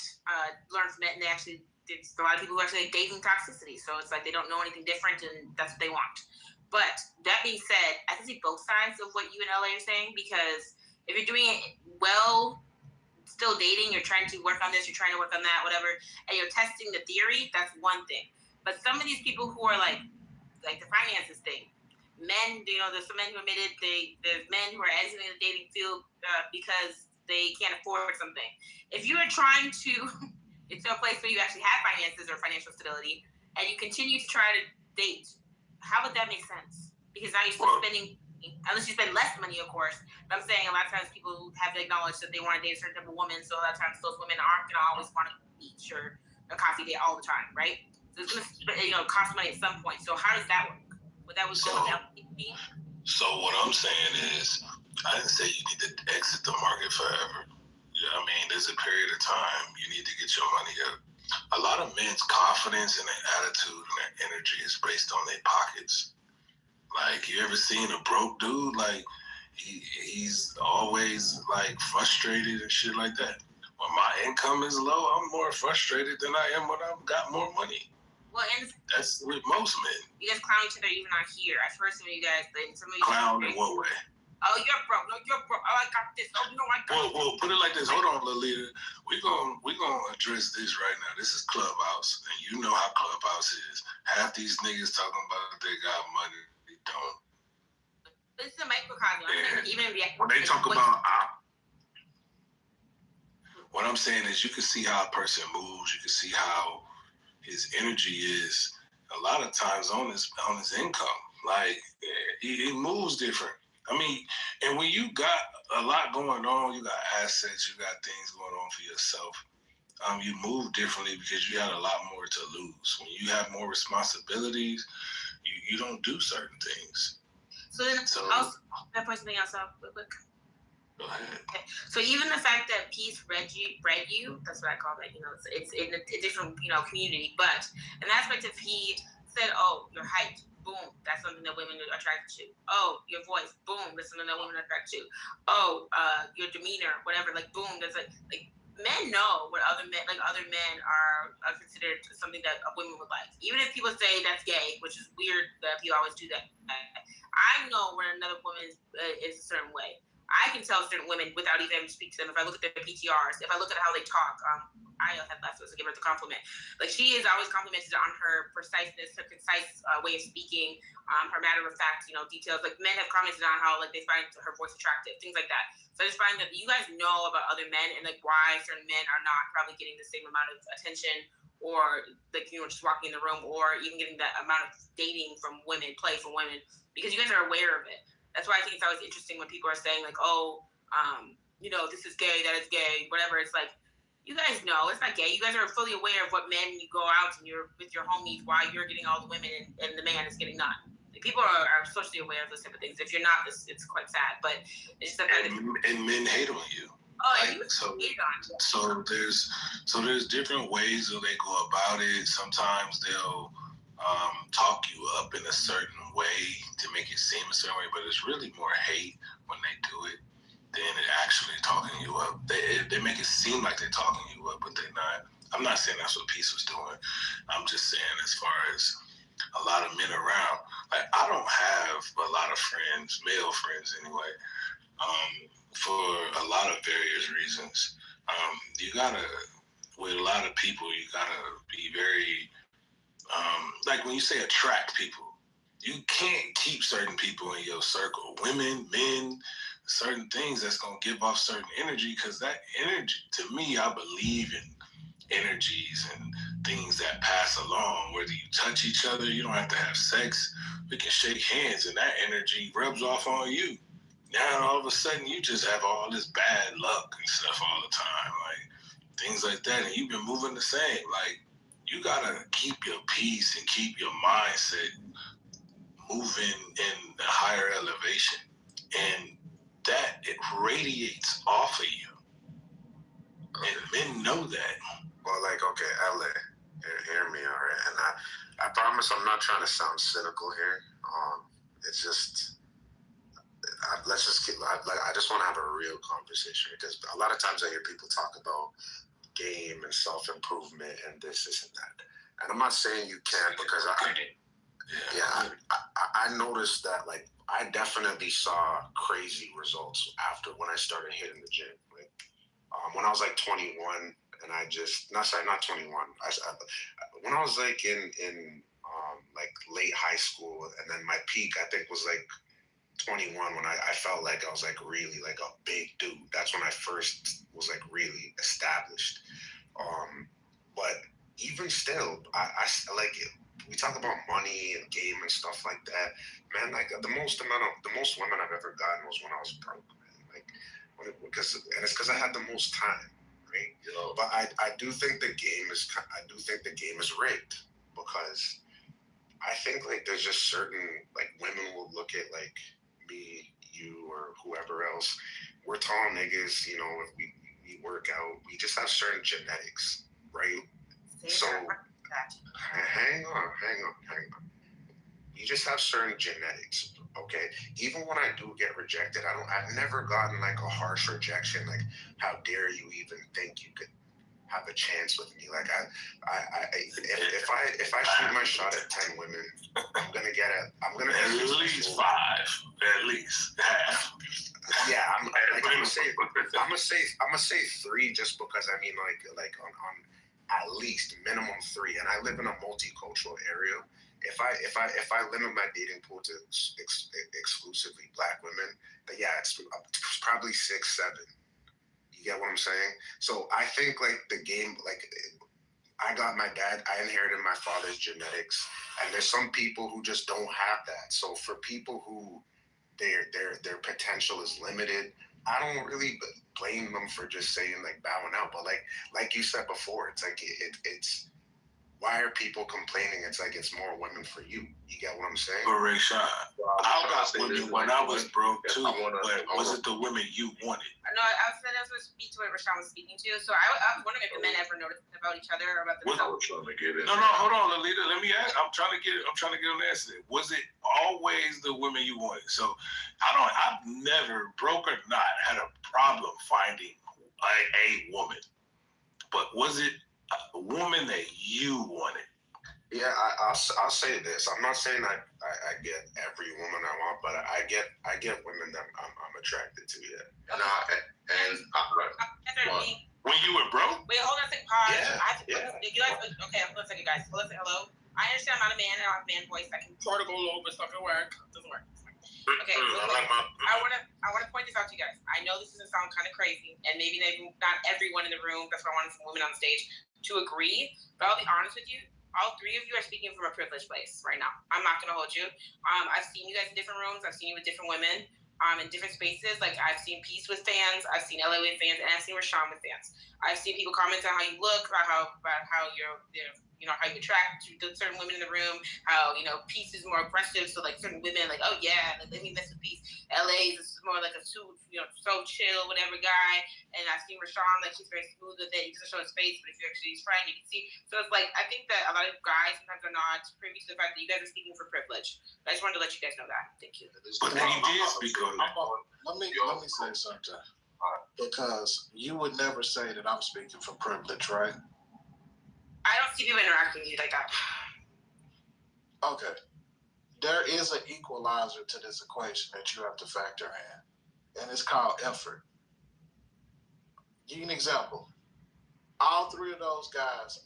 learn from it, and there's a lot of people who are actually dating toxicity. So it's like they don't know anything different, and that's what they want. But that being said, I can see both sides of what you and LA are saying, because if you're doing it well, still dating, you're trying to work on this, you're trying to work on that, whatever, and you're testing the theory, that's one thing. But some of these people who are like the finances thing, men, there's some men who admitted there's men who are exiting the dating field because they can't afford something. If you are trying to get to a place where you actually have finances or financial stability, and you continue to try to date, how would that make sense? Because now you're still spending, unless you spend less money, of course. But I'm saying a lot of times people have to acknowledge that they want to date a certain type of woman, so a lot of times those women aren't going to always want to beach or a coffee date all the time, right? So it's going to cost money at some point. So how does that work with but that was So what I'm saying is, I didn't say you need to exit the market forever. I mean, there's a period of time you need to get your money up. A lot of men's confidence and their attitude and their energy is based on their pockets. Like, you ever seen a broke dude? Like, he's always like frustrated and shit like that. When my income is low, I'm more frustrated than I am when I've got more money. Well, and that's with most men. You guys clown each other even on here. I've heard some of you guys, clown in what way? Oh, you're broke. No, you're broke. Oh, I got this. Oh, no, I got this. Well, put it like this. Hold on, Lolita. We gonna address this right now. This is Clubhouse, and you know how Clubhouse is. Half these niggas talking about they got money, they don't. This is a microcosm. When they talk about, what I'm saying is, you can see how a person moves. You can see how his energy is. A lot of times on his income, like he moves different. I mean, and when you got a lot going on, you got assets, you got things going on for yourself. You move differently because you had a lot more to lose. When you have more responsibilities, you don't do certain things. So then, can I point something else out real quick? Go ahead. Okay. So even the fact that Peace bred you, that's what I call that. It's in a different community, but an aspect of he said, "Oh, your height, boom, that's something that women are attracted to. Oh, your voice, boom, that's something that women are attracted to. Oh, your demeanor, whatever, like boom, that's like men know what other men are considered something that a woman would like. Even if people say that's gay, which is weird that people always do that. I know when another woman is a certain way. I can tell certain women without even having to speak to them. If I look at their PTRs, if I look at how they talk, I have left us to give her the compliment. Like, she is always complimented on her preciseness, her concise way of speaking, her matter of fact, details. Like, men have commented on how they find her voice attractive, things like that. So I just find that you guys know about other men and why certain men are not probably getting the same amount of attention, or just walking in the room, or even getting that amount of dating from women, play from women, because you guys are aware of it. That's why I think it's always interesting when people are saying this is gay, that is gay, whatever. It's like, you guys know it's not gay. You guys are fully aware of what men, when you go out and you're with your homies, why you're getting all the women and the man is getting none. People are socially aware of those type of things. If you're not, it's quite sad. But it's just the fact that men hate on you. So there's different ways that they go about it. Sometimes they'll talk you up in a certain way to make it seem a certain way, but it's really more hate when they do it than it actually talking you up. They make it seem like they're talking you up, but they're not. I'm not saying that's what Peace was doing. I'm just saying, as far as a lot of men around, like, I don't have a lot of friends, male friends anyway, for a lot of various reasons. You gotta, with a lot of people, you gotta be very, like, when you say attract people, you can't keep certain people in your circle. Women, men, certain things that's gonna give off certain energy, because that energy, to me, I believe in energies and things that pass along. Whether you touch each other, you don't have to have sex. We can shake hands and that energy rubs off on you. Now all of a sudden you just have all this bad luck and stuff all the time, like things like that. And you've been moving the same. Like, you gotta keep your peace and keep your mindset moving in the higher elevation, and that it radiates off of you. And men know that. Well, like, okay, LA, hear me, all right? And I promise I'm not trying to sound cynical here. It's just, let's just keep, I just want to have a real conversation, because a lot of times I hear people talk about game and self-improvement and this and that. And I'm not saying you can't, because I noticed that, like, I definitely saw crazy results after when I started hitting the gym. Like, when I was like 21, and I just, not 21. When I was like in like late high school, and then my peak, I think, was like 21, when I felt like I was like really like a big dude. That's when I first was like really established. But even still, I like it. We talk about money and game and stuff like that, man. Like, the most women I've ever gotten was when I was broke, man. Like, because I had the most time, right? But I do think the game is rigged, because I think like there's just certain like women will look at like me, you, or whoever else. We're tall niggas, you know. If we work out, we just have certain genetics, right? So hang on. You just have certain genetics, okay? Even when I do get rejected, I've never gotten like a harsh rejection, like how dare you even think you could have a chance with me? Like if I shoot my shot at 10 women, I'm gonna at least 5, at least half. Yeah, I'm gonna say 3 just because I mean like on at least minimum 3, and I live in a multicultural area. If I limit my dating pool to exclusively Black women, then yeah, it's probably 6, 7. You get what I'm saying? So I think like the game, like I inherited my father's genetics, and there's some people who just don't have that. So for people who their potential is limited, I don't really blame them for just saying like bowing out. But like you said before, it's like it's why are people complaining? It's like it's more women for you. You get what I'm saying? But Rayshon, I got women when I was broke too, but was it the women you wanted? No, I was going to speak to what Rashawn was speaking to. So I was wondering if the men ever noticed about each other or about themselves. No, hold on, Lolita. Let me ask. I'm trying to get an answer. Was it always the women you wanted? So I've never, broke or not, had a problem finding a woman. But was it a woman that you wanted? Yeah, I'll say this. I'm not saying I get every woman I want, but I get women that I'm attracted to. Yeah. When you were broke? Wait, hold on a second. Pause. Yeah. You guys, okay, hold on a second, guys. Listen, hello. I understand I'm not a man and I don't have a man voice. I can try to go low, but it's not gonna work. It doesn't work. Okay, I want to point this out to you guys. I know this is gonna sound kind of crazy, and maybe not everyone in the room. That's why I wanted some women on stage to agree. But I'll be honest with you. All 3 of you are speaking from a privileged place right now. I'm not gonna hold you. I've seen you guys in different rooms. I've seen you with different women. In different spaces. Like I've seen Peace with fans, I've seen LA with fans, and I've seen Rashawn with fans. I've seen people comment on how you look, about how you're how you attract to certain women in the room, how Peace is more aggressive, so like certain women like, oh yeah, let me mess with Peace. LA is more like a so chill, whatever guy. And I've seen Rashawn, like he's very smooth with it. He doesn't show his face, but if you're actually his friend, you can see. So it's like I think that a lot of guys sometimes are not privy to the fact that you guys are speaking for privilege. I just wanted to let you guys know that. Thank you. But then you did speak on that. Let me say something. Because you would never say that I'm speaking from privilege, right? I don't see people interacting with you like that. Okay. There is an equalizer to this equation that you have to factor in, and it's called effort. Give you an example. All 3 of those guys,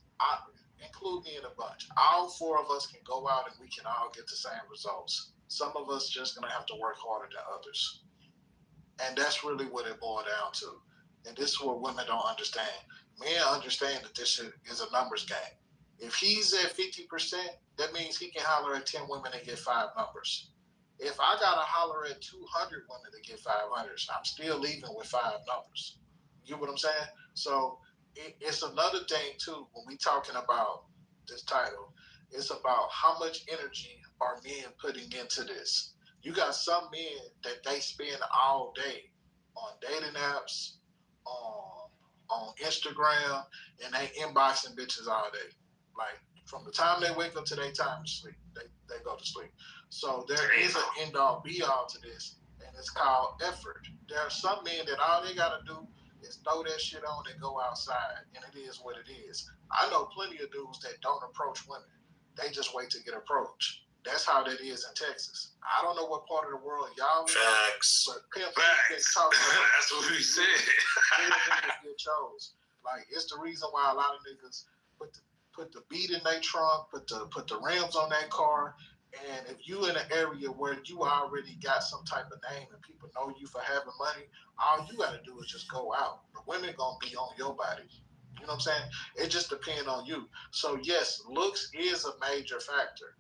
include me in a bunch, all 4 of us can go out and we can all get the same results. Some of us just going to have to work harder than others. And that's really what it boiled down to. And this is what women don't understand. Men understand that this shit is a numbers game. If he's at 50%, that means he can holler at 10 women and get 5 numbers. If I got to holler at 200 women to get 500s, I'm still leaving with 5 numbers. You get what I'm saying? So it's another thing, too, when we talking about this title. It's about how much energy are men putting into this. You got some men that they spend all day on dating apps, on Instagram, and they inboxing bitches all day. Like from the time they wake up to their time to sleep, they go to sleep. So there is an end all be all to this, and it's called effort. There are some men that all they gotta do is throw that shit on and go outside, and it is what it is. I know plenty of dudes that don't approach women. They just wait to get approached. That's how that is in Texas. I don't know what part of the world y'all in, but pimps get talking about. That's what we said. Niggas get chose. Like it's the reason why a lot of niggas put the beat in their trunk, put the rims on their car. And if you in an area where you already got some type of name and people know you for having money, all you got to do is just go out. The women gonna be on your body. You know what I'm saying? It just depends on you. So yes, looks is a major factor.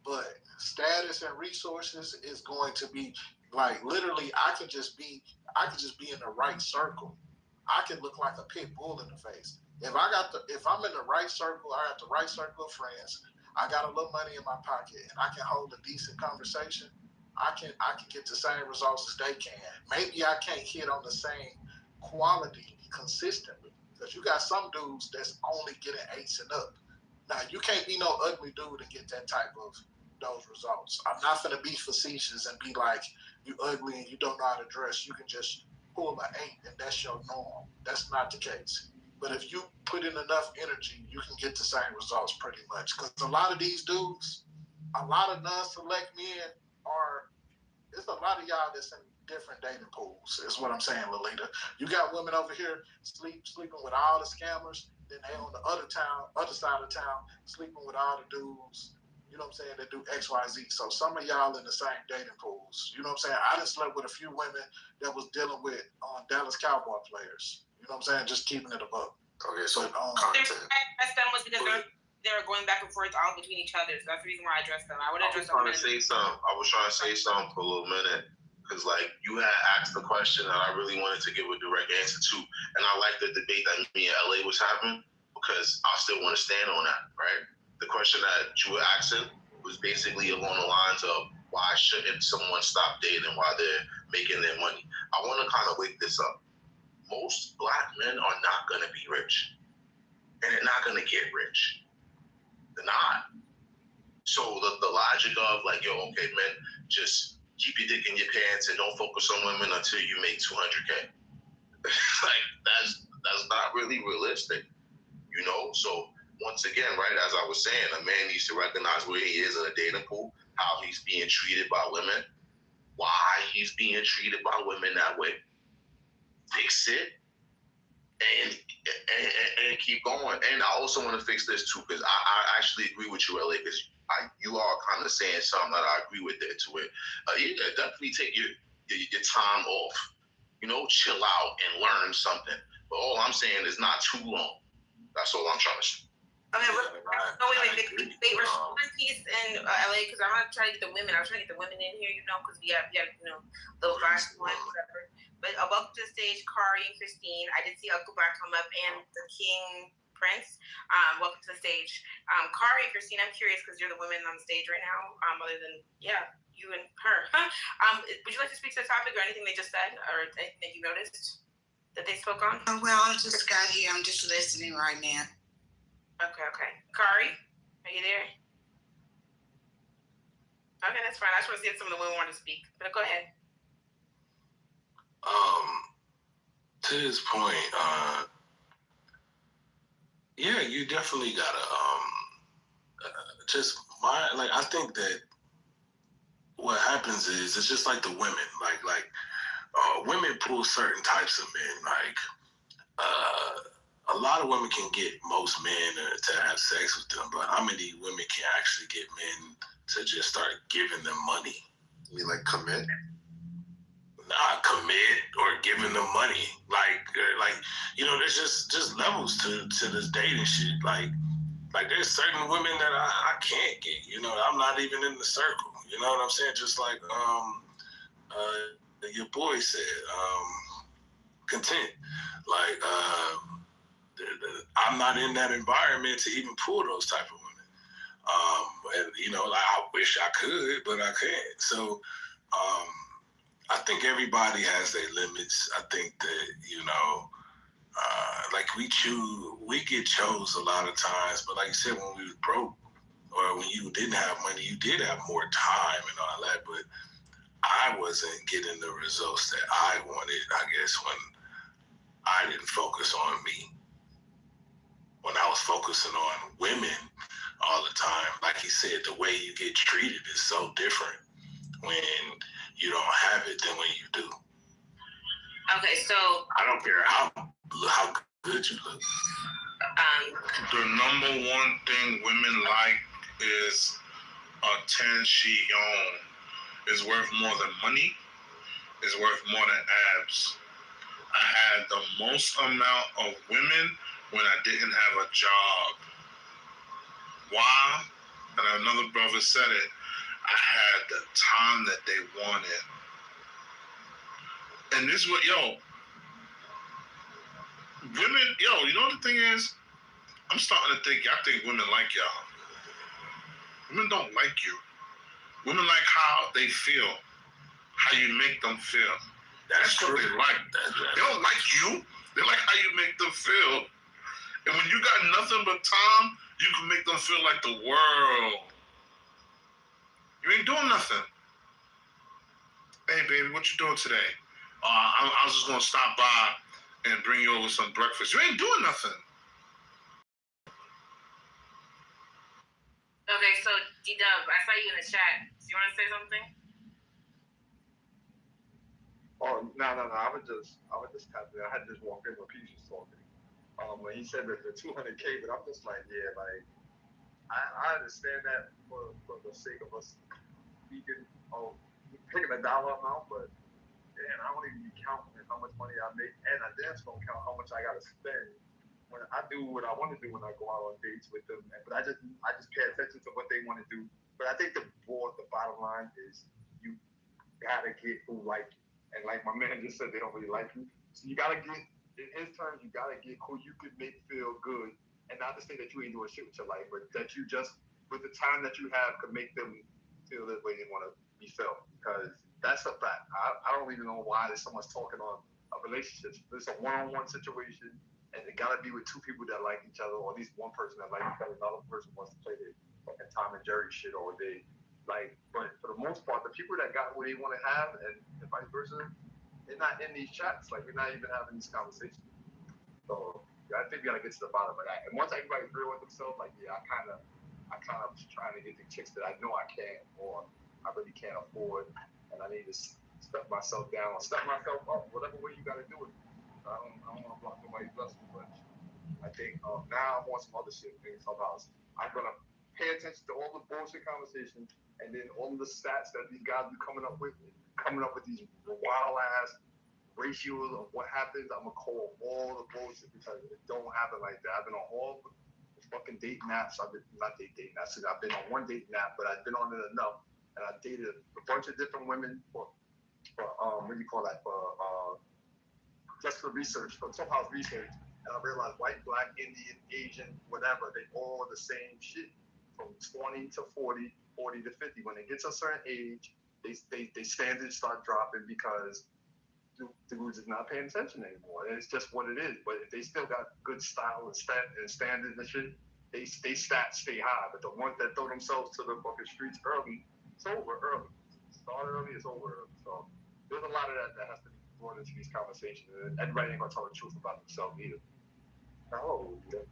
But status and resources is going to be like literally I could just be in the right circle. I can look like a pit bull in the face. If I'm in the right circle, I got the right circle of friends. I got a little money in my pocket and I can hold a decent conversation, I can get the same results as they can. Maybe I can't hit on the same quality consistently because you got some dudes that's only getting 8s and up. Now you can't be no ugly dude and get that type of those results. I'm not gonna be facetious and be like you ugly and you don't know how to dress. You can just pull an 8 and that's your norm. That's not the case. But if you put in enough energy, you can get the same results pretty much. Because a lot of these dudes, a lot of non-select men there's a lot of y'all that's in different dating pools, is what I'm saying, Lolita. You got women over here sleeping with all the scammers, then they on the other side of town, sleeping with all the dudes, you know what I'm saying, that do XYZ. So some of y'all in the same dating pools. You know what I'm saying? I done slept with a few women that was dealing with Dallas Cowboy players. You know what I'm saying? Just keeping it above. Okay, so content. Them was because they were going back and forth all between each other. So that's the reason why I addressed them. I would address them. I was trying to say something for a little minute because, like, you had asked the question that I really wanted to give a direct answer to, and I like the debate that me and LA was having because I still want to stand on that. Right? The question that you were asking was basically along the lines of why shouldn't someone stop dating while they're making their money? I want to kind of wake this up. Most black men are not going to be rich, and they're not going to get rich. They're not. So the logic of like, yo, okay, man, just keep your dick in your pants and don't focus on women until you make 200K. Like that's not really realistic, you know. So once again, right, as I was saying, a man needs to recognize where he is in a dating pool, how he's being treated by women, why he's being treated by women that way. Fix it. And keep going. And I also want to fix this too, because I actually agree with you, LA, because you are kind of saying something that I agree with there to it. You definitely take your time off, you know, chill out and learn something. But all I'm saying is not too long. That's all I'm trying to say. Okay, wait, we're one piece in LA because I'm not trying to get the women. I'm trying to get the women in here, you know, because we have little vibes going, whatever. But welcome to the stage, Kari and Christine. I did see Uncle Bar come up and the King Prince. Welcome to the stage. Kari and Christine, I'm curious because you're the women on the stage right now, other than, you and her. Would you like to speak to the topic or anything they just said or anything that you noticed that they spoke on? Well, I just got here. I'm just listening right now. Okay. Kari, are you there? Okay, that's fine. I just want to see if some of the women want to speak. But go ahead. To his point, you definitely gotta I think that what happens is it's just like the women, women pull certain types of men. A lot of women can get most men to have sex with them, but how many women can actually get men to just start giving them money? You mean like commit? Not commit or giving them money. There's just levels to this dating shit. Like there's certain women that I can't get. I'm not even in the circle. You know what I'm saying? Just like your boy said, content. I'm not in that environment to even pull those type of women. I wish I could, but I can't. So I think everybody has their limits. I think that, we get chose a lot of times, but like you said, when we was broke or when you didn't have money, you did have more time and all that, but I wasn't getting the results that I wanted, I guess, when I didn't focus on me. When I was focusing on women all the time, like he said, the way you get treated is so different when you don't have it than when you do. Okay, so I don't care how good you look. The number one thing women like is attention. It's worth more than money. It's worth more than abs. I had the most amount of women when I didn't have a job. Why? And another brother said it. I had the time that they wanted. And this what, women, you know what the thing is? I'm starting to think y'all think women like y'all. Women don't like you. Women like how they feel, how you make them feel. That's what they like. They don't like you. They like how you make them feel. And when you got nothing but time, you can make them feel like the world. You ain't doing nothing. Hey, baby, what you doing today? I was just gonna stop by and bring you over some breakfast. You ain't doing nothing. Okay, so D-Dub, I saw you in the chat. Do you want to say something? Oh, no. I was just tapping. I had just walked in when Peach was talking. When he said that the 200K, but I'm just like, yeah, like I understand that for the sake of us speaking of picking a dollar amount, but man, I don't even be counting how much money I make, and I just don't count how much I gotta spend when I do what I want to do when I go out on dates with them. But I just pay attention to what they want to do. But I think the bottom line is you gotta get who like you, and like my man just said, they don't really like you, so you gotta get. In his terms, you gotta get who you can make feel good, and not to say that you ain't doing shit with your life, but that you just, with the time that you have, can make them feel the way they want to be felt. Because that's a fact. I don't even know why there's so much talking on a relationship. It's a one-on-one situation, and it gotta be with two people that like each other, or at least one person that likes each other, another person wants to play their fucking Tom and Jerry shit all day. Like, but for the most part, the people that got what they want to have, and vice versa, they're not in these chats. Like, we're not even having these conversations. So yeah, I think we gotta get to the bottom of that. And once everybody's real with themselves, like, yeah, I kind of trying to get the chicks that I know I can, or I really can't afford, and I need to step myself down or step myself up, whatever way you gotta do it. I don't want to block nobody's blessing, but I think now I'm on some other shit in Clubhouse. I'm gonna pay attention to all the bullshit conversations, and then all of the stats that these guys be coming up with these wild ass ratios of what happens. I'm gonna call all the bullshit because it don't happen like that. I've been on all the fucking dating apps. I've been on one dating app, but I've been on it enough, and I dated a bunch of different women for what do you call that, for just for research, for Clubhouse research. And I realized white, black, Indian, Asian, whatever, they all the same shit from 20 to 40, 40 to 50. When it gets a certain age, they standards start dropping because dudes is not paying attention anymore. And it's just what it is. But if they still got good style and standards and shit, they stats stay high. But the ones that throw themselves to the fucking streets early, it's over early. Start early, it's over early. So there's a lot of that has to be brought into these conversations. And everybody ain't gonna tell the truth about themselves either. Oh, yeah.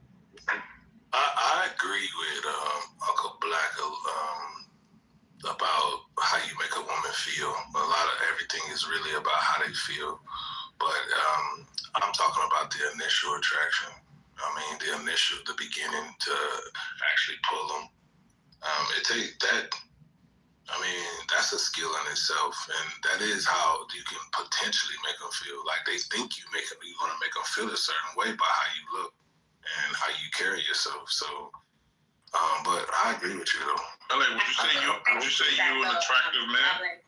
I agree with Uncle Black about how you make a woman feel. A lot of everything is really about how they feel. But I'm talking about the initial attraction. I mean, the beginning to actually pull them. It takes that. I mean, that's a skill in itself, and that is how you can potentially make them feel. Like they think you're going to make them feel a certain way by how you look and how you carry yourself. So, but I agree with you though. LA, would you say you an attractive man?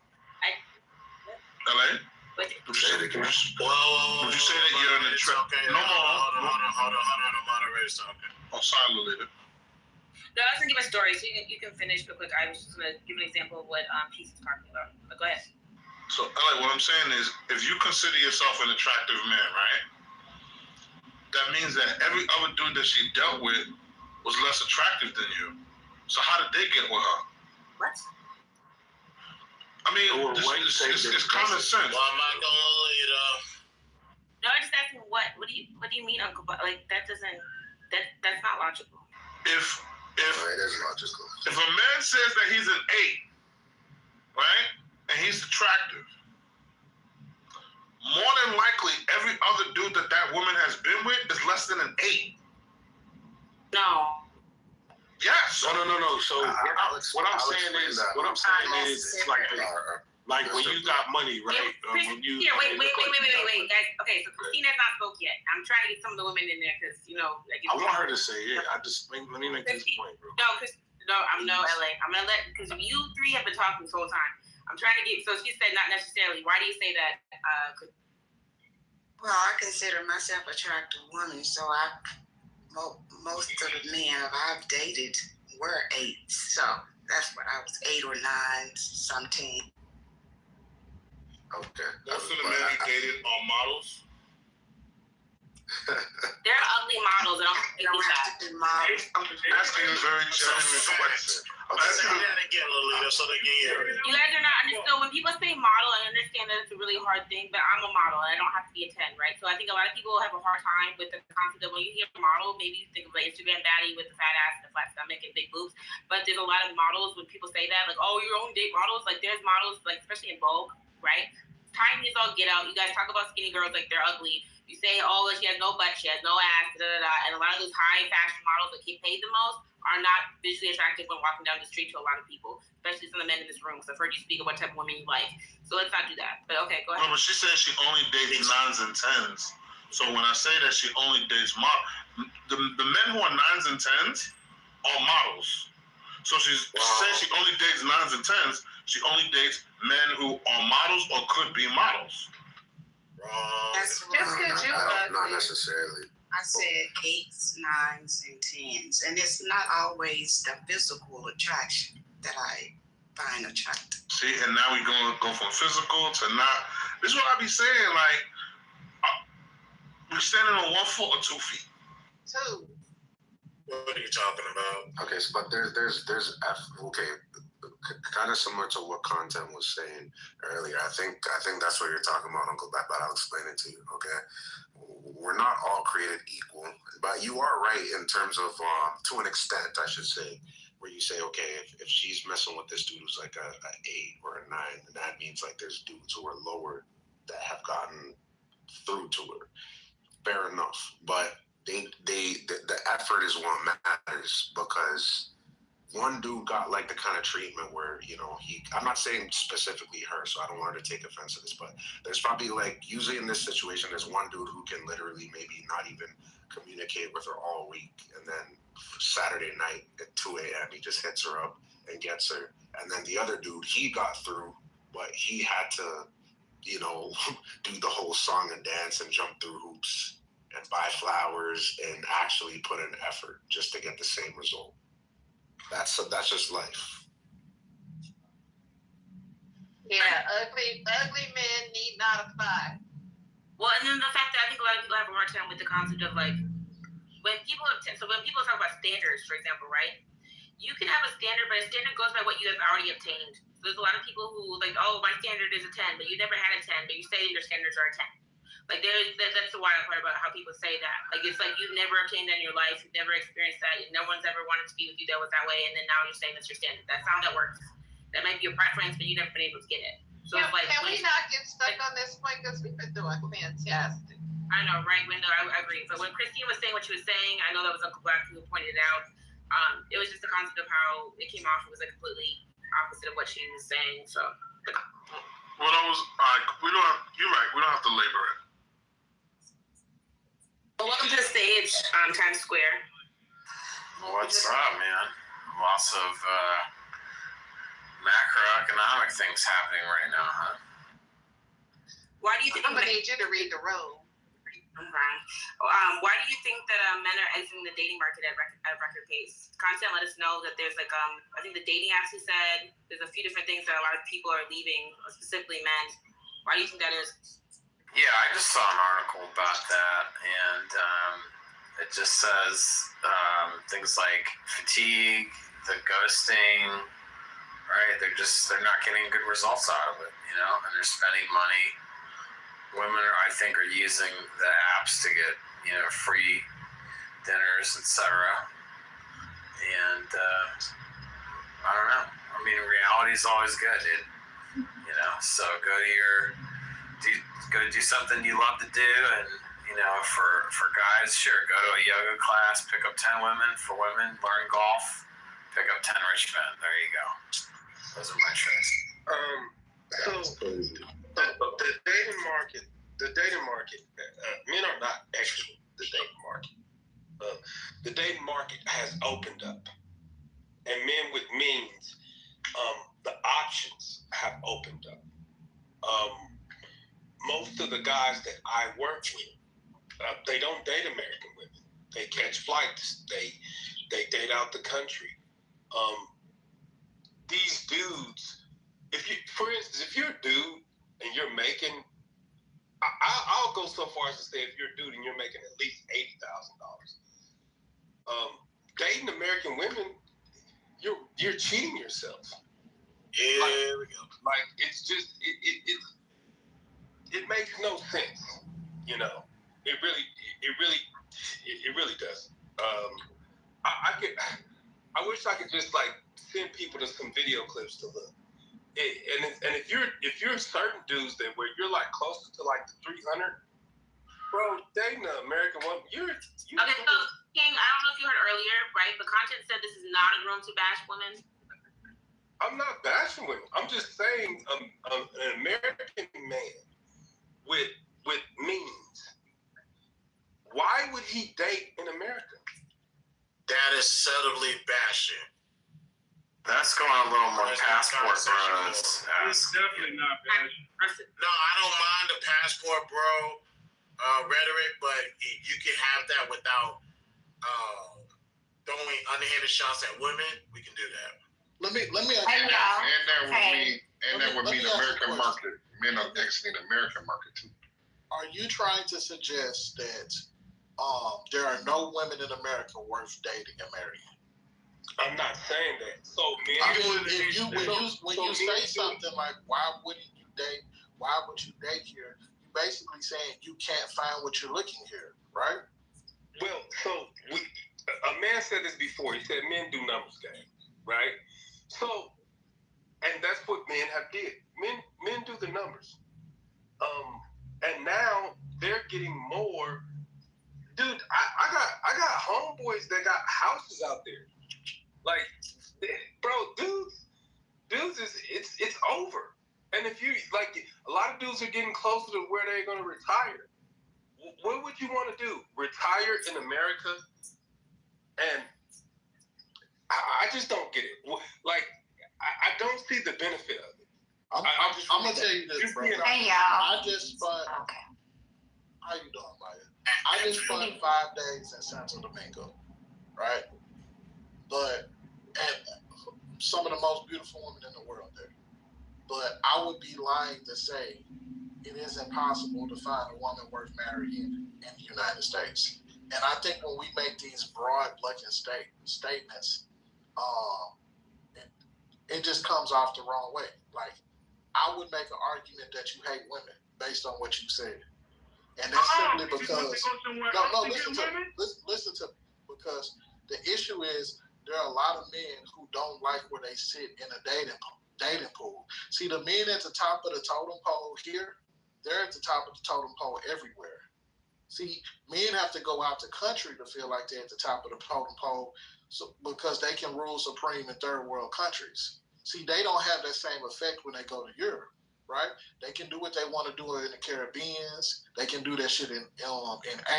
LA? Would you say that you're an attractive? No more. Hold on. The moderator's talking. Oh, silent later. No, I was gonna give a story, so you can finish real quick. I was just gonna give an example of what Peace is talking about. But go ahead. So, LA, what I'm saying is, if you consider yourself an attractive man, right? That means that every other dude that she dealt with was less attractive than you. So how did they get with her? What? I mean, it's common sense. Well, I'm not gonna leave though. No, I'm just asking what do you mean, Uncle? Like that's not logical. It is logical. If a man says that he's an 8, right, and he's attractive, more than likely every other dude that woman has been with is less than an 8. No. Yes. No. So what I'm saying is, it's like when you got money, right? Wait, guys. Okay, so Christina's not spoke yet. I'm trying to get some of the women in there because I want her to say it. Let me make this point, bro. No, I'm no LA. I'm gonna let because you three have been talking this whole time. I'm trying to get. So she said not necessarily. Why do you say that? Well, I consider myself an attractive woman, so most of the men I've dated were 8s. So That's what I was 8 or 9, some 10. Okay. Most of the men he dated are models. They're ugly models. I don't have to be models. I'm asking a very genuine question. I'm asking that again, Lolita, so they can hear it. You guys are not understood. When people say model, I understand that it's a really hard thing, but I'm a model and I don't have to be a 10, right? So I think a lot of people have a hard time with the concept of when you hear model, maybe you think of an Instagram baddie with the fat ass, the flat stomach, and big boobs. But there's a lot of models when people say that, like, oh, you only date models. Like, there's models, like, especially in Vogue, right? Tiny as all get out. You guys talk about skinny girls like they're ugly. You say, oh, she has no butt, she has no ass, da da da. And a lot of those high fashion models that get paid the most are not visually attractive when walking down the street to a lot of people, especially some of the men in this room. So I've heard you speak of what type of women you like. So let's not do that. But okay, go ahead. No, but she said she only dates 9s and 10s. So when I say that she only dates the men who are 9s and 10s are models. So she says she only dates 9s and 10s. She only dates men who are models or could be models. That's Not necessarily. I said 8s, 9s, and 10s. And it's not always the physical attraction that I find attractive. See, and now we're going to go from physical to not. This is what I be saying, like, we're standing on 1 foot or 2 feet. 2. What are you talking about? Okay, so, but there's kind of similar to what Content was saying earlier. I think that's what you're talking about, Uncle Bat, but I'll explain it to you, okay? We're not all created equal, but you are right in terms of, to an extent, I should say, where you say, okay, if she's messing with this dude who's like a 8 or a 9, then that means like there's dudes who are lower that have gotten through to her. Fair enough, but the effort is what matters, because one dude got like the kind of treatment where, you know, I'm not saying specifically her, so I don't want her to take offense to this, but there's probably like, usually in this situation, there's one dude who can literally maybe not even communicate with her all week, and then Saturday night at 2 a.m. he just hits her up and gets her. And then the other dude, he got through, but he had to, you know, do the whole song and dance and jump through hoops and buy flowers and actually put in effort just to get the same result. That's just life. Yeah, ugly men need not apply. Well, and then the fact that I think a lot of people have a hard time with the concept of like, when people talk about standards, for example, right? You can have a standard, but a standard goes by what you have already obtained. So there's a lot of people who like, oh, my standard is a 10, but you never had a 10, but you say your standards are a 10. Like that's the wild part about how people say that. Like it's like you've never obtained that in your life, you've never experienced that, no one's ever wanted to be with you that was that way, and then now you're saying that's your standard. That's not how that works. That might be your preference, but you've never been able to get it. So it's like, can we not get stuck on this point, because we've been doing fantastic. I know, right, Window, I agree. But when Christine was saying what she was saying, I know that was Uncle Black who pointed it out. It was just the concept of how it came off. It was like completely opposite of what she was saying. So, well, I was like, you're right. We don't have to labor it. Well, welcome to the stage, Times Square. What's up, man? Lots of macroeconomic things happening right now, huh? Why do you think? I'm gonna need you to read the room. Why do you think that men are exiting the dating market at record pace? Content let us know that there's like I think the dating apps, he said, there's a few different things that a lot of people are leaving, specifically men. Why do you think that is? Yeah, I just saw an article about that, and it just says things like fatigue, the ghosting, right? They're not getting good results out of it, you know, and they're spending money. Women, I think, are using the apps to get, you know, free dinners, etc. And I don't know. I mean, reality is always good, dude. You know, so go do something you love to do, and you know, for guys, sure, go to a yoga class, pick up 10 women. For women, learn golf, pick up 10 rich men. There you go. Those are my tricks. The dating market, men are not exiting the dating market. The dating market has opened up, and men with means, the options have opened up. Most of the guys that I work with, they don't date American women. They catch flights. They date out the country. these dudes, for instance, if you're a dude and you're making, I'll go so far as to say if you're a dude and you're making at least $80,000, dating American women, you're cheating yourself. Yeah, there we go. Like it's just it makes no sense, you know. It really does. I wish I could just like send people to some video clips to look. And if you're certain dudes that where you're like closer to like the 300, bro, dating an American woman, you're okay. So King, I don't know if you heard earlier, right? But content said this is not a room to bash women. I'm not bashing women. I'm just saying an American man with means. Why would he date in America? That is subtly bashing. That's going a little more passport bros. It's definitely not bashing. No, I don't mind the passport bro rhetoric, but you can have that without throwing underhanded shots at women. We can do that. Let me ask you. And that would mean American market. Men are exiting the American market too. Are you trying to suggest that there are no women in America worth dating and marrying? I'm not saying that. So men, when you say something like why wouldn't you date? Why would you date here? You're basically saying you can't find what you're looking here, right? Well, so a man said this before. He said men do numbers game, right? So, and that's what men have did. Men do the numbers. And now they're getting more. Dude, I got homeboys that got houses out there. Like, bro, dudes is it's over. And if you like, a lot of dudes are getting closer to where they're gonna retire. What would you want to do? Retire in America? And I just don't get it. Like, I don't see the benefit of it. I'm gonna tell you this, bro. Hey, y'all. I just spent. Okay. How you doing, Maya? I just spent 5 days in Santo Domingo, right? But and some of the most beautiful women in the world there. But I would be lying to say it is impossible to find a woman worth marrying in the United States. And I think when we make these broad blanket statements, it just comes off the wrong way. Like, I would make an argument that you hate women based on what you said. And that's simply because listen to me, because the issue is there are a lot of men who don't like where they sit in a dating pool. See, the men at the top of the totem pole here, they're at the top of the totem pole everywhere. See, men have to go out the country to feel like they're at the top of the totem pole, because they can rule supreme in third world countries. See, they don't have that same effect when they go to Europe, right? They can do what they want to do in the Caribbean. They can do that shit in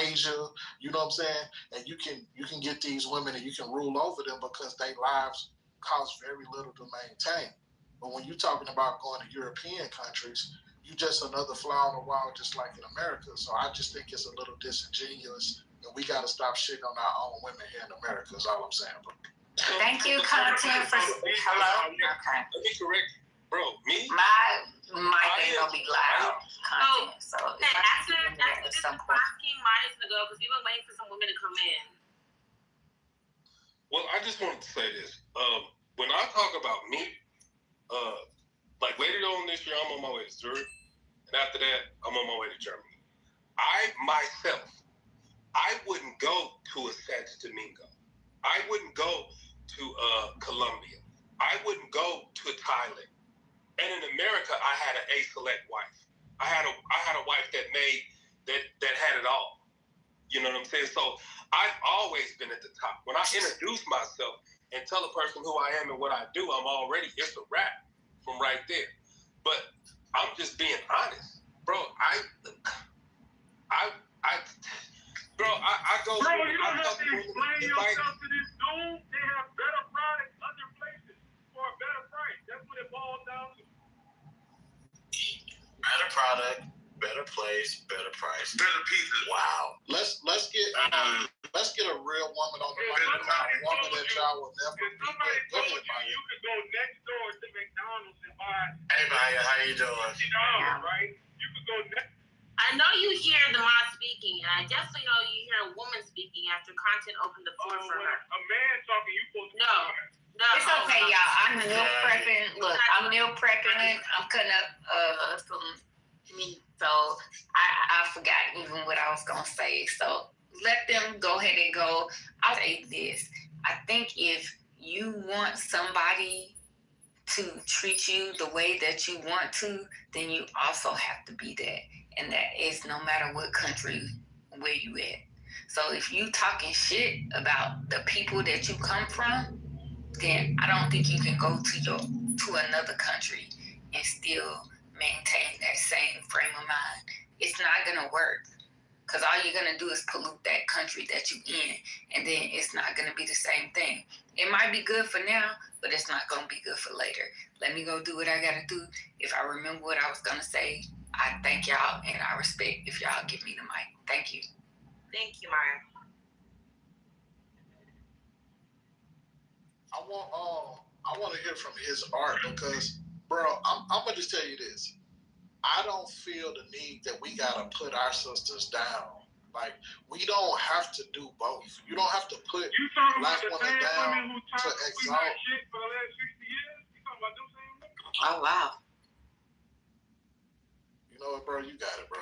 Asia. You know what I'm saying? And you can get these women and you can rule over them because their lives cost very little to maintain. But when you're talking about going to European countries, you're just another fly on the wall, just like in America. So I just think it's a little disingenuous, and we got to stop shitting on our own women here in America. Is all I'm saying, bro. Thank you, content, for hello. Okay. Let me correct you, bro. Me? My thing gonna be loud. Content. So after this King Myers to go, because we've been waiting for some women to come in. Well, I just wanted to say this. When I talk about me, like later on this year, I'm on my way to Zurich, and after that, I'm on my way to Germany. I myself, I wouldn't go to a Santo Domingo. I wouldn't go to Colombia. I wouldn't go to Thailand. And in America, I had an A-select wife. I had a wife that had it all. You know what I'm saying? So I've always been at the top. When I introduce myself and tell a person who I am and what I do, it's a wrap from right there. But I'm just being honest, bro. I go. Bro, you don't have to explain yourself to this dude. They have better products other places for a better price. That's what it boils down to. Better product, better place, better price, better pizza. Wow. Let's get a real woman on the mic. A woman that y'all will never be with. Go ahead, Maya. You could go next door to McDonald's and buy. Hey, Maya, how you doing? $50, right? You could go next. I know you hear the mod speaking, and I definitely know you hear a woman speaking after content opened the floor for her. A man talking, you supposed to. No. It's okay, y'all. I'm meal prepping. Look, I'm meal prepping it. I'm cutting up some meat. So I forgot even what I was gonna say. So let them go ahead and go. I'll say this. I think if you want somebody to treat you the way that you want to, then you also have to be that. And that is no matter what country where you at. So if you talking shit about the people that you come from, then I don't think you can go to another country and still maintain that same frame of mind. It's not gonna work, because all you're gonna do is pollute that country that you in, and then it's not gonna be the same thing. It might be good for now, but it's not gonna be good for later. Let me go do what I gotta do. If I remember what I was gonna say, I thank y'all and I respect if y'all give me the mic. Thank you. Thank you, Maya. I want to hear from his art because, bro, I'm gonna just tell you this. I don't feel the need that we gotta put our sisters down. Like, we don't have to do both. You don't have to put black women down to exalt. Shit for the last 60 years? You talking about them same women? Oh, wow. You know what, bro? You got it, bro.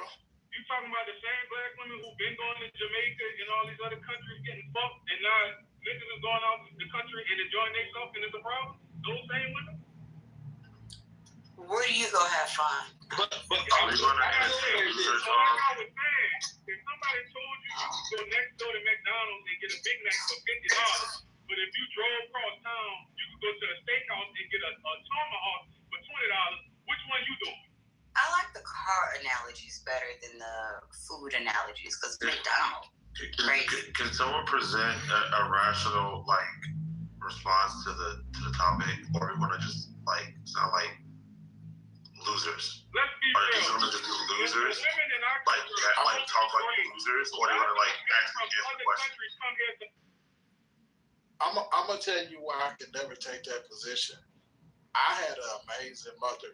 You talking about the same black women who've been going to Jamaica and all these other countries getting fucked, and now niggas is going out the country and enjoying themselves, and it's a problem? Those same women? Where do you go have fun? But are we going to answer research on? Like I was saying, if somebody told you you could go next door to McDonald's and get a Big Mac for $50, but if you drove across town, you could go to the steakhouse and get a tomahawk for $20, which one you doing? I like the car analogies better than the food analogies, because McDonald's. Can someone present a rational response to the topic, or we want to just sound like losers? Let's be real. Are these going to just be losers? Talk like losers, or they want to actually answer the question? I'm gonna tell you why I can never take that position. I had an amazing mother.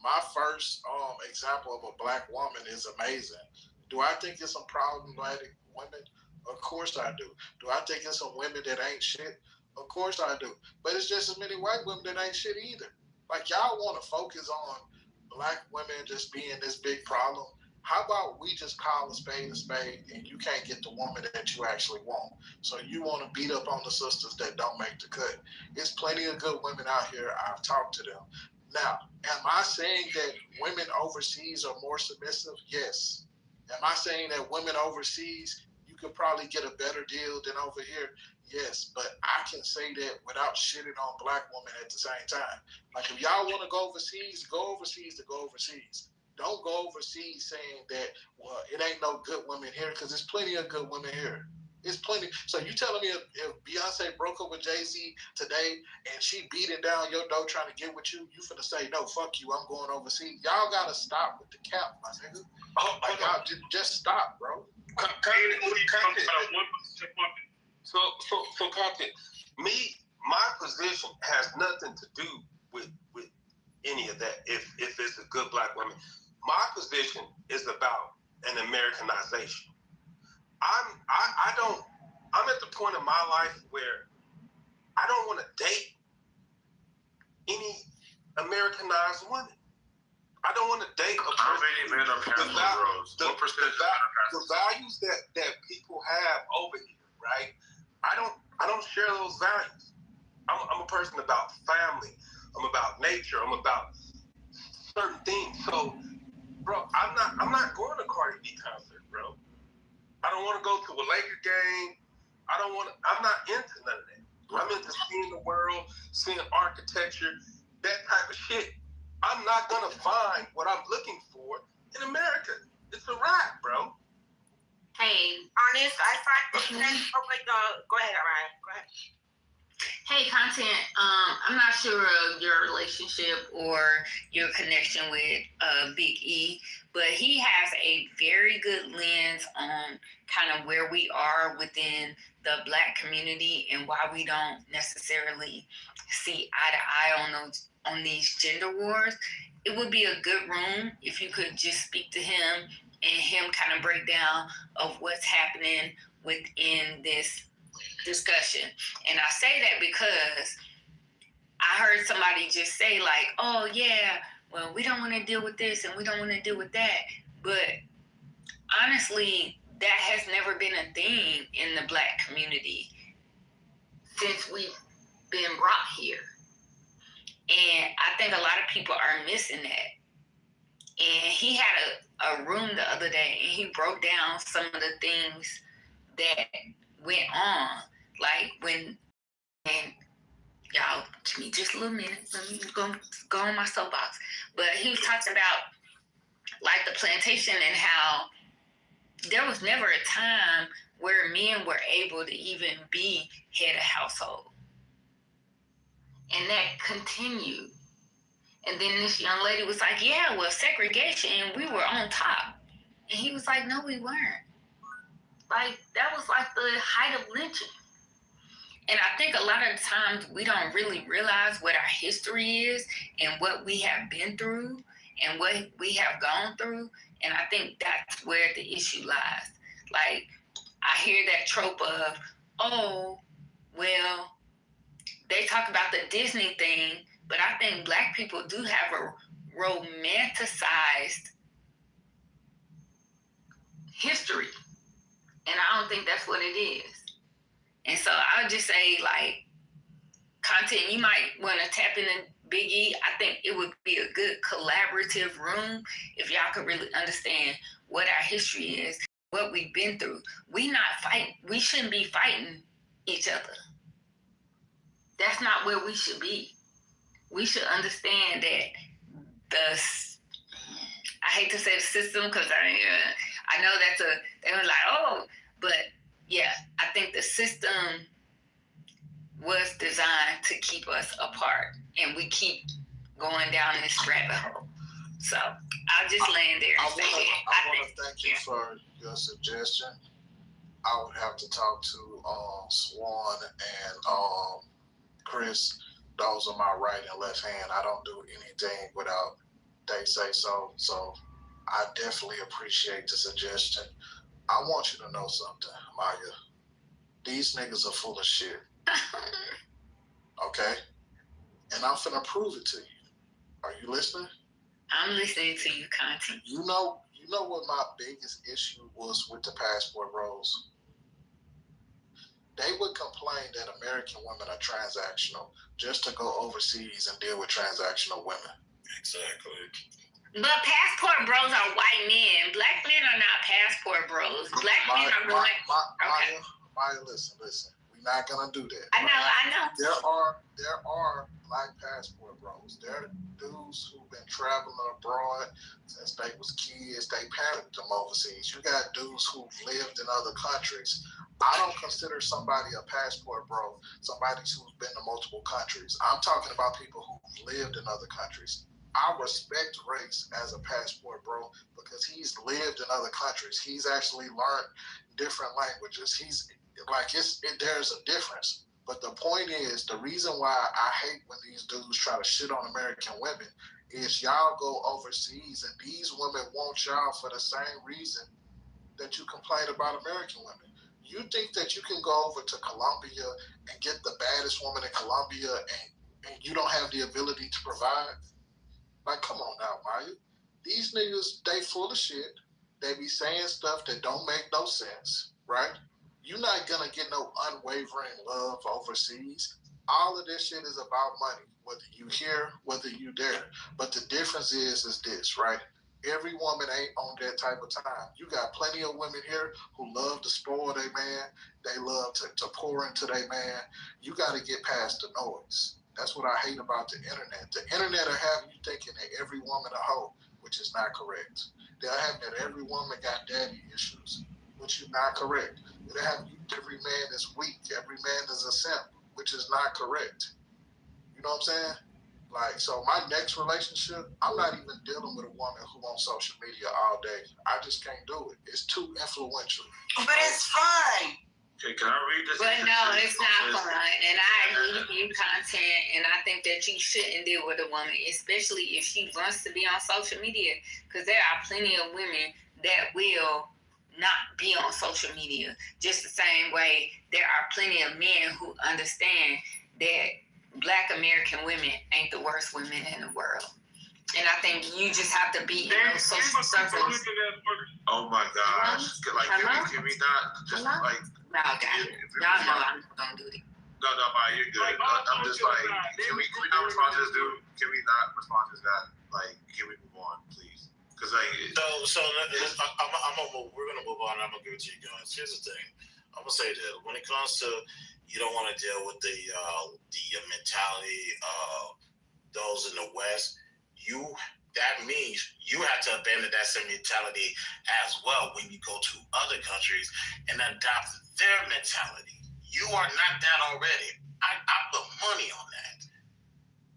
My first example of a black woman is amazing. Do I think it's some problematic women? Of course I do. Do I think it's some women that ain't shit? Of course I do. But it's just as many white women that ain't shit either. Like, y'all want to focus on black women just being this big problem. How about we just call a spade and you can't get the woman that you actually want? So you want to beat up on the sisters that don't make the cut. There's plenty of good women out here. I've talked to them. Now, am I saying that women overseas are more submissive? Yes. Am I saying that women overseas, you could probably get a better deal than over here? Yes. But I can say that without shitting on black women at the same time. Like, if y'all want to go overseas to go overseas. Don't go overseas saying that, well, it ain't no good women here, because there's plenty of good women here. It's plenty. So you telling me if Beyonce broke up with Jay-Z today and she beating down your door trying to get with you, you finna say, no, fuck you, I'm going overseas. Y'all gotta stop with the cap, my nigga. Y'all just stop, bro. So content. My position has nothing to do with any of that. If it's a good black woman, my position is about an Americanization. I'm at the point in my life where I don't want to date any Americanized woman. I don't want to date a person. How many men are passing girls? What percentage the values that people have over here, right? I don't share those values. I'm a person about family. I'm about nature. I'm about certain things. So, bro, I'm not going to Cardi B concert, bro. I don't want to go to a Laker game. I'm not into none of that. I'm into seeing the world, seeing architecture, that type of shit. I'm not going to find what I'm looking for in America. It's a wrap, bro. Hey, Ernest, I find go ahead, Ryan. Go ahead. Hey, content. I'm not sure of your relationship or your connection with Big E, but he has a very good lens on kind of where we are within the Black community and why we don't necessarily see eye to eye on these gender wars. It would be a good room if you could just speak to him and him kind of break down of what's happening within this discussion. And I say that because I heard somebody just say like, oh yeah, well, we don't want to deal with this and we don't want to deal with that. But honestly, that has never been a thing in the Black community since we've been brought here. And I think a lot of people are missing that. And he had a room the other day and he broke down some of the things that went on. Like when, and y'all, give me just a little minute. Let me go on my soapbox. But he was talking about like the plantation and how there was never a time where men were able to even be head of household. And that continued. And then this young lady was like, yeah, well, segregation, we were on top. And he was like, no, we weren't. Like, that was like the height of lynching. And I think a lot of times we don't really realize what our history is and what we have been through and what we have gone through. And I think that's where the issue lies. Like, I hear that trope of, oh, well, they talk about the Disney thing, but I think Black people do have a romanticized history. And I don't think that's what it is. And so I would just say, like, content, you might want to tap into Big E. I think it would be a good collaborative room if y'all could really understand what our history is, what we've been through. We shouldn't be fighting each other. That's not where we should be. We should understand that I hate to say the system because I know they were like, oh, but yeah, I think the system was designed to keep us apart, and we keep going down this rabbit hole. So I'll just land there and say that. I want to thank you for your suggestion. I would have to talk to Swan and Chris. Those are my right and left hand. I don't do anything without they say so. So I definitely appreciate the suggestion. I want you to know something, Maya. These niggas are full of shit. Okay? And I'm finna prove it to you. Are you listening? I'm listening to you, Conti. You know what my biggest issue was with the passport bros? They would complain that American women are transactional just to go overseas and deal with transactional women. Exactly. But passport bros are white men. Black men are not passport bros. Black men are going. Okay. Maya, listen. We're not gonna do that. I know. There are Black passport bros. There are dudes who've been traveling abroad since they was kids. They parented them overseas. You got dudes who've lived in other countries. I don't consider somebody a passport bro, somebody who's been to multiple countries. I'm talking about people who've lived in other countries. I respect Race as a passport bro because he's lived in other countries. He's actually learned different languages. There's a difference. But the point is, the reason why I hate when these dudes try to shit on American women is y'all go overseas and these women want y'all for the same reason that you complain about American women. You think that you can go over to Colombia and get the baddest woman in Colombia and you don't have the ability to provide? Like, come on now, Maya. These niggas, they full of shit. They be saying stuff that don't make no sense, right? You're not gonna get no unwavering love overseas. All of this shit is about money, whether you here, whether you there. But the difference is this, right? Every woman ain't on that type of time. You got plenty of women here who love to spoil their man. They love to pour into their man. You got to get past the noise. That's what I hate about the internet. The internet will have you thinking that every woman a hoe, which is not correct. They'll have that every woman got daddy issues, which is not correct. They'll have you every man is weak, every man is a simp, which is not correct. You know what I'm saying? Like, so my next relationship, I'm not even dealing with a woman who on social media all day. I just can't do it. It's too influential. But it's fun. Okay, can I read this? But no, it's not fun. And I agree with you, content. And I think that you shouldn't deal with a woman, especially if she wants to be on social media. Because there are plenty of women that will not be on social media. Just the same way there are plenty of men who understand that Black American women ain't the worst women in the world. And I think you just have to be in those social circles. Oh my gosh. Like, can we not just like... No, guys. Y'all know I'm going to do it. No, Ma, you're good. I'm just like, can we not respond to this dude? Can we not respond to this guy? Like, can we move on, please? Because like... we're going to move on. I'm going to give it to you guys. Here's the thing. I'm going to say that when it comes to you don't want to deal with the mentality of those in the West, that means you have to abandon that same mentality as well when you go to other countries and adopt their mentality. You are not that already. I put money on that.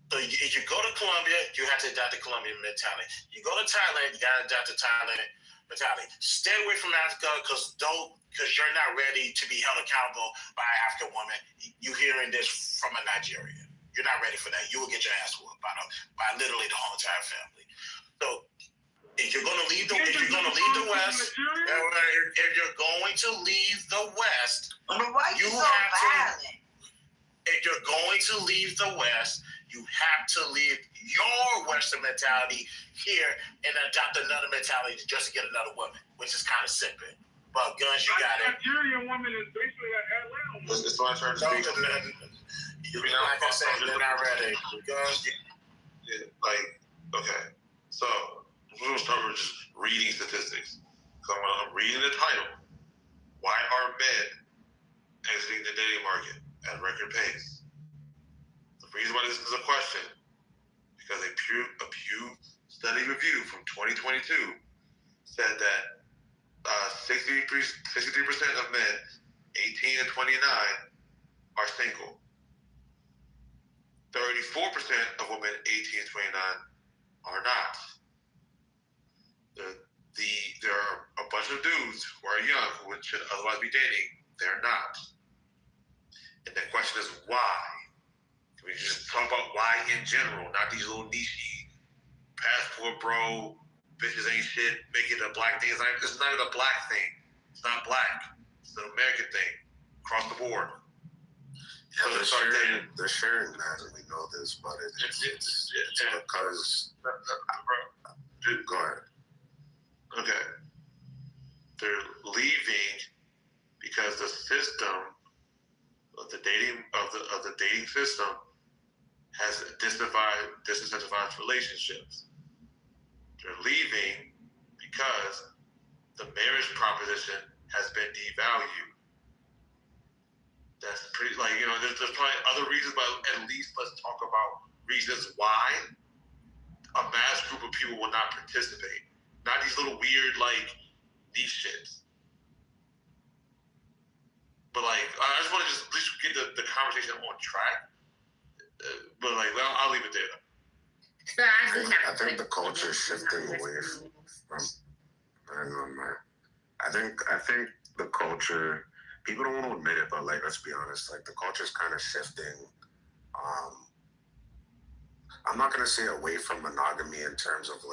So if you go to Colombia, you have to adopt the Colombian mentality. You go to Thailand, you got to adopt the Thailand mentality. Stay away from Africa because you're not ready to be held accountable by an African woman. You hearing this from a Nigerian. You're not ready for that. You will get your ass whooped by literally the whole entire family. So if you're going to leave the West, if you're going to leave the West, you have to. If you're going to leave the West, you have to leave your Western mentality here and adopt another mentality just to get another woman, which is kind of simple. But guns, you got it. Nigerian woman is basically an Atlanta woman. It's my turn to speak. Like I said, they're not ready. Guns, like, okay. So, we're going to start with just reading statistics. So I'm reading the title. Why are men exiting the dating market at record pace? The reason why this is a question, because a Pew study review from 2022 said that 63% of men 18 and 29 are single. 34% of women 18 and 29 are not. There are a bunch of dudes who are young who should otherwise be dating. They're not. And the question is why? Can we just talk about why in general, not these little niche passport bro, bitches ain't shit, make it a black thing. It's not even a black thing. It's not black. It's an American thing. Across the board. Yeah, they're sharing that, and we know this, but it's because... Go ahead. Okay. They're leaving because the system of the dating system has disincentivized relationships. They're leaving because the marriage proposition has been devalued. That's pretty, there's probably other reasons, but at least let's talk about reasons why a mass group of people will not participate. Not these little weird, niche shits. But, I just want to at least get the conversation on track. But, I'll leave it there. I think the culture is shifting away from hang on, man. I think the culture, people don't want to admit it, but let's be honest, the culture is kind of shifting. I'm not gonna say away from monogamy in terms of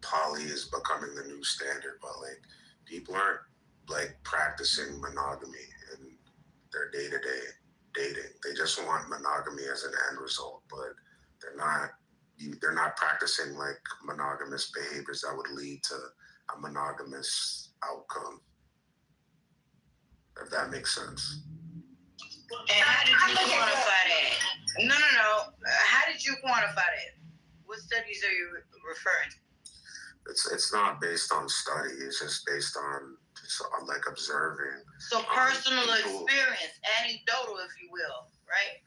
poly is becoming the new standard, but people aren't practicing monogamy in their day-to-day dating. They just want monogamy as an end result, but they're not practicing monogamous behaviors that would lead to a monogamous outcome. If that makes sense. And how did you quantify that? No. How did you quantify that? What studies are you referring to? It's not based on study. It's just based on observing. So personal experience, anecdotal, if you will, right?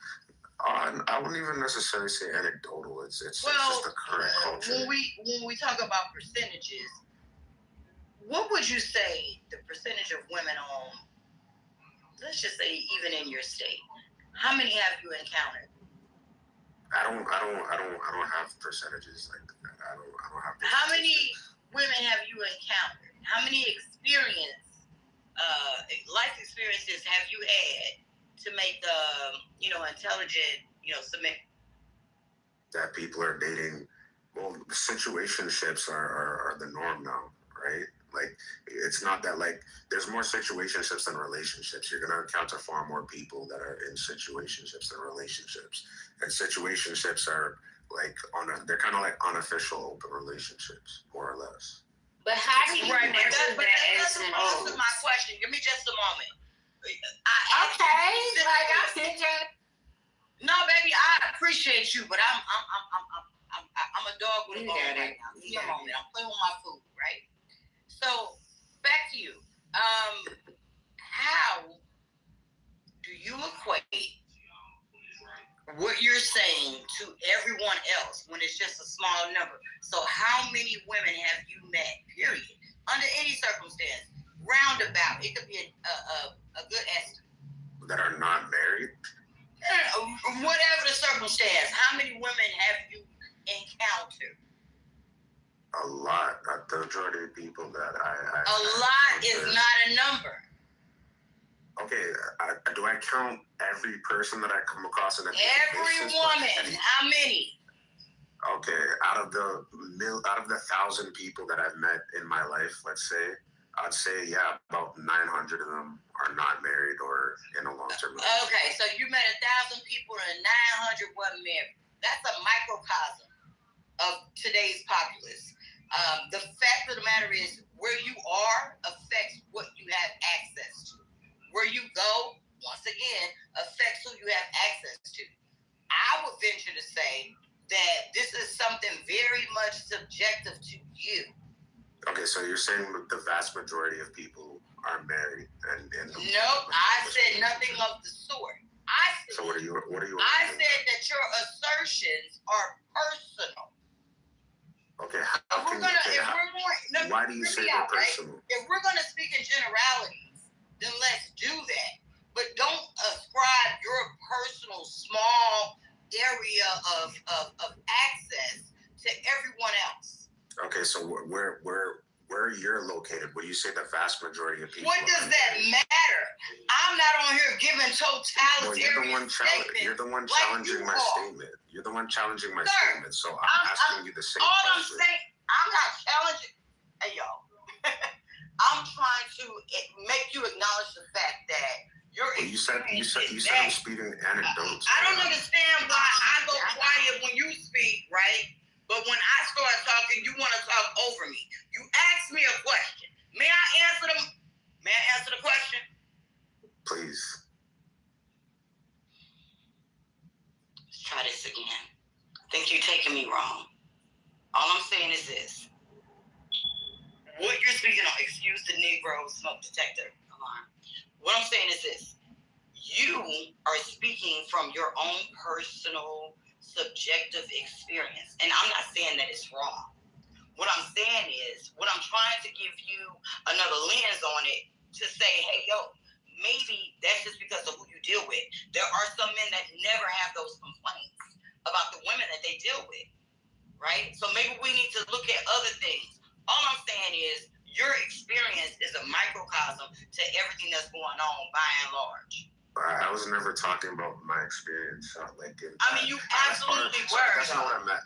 I wouldn't even necessarily say anecdotal. It's just the current culture. When we talk about percentages, what would you say the percentage of women on, let's just say even in your state, How many have you encountered? I don't have percentages like that. I don't have percentages. How many women have you encountered? How many life experiences have you had to make intelligent, submit? That people are dating. Well, situationships are the norm now, right? Like, it's not that, like, there's more situationships than relationships. You're gonna encounter far more people that are in situationships than relationships. And situationships are like they're kind of like unofficial open relationships, more or less. But how do you But that doesn't answer my question. Give me just a moment. I'm baby, I appreciate you, but I'm a dog with a bone right now. Give me a moment. I'm playing with my food, right? So back to you. How do you equate what you're saying to everyone else when it's just a small number? So how many women have you met, period, under any circumstance, roundabout? It could be a good estimate. That are not married? Whatever the circumstance, how many women have you encountered? A lot. The majority of people that I a lot is not a number. Okay, do I count every person that I come across in a every woman? How many? Okay, out of the 1,000 people that I've met in my life, let's say, I'd say about 900 of them are not married or in a long-term relationship. Okay, so you met 1,000 people and 900 wasn't married. That's a microcosm of today's populace. The fact of the matter is, where you are affects what you have access to. Where you go, once again, affects who you have access to. I would venture to say that this is something very much subjective to you. Okay, so you're saying the vast majority of people are married and nope, I said nothing of the sort. So what are you? I said that your assertions are personal. Okay, why do you say they're personal? Right? If we're gonna speak in generalities, then let's do that. But don't ascribe your personal small area of access to everyone else. Okay, so where you're located, would you say the vast majority of people? What does that matter? I'm not on here giving totalitarian statements. You're the one challenging my statement. You're the one challenging my statement. So I'm asking you the same all question. I'm saying, I'm not challenging. Hey, y'all. I'm trying to make you acknowledge the fact that you're. Well, you said I'm speaking anecdotes. I don't understand why I go quiet when you speak, right? But when I start talking, you want to talk over me. You ask me a question. May I answer the question? Please. Let's try this again. I think you're taking me wrong. All I'm saying is this. What you're speaking on, excuse the Negro smoke detector alarm. What I'm saying is this. You are speaking from your own personal subjective experience. And I'm not saying that it's wrong. What I'm saying is, what I'm trying to give you another lens on it to say, hey, yo, maybe that's just because of who you deal with. There are some men that never have those complaints about the women that they deal with, right? So maybe we need to look at other things. All I'm saying is, your experience is a microcosm to everything that's going on by and large. I was never talking about my experience. You absolutely were. That's not what I meant.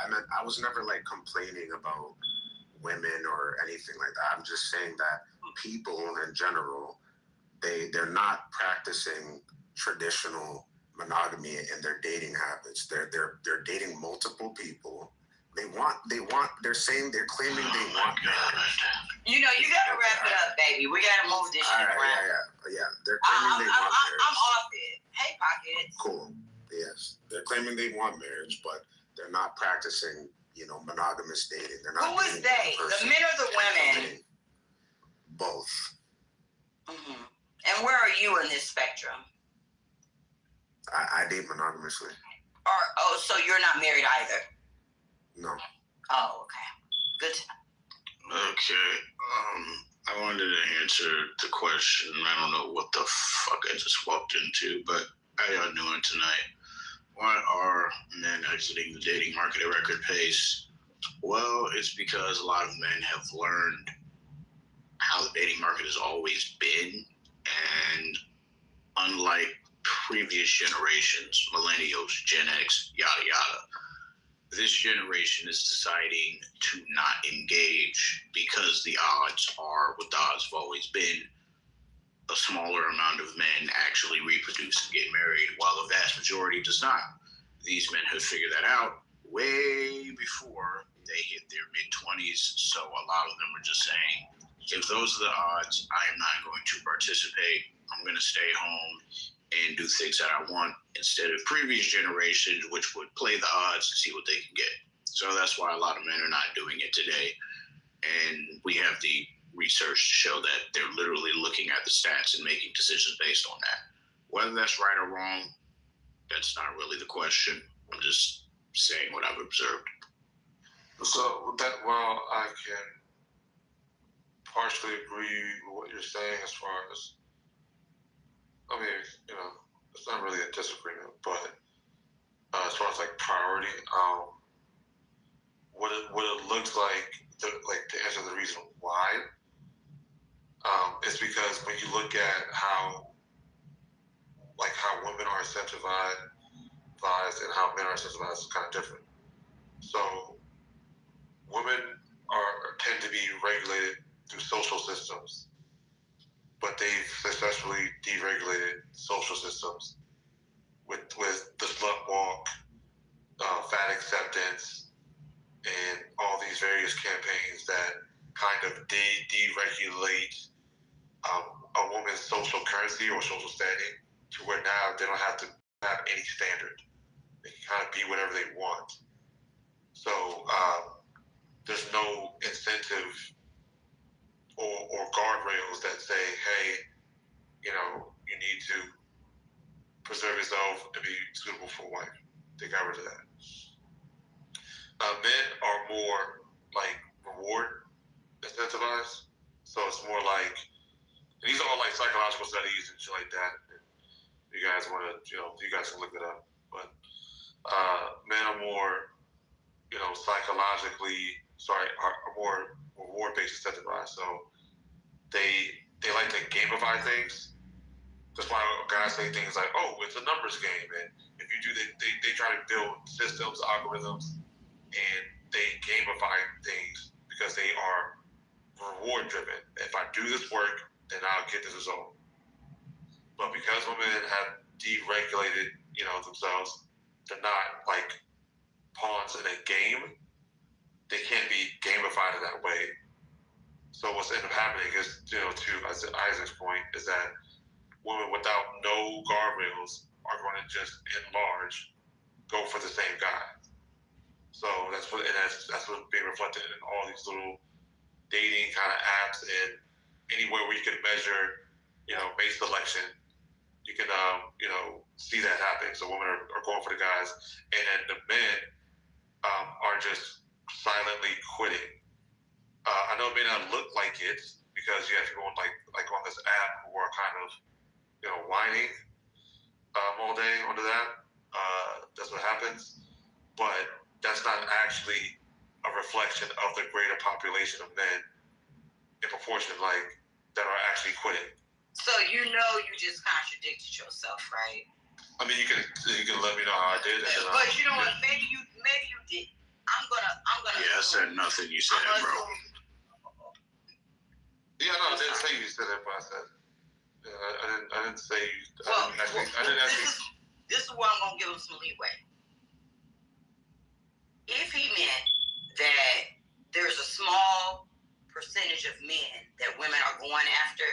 I meant I was never like complaining about women or anything like that. I'm just saying that people in general, they're not practicing traditional monogamy in their dating habits. They're dating multiple people. They're claiming they want marriage. You gotta wrap it up, baby. We gotta move this shit around. Yeah. They're claiming they want marriage. I'm off it. Hey, Pockets. Cool. Yes. They're claiming they want marriage, but they're not practicing, monogamous dating. They're not. Who is they? The men or the women? Both. Mm-hmm. And where are you in this spectrum? I date monogamously. So you're not married either? No. Oh, okay. Good. Okay. I wanted to answer the question. I don't know what the fuck I just walked into, but How y'all doing tonight? Why are men exiting the dating market at record pace? Well, it's because a lot of men have learned how the dating market has always been, and unlike previous generations, millennials, Gen X, yada yada, this generation is deciding to not engage because the odds are what the odds have always been. A smaller amount of men actually reproduce and get married, while the vast majority does not. These men have figured that out way before they hit their mid-20s, so a lot of them are just saying, if those are the odds, I am not going to participate. I'm going to stay home and do things that I want, instead of previous generations, which would play the odds to see what they can get. So that's why a lot of men are not doing it today. And we have the research to show that they're literally looking at the stats and making decisions based on that. Whether that's right or wrong, that's not really the question. I'm just saying what I've observed. So that, well, I can partially agree with what you're saying as far as, I mean, you know, it's not really a disagreement, but as far as like priority, what it looks like, to answer the reason why, is because when you look at how women are incentivized and how men are incentivized is kind of different. So women tend to be regulated through social systems, but they've successfully deregulated social systems with the slut walk, fat acceptance, and all these various campaigns that kind of deregulate a woman's social currency or social standing, to where now they don't have to have any standard. They can kind of be whatever they want. So there's no incentive or guardrails that say, hey, you know, you need to preserve yourself and be suitable for a wife. They got rid of that. Men are more like reward incentivized. So it's more like, these are all like psychological studies and shit like that. And you guys want to, you know, you guys can look it up. But men are more, you know, are more reward-based incentivized. So they like to gamify things. That's why guys say things like, oh, it's a numbers game. And if you do, they try to build systems, algorithms, and they gamify things because they are reward-driven. If I do this work, then I'll get this result. But because women have deregulated, you know, themselves, they're not like pawns in a game. They can't be gamified in that way. So what's ended up happening is, you know, to Isaac's point, is that women without no guardrails are going to just, in large, go for the same guy. So that's what's being reflected in all these little dating kind of apps, and anywhere where you can measure, you know, base selection, you can, you know, see that happening. So women are going for the guys, and then the men are just silently quitting. I know it may not look like it because you have people like on this app who are kind of, you know, whining all day under that. That's what happens, but that's not actually a reflection of the greater population of men in proportion like that are actually quitting. So you know you just contradicted yourself, right? I mean, you can let me know how I did. And, but you know what? Maybe you did. I'm gonna. Yeah, I said nothing. You said it, bro. Yeah, no, I didn't say you said it, but I said. I didn't say you. This is where I'm gonna give him some leeway. If he meant that there's a small percentage of men that women are going after,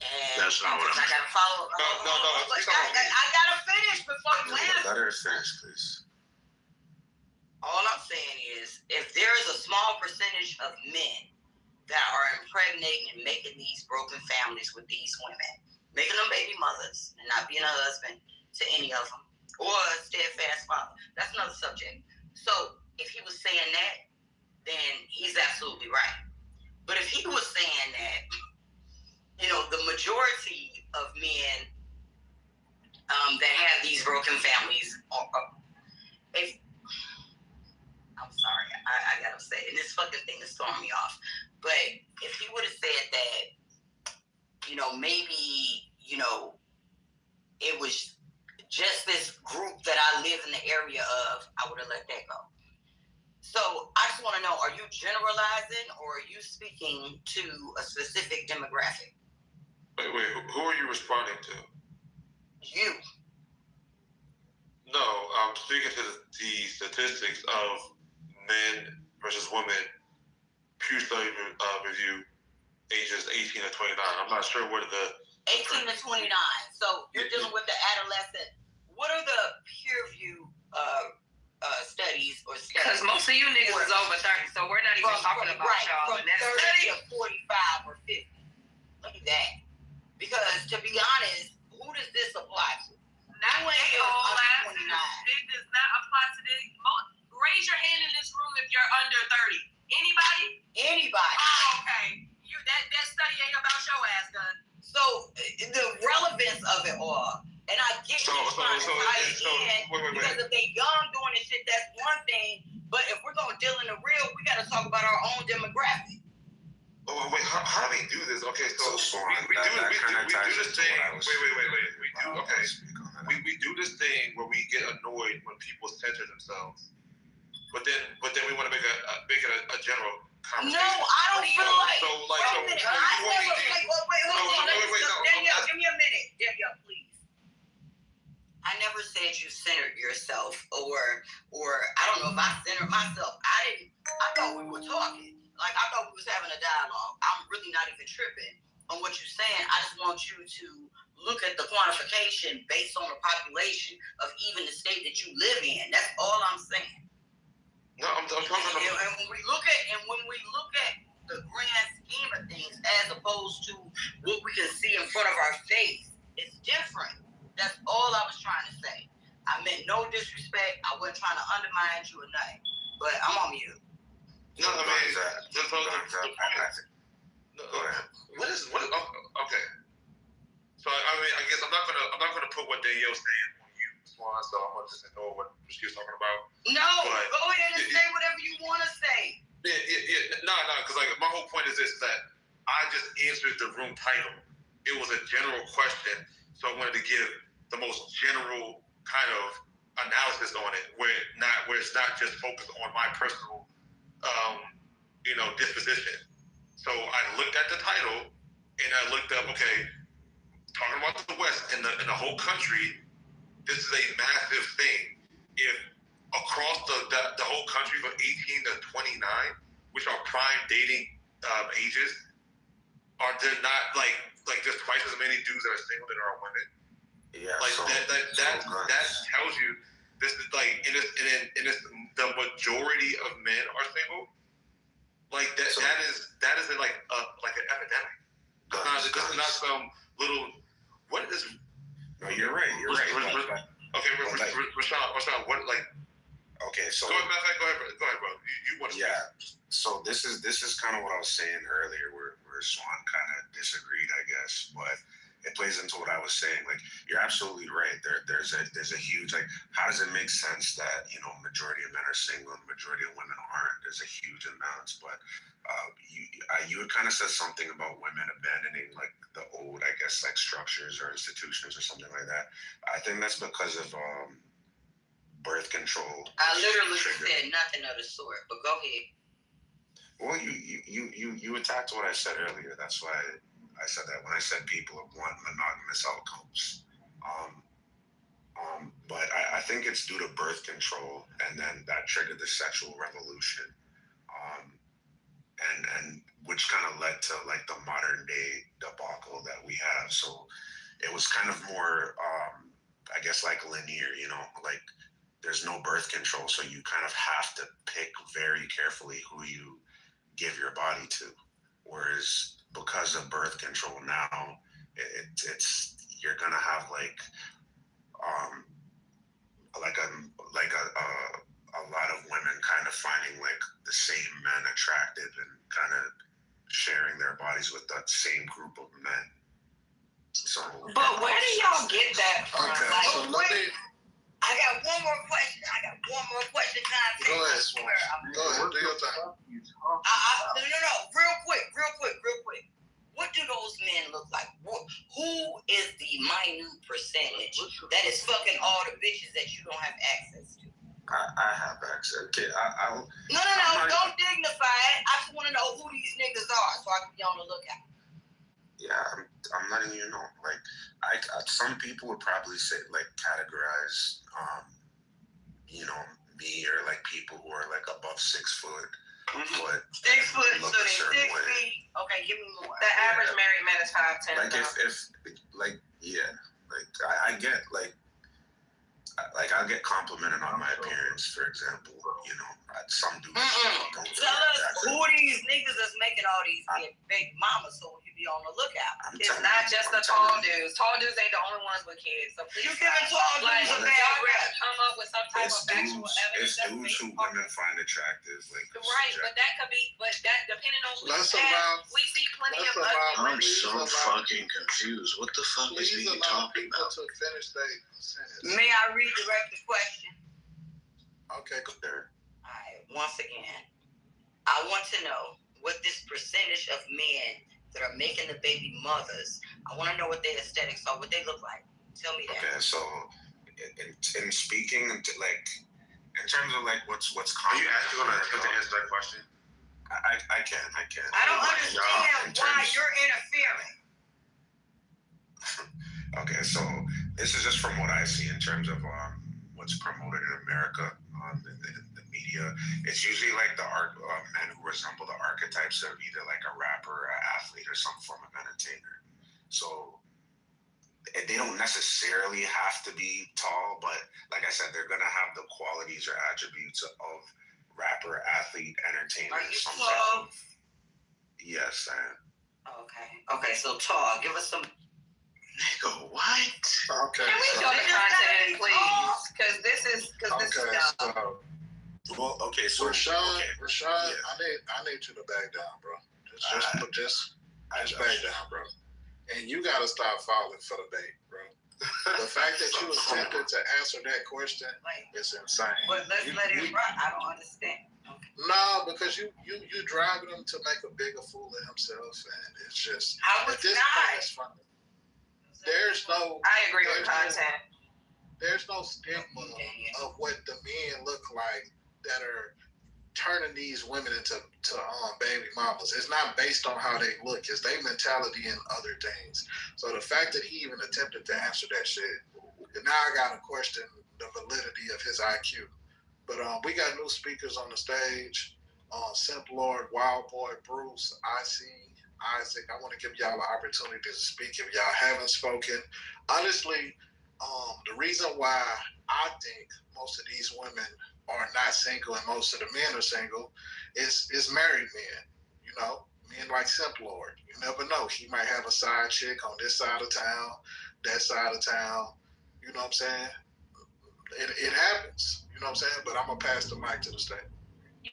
and that's not what I gotta follow. No. I gotta finish before you answer. Let her finish, please. All I'm saying is, if there is a small percentage of men that are impregnating and making these broken families with these women, making them baby mothers and not being a husband to any of them, or a steadfast father, that's another subject. So if he was saying that, then he's absolutely right. But if he was saying that, you know, the majority of men that have this fucking thing is throwing me off. But if he would have said that, maybe, it was just this group that I live in the area of, I would have let that go. So I just want to know, are you generalizing or are you speaking to a specific demographic? Wait, who are you responding to? You. No, I'm speaking to the statistics of men versus women, Pew Study review, ages 18 to 29. I'm not sure what the 18 to 29. So you're dealing with the adolescent. What are the peer review studies or studies? Because most of you niggas is over 30, so we're not even talking about y'all. From 30 to 45 or 50. Look at that. Because to be honest, who does this apply to? Not they all last. It does not apply to this. Raise your hand in this room if you're under 30. Anybody? Anybody. Oh, okay. That study ain't about your ass, gun. So the relevance of it all, and I get you trying to tie it in because if they young doing this shit, that's one thing. But if we're gonna deal in the real, we got to talk about our own demographic. Oh wait, how do we do this? Okay, so we do this thing. Wait. We do this thing where we get annoyed when people censor themselves, but then we want to make it a general conversation. No, I don't feel like. So like, wait, hold on. Danielle, give me a minute. Danielle, please. I never said you centered yourself, or I don't know if I centered myself. I thought we were talking. Like, I thought we was having a dialogue. I'm really not even tripping on what you're saying. I just want you to look at the quantification based on the population of even the state that you live in. That's all I'm saying. No, I'm talking about. And when we look at the grand scheme of things, as opposed to what we can see in front of our face, it's different. That's all I was trying to say. I meant no disrespect. I wasn't trying to undermine you or nothing. But I'm on mute. No, I mean, go ahead. Okay. So I mean, I guess I'm not gonna put what Danielle's saying on you, Swan. So I'm gonna just ignore what she was talking about. No, go ahead and say whatever you want to say. Yeah. No, because like my whole point is this: that I just answered the room title. It was a general question, so I wanted to give the most general kind of analysis on it, where it's not just focused on my personal disposition. So I looked at the title and I looked up, okay, talking about the West and the whole country, this is a massive thing. If across the whole country from 18 to 29, which are prime dating ages, are there not like just twice as many dudes that are single than are women? Yeah. Like that tells you this is like and it's the majority of men are single. Like that is like an epidemic. This is not some little. What is? No, you're right. Okay, Rashawn, what like? Okay, so go ahead, bro. You want to? Yeah. So this is kind of what I was saying earlier, where Swan kind of disagreed, I guess, but it plays into what I was saying. Like, you're absolutely right. There's a huge, like, how does it make sense that majority of men are single and the majority of women aren't? There's a huge imbalance, but you had kind of said something about women abandoning like the old, I guess, like structures or institutions or something like that. I think that's because of birth control. I literally said nothing of the sort, but go ahead. Well, you attacked what I said earlier. That's why I said that when I said people want monogamous outcomes. But I think it's due to birth control, and then that triggered the sexual revolution, and which kind of led to like the modern day debacle that we have. So it was kind of more, I guess, like linear, like there's no birth control, so you kind of have to pick very carefully who you give your body to. Whereas because of birth control now, it's you're gonna have like a lot of women kind of finding like the same men attractive and kind of sharing their bodies with that same group of men. So, but where do y'all get that from? Okay, like, so I got one more question. Go ahead, Swan. Go ahead, do your thing. know. No. Real quick. What do those men look like? Who is the minute percentage that is fucking all the bitches that you don't have access to? I have access. Okay, No. Don't dignify it. I just want to know who these niggas are so I can be on the lookout. Yeah, I'm letting you know. Like, some people would probably say, like, categorize, me or like people who are like above 6 foot. But 6 foot, so look a they 6 certain way. feet. Okay, give me more. The average married man is 5'10". Like I get I'll get complimented on my appearance, for example. Some dudes don't Tell us who these niggas is making all these big mamas so we can be on the lookout. It's not just the tall dudes. Tall dudes ain't the only ones with kids. So please, you giving tall dudes a bad rap. Come up with some type of factual evidence. It's dudes who women find attractive. Right, but that could be, depending on who Let's you allow- we see plenty of let's ugly allow- women. I'm so fucking confused. What the fuck is Please he allow talking people about? to finish their sentence. May I redirect the question? Okay, go there. All right, once again, I want to know what this percentage of men that are making the baby mothers, I want to know what their aesthetics are, what they look like. Tell me that. Okay, so in speaking, in terms of like what's common. Are you actually gonna attempt to answer that question? I can. I don't understand why you're interfering. Okay, so this is just from what I see in terms of what's promoted in America in the media. It's usually like the men who resemble the archetypes of either like a rapper, an athlete, or some form of entertainer. So they don't necessarily have to be tall, but like I said, they're gonna have the qualities or attributes of rapper, athlete, entertainer. Are you some tall? Yes, I am. Okay, so tall. Give us some. Nigga, what? Okay. Can we go to content, please? Because this is dumb. So Rashad, yeah. I need you to back down, bro. Just back down, bro. And you gotta stop falling for the bait, bro. The fact that you attempted to answer that question is insane. But let's let it run. I don't understand. No, because you driving him to make a bigger fool of himself, and it's just at this point it's funny. There's no. I agree with content. There's no stigma of what the men look like that are turning these women into baby mamas. It's not based on how they look. It's their mentality and other things. So the fact that he even attempted to answer that shit, and now I got to question the validity of his IQ. But we got new speakers on the stage. Simp Lord, Wild Boy, Bruce, Isaac. I want to give y'all an opportunity to speak if y'all haven't spoken. Honestly, the reason why I think most of these women are not single and most of the men are single is married men. Men like Simp Lord. You never know. He might have a side chick on this side of town, that side of town. You know what I'm saying? It happens. You know what I'm saying? But I'm going to pass the mic to the stage.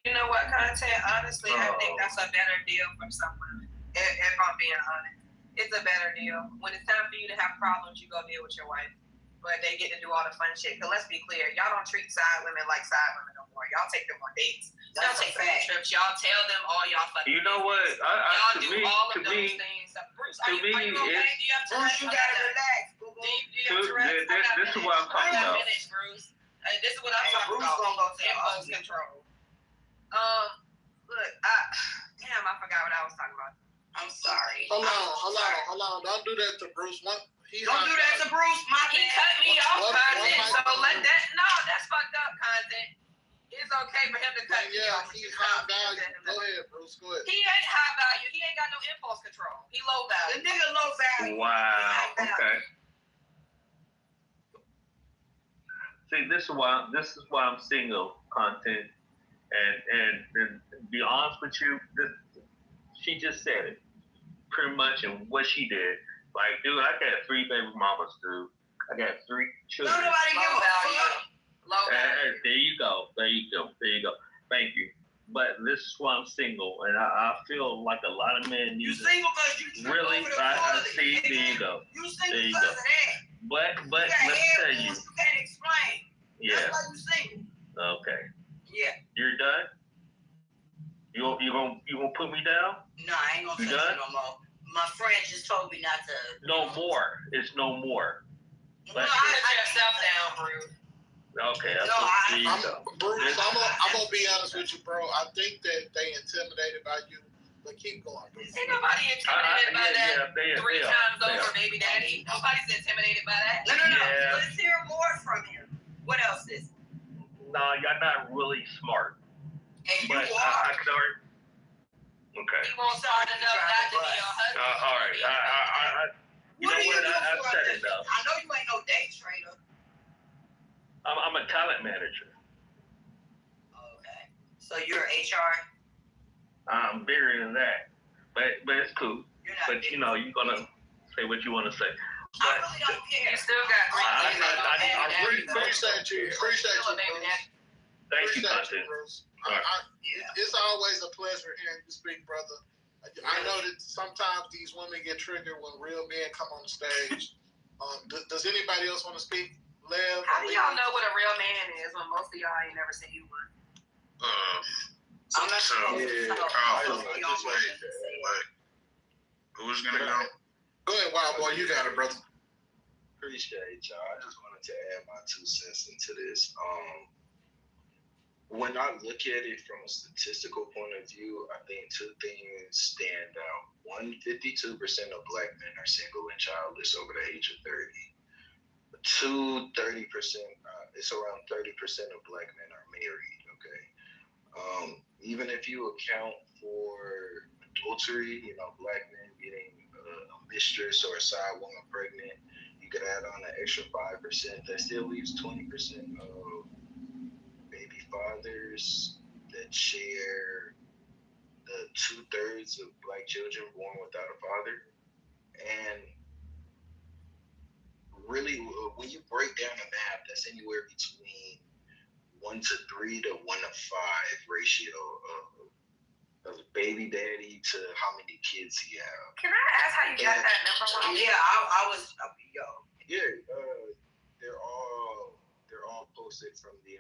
You know what, content? Honestly, I think that's a better deal for someone. If I'm being honest, it's a better deal. When it's time for you to have problems, you go deal with your wife. But they get to do all the fun shit. Because let's be clear, y'all don't treat side women like side women no more. Y'all take them on dates. Y'all take them on trips. Y'all tell them all y'all fucking. You know what? Y'all do all of those things. Bruce, are you okay? Do you have to Bruce, you gotta relax. Do you have to this is what I'm talking about. Bruce. This is what I'm talking about. Bruce gonna go to impulse control. Look, damn, I forgot what I was talking about. I'm sorry. Hold on. Don't do that to Bruce. Don't do that to Bruce. He cut me off, content. So that's fucked up, content. It's okay for him to cut me off. He's high value. Go ahead, Bruce. Go ahead. He ain't high value. He ain't got no impulse control. He low value. The nigga low value. Wow. Okay. See, this is why I'm single, content, and to be honest with you, she just said it pretty much, and what she did. Like, dude, I got 3 baby mamas, dude. I got 3 children. Nobody give a fuck. Low value. There you go. Thank you. But this is why I'm single, and I feel like a lot of men need. You single because you really? I see. There you go. You single because of that. But let me tell you. You can't explain. Yeah. That's why you single. Okay. Yeah. You're done. You gonna put me down? No, I ain't gonna say it no more. My friend just told me not to. No more. It's no more. No, I shut yourself down, Bruce. Okay. Bruce, I'm gonna be honest with you, bro. I think that they intimidated by you, but keep going. Ain't nobody intimidated by that. They Three times over, baby daddy. Nobody's intimidated by that. No. Yeah. Let's hear more from him. What else is? No, you're not really smart. And but you are. I could already. Okay. He won't start enough not to be your husband. All right. You know what? I've said enough. I know you ain't no day trader. I'm a talent manager. Okay. So you're HR? I'm bigger than that, but it's cool. But you're gonna say what you want to say. I really don't care. You still got. I really appreciate you. Thank you, Content. It's always a pleasure hearing you speak, brother. I know that sometimes these women get triggered when real men come on the stage. Does anybody else want to speak? Lev? How do y'all know what a real man is when most of y'all ain't never seen you one? I'm not sure. Who's gonna go? Go ahead, Wild Boy. You got it, brother. Appreciate y'all. I just wanted to add my 2 cents into this. When I look at it from a statistical point of view, I think 2 things stand out. 52% of black men are single and childless over the age of 30. 30%, it's around 30% of black men are married, okay? Even if you account for adultery, black men getting a mistress or a side woman pregnant, you could add on an extra 5%. That still leaves 20% of baby fathers that share the 2/3 of black children born without a father. And really, when you break down the math, that's anywhere between 1-3 to 1-5 ratio of baby daddy to how many kids he have. Can I ask how you got that number one? Yeah, I was Yeah, they're all posted from the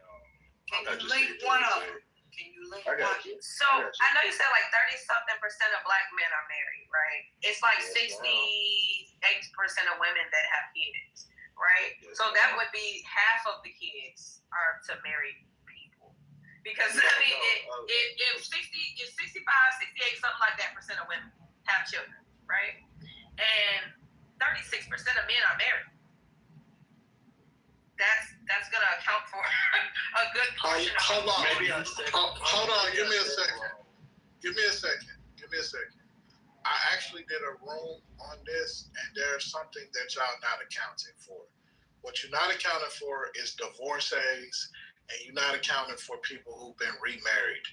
Can you link one of them? Can you link I got one? you. So I know you said like 30-something% of black men are married, right? It's like 68% of women that have kids, right? Yes, so that would be half of the kids are to married people. Because if 65, 68, something like that percent of women have children, right? And 36% of men are married. That's gonna account for a good portion of Hold on. Maybe Hold on. Give me a second. I actually did a room on this, and there's something that y'all not accounting for. What you're not accounting for is divorcees, and you're not accounting for people who've been remarried.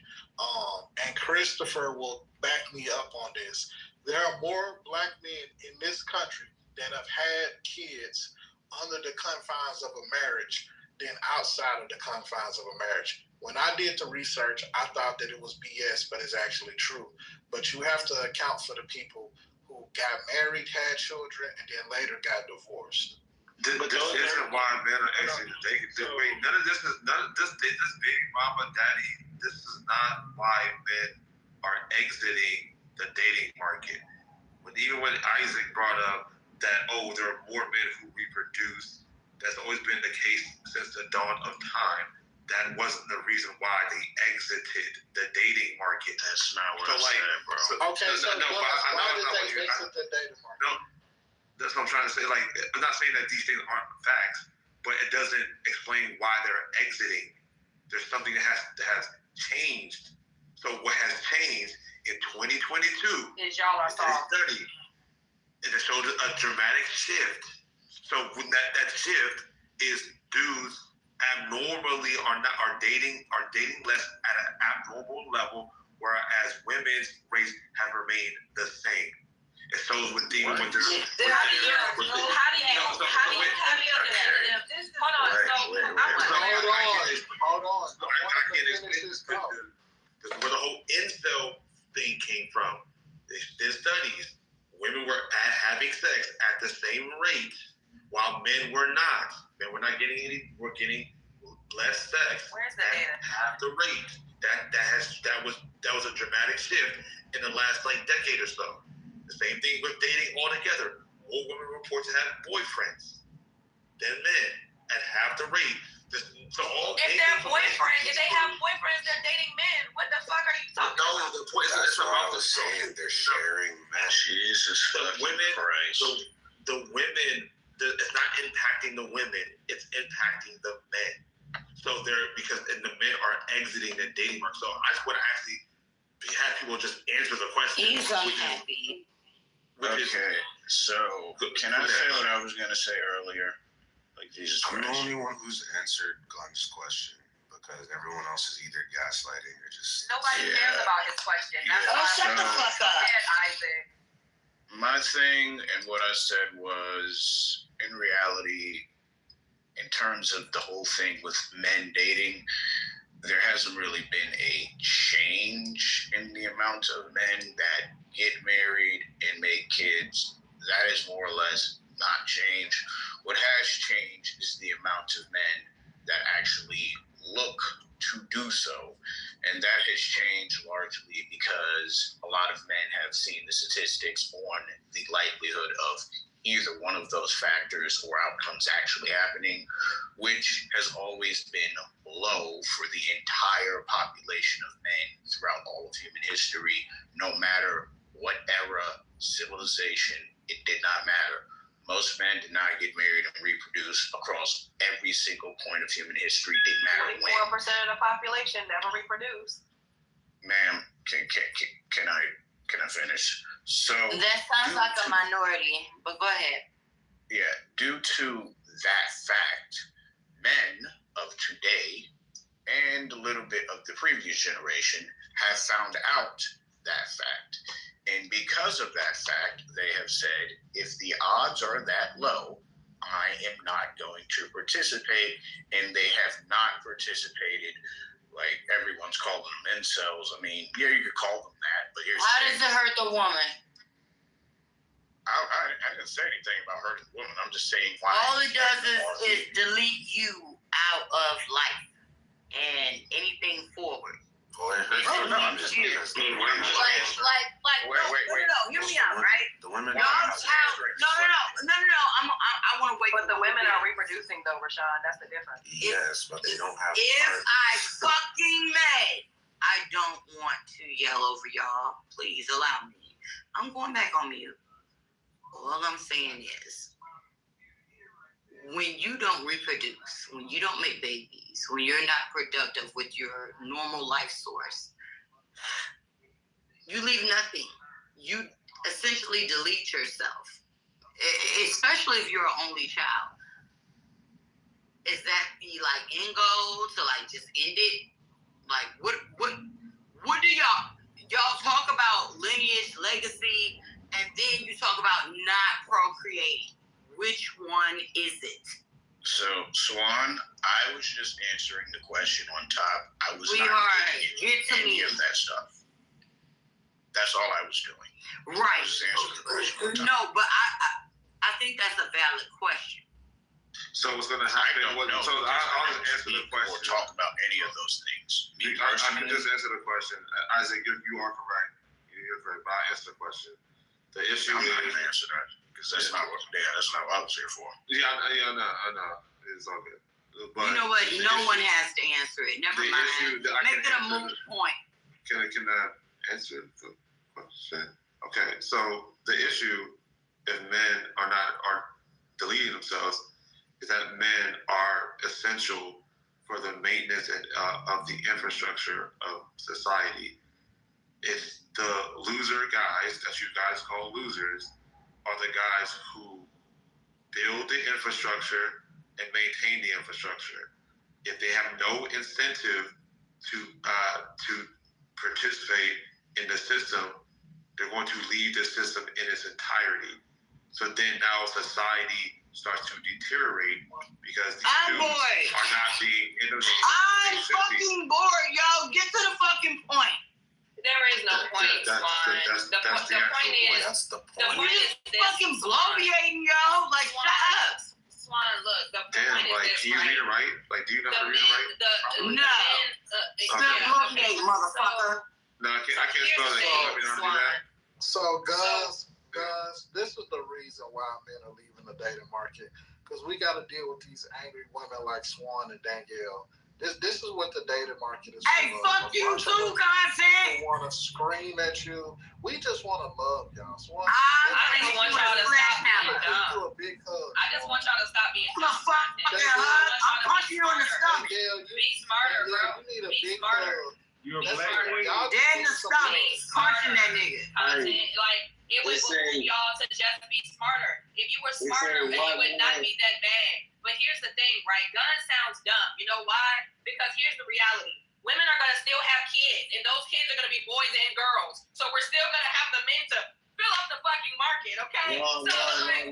And Christopher will back me up on this. There are more black men in this country that have had kids under the confines of a marriage than outside of the confines of a marriage. When I did the research, I thought that it was BS, but it's actually true. But you have to account for the people who got married, had children, and then later got divorced. This isn't why men are exiting. None of this baby mama, daddy. This is not why men are exiting the dating market. Even when Isaac brought up that, there are more men who reproduce, that's always been the case since the dawn of time. That wasn't the reason why they exited the dating market. That's not what I said, bro. Why did they exit the dating market? No, that's what I'm trying to say. Like, I'm not saying that these things aren't facts, but it doesn't explain why they're exiting. There's something that has changed. So what has changed in 2022 is y'all are soft. And it shows a dramatic shift. So when that shift is dudes abnormally are dating less at an abnormal level, whereas women's rates have remained the same. It shows with their How do you understand this? Hold on. This is where the whole incel thing came from. There's studies. Women were having sex at the same rate, while men were not. Men were not getting any. We're getting less sex. Where's the at data? half the rate. That was a dramatic shift in the last decade or so. The same thing with dating altogether. More women report to have boyfriends than men at half the rate. So all if they're boyfriends, if they have boyfriends, they're dating men. What the fuck are you talking about? No, the point That's is what I was saying. They're sharing men. Jesus women, Christ. the women, it's not impacting the women, it's impacting the men. So because the men are exiting the dating market. So I just want to actually have people just answer the question. He's unhappy. Okay, so can I say what I was gonna say earlier? Like Jesus I'm Christ. the only one who's answered Glenn's question because everyone else is either gaslighting or just. Nobody cares about his question. That's why shut the fuck up. Isaac. My thing and what I said was, in reality, in terms of the whole thing with men dating, there hasn't really been a change in the amount of men that get married and make kids. That is more or less not changed. What has changed is the amount of men that actually look to do so. And that has changed largely because a lot of men have seen the statistics on the likelihood of either one of those factors or outcomes actually happening, which has always been low for the entire population of men throughout all of human history. No matter what era, civilization, it did not matter. Most men did not get married and reproduce across every single point of human history. Didn't matter when. 44% of the population never reproduced. Ma'am, can I finish? So That sounds like a minority, but go ahead. Yeah, due to that fact, men of today and a little bit of the previous generation have found out that fact. And because of that fact, they have said, if the odds are that low, I am not going to participate. And they have not participated. Like, everyone's calling them incels. I mean, yeah, you could call them that, but here's How does it hurt the woman? I didn't say anything about hurting the woman. I'm just saying why. All it does is delete you out of life and anything forward. Boy, it hurts. No, I'm just Wait, hear me out, right? The women. I want to wait. But the women are reproducing, though, Rashawn. That's the difference. Yes, but they don't have. If I fucking may, I don't want to yell over y'all. Please allow me. I'm going back on mute. All I'm saying is, when you don't reproduce, when you don't make babies, when you're not productive with your normal life source, you leave nothing. You essentially delete yourself, especially if you're an only child. Is that the end goal to just end it? Like what do y'all talk about lineage, legacy, and then you talk about not procreating? Which one is it? So, Swan, I was just answering the question on top. I was not get to any me. of that stuff. That's all I was doing. Right. I was just answering the question on top. No, but I think that's a valid question. So what's going to happen? I'll just answer the question. Or talk about any of those things. Me I personally, can just answer the question. Isaac, you are correct. You're correct, but I answer the question. The issue I'm not is... going to answer that. That's not what I was here for. Yeah, I know. It's all good. But you know what? No one has to answer it. Never mind. Make it a moot point. Can I answer the question? Okay, so the issue, if men are deleting themselves, is that men are essential for the maintenance of the infrastructure of society. It's the loser guys that you guys call losers are the guys who build the infrastructure and maintain the infrastructure. If they have no incentive to participate in the system, they're going to leave the system in its entirety. So then now society starts to deteriorate because these dudes are not being innovative. I'm fucking bored, yo. Get to the fucking point. There is no point, Swan. The point is, the point is fucking bloviating, yo. Like, shut up. Swan, look, the point is this, can you read it right? Like, do you know how to read it right? No. motherfucker. No, I can't spell that. Can you let me know how to do that? So, guys, this is the reason why men are leaving the dating market, because we got to deal with these angry women like Swan and Danielle. This is what the dating market is. Hey, fuck you too, content. We want to scream at you. We just want to love y'all. Swan, I just want y'all to stop being dumb. do a big hug. I just want y'all to stop being dumb. I'm punching you in the stomach. Be smarter, bro. You need a Be big smarter. hug. You're a Be black smarter. queen. Dead in the stomach. Punching that nigga. Like, it would behoove y'all to just be smarter. If you were smarter, it would not be that bad. But here's the thing, right? Gun sounds dumb. You know why? Because here's the reality. Women are going to still have kids, and those kids are going to be boys and girls. So we're still going to have the men to fill up the fucking market, okay?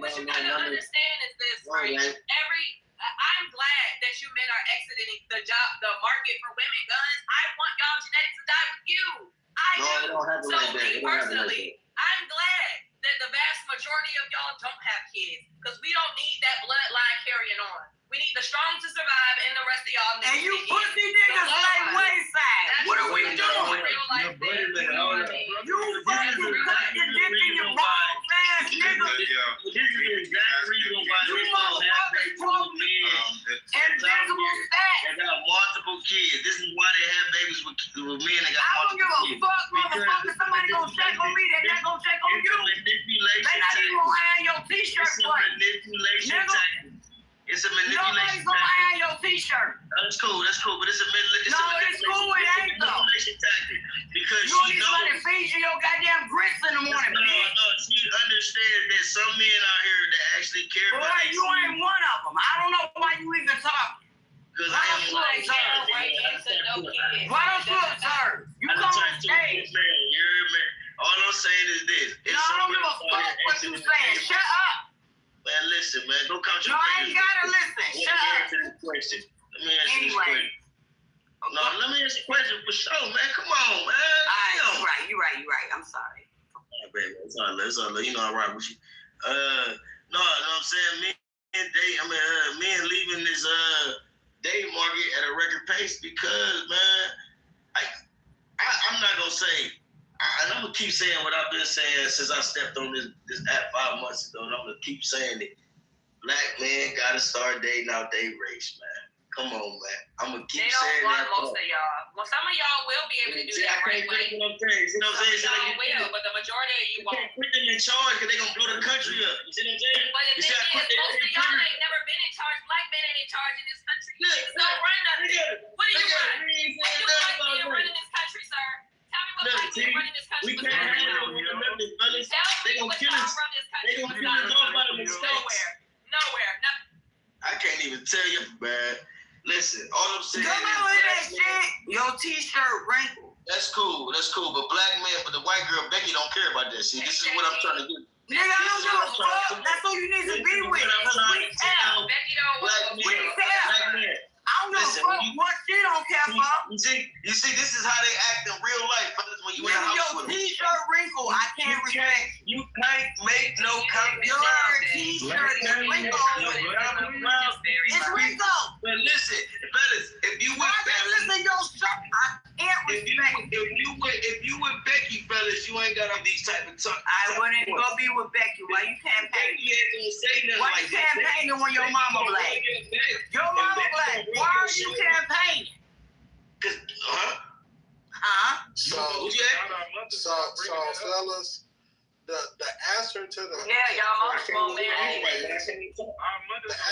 What you got to understand is this, right? I'm glad that you men are exiting the market for women guns. I want y'all genetics to die with you. I do. So me personally, I'm glad that the vast majority of y'all don't have kids, because we don't need that bloodline carrying on. We need the strong to survive, and the rest of y'all need. And you pussy niggas like wayside. What are we doing? You fucking got your dick in your balls, ass nigga. This is the exact reason why you motherfuckers quote me invisible stats. They got multiple kids. This is why they have babies with men that got I don't give multiple a kids. fuck, motherfucker. Somebody gonna check on me. They not gonna check on you. They not even gonna iron your t-shirt. It's a manipulation tactic. It's a manipulation Nobody's gonna iron your t-shirt. That's cool, but it's a manipulation tactic. Because you don't even let it feed you your goddamn grits in the morning, bitch. No, she understands that some men out here that actually care about it. You ain't one of them. I don't know why you even talking. Because I am one of them. Why don't you observe? You come on stage. You're a man. All I'm saying is this. No, I don't give a fuck what you saying. Shut up. Man, listen, man. Go count your fingers. No, I ain't gotta listen. Shut up. Let me answer this question. No, let me answer the question for sure, man. Come on, man. You're right. I'm sorry. Baby, it's all right. You know I rock with you. No, you know what I'm saying? Men leaving this dating market at a record pace because, man, I'm not gonna say, and I'm gonna keep saying what I've been saying since I stepped on this app 5 months ago, and I'm gonna keep saying it. Black men gotta start dating out their race, man. Come on, man. I'm gonna keep saying that. They don't want most of y'all. Well, some of y'all will be able to do that right way. You know what I'm saying? Y'all will, but the majority of you won't. You can't put them in charge because they're gonna blow the country up. You see what I'm saying? But the thing is, most of y'all ain't never been in charge. Black men ain't in charge in this country. Niggas don't run nothing. What do you run? What do you like running this country, sir? Tell me what black men running this country. We can't handle it. They gonna kill us. They gonna kill us off by the mistakes. Nowhere. I can't even tell you, man. Listen, all I'm saying is that shit. Your t-shirt wrinkled. That's cool, but black man, but the white girl Becky don't care about that. See, this is what I'm trying to do. Nigga, I don't give a fuck. That's who you need to be with. We tell. Becky don't want we tell. Black man. I don't give a fuck what she don't care for. You see, this is how they act in real life. When you in the house with them. Your t-shirt wrinkle, I can't respect. You can't make no comment. Your t-shirt is wrinkled. It's wrinkled. But listen, fellas, if you with listen, your shirt, I can't respect. If you with Becky, fellas, you ain't got these type of talk. I wouldn't go be with Becky. Why you campaigning? Why you campaigning when your mama black? Your mama black. Why are you campaigning? So fellas, the answer to the the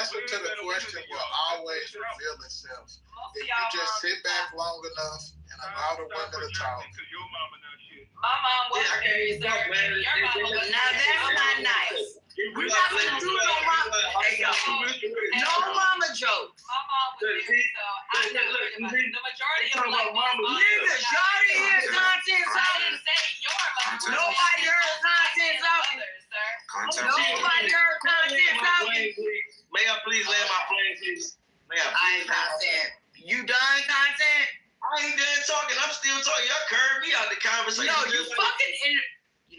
answer to the question will always reveal itself if you just sit back long enough and allow the women to talk. My mom was very sorry. Your mama was. Now that's not nice. We're not gonna do no mama. Hey, no mama jokes. My mom was there, so I know the majority of black men. Niggas, y'all didn't hear content I didn't say your mother. Nobody heard content talking. Nobody heard content talking. May I please land my plane, please? I ain't content. You done content? I ain't done talking. I'm still talking. Y'all curved me out the conversation. No, you fucking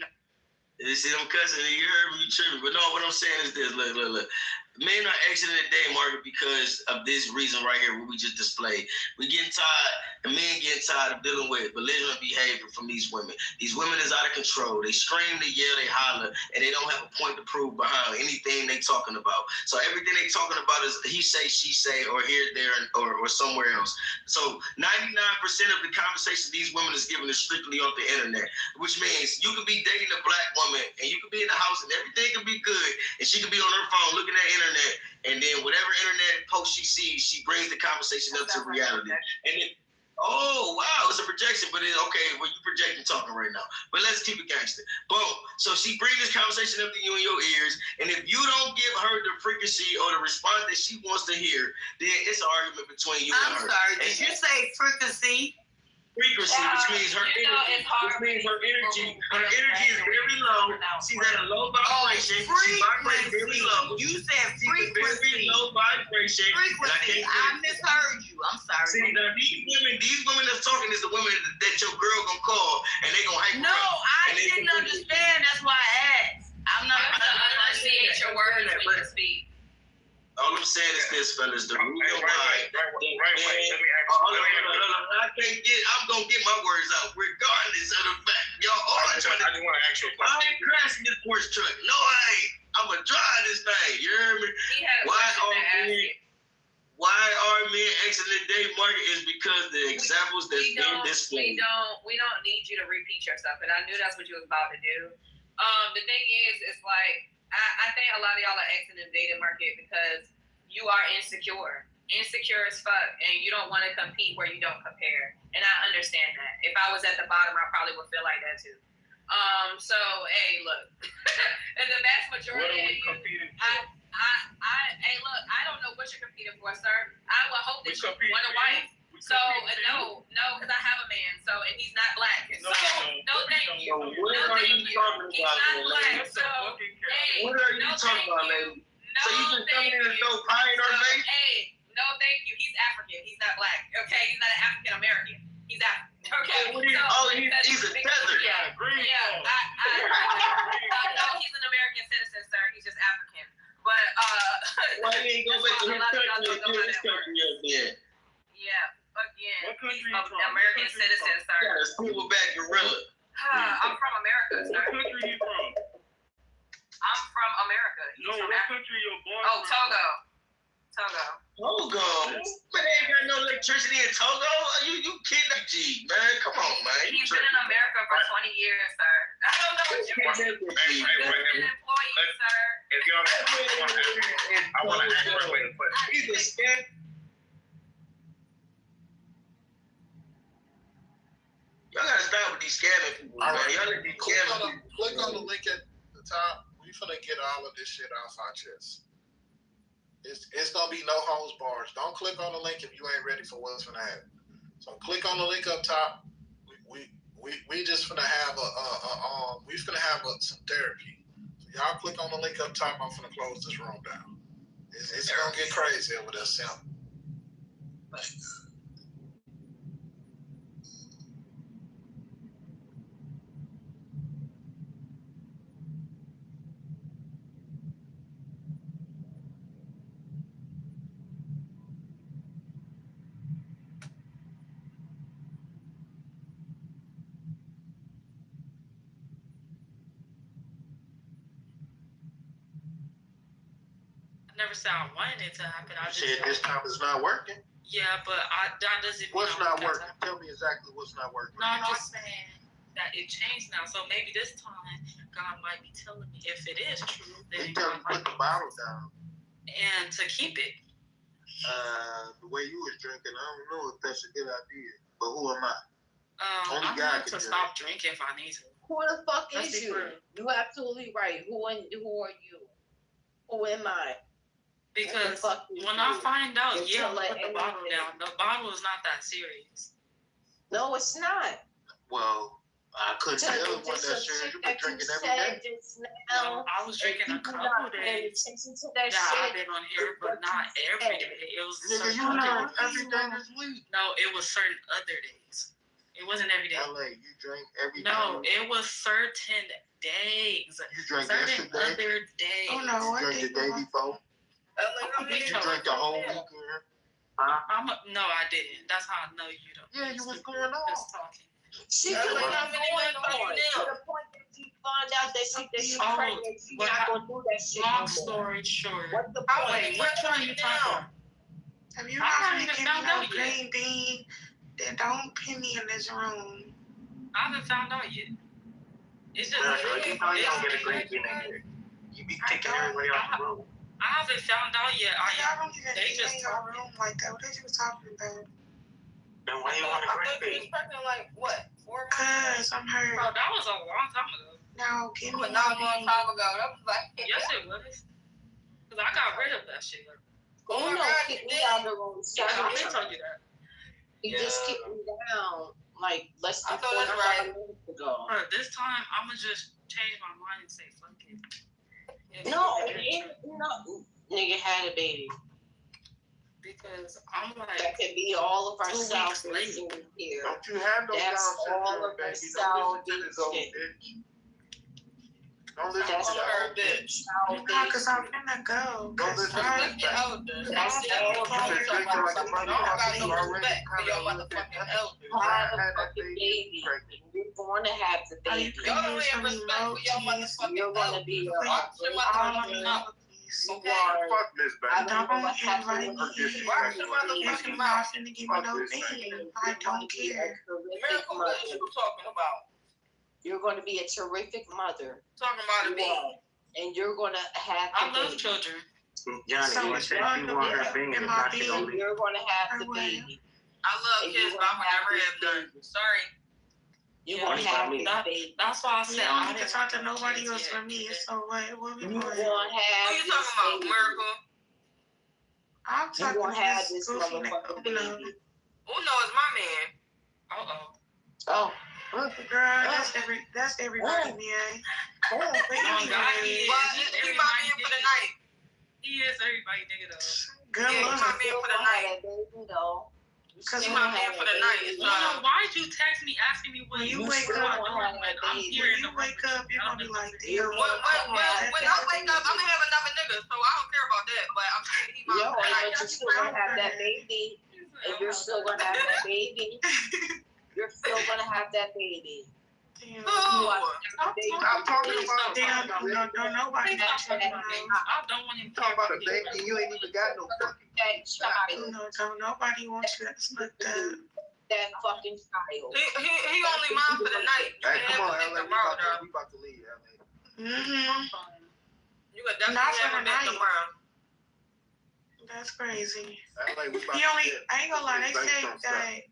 You see, I'm cussing and you heard me, you tripping. But no, what I'm saying is this. Look. men are exiting the day market because of this reason right here, what we just displayed. We getting tired, the men getting tired of dealing with belligerent behavior from these women. These women is out of control. They scream, they yell, they holler, and they don't have a point to prove behind anything they talking about. So everything they talking about is he say, she say, or here, there, or somewhere else. So 99% of the conversation these women is giving is strictly on the internet, which means you could be dating a black woman and you could be in the house and everything could be good, and she could be on her phone looking at the internet, and then whatever internet post she sees, she brings the conversation up to reality. And then, oh wow, it's a projection, but it's okay. Well, you projecting talking right now, but let's keep it gangster. Boom. So she brings this conversation up to you in your ears, and if you don't give her the frequency or the response that she wants to hear, then it's an argument between you and her. I'm sorry. Did you say frequency? Frequency, which means her energy. Which means her energy. Her energy is very low. She's at a low vibration. She vibrates very low. You said frequency. Very low vibration. Frequency. I misheard you. I'm sorry. See, now these women that's talking is the women that your girl gonna call and they gonna hype. No, I didn't understand. That's why I asked. I'm not. I enunciate your words when you speak. All I'm saying is this, fellas. The reason why. I'm gonna get my words out regardless of the fact y'all are trying to. I just want to ask you a question. I ain't crashing this Porsche truck. No, I ain't. I'm gonna drive this thing. You hear me? Why are men exiting the day market is because the examples that's being displayed. We don't need you to repeat yourself, and I knew that's what you was about to do. The thing is, it's like I think a lot of y'all are exiting the dating market because you are insecure as fuck, and you don't want to compete where you don't compare. And I understand that. If I was at the bottom, I probably would feel like that too. So hey, look, and the vast majority of you, hey, look, I don't know what you're competing for, sir. I would hope that you want a wife. So no, because I have a man. So and he's not black. So no, thank you. No, thank you. He's not black. So hey, what are you talking about, lady? So you just coming in and throw pie in our face? Hey, no, thank you. He's African. He's not black. Okay, he's not an African American. He's African. Okay. He's a tether. Yeah. I know he's an American citizen, sir. He's just African. But why you ain't go back to his country and do his country again? Yeah. Again, he's an American citizen, sir. Yeah, silverback gorilla. I'm from America, sir. What country you from? I'm from America. No, what country your boy from? Togo. Togo? Man, they ain't got no electricity in Togo. You kidnapped G, man. Come on, man. He's been in America for 20 years, sir. I don't know what you want. He's been an employee, sir. If y'all I want to ask her a way to put it. He's a scam. Y'all gotta stop with these scamming people, man. Y'all let these scamming people. Click on the link at the top. We finna get all of this shit off our chest. It's gonna be no holds bars. Don't click on the link if you ain't ready for what's gonna happen. So click on the link up top. We just finna have some therapy. So y'all click on the link up top. I'm finna close this room down. It's gonna get crazy over there, Sam. Never said I wanted it to happen. I just said this time it's not working. Yeah, but that doesn't. What's not working? Tell me exactly what's not working. No, I'm just saying that it changed now. So maybe this time God might be telling me if it is true. Then He tell you put the bottle down and to keep it. The way you was drinking, I don't know if that's a good idea. But who am I? I'm going to stop drinking if I need to. Who the fuck is you? You're absolutely right. Who are you? Who am I? Because when I find out, put the bottle down. The bottle is not that serious. No, it's not. Well, I couldn't tell when that serious. You've been drinking every day. No, I was drinking a couple days. I've been on here, but not every day. It was nigga, you learn every day this week. No, it was certain other days. It wasn't every day. LA, you drink every day. No, it was certain days. You drank certain yesterday? Other days. Oh no, you drank the day before. Did you drink the whole weekend? No, I didn't. That's how I know you don't. Yeah, you was going on. Just talking. She could have been going on to the point that she found out that she's pregnant. She's not gonna do that shit. Long story short. What's the point? What are you talking about? If you want me to give me no green bean, then don't pin me in this room. I haven't found out yet. It's just. You know you don't get a green bean in here. You be kicking everybody out the room. I haven't found out yet. Y'all don't even They be just in your room like that. What are you talking about? Then why you want a green bean? She was pregnant like what? 4 months? Cause I'm hurt. Bro, that was a long time ago. No, give me Not a long time ago. That was like. Yes, it was. Cause I got rid of that shit. Oh no, kicked me out of the room. Yeah, I didn't tell you that. He just kicked me down like less than 45 minutes ago. Bro, this time I'ma just change my mind and say fuck it. No, nigga had a baby. Because I'm like that could be all of our 2 weeks South late. here. Don't you have no That's Down all syndrome, of our baby. South Don't listen to this old bitch. Don't listen That's to that all old bitch. No, cause I'm finna go. Don't listen to this bitch. That's all of our You're like a motherfucker. You already kind of a little bit have a fucking baby. You're going to have the baby. Y'all don't have respect for your motherfucking You're going to be a Fuck Miss I Baby. don't invite me. Why should motherfucking You're not mouth? finna give me no bean. I don't care. Miracle, what are you talking about? You're going to be a terrific mother. Talking about a baby. And you're going to have I love children. Johnny, you said you want her being in my being. You're going to have the baby. I love kids, but I would never have none. Sorry. You're going to have the baby. That's why I said You I don't need to didn't talk to nobody else but me. So what we You're doing? going to Who have you talking about, Miracle? I'm You're talking going to to have this this goofy motherfucking nigga. baby. Uno is my man. Oh. Girl, that's everybody, man. But God, anyway, Well, he my man for the night. He is everybody nigga though. good Yeah, he luck. my man for the night. Cause He my man for the night. So, Why'd you text me asking me when you you wake still up, doing when I'm here in the wake up, you're gonna be like, damn. when I wake up, I'm gonna have another nigga. So I don't care about that. But I'm saying he my Yo, man. but you're still going to have that baby. And you're still going to have that baby. You're still going to have that baby. Damn. I'm talking about Damn, don't nobody Please stop talking about me. I don't want him to talking about a baby. You ain't even got no fucking. That child. don't nobody wants you to split that. That fucking child. He only mine for the night. You Hey, can come on, have LA. him tomorrow, though. We about to leave, LA. You can definitely Not for have him the night. tomorrow. That's crazy. LA, we about He to only, get- I ain't gonna lie, they Thanks say for stuff. that,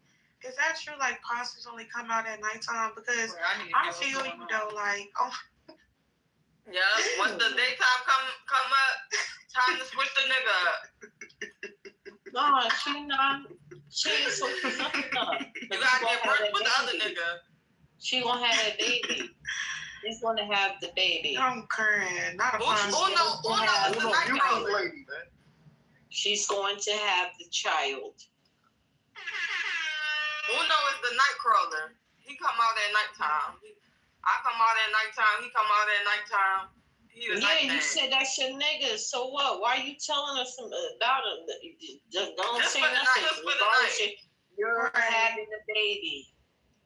is that true, like, posters only come out at nighttime? Because I feel you, though, like, oh, Yeah, once the daytime come up, time to switch the nigga up. No, she not. She ain't switching nothing up. You gotta get work with the other nigga. She gonna have that baby. She's gonna have the baby. I'm crying. Not a fun Uno is the night You crawler. lady, man. She's going to have the child. Uno is the night crawler. He come out at nighttime. I come out at nighttime. He come out at nighttime. He the night Yeah, you man. said that's your nigga. So what? Why are you telling us about him? Don't Just say for the night, nothing. just for the Regardless, night. you're having the baby.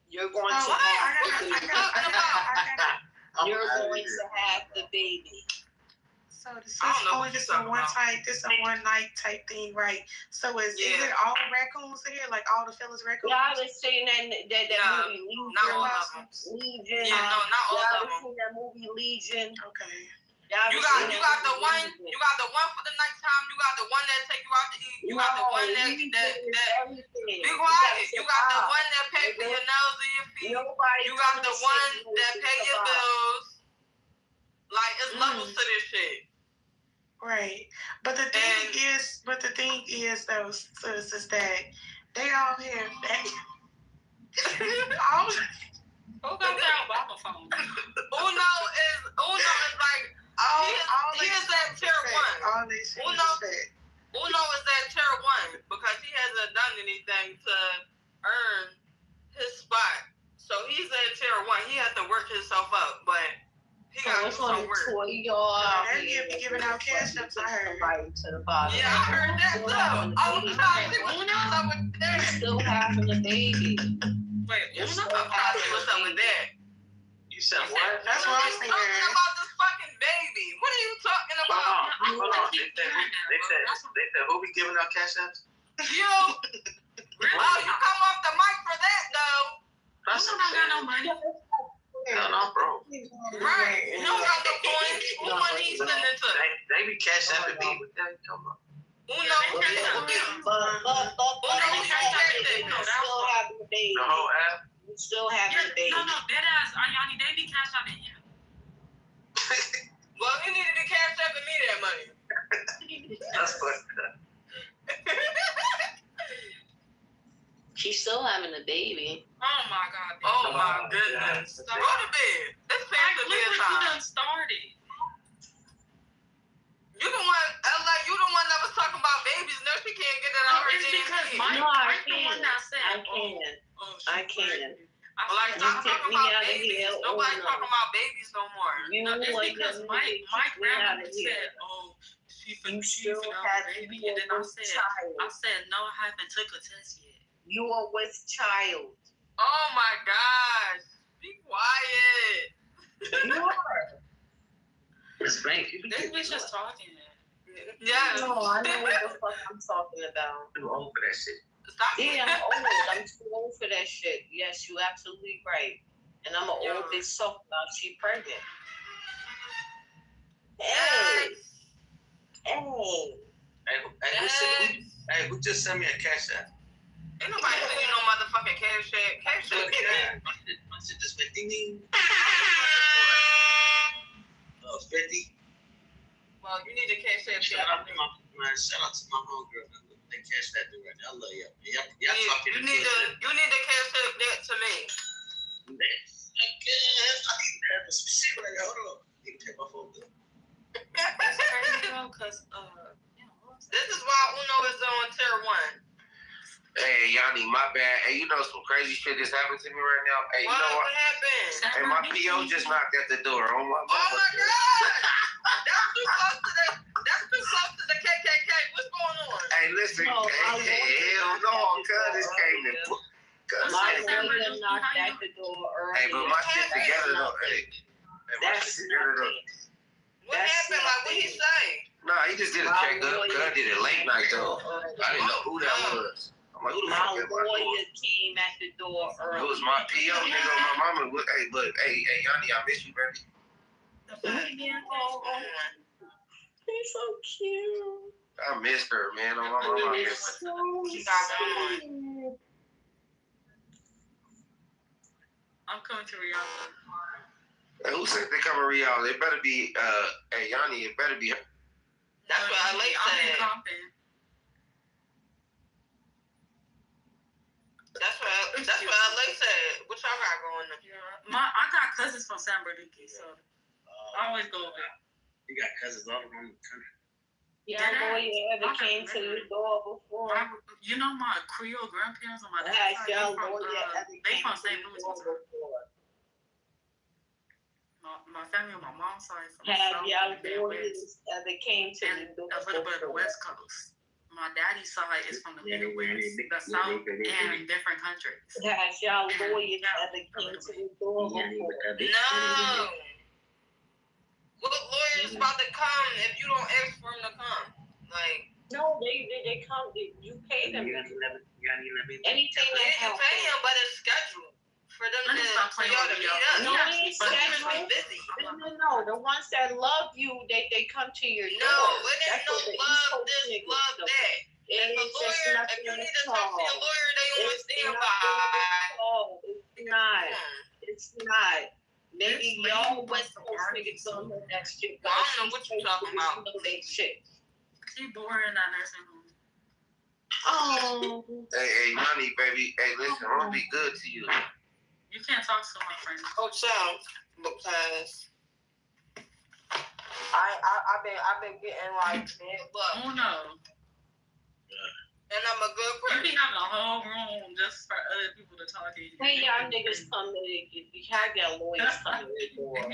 You're going to What? have the What you baby. talking about? You're going to have the baby. So this I don't know what is you're a talking one about. type, this a one night type thing, right? So is Yeah. it all raccoons in here? Like all the fellas raccoons? Y'all been seeing that No, movie Legion? not all of them. Legion. Yeah, no, not all Y'all of been them. seen that movie Legion? Okay. Y'all You been got seen you that got the movie one Legion? you got the one for the nighttime. You got the one that take you out to eat. You got the one that Legion that is that. everything. Be quiet. You got the one that pay for your nails and your feet. Nobody You got the told us one it was that pay your about. bills. Like it's levels to this shit. Right. But the thing is though, sis, is that they all have that. Who got that Obama phone? Uno is like he is that tier one. All this shit Uno is that tier one because he hasn't done anything to earn his spot. So he's at tier one. He has to work himself up, but he He got it's on Toy y'all. They be giving out cash ups, I heard. Right to the bottom. Yeah, I heard that too. I was trying to see what's up with that. Still having a baby. Wait, I'm trying to see what's up with that. You said what? That's what I'm Talking saying. about this fucking baby. What are you talking about? Hold on. They said who be giving out cash apps? You. Oh, you come off the mic for that though. That's I got no money. Hell no, bro. Right. You don't got the points. Who money you sending to? They be cash apping me. What the hell you talking about? Uno. Still having a baby. The whole app? You still having a baby. No, dead ass. Ayani, they be cash out in him. Well, you needed to cash up and me that money. That's fucked up. She's still having a baby. Oh my god. Oh my goodness. Go to bed. It's past the bedtime. You done started. You the one, LA, you the one that was talking about babies. No, she can't get it out. It's because Mike the one that said, I can. Like, stop talking about babies. Nobody talking about babies no more. No, it's because Mike grandma said, oh, she finna have a baby. And then I said, no, I haven't took a test yet. You are with child. Oh my gosh. Be quiet. You are. This bitch is talking. Yeah. No, I know what the fuck I'm talking about. I'm old for that shit. Stop. Yeah, I'm old. I'm too old for that shit. Yes, you absolutely right. And I'm an old bitch talking about she pregnant. Hey. Hey, who just sent me a cash app? Ain't nobody send you no motherfucking cash app. Cash app. My shit just went ding ding. 50. Well, you need to cash app. Shout out to my homegirl. They cash that dude right now. I love y'all. Y'all talking. You need to cash app that to me. I need to have some shit right now. Hold on. I need to take my phone bill. It's crazy though, cause this is why Uno is on tier 1. Hey, Yanni, my bad. Hey, you know some crazy shit just happened to me right now. Hey, you know what? What happened? Hey, my PO just knocked at the door. Oh my God! That's too close to the. That's too close to the KKK. What's going on? Hey, listen. Hell no, cuz this came to. My lawyer knocked at the door early. Hey, but my shit together though. Hey, my shit together though. What happened? Like, what he say? Nah, he just did a checkup. Cuz did it late night though. I didn't know who that was. My lawyer came at the door early. It was my PO, nigga. My mama. Hey, look, hey, Yanni, I miss you, baby. He's so cute. I missed her, man. Oh, my mama, I missed her. I'm coming to Riyadh. Hey, who said they come to Riyadh? They better be, hey, Yanni, it better be. That's what LA said. That's what LA said. What y'all got going on? I got cousins from San Bernardino, so I always go over. You got cousins all around the country. Yeah, lawyer ever came to your door before? You know my Creole grandparents on my dad's Has side. your lawyer ever They came from to St. your Louis. door before? My family on my mom's side from Have South y'all and lawyers ever came to your door a little bit of the West Coast. My daddy's side is from the Midwest, the South, and different countries. Has y'all lawyers ever came to your door before? No. What lawyer is about to come if you don't ask for him to come? Like, no, they come. You pay them. Anything that helps. You pay him, but it's scheduled for them for y'all to meet up. No, it ain't scheduled. No. The ones that love you, they come to your door. No, it ain't no love this, love that. If a lawyer, if you need to talk to your lawyer, they on standby. It's not. Maybe y'all West Coast niggas don't know that shit. I don't know what you're talking about. Shit. She boring that nursing Oh. home. Hey, Yanni, baby. Hey, listen, I'm gonna be good to you. You can't talk to my friend. Oh, child, because I've been getting like bad luck. Oh no. And I'm a good person. You be having a whole room just for other people to talk to you. Hey, y'all niggas come to have y'all lawyers come to your door.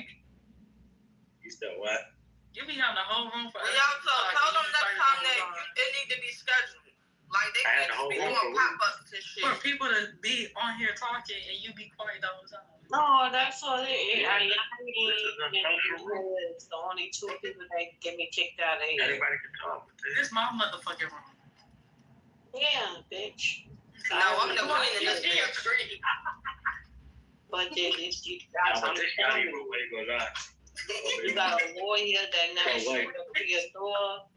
You said what? You be having the whole room for. Well, y'all tell them next time that it need to be scheduled. Like they can't just be doing pop-ups and shit. For people to be on here talking and you be quiet all the time. No, that's all it is. I mean, it's the only two people that get me kicked out of here. Anybody can talk. This my motherfucking room. Yeah, bitch. No, I'm the queen in this bitch. But then it's you guys. You got a lawyer that never showed up to your door.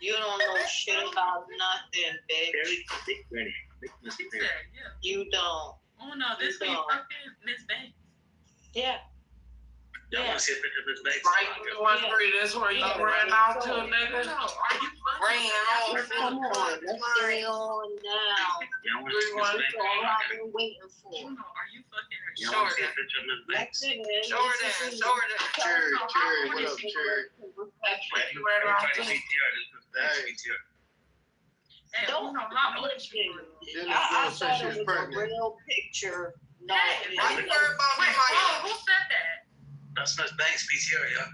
You don't know shit about nothing, bitch. You don't. Oh no, this is fucking Miss Banks. Yeah. Y'all want to see a picture of Miss Banks? Mike, 1-3, that's where you ran out to, nigga. Ran off. Come on, let's get it on now. Y'all want to see Miss Banks? All I've been waiting for. Are you fucking her? Y'all want to see a picture of Miss Banks? Show her that. Cherry, what up, Cherry? Everybody PTR, this is PTR. Don't I thought it was a real picture. No. Why you worried about somebody else? Who said that? That's Miss Banks PTR, y'all.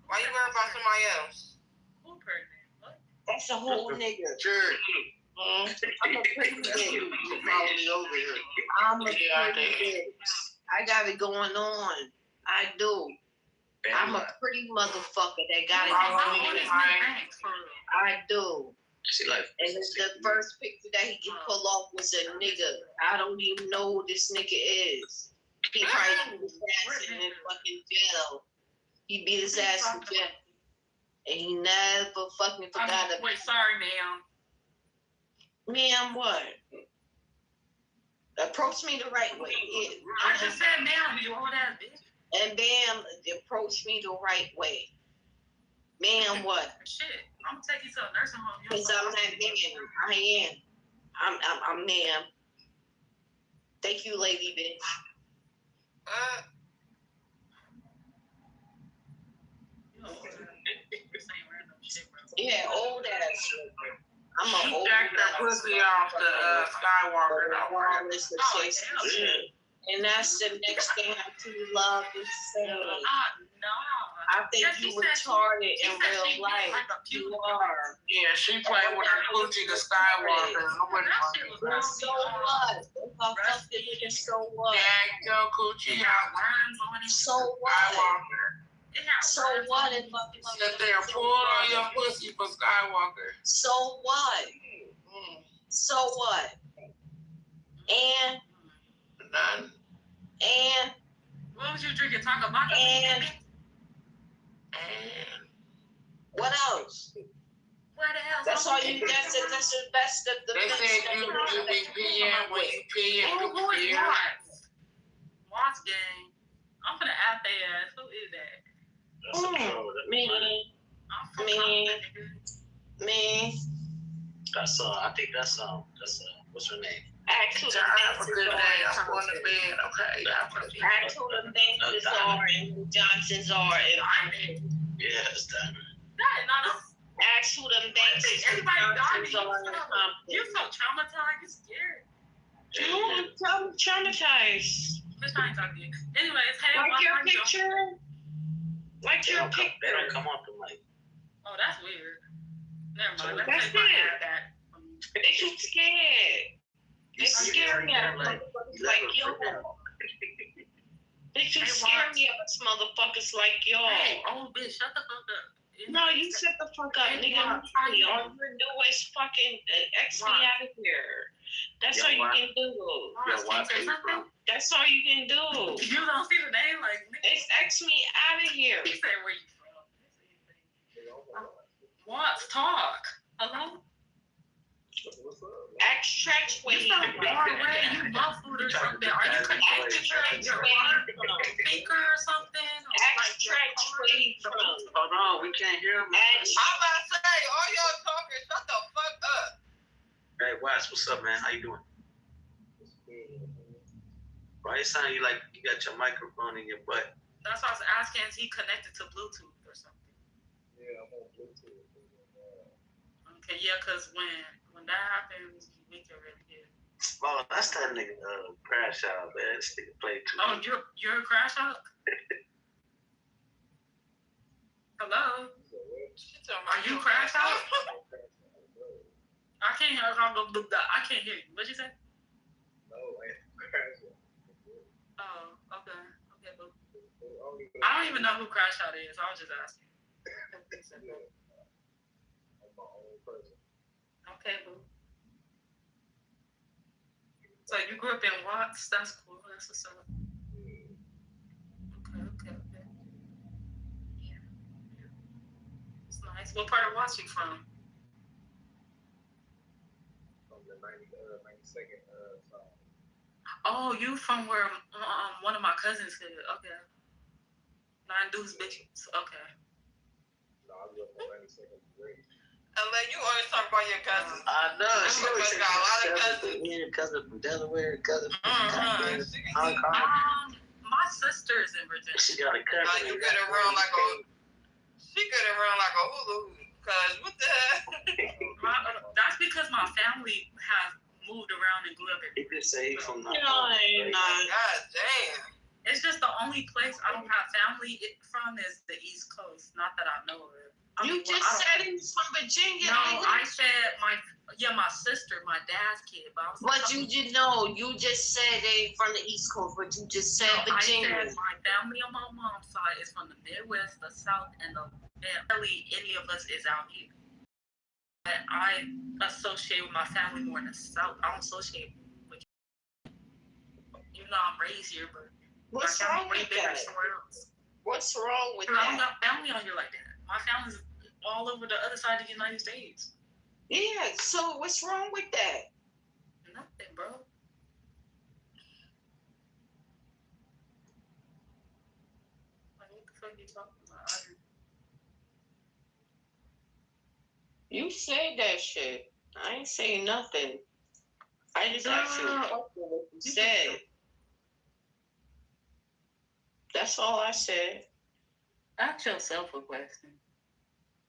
Why you worried about somebody else? Who pregnant? What? That's a whole nigga. Cherry. I'm a pretty bitch. You follow me over here. I'm a pretty bitch. I got it going on. I do. I'm a pretty motherfucker that got it going on. I do. And the first picture that he can pull off was a nigga. I don't even know who this nigga is. He probably beat his ass in fucking jail. He beat his ass in jail. And he never fucking forgot about it. Wait, sorry, ma'am. Ma'am, what? Approach me the right way. I just said ma'am, you old ass bitch. And bam, approach me the right way. Ma'am, what? Shit, I'm gonna take you to a nursing home. Because I'm not ma'am. I am. I'm ma'am. Thank you, lady bitch. Yeah, old ass. I'm a old jacked that pussy off the Skywalker. And that's the next thing I truly love is saying. I think you retarded in real life. You are. Yeah, she played with her coochie, the Skywalker. So what? If I fuck the nigga, so what? Jack your coochie out. So what? So what if I sit there and pull on your pussy for Skywalker? So what? So what? And none. And what was you drinking? Taco Maca? And what else? What else? That's all you. That's the best of the. They said you be peeing when you peeing. Who is Watts? Watts gang. I'm gonna add their ass. Who is that? Me. That's I think that's what's her name? Ask who the Banks are. I'm going to bed. Okay. Ask who the Banks are and who Johnsons are. Yeah, it's Diamond. Ask who them Banks and Johnsons are. You're so traumatized. You're scared. I'm traumatized. Bitch, I ain't talking to you. Anyways, hey, like your picture. Like your picture. They don't come off the mic. Oh, that's weird. Never mind. That's Let's take my ad back. They too scared. They scare me out of motherfuckers like y'all. They too scare me out of motherfuckers like y'all. Hey, oh bitch, shut the fuck up. No, you shut the fuck up, nigga. All you do is fucking X me out of here. That's all you can do. That's all you can do. You don't see the name like it's X me out of here. He said where you from. What? Talk. Hello? Extract where you from. You muffled or something. Are you connected to your speaker or something? Extract where you from. Hold on, we can't hear him. I'm about to say, all y'all talking, shut the fuck up. Hey, Wes, what's up, man? How you doing? Why it sound you like you got your microphone in your butt? That's why I was asking, is he connected to Bluetooth or something? Yeah, I'm on Bluetooth. Okay, yeah, because when that happens, we can really hear. Oh, that's that nigga Crash Out, man. This nigga played too. Oh, you're a Crash Out? Hello? Are you crash out? I can't hear. I can't hear you. What'd you say? No, I ain't crash out. Oh, okay. Okay, boo. I don't even know who Crash Out is. I was just asking. I'm my own person. Okay, boo. So you grew up in Watts? That's cool. That's what's up. Okay. Yeah. It's nice. What part of Watts you from? From the 92nd song. Oh, you from where one of my cousins lived. Okay. 9 dudes, bitches. Okay. No, I grew up on 92nd Street. Like you always talk about your cousins. I know. She always got a lot of cousins. Cousin from Delaware, cousin from Hong Kong. My sister's in Virginia. She got a cousin. You could have run like a. She could have run like a hula hoop. Cause what the hell? That's because my family have moved around and grew up in. You could say from the. God damn. It's just the only place I don't have family from is the East Coast. Not that I know of it. You said he was from Virginia. No, I said my sister, my dad's kid. But you didn't know. You just said they from the East Coast, but you just said Virginia. I said my family on my mom's side is from the Midwest, the South, and barely any of us is out here. But I associate with my family more in the South. I don't associate with you. Know I'm raised here, but what's wrong with that? What's wrong with that? I don't got family out here like that. My family's all over the other side of the United States. Yeah, so what's wrong with that? Nothing, bro. Like, what the fuck are you talking about? You said that shit. I ain't saying nothing. I just asked you what you said. That's all I said. Ask yourself a question.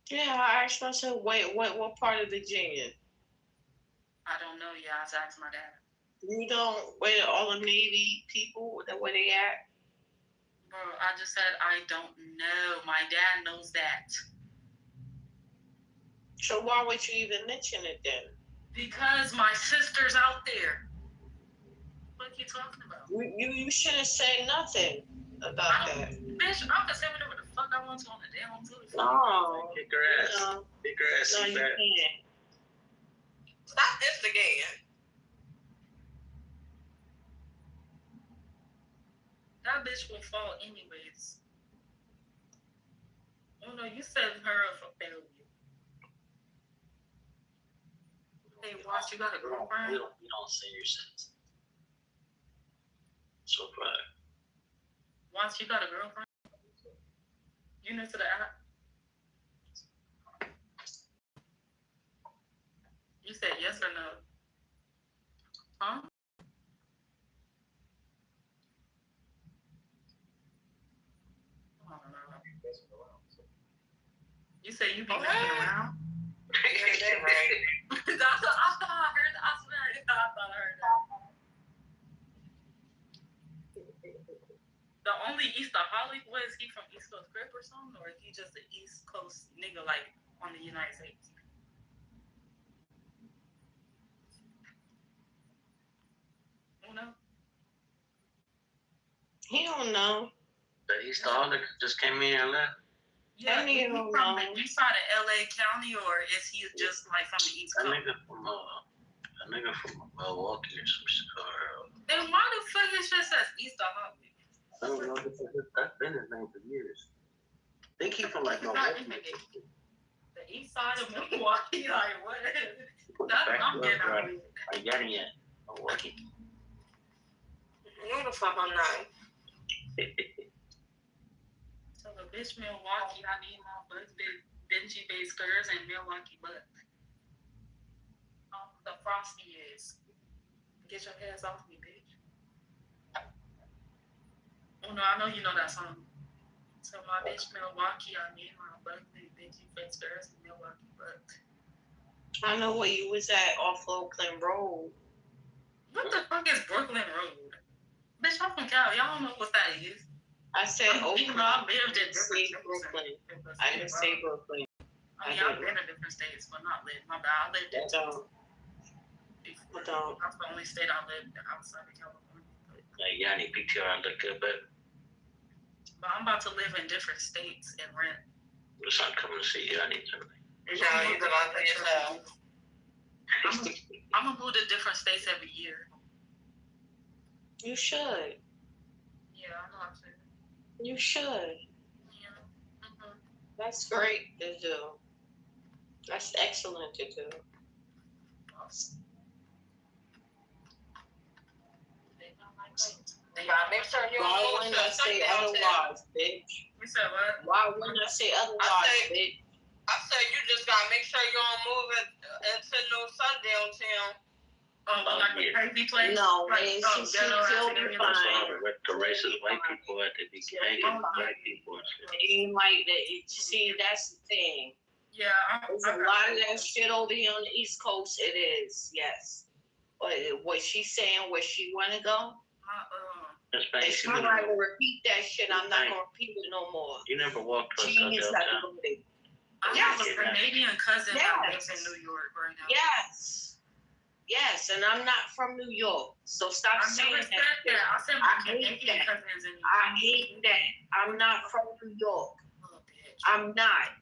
Yeah, I asked myself, wait, what part of Virginia? I don't know. Yeah, I have to ask my dad. You don't, where all the Navy people, where they at? Bro, I just said I don't know. My dad knows that. So why would you even mention it then? Because my sister's out there. What are you talking about? You shouldn't say nothing about that. Bitch, I can say whatever the fuck I want to on the damn telephone. No. Kick her ass. No. Kick her ass. No, you can't. Stop instigating. That bitch will fall anyways. Oh no, you setting her up for failure. Hey, Watch, you got a girlfriend? You don't say your sentence. So far. Watch, you got a girlfriend? You new to the app? You said yes or no? Huh? You say you be messing around? Yeah, that right. I thought I heard that. I swear I thought I heard that. The only Easter Holly, was he from East Coast Crip or something? Or is he just an East Coast nigga like on the United States? Who knows? He don't know. The Easter Holly just came in and left. Yeah, is he from the east side of LA County, or is he just like from the East Coast? A nigga from Milwaukee or some shit. Then why the fuck it just says Easter Holly? I don't know. That's been his name for years. I think he's from like Milwaukee. The east side of Milwaukee, like what? I'm getting out of here. I got it yet. Milwaukee. Who the fuck I'm not? So the bitch Milwaukee, I need my butts, Benji based skirts and Milwaukee butts. The Frosty is. Get your hands off me, bitch. Oh no, I know you know that song. So my bitch Milwaukee, I need my Benji based skirts and Milwaukee butts. I know where you was at off Oakland Road. What the fuck is Brooklyn Road? Bitch, I'm from Cali. Y'all don't know what that is. I said Even though I lived in say Brooklyn. I didn't say Brooklyn. I mean, I've been in different states, but not lived. My bad. I lived in. That's the only state I lived outside of California. Like Yanni PTR look good, but I'm about to live in different states and rent. it's not coming to see you. I need something. I'm gonna move to different states every year. You should. Yeah, I know I'm saying. You should. Yeah. Mm-hmm. That's great to do. That's excellent to do. You gotta make sure you Why wouldn't I say otherwise, bitch? You said what? Why wouldn't I say otherwise, bitch? I said you just gotta make sure you don't move into no sundown town. Like a crazy place? No, she killed me fine. The racist white people at the hanging black people and shit. Ain't like that. See, that's the thing. Yeah, there's a lot of that shit over here on the East Coast. It is, yes. But what she's saying, where she wanna go? If she want to repeat that shit, I'm not gonna repeat it no more. You never walked to a She needs sundown to town. go there. I have a Canadian cousin that lives in New York right now. Yes, and I'm not from New York, so stop saying that. I said my Canadian cousins in New York. I hate that. I'm not from New York. I'm not.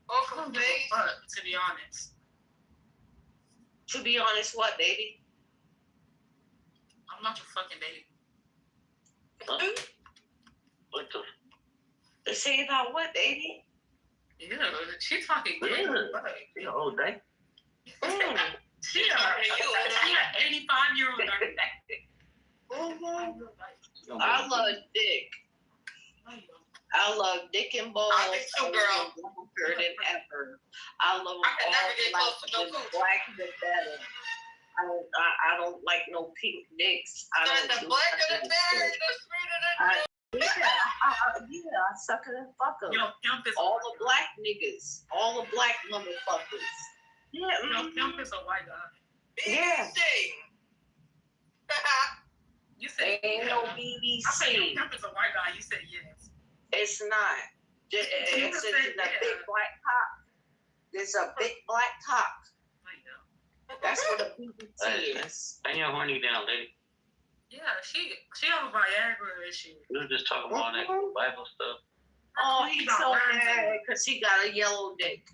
To be honest. To be honest, what, baby? I'm not your fucking baby. What the? Say about what, baby? Yeah, she talking good. Yeah, all day. She an 85-year-old. I love dick. I love dick and balls. I do too, girl. Longer than ever. I love all black the better. I don't like no pink dicks. I don't the black of the better, the sweeter the I suck it and fuck them. All the black niggas. All the black motherfuckers. Yeah, Pimp is a white guy. Yeah. You said ain't no BBC. I said Pimp is a white guy. You said yes. It's not. It's a big black cock. There's a big black cock. That's what a BBC is. Hang your horny down, lady. Yeah, she on Viagra and shit. We were just talking about all that Bible stuff. Oh, he's so mad because he got a yellow dick.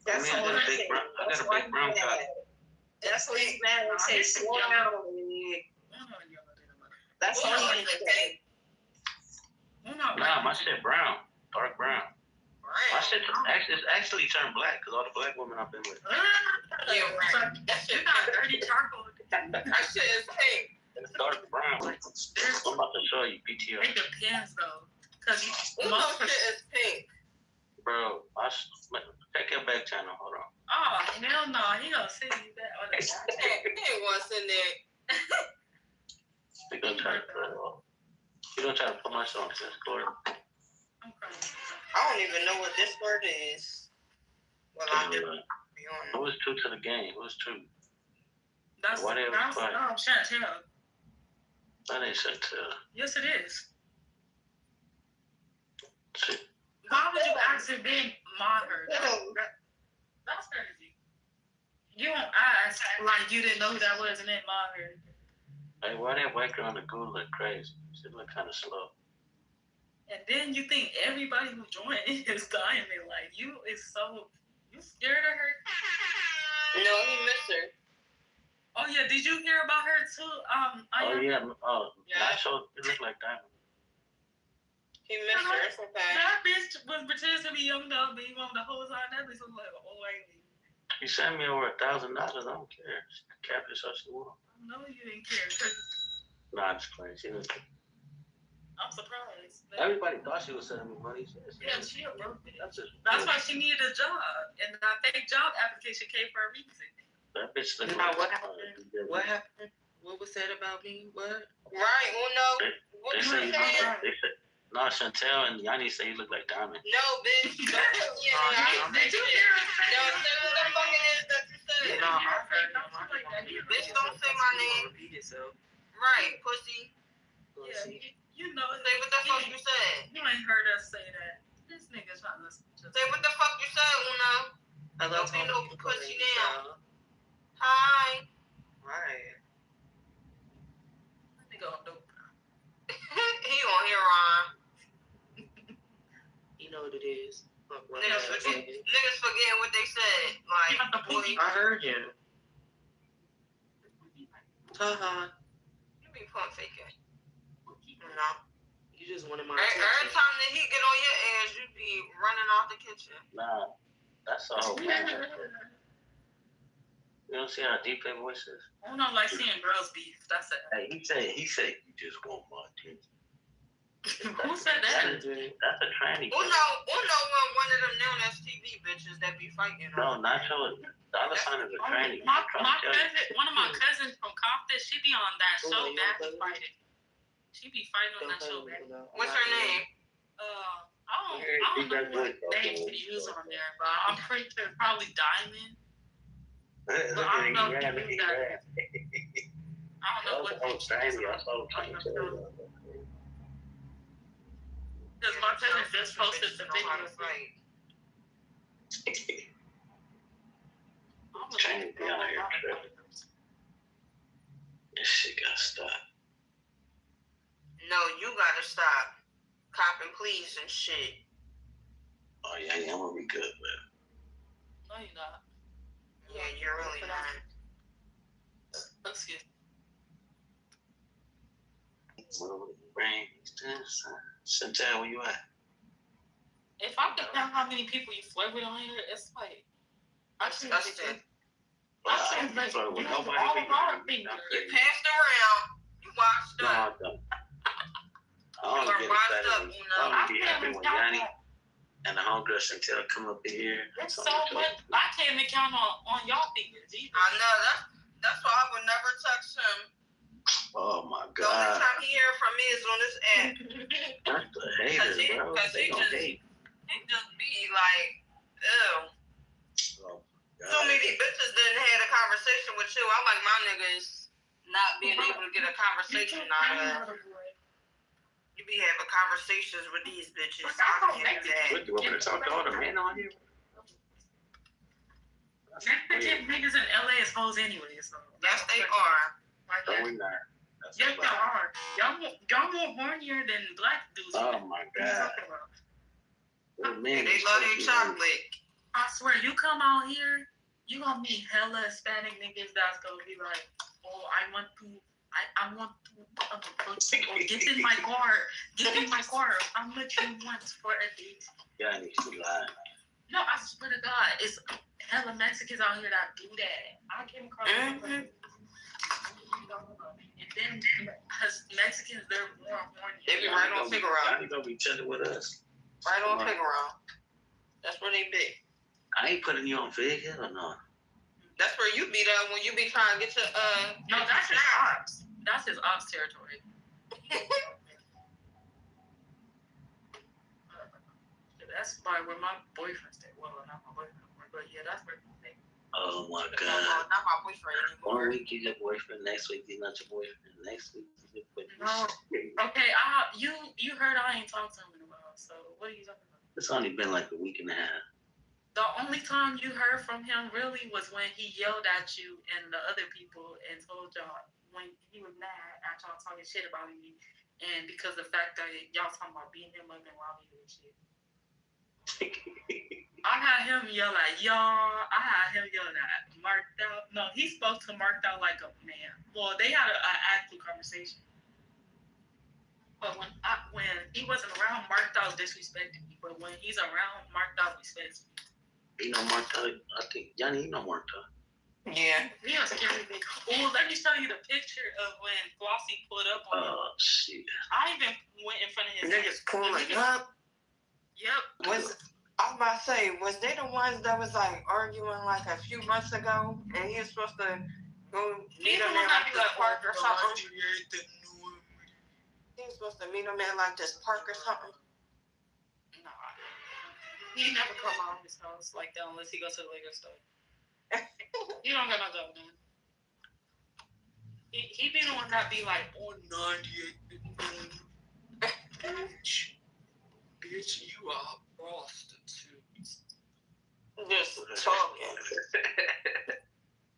That's all I'm saying. I got a big brown cock. That's what he's mad and say, slow down. That's all he say. Nah, my shit brown. Dark brown. My shit actually turned black because all the black women I've been with. Yeah, right. You got dirty charcoal. That shit is pink. It's dark brown. I'm about to show you PTR. It depends though. Cause most shit is pink. Bro, check your back channel. Hold on. Oh, hell no. He gonna send you that. He ain't what's in there. He gonna try to put my shit on Discord. I don't even know what Discord is. Well, I didn't be on. It was 2 to the game. It was 2. That's why they was quiet? No, Chantel. That ain't Chantel. Yes, it is. Shit. Why would you accidentally mod her? That's crazy. You don't ask like you didn't know who that was and then mod her. Hey, why that white girl on the Google look crazy? She look kind of slow. And then you think everybody who joined is dying. Like, you scared of her? No, he missed her. Oh, yeah. Did you hear about her, too? Nacho, it looked like Diamond. He missed her. It's okay. That bitch was pretending to be young, though, but he wanted the whole time. That bitch was like, oh, lady. He sent me over $1,000. I don't care. She can cap this how she want. No, you didn't care. Nah, I'm just playing. She didn't. I'm surprised. Everybody thought she was sending me money. Yeah, she a broke bitch. That's why she needed a job. And I think job application came for a reason. That bitch looked like what happened? What happened? What was said about me? What? Right, Uno. What they you saying? No, Chantel and Yanni say you look like Diamond. No, bitch. Did you hear us say that? No, say what the fuck it is that you said. No, I heard that. Bitch, don't say my name. Right, pussy. Yeah. You know, say what the fuck you said. You ain't heard us say that. This nigga's trying to listen to Say what the fuck you said, Uno. Hello, Don't be no pussy down. Hi. Hi. Let me go do. He on here, Ron. You know what it is. Niggas forgetting what they said. Like, boy. I heard you. You be pump faking. No. You just wanted my attention. Every time that he get on your ass, you be running off the kitchen. Nah, that's the whole thing. You don't see how deep their voice is? I don't like seeing girls beef. That's it. Hey, he said you just want my attention. Who said that? That's a tranny. Uno one of them known as TV bitches that be fighting. No, not yours. Dollar Sign is a tranny. My cousin, one of my cousins from Compton, she be on that show, Bad Fighting. She be fighting on that show, man. What's her name? I don't know what name to use on there, but I'm pretty sure it's probably Diamond. But I don't know if you use that. I don't know what name she uses on the because my cousin just posted the video. Tranny be out here tripping. This shit gotta stop. No, you gotta stop copping pleas and shit. Oh yeah, I'm gonna be good, man. No, you're not. Yeah, you're really not. Excuse me. Chantel, where you at? If I could count how many people you flirt with on here, it's like I shouldn't flirt with nobody. You passed around. You washed up. No, I don't. I only get excited. I only be happy when Yanni and the homegirl Chantel come up in here. It's so much. I can't even count on y'all fingers either. I know that's why I would never text him. Oh my God. The only time he hear from me is on this app. That's the haters, bro. They gon' hate. He just be like, ew. Oh, so many bitches didn't have a conversation with you. I'm like, my niggas not being able to get a conversation out of. You be having conversations with these bitches. I can't do that. What, do you want me to talk to all the men on here? Mexican niggas in LA is hoes anyway, so. Yes, they are. No, we not. Yes, y'all are. Y'all more hornier than black dudes. Oh my God. They love their chocolate. I swear, you come out here, you gonna meet hella Hispanic niggas that's gonna be like, oh, I want to get in my car. Get in my car. How much you want for a date? Yeah, I need to lie. No, I swear to God, it's hella Mexicans out here that do that. I came across and then Mexicans, they're more horny. They be right on Figueroa. They gonna be chilling with us. Right on Figueroa. That's where they be. I ain't putting you on Fig Hill or no. That's where you be though when you be trying to get to No, that's his ops. That's his ops territory. That's where my boyfriend stay. Well, not my boyfriend, but yeah, that's where he stay. Oh my God. No, not my boyfriend anymore. 1 week you your boyfriend, next week he's not your boyfriend, next week he's your boyfriend. No. Okay, you heard I ain't talked to him in a while, so what are you talking about? It's only been like a week and a half. The only time you heard from him really was when he yelled at you and the other people and told y'all when he was mad at y'all talking shit about me, and because the fact that y'all talking about beating him up and robbing you and shit. I had him yell at y'all. I had him yelling at Marked Out. No, he spoke to Marked Out like a man. Well, they had an actual conversation. But when he wasn't around, Marked Out disrespected me. But when he's around, Marked Out respects me. You know Marked Out? I think Yanni, you know Marked Out. Yeah. He a scary bitch. Oh, let me show you the picture of when Flossie pulled up on him. Oh shit. I even went in front of his niggas pulling up. Yep. I was about to say, was they the ones that was like arguing like a few months ago, and he was supposed to go meet him in like this park or something? He was supposed to meet him in like this park or something. Nah, he never come out of his house like that unless he goes to the liquor store. He don't got no job, man. He be the one that be like, oh, 98. Bitch, you are a prostitute. Just talking.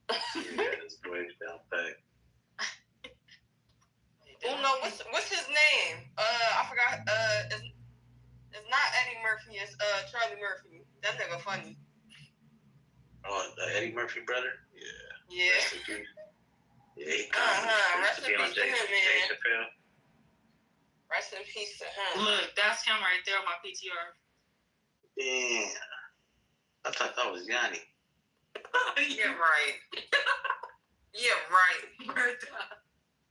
Yeah, that's the way it's down back. Oh no, what's his name? I forgot. It's not Eddie Murphy. It's Charlie Murphy. That nigga funny. Oh, the Eddie Murphy brother? Yeah. Yeah. Yeah, he Rest in peace to him, man. Rest in peace to him. Look, that's him right there on my PTR. Damn. I thought that was Yanni. Yeah, right. Yeah, right.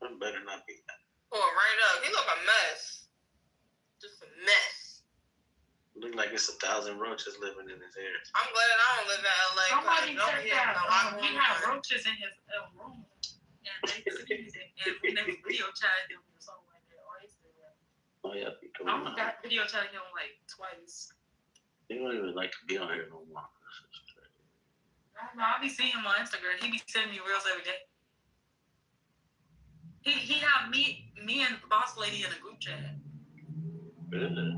That better not be that. Pull right up. He look a mess. Just a mess. Look like it's 1,000 roaches living in his hair. I'm glad I don't live in LA. Somebody said that he had roaches in his room. And they sneezed and they video chatted him or something like that. Or Oh, yeah. I got video chatted him like twice. He don't even like to be on here no more. I be seeing him on Instagram. He be sending me reels every day. He have me and Boss Lady in a group chat. Really?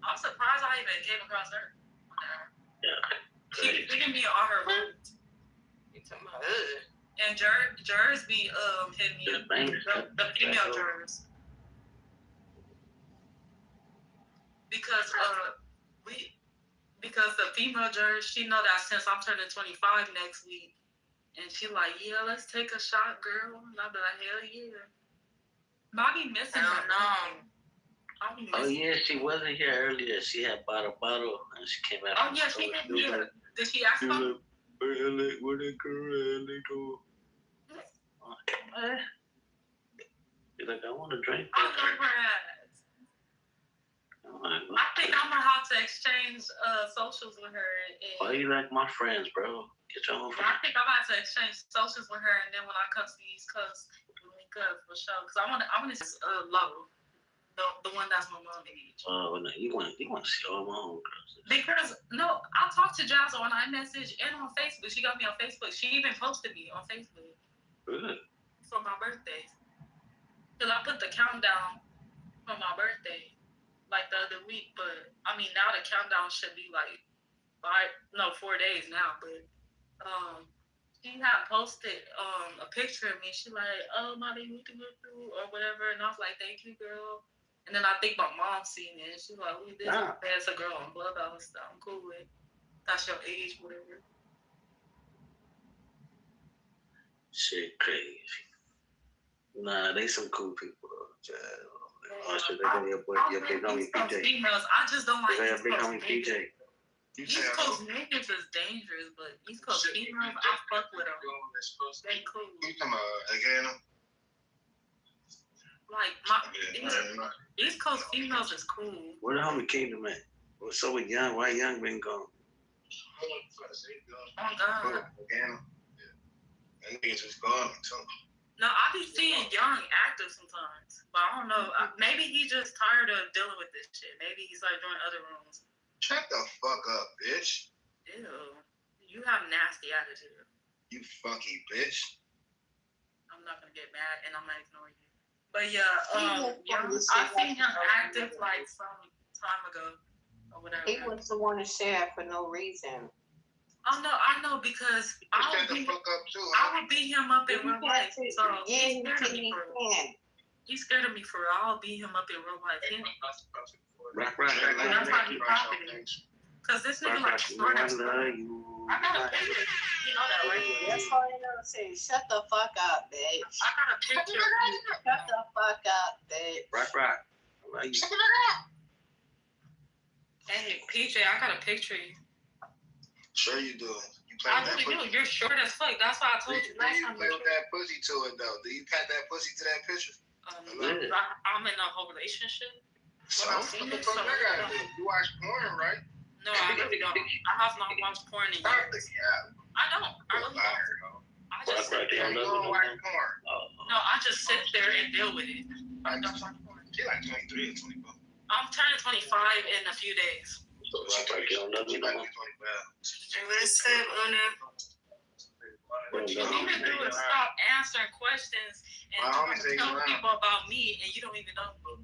I'm surprised I even came across her. Yeah. She giving me all her roots. You talking about it? And Jers be hitting me up. The female Jers. Because the female Jers, she know that since I'm turning 25 next week. And she like, yeah, let's take a shot, girl. And I'll be like, hell yeah. But I be missing her. Oh, yeah, she wasn't here earlier. She had bought a bottle and she came out. Oh, yeah, she hit me up. Did she ask about it? Where that girl go? She's like, I want to drink. I love her ass. I think I'm gonna have to exchange socials with her. Why you like my friends, bro? Get your own friends. I think I'm about to exchange socials with her, and then when I come to the East Coast, we'll link up for sure. Cause I want to Low, the one that's my mom age. Oh no, you want to see all my homegirls. Because no, I talked to Jazzo on iMessage and on Facebook. She got me on Facebook. She even posted me on Facebook. Good. For my birthday. Cause I put the countdown for my birthday like the other week, but I mean now the countdown should be like 4 days now, but she had posted a picture of me. She like, oh my baby, or whatever, and I was like, thank you, girl. And then I think my mom seen it, and she's like, who this? That's a girl on Clubhouse that I'm cool with. That's your age, whatever. Shit crazy. Nah, they some cool people though. Oh shit, they got your big homie PJ. Females, I just don't like They got your big homie PJ. East Coast niggas is dangerous, but East Coast females, I fuck with them. They cool. You talking about again? Like East Coast females is cool. Where the homie Kingdom at? What's up with Young? Why Young been gone? Oh God. Again? That nigga's just gone too. No, I be seeing Young active sometimes, but I don't know. Maybe he just tired of dealing with this shit. Maybe he's like doing other rooms. Shut the fuck up, bitch. Ew. You have nasty attitude. You funky bitch. I'm not gonna get mad and I'm gonna ignore you. But yeah, I seen him active like some time ago or whatever. He was the one to share for no reason. I know because I would beat him up in real life. So he's scared of me for real. He's scared of me for real. I'll beat him up in real life. Right. That's why he profited. Cause this nigga like short as fuck. I got a picture. You know that, right? That's all you know to say. Shut the fuck up, bitch. I got a picture of you. Shut the fuck up, bitch. Right. Hey, PJ, I got a picture of you. Sure you do. You I really do. You're short as fuck. That's why I told you last time. You put that pussy to it though. Do you pat that pussy to that picture? I'm in a whole relationship. So, what the fuck I gotta do? You watch porn, right? No, I really don't. I have not watched porn in years. I don't. I really don't. I just sit there. You don't watch porn. No, I just sit there and deal with it. I don't watch porn. She like 23 or 24. I'm turning 25 in a few days. She might be 25. Let's sit on it. What you need to do is stop answering questions and tell people about me, and you don't even know me.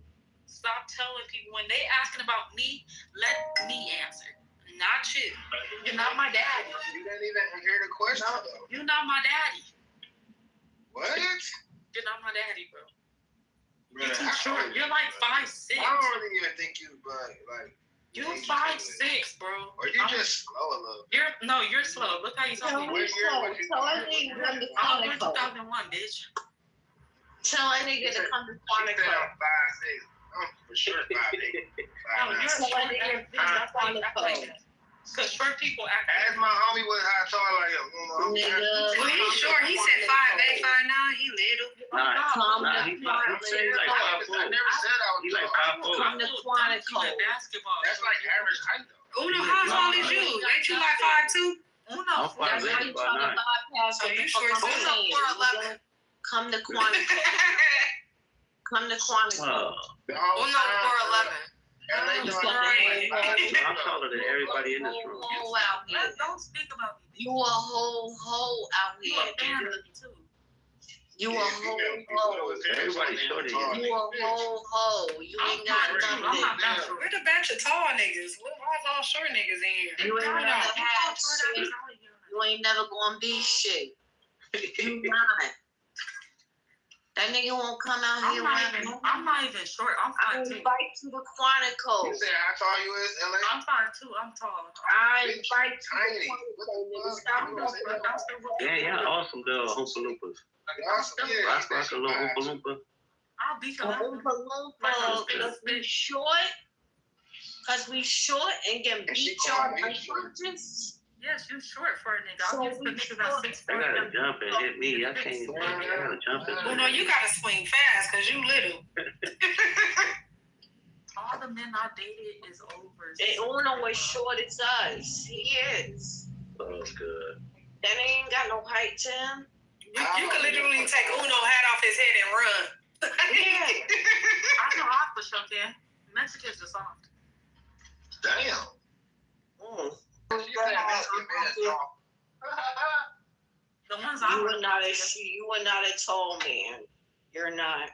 stop telling people when they asking about me, let me answer. Not you. You're not my daddy. You didn't even hear the question. No, you're not my daddy. What? You're not my daddy, bro. You're too short. You're like 5'6". I don't really even think you, but like. You're 5'6", bro. Or you just slow a little. You're slow. Look how you talking. Tell that nigga come to Quantico. 2001, bitch. Tell that nigga to come to Quantico. I'm 5'6". I'm for sure 5'8". Oh, you're Tell that nigga to come to Quantico. Because short people act. Ask my homie what how tall I am. Well, he's short. He said 5'8", 5'9". He little. He's like 5'4". I never said I was He's like 5'4". Come to Quantico. Basketball. That's like average height though. Uno, how tall is you? Ain't you like 5'2"? Uno. I'm 5'8", That's why you trying to bypass So you the short fucking too? thing. Come to Quantico. Come to Quantico. Uno 4'11". I'm taller than everybody in this room. Don't speak about me. You a whole hoe out here. You a whole hoe. Everybody's shorter than you. You a whole hoe. You ain't got nothing. We're the batch of tall niggas. Why's all short niggas in here? You ain't never had shit. You ain't never gonna be shit. You not. That nigga won't come out here. I'm not even short. I'm 5'2". I invite you to Quantico. You said how tall you is, LA? I'm 5'2". I'm tall. I invite you Tiny. to Quantico. Yeah, awesome little Oompa Loompas. Rock a little Oompa Loompa. I'll beat your Oompa Loompa. Cause we short and can beat y'all like punches. Yes, you short for a nigga. So I'm used to niggas at 6'4". I gotta jump and hit me. I can't. I gotta jump and Well, no, you gotta swing fast because you little. All the men I dated is over. And Uno is short as us. He is. Oh, good. That ain't got no height to him. You could literally take Uno hat off his head and run. Yeah. I know I for sure can. Mexicans are soft. Damn. The ones I You are not a tall man. You're not.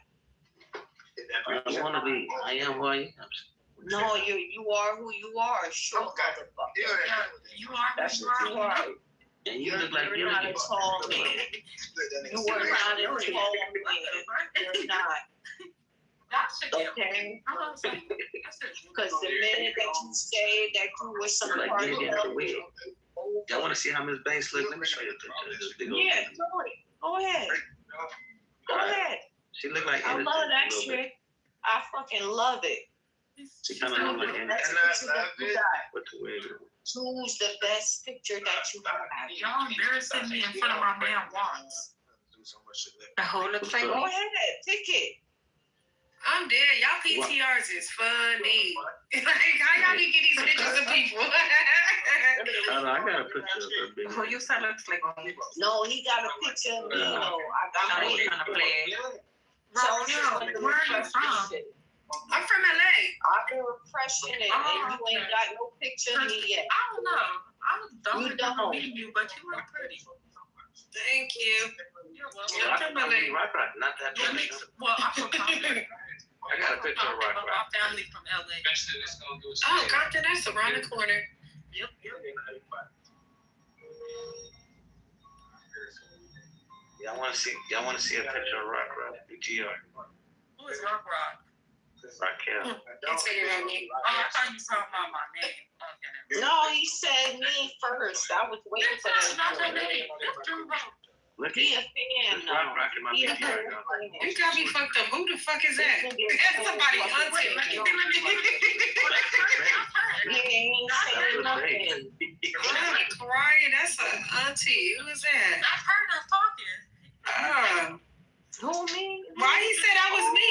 I want to be. I am who I am. No, you are who you are. Short motherfucker. You are. That's what you are. And you look like you're not a tall man. You are not a tall man. You're not. Okay? Because the minute that you say that you were some like part of y'all want to see how Miss Banks look? Let me show you a picture. Yeah, go ahead. Go ahead. She look like I love that shit. I fucking love it. She kind of look like That's the picture that you got. with the wig. Choose the best picture that you have. Y'all embarrassing me in front of my man once. The whole look like Go ahead, pick it. I'm dead. Y'all PTRs is funny. Like, how y'all be get these pictures of people? I got a picture of her. Oh, you said looks like me. No, he got a picture of me. No, I got it. Trying to play. Where are you from? I'm from LA. I've been refreshing it, and you ain't got no picture of me yet. I don't know. I don't meet you, but you look pretty. Thank you. You're welcome. Not that much. Well, I'm from Compton. I got a picture of Rock. My family from LA. Oh, Compton, that's around the corner. Yep. Y'all want to see a picture of Rock? PTR. Who is Rock? Raquel. That's what you're on me. Oh, I thought you talking about my name. Okay. No, he said me first. I was waiting for That's not that. your name. Look Be a fan, Rock in my Be a PTR. fan. You got me fucked up. Who the fuck is that? That's somebody hunting. He ain't saying nothing. I'm crying. That's an auntie. Who is that? I heard us talking. Who, me? Why he said that was me?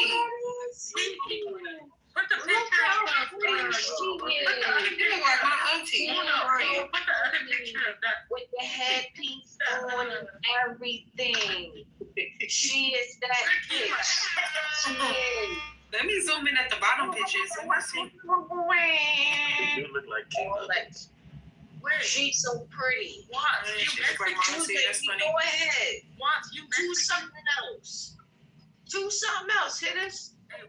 Put the picture up. You look like my auntie. Put the other picture of that. With the headpiece on and everything. She is that bitch. She is. Let me zoom in at the bottom pictures. You look like Kitover. She's so pretty. Watch. Go ahead. Watch. You do something else. Do something else. Hit us. Hey,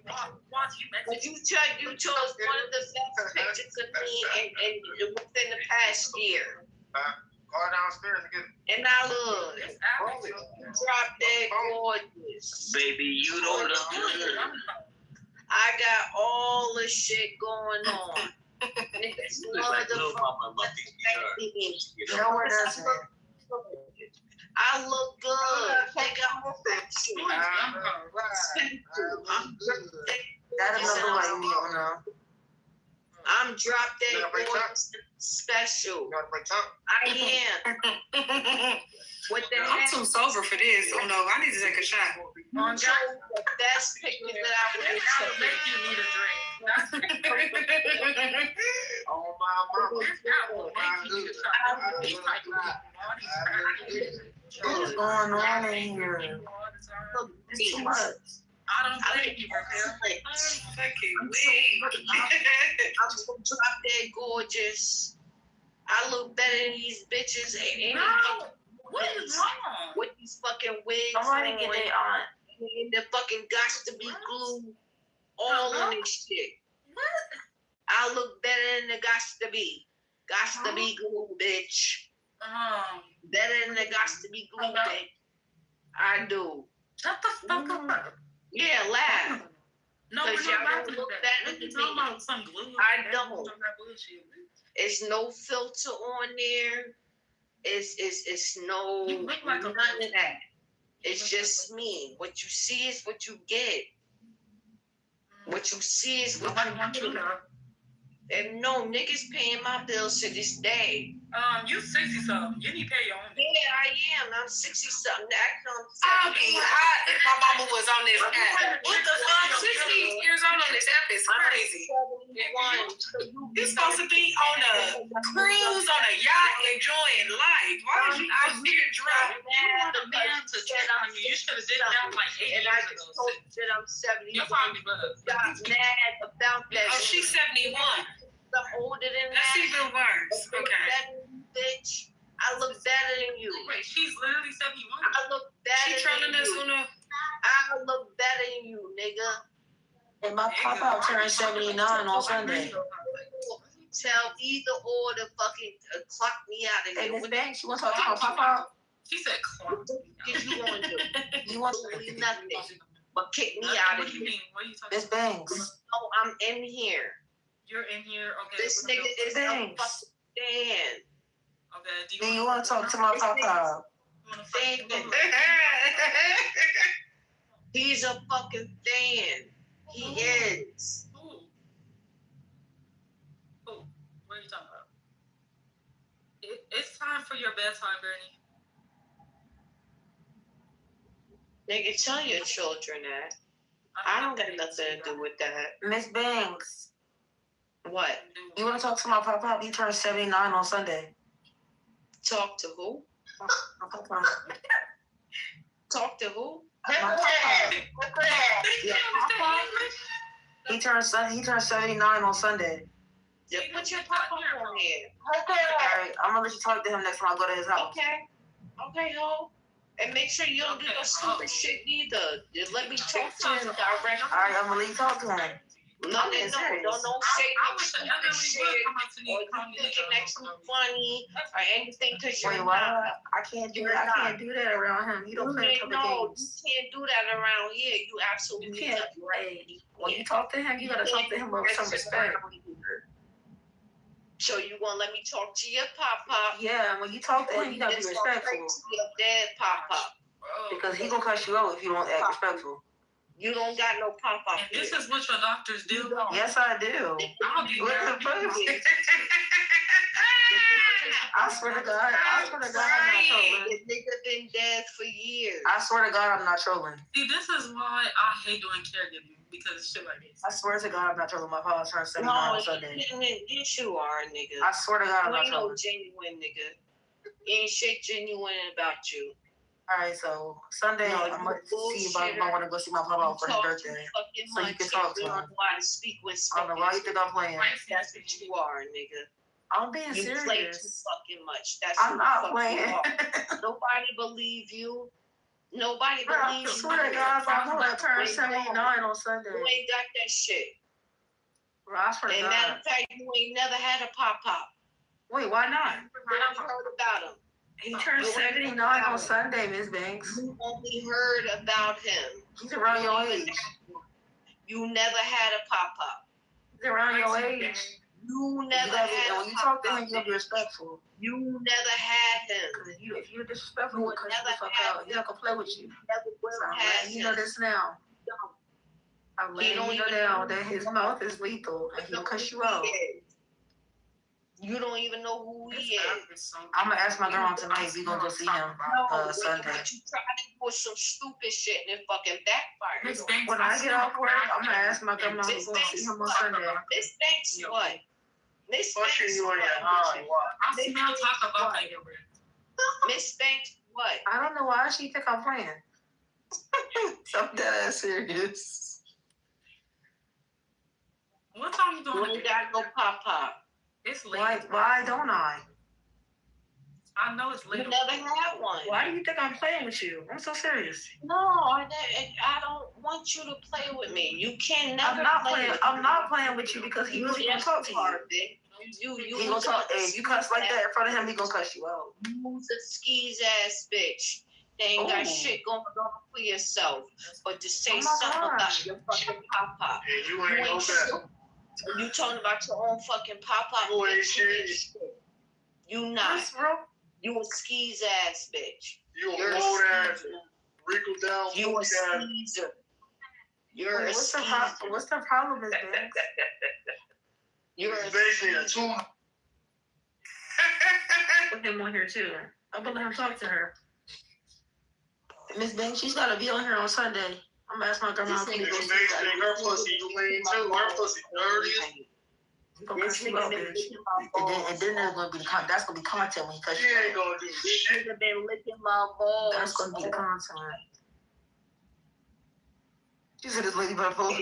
once you mentioned. But you chose one of the best pictures of me and within the past year. Go downstairs and get it. And I look. Drop dead gorgeous. Baby, you don't look good. I got all the shit going on. Niggas You look like little mama in my PPR. No, it doesn't. I look good. Take out my I'm good. That another way, Neil. I'm drop dead gorgeous special. I am. What the I'm heck? too sober for this. Oh no, I need to take a shot. You chose the best picture that I would I'll make you need a drink. Oh my What's going on in here? It's too much. I don't blame you, Raquel. I'm so drop dead gorgeous. I look better than these bitches. No. What is wrong? With these fucking wigs Somebody get their aunt. And the fucking gots to be glued all on this shit. What? I look better than the gots to be. Gots to be glued, bitch. Better than the gots to be glued, bitch. I do. Shut the fuck up. Yeah, laugh. No, we're Cause not y'all about don't to look do better that. than You're talking me. about some glue. I don't. It's no filter on there. It's no You look like none of that. It's just me. What you see is what you get. What you see is what you get. And no, niggas paying my bills to this day. You 60 something. You need to pay your own. Yeah, I am. I'm 60 something. I'll be hot if my mama was on this app. What the fuck? 60 years old on this app is crazy. You're supposed to be on a cruise on a yacht enjoying life. Why is you out here drunk? You want a man to check on you. You should have did that like 8 And I years just ago. told you that I'm 71. You're probably better. Got mad about that. Oh, she's 71. I'm older than That's that. even worse. Okay. Bitch, I look better than you. Wait, she's literally 71? I look better She than trolling us, you. Una? I look better than you, nigga. And my pop-out turned 79 on Sunday. Tell either or to fucking clock me out of Hey, here. Miss Banks, you want to talk to my pop-out? She said clock. What you gonna do? You want Absolutely nothing but kick me out What of do you here. mean? What are you talking Miss about? Banks? No, I'm in here. You're in here. Okay. This what nigga else? is a Thanks. fucking Dan. Okay. Do you want to talk to my pop-out? Dan. He's a fucking fan. He is. Who? What are you talking about? It's time for your bedtime, Bernie. Nigga, tell your children that. I don't got nothing to do with that. Miss Banks, What? you want to talk to my pop-out? He turned 79 on Sunday. Talk to who? My pop-out. Talk to who? My pop-out. Yeah, pop-out. He turned 79 on Sunday. Yeah, put your papa on here. All right, I'm gonna let you talk to him next time I go to his house. Okay. Okay, ho. And make sure you don't do no stupid shit either. Just let me talk to him direct. All right, I'm gonna let you talk to him. No, don't say no stupid shit or you thinking that you funny or anything because you're Wait, not. what? I can't do that. I can't do that around him. You don't play No, games. you can't do that around here. You absolutely You can't. When you talk to him, you gotta talk to him with some respect. So you gonna let me talk to your papa? Yeah, when you talk to him, you gotta be respectful. Your dead papa. Because he gonna cuss you out if you don't act respectful. You don't got no papa. And this is what your doctors do? Yes, I do. I'll be What the fuck? I swear to God, I'm not trolling. The nigga been dead for years. I swear to God, I'm not trolling. See, this is why I hate doing caregiving because shit like this. I swear to God, I'm not trolling. My father turned 79 on Sunday. Yes, you are, nigga. I swear to God, I'm You not ain't no trolling. genuine nigga. Ain't shit genuine about you. All right, so Sunday, I'm gonna see if I want to go see my papa for his birthday, so you can talk to him. You don't know how to speak with I don't know why you think I'm playing. That's what you are, nigga. I'm being You play too serious. fucking much. That's I'm who not the fuck playing. you are. Nobody believe you. Nobody Bro, I believes swear to God, I know I turned 79 on Sunday. You ain't got that shit. Bro, I swear to And God. matter of fact, you ain't never had a pop-pop. Wait, why not? You never heard about him. He turned 79 on Sunday, Miss Banks. You only heard about him. He's around your age. You never had a pop-pop. He's around your age. You never had a when you talk to him, you gotta be respectful. You never had him. Because if you're disrespectful, he'll cut you the fuck out. He's not gonna play with you. Never will So I'm have letting you know this now. I'm letting you know now that his mouth is lethal and he'll cuss you out. You don't even know who he is. I'm gonna ask my girl tonight if we gonna go see him Sunday. But you try to do some stupid shit and it fucking backfires. When I get off work, I'm gonna ask my grandma to go see him on Sunday. This Banks what? This Banks you on your high. I smell Taco Bell everywhere. Miss Banks what? I don't know why she think I'm playing. I'm dead ass serious. What time you doing? You ain't got no pop-pop. It's late. Why don't I? I know it's late. You never had one. Why do you think I'm playing with you? I'm so serious. No, I don't want you to play with me. You can never. I'm not playing with you because he really gonna talk to you. He gonna talk. If you cuss like that in front of him, he gonna cuss you out. You's a skis ass bitch. They ain't got shit going on for yourself, but to say something about your fucking pop-pop. Yeah, you ain't no better. You talking about your own fucking pop-up. You ain't shit. You not. You a skis ass bitch. You're a old ass, wrinkled down. You a skeezer. You're a skeezer. What's the problem, Miss Banks? You're a skeezer. Put him on here too. I'm gonna let him talk to her. Miss Banks, she's gotta be on here on Sunday. I'm gonna ask my grandma. Her pussy clean too. Her pussy dirty. And then there's gonna be that's gonna be content when he cuts you. She ain't gonna do shit. You've been licking my balls. That's gonna be the content. She said this lady better vote.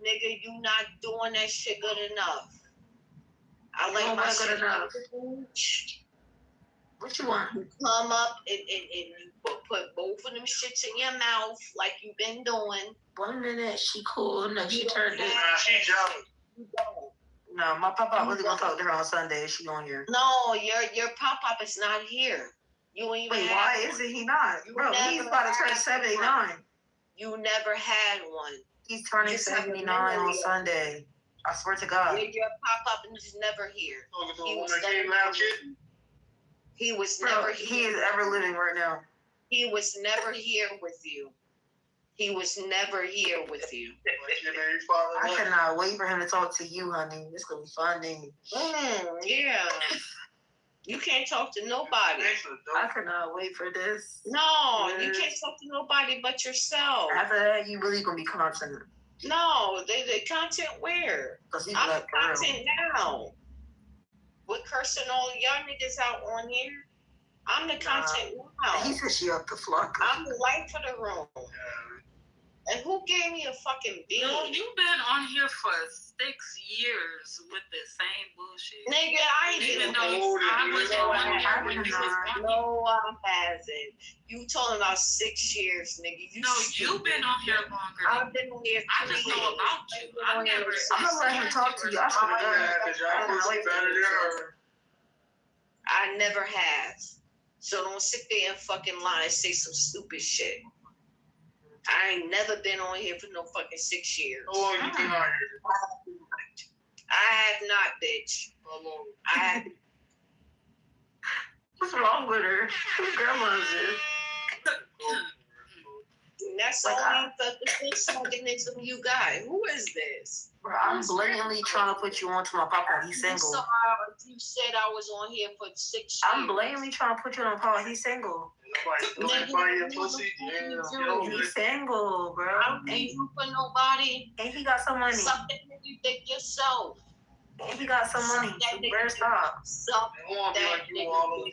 Nigga, you not doing that shit good enough. I like my shit enough. What you want? You come up and you put both of them shits in your mouth like you've been doing. 1 minute she cool, next she turned it. She jealous. You don't. No, my pop-up really gonna talk to her on Sunday if she on here. No, your pop-up is not here. You ain't even. Wait, why isn't he not? Bro, he's about to turn 79. You never had one. He's turning 79 on Sunday. I swear to God. Your pop-up is never here. He was Bro, never he here. is ever living right now. He was never here with you. He was never here with you. I cannot wait for him to talk to you, honey. It's gonna be funny. Yeah. You can't talk to nobody. I cannot wait for this. No, you can't talk to nobody but yourself. After that, you really gonna be content. No, they content where? I'm content now. We're cursing all y'all niggas out on here. I'm the content now. He said she up the floor. I'm the light for the room. And who gave me a fucking bean? No, you've been on here for 6 years with the same bullshit. Nigga, I ain't even been know I was on here when you was on. No, I hasn't. You talking about 6 years, nigga. You've been on here longer. I've been on here 3 I just know about you. I never. I'm gonna let him talk to you. I swear to God. I never have. So don't sit there and fucking lie and say some stupid shit. I ain't never been on here for no fucking 6 years. Oh, you been on here? I have not, bitch. I have. What's wrong with her? Whose grandma is this? That's only the fish organism you got. Who is this? Bro, I'm blatantly trying to put you onto my papa. He's single. You said I was on here for 6 years. I'm blatantly trying to put you on papa. He's single. Nobody find your pussy? Yeah. He's single, bro. I don't need you for nobody. And he got some money. Suck that nigga dick yourself. And he got some money. So better stop. Suck that nigga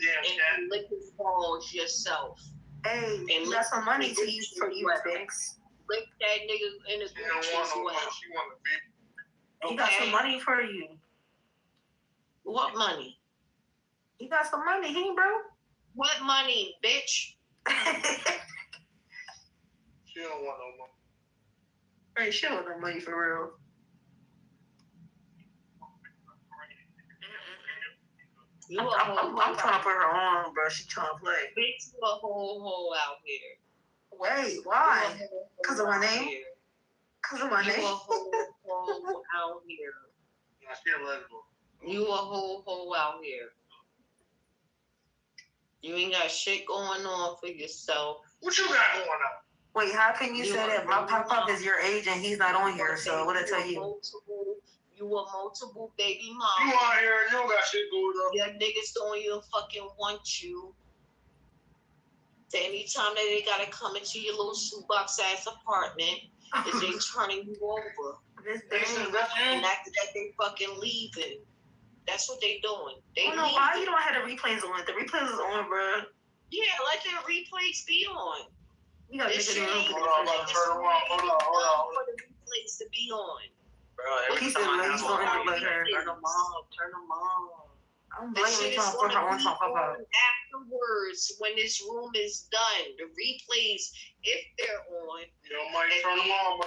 and lick his balls yourself. Hey, he got some money to use for you, Banks. Lick that nigga in his Gucci sweat. He got some money for you. What money? He got some money. He ain't broke. What money, bitch? She don't want no money. Right, she don't want no money for real. I'm trying to put her on, bro. She trying to play. Bitch, you a whole out here. Wait, why? Because of my name? Because of my name? You a whole out here. Yeah, she eligible. You a whole out here. You ain't got shit going on for yourself. What you got going on? Wait, how can you say that my pop-up is your age and he's not on here? So what I tell you? You a multiple baby mom. You on here and you don't got shit going on. Your niggas don't even fucking want you. So anytime that they gotta come into your little shoebox ass apartment, is they turning you over. And after that they fucking leaving. That's what they doing. They no, why you don't have the replays on? The replays is on, bro. Yeah, let the replays be on. You gotta this make shit ain't Hold on. for the replays to be on. Bro, he said, "He's gonna end up like her." Turn them on. I'm blaming you for her on top of her. Afterwards, when this room is done, the replays, if they're on, you might turn them on.